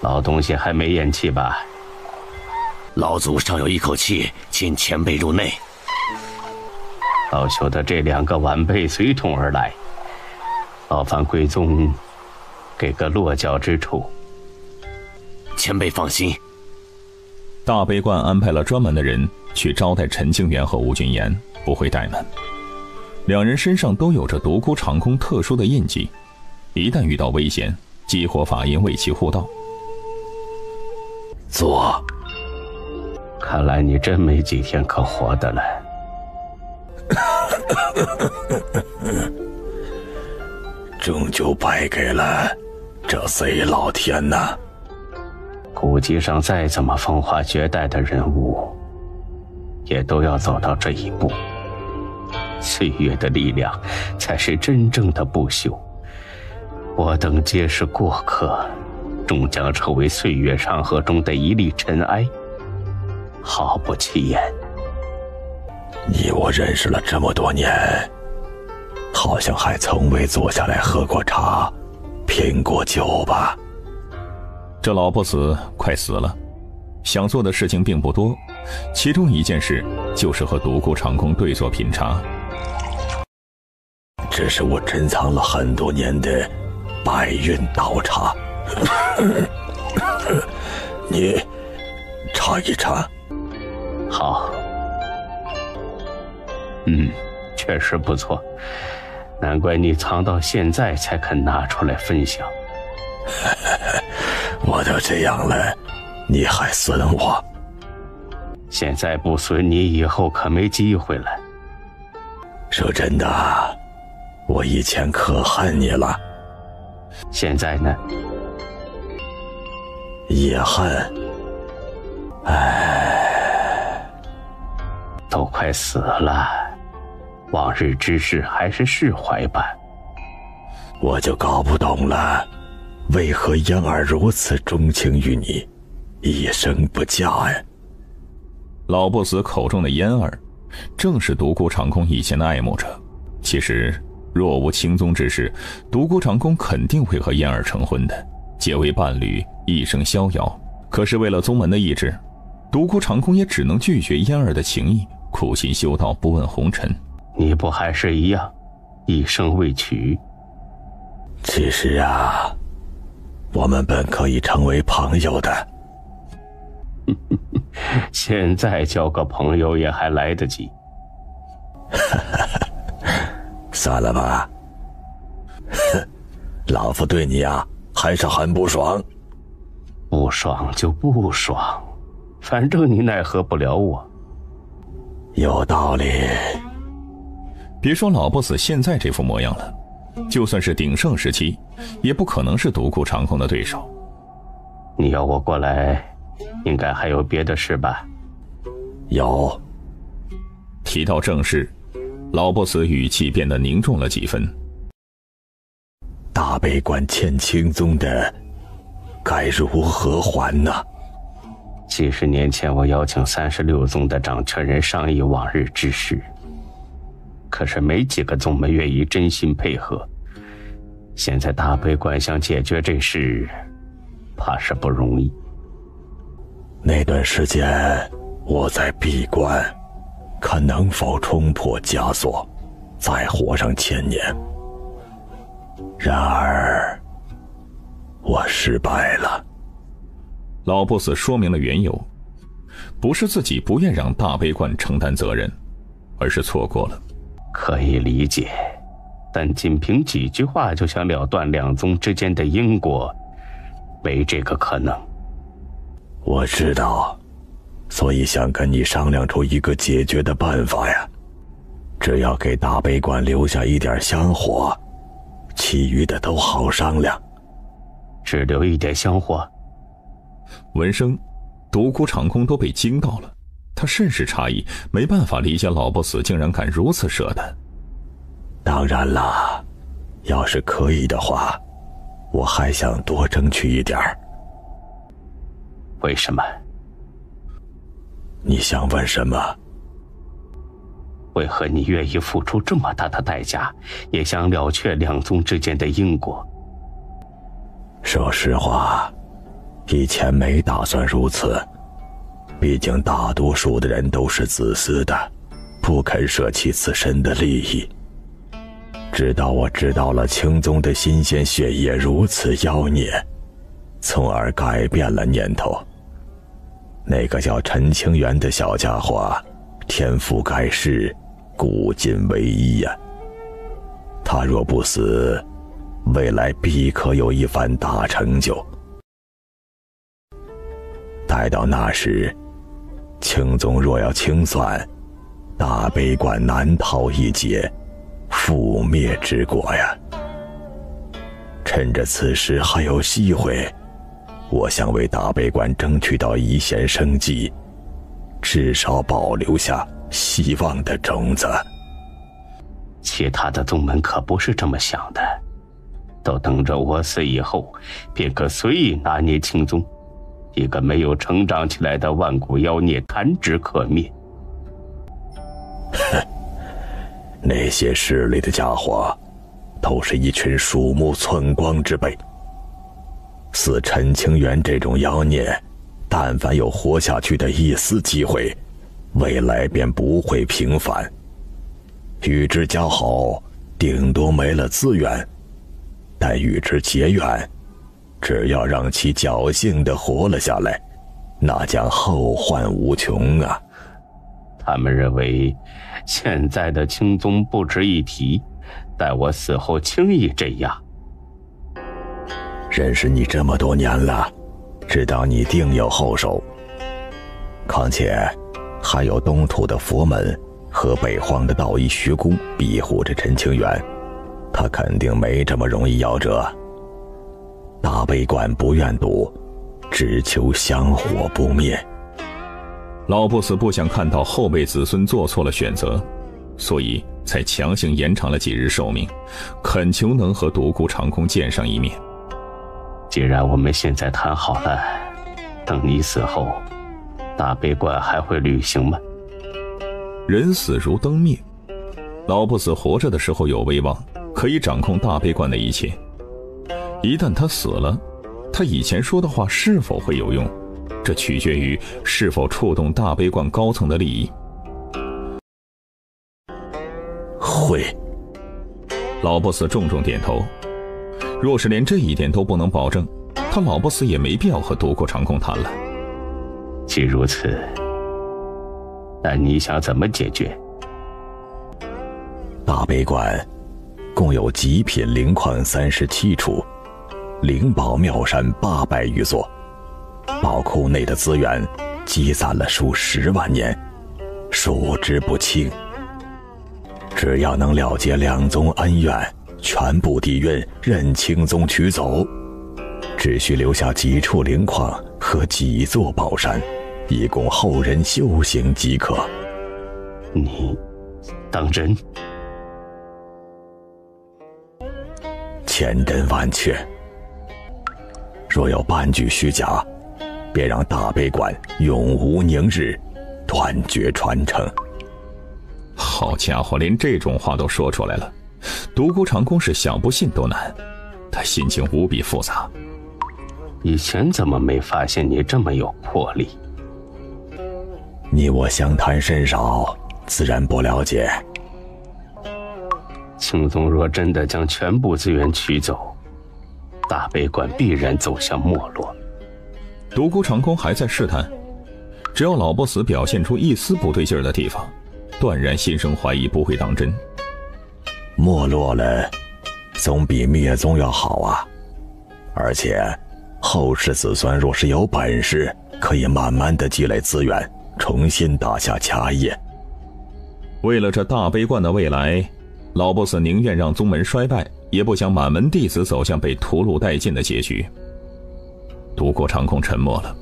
老东西还没咽气吧？老祖尚有一口气，请前辈入内。老朽的这2个晚辈随同而来，劳烦贵宗给个落脚之处。前辈放心，大悲观安排了专门的人去招待陈庆元和吴俊言，不会怠慢。2人身上都有着独孤长空特殊的印记，一旦遇到危险，激活法印为其护道。坐。看来你真没几天可活的了。终究败给了这贼老天呐！古籍上再怎么风华绝代的人物，也都要走到这一步。岁月的力量才是真正的不朽。我等皆是过客，终将成为岁月长河中的一粒尘埃，毫不起眼。你我认识了这么多年，好像还从未坐下来喝过茶，品过酒吧？这老不死快死了，想做的事情并不多，其中一件事就是和独孤长空对坐品茶。这是我珍藏了很多年的白云道茶，你尝一尝。好。确实不错，难怪你藏到现在才肯拿出来分享。我都这样了，你还损我？现在不损你，以后可没机会了。说真的，我以前可恨你了。现在呢？也恨。都快死了，往日之事还是释怀吧。我就搞不懂了，为何嫣儿如此钟情于你，一生不嫁呀？老不死口中的嫣儿，正是独孤长空以前的爱慕者。其实若无清宗之事，独孤长空肯定会和嫣儿成婚的，结为伴侣，一生逍遥。可是为了宗门的意志，独孤长空也只能拒绝嫣儿的情谊，苦心修道，不问红尘。你不还是一样，一生未娶？其实啊，我们本可以成为朋友的。现在交个朋友也还来得及。算了吧，老夫对你啊还是很不爽。不爽就不爽，反正你奈何不了我。有道理。别说老不死现在这副模样了，就算是鼎盛时期，也不可能是独孤长空的对手。你要我过来，应该还有别的事吧？有。提到正事，老不死语气变得凝重了几分。大悲观欠青宗的，该如何还呢？几十年前，我邀请36宗的掌权人商议往日之事，可是没几个宗门愿意真心配合。现在大悲观想解决这事，怕是不容易。那段时间我在闭关，看能否冲破枷锁，再活上1000年。然而，我失败了。老不死说明了缘由，不是自己不愿让大悲观承担责任，而是错过了。可以理解，但仅凭几句话就想了断两宗之间的因果，没这个可能。我知道，所以想跟你商量出一个解决的办法呀。只要给大悲观留下一点香火，其余的都好商量。只留一点香火？闻声，独孤长空都被惊到了，他甚是诧异，没办法理解老不死竟然敢如此舍得。当然啦，要是可以的话，我还想多争取一点。为什么？你想问什么？为何你愿意付出这么大的代价，也想了却两宗之间的因果？说实话，以前没打算如此，毕竟大多数的人都是自私的，不肯舍弃自身的利益。直到我知道了青宗的新鲜血液如此妖孽，从而改变了念头。那个叫陈清源的小家伙，天赋盖世，古今唯一呀。他若不死，未来必可有一番大成就。待到那时，青宗若要清算，大悲观难逃一劫，覆灭之果呀。趁着此时还有机会，我想为大悲观争取到一线生机，至少保留下希望的种子。其他的宗门可不是这么想的，都等着我死以后，便可随意拿捏青宗，一个没有成长起来的万古妖孽弹指可灭。哼，那些势力的家伙，都是一群鼠目寸光之辈。似陈清源这种妖孽，但凡有活下去的一丝机会，未来便不会平凡。与之交好，顶多没了资源；但与之结怨，只要让其侥幸地活了下来，那将后患无穷啊！他们认为，现在的青宗不值一提，待我死后轻易这样。认识你这么多年了，知道你定有后手。况且，还有东土的佛门和北荒的道义学宫庇护着陈清源，他肯定没这么容易夭折。大悲观不愿赌，只求香火不灭。老不死不想看到后辈子孙做错了选择，所以才强行延长了几日寿命，恳求能和独孤长空见上一面。既然我们现在谈好了，等你死后，大悲观还会履行吗？人死如灯灭，老不死活着的时候有威望，可以掌控大悲观的一切。一旦他死了，他以前说的话是否会有用，这取决于是否触动大悲观高层的利益。会。老不死重重点头。若是连这一点都不能保证，他老不死也没必要和独孤长空谈了。既如此，那你想怎么解决？大悲观共有极品灵矿37处，灵宝妙山800余座，宝库内的资源积攒了数10万年，数之不清。只要能了结两宗恩怨，全部底蕴任青宗取走，只需留下几处灵矿和几座宝山，以供后人修行即可。你当真？千真万确。若有半句虚假，便让大悲观永无宁日，断绝传承。好家伙，连这种话都说出来了，独孤长空是想不信都难。他心情无比复杂。以前怎么没发现你这么有魄力？你我相谈甚少，自然不了解。青宗若真的将全部资源取走，大悲观必然走向没落。独孤长空还在试探，只要老不死表现出一丝不对劲儿的地方，断然心生怀疑，不会当真。没落了，总比灭宗要好啊！而且，后世子孙若是有本事，可以慢慢的积累资源，重新打下家业。为了这大悲观的未来，老不死宁愿让宗门衰败，也不想满门弟子走向被屠戮殆尽的结局。独孤长空沉默了。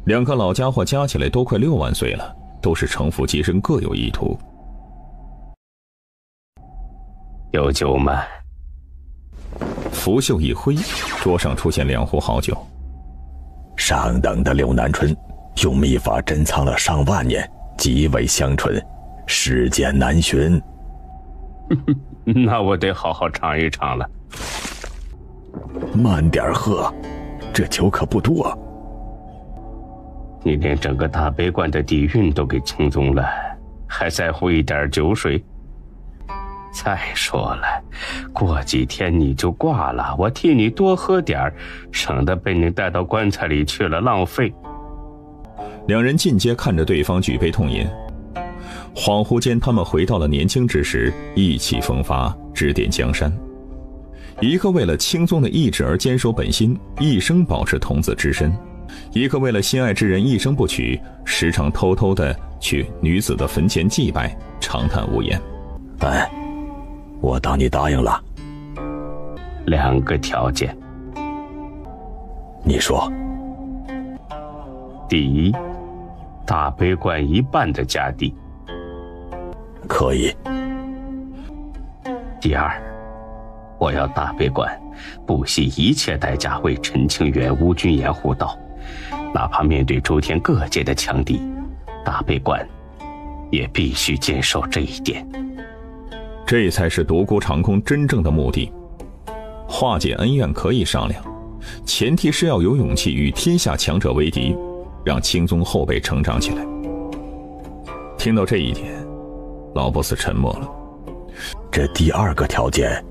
两个老家伙加起来都快6万岁了，都是城府极深，各有意图。有酒吗？拂袖一挥，桌上出现2壶好酒。上等的柳南春，用秘法珍藏了上万年，极为香醇，世间难寻。那我得好好尝一尝了。慢点喝，这酒可不多。你连整个大悲观的底蕴都给清宗了，还在乎一点酒水？再说了，过几天你就挂了，我替你多喝点，省得被你带到棺材里去了，浪费。两人尽皆看着对方举杯痛饮，恍惚间他们回到了年轻之时，意气风发，指点江山。一个为了清宗的意志而坚守本心，一生保持童子之身；一个为了心爱之人一生不娶，时常偷偷的去女子的坟前祭拜，长叹无言。哎，我当你答应了。2个条件。你说。第一，大悲观1半的家底。可以。第二，我要大悲观不惜一切代价为陈清源、吴君言护道，哪怕面对诸天各界的强敌，大悲观也必须坚守这一点。这才是独孤长空真正的目的。化解恩怨可以商量，前提是要有勇气与天下强者为敌，让清宗后辈成长起来。听到这一点，老不死沉默了。这第2个条件，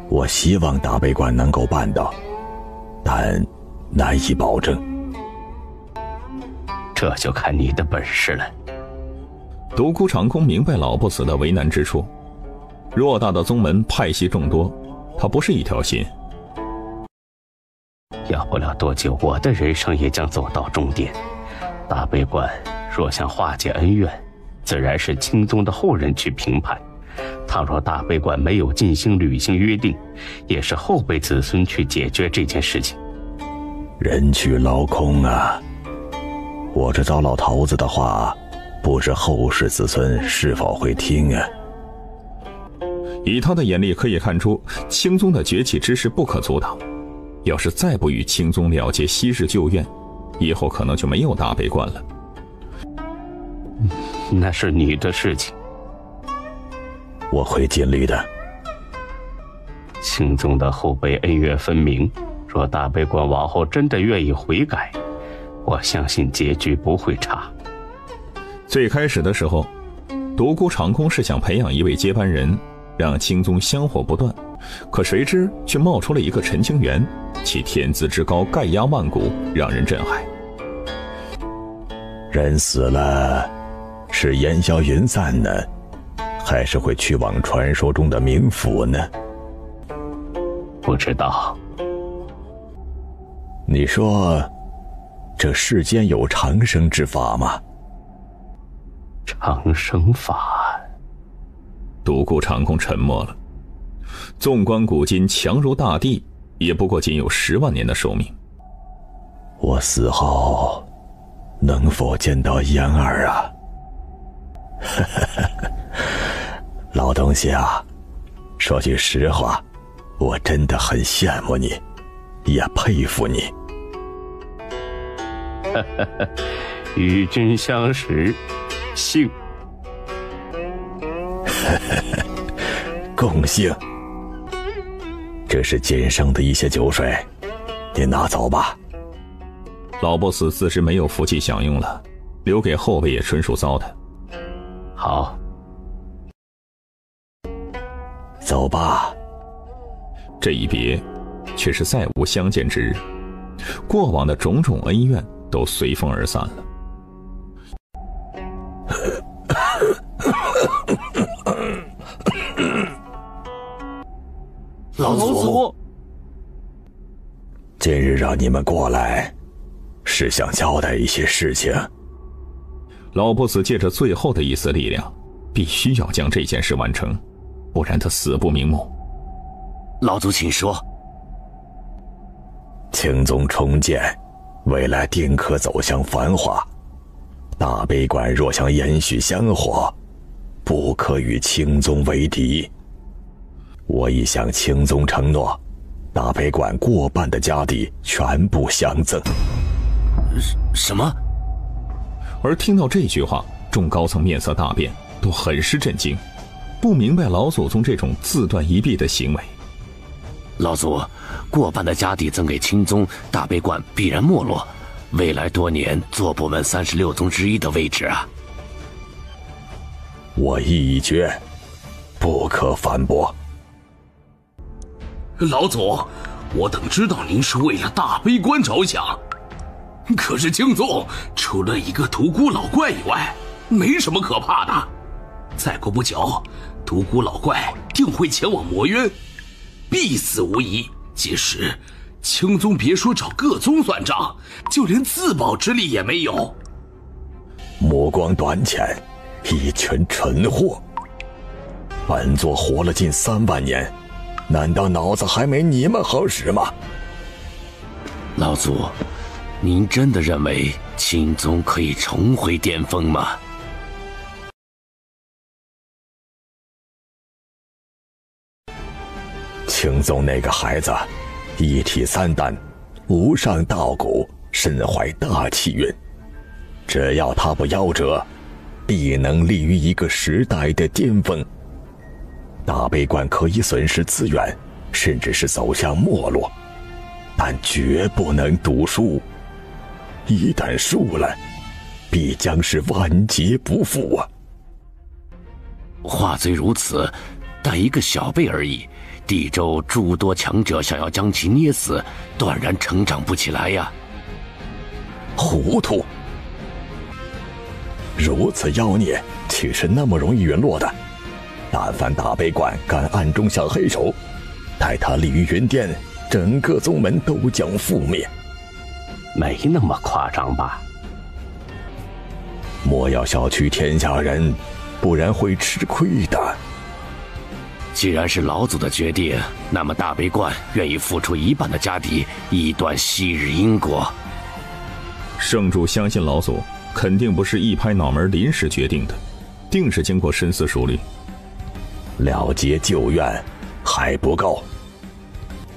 我希望大悲观能够办到，但难以保证。这就看你的本事了。独孤长空明白老不死的为难之处，偌大的宗门派系众多，他不是一条心。要不了多久，我的人生也将走到终点。大悲观若想化解恩怨，自然是清宗的后人去评判。倘若大悲观没有尽心履行约定，也是后辈子孙去解决这件事情。人去楼空啊！我这糟老头子的话，不知后世子孙是否会听啊？以他的眼力可以看出，清宗的崛起之势不可阻挡。要是再不与清宗了结昔日旧怨，以后可能就没有大悲观了。那是你的事情。我会尽力的。清宗的后辈恩怨分明，若大悲观往后真的愿意悔改，我相信结局不会差。最开始的时候，独孤长空是想培养一位接班人，让清宗香火不断，可谁知却冒出了一个陈清源，其天资之高盖压万古，让人震撼。人死了，是烟消云散呢，还是会去往传说中的冥府呢？不知道。你说，这世间有长生之法吗？长生法。独孤长空沉默了。纵观古今，强如大地，也不过仅有10万年的寿命。我死后，能否见到嫣儿啊？老东西啊，说句实话，我真的很羡慕你，也佩服你。与君相识，幸。共幸。这是仅剩的一些酒水，你拿走吧。老 boss 自知没有福气享用了，留给后辈也纯属糟蹋。好，走吧。这一别，却是再无相见之日，过往的种种恩怨都随风而散了。老祖，今日让你们过来，是想交代一些事情。老 boss 借着最后的一丝力量，必须要将这件事完成，不然他死不瞑目。老祖请说。青宗重建，未来定可走向繁华。大悲观若想延续香火，不可与青宗为敌。我已向青宗承诺，大悲观过半的家底全部相赠。什么？而听到这句话，众高层面色大变，都很是震惊，不明白老祖宗这种自断一臂的行为。老祖，过半的家底赠给青宗，大悲观必然没落，未来多年做不稳36宗之一的位置啊！我意已决，不可反驳。老祖，我等知道您是为了大悲观着想，可是青宗除了一个独孤老怪以外，没什么可怕的。再过不久，独孤老怪定会前往魔渊，必死无疑。届时，青宗别说找各宗算账，就连自保之力也没有。目光短浅，一群蠢货。本座活了近3万年，难道脑子还没你们好使吗？老祖，您真的认为青宗可以重回巅峰吗？青宗那个孩子，一体3丹，无上道骨，身怀大气运。只要他不夭折，必能立于一个时代的巅峰。大悲观可以损失资源，甚至是走向没落，但绝不能赌输。一旦输了，必将是万劫不复啊！话虽如此，但一个小辈而已，地州诸多强者想要将其捏死，断然成长不起来呀！糊涂！如此妖孽，岂是那么容易陨落的？但凡大悲观敢暗中下黑手，待他立于云巅，整个宗门都将覆灭。没那么夸张吧？莫要小觑天下人，不然会吃亏的。既然是老祖的决定，那么大悲观愿意付出1半的家底，以断昔日因果。圣主相信老祖肯定不是一拍脑门临时决定的，定是经过深思熟虑。了结旧怨还不够。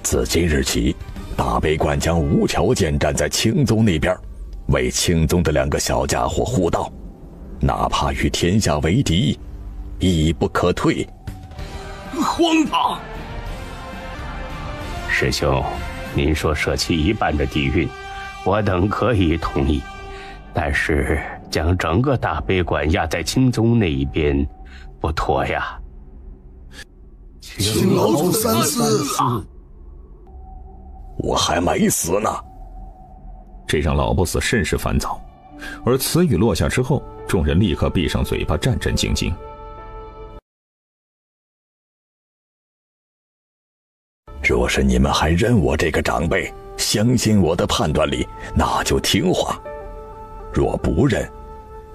自今日起，大悲观将无条件站在青宗那边，为青宗的2个小家伙护道，哪怕与天下为敌，亦不可退。荒唐！师兄，您说舍弃1半的底蕴，我等可以同意，但是将整个大悲观压在青宗那一边，不妥呀。请老祖三思。我还没死呢。这让老 boss 甚是烦躁，而此语落下之后，众人立刻闭上嘴巴，战战兢兢。若是你们还认我这个长辈，相信我的判断力，那就听话；若不认，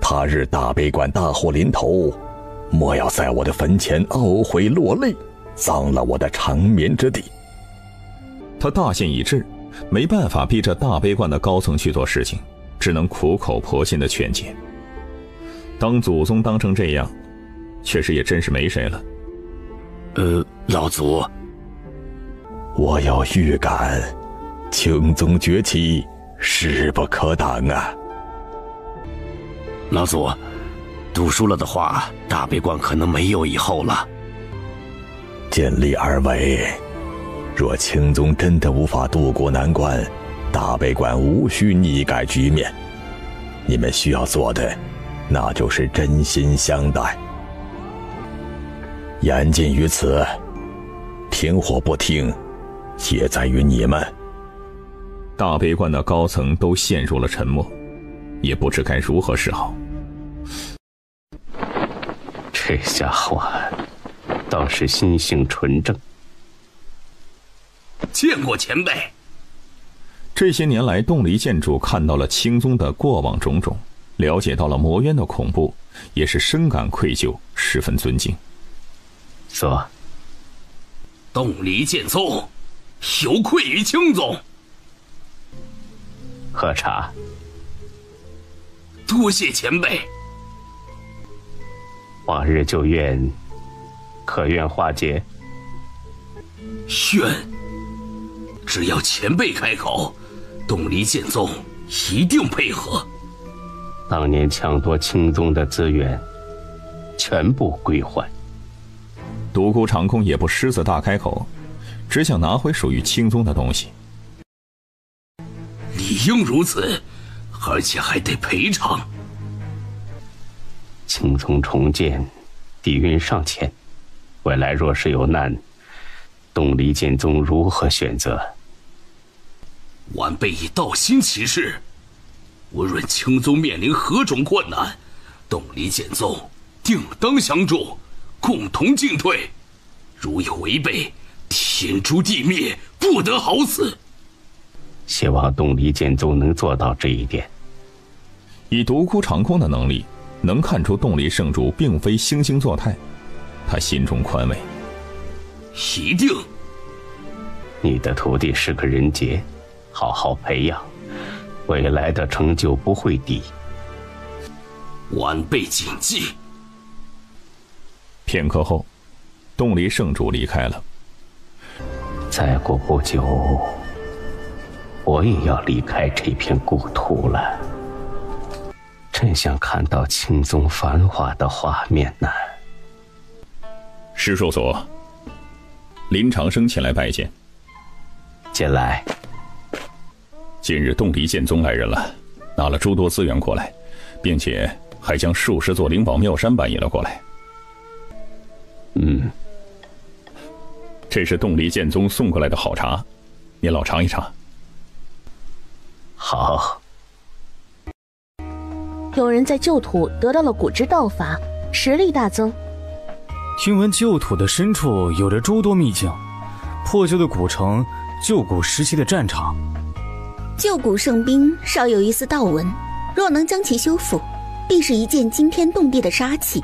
他日大悲观大祸临头，莫要在我的坟前懊悔落泪，脏了我的长眠之地。他大限已至，没办法逼着大悲观的高层去做事情，只能苦口婆心的劝解。当祖宗当成这样，确实也真是没谁了。老祖，我有预感，青宗崛起势不可挡啊！老祖，赌输了的话，大悲观可能没有以后了。尽力而为，若青宗真的无法渡过难关，大悲观无需逆改局面。你们需要做的，那就是真心相待。言尽于此，听或不听，也在于你们。大悲观的高层都陷入了沉默，也不知该如何是好。这家伙倒是心性纯正。见过前辈。这些年来，冻离建筑看到了青宗的过往种种，了解到了魔渊的恐怖，也是深感愧疚，十分尊敬。说，冻离剑宗有愧于青宗。喝茶。多谢前辈。往日旧怨，可愿化解？愿。只要前辈开口，冻离剑宗一定配合。当年抢夺青宗的资源，全部归还。独孤长空也不狮子大开口，只想拿回属于青宗的东西。理应如此，而且还得赔偿。青宗重建，底蕴尚浅，未来若是有难，冻离剑宗如何选择？晚辈以道心起誓，无论青宗面临何种困难，冻离剑宗定当相助，共同进退。如有违背，天诛地灭，不得好死。希望冻离剑宗能做到这一点。以独孤长空的能力，能看出冻离圣主并非惺惺作态，他心中宽慰。一定。你的徒弟是个人杰，好好培养，未来的成就不会低。晚辈谨记。片刻后，冻离圣主离开了。再过不久，我也要离开这片故土了。真想看到青宗繁华的画面呢。石兽所，林长生前来拜见。进来。近日冻离剑宗来人了，拿了诸多资源过来，并且还将数十座灵宝妙山搬运了过来。这是冻离剑宗送过来的好茶，您老尝一尝。好。有人在旧土得到了古之道法，实力大增。听闻旧土的深处有着诸多秘境，破旧的古城，旧古时期的战场。旧古圣兵稍有一丝道纹，若能将其修复，必是一件惊天动地的杀器。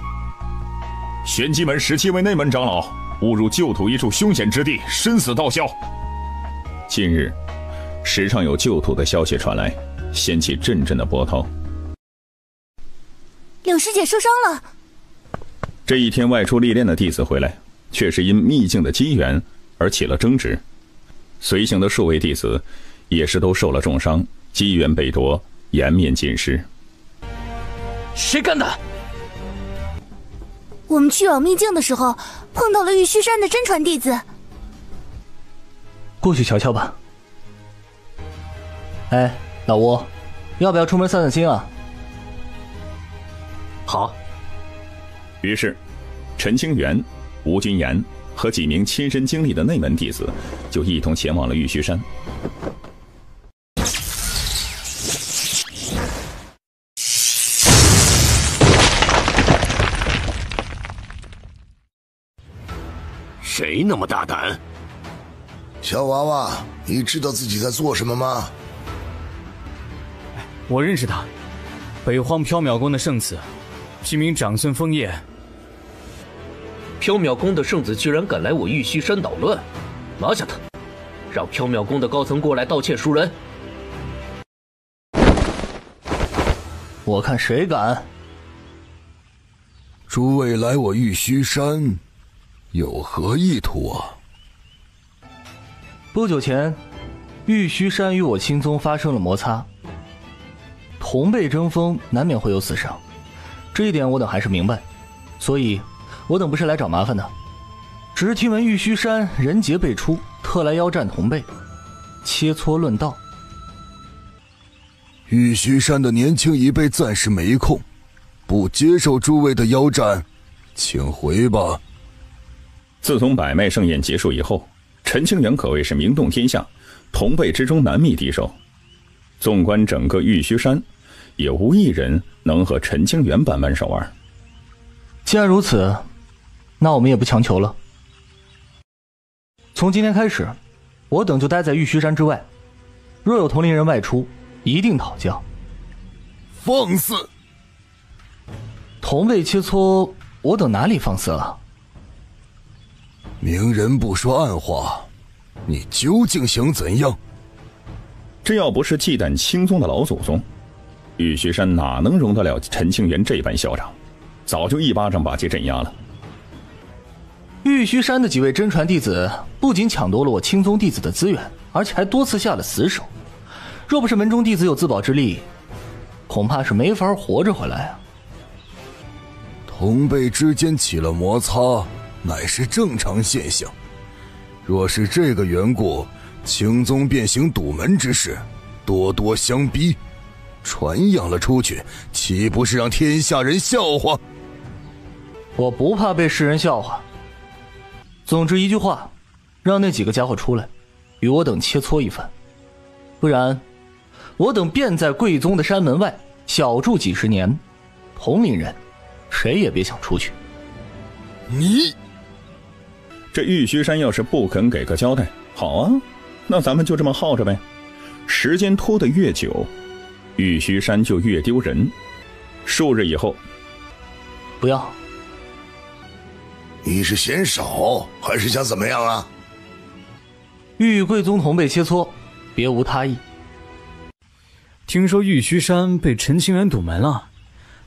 玄机门17位内门长老误入旧土一处凶险之地，身死道消。近日，时常有旧土的消息传来，掀起阵阵的波涛。柳师姐受伤了。这一天外出历练的弟子回来，却是因秘境的机缘而起了争执。随行的数位弟子也是都受了重伤，机缘被夺，颜面尽失。谁干的？我们去往秘境的时候，碰到了玉虚山的真传弟子。过去瞧瞧吧。哎，老吴，要不要出门散散心啊？好。于是，陈清源、吴君言和几名亲身经历的内门弟子就一同前往了玉虚山。谁那么大胆？小娃娃，你知道自己在做什么吗？我认识他，北荒缥缈宫的圣子，居名长孙枫叶。缥缈宫的圣子居然敢来我玉虚山捣乱，拿下他，让缥缈宫的高层过来道歉赎人。我看谁敢！诸位来我玉虚山，有何意图啊？不久前，玉虚山与我青宗发生了摩擦，同辈争锋难免会有死伤，这一点我等还是明白，所以我等不是来找麻烦的，只是听闻玉虚山人杰辈出，特来邀战同辈，切磋论道。玉虚山的年轻一辈暂时没空，不接受诸位的邀战，请回吧。自从百脉盛宴结束以后，陈清源可谓是名动天下，同辈之中难觅敌手。纵观整个玉虚山，也无一人能和陈清源扳扳手腕。既然如此，那我们也不强求了。从今天开始，我等就待在玉虚山之外，若有同龄人外出，一定讨教。放肆！同辈切磋，我等哪里放肆了？明人不说暗话，你究竟想怎样？这要不是忌惮青宗的老祖宗，玉虚山哪能容得了陈清源这般嚣张，早就一巴掌把其镇压了。玉虚山的几位真传弟子不仅抢夺了我青宗弟子的资源，而且还多次下了死手，若不是门中弟子有自保之力，恐怕是没法活着回来啊。同辈之间起了摩擦，乃是正常现象。若是这个缘故，青宗便行堵门之事，多多相逼，传扬了出去，岂不是让天下人笑话？我不怕被世人笑话。总之一句话，让那几个家伙出来，与我等切磋一番，不然我等便在贵宗的山门外小住几十年，同龄人谁也别想出去。你这玉虚山要是不肯给个交代，好啊，那咱们就这么耗着呗。时间拖得越久，玉虚山就越丢人。数日以后，不要。你是嫌少，还是想怎么样啊？欲与贵宗同辈切磋，别无他意。听说玉虚山被陈清源堵门了，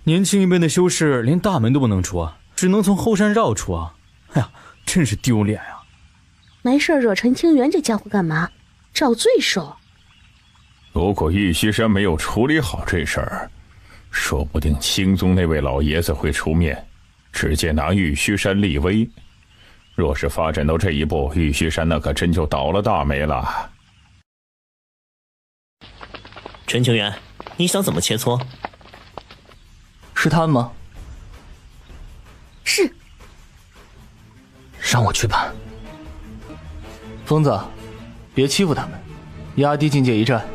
年轻一辈的修士连大门都不能出啊，只能从后山绕出啊！哎呀，真是丢脸啊！没事惹陈清源这家伙干嘛？找罪受。如果玉虚山没有处理好这事儿，说不定青宗那位老爷子会出面，直接拿玉虚山立威。若是发展到这一步，玉虚山那可真就倒了大霉了。陈清源，你想怎么切磋？是他们吗？是。让我去办。疯子，别欺负他们，压低境界一战。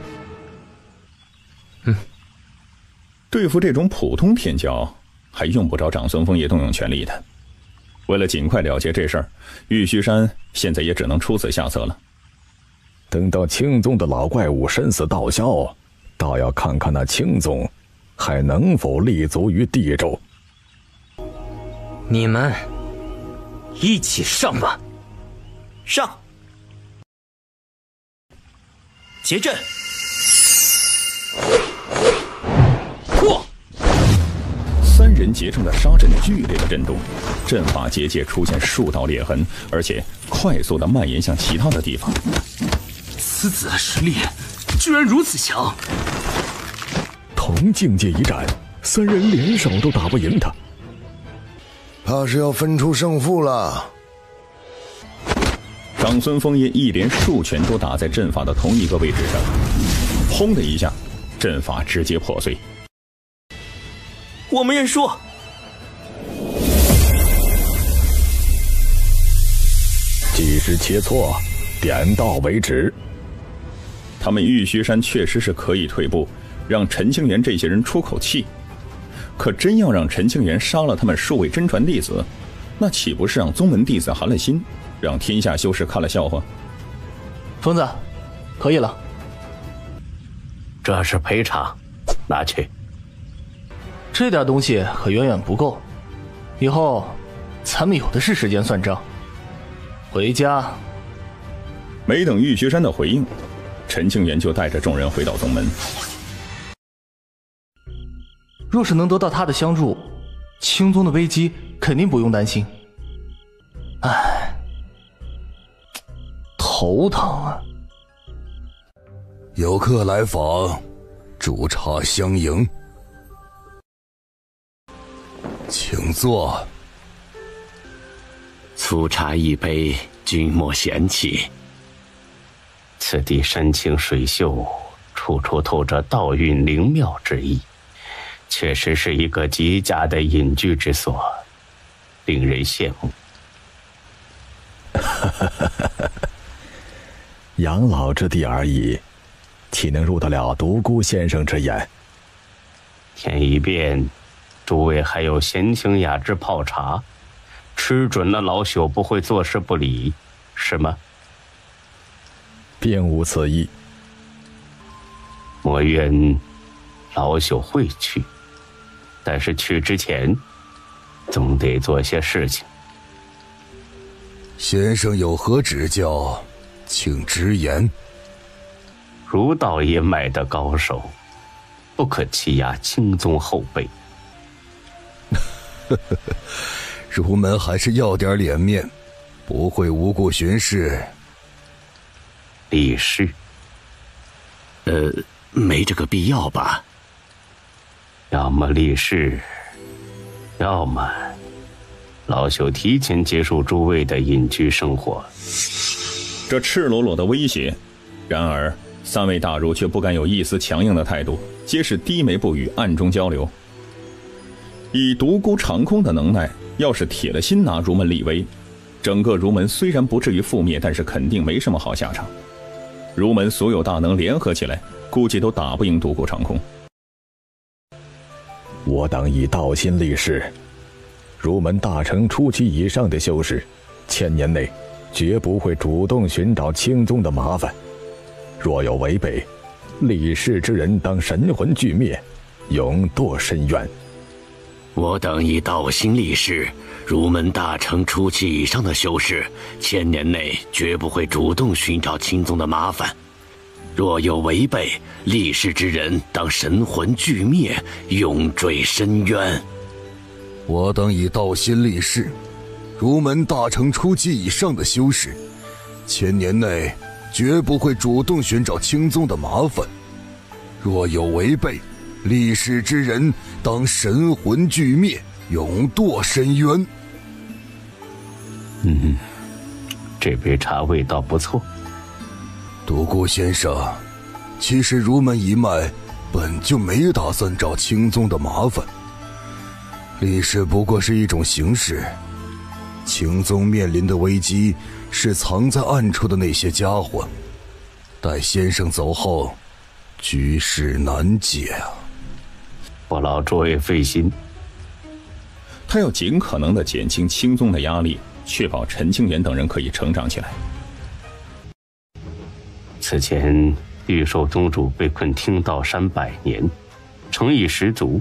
对付这种普通天骄，还用不着长孙枫叶动用全力的。为了尽快了结这事儿，玉虚山现在也只能出此下策了。等到青宗的老怪物身死道消，倒要看看那青宗还能否立足于地州。你们一起上吧！上！结阵！破！三人结成的杀阵剧烈的震动，阵法结界出现数道裂痕，而且快速的蔓延向其他的地方。此子的实力居然如此强！同境界一战，三人联手都打不赢他，怕是要分出胜负了。长孙枫叶一连数拳都打在阵法的同一个位置上，轰的一下，阵法直接破碎。我们认输。即时切磋，点到为止。他们玉虚山确实是可以退步，让陈清源这些人出口气。可真要让陈清源杀了他们数位真传弟子，那岂不是让宗门弟子寒了心，让天下修士看了笑话？疯子，可以了。这是赔偿，拿去。这点东西可远远不够，以后咱们有的是时间算账。回家。没等玉虚山的回应，陈清源就带着众人回到宗门。若是能得到他的相助，青宗的危机肯定不用担心。唉，头头疼啊！有客来访，煮茶相迎，请坐。粗茶一杯，君莫嫌弃。此地山清水秀，处处透着道韵灵妙之意，确实是一个极佳的隐居之所，令人羡慕。养老之地而已，岂能入得了独孤先生之眼？天一变，诸位还有闲情雅致泡茶，吃准了老朽不会坐视不理，是吗？并无此意。莫怨老朽会去，但是去之前，总得做些事情。先生有何指教，请直言。儒道一脉的高手，不可欺压青宗后辈。儒门还是要点脸面，不会无故巡视。立誓？没这个必要吧？要么立誓，要么老朽提前结束诸位的隐居生活。这赤裸裸的威胁，然而三位大儒却不敢有一丝强硬的态度，皆是低眉不语，暗中交流。以独孤长空的能耐，要是铁了心拿儒门立威，整个儒门虽然不至于覆灭，但是肯定没什么好下场。儒门所有大能联合起来，估计都打不赢独孤长空。我等以道心立誓，儒门大成初期以上的修士，1000年内绝不会主动寻找青宗的麻烦。若有违背，立誓之人当神魂俱灭，永堕深渊。我等以道心立誓，儒门大成初期以上的修士，1000年内绝不会主动寻找青宗的麻烦。若有违背，立誓之人当神魂俱灭，永坠深渊。我等以道心立誓，儒门大成初期以上的修士，1000年内绝不会主动寻找青宗的麻烦。若有违背，立誓之人当神魂俱灭，永堕深渊。这杯茶味道不错。独孤先生，其实儒门一脉本就没打算找青宗的麻烦，立誓不过是一种形式。青宗面临的危机是藏在暗处的那些家伙，待先生走后，局势难解啊！不劳诸位费心。他要尽可能地减轻青宗的压力，确保陈清源等人可以成长起来。此前玉寿宗主被困听道山100年，诚意十足。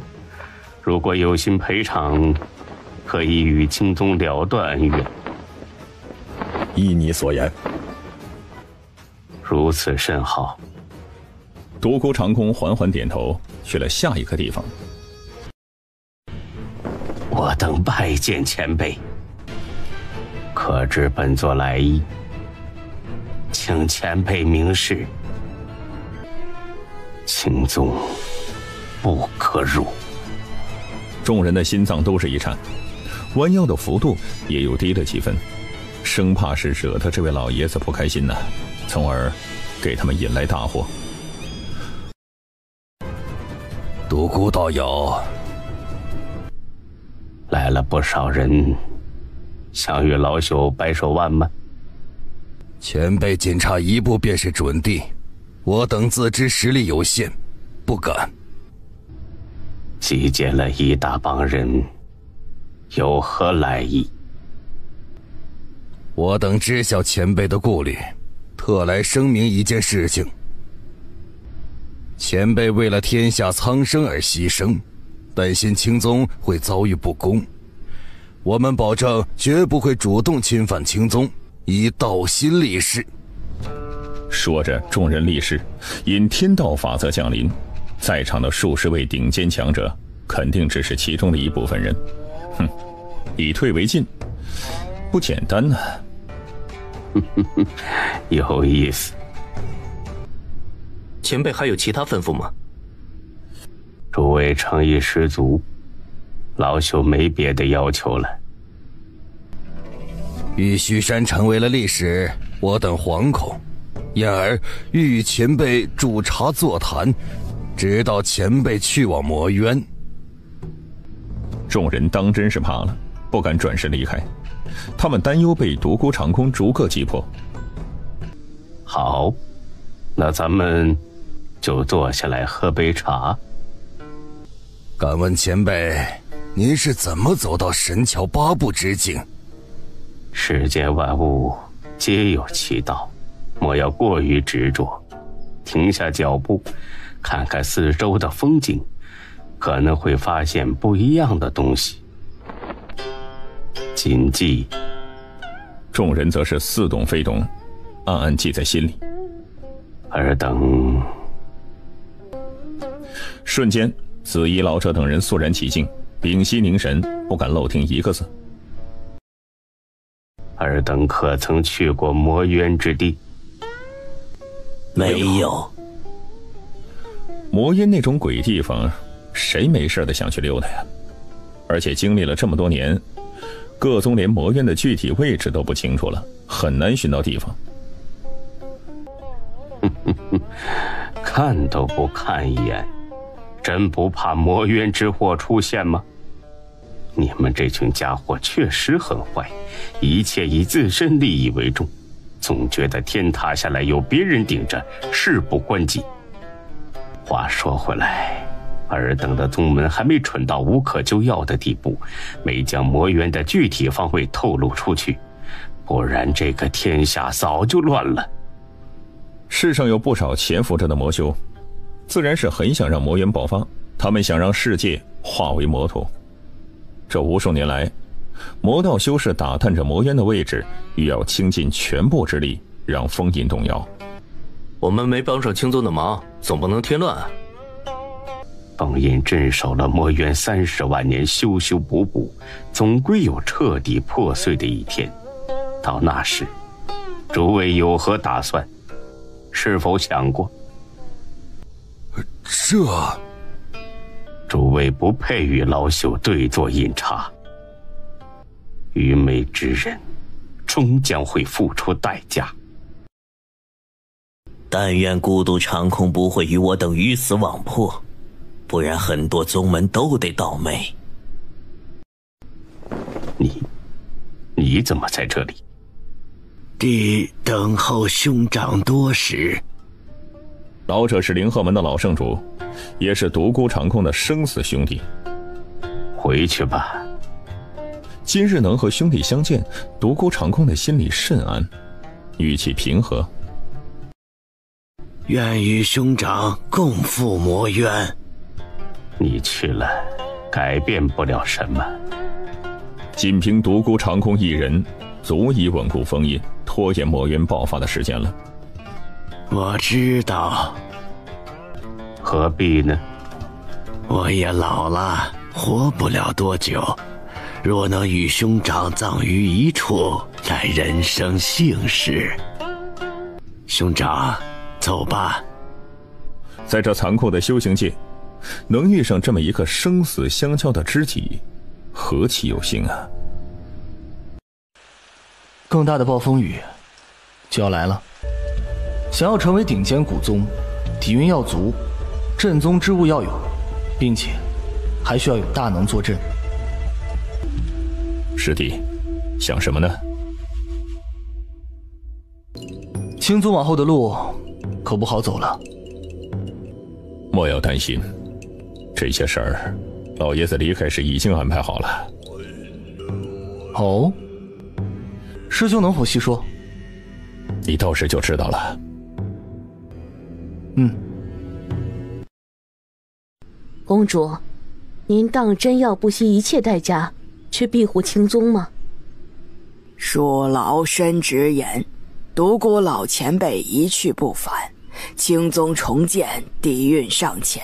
如果有心赔偿，可以与青宗了断恩怨。依你所言，如此甚好。独孤长空缓缓点头，去了下一个地方。我等拜见前辈。可知本座来意，请前辈明示。青宗不可入。众人的心脏都是一颤，弯腰的幅度也又低了几分，生怕是惹得这位老爷子不开心呢，从而给他们引来大祸。独孤大妖，来了不少人，想与老朽掰手腕吗？前辈仅差一步便是准地，我等自知实力有限，不敢。集结了一大帮人，有何来意？我等知晓前辈的顾虑，特来声明一件事情。前辈为了天下苍生而牺牲，担心青宗会遭遇不公，我们保证绝不会主动侵犯青宗，以道心立誓。说着，众人立誓，因天道法则降临，在场的数十位顶尖强者，肯定只是其中的一部分人。以退为进，不简单呢。有意思。前辈还有其他吩咐吗？诸位诚意十足，老朽没别的要求了。玉虚山成为了历史，我等惶恐，因而欲与前辈煮茶座谈，直到前辈去往魔渊。众人当真是怕了，不敢转身离开，他们担忧被独孤长空逐个击破。好，那咱们就坐下来喝杯茶。敢问前辈，您是怎么走到神桥8步之境？世间万物皆有其道，莫要过于执着。停下脚步，看看四周的风景，可能会发现不一样的东西。谨记。众人则是似懂非懂，暗暗记在心里。尔等。瞬间，紫衣老者等人肃然起敬，屏息凝神，不敢漏听一个字。尔等可曾去过魔渊之地？没有。魔渊那种鬼地方，谁没事的想去溜达呀？而且经历了这么多年，各宗连魔渊的具体位置都不清楚了，很难寻到地方。看都不看一眼，真不怕魔渊之祸出现吗？你们这群家伙确实很坏，一切以自身利益为重，总觉得天塌下来有别人顶着，事不关己。话说回来，尔等的宗门还没蠢到无可救药的地步，没将魔渊的具体方位透露出去，不然这个天下早就乱了。世上有不少潜伏着的魔修，自然是很想让魔渊爆发，他们想让世界化为魔土。这无数年来，魔道修士打探着魔渊的位置，欲要倾尽全部之力让封印动摇。我们没帮上青宗的忙，总不能添乱啊。封印镇守了魔渊30万年，修修补补，总归有彻底破碎的一天。到那时，诸位有何打算？是否想过？诸位不配与老朽对坐饮茶。愚昧之人，终将会付出代价。但愿孤独长空不会与我等鱼死网破，不然很多宗门都得倒霉。你怎么在这里？弟等候兄长多时。老者是灵鹤门的老圣主，也是独孤长空的生死兄弟。回去吧。今日能和兄弟相见，独孤长空的心里甚安，语气平和。愿与兄长共赴魔渊。你去了，改变不了什么。仅凭独孤长空一人，足以稳固封印，拖延魔渊爆发的时间了。我知道。何必呢？我也老了，活不了多久。若能与兄长葬于一处，乃人生幸事。兄长，走吧。在这残酷的修行界，能遇上这么一个生死相交的知己，何其有幸啊！更大的暴风雨就要来了。想要成为顶尖古宗，底蕴要足，镇宗之物要有，并且还需要有大能坐镇。师弟，想什么呢？青宗往后的路可不好走了。莫要担心，这些事儿，老爷子离开时已经安排好了。哦，师兄能否细说？你到时就知道了。公主，您当真要不惜一切代价去庇护青宗吗？恕老身直言，独孤老前辈一去不返，青宗重建底蕴尚浅，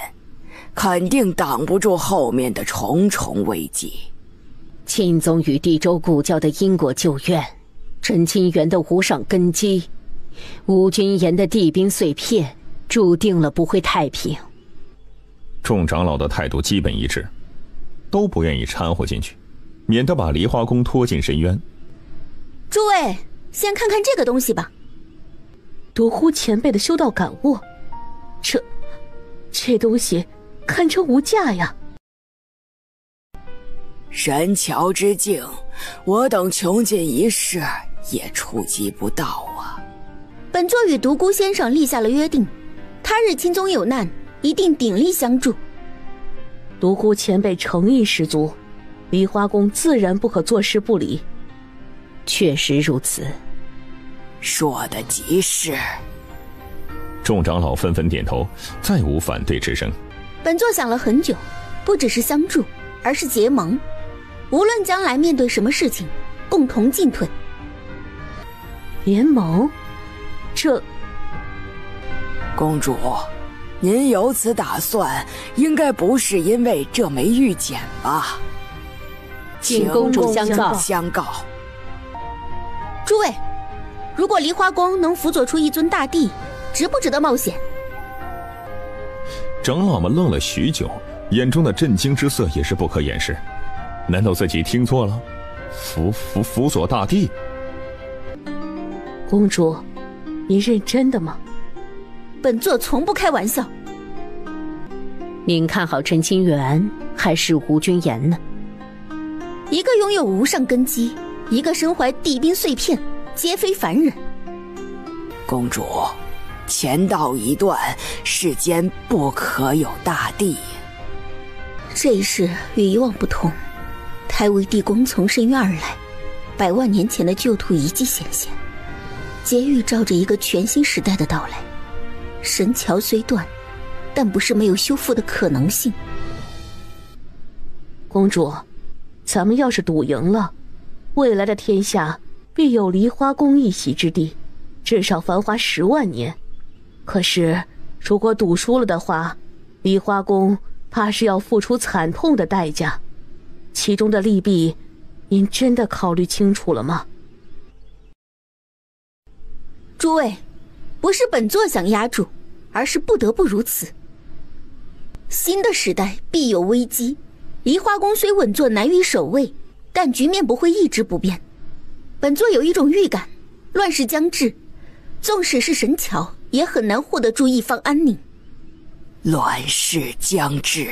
肯定挡不住后面的重重危机。青宗与地州古教的因果旧怨，陈清源的无上根基，吴君言的地兵碎片，注定了不会太平。众长老的态度基本一致，都不愿意掺和进去，免得把梨花宫拖进深渊。诸位，先看看这个东西吧。独孤前辈的修道感悟，这东西堪称无价呀。神桥之境，我等穷尽一世也触及不到啊。本座与独孤先生立下了约定，他日青宗有难，一定鼎力相助。独孤前辈诚意十足，梨花宫自然不可坐视不理。确实如此，说的极是。众长老纷纷点头，再无反对之声。本座想了很久，不只是相助，而是结盟。无论将来面对什么事情，共同进退。联盟？这……公主，您有此打算，应该不是因为这枚玉简吧？请公主相告。诸位，如果梨花宫能辅佐出一尊大帝，值不值得冒险？长老们愣了许久，眼中的震惊之色也是不可掩饰。难道自己听错了？辅佐大帝？公主，你认真的吗？本座从不开玩笑。您看好陈清源还是吴君言呢？一个拥有无上根基，一个身怀地兵碎片，皆非凡人。公主，前道已断，世间不可有大帝。这一世与以往不同，太尉地宫从深渊而来，100万年前的旧土遗迹显现，皆预兆着一个全新时代的到来。神桥虽断，但不是没有修复的可能性。公主，咱们要是赌赢了，未来的天下必有梨花宫一席之地，至少繁华10万年。可是如果赌输了的话，梨花宫怕是要付出惨痛的代价，其中的利弊，您真的考虑清楚了吗？诸位，不是本座想压住，而是不得不如此。新的时代必有危机，梨花宫虽稳坐难于守卫，但局面不会一直不变。本座有一种预感，乱世将至，纵使是神桥，也很难获得住一方安宁。乱世将至，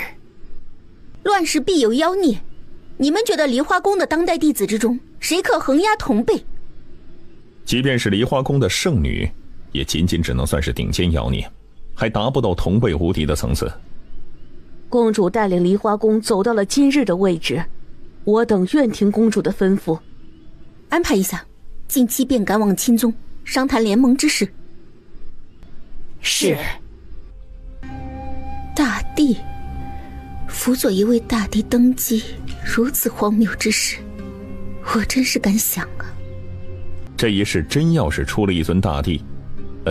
乱世必有妖孽。你们觉得梨花宫的当代弟子之中，谁可横压同辈？即便是梨花宫的圣女，也仅仅只能算是顶尖妖孽，还达不到同辈无敌的层次。公主带领梨花宫走到了今日的位置，我等愿听公主的吩咐。安排一下，近期便赶往青宗，商谈联盟之事。是。大帝，辅佐一位大帝登基，如此荒谬之事，我真是敢想啊。这一世真要是出了一尊大帝，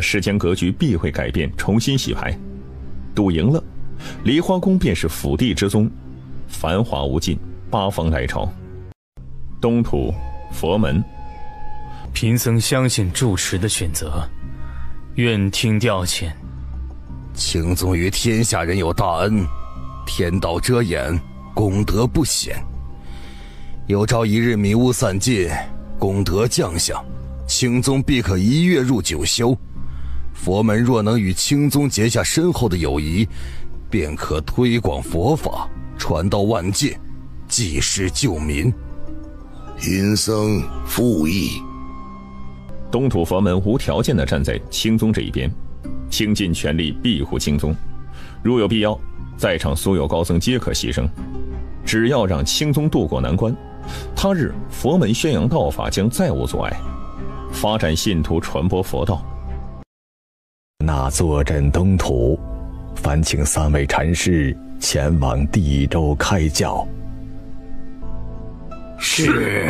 世间格局必会改变，重新洗牌。赌赢了，梨花宫便是辅帝之宗，繁华无尽，八方来朝。东土佛门，贫僧相信住持的选择，愿听调遣。青宗于天下人有大恩，天道遮掩，功德不显。有朝一日迷雾散尽，功德降下，青宗必可一跃入九修。佛门若能与青宗结下深厚的友谊，便可推广佛法，传到万界，济世救民。贫僧附议。东土佛门无条件地站在青宗这一边，倾尽全力庇护青宗，如有必要，在场所有高僧皆可牺牲，只要让青宗渡过难关，他日佛门宣扬道法将再无阻碍，发展信徒，传播佛道。那坐镇东土，烦请3位禅师前往地州开教。是。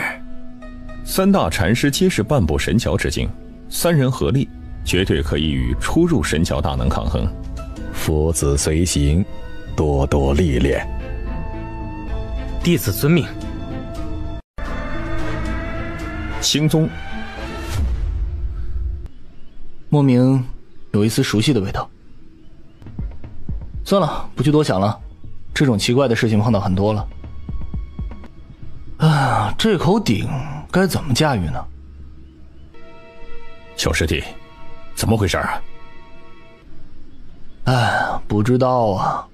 3大禅师皆是半步神桥之境，3人合力，绝对可以与初入神桥大能抗衡。佛子随行，多多历练。弟子遵命。青宗莫名有一丝熟悉的味道。算了，不去多想了，这种奇怪的事情碰到很多了。啊，这口鼎该怎么驾驭呢？小师弟，怎么回事啊？哎，不知道啊。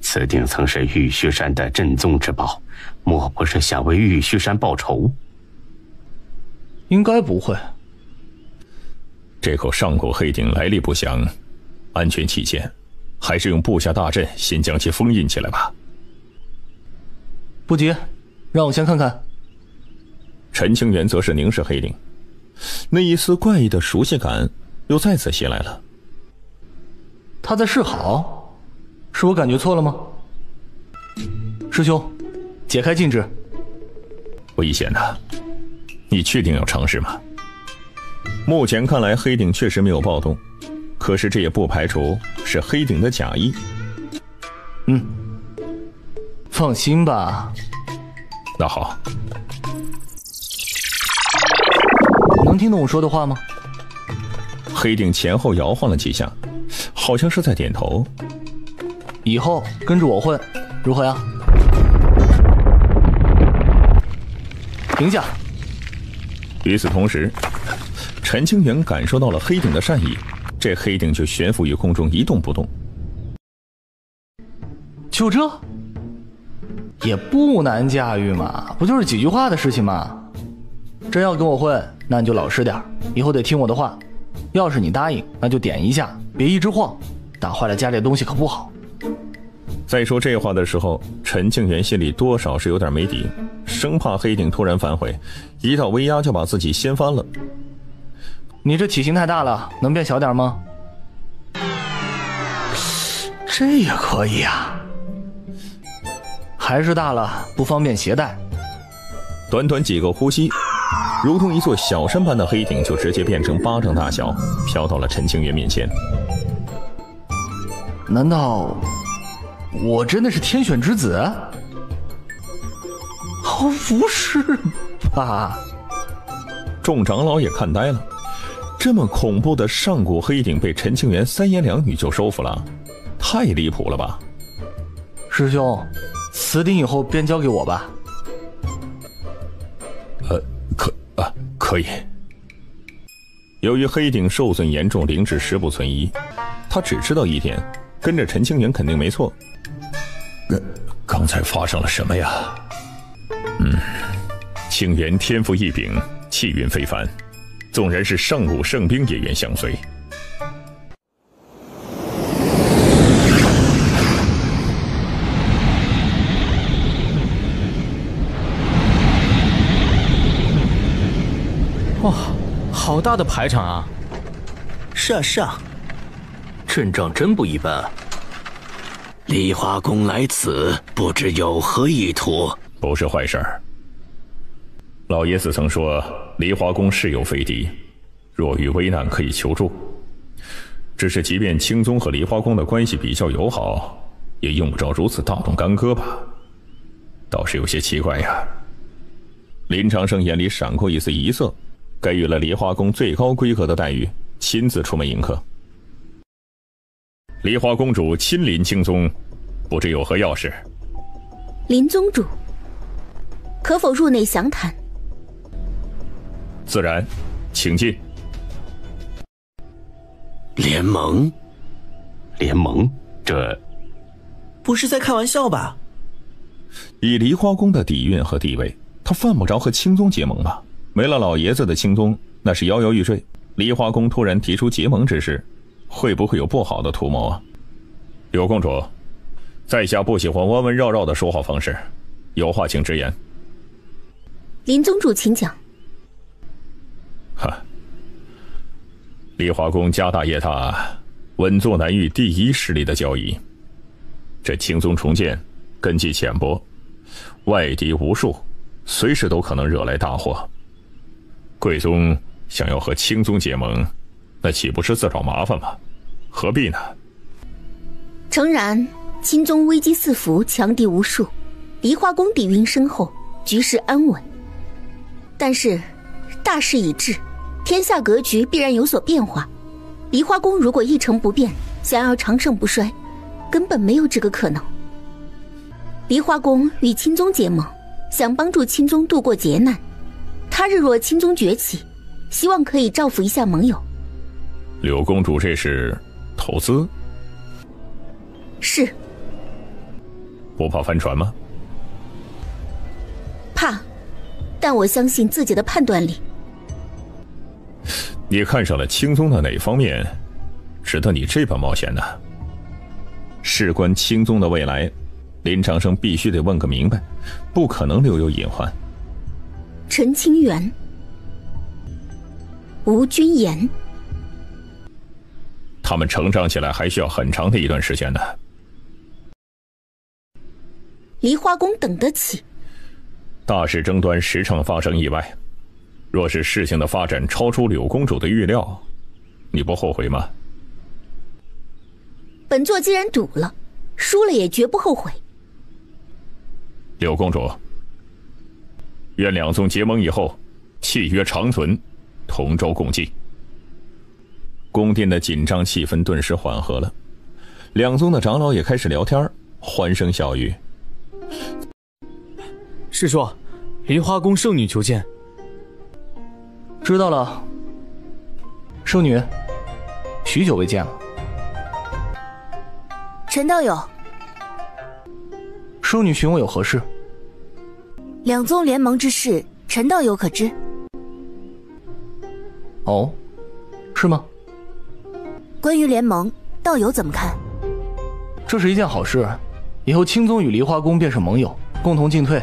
此鼎曾是玉虚山的镇宗之宝，莫不是想为玉虚山报仇？应该不会。这口上古黑鼎来历不详，安全起见，还是用布下大阵先将其封印起来吧。不急，让我先看看。陈清源则是凝视黑鼎，那一丝怪异的熟悉感又再次袭来了。他在示好，是我感觉错了吗？师兄，解开禁制。危险呐，你确定要尝试吗？目前看来黑鼎确实没有暴动，可是这也不排除是黑鼎的假意。放心吧。那好。能听懂我说的话吗？黑鼎前后摇晃了几下，好像是在点头。以后跟着我混，如何呀？停下。与此同时，陈清源感受到了黑鼎的善意，这黑鼎就悬浮于空中一动不动。就这也不难驾驭嘛，不就是几句话的事情嘛。真要跟我混，那你就老实点，以后得听我的话。要是你答应，那就点一下，别一直晃，打坏了家里的东西可不好。在说这话的时候，陈清源心里多少是有点没底，生怕黑鼎突然反悔，一道威压就把自己掀翻了。你这体型太大了，能变小点吗？这也可以啊。还是大了，不方便携带。短短几个呼吸，如同一座小山般的黑鼎就直接变成巴掌大小，飘到了陈清源面前。难道我真的是天选之子？不是吧？众长老也看呆了，这么恐怖的上古黑鼎被陈清源三言两语就收服了，太离谱了吧？师兄，此鼎以后便交给我吧。可以。由于黑鼎受损严重，灵智十不存一，他只知道一点，跟着陈清源肯定没错。刚才发生了什么呀？清源天赋异禀，气运非凡，纵然是上古圣兵也愿相随。哇，好大的排场啊！是啊是啊，阵仗真不一般。梨花宫来此，不知有何意图？不是坏事儿。老爷子曾说，梨花宫是有飞敌，若遇危难可以求助。只是即便青宗和梨花宫的关系比较友好，也用不着如此大动干戈吧？倒是有些奇怪呀。林长生眼里闪过一丝疑色，给予了梨花宫最高规格的待遇，亲自出门迎客。梨花公主亲临青宗，不知有何要事？林宗主，可否入内详谈？自然，请进。联盟？联盟？这不是在开玩笑吧？以梨花宫的底蕴和地位，他犯不着和青宗结盟吧？没了老爷子的青宗，那是摇摇欲坠。梨花宫突然提出结盟之事，会不会有不好的图谋啊？柳公主，在下不喜欢弯弯绕绕的说话方式，有话请直言。林宗主请讲。梨花宫家大业大，稳坐南域第一势力的交椅。这青宗重建根基浅薄，外敌无数，随时都可能惹来大祸。贵宗想要和青宗结盟，那岂不是自找麻烦吗？何必呢？诚然，青宗危机四伏，强敌无数，梨花宫底蕴深厚，局势安稳。但是大势已至，天下格局必然有所变化。梨花宫如果一成不变，想要长盛不衰，根本没有这个可能。梨花宫与青宗结盟，想帮助青宗度过劫难。他日若青宗崛起，希望可以照拂一下盟友。柳公主这是投资？是。不怕翻船吗？怕，但我相信自己的判断力。你看上了青宗的哪方面，值得你这般冒险呢？事关青宗的未来，林长生必须得问个明白，不可能留有隐患。陈清源、吴君言，他们成长起来还需要很长的一段时间呢。梨花宫等得起？大事争端时常发生意外，若是事情的发展超出柳公主的预料，你不后悔吗？本座既然赌了，输了也绝不后悔。柳公主，愿两宗结盟以后，契约长存，同舟共济。宫殿的紧张气氛顿时缓和了，两宗的长老也开始聊天，欢声笑语。师叔，梨花宫圣女求见。知道了。圣女，许久未见了。陈道友，圣女询我有何事？两宗联盟之事，陈道友可知？哦，是吗？关于联盟，道友怎么看？这是一件好事，以后青宗与梨花宫便是盟友，共同进退，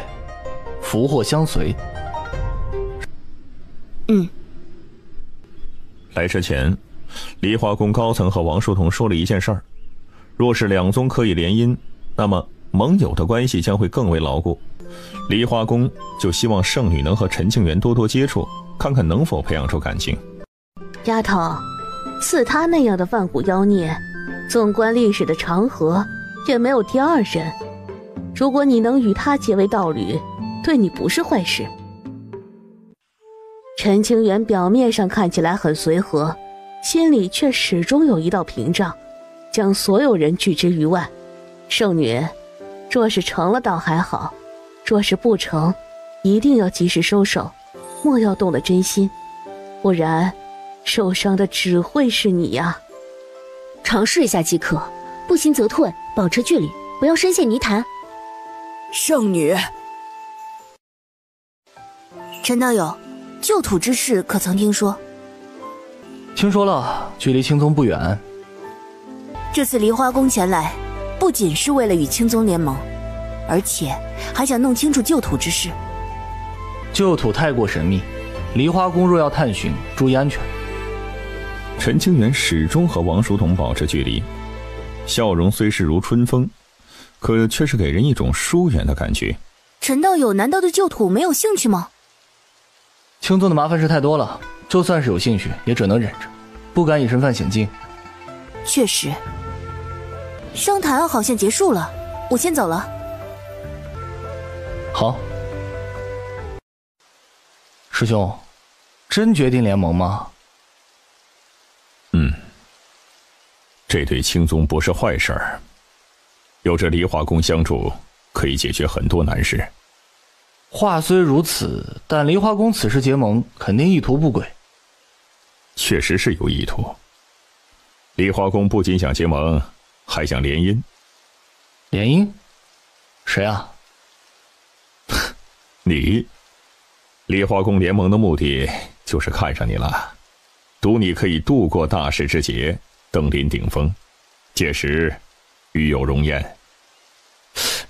福祸相随。来之前，梨花宫高层和王书童说了一件事儿：若是两宗可以联姻，那么盟友的关系将会更为牢固。梨花宫就希望圣女能和陈庆元多多接触，看看能否培养出感情。丫头，似他那样的万古妖孽，纵观历史的长河，也没有第二人。如果你能与他结为道侣，对你不是坏事。陈清源表面上看起来很随和，心里却始终有一道屏障，将所有人拒之于外。圣女，若是成了倒还好，若是不成，一定要及时收手，莫要动了真心，不然受伤的只会是你呀。尝试一下即可，不行则退，保持距离，不要深陷泥潭。圣女，陈道友，旧土之事可曾听说？听说了，距离青宗不远。这次梨花宫前来，不仅是为了与青宗联盟，而且还想弄清楚旧土之事。旧土太过神秘，梨花宫若要探寻，注意安全。陈清源始终和王书童保持距离，笑容虽是如春风，可却是给人一种疏远的感觉。陈道友难道对旧土没有兴趣吗？青宗的麻烦事太多了，就算是有兴趣，也只能忍着，不敢以身犯险境。确实，商谈好像结束了，我先走了。好，师兄，真决定联盟吗？这对青宗不是坏事儿，有着梨花宫相助，可以解决很多难事。话虽如此，但梨花宫此时结盟，肯定意图不轨。确实是有意图。梨花宫不仅想结盟，还想联姻。联姻？谁啊？你。梨花宫联盟的目的就是看上你了，赌你可以度过大事之劫，登临顶峰，届时与有荣焉。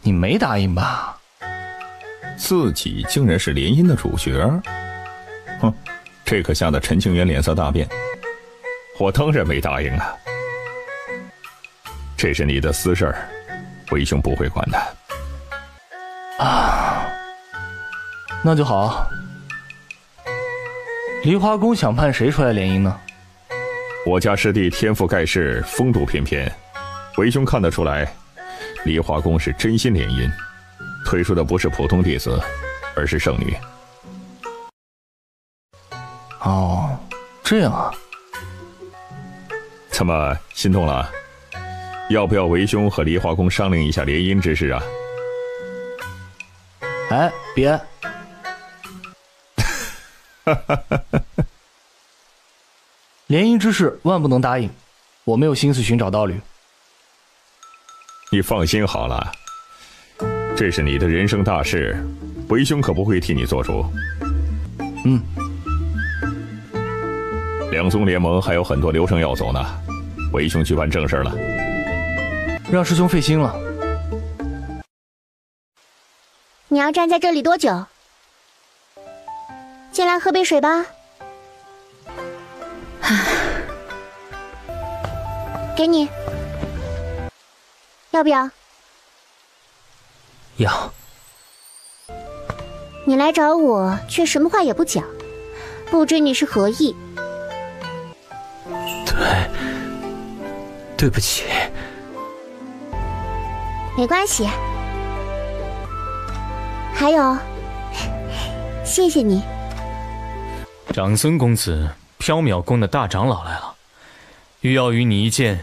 你没答应吧？自己竟然是联姻的主角？哼，这可吓得陈清源脸色大变。我当然没答应啊，这是你的私事儿，为兄不会管的。那就好。梨花宫想派谁出来联姻呢？我家师弟天赋盖世，风度翩翩，为兄看得出来，梨花宫是真心联姻，推出的不是普通弟子，而是圣女。哦，这样啊？怎么心动了？要不要为兄和梨花宫商量一下联姻之事啊？哎，别！联姻之事万不能答应，我没有心思寻找道侣。你放心好了，这是你的人生大事，为兄可不会替你做主。两宗联盟还有很多流程要走呢，为兄去办正事了。让师兄费心了。你要站在这里多久？进来喝杯水吧。给你，要不要？要。你来找我，却什么话也不讲，不知你是何意？对不起。没关系。还有，谢谢你。长孙公子，缥缈宫的大长老来了，欲要与你一见。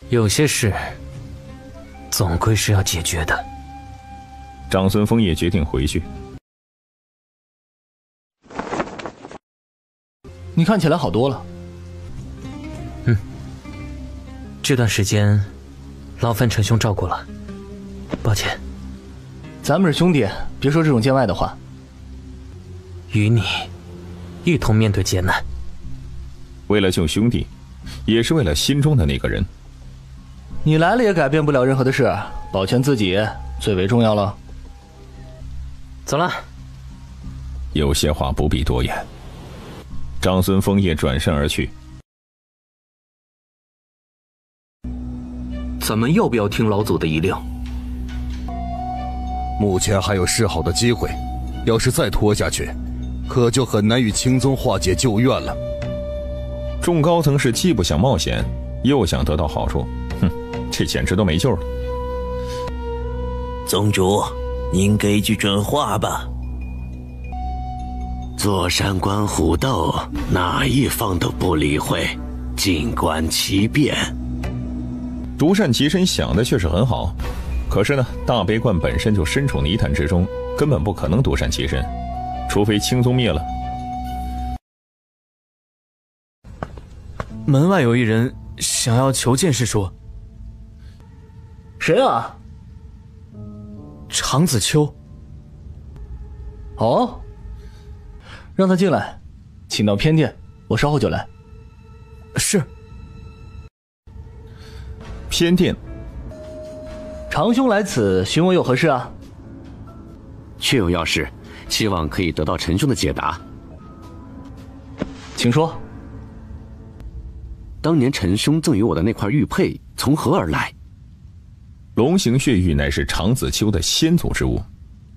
有些事，总归是要解决的。长孙枫叶决定回去。你看起来好多了。这段时间，劳烦陈兄照顾了，抱歉。咱们是兄弟，别说这种见外的话。与你一同面对劫难，为了救兄弟，也是为了心中的那个人。你来了也改变不了任何的事，保全自己最为重要了。走了。有些话不必多言。长孙枫叶转身而去。咱们要不要听老祖的一令？目前还有示好的机会，要是再拖下去，可就很难与青宗化解旧怨了。众高层是既不想冒险，又想得到好处，这简直都没救了。宗主，您给句准话吧。坐山观虎斗，哪一方都不理会，静观其变。独善其身想的确实很好，可是呢，大悲观本身就身处泥潭之中，根本不可能独善其身，除非青宗灭了。门外有一人想要求见师叔。谁啊？常子秋。哦，让他进来，请到偏殿，我稍后就来。是。偏殿。长兄来此询我有何事啊？确有要事，希望可以得到陈兄的解答。请说。当年陈兄赠予我的那块玉佩从何而来？龙形血玉乃是常子秋的先祖之物，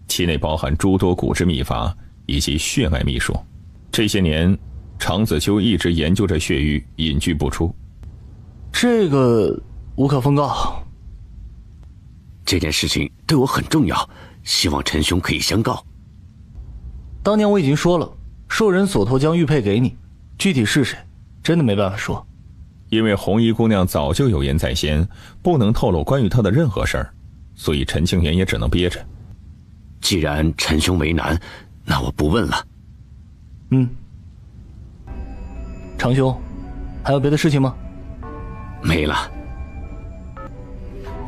其内包含诸多古之秘法以及血脉秘术。这些年，常子秋一直研究着血玉，隐居不出。这个无可奉告。这件事情对我很重要，希望陈兄可以相告。当年我已经说了，受人所托将玉佩给你，具体是谁，真的没办法说。因为红衣姑娘早就有言在先，不能透露关于她的任何事儿，所以陈清源也只能憋着。既然陈兄为难，那我不问了。长兄，还有别的事情吗？没了。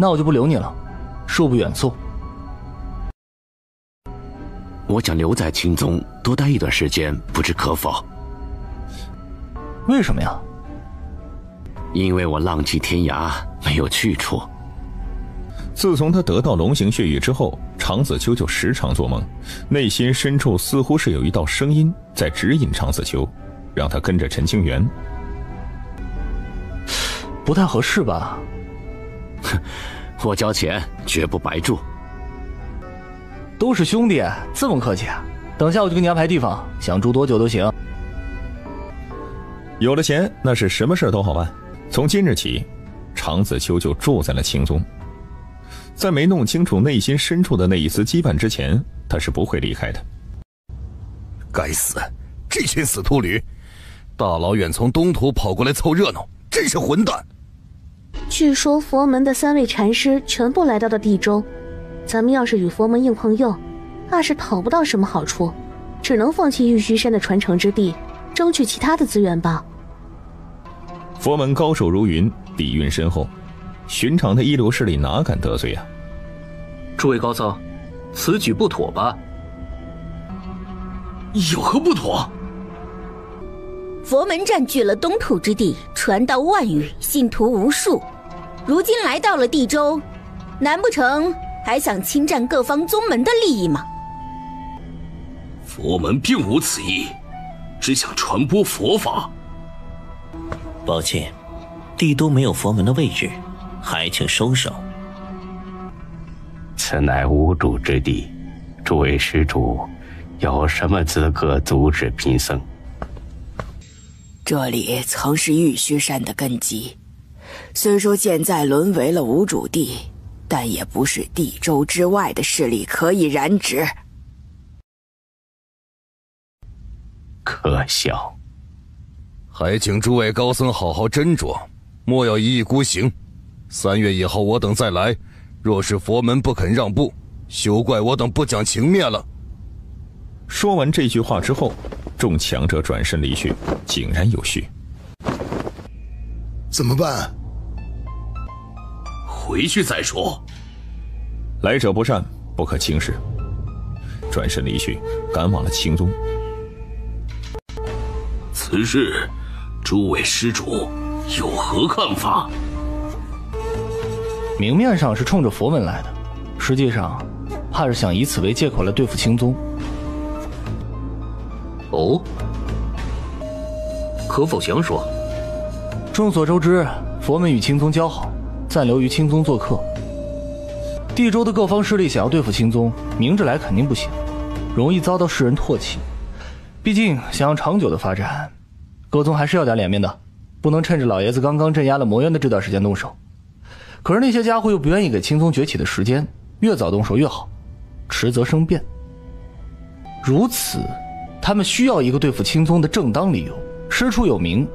那我就不留你了，恕不远送。我想留在青宗多待一段时间，不知可否？为什么呀？因为我浪迹天涯，没有去处。自从他得到龙形血玉之后，常子秋就时常做梦，内心深处似乎是有一道声音在指引常子秋，让他跟着陈清源。不太合适吧？我交钱绝不白住。都是兄弟，这么客气啊？等下我就给你安排地方，想住多久都行。有了钱，那是什么事都好办。从今日起，常子秋就住在了青宗。在没弄清楚内心深处的那一丝羁绊之前，他是不会离开的。该死，这群死秃驴！大老远从东土跑过来凑热闹，真是混蛋。据说佛门的3位禅师全部来到了地州，咱们要是与佛门硬碰硬，怕是讨不到什么好处，只能放弃玉虚山的传承之地，争取其他的资源吧。佛门高手如云，底蕴深厚，寻常的一流势力哪敢得罪啊？诸位高僧，此举不妥吧？有何不妥？佛门占据了东土之地，传道万余，信徒无数，如今来到了地州，难不成还想侵占各方宗门的利益吗？佛门并无此意，只想传播佛法。抱歉，帝都没有佛门的位置，还请收手。此乃无主之地，诸位施主有什么资格阻止贫僧？这里曾是玉虚山的根基，虽说现在沦为了无主地，但也不是地州之外的势力可以染指。可笑！还请诸位高僧好好斟酌，莫要一意孤行。3月以后我等再来，若是佛门不肯让步，休怪我等不讲情面了。说完这句话之后，众强者转身离去，井然有序。怎么办？回去再说。来者不善，不可轻视。转身离去，赶往了青宗。此事，诸位施主有何看法？明面上是冲着佛门来的，实际上怕是想以此为借口来对付青宗。哦，可否详说？众所周知，佛门与青宗交好，暂留于青宗做客。地州的各方势力想要对付青宗，明着来肯定不行，容易遭到世人唾弃。毕竟想要长久的发展，各宗还是要点脸面的，不能趁着老爷子刚刚镇压了魔渊的这段时间动手。可是那些家伙又不愿意给青宗崛起的时间，越早动手越好，迟则生变。如此，他们需要一个对付青宗的正当理由，师出有名，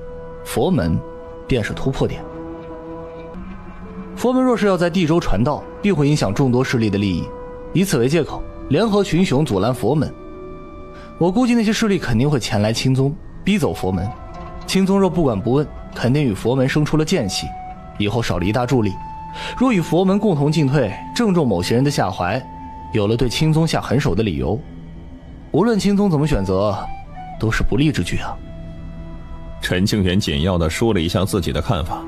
佛门便是突破点。佛门若是要在地州传道，必会影响众多势力的利益，以此为借口，联合群雄阻拦佛门。我估计那些势力肯定会前来青宗，逼走佛门。青宗若不管不问，肯定与佛门生出了间隙，以后少了一大助力。若与佛门共同进退，正中某些人的下怀，有了对青宗下狠手的理由，无论青宗怎么选择，都是不利之举啊。陈清源简要地说了一下自己的看法。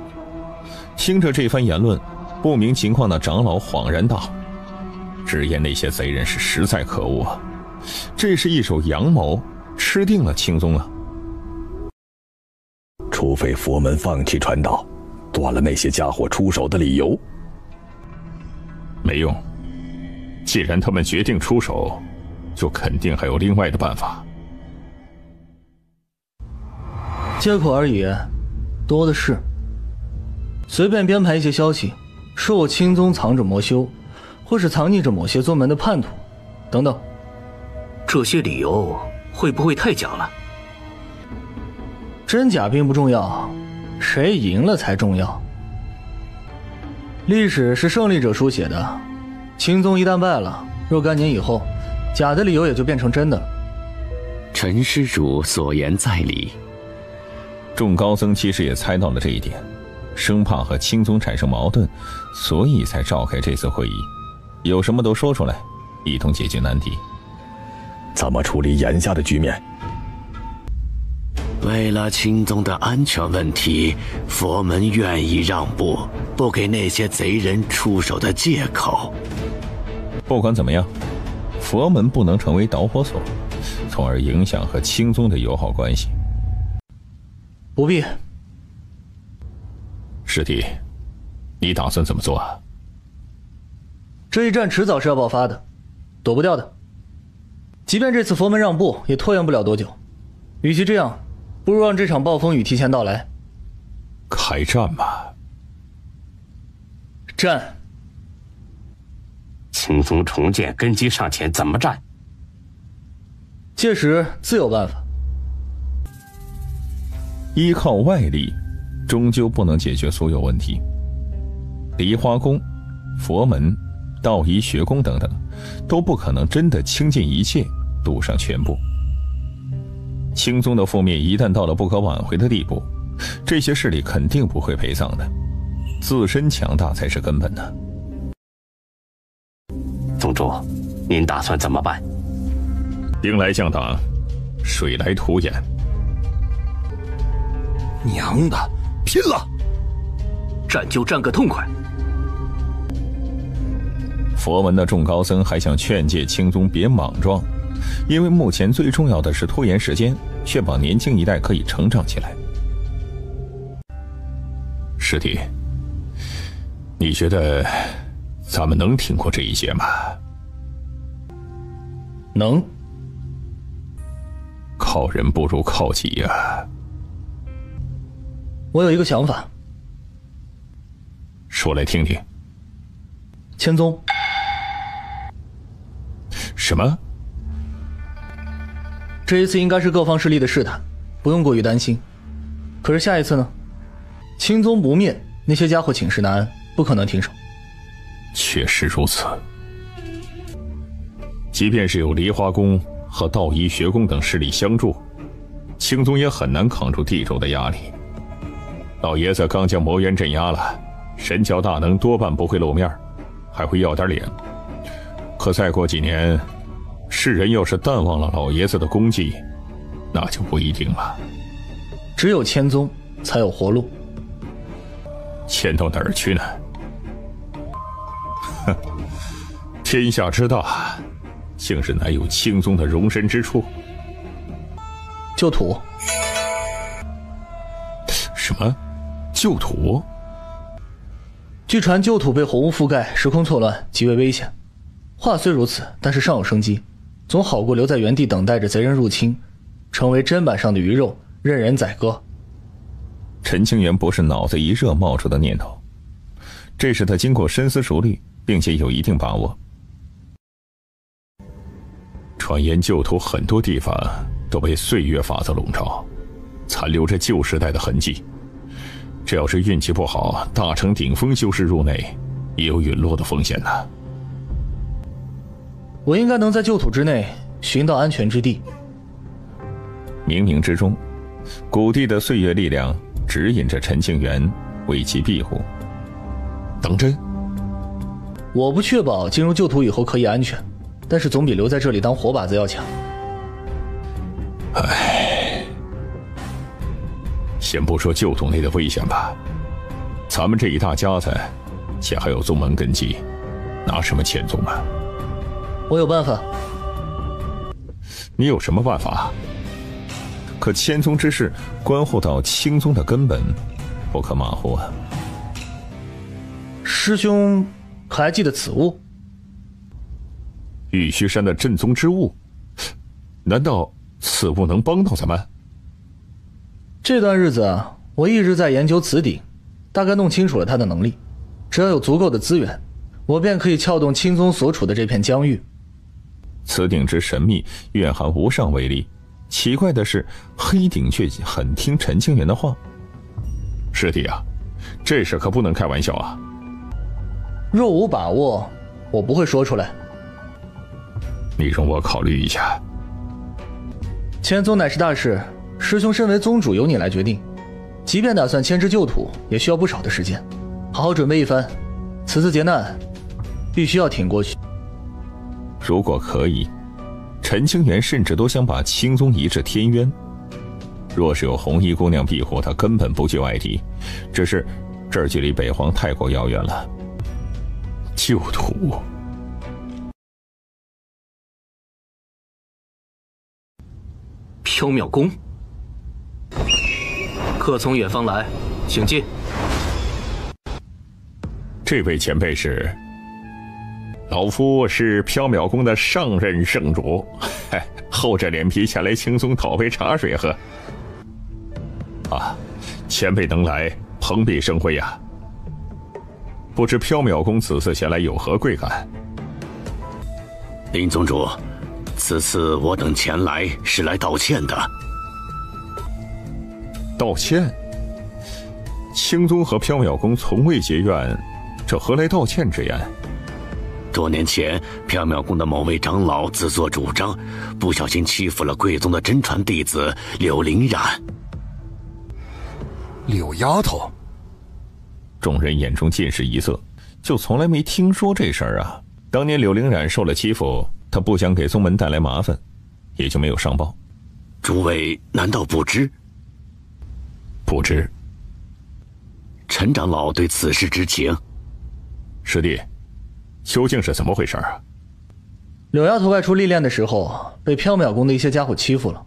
听着这番言论，不明情况的长老恍然大悟，直言那些贼人是实在可恶啊！这是一手阳谋，吃定了青宗啊！除非佛门放弃传道，断了那些家伙出手的理由。没用，既然他们决定出手，就肯定还有另外的办法。借口而已，多的是。随便编排一些消息，说我青宗藏着魔修，或是藏匿着某些宗门的叛徒，等等。这些理由会不会太假了？真假并不重要，谁赢了才重要。历史是胜利者书写的，青宗一旦败了，若干年以后，假的理由也就变成真的了。陈施主所言在理。众高僧其实也猜到了这一点，生怕和青宗产生矛盾，所以才召开这次会议，有什么都说出来，一同解决难题。怎么处理眼下的局面？为了青宗的安全问题，佛门愿意让步，不给那些贼人出手的借口。不管怎么样，佛门不能成为导火索，从而影响和青宗的友好关系。不必。师弟，你打算怎么做啊？这一战迟早是要爆发的，躲不掉的。即便这次佛门让步，也拖延不了多久。与其这样，不如让这场暴风雨提前到来。开战吧。战。青宗重建根基尚浅，怎么战？届时自有办法。依靠外力终究不能解决所有问题。梨花宫、佛门、道医学宫等等都不可能真的倾尽一切赌上全部。青宗的覆灭一旦到了不可挽回的地步，这些势力肯定不会陪葬的，自身强大才是根本的。宗主，您打算怎么办？兵来将挡，水来土掩。娘的，拼了！战就战个痛快。佛门的众高僧还想劝诫青宗别莽撞，因为目前最重要的是拖延时间，确保年轻一代可以成长起来。师弟，你觉得咱们能挺过这一劫吗？能。靠人不如靠己呀。我有一个想法，说来听听。千宗。什么？这一次应该是各方势力的试探，不用过于担心。可是下一次呢？青宗不灭，那些家伙寝食难安，不可能停手。确实如此。即便是有梨花宫和道医学宫等势力相助，青宗也很难扛住地州的压力。老爷子刚将魔元镇压了，神教大能多半不会露面，还会要点脸。可再过几年，世人要是淡忘了老爷子的功绩，那就不一定了。只有千宗才有活路。迁到哪儿去呢？哼，天下之大，竟是难有青宗的容身之处。旧土。什么？旧土？据传旧土被红雾覆盖，时空错乱，极为危险。话虽如此，但是尚有生机，总好过留在原地等待着贼人入侵，成为砧板上的鱼肉，任人宰割。陈清源不是脑子一热冒出的念头，这是他经过深思熟虑，并且有一定把握。传言旧土很多地方都被岁月法则笼罩，残留着旧时代的痕迹。这要是运气不好，大成顶峰修士入内，也有陨落的风险呢。我应该能在旧土之内寻到安全之地。冥冥之中，古地的岁月力量指引着陈清源，为其庇护。当真？我不确保进入旧土以后可以安全，但是总比留在这里当活靶子要强。唉，先不说旧土内的危险吧，咱们这一大家子，且还有宗门根基，拿什么千宗啊？我有办法。你有什么办法？可千宗之事关乎到青宗的根本，不可马虎啊。师兄还记得此物？玉虚山的镇宗之物，难道此物能帮到咱们？这段日子我一直在研究此鼎，大概弄清楚了他的能力。只要有足够的资源，我便可以撬动青宗所处的这片疆域。此鼎之神秘，蕴含无上威力。奇怪的是，黑鼎却很听陈清源的话。师弟啊，这事可不能开玩笑啊！若无把握，我不会说出来。你容我考虑一下。千宗乃是大事，师兄身为宗主，由你来决定。即便打算迁至旧土，也需要不少的时间。好好准备一番，此次劫难必须要挺过去。如果可以，陈清源甚至都想把青宗移至天渊。若是有红衣姑娘庇护，他根本不惧外敌，只是这儿距离北荒太过遥远了。旧土，缥缈宫，客从远方来，请进。这位前辈是？老夫是缥缈宫的上任圣主，厚着脸皮下来轻松讨杯茶水喝。啊，前辈能来，蓬荜生辉呀！不知缥缈公此次前来有何贵干？林宗主，此次我等前来是来道歉的。道歉？青宗和缥缈宫从未结怨，这何来道歉之言？多年前，缥缈宫的某位长老自作主张，不小心欺负了贵宗的真传弟子柳灵染。柳丫头，众人眼中尽是疑色，就从来没听说这事儿啊。当年柳灵染受了欺负，他不想给宗门带来麻烦，也就没有上报。诸位难道不知？不知。陈长老对此事知情。师弟，究竟是怎么回事啊？柳丫头外出历练的时候，被缥缈宫的一些家伙欺负了。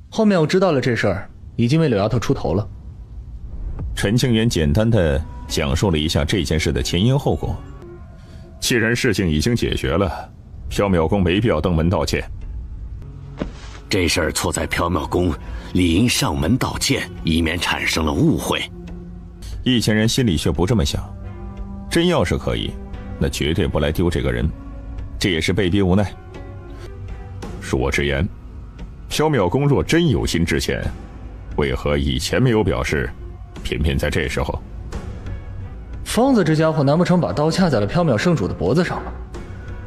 后面我知道了这事儿，已经为柳丫头出头了。陈清源简单的讲述了一下这件事的前因后果。既然事情已经解决了，缥缈宫没必要登门道歉。这事儿错在缥缈宫，理应上门道歉，以免产生了误会。一前人心里却不这么想，真要是可以，那绝对不来丢这个人，这也是被逼无奈。恕我直言，缥缈宫若真有心致歉，为何以前没有表示，偏偏在这时候？疯子这家伙难不成把刀掐在了缥缈圣主的脖子上吗？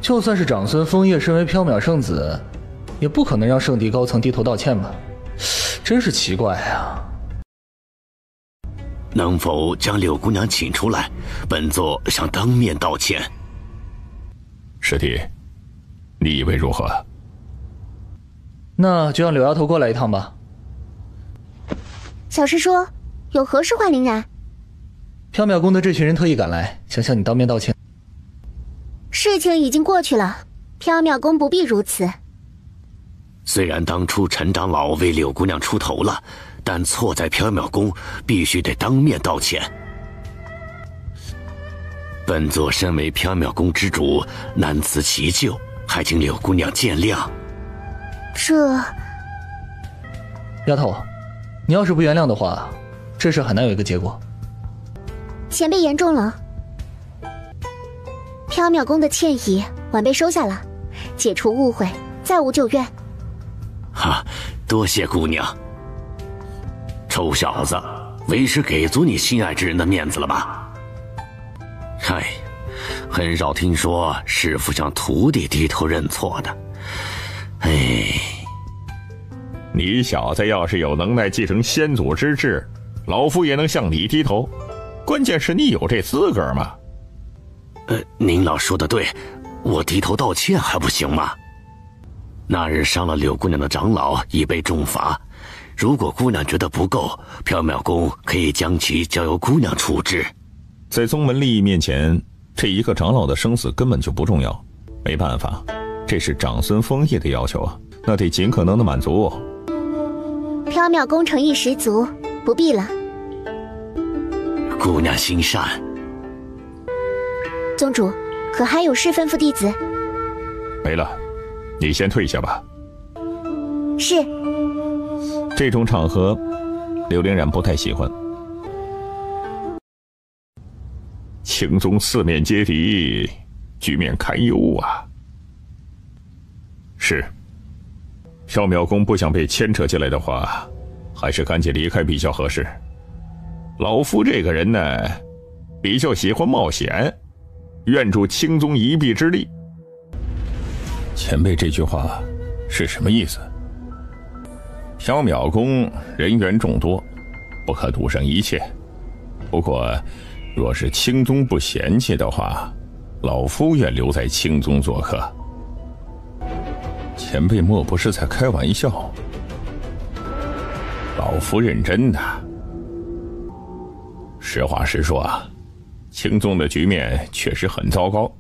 就算是长孙枫叶身为缥缈圣子，也不可能让圣地高层低头道歉吧？真是奇怪啊！能否将柳姑娘请出来，本座想当面道歉？师弟，你以为如何？那就让柳丫头过来一趟吧。小师叔，有何事唤灵然？缥缈宫的这群人特意赶来，想向你当面道歉。事情已经过去了，缥缈宫不必如此。虽然当初陈长老为柳姑娘出头了，但错在缥缈宫，必须得当面道歉。本座身为缥缈宫之主，难辞其咎，还请柳姑娘见谅。这……丫头，你要是不原谅的话，这事很难有一个结果。前辈言重了，缥缈宫的歉意，晚辈收下了，解除误会，再无旧怨。哈，多谢姑娘。臭小子，为师给足你心爱之人的面子了吧？嗨，很少听说师父向徒弟低头认错的。哎，你小子要是有能耐继承先祖之志，老夫也能向你低头。关键是你有这资格吗？您老说的对，我低头道歉还不行吗？那日伤了柳姑娘的长老已被重罚，如果姑娘觉得不够，缥缈宫可以将其交由姑娘处置。在宗门利益面前，这一个长老的生死根本就不重要。没办法，这是长孙枫叶的要求啊，那得尽可能的满足。缥缈宫诚意十足，不必了。姑娘心善。宗主，可还有事吩咐弟子？没了，你先退下吧。是。这种场合，柳灵染不太喜欢。青宗四面皆敌，局面堪忧啊。是，缥缈宫不想被牵扯进来的话，还是赶紧离开比较合适。老夫这个人呢，比较喜欢冒险，愿助青宗一臂之力。前辈这句话是什么意思？缥缈宫人员众多，不可赌上一切。不过，若是青宗不嫌弃的话，老夫愿留在青宗做客。前辈莫不是在开玩笑？老夫认真的。实话实说啊，青宗的局面确实很糟糕，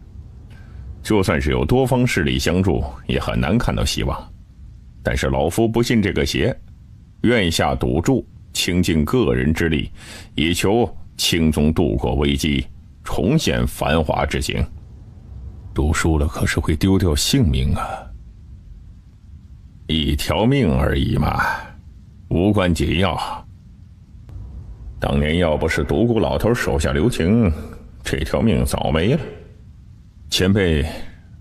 就算是有多方势力相助，也很难看到希望。但是老夫不信这个邪，愿下赌注，倾尽个人之力，以求青宗度过危机，重现繁华之景。赌输了可是会丢掉性命啊！一条命而已嘛，无关紧要。当年要不是独孤老头手下留情，这条命早没了。前辈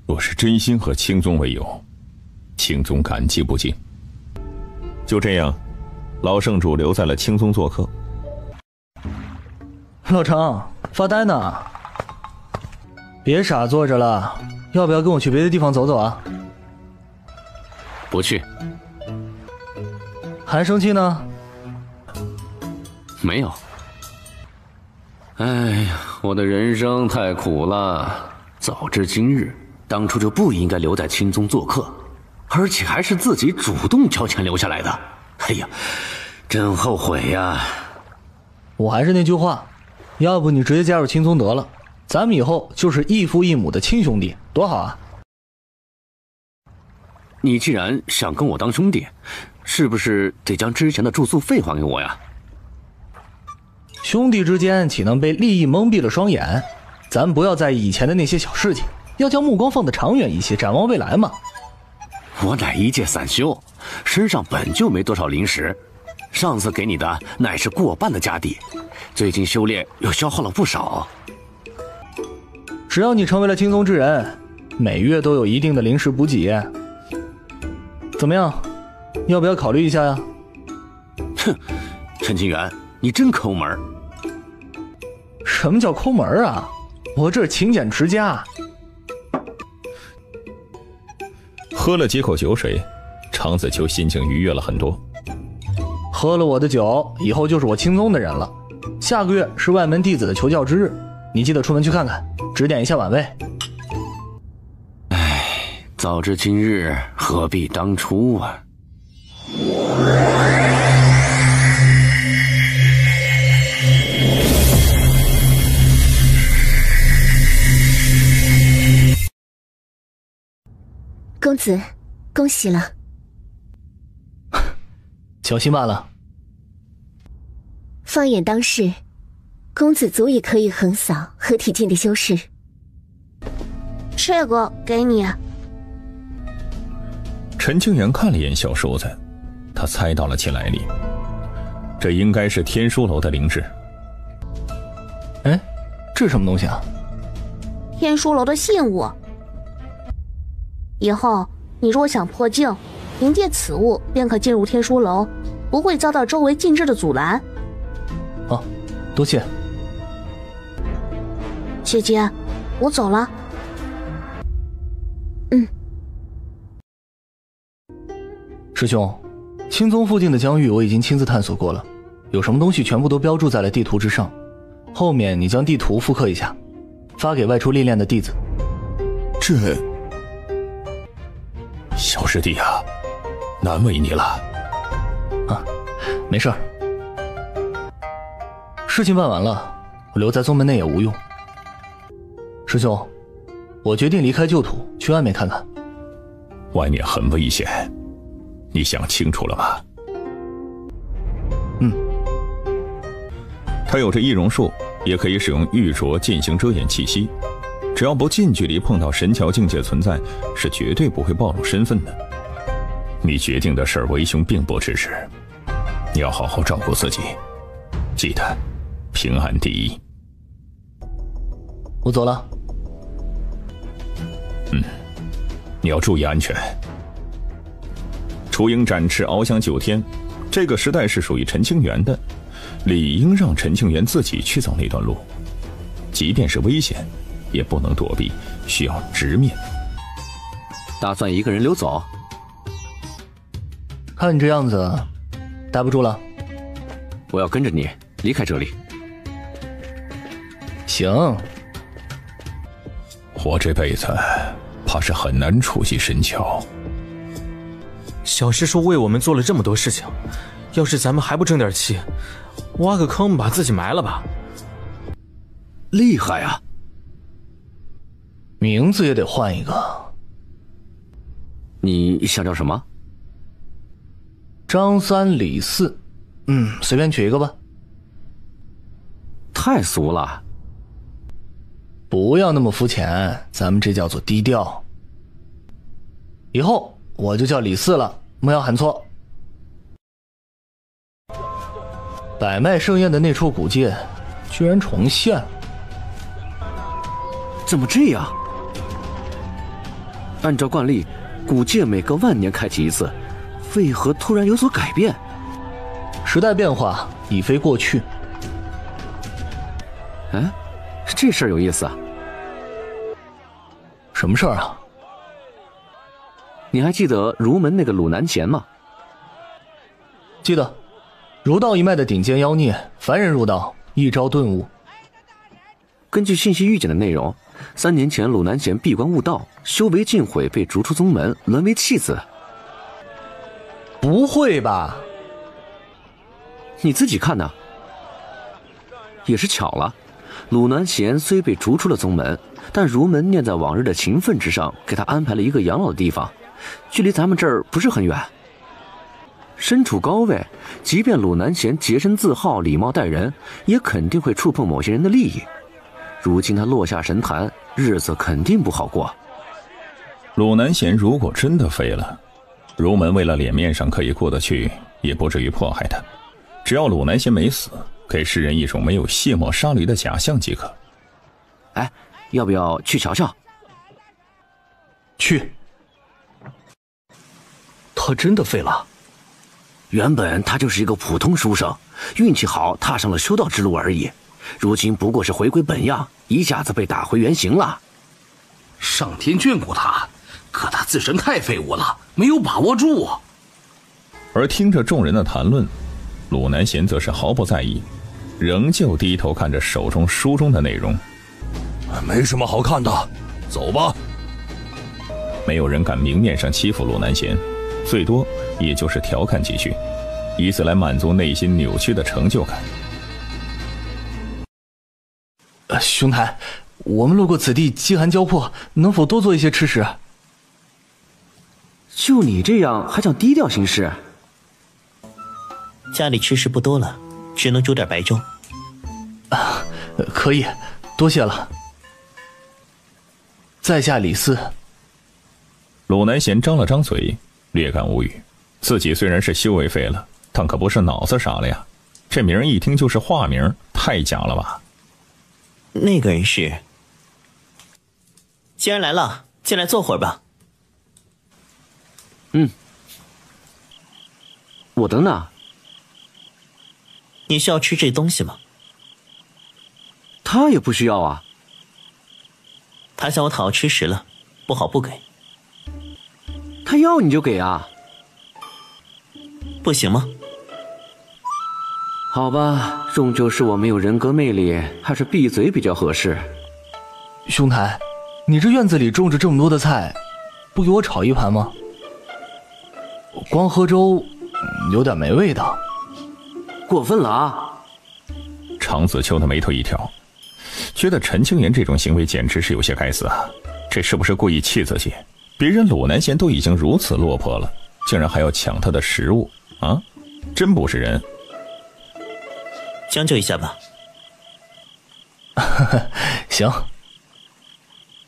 若是真心和青宗为友，青宗感激不尽。就这样，老圣主留在了青宗做客。老程，发呆呢？别傻坐着了，要不要跟我去别的地方走走啊？不去。还生气呢？没有。哎呀，我的人生太苦了，早知今日，当初就不应该留在青宗做客，而且还是自己主动交钱留下来的。哎呀，真后悔呀！我还是那句话，要不你直接加入青宗得了，咱们以后就是异父异母的亲兄弟，多好啊！你既然想跟我当兄弟，是不是得将之前的住宿费还给我呀？兄弟之间岂能被利益蒙蔽了双眼？咱不要在意以前的那些小事情，要将目光放得长远一些，展望未来嘛。我乃一介散修，身上本就没多少灵石，上次给你的乃是过半的家底，最近修炼又消耗了不少。只要你成为了青宗之人，每月都有一定的灵石补给。怎么样，要不要考虑一下呀？哼，陈清源，你真抠门。什么叫抠门啊？我这是勤俭持家。喝了几口酒水，常子秋心情愉悦了很多。喝了我的酒，以后就是我青宗的人了。下个月是外门弟子的求教之日，你记得出门去看看，指点一下晚辈。唉，早知今日，何必当初啊！公子，恭喜了。小心罢了。放眼当世，公子足以可以横扫合体境的修士。这个给你。陈清源看了一眼小叔子，他猜到了其来历，这应该是天书楼的灵智。哎，这是什么东西啊？天书楼的信物。以后你若想破境，凭借此物便可进入天书楼，不会遭到周围禁制的阻拦。哦，多谢。姐姐，我走了。师兄，青宗附近的疆域我已经亲自探索过了，有什么东西全部都标注在了地图之上。后面你将地图复刻一下，发给外出历练的弟子。这小师弟啊，难为你了。啊，没事儿。事情办完了，我留在宗门内也无用。师兄，我决定离开旧土，去外面看看。外面很危险，你想清楚了吗？他有着易容术，也可以使用玉镯进行遮掩气息，只要不近距离碰到神桥境界存在，是绝对不会暴露身份的。你决定的事儿，为兄并不支持，你要好好照顾自己，记得平安第一。我走了。你要注意安全。雏鹰展翅翱翔9天，这个时代是属于陈清源的，理应让陈清源自己去走那段路，即便是危险，也不能躲避，需要直面。打算一个人溜走？看你这样子，待不住了。我要跟着你离开这里。行。我这辈子怕是很难触及神桥。小师叔为我们做了这么多事情，要是咱们还不争点气，挖个坑把自己埋了吧。厉害啊！名字也得换一个。你想叫什么？张三李四，随便取一个吧。太俗了。不要那么肤浅，咱们这叫做低调。以后我就叫李四了，莫要喊错。百脉盛宴的那处古界居然重现了。怎么这样？按照惯例，古界每隔万年开启一次，为何突然有所改变？时代变化已非过去。哎，这事儿有意思啊。什么事儿啊？你还记得儒门那个鲁南贤吗？记得，儒道一脉的顶尖妖孽，凡人入道一朝顿悟。根据信息预检的内容，3年前鲁南贤闭关悟道，修为尽毁，被逐出宗门，沦为弃子。不会吧？你自己看呢。也是巧了，鲁南贤虽被逐出了宗门，但儒门念在往日的情分之上，给他安排了一个养老的地方，距离咱们这儿不是很远。身处高位，即便鲁南贤洁身自好，礼貌待人，也肯定会触碰某些人的利益。如今他落下神坛，日子肯定不好过。鲁南贤如果真的废了，儒门为了脸面上可以过得去，也不至于迫害他。只要鲁南贤没死，给世人一种没有卸磨杀驴的假象即可。哎，要不要去瞧瞧？去。他真的废了？原本他就是一个普通书生，运气好踏上了修道之路而已。如今不过是回归本样，一下子被打回原形了。上天眷顾他，可他自身太废物了，没有把握住。而听着众人的谈论，鲁南贤则是毫不在意，仍旧低头看着手中书中的内容。没什么好看的，走吧。没有人敢明面上欺负鲁南贤，最多也就是调侃几句，以此来满足内心扭曲的成就感。兄台，我们路过此地，饥寒交迫，能否多做一些吃食？就你这样，还想低调行事？家里吃食不多了，只能煮点白粥。可以，多谢了。在下李四。鲁南贤张了张嘴，略感无语。自己虽然是修为废了，但可不是脑子傻了呀。这名一听就是化名，太假了吧？那个人是……既然来了，进来坐会儿吧。我等呢？你需要吃这东西吗？他也不需要啊。他向我讨要吃食了，不好不给。他要你就给啊？不行吗？好吧，终究是我没有人格魅力，还是闭嘴比较合适。兄台，你这院子里种着这么多的菜，不给我炒一盘吗？光喝粥，有点没味道。过分了啊！常子秋的眉头一挑，觉得陈清源这种行为简直是有些该死啊！这是不是故意气自己？别人鲁南贤都已经如此落魄了，竟然还要抢他的食物啊！真不是人。将就一下吧。行。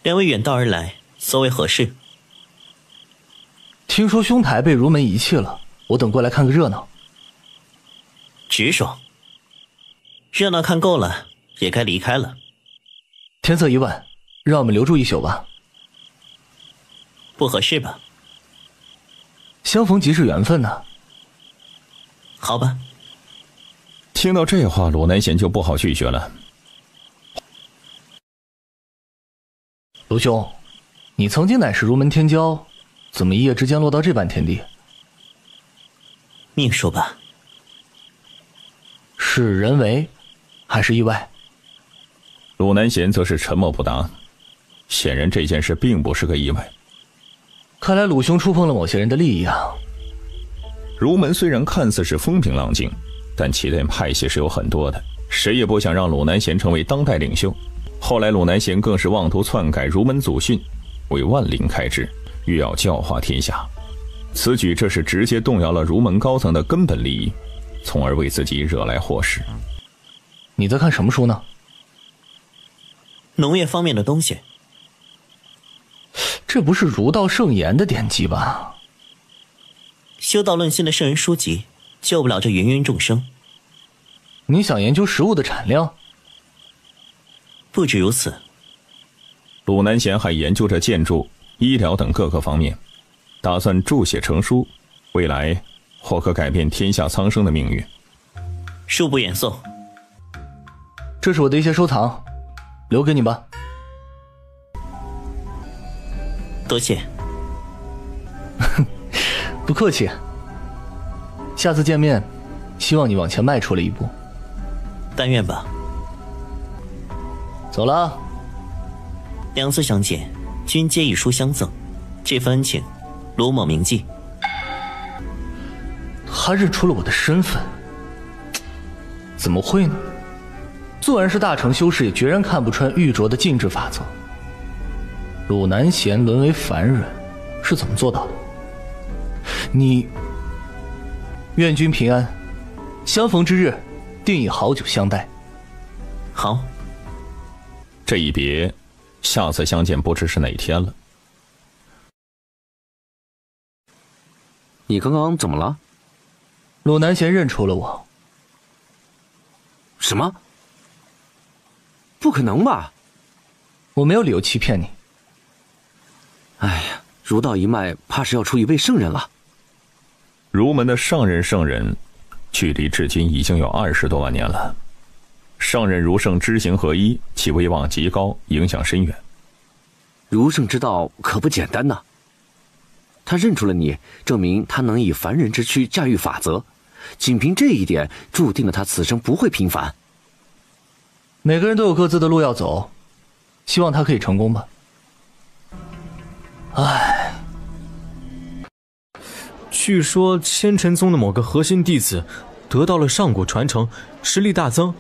两位远道而来，所为何事？听说兄台被儒门遗弃了，我等过来看个热闹。直说。热闹看够了，也该离开了。天色已晚，让我们留住一宿吧。不合适吧？相逢即是缘分呢。好吧。听到这话，鲁南贤就不好拒绝了。卢兄，你曾经乃是儒门天骄，怎么一夜之间落到这般田地？命数吧。是人为，还是意外？鲁南贤则是沉默不答，显然这件事并不是个意外。看来鲁兄触碰了某些人的利益啊。儒门虽然看似是风平浪静，但其内派系是有很多的，谁也不想让鲁南贤成为当代领袖。后来鲁南贤更是妄图篡改儒门祖训，为万灵开智，欲要教化天下。此举这是直接动摇了儒门高层的根本利益，从而为自己惹来祸事。你在看什么书呢？农业方面的东西。这不是儒道圣言的典籍吧？修道论心的圣人书籍，救不了这芸芸众生。你想研究食物的产量？不止如此。鲁南贤还研究着建筑、医疗等各个方面，打算著写成书，未来或可改变天下苍生的命运。恕不远送。这是我的一些收藏，留给你吧。多谢。不客气。下次见面，希望你往前迈出了一步。但愿吧。走了。两次相见，均皆以书相赠，这份恩情，鲁某铭记。他认出了我的身份，怎么会呢？纵然是大成修士，也决然看不穿玉镯的禁制法则。鲁南贤沦为凡人，是怎么做到的？你，愿君平安，相逢之日，定以好酒相待。好。这一别，下次相见不知是哪天了。你刚刚怎么了？鲁南贤认出了我。什么？不可能吧！我没有理由欺骗你。哎呀，儒道一脉怕是要出一位圣人了。儒门的上任圣人，距离至今已经有20多万年了。上任儒圣知行合一，其威望极高，影响深远。儒圣之道可不简单呐。他认出了你，证明他能以凡人之躯驾驭法则，仅凭这一点，注定了他此生不会平凡。每个人都有各自的路要走，希望他可以成功吧。唉，据说千尘宗的某个核心弟子得到了上古传承，实力大增，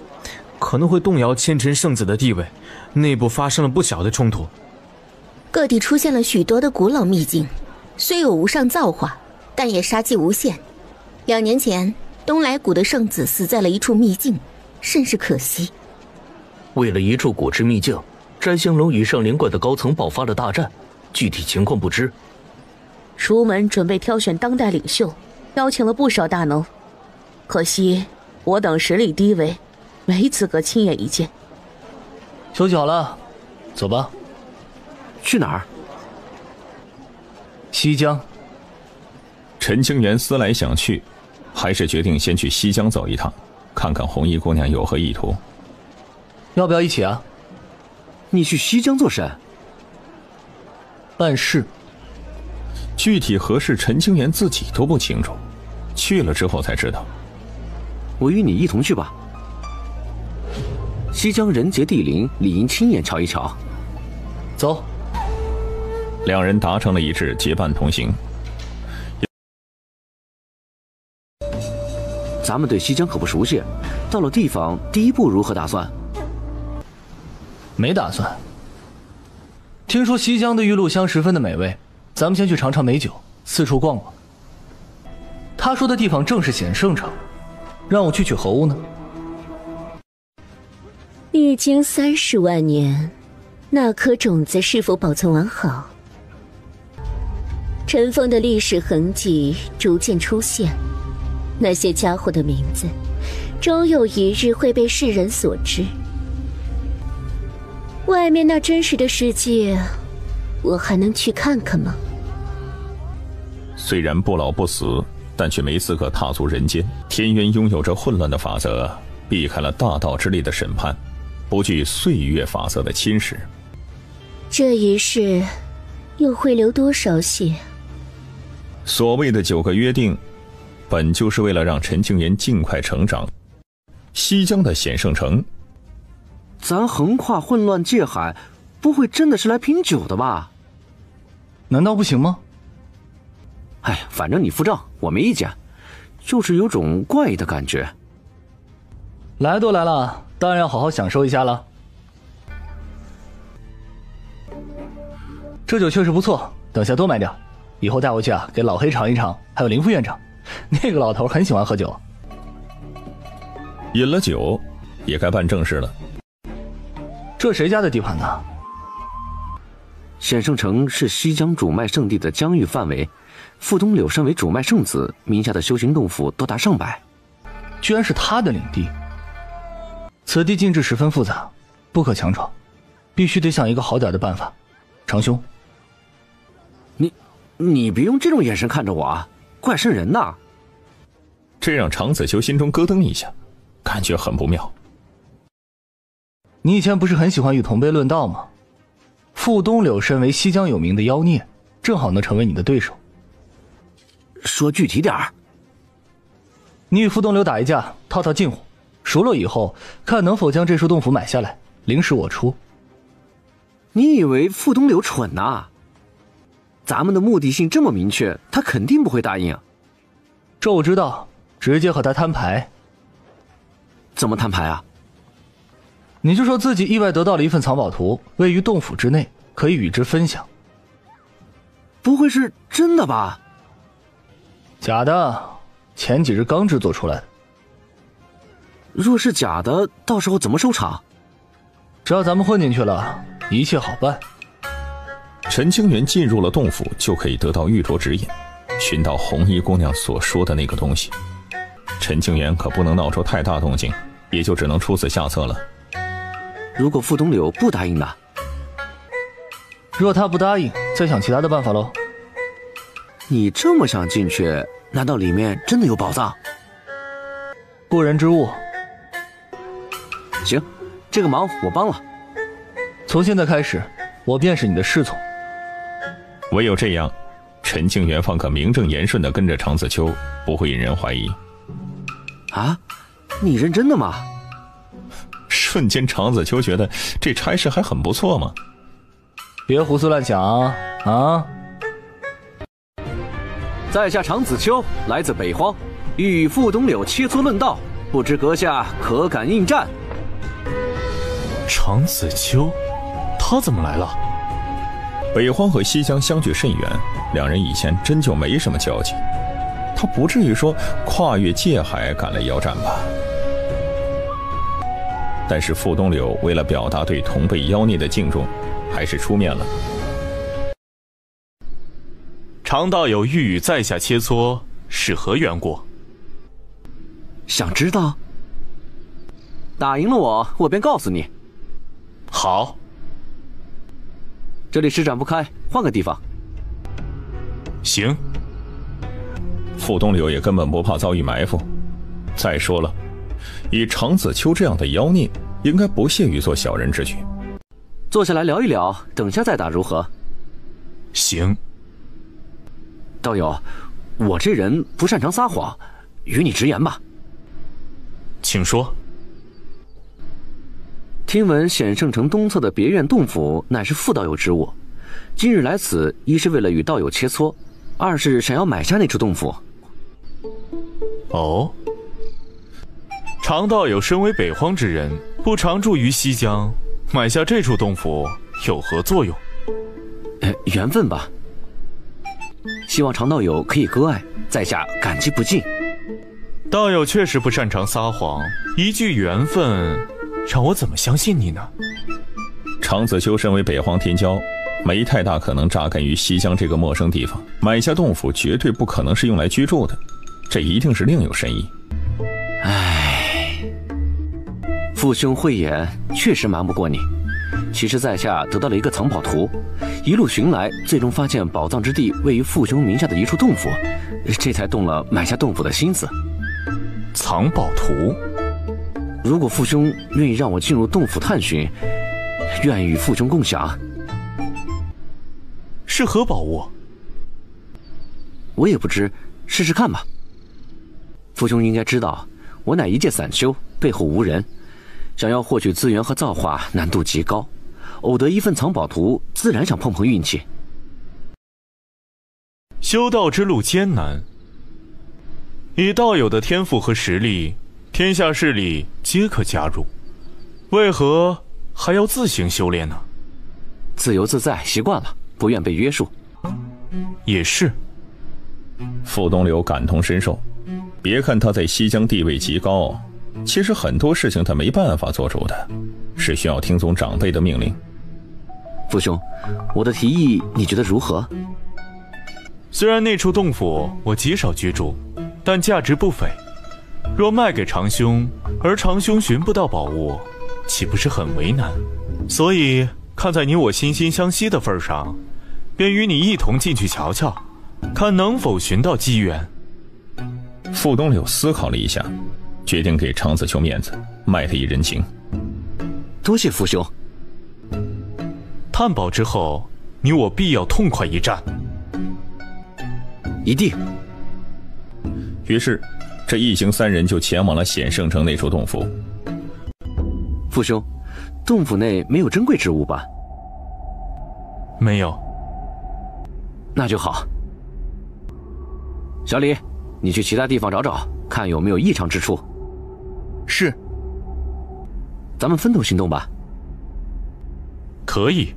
可能会动摇千尘圣子的地位，内部发生了不小的冲突。各地出现了许多的古老秘境，虽有无上造化，但也杀机无限。2年前，东来谷的圣子死在了一处秘境，甚是可惜。为了一处古之秘境，摘星龙与圣灵观的高层爆发了大战，具体情况不知。儒门准备挑选当代领袖，邀请了不少大能，可惜我等实力低微，没资格亲眼一见。休息好了，走吧。去哪儿？西江。陈清源思来想去，还是决定先去西江走一趟，看看红衣姑娘有何意图。要不要一起啊？你去西江做甚？办事。具体何事，陈清源自己都不清楚，去了之后才知道。我与你一同去吧。西江人杰地灵，理应亲眼瞧一瞧。走。两人达成了一致，结伴同行。咱们对西江可不熟悉，到了地方，第一步如何打算？没打算。听说西江的玉露香十分的美味，咱们先去尝尝美酒，四处逛逛。他说的地方正是显圣城，让我去取何物呢？历经30万年，那颗种子是否保存完好？尘封的历史痕迹逐渐出现，那些家伙的名字，终有一日会被世人所知。外面那真实的世界，我还能去看看吗？虽然不老不死，但却没资格踏足人间。天渊拥有着混乱的法则，避开了大道之力的审判，不惧岁月法则的侵蚀。这一世又会流多少血？所谓的9个约定，本就是为了让陈清源尽快成长。西江的显圣城，咱横跨混乱界海，不会真的是来品酒的吧？难道不行吗？哎，反正你付账，我没意见，就是有种怪异的感觉。来都来了，当然要好好享受一下了。这酒确实不错，等下多买点，以后带回去啊，给老黑尝一尝，还有林副院长，那个老头很喜欢喝酒。饮了酒，也该办正事了。这谁家的地盘呢？显圣城是西江主脉圣地的疆域范围，傅东柳身为主脉圣子，名下的修行洞府多达上百。居然是他的领地。此地禁制十分复杂，不可强闯，必须得想一个好点的办法。长兄，你别用这种眼神看着我啊，怪瘆人呐！这让常子秋心中咯噔一下，感觉很不妙。你以前不是很喜欢与同辈论道吗？傅东柳身为西疆有名的妖孽，正好能成为你的对手。说具体点儿。你与傅东柳打一架，套套近乎，熟了以后，看能否将这处洞府买下来，灵石我出。你以为傅东柳蠢呐？咱们的目的性这么明确，他肯定不会答应。这我知道，直接和他摊牌。怎么摊牌啊？你就说自己意外得到了一份藏宝图，位于洞府之内，可以与之分享。不会是真的吧？假的，前几日刚制作出来的。若是假的，到时候怎么收场？只要咱们混进去了，一切好办。陈清源进入了洞府，就可以得到玉镯指引，寻到红衣姑娘所说的那个东西。陈清源可不能闹出太大动静，也就只能出此下策了。如果傅东柳不答应呢？若他不答应，再想其他的办法喽。你这么想进去，难道里面真的有宝藏？不人之物。行，这个忙我帮了。从现在开始，我便是你的侍从。唯有这样，陈清源方可名正言顺地跟着常子秋，不会引人怀疑。啊，你认真的吗？瞬间常子秋觉得这差事还很不错嘛。别胡思乱想啊！在下常子秋，来自北荒，欲与傅东柳切磋论道，不知阁下可敢应战？常子秋，他怎么来了？北荒和西疆相距甚远，两人以前真就没什么交集，他不至于说跨越界海赶来邀战吧。但是傅东柳为了表达对同辈妖孽的敬重，还是出面了。常道友欲与在下切磋，是何缘故？想知道？打赢了我便告诉你。好。这里施展不开，换个地方。行。傅东柳也根本不怕遭遇埋伏。再说了，以常子秋这样的妖孽，应该不屑于做小人之举。坐下来聊一聊，等下再打如何？行。道友，我这人不擅长撒谎，与你直言吧。请说。听闻显圣城东侧的别院洞府乃是傅道友之物，今日来此，一是为了与道友切磋，二是想要买下那处洞府。哦，常道友身为北荒之人，不常驻于西疆，买下这处洞府有何作用？缘分吧。希望常道友可以割爱，在下感激不尽。道友确实不擅长撒谎，一句缘分，让我怎么相信你呢？常子秋身为北荒天骄，没太大可能扎根于西疆这个陌生地方，买下洞府绝对不可能是用来居住的，这一定是另有深意。唉，父兄慧眼，确实瞒不过你。其实在下得到了一个藏宝图，一路寻来，最终发现宝藏之地位于父兄名下的一处洞府，这才动了买下洞府的心思。藏宝图，如果父兄愿意让我进入洞府探寻，愿与父兄共享。是何宝物？我也不知，试试看吧。父兄应该知道，我乃一介散修，背后无人，想要获取资源和造化难度极高，偶得一份藏宝图，自然想碰碰运气。修道之路艰难，以道友的天赋和实力，天下势力皆可加入，为何还要自行修炼呢？自由自在，习惯了，不愿被约束。也是。傅东柳感同身受，别看他在西疆地位极高，其实很多事情他没办法做主的，是需要听从长辈的命令。父兄，我的提议你觉得如何？虽然那处洞府我极少居住，但价值不菲。若卖给长兄，而长兄寻不到宝物，岂不是很为难？所以看在你我惺惺相惜的份上，便与你一同进去瞧瞧，看能否寻到机缘。傅东柳思考了一下，决定给长子秋面子，卖他一人情。多谢父兄。探宝之后，你我必要痛快一战。一定。于是，这一行3人就前往了显圣城那处洞府。父兄，洞府内没有珍贵之物吧？没有。那就好。小李，你去其他地方找找，看有没有异常之处。是。咱们分头行动吧。可以。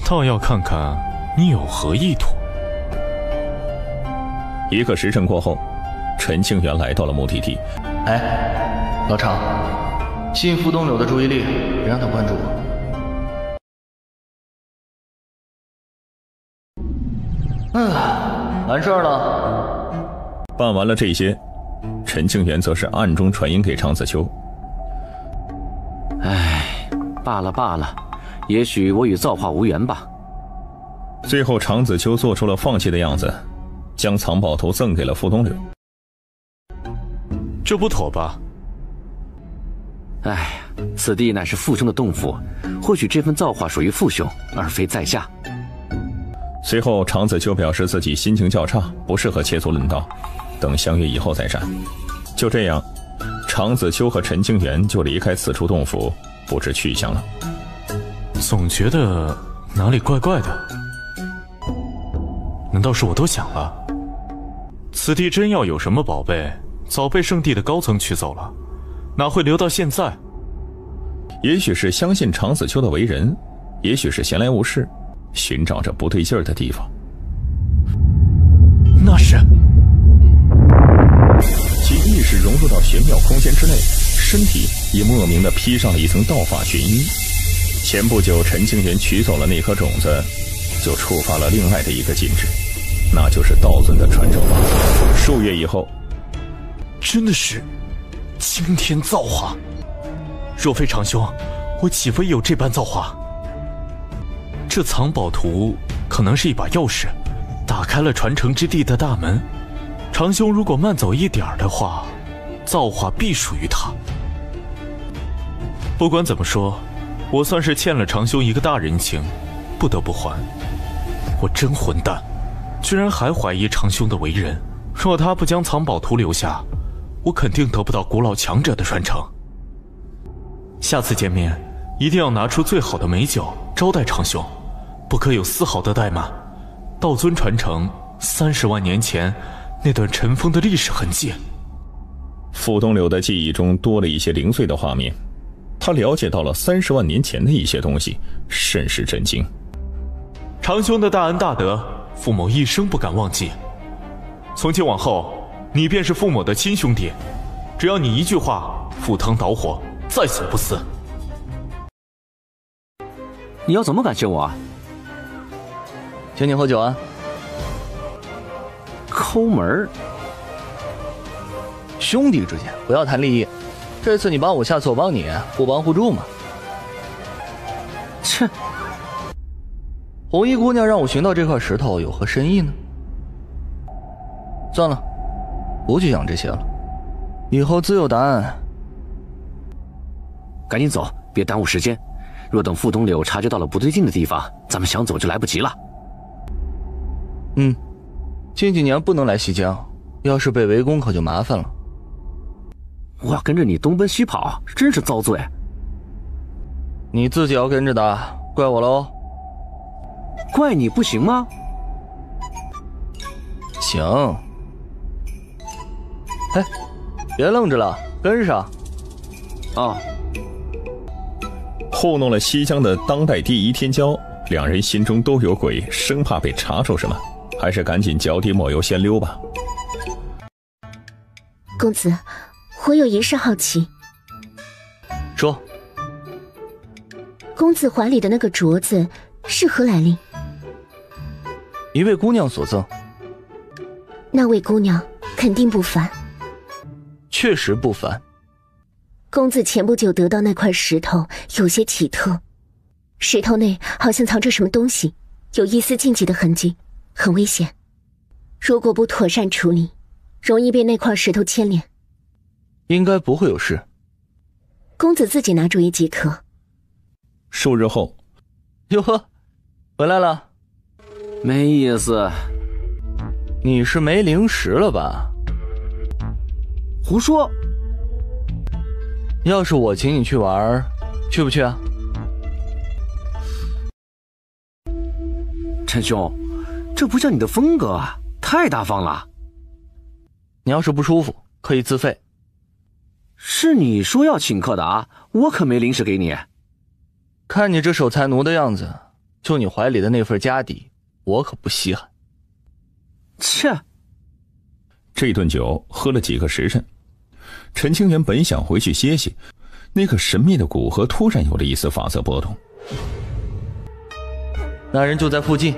倒要看看你有何意图。1个时辰过后，陈清源来到了目的地。哎，老常，吸引傅东柳的注意力，别让他关注我。完事儿了。办完了这些，陈清源则是暗中传音给长子秋。唉，罢了罢了，也许我与造化无缘吧。最后，长子秋做出了放弃的样子，将藏宝图赠给了傅东柳。这不妥吧？哎呀，此地乃是父兄的洞府，或许这份造化属于父兄，而非在下。随后，长子秋表示自己心情较差，不适合切磋论道，等相约以后再战。就这样，长子秋和陈清源就离开此处洞府，不知去向了。总觉得哪里怪怪的，难道是我多想了？此地真要有什么宝贝，早被圣地的高层取走了，哪会留到现在？也许是相信长子秋的为人，也许是闲来无事，寻找着不对劲儿的地方。那是其意识融入到玄妙空间之内，身体也莫名地披上了一层道法玄衣。前不久陈清源取走了那颗种子，就触发了另外的一个禁制，那就是道尊的传承法。数月以后，真的是惊天造化！若非长兄，我岂非有这般造化？这藏宝图可能是一把钥匙，打开了传承之地的大门。长兄如果慢走一点的话，造化必属于他。不管怎么说，我算是欠了长兄一个大人情，不得不还。我真混蛋，居然还怀疑长兄的为人。若他不将藏宝图留下，我肯定得不到古老强者的传承。下次见面，一定要拿出最好的美酒招待长兄，不可有丝毫的怠慢。道尊传承30万年前那段尘封的历史痕迹。傅东柳的记忆中多了一些零碎的画面，他了解到了30万年前的一些东西，甚是震惊。长兄的大恩大德，傅某一生不敢忘记。从今往后，你便是傅某的亲兄弟，只要你一句话，赴汤蹈火，在所不辞。你要怎么感谢我啊？请你喝酒啊。抠门。兄弟之间不要谈利益，这次你帮我，下次我帮你，互帮互助嘛。切！红衣姑娘让我寻到这块石头，有何深意呢？算了，不去想这些了，以后自有答案。赶紧走，别耽误时间。若等傅东柳察觉到了不对劲的地方，咱们想走就来不及了。近几年不能来西江，要是被围攻可就麻烦了。我要跟着你东奔西跑，真是遭罪。你自己要跟着的，怪我喽。怪你不行吗？行。哎，别愣着了，跟上。哦。糊弄了西江的当代第一天骄，两人心中都有鬼，生怕被查出什么，还是赶紧脚底抹油先溜吧。公子，我有一事好奇。说。公子怀里的那个镯子是何来历？一位姑娘所赠。那位姑娘肯定不凡。确实不凡。公子前不久得到那块石头有些奇特，石头内好像藏着什么东西，有一丝禁忌的痕迹，很危险。如果不妥善处理，容易被那块石头牵连。应该不会有事。公子自己拿主意即可。数日后，哟呵，回来了。没意思。你是没零食了吧？胡说。要是我请你去玩，去不去啊？陈兄，这不像你的风格啊，太大方了。你要是不舒服，可以自费。是你说要请客的啊，我可没零食给你。看你这守财奴的样子，就你怀里的那份家底，我可不稀罕。切！这顿酒喝了几个时辰，陈清源本想回去歇息，那个神秘的古河突然有了一丝法则波动。那人就在附近，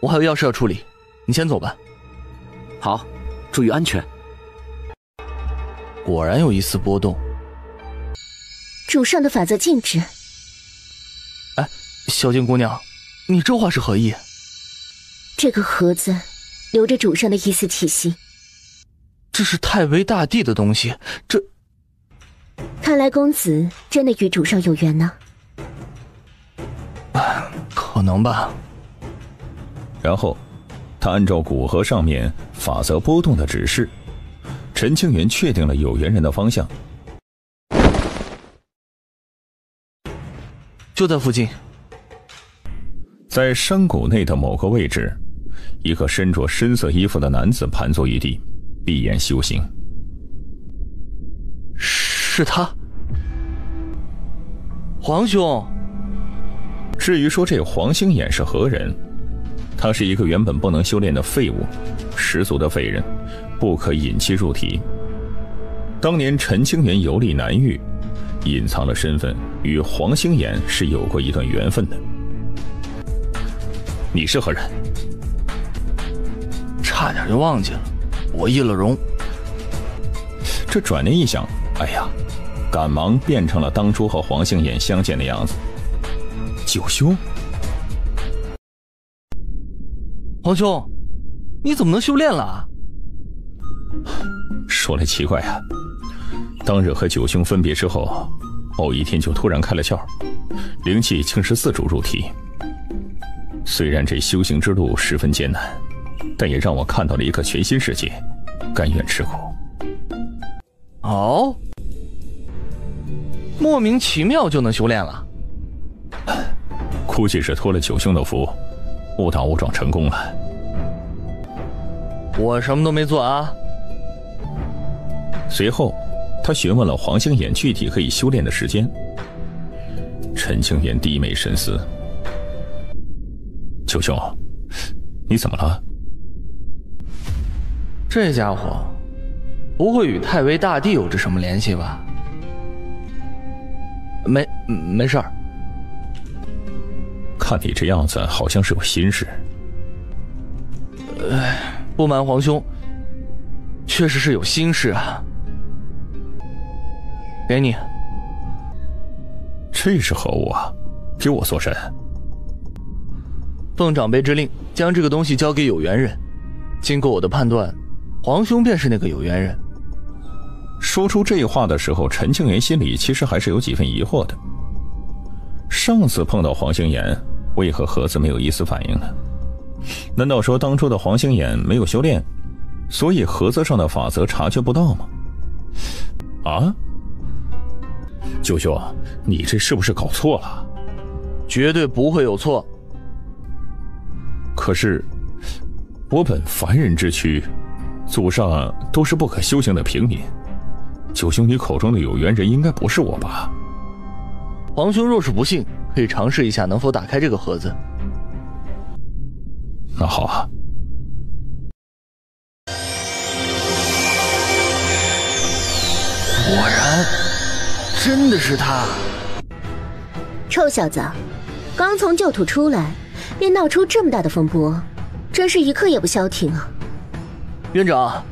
我还有要事要处理，你先走吧。好，注意安全。果然有一丝波动。主上的法则禁止。哎，小静姑娘，你这话是何意？这个盒子留着主上的一丝气息。这是太微大帝的东西，这……看来公子真的与主上有缘呢。可能吧。然后他按照古河上面法则波动的指示，陈清源确定了有缘人的方向，就在附近。在山谷内的某个位置，一个身着深色衣服的男子盘坐于地，闭眼修行。是他，黄兄。至于说这黄星眼是何人，他是一个原本不能修炼的废物，十足的废人，不可引其入体。当年陈清源游历南域，隐藏了身份，与黄星眼是有过一段缘分的。你是何人？差点就忘记了，我易了容。这转念一想，哎呀，赶忙变成了当初和黄星眼相见的样子。九兄，黄兄，你怎么能修炼了？说来奇怪啊，当日和九兄分别之后，某一天就突然开了窍，灵气竟是自主入体。虽然这修行之路十分艰难，但也让我看到了一个全新世界，甘愿吃苦。哦，莫名其妙就能修炼了？估计是托了九兄的福，误打误撞成功了。我什么都没做啊。随后他询问了黄星眼具体可以修炼的时间。陈清源低眉深思，九兄，你怎么了？这家伙不会与太微大帝有着什么联系吧？没事儿。看你这样子好像是有心事。不瞒皇兄，确实是有心事啊。给你。这是何物啊？给我做甚？奉长辈之令，将这个东西交给有缘人。经过我的判断，皇兄便是那个有缘人。说出这话的时候，陈清源心里其实还是有几分疑惑的。上次碰到黄星眼，为何盒子没有一丝反应呢？难道说当初的黄星眼没有修炼，所以盒子上的法则察觉不到吗？啊？九兄，你这是不是搞错了？绝对不会有错。可是我本凡人之躯，祖上都是不可修行的平民，九兄你口中的有缘人应该不是我吧？皇兄若是不信，可以尝试一下能否打开这个盒子。那好啊。果然，真的是他。臭小子，刚从旧土出来，便闹出这么大的风波，真是一刻也不消停啊！院长，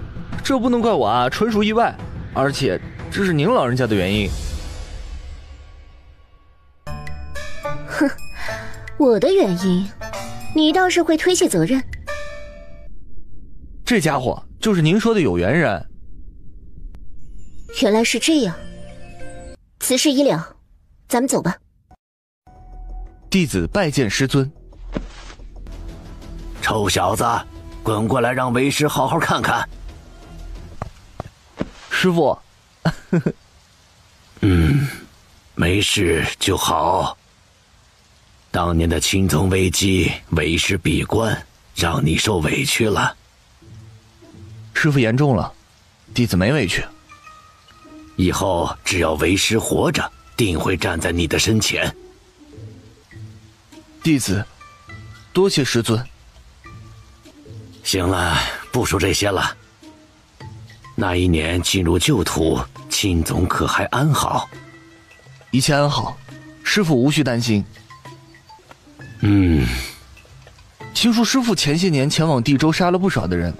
这不能怪我啊，纯属意外，而且这是您老人家的原因。哼，我的原因，你倒是会推卸责任。这家伙就是您说的有缘人。原来是这样，此事已了，咱们走吧。弟子拜见师尊。臭小子，滚过来，让为师好好看看。师父。没事就好。当年的青宗危机，为师闭关，让你受委屈了。师父言重了，弟子没委屈。以后只要为师活着，定会站在你的身前。弟子多谢师尊。行了，不说这些了。那一年进入旧土，青宗可还安好？一切安好，师父无需担心。听说师父前些年前往地州杀了不少的人，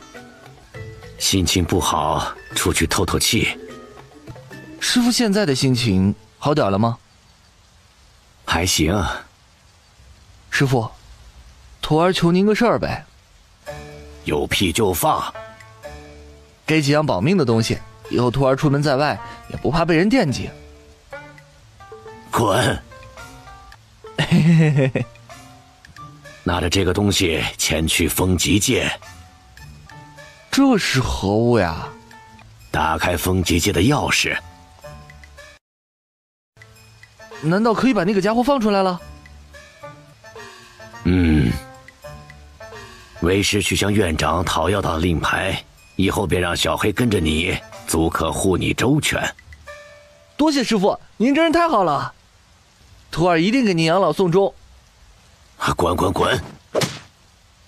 心情不好，出去透透气。师父现在的心情好点了吗？还行。师父，徒儿求您个事儿呗。有屁就放。给几样保命的东西，以后徒儿出门在外也不怕被人惦记。滚！拿着这个东西前去风极界。这是何物呀？打开风极界的钥匙。难道可以把那个家伙放出来了？为师去向院长讨要到令牌，以后便让小黑跟着你，足可护你周全。多谢师父，您真是太好了。徒儿一定给您养老送终。滚滚滚！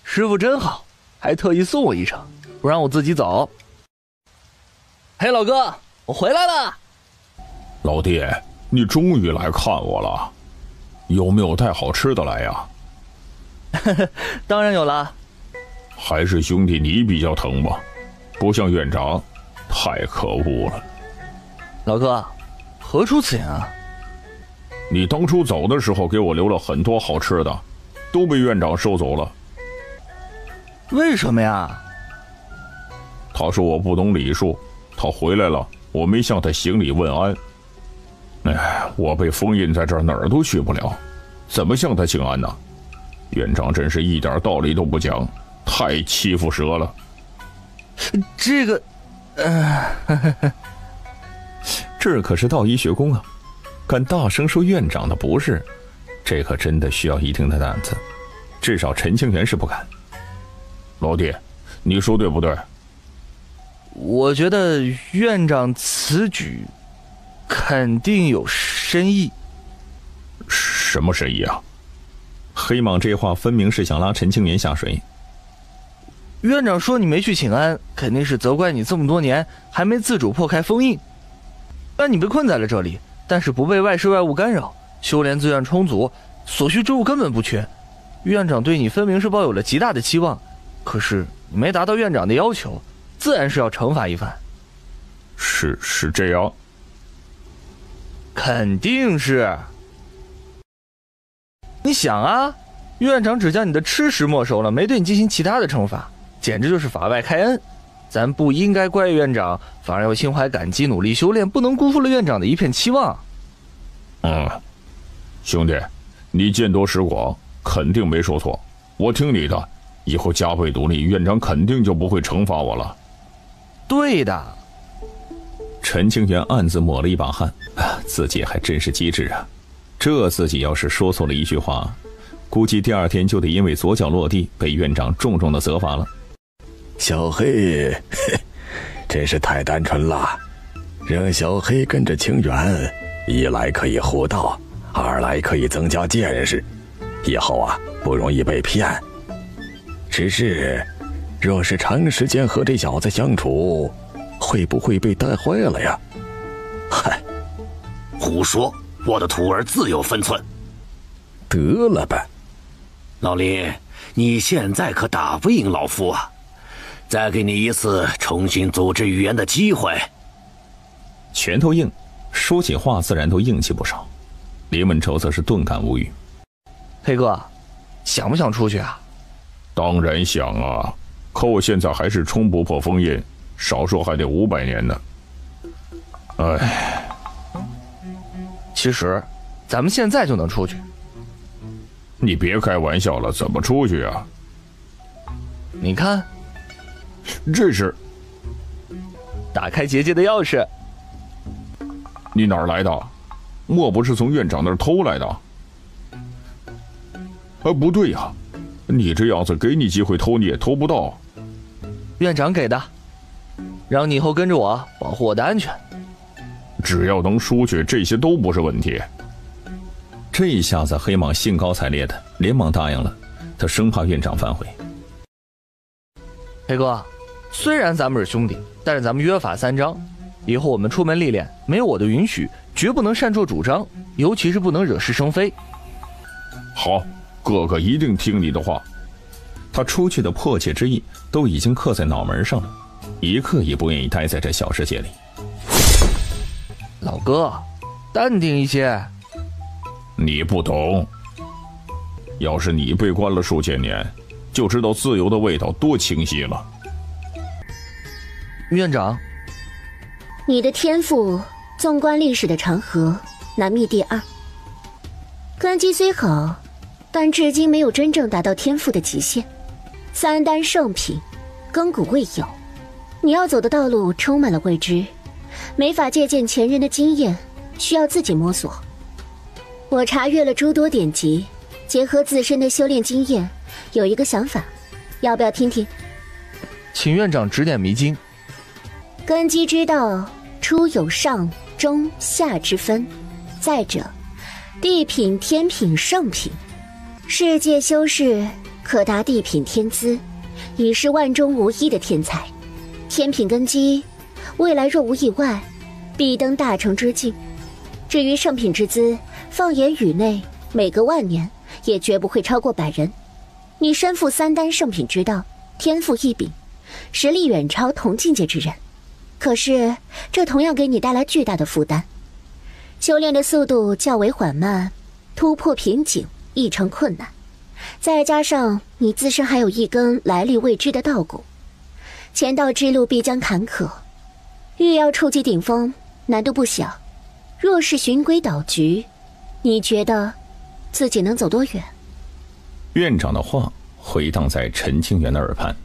师父真好，还特意送我一程，不让我自己走。嘿，老哥，我回来了。老弟，你终于来看我了，有没有带好吃的来呀？当然有了。还是兄弟你比较疼吧，不像院长，太可恶了。老哥，何出此言啊？你当初走的时候给我留了很多好吃的，都被院长收走了。为什么呀？他说我不懂礼数，他回来了，我没向他行礼问安。我被封印在这儿，哪儿都去不了，怎么向他请安呢？院长真是一点道理都不讲，太欺负蛇了。这个，这可是道医学宫啊，敢大声说院长的不是，这可真的需要一定的胆子，至少陈清源是不敢。老弟，你说对不对？我觉得院长此举肯定有深意。什么深意啊？黑蟒这话分明是想拉陈清源下水。院长说你没去请安，肯定是责怪你这么多年还没自主破开封印，让你被困在了这里，但是不被外事外物干扰，修炼资源充足，所需之物根本不缺。院长对你分明是抱有了极大的期望，可是你没达到院长的要求，自然是要惩罚一番。是这样？肯定是。你想啊，院长只将你的吃食没收了，没对你进行其他的惩罚，简直就是法外开恩。咱不应该怪院长，反而要心怀感激，努力修炼，不能辜负了院长的一片期望。兄弟，你见多识广，肯定没说错，我听你的，以后加倍努力，院长肯定就不会惩罚我了。对的。陈清源暗自抹了一把汗，自己还真是机智啊。这自己要是说错了一句话，估计第二天就得因为左脚落地被院长重重的责罚了。小黑，真是太单纯了，让小黑跟着清源，一来可以护道，二来可以增加见识，以后啊不容易被骗。只是，若是长时间和这小子相处，会不会被带坏了呀？嗨，胡说！我的徒儿自有分寸。得了吧，老林，你现在可打不赢老夫啊！再给你一次重新组织语言的机会。拳头硬，说起话自然都硬气不少。林文丑则是顿感无语。黑哥，想不想出去啊？当然想啊。可我现在还是冲不破封印，少说还得500年呢。哎，其实，咱们现在就能出去。你别开玩笑了，怎么出去啊？你看，这是打开结界的钥匙。你哪儿来的？莫不是从院长那儿偷来的？不对呀，你这样子给你机会偷你也偷不到。院长给的，让你以后跟着我，保护我的安全。只要能出去，这些都不是问题。这一下子黑蟒兴高采烈的连忙答应了，他生怕院长反悔。黑哥，虽然咱们是兄弟，但是咱们约法3章，以后我们出门历练，没有我的允许，绝不能擅作主张，尤其是不能惹是生非。好，哥哥一定听你的话。他出去的迫切之意都已经刻在脑门上了，一刻也不愿意待在这小世界里。老哥，淡定一些。你不懂，要是你被关了数千年，就知道自由的味道多清晰了。院长，你的天赋纵观历史的长河，难觅第2。根基虽好，但至今没有真正达到天赋的极限。3丹圣品，亘古未有。你要走的道路充满了未知，没法借鉴前人的经验，需要自己摸索。我查阅了诸多典籍，结合自身的修炼经验，有一个想法，要不要听听？请院长指点迷津。根基之道，初有上、中、下之分。再者，地品、天品、圣品，世界修士可达地品天资，已是万中无一的天才。天品根基，未来若无意外，必登大成之境。至于圣品之资，放眼宇内，每隔万年也绝不会超过100人。你身负3丹圣品之道，天赋异禀，实力远超同境界之人。可是这同样给你带来巨大的负担，修炼的速度较为缓慢，突破瓶颈异常困难。再加上你自身还有一根来历未知的道骨，前道之路必将坎坷，欲要触及顶峰，难度不小。若是循规蹈矩，你觉得自己能走多远？院长的话回荡在陈清源的耳畔。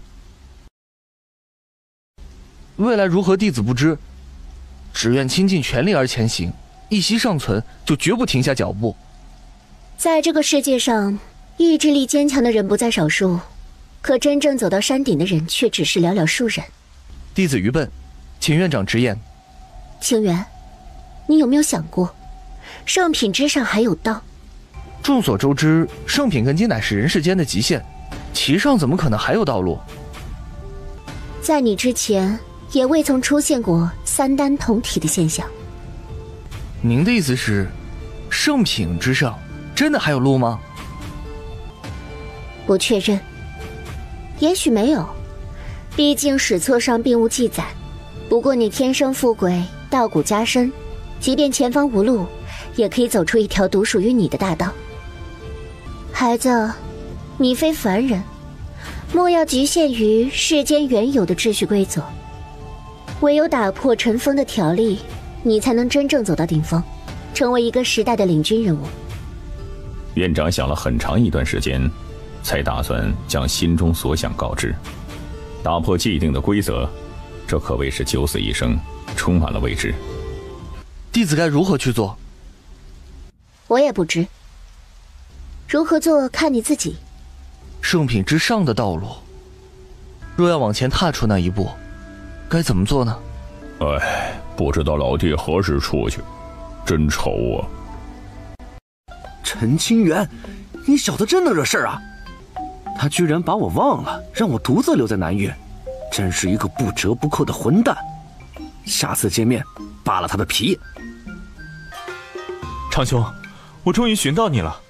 未来如何，弟子不知，只愿倾尽全力而前行，一息尚存，就绝不停下脚步。在这个世界上，意志力坚强的人不在少数，可真正走到山顶的人却只是寥寥数人。弟子愚笨，请院长直言。清源，你有没有想过，圣品之上还有道？众所周知，圣品根基乃是人世间的极限，其上怎么可能还有道路？在你之前，也未曾出现过3丹同体的现象。您的意思是，圣品之上真的还有路吗？不确认，也许没有，毕竟史册上并无记载。不过你天生富贵，道骨加深，即便前方无路，也可以走出一条独属于你的大道。孩子，你非凡人，莫要局限于世间原有的秩序规则。唯有打破尘封的条例，你才能真正走到顶峰，成为一个时代的领军人物。院长想了很长一段时间，才打算将心中所想告知。打破既定的规则，这可谓是九死一生，充满了未知。弟子该如何去做？我也不知，如何做看你自己。圣品之上的道路，若要往前踏出那一步，该怎么做呢？哎，不知道老弟何时出去，真愁啊。陈清源，你小子真能惹事啊！他居然把我忘了，让我独自留在南域，真是一个不折不扣的混蛋。下次见面，扒了他的皮。长兄，我终于寻到你了。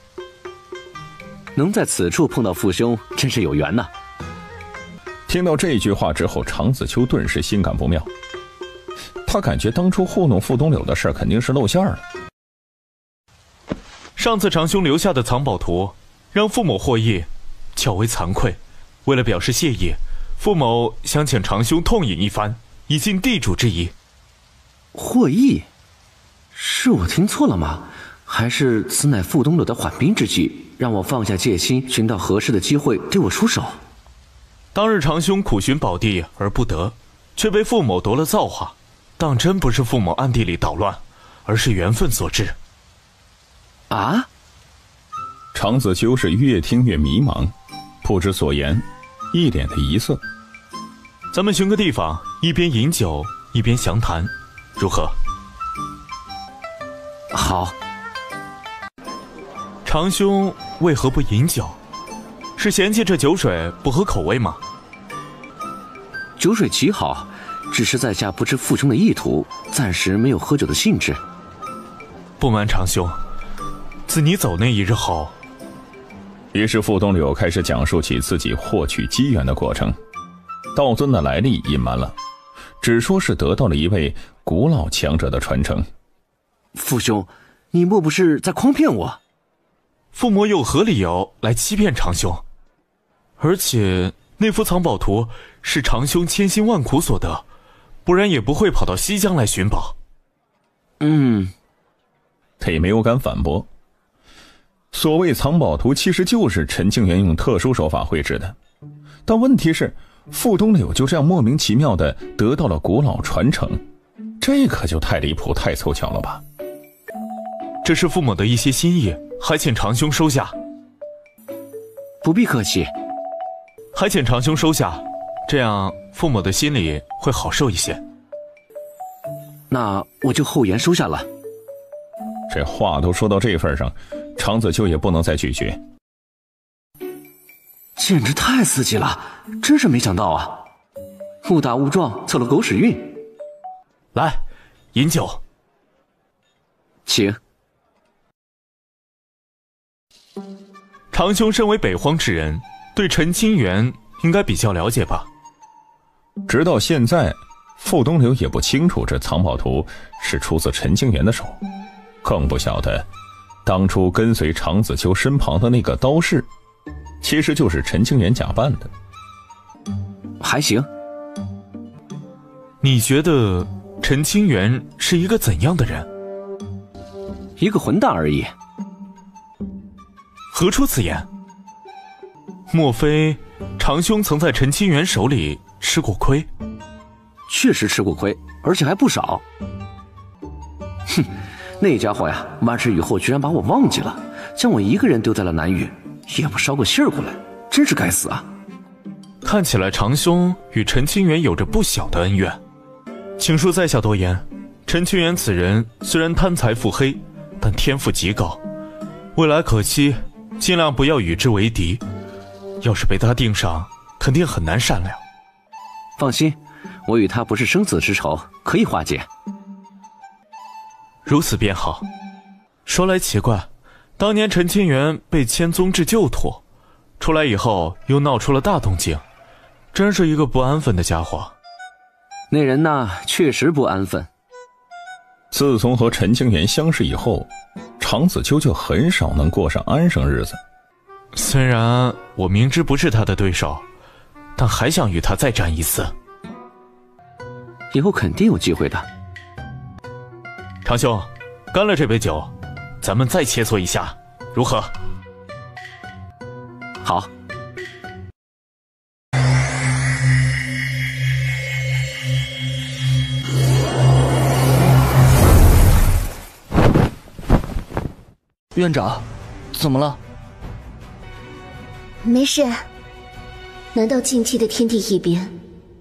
能在此处碰到父兄，真是有缘呐。听到这句话之后，常子秋顿时心感不妙。他感觉当初糊弄傅东柳的事肯定是露馅了。上次长兄留下的藏宝图，让傅某获益，较为惭愧。为了表示谢意，傅某想请长兄痛饮一番，以尽地主之谊。获益？是我听错了吗？还是此乃傅东柳的缓兵之计，让我放下戒心，寻到合适的机会对我出手？当日长兄苦寻宝地而不得，却被傅某夺了造化，当真不是傅某暗地里捣乱，而是缘分所致。啊？常子秋是越听越迷茫，不知所言，一脸的疑色。咱们寻个地方，一边饮酒一边详谈，如何？好。长兄为何不饮酒？是嫌弃这酒水不合口味吗？酒水极好，只是在下不知父兄的意图，暂时没有喝酒的兴致。不瞒长兄，自你走那一日后，于是傅东柳开始讲述起自己获取机缘的过程。道尊的来历隐瞒了，只说是得到了一位古老强者的传承。父兄，你莫不是在诓骗我？父母有何理由来欺骗长兄？而且那幅藏宝图是长兄千辛万苦所得，不然也不会跑到西疆来寻宝。他也没有敢反驳。所谓藏宝图其实就是陈清源用特殊手法绘制的，但问题是傅东柳就这样莫名其妙的得到了古老传承，这可就太离谱太凑巧了吧。这是父母的一些心意，还请长兄收下。不必客气。还请长兄收下，这样父母的心里会好受一些。那我就厚颜收下了。这话都说到这份上，常子秋也不能再拒绝。简直太刺激了，真是没想到啊！误打误撞凑了狗屎运。来，饮酒。请。长兄身为北荒之人，对陈清源应该比较了解吧？直到现在，傅东柳也不清楚这藏宝图是出自陈清源的手，更不晓得当初跟随常子秋身旁的那个刀士，其实就是陈清源假扮的。还行。你觉得陈清源是一个怎样的人？一个混蛋而已。何出此言？莫非长兄曾在陈清源手里吃过亏？确实吃过亏，而且还不少。哼，那家伙呀，完事以后居然把我忘记了，将我一个人丢在了南域，也不捎个信儿过来，真是该死啊！看起来长兄与陈清源有着不小的恩怨。请恕在下多言，陈清源此人虽然贪财腹黑，但天赋极高，未来可期，尽量不要与之为敌。要是被他盯上，肯定很难善了。放心，我与他不是生死之仇，可以化解。如此便好。说来奇怪，当年陈清源被千宗志救脱，出来以后又闹出了大动静，真是一个不安分的家伙。那人呐，确实不安分。自从和陈清源相识以后，常子秋就很少能过上安生日子。虽然我明知不是他的对手，但还想与他再战一次。以后肯定有机会的。长兄，干了这杯酒，咱们再切磋一下，如何？好。院长，怎么了？没事。难道近期的天地异变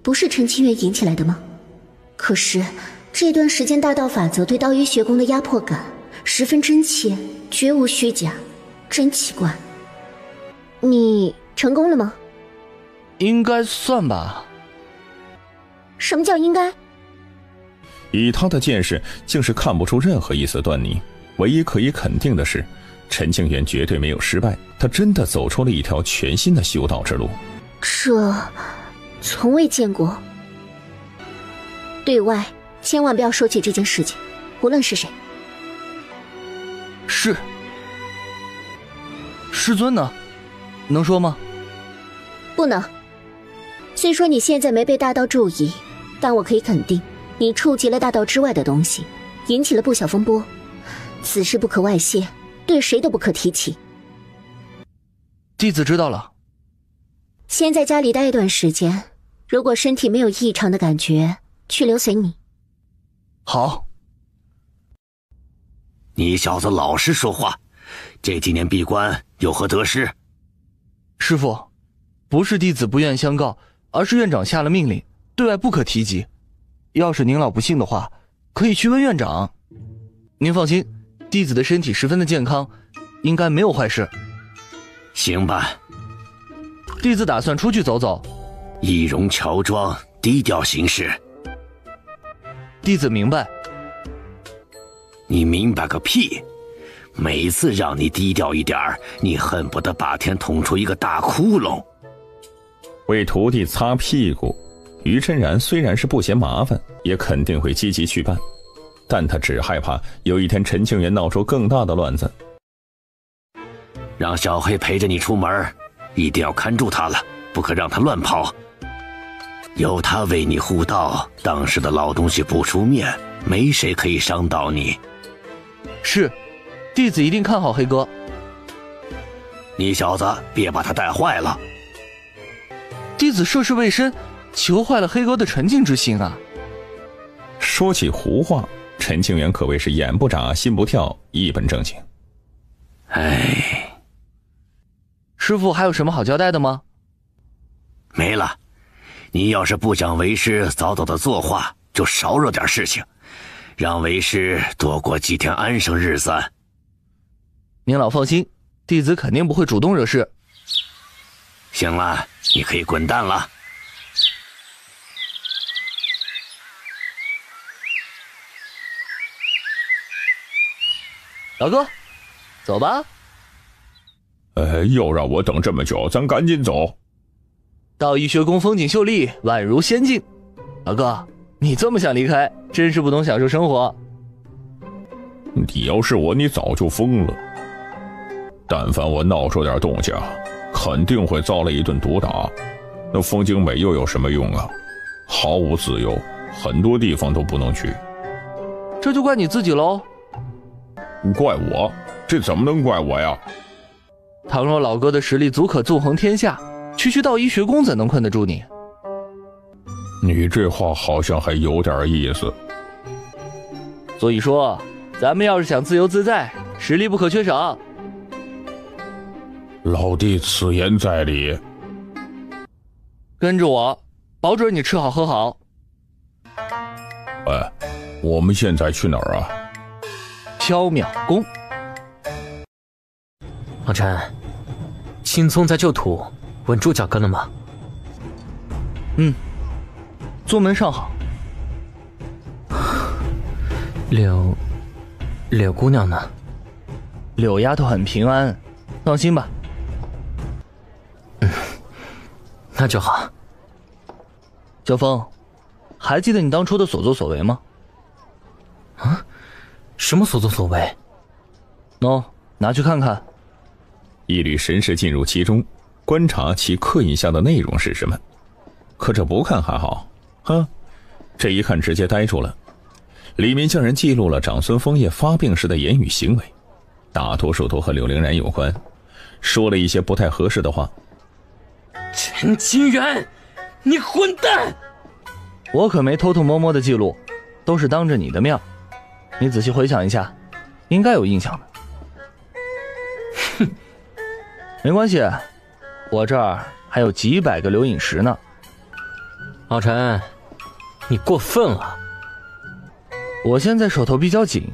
不是陈清源引起来的吗？可是这段时间大道法则对道医学宫的压迫感十分真切，绝无虚假，真奇怪。你成功了吗？应该算吧。什么叫应该？以他的见识，竟是看不出任何一丝端倪。唯一可以肯定的是，陈清源绝对没有失败，他真的走出了一条全新的修道之路。这从未见过。对外千万不要说起这件事情，无论是谁。是。师尊呢？能说吗？不能。虽说你现在没被大道注意，但我可以肯定，你触及了大道之外的东西，引起了不小风波。此事不可外泄，对谁都不可提起。弟子知道了。先在家里待一段时间，如果身体没有异常的感觉，去留随你。好。你小子老实说话，这几年闭关有何得失？师父，不是弟子不愿相告，而是院长下了命令，对外不可提及。要是您老不信的话，可以去问院长。您放心，弟子的身体十分的健康，应该没有坏事。行吧。弟子打算出去走走，易容乔装，低调行事。弟子明白。你明白个屁！每次让你低调一点儿，你恨不得把天捅出一个大窟窿。为徒弟擦屁股，于真然虽然是不嫌麻烦，也肯定会积极去办，但他只害怕有一天陈清源闹出更大的乱子。让小黑陪着你出门，一定要看住他了，不可让他乱跑。有他为你护道，当时的老东西不出面，没谁可以伤到你。是，弟子一定看好黑哥。你小子别把他带坏了。弟子涉世未深，求坏了黑哥的纯净之心啊。说起胡话，陈清源可谓是眼不眨心不跳，一本正经。哎，师父还有什么好交代的吗？没了。你要是不想为师早早的作画，就少惹点事情，让为师多过几天安生日子。您老放心，弟子肯定不会主动惹事。行了，你可以滚蛋了。老哥，走吧。又让我等这么久，咱赶紧走。道一学宫风景秀丽，宛如仙境。老哥，你这么想离开，真是不懂享受生活。你要是我，你早就疯了。但凡我闹出点动静，肯定会遭了一顿毒打。那风景美又有什么用啊？毫无自由，很多地方都不能去。这就怪你自己喽。怪我？这怎么能怪我呀？倘若老哥的实力足可纵横天下，区道一学宫怎能困得住你？你这话好像还有点意思。所以说，咱们要是想自由自在，实力不可缺少。老弟此言在理。跟着我，保准你吃好喝好。我们现在去哪儿啊？缥缈宫。王晨，青松在旧土稳住脚跟了吗？宗门尚好。柳姑娘呢？柳丫头很平安，放心吧。那就好。小风，还记得你当初的所作所为吗？啊？什么所作所为？拿去看看。一缕神识进入其中，观察其刻印下的内容是什么。可这不看还好，这一看直接呆住了。里面竟然记录了长孙枫叶发病时的言语行为，大多数都和柳凌然有关，说了一些不太合适的话。陈清源，你混蛋！我可没偷偷摸摸的记录，都是当着你的面。你仔细回想一下，应该有印象的。哼，没关系，我这儿还有几百个留影石呢。老陈，你过分了。我现在手头比较紧，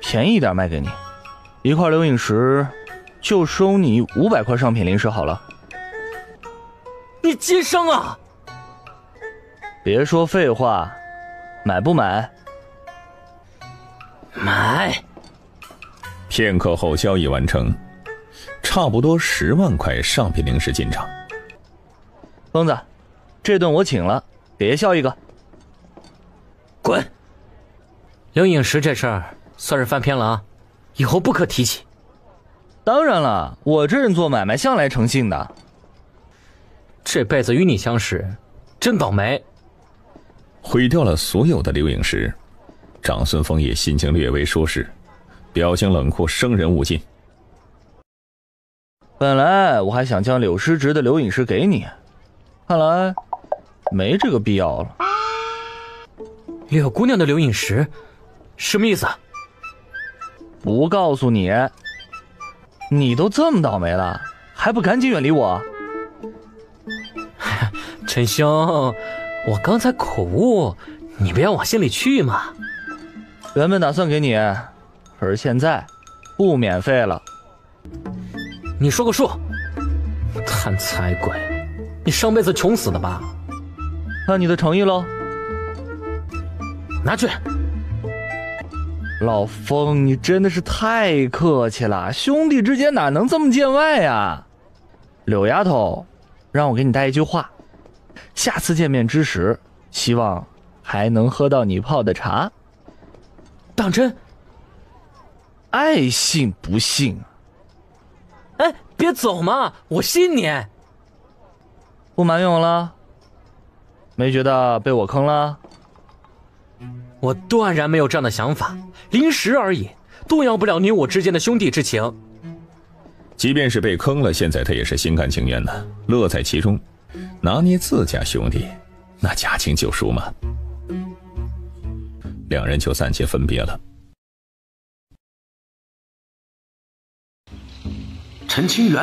便宜一点卖给你，一块留影石就收你500块上品灵石好了。你奸商啊！别说废话，买不买？买。片刻后交易完成，差不多10万块上品灵石进场。疯子，这顿我请了，别笑一个。滚！留影石这事儿算是翻篇了啊，以后不可提起。当然了，我这人做买卖向来诚信的。这辈子与你相识，真倒霉。毁掉了所有的留影石，长孙枫叶心情略微舒适，表情冷酷，生人勿近。本来我还想将柳师侄的留影石给你，看来没这个必要了。柳姑娘的留影石，什么意思？不告诉你。你都这么倒霉了，还不赶紧远离我？陈兄，我刚才口误，你不要往心里去嘛。原本打算给你，可是现在不免费了。你说个数。贪财鬼，你上辈子穷死的吧？看你的诚意喽。拿去。老枫，你真的是太客气了，兄弟之间哪能这么见外呀？柳丫头，让我给你带一句话，下次见面之时，希望还能喝到你泡的茶。当真？爱信不信。哎，别走嘛，我信你。不埋怨我了？没觉得被我坑了？我断然没有这样的想法，临时而已，动摇不了你我之间的兄弟之情。即便是被坑了，现在他也是心甘情愿的，乐在其中。拿捏自家兄弟，那驾轻就熟嘛。两人就暂且分别了。陈清源，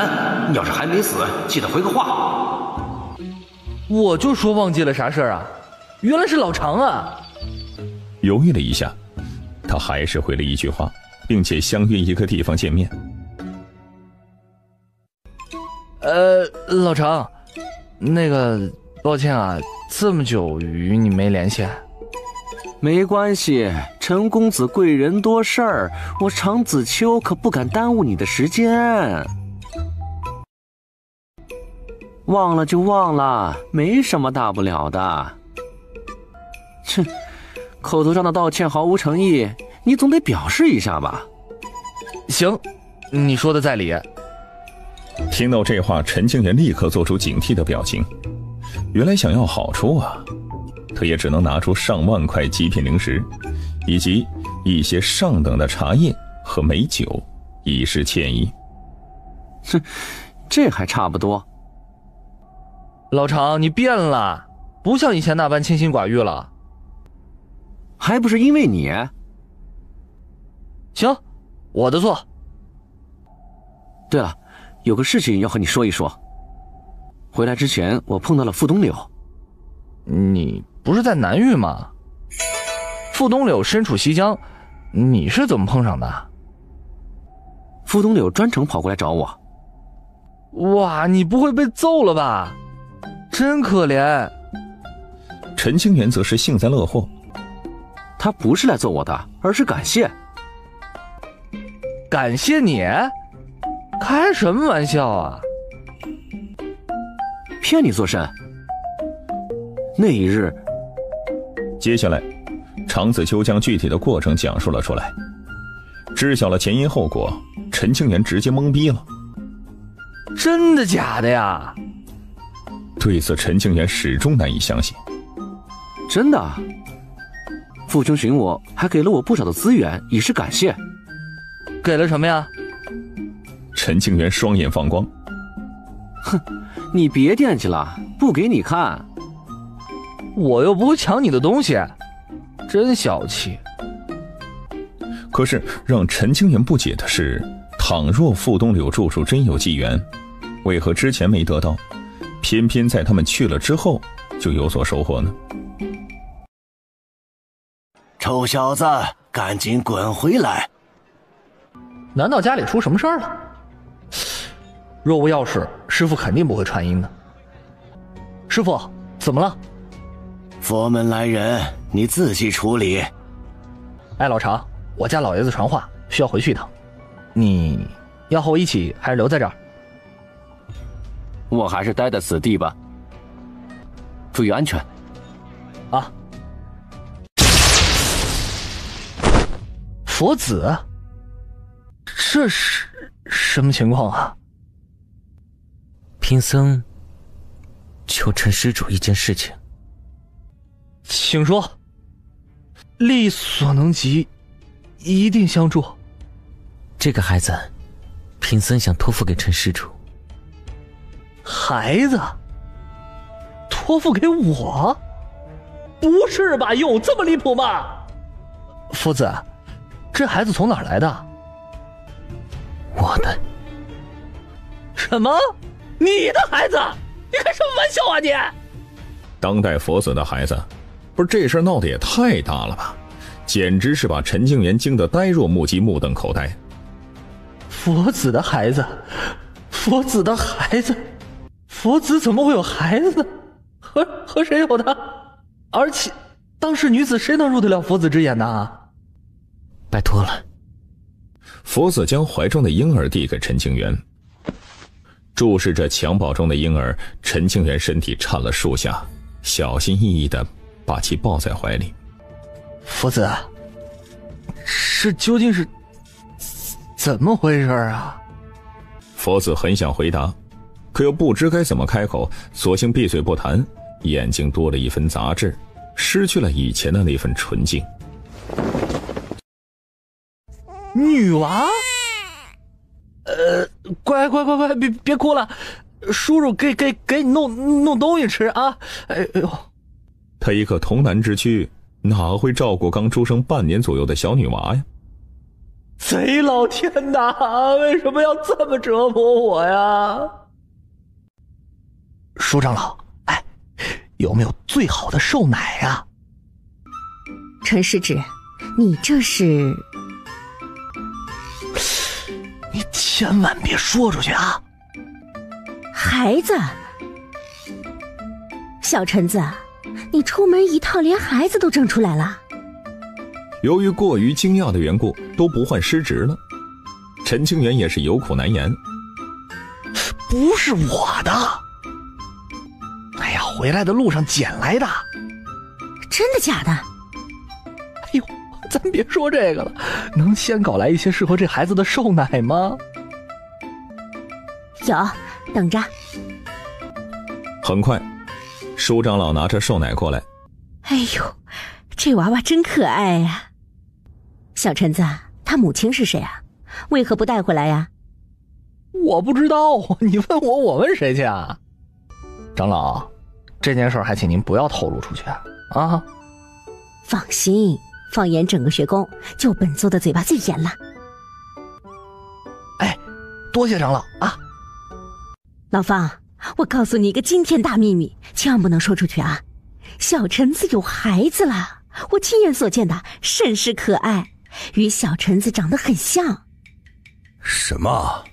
要是还没死，记得回个话。我就说忘记了啥事儿啊，原来是老常啊。犹豫了一下，他还是回了一句话，并且相约一个地方见面。老常，那个抱歉啊，这么久与你没联系。没关系，陈公子贵人多事儿，我常子秋可不敢耽误你的时间。忘了就忘了，没什么大不了的。哼，口头上的道歉毫无诚意，你总得表示一下吧。行，你说的在理。听到这话，陈清源立刻做出警惕的表情。原来想要好处啊，他也只能拿出上万块极品灵石，以及一些上等的茶叶和美酒，以示歉意。哼，这还差不多。老常，你变了，不像以前那般清心寡欲了。还不是因为你。行，我的错。对了，有个事情要和你说一说。回来之前我碰到了傅东柳。你不是在南域吗？傅东柳身处西疆，你是怎么碰上的？傅东柳专程跑过来找我。哇，你不会被揍了吧？真可怜。陈清源则是幸灾乐祸。他不是来揍我的，而是感谢。感谢你？开什么玩笑啊！骗你做甚？那一日，接下来，常子秋将具体的过程讲述了出来。知晓了前因后果，陈清源直接懵逼了。真的假的呀？对此，陈清源始终难以相信。真的。父兄寻我，还给了我不少的资源，以示感谢。给了什么呀？陈清源双眼放光。哼，你别惦记了，不给你看。我又不会抢你的东西，真小气。可是让陈清源不解的是，倘若傅东柳著书真有机缘，为何之前没得到，偏偏在他们去了之后就有所收获呢？臭小子，赶紧滚回来！难道家里出什么事儿了？若无要事，师父肯定不会传音的。师父，怎么了？佛门来人，你自己处理。哎，老常，我家老爷子传话，需要回去一趟。你要和我一起，还是留在这儿？我还是待在此地吧。注意安全。啊。佛子，这是什么情况啊？贫僧求陈施主一件事情。请说。力所能及，一定相助。这个孩子，贫僧想托付给陈施主。孩子？托付给我？不是吧，有这么离谱吗？夫子，这孩子从哪儿来的？我的。什么？你的孩子？你开什么玩笑啊你！当代佛子的孩子，不是这事闹得也太大了吧，简直是把陈清源惊得呆若木鸡，目瞪口呆。佛子的孩子，佛子的孩子，佛子怎么会有孩子呢？和谁有的？而且当时女子谁能入得了佛子之眼呢？拜托了。佛子将怀中的婴儿递给陈清源，注视着襁褓中的婴儿，陈清源身体颤了数下，小心翼翼地把其抱在怀里。佛子，究竟是怎么回事啊？佛子很想回答，可又不知该怎么开口，索性闭嘴不谈，眼睛多了一分杂质，失去了以前的那份纯净。女娃？乖，别哭了，叔叔给你弄东西吃啊！哎呦，他一个童男之躯，哪会照顾刚出生半年左右的小女娃呀？贼老天哪，为什么要这么折磨我呀？舒长老，哎，有没有最好的瘦奶啊？陈师侄，你这是……你千万别说出去啊！孩子，小陈子，你出门一趟连孩子都整出来了。由于过于惊讶的缘故，都不换师侄了。陈清源也是有苦难言。不是我的，哎呀，回来的路上捡来的。真的假的？哎呦，咱别说这个了，能先搞来一些适合这孩子的瘦奶吗？有，等着。很快，舒长老拿着瘦奶过来。哎呦，这娃娃真可爱呀！小陈子，他母亲是谁啊？为何不带回来呀？我不知道，你问我，我问谁去啊？长老，这件事还请您不要透露出去啊！放心，放眼整个学宫，就本座的嘴巴最严了。哎，多谢长老啊！老方，我告诉你一个惊天大秘密，千万不能说出去啊！小陈子有孩子了，我亲眼所见的，甚是可爱，与小陈子长得很像。什么？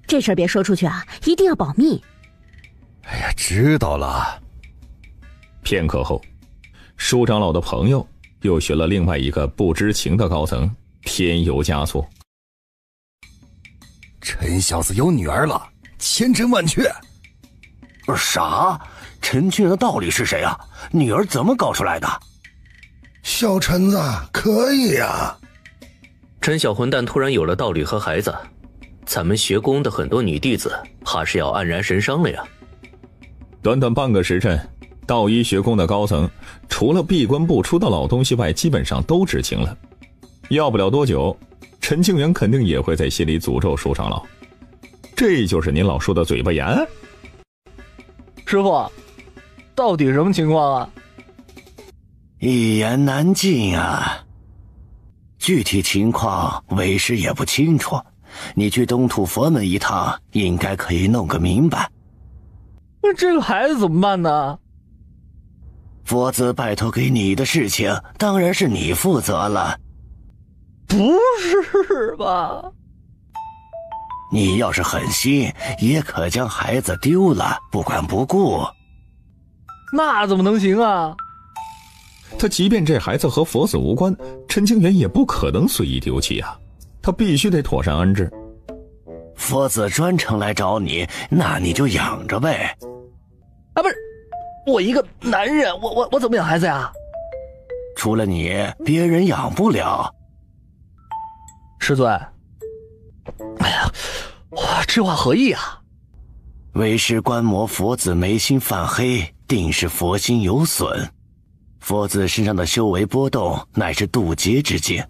这事儿别说出去啊，一定要保密。哎呀，知道了。片刻后，舒长老的朋友又学了另外一个不知情的高层，添油加醋。陈小子有女儿了，千真万确。啥？陈清源的道理是谁啊？女儿怎么搞出来的？小陈子可以呀。陈小混蛋突然有了道侣和孩子，咱们学宫的很多女弟子怕是要黯然神伤了呀。短短半个时辰，道医学宫的高层除了闭关不出的老东西外，基本上都知情了。要不了多久，陈清源肯定也会在心里诅咒舒长老。这就是您老说的嘴巴严。师傅，到底什么情况啊？一言难尽啊。具体情况为师也不清楚，你去东土佛门一趟，应该可以弄个明白。这个孩子怎么办呢？佛子拜托给你的事情，当然是你负责了。不是吧？你要是狠心，也可将孩子丢了，不管不顾。那怎么能行啊？他即便这孩子和佛子无关，陈清源也不可能随意丢弃啊，他必须得妥善安置。佛子专程来找你，那你就养着呗。啊，不是，我一个男人，我怎么养孩子呀？除了你，别人养不了。师尊，哎呀，哇，这话何意啊？为师观摩佛子眉心泛黑，定是佛心有损。佛子身上的修为波动，乃是渡劫之境。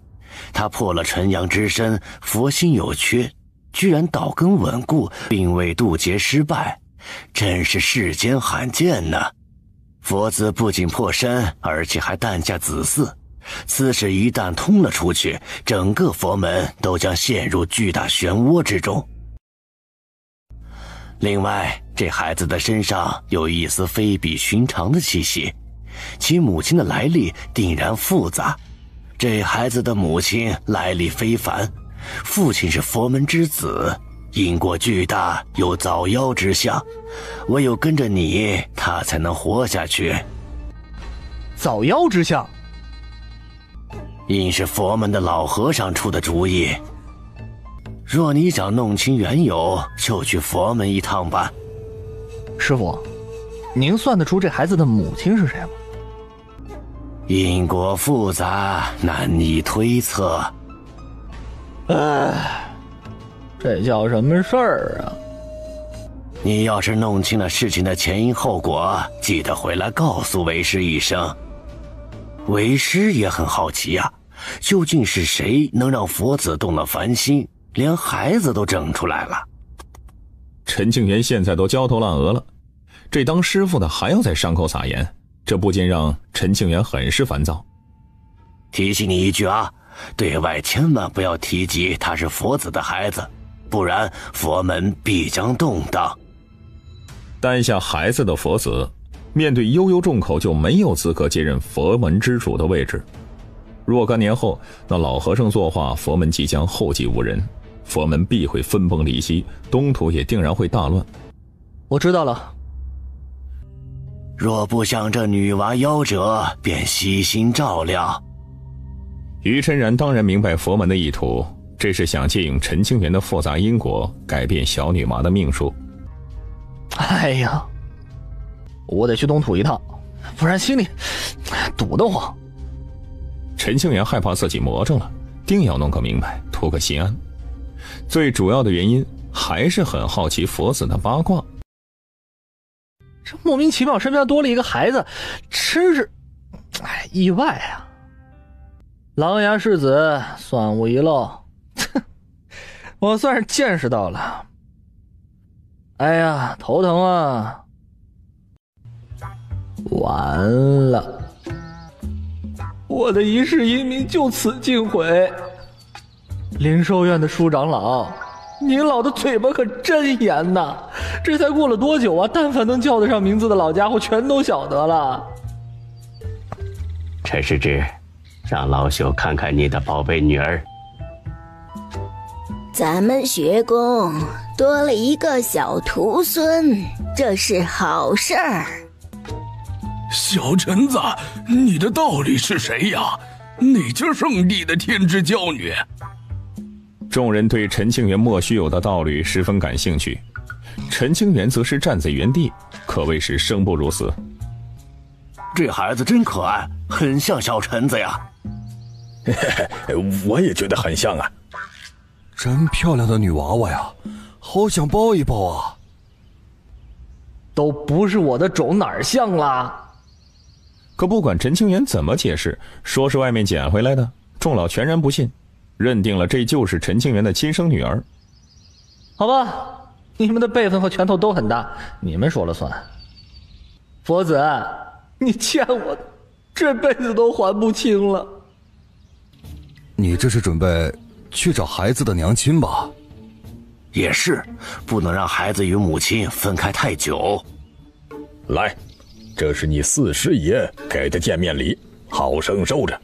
他破了纯阳之身，佛心有缺，居然道根稳固，并未渡劫失败，真是世间罕见呢。佛子不仅破身，而且还诞下子嗣。此事一旦通了出去，整个佛门都将陷入巨大漩涡之中。另外，这孩子的身上有一丝非比寻常的气息，其母亲的来历定然复杂。这孩子的母亲来历非凡，父亲是佛门之子，因果巨大，有早夭之相，唯有跟着你，他才能活下去。早夭之相，因是佛门的老和尚出的主意。若你想弄清缘由，就去佛门一趟吧。师傅，您算得出这孩子的母亲是谁吗？因果复杂，难以推测。这叫什么事儿啊？你要是弄清了事情的前因后果，记得回来告诉为师一声。为师也很好奇啊，究竟是谁能让佛子动了凡心，连孩子都整出来了？陈庆元现在都焦头烂额了，这当师傅的还要在伤口撒盐，这不禁让陈庆元很是烦躁。提醒你一句啊，对外千万不要提及他是佛子的孩子，不然佛门必将动荡。诞下孩子的佛子，面对悠悠众口就没有资格接任佛门之主的位置。若干年后，那老和尚作画，佛门即将后继无人，佛门必会分崩离析，东土也定然会大乱。我知道了。若不想这女娃夭折，便悉心照料。于琛然当然明白佛门的意图，这是想借用陈清源的复杂因果，改变小女娃的命数。哎呀，我得去东土一趟，不然心里堵得慌。陈清源害怕自己魔怔了，定要弄个明白，图个心安。最主要的原因还是很好奇佛子的八卦。这莫名其妙身边多了一个孩子，真是意外啊！狼牙世子，算我一漏，我算是见识到了。哎呀，头疼啊！完了，我的一世英名就此尽毁。灵寿院的舒长老，您老的嘴巴可真严呐！这才过了多久啊？但凡能叫得上名字的老家伙，全都晓得了。陈师之，让老朽看看你的宝贝女儿。咱们学宫多了一个小徒孙，这是好事儿。小臣子，你的道理是谁呀？哪家圣地的天之娇女？众人对陈清源莫须有的道理十分感兴趣，陈清源则是站在原地，可谓是生不如死。这孩子真可爱，很像小臣子呀。我也觉得很像啊。真漂亮的女娃娃呀，好想抱一抱啊。都不是我的种，哪儿像啦？可不管陈清源怎么解释，说是外面捡回来的，众老全然不信，认定了这就是陈清源的亲生女儿。好吧，你们的辈分和拳头都很大，你们说了算。佛子，你欠我的，这辈子都还不清了。你这是准备去找孩子的娘亲吧？也是，不能让孩子与母亲分开太久。来，这是你四师爷给的见面礼，好生收着。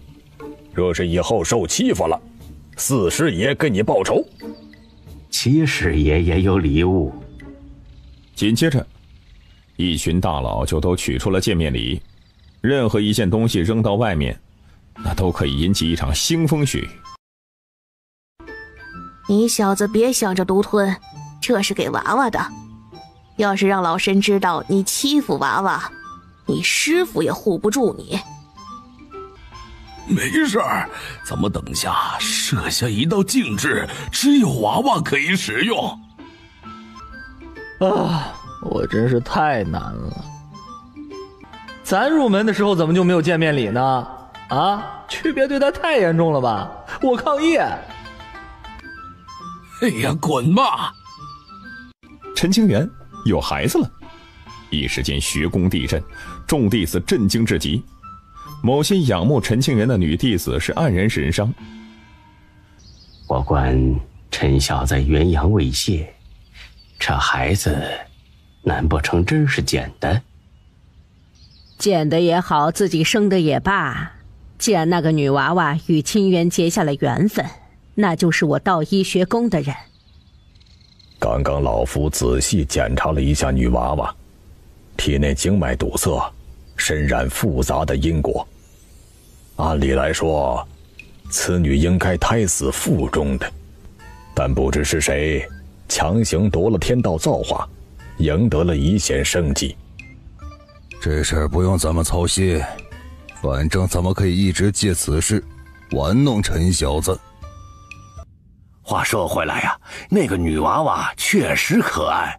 若是以后受欺负了，四师爷给你报仇。七师爷也有礼物。紧接着，一群大佬就都取出了见面礼，任何一件东西扔到外面，那都可以引起一场腥风血雨。你小子别想着独吞，这是给娃娃的。要是让老身知道你欺负娃娃，你师傅也护不住你。没事儿，咱们等下设下一道禁制，只有娃娃可以使用。啊，我真是太难了。咱入门的时候怎么就没有见面礼呢？啊，区别对待太严重了吧！我抗议！哎呀，滚吧！陈清源有孩子了，一时间学宫地震，众弟子震惊至极。某些仰慕陈清源的女弟子是黯然神伤。我观陈小在元阳未泄，这孩子难不成真是捡的？捡的也好，自己生的也罢，既然那个女娃娃与清源结下了缘分，那就是我道医学宫的人。刚刚老夫仔细检查了一下女娃娃，体内经脉堵塞，身染复杂的因果。按理来说，此女应该胎死腹中的，但不知是谁强行夺了天道造化，赢得了一线生机。这事儿不用咱们操心，反正咱们可以一直借此事玩弄陈小子。话说回来呀，那个女娃娃确实可爱。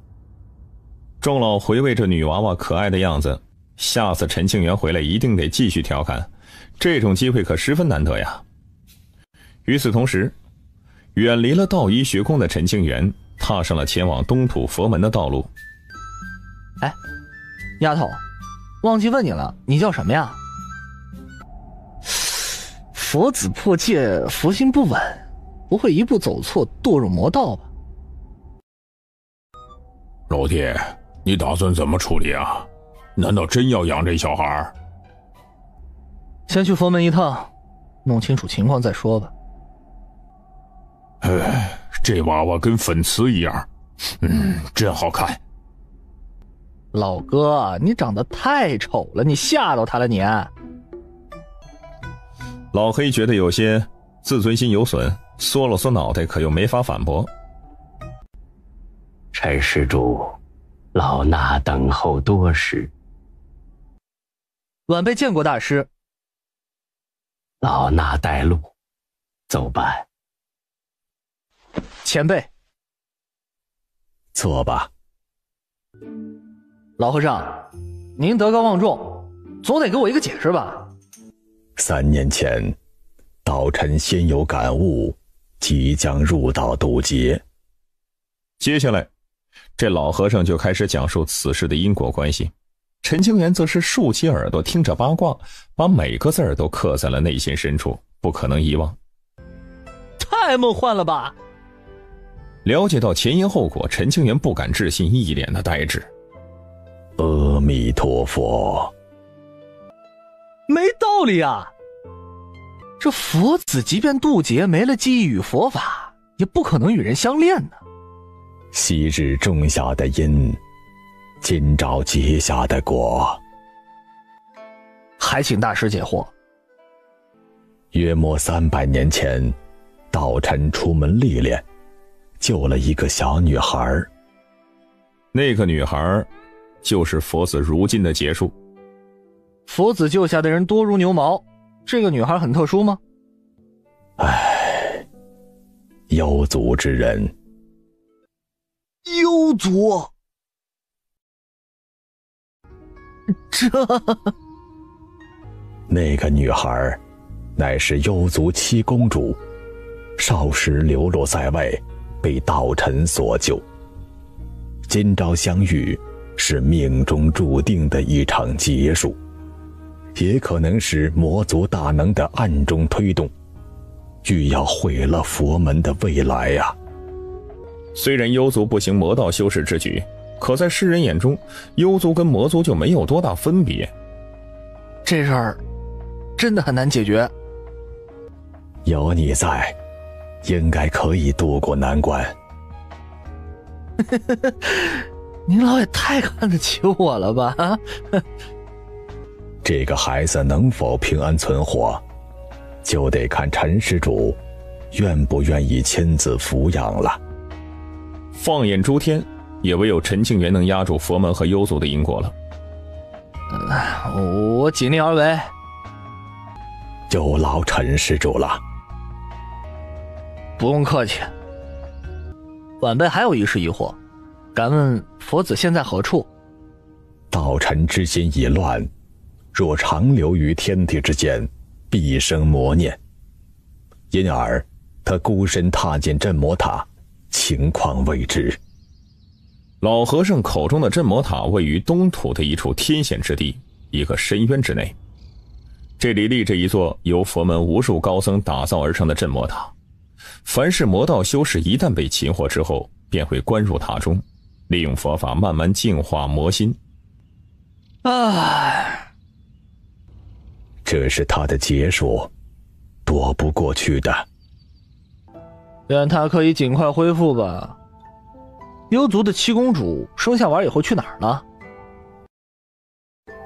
众老回味着女娃娃可爱的样子，下次陈庆元回来一定得继续调侃，这种机会可十分难得呀。与此同时，远离了道医学宫的陈庆元踏上了前往东土佛门的道路。哎，丫头，忘记问你了，你叫什么呀？佛子破戒，佛心不稳，不会一步走错堕入魔道吧？老弟，你打算怎么处理啊？难道真要养这小孩？先去佛门一趟，弄清楚情况再说吧。哎，这娃娃跟粉瓷一样，真好看。老哥，你长得太丑了，你吓到他了你。老黑觉得有些自尊心有损，缩了缩脑袋，可又没法反驳。陈施主，老衲等候多时。晚辈见过大师。老衲带路，走吧。前辈，坐吧。老和尚，您德高望重，总得给我一个解释吧。3年前，道臣先有感悟，即将入道渡劫。接下来，这老和尚就开始讲述此事的因果关系。陈清源则是竖起耳朵听着八卦，把每个字儿都刻在了内心深处，不可能遗忘。太梦幻了吧！了解到前因后果，陈清源不敢置信，一脸的呆滞。阿弥陀佛。没道理啊！这佛子即便渡劫没了记忆与佛法，也不可能与人相恋呢。昔日种下的因，今朝结下的果。还请大师解惑。约莫300年前，道臣出门历练，救了一个小女孩。那个女孩就是佛子如今的结束。佛子救下的人多如牛毛，这个女孩很特殊吗？唉，幽族之人。幽族？那个女孩乃是幽族七公主，少时流落在外，被道臣所救。今朝相遇，是命中注定的一场劫数，也可能是魔族大能的暗中推动，欲要毁了佛门的未来呀。虽然幽族不行魔道修士之举，可在世人眼中，幽族跟魔族就没有多大分别。这事儿真的很难解决。有你在，应该可以渡过难关。您老也太看得起我了吧？啊，这个孩子能否平安存活，就得看陈施主愿不愿意亲自抚养了。放眼诸天，也唯有陈庆元能压住佛门和幽族的因果了。我尽力而为。有劳陈施主了。不用客气。晚辈还有一事疑惑，敢问佛子现在何处？道臣之心已乱，若长留于天地之间，必生魔念。因而他孤身踏进镇魔塔，情况未知。老和尚口中的镇魔塔位于东土的一处天险之地，一个深渊之内。这里立着一座由佛门无数高僧打造而成的镇魔塔，凡是魔道修士一旦被擒获之后，便会关入塔中，利用佛法慢慢净化魔心。这是他的劫数，躲不过去的。愿他可以尽快恢复吧。幽族的七公主生下娃以后去哪儿了？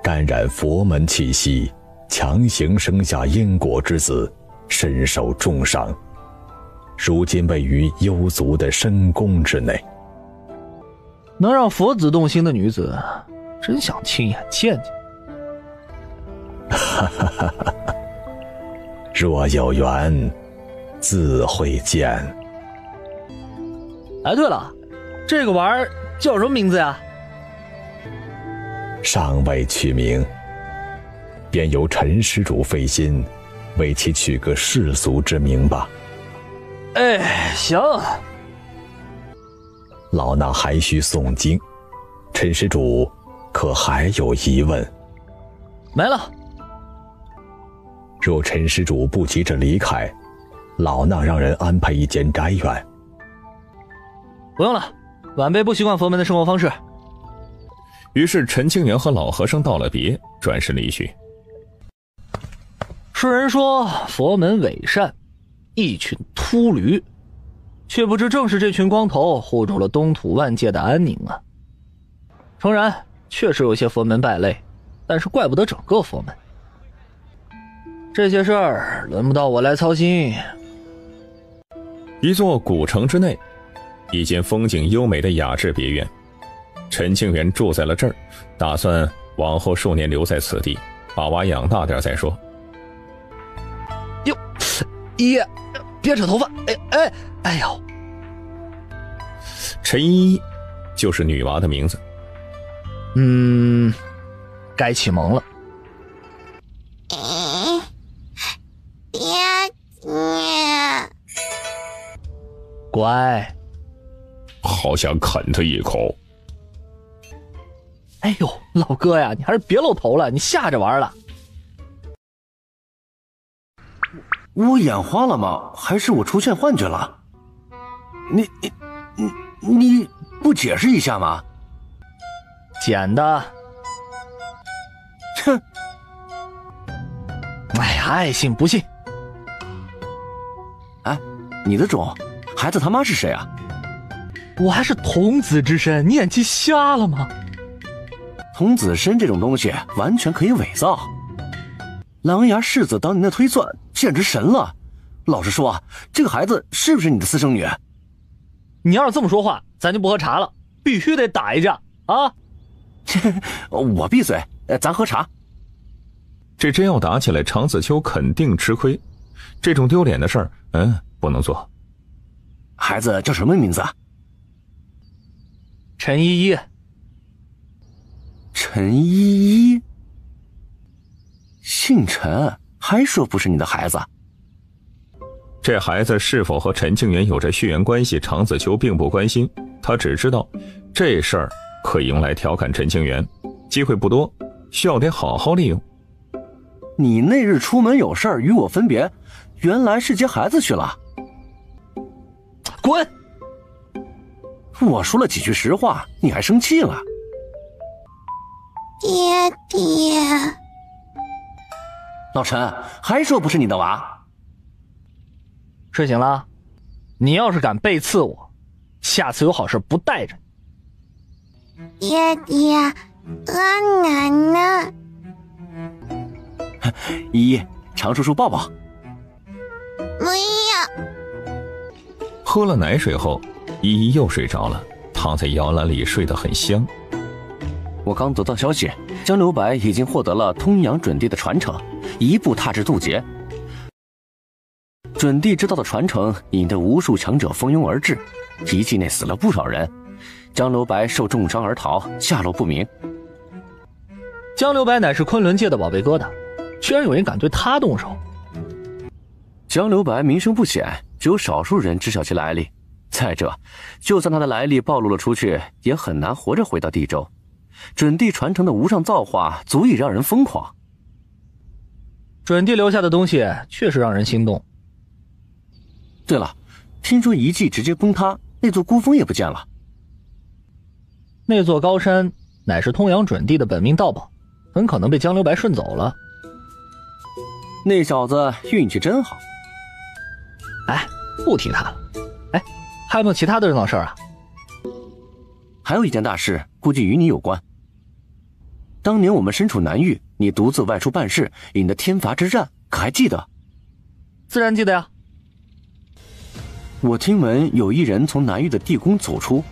感染佛门气息，强行生下因果之子，身受重伤，如今位于幽族的深宫之内。能让佛子动心的女子，真想亲眼见见。若有缘，自会见。哎，对了，这个玩意儿叫什么名字呀？尚未取名，便由陈施主费心，为其取个世俗之名吧。哎，行。老衲还需诵经，陈施主可还有疑问？没了。若陈施主不急着离开，老衲让人安排一间宅院。不用了，晚辈不习惯佛门的生活方式。于是陈清源和老和尚道了别，转身离去。世人说佛门伪善，一群秃驴，却不知正是这群光头护住了东土万界的安宁啊。诚然，确实有些佛门败类，但是怪不得整个佛门。这些事儿轮不到我来操心。一座古城之内，一间风景优美的雅致别院，陈清源住在了这儿，打算往后数年留在此地，把娃养大点再说。哟，爷，别扯头发！哎呦！陈依依就是女娃的名字。该启蒙了。乖。好想啃他一口。哎呦，老哥呀，你还是别露头了，你吓着玩了。我眼花了吗？还是我出现幻觉了？你不解释一下吗？捡的。哼！哎呀，爱信不信。哎，你的种，孩子他妈是谁啊？我还是童子之身，你眼睛瞎了吗？童子身这种东西完全可以伪造。狼牙世子当年的推算简直神了。老实说，这个孩子是不是你的私生女？你要是这么说话，咱就不喝茶了，必须得打一架啊！我闭嘴，咱喝茶。这真要打起来，常子秋肯定吃亏。这种丢脸的事儿，不能做。孩子叫什么名字啊？陈依依。陈依依，姓陈，还说不是你的孩子。这孩子是否和陈清源有着血缘关系，常子秋并不关心，他只知道这事儿可以用来调侃陈清源，机会不多，需要得好好利用。你那日出门有事儿与我分别，原来是接孩子去了。滚！我说了几句实话，你还生气了？爹，老陈还说不是你的娃。睡醒了？你要是敢背刺我，下次有好事不带着你。爹，喝奶奶。依依，常叔叔抱抱。不要。喝了奶水后，依依又睡着了，躺在摇篮里睡得很香。我刚得到消息，江流白已经获得了通阳准帝的传承，一步踏至渡劫。准帝之道的传承引得无数强者蜂拥而至，一季内死了不少人，江流白受重伤而逃，下落不明。江流白乃是昆仑界的宝贝疙瘩，居然有人敢对他动手。江流白名声不显，只有少数人知晓其来历。再者，就算他的来历暴露了出去，也很难活着回到地州。准帝传承的无上造化足以让人疯狂。准帝留下的东西确实让人心动。对了，听说遗迹直接崩塌，那座孤峰也不见了。那座高山乃是通阳准帝的本命道宝，很可能被江流白顺走了。那小子运气真好。哎，不提他了。哎，还有没有其他的热闹事儿啊？还有一件大事，估计与你有关。当年我们身处南域，你独自外出办事，引得天罚之战，可还记得？自然记得呀。我听闻有一人从南域的地宫走出，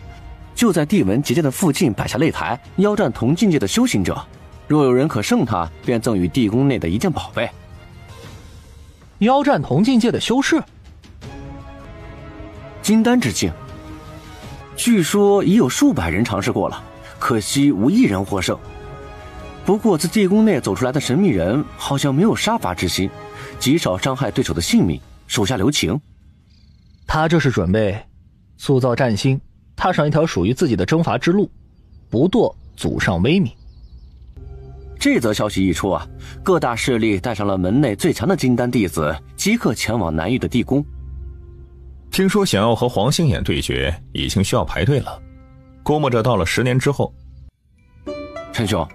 就在地文结界的附近摆下擂台，邀战同境界的修行者。若有人可胜他，便赠予地宫内的一件宝贝。邀战同境界的修士？金丹之境。据说已有数百人尝试过了，可惜无一人获胜。不过自地宫内走出来的神秘人好像没有杀伐之心，极少伤害对手的性命，手下留情。他这是准备塑造战心，踏上一条属于自己的征伐之路，不堕祖上威名。这则消息一出啊，各大势力带上了门内最强的金丹弟子，即刻前往南域的地宫。听说想要和黄星眼对决，已经需要排队了，估摸着到了10年之后。陈兄，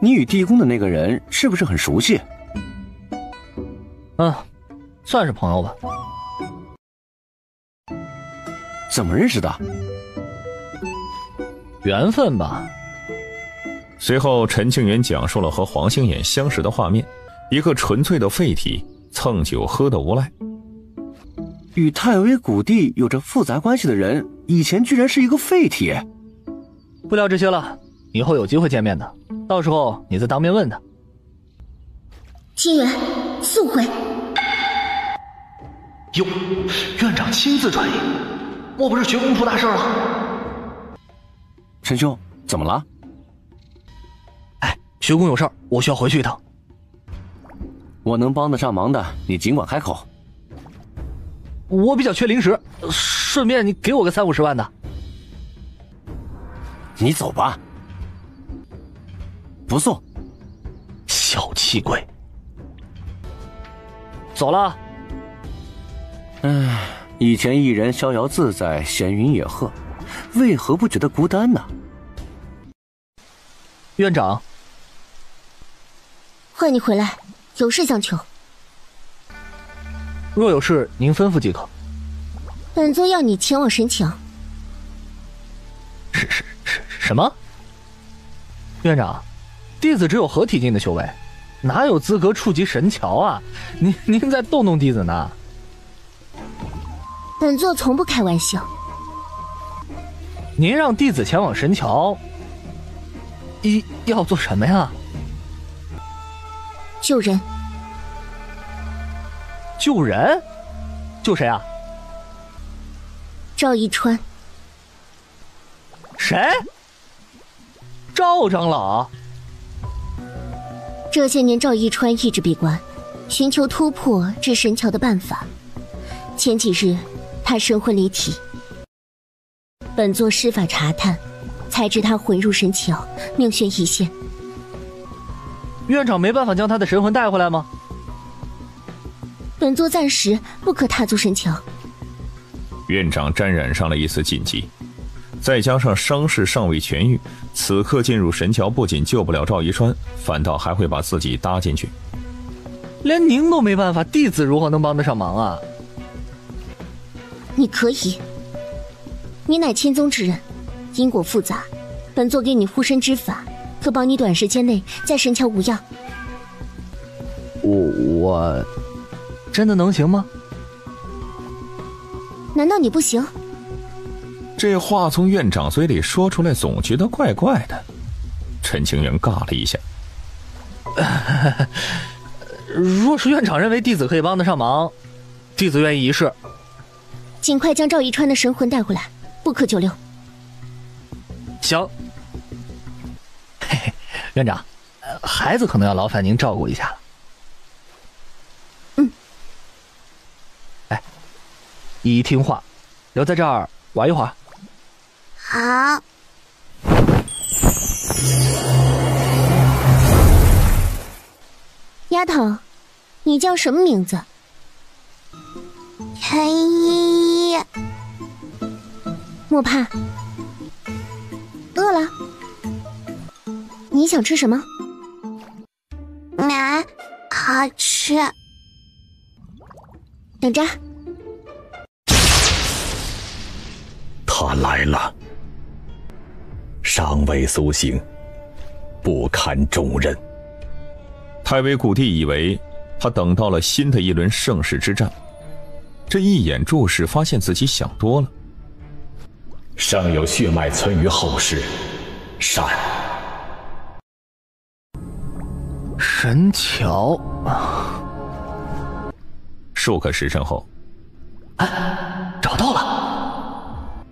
你与地宫的那个人是不是很熟悉？算是朋友吧。怎么认识的？缘分吧。随后陈庆元讲述了和黄星眼相识的画面，一个纯粹的废体，蹭酒喝得无赖。与太微谷地有着复杂关系的人，以前居然是一个废体。不聊这些了，以后有机会见面的，到时候你再当面问他。清源，速回！哟，院长亲自传令，莫不是学宫出大事了？陈兄，怎么了？哎，学宫有事儿，我需要回去一趟。我能帮得上忙的，你尽管开口。我比较缺零食，顺便你给我个30-50万的。你走吧。不送。小气鬼。走了。以前一人逍遥自在，闲云野鹤，为何不觉得孤单呢？院长，唤你回来，有事相求。若有事，您吩咐即可。本座要你前往神桥。什么？院长，弟子只有合体境的修为，哪有资格触及神桥啊？您在逗弄弟子呢？本座从不开玩笑。您让弟子前往神桥，要做什么呀？救人。救人？救谁啊？赵一川。谁？赵长老。这些年赵一川一直闭关，寻求突破至神桥的办法。前几日他神魂离体，本座施法查探，才知他魂入神桥，命悬一线。院长没办法将他的神魂带回来吗？本座暂时不可踏足神桥。院长沾染上了一丝禁忌，再加上伤势尚未痊愈，此刻进入神桥不仅救不了赵一川，反倒还会把自己搭进去。连您都没办法，弟子如何能帮得上忙啊？你可以，你乃千宗之人，因果复杂，本座给你护身之法，可保你短时间内在神桥无恙。我真的能行吗？难道你不行？这话从院长嘴里说出来，总觉得怪怪的。陈清源尬了一下。若是院长认为弟子可以帮得上忙，弟子愿意一试。尽快将赵一川的神魂带回来，不可久留。行。嘿嘿，院长，孩子可能要劳烦您照顾一下了。哎，依依听话，留在这儿玩一会儿。好。丫头，你叫什么名字？陈依依。莫怕。饿了？你想吃什么？奶，好吃。等着。他来了，尚未苏醒，不堪重任。太尉谷地以为他等到了新的一轮盛世之战，这一眼注视发现自己想多了。尚有血脉存于后世，善。神桥数个时辰后，找到了。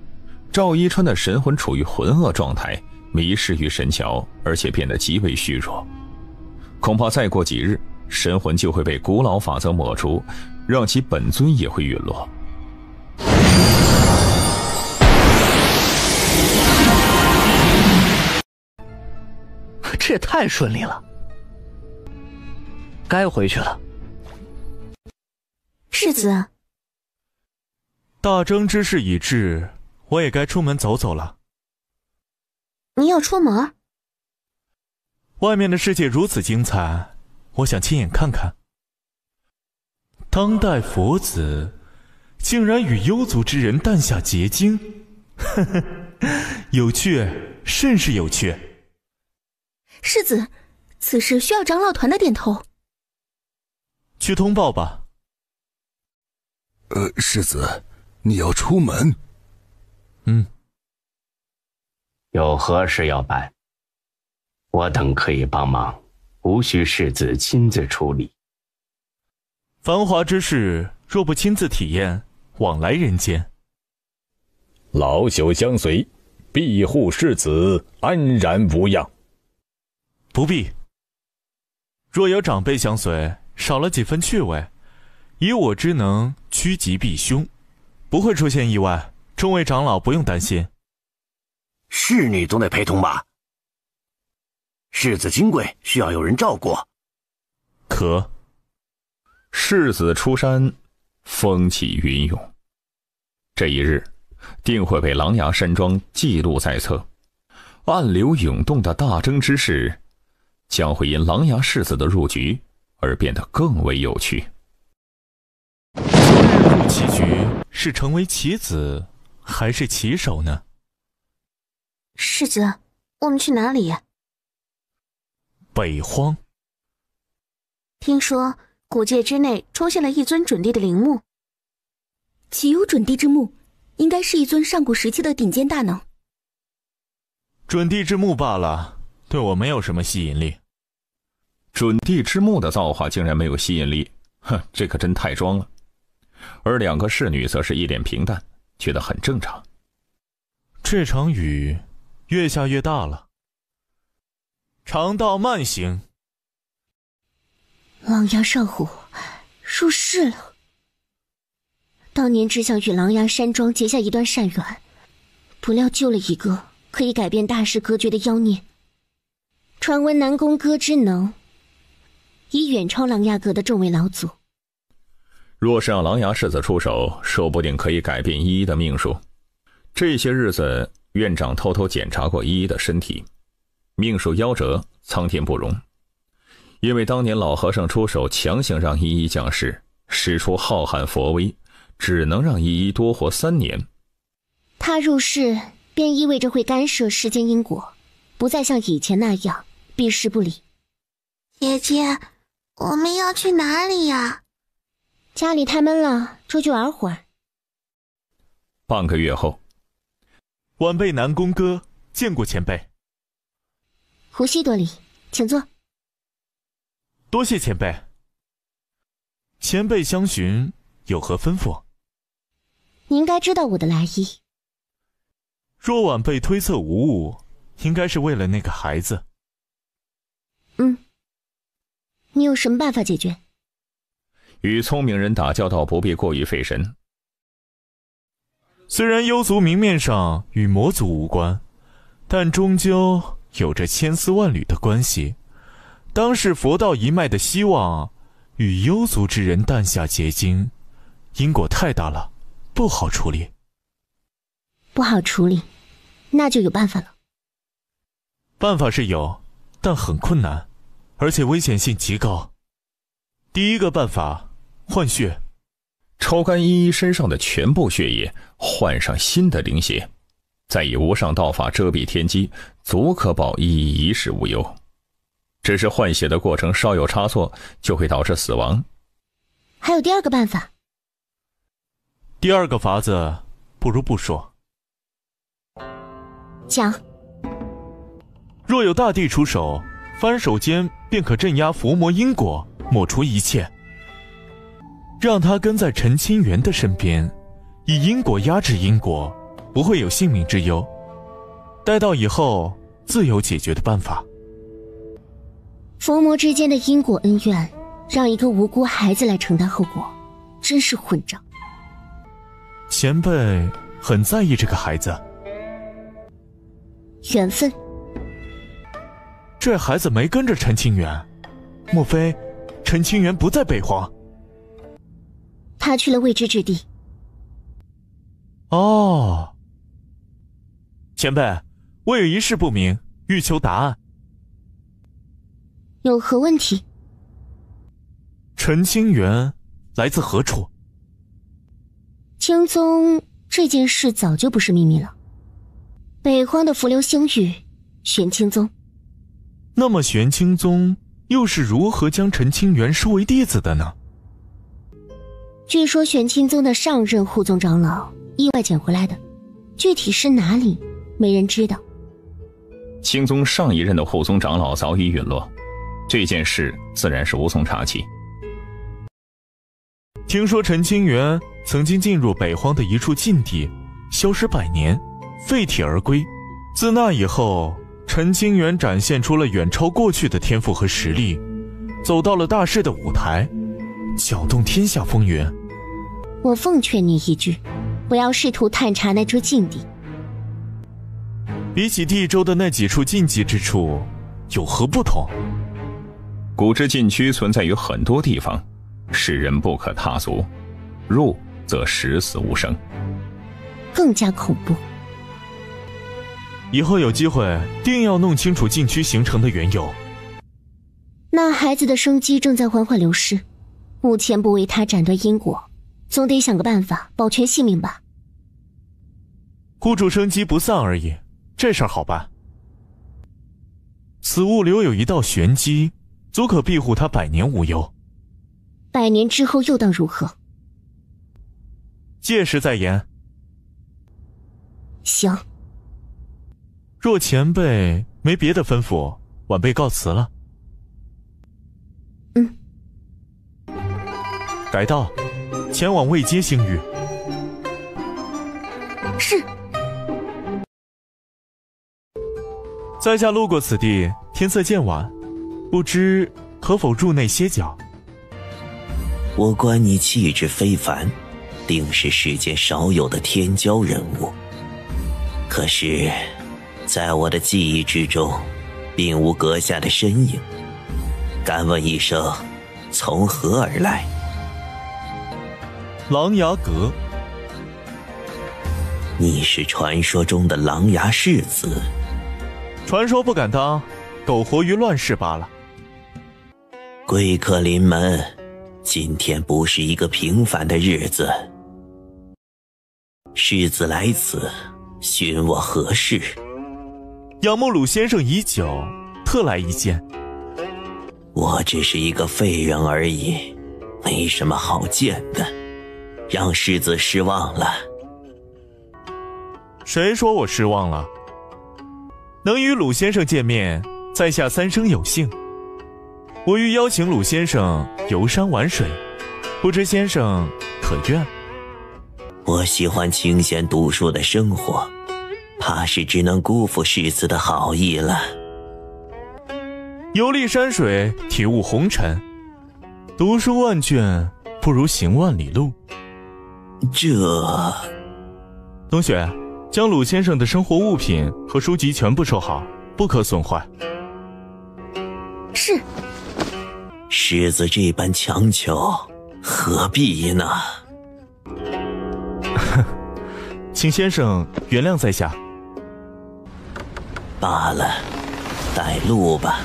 赵一川的神魂处于浑噩状态，迷失于神桥，而且变得极为虚弱。恐怕再过几日，神魂就会被古老法则抹除，让其本尊也会陨落。这也太顺利了，该回去了。世子，大征之事已至，我也该出门走走了。你要出门？外面的世界如此精彩，我想亲眼看看。当代佛子竟然与幽族之人诞下结晶，呵呵，有趣，甚是有趣。世子，此事需要长老团的点头。去通报吧。世子，你要出门？有何事要办？我等可以帮忙，无需世子亲自处理。繁华之事，若不亲自体验，往来人间。老朽相随，庇护世子安然无恙。不必。若有长辈相随，少了几分趣味，以我之能趋吉避凶，不会出现意外。众位长老不用担心。侍女总得陪同吧？世子金贵，需要有人照顾。可世子出山，风起云涌。这一日，定会被琅琊山庄记录在册。暗流涌动的大征之事，将会因琅琊世子的入局而变得更为有趣。日入棋局，是成为棋子，还是棋手呢？世子，我们去哪里？北荒。听说古界之内出现了一尊准帝的陵墓。岂有准帝之墓？应该是一尊上古时期的顶尖大能。准帝之墓罢了，对我没有什么吸引力。准帝之墓的造化竟然没有吸引力，哼，这可真太装了。而两个侍女则是一脸平淡，觉得很正常。这场雨越下越大了。长道慢行。琅琊少虎入世了。当年只想与琅琊山庄结下一段善缘，不料救了一个可以改变大事格局的妖孽。传闻南宫歌之能已远超琅琊阁的众位老祖。若是让琅琊世子出手，说不定可以改变依依的命数。这些日子，院长偷偷检查过依依的身体，命数夭折，苍天不容。因为当年老和尚出手强行让依依降世，使出浩瀚佛威，只能让依依多活3年。他入世便意味着会干涉世间因果，不再像以前那样避世不理。姐姐，我们要去哪里呀？家里太闷了，出去玩会儿。半个月后，晚辈南宫歌见过前辈。胡西多礼，请坐。多谢前辈。前辈相询，有何吩咐？你应该知道我的来意。若晚辈推测无误，应该是为了那个孩子。你有什么办法解决？与聪明人打交道不必过于费神。虽然幽族明面上与魔族无关，但终究有着千丝万缕的关系。当世佛道一脉的希望与幽族之人诞下结晶，因果太大了，不好处理。不好处理，那就有办法了。办法是有，但很困难，而且危险性极高。第一个办法，换血，抽干依依身上的全部血液，换上新的灵血，再以无上道法遮蔽天机，足可保依依一世无忧。只是换血的过程稍有差错，就会导致死亡。还有第二个办法。第二个法子不如不说。讲。若有大帝出手，翻手间便可镇压伏魔因果，抹除一切。让他跟在陈清源的身边，以因果压制因果，不会有性命之忧。待到以后自有解决的办法。佛魔之间的因果恩怨，让一个无辜孩子来承担后果，真是混账。前辈很在意这个孩子。缘分。这孩子没跟着陈清源，莫非陈清源不在北荒？他去了未知之地。哦，前辈，我有一事不明，欲求答案。有何问题？陈清源来自何处？青宗这件事早就不是秘密了。北荒的浮流星域，玄清宗。那么玄清宗又是如何将陈清源收为弟子的呢？据说玄清宗的上任护宗长老意外捡回来的，具体是哪里，没人知道。清宗上一任的护宗长老早已陨落，这件事自然是无从查起。听说陈清源曾经进入北荒的一处禁地，消失100年，废体而归。自那以后，陈清源展现出了远超过去的天赋和实力，走到了大势的舞台，搅动天下风云。我奉劝你一句，不要试图探查那处禁地。比起地州的那几处禁忌之处，有何不同？古之禁区存在于很多地方，世人不可踏足，入则十死无生，更加恐怖。以后有机会定要弄清楚禁区形成的缘由。那孩子的生机正在缓缓流失，目前不为他斩断因果，总得想个办法保全性命吧。护住生机不散而已，这事儿好办。此物留有一道玄机，足可庇护他100年无忧。100年之后又当如何？届时再言。行。若前辈没别的吩咐，晚辈告辞了。改道，前往未接星域。是。在下路过此地，天色渐晚，不知可否入内歇脚？我观你气质非凡，定是世间少有的天骄人物。可是在我的记忆之中，并无阁下的身影。敢问一声，从何而来？琅琊阁。你是传说中的琅琊世子？传说不敢当，苟活于乱世罢了。贵客临门，今天不是一个平凡的日子。世子来此，寻我何事？仰慕鲁先生已久，特来一见。我只是一个废人而已，没什么好见的，让世子失望了。谁说我失望了？能与鲁先生见面，在下三生有幸。我欲邀请鲁先生游山玩水，不知先生可愿？我喜欢清闲读书的生活，怕是只能辜负世子的好意了。游历山水，体悟红尘，读书万卷，不如行万里路。冬雪，将鲁先生的生活物品和书籍全部收好，不可损坏。是。世子这般强求，何必呢？请先生原谅在下。罢了，带路吧。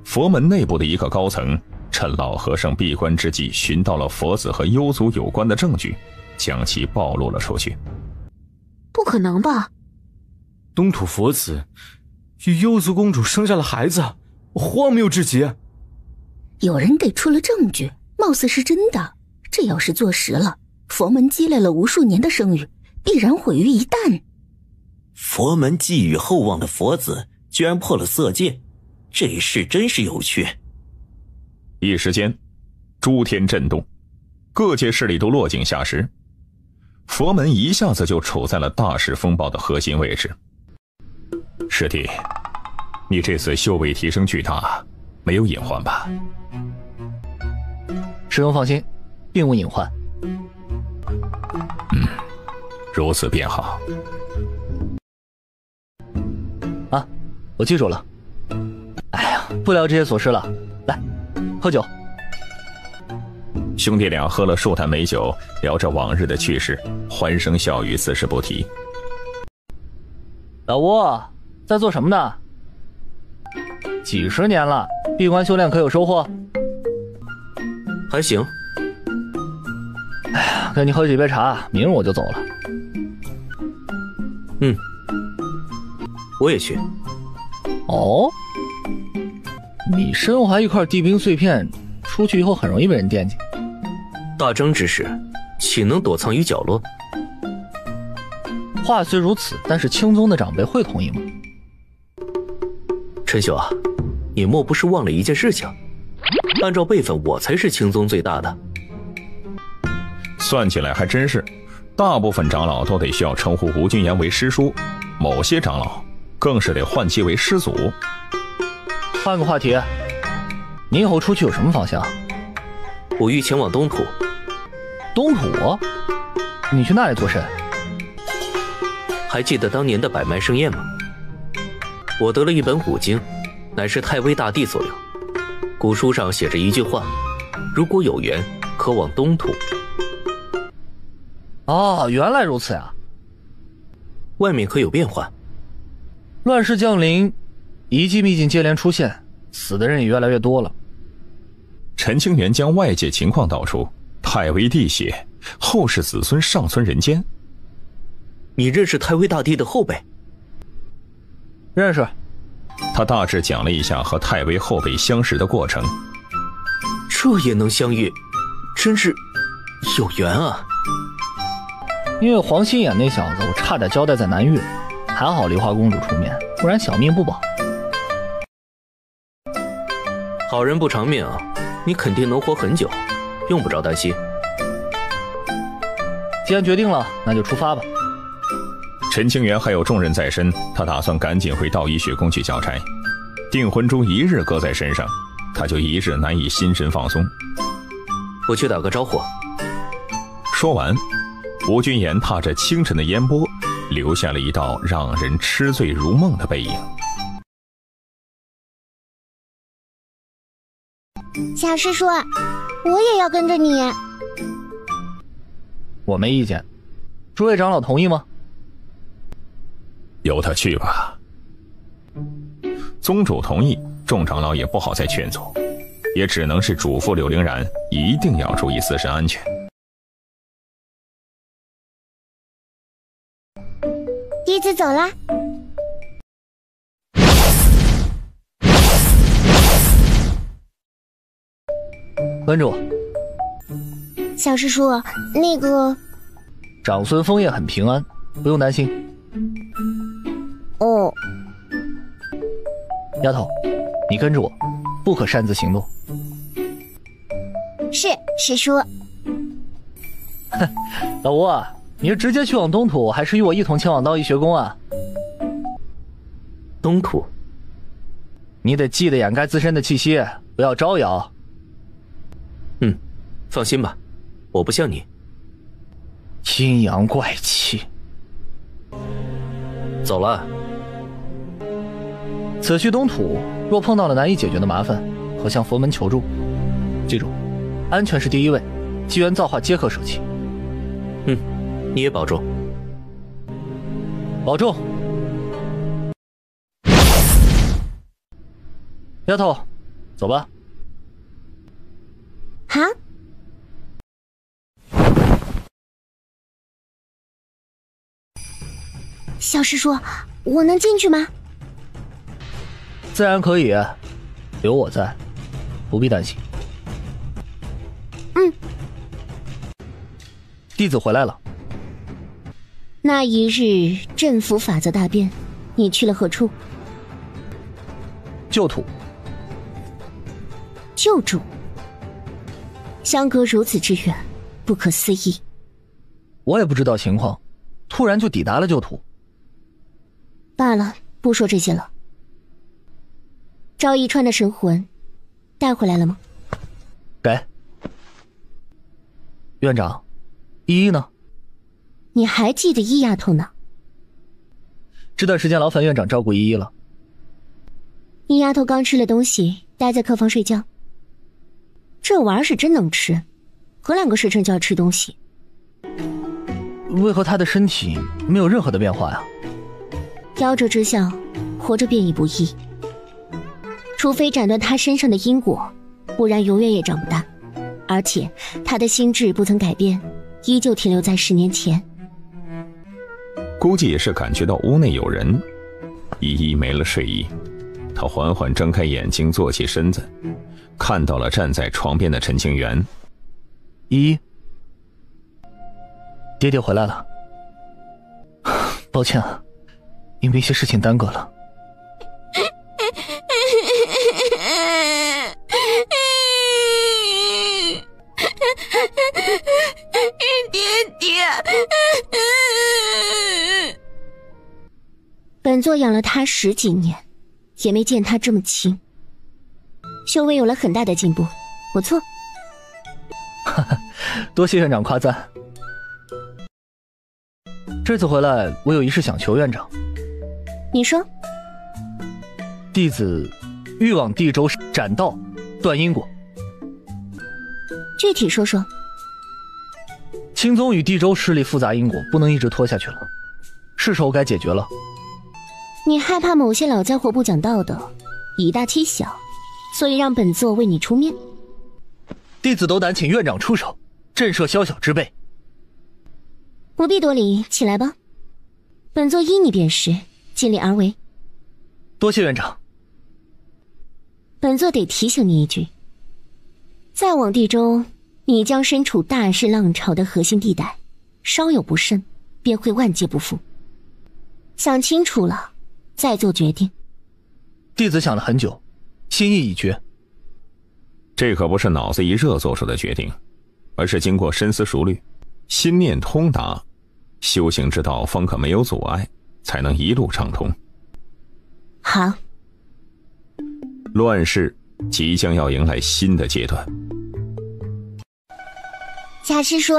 佛门内部的一个高层趁老和尚闭关之际，寻到了佛子和幽族有关的证据，将其暴露了出去。不可能吧？东土佛子与幽族公主生下了孩子，荒谬至极。有人给出了证据，貌似是真的。这要是坐实了，佛门积累了无数年的声誉，必然毁于一旦。佛门寄予厚望的佛子居然破了色戒，这事真是有趣。一时间诸天震动，各界势力都落井下石，佛门一下子就处在了大势风暴的核心位置。师弟，你这次修为提升巨大，没有隐患吧？师兄放心，并无隐患。如此便好。啊，我记住了。哎呀，不聊这些琐事了，来，喝酒。兄弟俩喝了数坛美酒，聊着往日的趣事，欢声笑语，自是不提。老吴，在做什么呢？几十年了，闭关修炼可有收获？还行。哎呀，跟你喝几杯茶，明儿我就走了。我也去。哦，你身怀一块地兵碎片，出去以后很容易被人惦记。大征之时，岂能躲藏于角落？话虽如此，但是青宗的长辈会同意吗？陈兄啊，你莫不是忘了一件事情？按照辈分，我才是青宗最大的。算起来还真是，大部分长老都得需要称呼吴君言为师叔，某些长老更是得唤其为师祖。换个话题，你以后出去有什么方向？我欲前往东土。东土？你去那里做甚？还记得当年的百脉盛宴吗？我得了一本古经，乃是太微大帝所留。古书上写着一句话：如果有缘，可往东土。哦，原来如此呀。外面可有变化？乱世降临，遗迹秘境接连出现，死的人也越来越多了。陈清源将外界情况道出，太微帝血，后世子孙尚存人间。你认识太微大帝的后辈？认识。他大致讲了一下和太微后辈相识的过程。这也能相遇，真是有缘啊。因为黄心眼那小子，我差点交代在南域，还好梨花公主出面，不然小命不保。好人不长命啊，你肯定能活很久，用不着担心。既然决定了，那就出发吧。陈清源还有重任在身，他打算赶紧回道医学宫去交差。订魂珠一日搁在身上，他就一日难以心神放松。我去打个招呼。说完，吴君言踏着清晨的烟波，留下了一道让人痴醉如梦的背影。小师叔，我也要跟着你。我没意见，诸位长老同意吗？由他去吧。宗主同意，众长老也不好再劝阻，也只能是嘱咐柳凌然一定要注意自身安全。弟子走啦。跟着我。小师叔，那个长孙枫叶很平安，不用担心。哦。丫头，你跟着我，不可擅自行动。是，师叔。老吴啊，你是直接去往东土，还是与我一同前往道义学宫啊？东土，你得记得掩盖自身的气息，不要招摇。放心吧，我不像你阴阳怪气。走了。此去东土，若碰到了难以解决的麻烦，可向佛门求助。记住，安全是第一位，机缘造化皆可舍弃。你也保重。保重。丫头，走吧。哈？小师叔，我能进去吗？自然可以，有我在，不必担心。弟子回来了。那一日镇府法则大变，你去了何处？旧土。旧主，相隔如此之远，不可思议。我也不知道情况，突然就抵达了旧土。罢了，不说这些了。赵一川的神魂带回来了吗？给。院长，依依呢？你还记得依丫头呢？这段时间劳烦院长照顾依依了。依丫头刚吃了东西，待在客房睡觉。这玩意儿是真能吃，隔2个时辰就要吃东西。为何她的身体没有任何的变化呀？夭折之相，活着变异不易。除非斩断她身上的因果，不然永远也长不大。而且她的心智不曾改变，依旧停留在10年前。估计也是感觉到屋内有人，依依没了睡意。她缓缓睁开眼睛，坐起身子，看到了站在床边的陈清源。依依，爹爹回来了。抱歉啊，因为一些事情耽搁了。爹爹，本座养了他10几年，也没见他这么轻。修为有了很大的进步，不错。多谢院长夸赞。这次回来，我有一事想求院长。你说。弟子欲往地州斩道，断因果。具体说说。青宗与地州势力复杂因果，不能一直拖下去了，是时候该解决了。你害怕某些老家伙不讲道德，以大欺小，所以让本座为你出面。弟子斗胆请院长出手，震慑宵小之辈。不必多礼，起来吧。本座依你便是，尽力而为。多谢院长。本座得提醒你一句，再往地州，你将身处大势浪潮的核心地带，稍有不慎，便会万劫不复。想清楚了，再做决定。弟子想了很久，心意已决。这可不是脑子一热做出的决定，而是经过深思熟虑，心念通达，修行之道方可没有阻碍，才能一路畅通。好。乱世即将要迎来新的阶段。小师叔，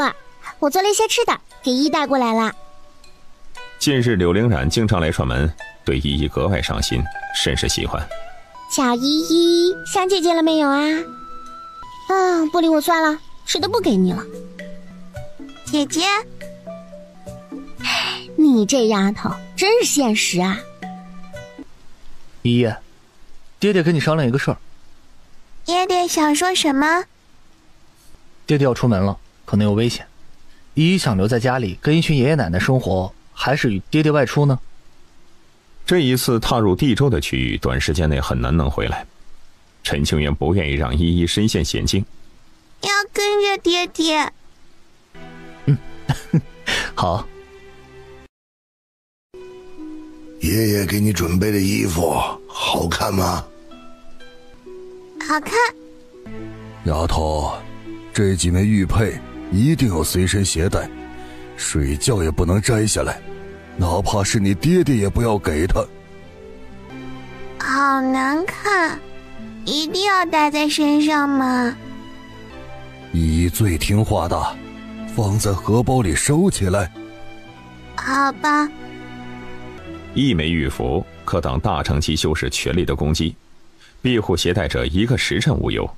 我做了一些吃的，给依依带过来了。近日柳灵染经常来串门，对依依格外上心，甚是喜欢。小依依，想姐姐了没有啊？不理我算了，吃的不给你了。姐姐，你这丫头真现实啊！依依，爹爹跟你商量一个事儿。爹爹想说什么？爹爹要出门了，可能有危险。依依想留在家里跟一群爷爷奶奶生活，还是与爹爹外出呢？这一次踏入地州的区域，短时间内很难能回来。陈清源不愿意让依依身陷险境，要跟着爹爹。好。爷爷给你准备的衣服好看吗？好看。丫头，这几枚玉佩一定要随身携带，睡觉也不能摘下来，哪怕是你爹爹也不要给他。好难看，一定要戴在身上吗？依依最听话的，放在荷包里收起来。好吧。一枚玉符可挡大乘级修士全力的攻击，庇护携带者1个时辰无忧。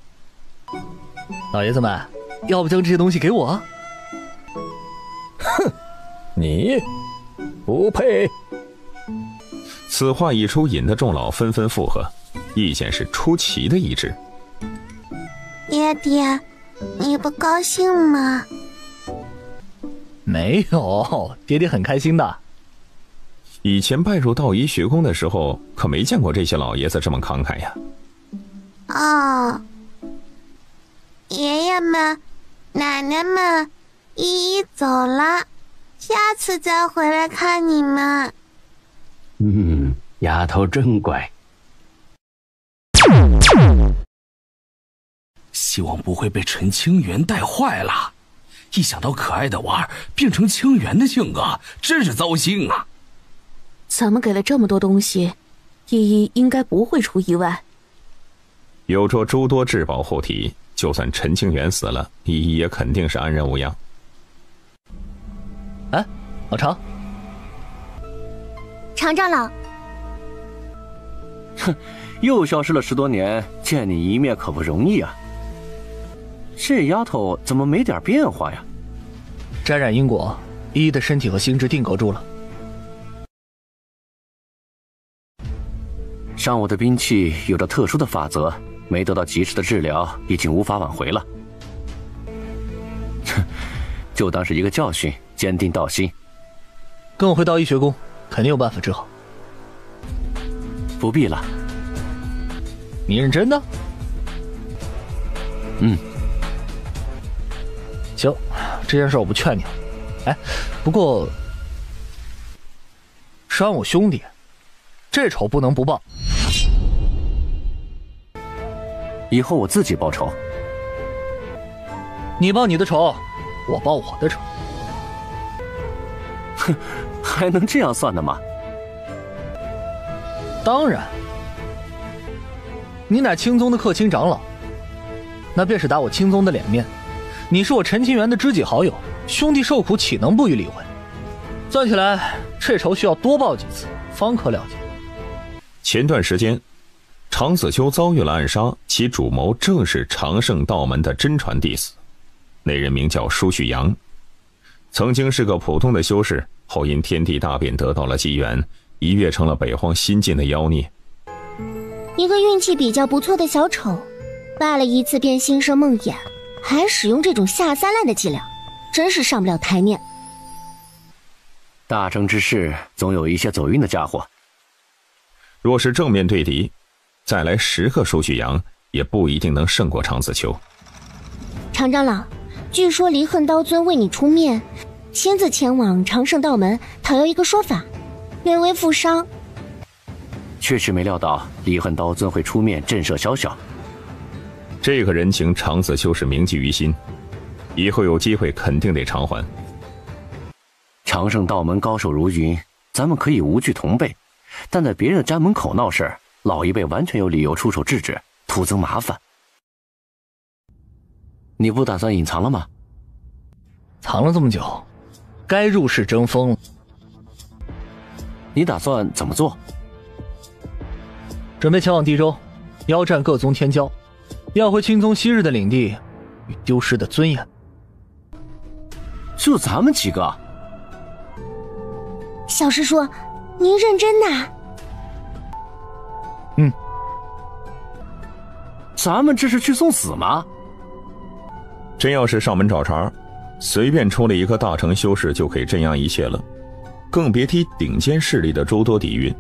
老爷子们，要不将这些东西给我？哼，你不配。此话一出，引得众老纷纷附和，意见是出奇的一致。爹爹，你不高兴吗？没有，爹爹很开心的。以前拜入道一学宫的时候，可没见过这些老爷子这么慷慨呀。哦，爷爷们、奶奶们，依依走了，下次再回来看你们。丫头真乖。希望不会被陈清源带坏了。一想到可爱的娃儿变成清源的性格，真是糟心啊！咱们给了这么多东西，依依应该不会出意外。有着诸多至宝护体，就算陈清源死了，依依也肯定是安然无恙。哎，老常，常长老。哼，又消失了10多年，见你一面可不容易啊。这丫头怎么没点变化呀？沾染因果，依依的身体和心智定格住了。伤我的兵器有着特殊的法则，没得到及时的治疗，已经无法挽回了。就当是一个教训，坚定道心。跟我回道一学宫，肯定有办法治好。不必了。你认真的？行，这件事我不劝你了。哎，不过伤我兄弟，这仇不能不报。以后我自己报仇。你报你的仇，我报我的仇。哼，还能这样算的吗？当然，你乃青宗的客卿长老，那便是打我青宗的脸面。你是我陈清源的知己好友，兄弟受苦岂能不予理会？算起来，这仇需要多报几次，方可了结。前段时间，常子秋遭遇了暗杀，其主谋正是长胜道门的真传弟子，那人名叫舒旭阳，曾经是个普通的修士，后因天地大变得到了机缘，一跃成了北荒新晋的妖孽。一个运气比较不错的小丑，拜了一次便心生梦魇，还使用这种下三滥的伎俩，真是上不了台面。大成之事，总有一些走运的家伙。若是正面对敌，再来10个舒旭阳，也不一定能胜过常子秋。常长老，据说离恨刀尊为你出面，亲自前往长胜道门讨要一个说法，略微负伤。确实没料到离恨刀尊会出面震慑宵小。这个人情常子秋是铭记于心，以后有机会肯定得偿还。长胜道门高手如云，咱们可以无惧同辈，但在别人的家门口闹事，老一辈完全有理由出手制止，徒增麻烦。你不打算隐藏了吗？藏了这么久，该入室争锋了。你打算怎么做？准备前往地州，邀战各宗天骄，要回青宗昔日的领地，与丢失的尊严。就咱们几个？小师叔，您认真呐？咱们这是去送死吗？真要是上门找茬，随便出了一个大成修士就可以镇压一切了，更别提顶尖势力的诸多底蕴。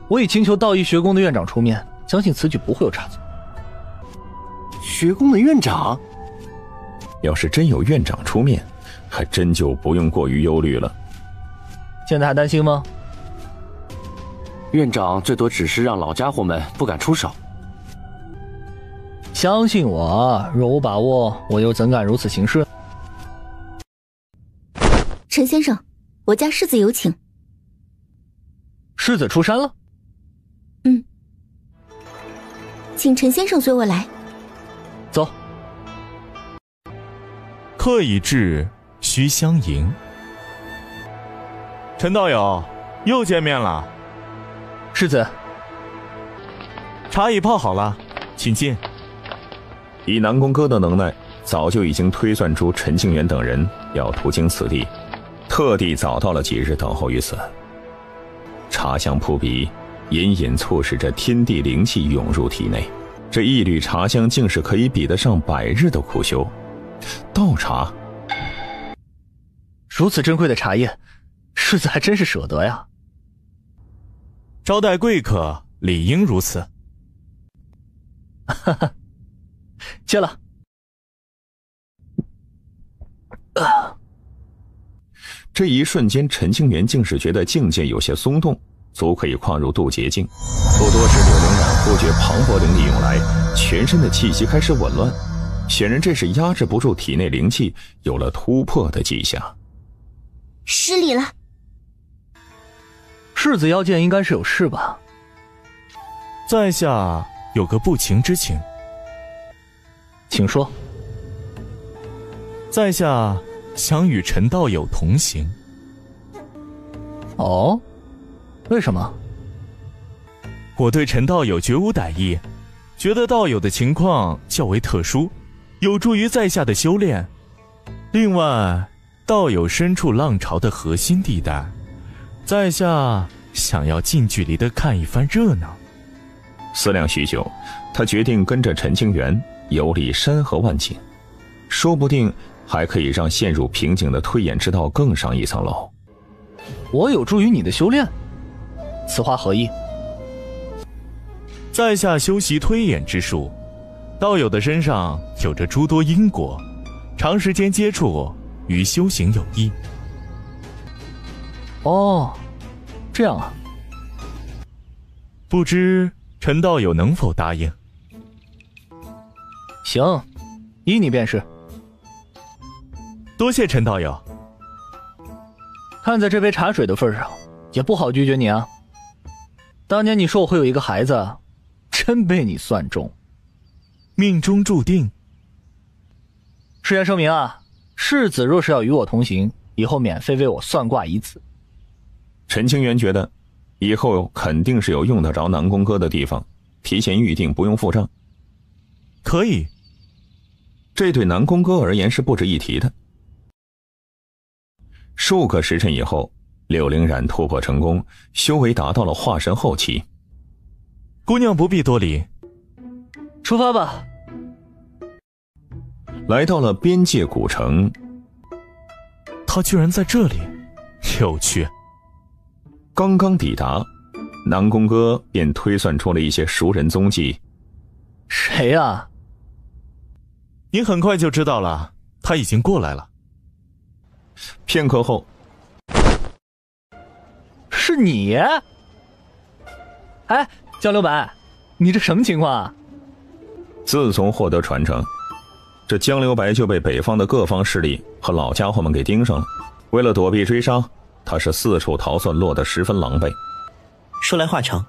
我已请求道一学宫的院长出面，相信此举不会有差错。学宫的院长？要是真有院长出面，还真就不用过于忧虑了。现在还担心吗？院长最多只是让老家伙们不敢出手。相信我，若无把握，我又怎敢如此行事？陈先生，我家世子有请。世子出山了？请陈先生随我来。走。客已至，须相迎。陈道友，又见面了。世子，茶已泡好了，请进。以南宫哥的能耐，早就已经推算出陈庆元等人要途经此地，特地早到了几日等候于此。茶香扑鼻，隐隐促使着天地灵气涌入体内。这一缕茶香竟是可以比得上100日的苦修。道茶，如此珍贵的茶叶，世子还真是舍得呀。招待贵客，理应如此。哈哈，谢了。这一瞬间，陈清源竟是觉得境界有些松动，足可以跨入渡劫境。不多时，柳灵染忽觉磅礴灵力涌来，全身的气息开始紊乱，显然这是压制不住体内灵气，有了突破的迹象。失礼了。世子要见，应该是有事吧？在下有个不情之请。请说。在下想与陈道友同行。哦，为什么？我对陈道友绝无歹意，觉得道友的情况较为特殊，有助于在下的修炼。另外，道友身处浪潮的核心地带，在下想要近距离的看一番热闹。思量许久，他决定跟着陈清源游历山河万景，说不定还可以让陷入瓶颈的推演之道更上一层楼。我有助于你的修炼，此话何意？在下修习推演之术，道友的身上有着诸多因果，长时间接触与修行有益。哦，这样啊。不知陈道友能否答应？行，依你便是。多谢陈道友。看在这杯茶水的份上，也不好拒绝你啊。当年你说我会有一个孩子，真被你算中。命中注定。事先声明啊，世子若是要与我同行，以后免费为我算卦一次。陈清源觉得以后肯定是有用得着南宫哥的地方，提前预定，不用付账。可以。这对南宫哥而言是不值一提的。数个时辰以后，柳灵染突破成功，修为达到了化神后期。姑娘不必多礼，出发吧。来到了边界古城。他居然在这里，有趣。刚刚抵达，南宫哥便推算出了一些熟人踪迹。谁啊？您很快就知道了，他已经过来了。片刻后，是你？哎，江流白，你这什么情况啊？自从获得传承，这江流白就被北方的各方势力和老家伙们给盯上了。为了躲避追杀，他是四处逃窜，落得十分狼狈。说来话长，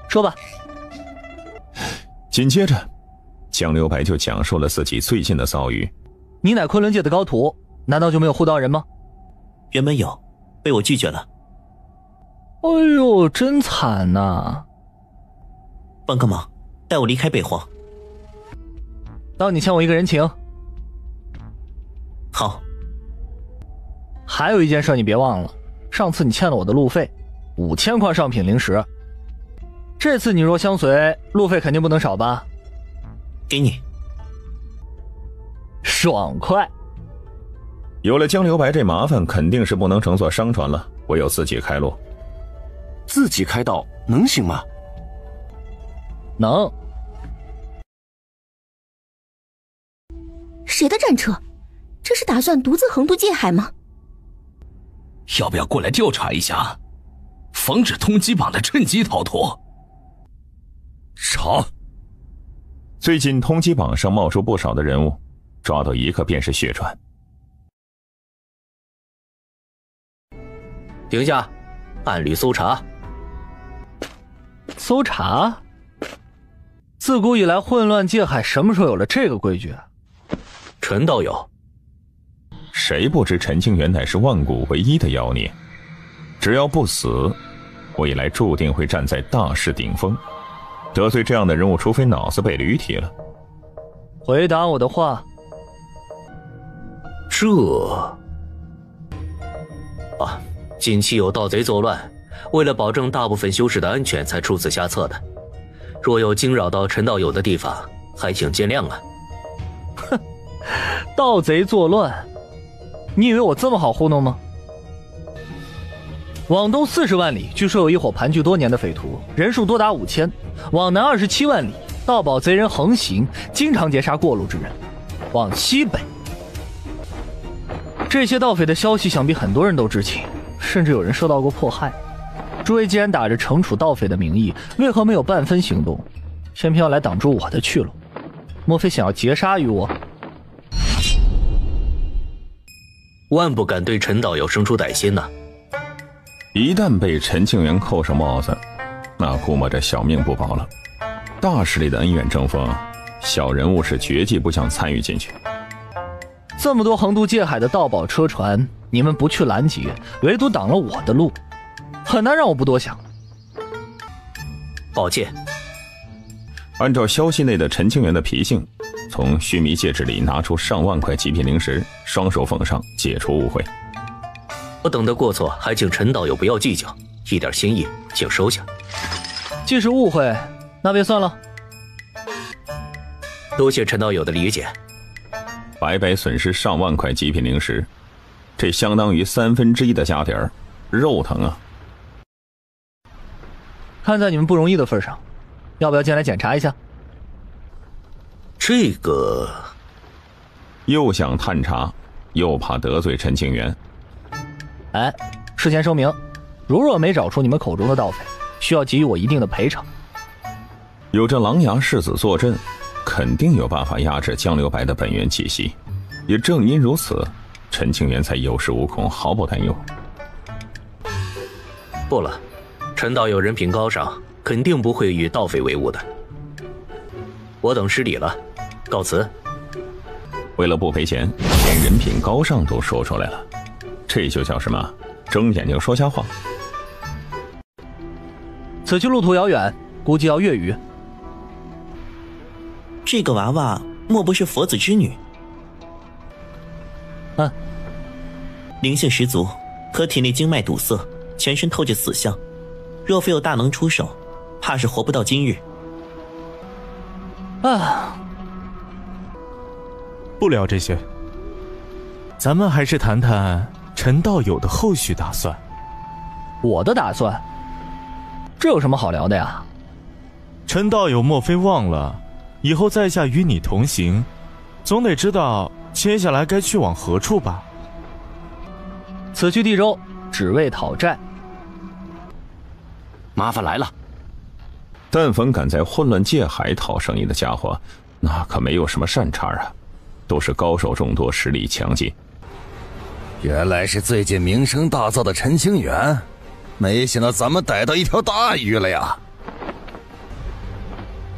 说吧。紧接着，江流白就讲述了自己最近的遭遇。你乃昆仑界的高徒，难道就没有护道人吗？原本有，被我拒绝了。哎呦，真惨呐！帮个忙，带我离开北荒。当你欠我一个人情。好。还有一件事你别忘了，上次你欠了我的路费5000块上品灵石，这次你若相随，路费肯定不能少吧？给你。爽快。有了江流白这麻烦，肯定是不能乘坐商船了，唯有自己开路。自己开道能行吗？能。谁的战车？这是打算独自横渡界海吗？要不要过来调查一下，防止通缉榜的趁机逃脱？查。最近通缉榜上冒出不少的人物，抓到一个便是血赚。停下，按律搜查。搜查？自古以来混乱界海，什么时候有了这个规矩？陈道友，谁不知陈清源乃是万古唯一的妖孽，只要不死，未来注定会站在大势顶峰。得罪这样的人物，除非脑子被驴踢了。回答我的话。近期有盗贼作乱，为了保证大部分修士的安全才出此下策的。若有惊扰到陈道友的地方，还请见谅啊。哼，盗贼作乱，你以为我这么好糊弄吗？往东40万里，据说有一伙盘踞多年的匪徒，人数多达5000；往南27万里，盗宝贼人横行，经常劫杀过路之人。往西北，这些盗匪的消息想必很多人都知情，甚至有人受到过迫害。诸位既然打着惩处盗匪的名义，为何没有半分行动，偏偏要来挡住我的去路？莫非想要劫杀于我？万不敢对陈道友生出歹心呐。一旦被陈庆元扣上帽子，那估摸着小命不保了。大势力的恩怨争锋，小人物是绝技不想参与进去。这么多横渡界海的盗宝车船，你们不去拦截，唯独挡了我的路，很难让我不多想。抱歉。按照消息内的陈清源的脾性，从须弥戒指里拿出上万块极品灵石，双手奉上，解除误会。我等的过错，还请陈道友不要计较，一点心意请收下。既是误会，那别算了。多谢陈道友的理解。白白损失上万块极品灵石，这相当于1/3的价点，肉疼啊！看在你们不容易的份上，要不要进来检查一下？这个又想探查，又怕得罪陈清源。哎，事先声明，如若没找出你们口中的盗匪，需要给予我一定的赔偿。有着狼牙世子坐镇，肯定有办法压制江流白的本源气息。也正因如此，陈清源才有恃无恐，毫不担忧。不了，陈道友人品高尚，肯定不会与盗匪为伍的。我等失礼了，告辞。为了不赔钱，连人品高尚都说出来了，这就叫什么？睁眼睛说瞎话。此去路途遥远，估计要月余。这个娃娃莫不是佛子之女？灵性十足，可体内经脉堵塞，全身透着死相。若非有大能出手，怕是活不到今日。不聊这些，咱们还是谈谈陈道友的后续打算。我的打算？这有什么好聊的呀？陈道友莫非忘了，以后在下与你同行，总得知道接下来该去往何处吧？此去地州，只为讨债。麻烦来了。但凡敢在混乱界海讨生意的家伙，那可没有什么善茬啊，都是高手众多，实力强劲。原来是最近名声大噪的陈清源，没想到咱们逮到一条大鱼了呀！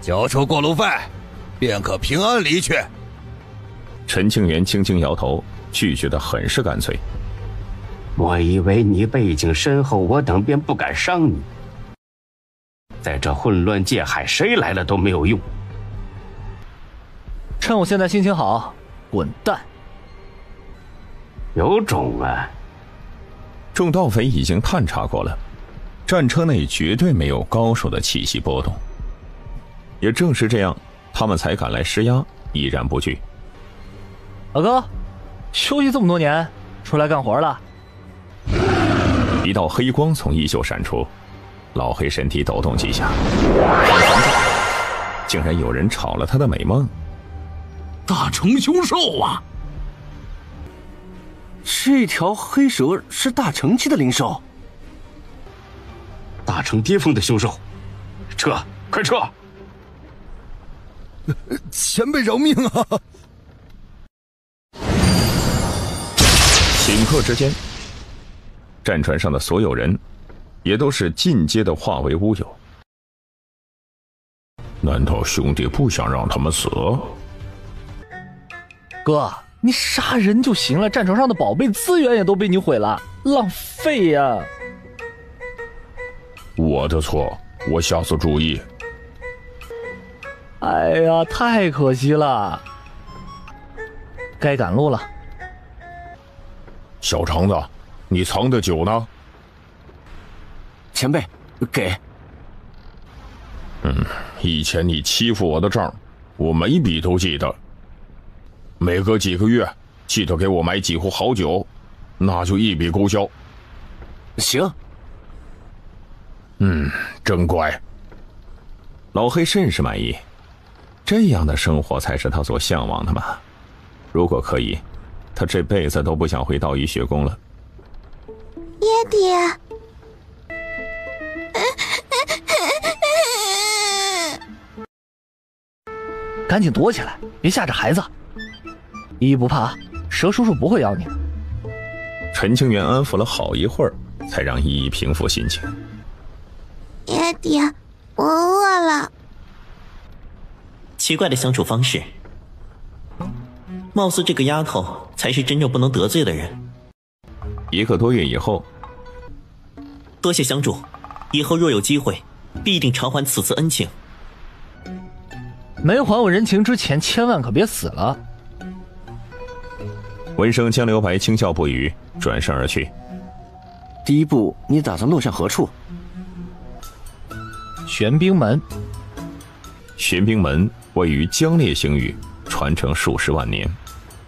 交出过路费，便可平安离去。陈清源轻轻摇头，拒绝的很是干脆。我以为你背景深厚，我等便不敢伤你。在这混乱界海，谁来了都没有用。趁我现在心情好，滚蛋！有种啊！众盗匪已经探查过了，战车内绝对没有高手的气息波动。也正是这样，他们才敢来施压，毅然不惧。老哥，休息这么多年，出来干活了？一道黑光从衣袖闪出，老黑身体抖动几下，竟然有人吵了他的美梦。大成凶兽啊！这条黑蛇是大成期的灵兽，大成跌峰的凶兽，撤，快撤！前辈饶命啊！顷刻之间，战船上的所有人也都是尽皆的化为乌有。难道兄弟不想让他们死？哥，你杀人就行了，战场上的宝贝资源也都被你毁了，浪费呀！我的错，我下次注意。哎呀，太可惜了，该赶路了。小肠子，你藏的酒呢？前辈，给。以前你欺负我的账，我每笔都记得。每隔几个月，记得给我买几壶好酒，那就一笔勾销。行。真乖。老黑甚是满意，这样的生活才是他所向往的嘛。如果可以，他这辈子都不想回道医学宫了。爹爹。赶紧躲起来，别吓着孩子。依依不怕，蛇叔叔不会咬你的。陈清源安抚了好一会儿，才让依依平复心情。爹爹，我饿了。奇怪的相处方式，貌似这个丫头才是真正不能得罪的人。1个多月以后，多谢相助，以后若有机会，必定偿还此次恩情。没还我人情之前，千万可别死了。闻声江流白轻笑不语，转身而去。第一步，你打算落向何处？玄冰门。玄冰门位于江烈星域，传承数十万年，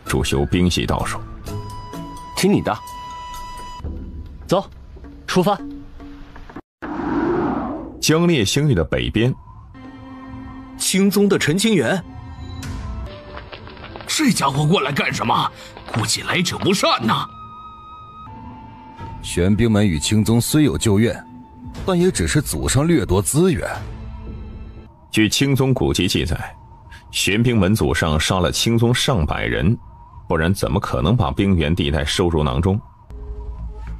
主修冰系道术。听你的。走，出发。江烈星域的北边，青宗的陈清源，这家伙过来干什么？估计来者不善呐。玄冰门与青宗虽有旧怨，但也只是祖上掠夺资源。据青宗古籍记载，玄冰门祖上杀了青宗上百人，不然怎么可能把冰原地带收入囊中？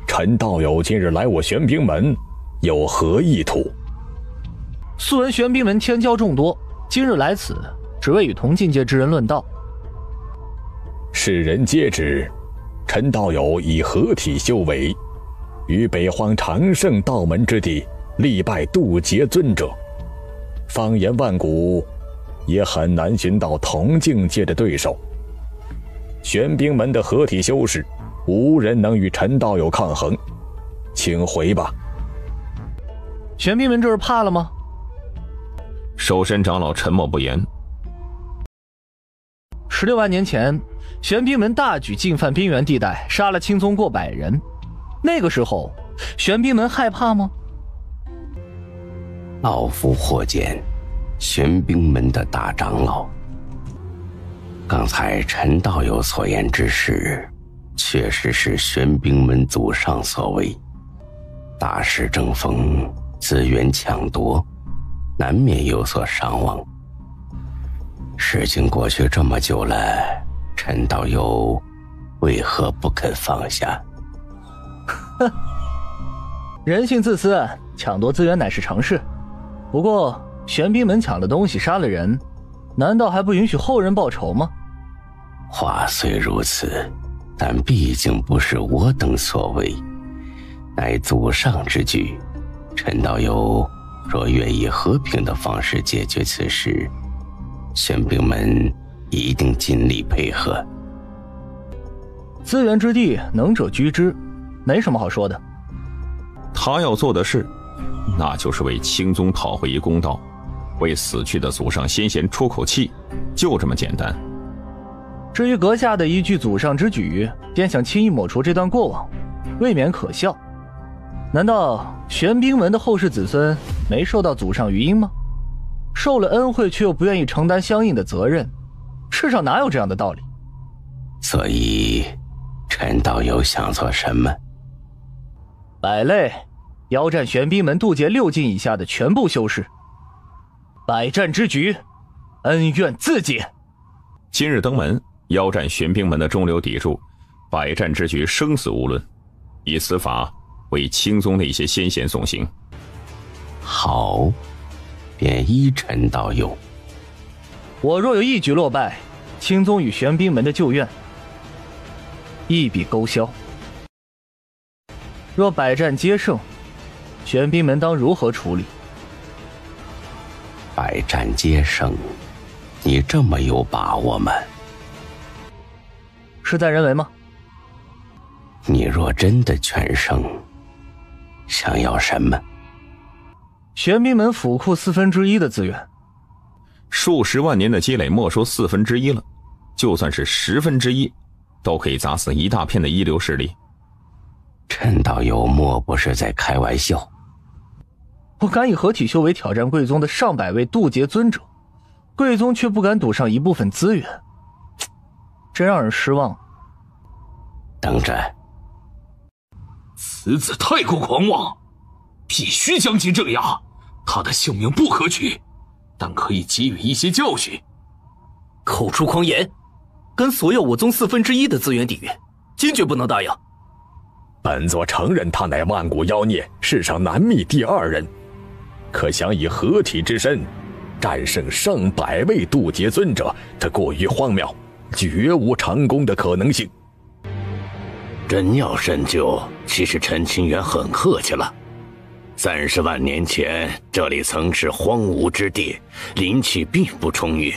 陈道友今日来我玄冰门，有何意图？素闻玄冰门天骄众多，今日来此，只为与同境界之人论道。世人皆知，陈道友以合体修为，于北荒长盛道门之地力败渡劫尊者，方圆万古，也很难寻到同境界的对手。玄冰门的合体修士，无人能与陈道友抗衡，请回吧。玄冰门这是怕了吗？守身长老沉默不言。16万年前，玄冰门大举进犯冰原地带，杀了青宗过百人。那个时候，玄冰门害怕吗？老夫获见玄冰门的大长老。刚才陈道友所言之事，确实是玄冰门祖上所为。大势争锋，资源抢夺，难免有所伤亡。事情过去这么久了，陈道友为何不肯放下？哼，人性自私，抢夺资源乃是常事。不过玄冰门抢了东西，杀了人，难道还不允许后人报仇吗？话虽如此，但毕竟不是我等所为，乃祖上之举。陈道友若愿以和平的方式解决此事，玄冰门一定尽力配合。资源之地，能者居之，没什么好说的。他要做的事，那就是为青宗讨回一公道，为死去的祖上先贤出口气，就这么简单。至于阁下的一句祖上之举，便想轻易抹除这段过往，未免可笑。难道玄冰门的后世子孙没受到祖上余荫吗？受了恩惠却又不愿意承担相应的责任，世上哪有这样的道理？所以陈道友想做什么？百类腰战玄冰门渡劫6境以下的全部修士，百战之局，恩怨自解。今日登门，腰战玄冰门的中流砥柱，百战之局生死无论。以此法，为青宗那些先贤送行。好，便依陈道友。我若有一举落败，青宗与玄冰门的旧怨一笔勾销。若百战皆胜，玄冰门当如何处理？百战皆胜，你这么有把握吗？事在人为吗？你若真的全胜，想要什么？玄冰门府库1/4的资源。数十万年的积累，莫说1/4了，就算是1/10，都可以砸死一大片的一流势力。陈道友莫不是在开玩笑？我敢以合体修为挑战贵宗的上百位渡劫尊者，贵宗却不敢赌上一部分资源，真让人失望。等着，此子太过狂妄，必须将其镇压。他的性命不可取，但可以给予一些教训。口出狂言，跟所有我宗1/4的资源抵御，坚决不能答应。本座承认他乃万古妖孽，世上难觅第二人，可想以合体之身战胜上百位渡劫尊者，这过于荒谬，绝无成功的可能性。真要深究，其实陈清源很客气了。30万年前，这里曾是荒芜之地，灵气并不充裕。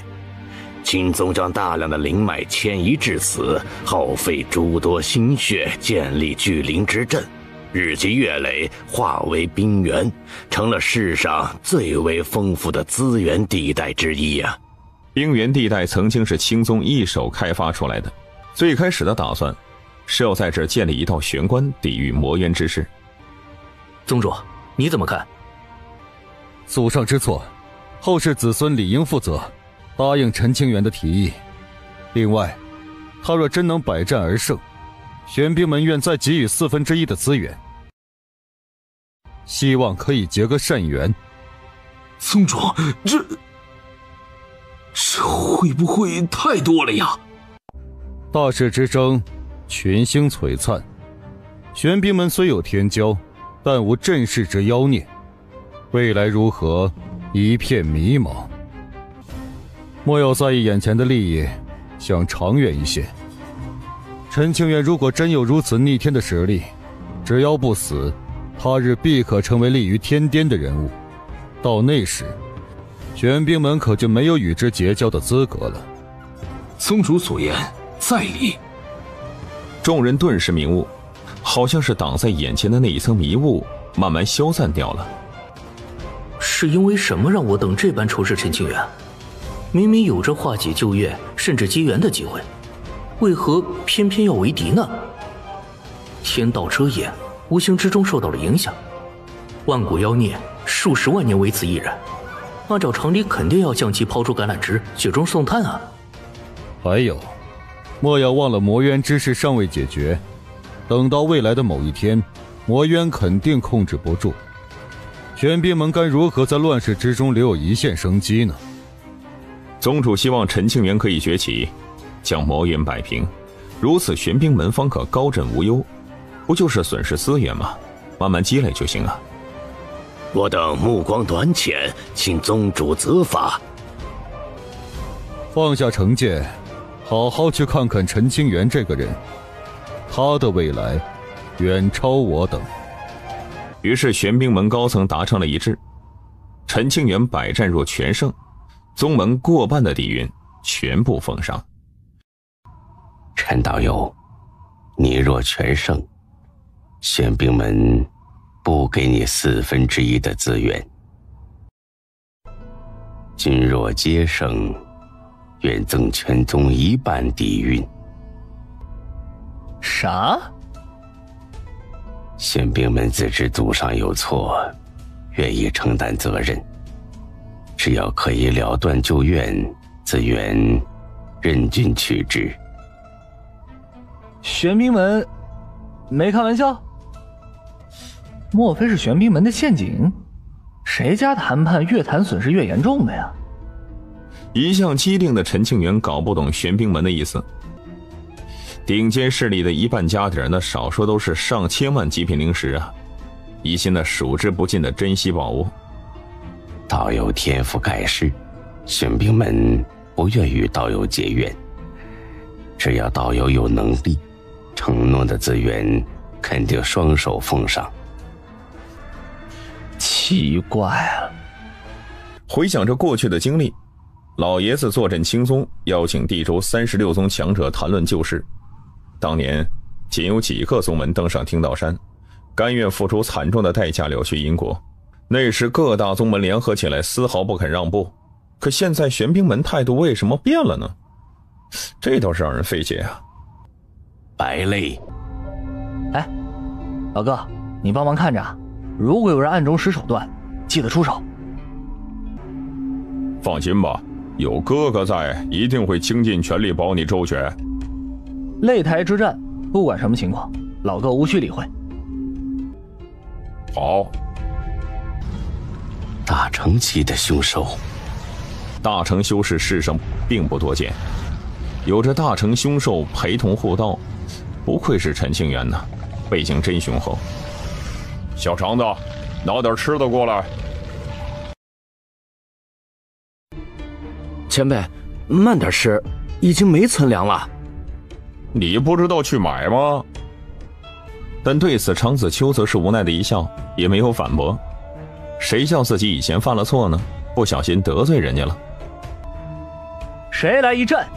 青宗将大量的灵脉迁移至此，耗费诸多心血建立聚灵之阵，日积月累，化为冰原，成了世上最为丰富的资源地带之一啊！冰原地带曾经是青宗一手开发出来的，最开始的打算是要在这儿建立一道玄关，抵御魔渊之势。宗主，你怎么看？祖上之错，后世子孙理应负责。答应陈清源的提议。另外，他若真能百战而胜，玄冰门愿再给予1/4的资源，希望可以结个善缘。宗主，这会不会太多了呀？大势之争，群星璀璨，玄冰门虽有天骄，但无镇世之妖孽，未来如何，一片迷茫。莫要在意眼前的利益，想长远一些。陈清源如果真有如此逆天的实力，只要不死，他日必可成为立于天巅的人物。到那时，玄冰门可就没有与之结交的资格了。宗主所言在理。众人顿时明悟，好像是挡在眼前的那一层迷雾慢慢消散掉了。是因为什么让我等这般仇视陈清源？明明有着化解旧怨甚至结缘的机会，为何偏偏要为敌呢？天道遮掩，无形之中受到了影响。万古妖孽数十万年为此一人，按照常理肯定要将其抛出橄榄枝，雪中送炭啊！还有，莫要忘了魔渊之事尚未解决，等到未来的某一天，魔渊肯定控制不住。玄冰门该如何在乱世之中留有一线生机呢？宗主希望陈清源可以崛起，将魔渊摆平，如此玄冰门方可高枕无忧。不就是损失资源吗？慢慢积累就行了。我等目光短浅，请宗主责罚。放下成见，好好去看看陈清源这个人，他的未来远超我等。于是玄冰门高层达成了一致，陈清源百战若全胜，宗门过半的底蕴全部奉上。陈道友，你若全胜，玄冰门不给你1/4的资源；君若皆胜，愿赠全宗一半底蕴。啥？玄冰门自知祖上有错，愿意承担责任。只要可以了断旧怨，自愿任君取之。玄冰门没开玩笑？莫非是玄冰门的陷阱？谁家谈判越谈损失越严重的呀？一向机灵的陈庆元搞不懂玄冰门的意思。顶尖势力的一半家底，那少说都是上千万极品灵石啊！一些那数之不尽的珍稀宝物。道友天赋盖世，玄冰门不愿与道友结缘。只要道友有能力，承诺的资源肯定双手奉上。奇怪了，回想着过去的经历，老爷子坐镇青松，邀请地州36宗强者谈论旧事。当年仅有几个宗门登上听道山，甘愿付出惨重的代价了却因果。那时各大宗门联合起来，丝毫不肯让步。可现在玄冰门态度为什么变了呢？这倒是让人费解啊。白泪，哎，老哥，你帮忙看着，如果有人暗中使手段，记得出手。放心吧，有哥哥在，一定会倾尽全力保你周全。擂台之战，不管什么情况，老哥无需理会。好。大成期的凶手，大成修士世上并不多见，有着大成凶兽陪同护道，不愧是陈清源呐，背景真雄厚。小肠子，拿点吃的过来。前辈，慢点吃，已经没存粮了。你不知道去买吗？但对此长子秋则是无奈的一笑，也没有反驳。谁叫自己以前犯了错呢？不小心得罪人家了。谁来一战？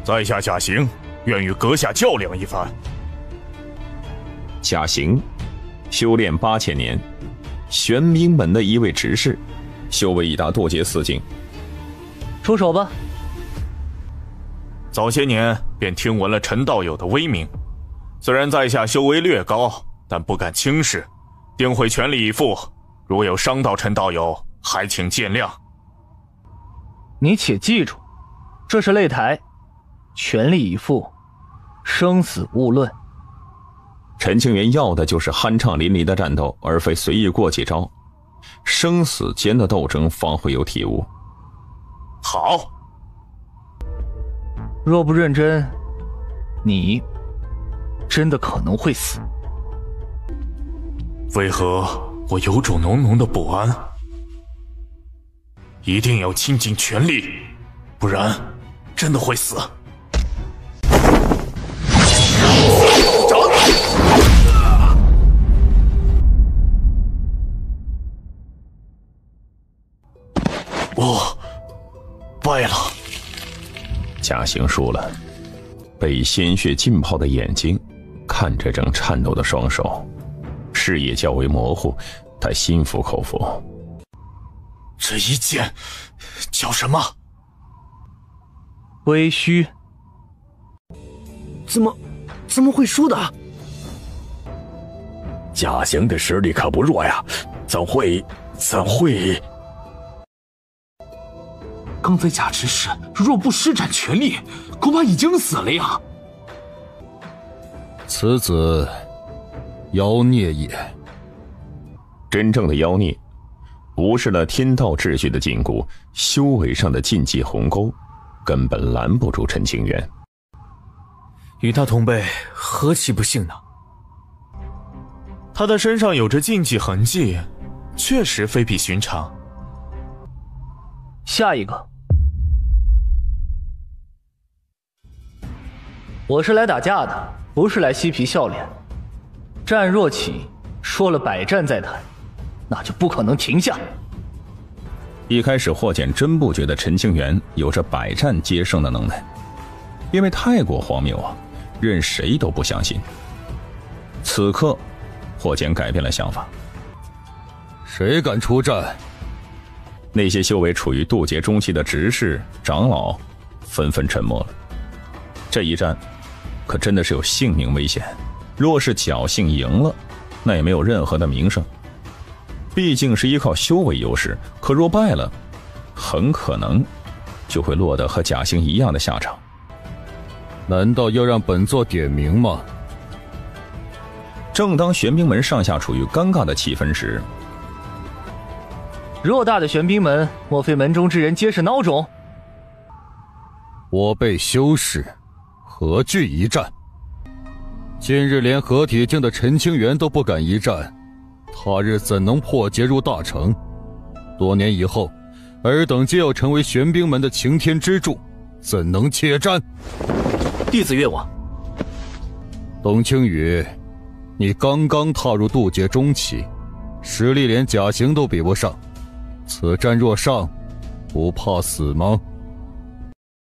在下贾行，愿与阁下较量一番。贾行，修炼8000年，玄冰门的一位执事，修为已达渡劫4境。出手吧。早些年便听闻了陈道友的威名，虽然在下修为略高，但不敢轻视，定会全力以赴。如有伤到陈道友，还请见谅。你且记住，这是擂台，全力以赴，生死勿论。陈清源要的就是酣畅淋漓的战斗，而非随意过几招。生死间的斗争方会有体悟。好。若不认真，你真的可能会死。为何我有种浓浓的不安？一定要倾尽全力，不然真的会死。我败了。贾行输了，被鲜血浸泡的眼睛看着正颤抖的双手，视野较为模糊，他心服口服。这一剑叫什么？微虚。怎么会输的？贾行的实力可不弱呀，怎会？刚才贾执事若不施展全力，恐怕已经死了呀。此子妖孽也。真正的妖孽，无视了天道秩序的禁锢，修为上的禁忌鸿沟，根本拦不住陈清源。与他同辈，何其不幸呢？他的身上有着禁忌痕迹，确实非比寻常。下一个。我是来打架的，不是来嬉皮笑脸。战若起，说了百战再谈，那就不可能停下。一开始霍简真不觉得陈清源有着百战皆胜的能耐，因为太过荒谬啊，任谁都不相信。此刻霍简改变了想法。谁敢出战？那些修为处于渡劫中期的执事长老纷纷沉默了。这一战可真的是有性命危险，若是侥幸赢了，那也没有任何的名声，毕竟是依靠修为优势，可若败了，很可能就会落得和贾行一样的下场。难道要让本座点名吗？正当玄冰门上下处于尴尬的气氛时，偌大的玄冰门，莫非门中之人皆是孬种？我辈修士何惧一战？今日连合体境的陈清源都不敢一战，他日怎能破劫入大城？多年以后，尔等皆要成为玄冰门的擎天支柱，怎能怯战？弟子愿往。董清羽，你刚刚踏入渡劫中期，实力连假形都比不上，此战若上，不怕死吗？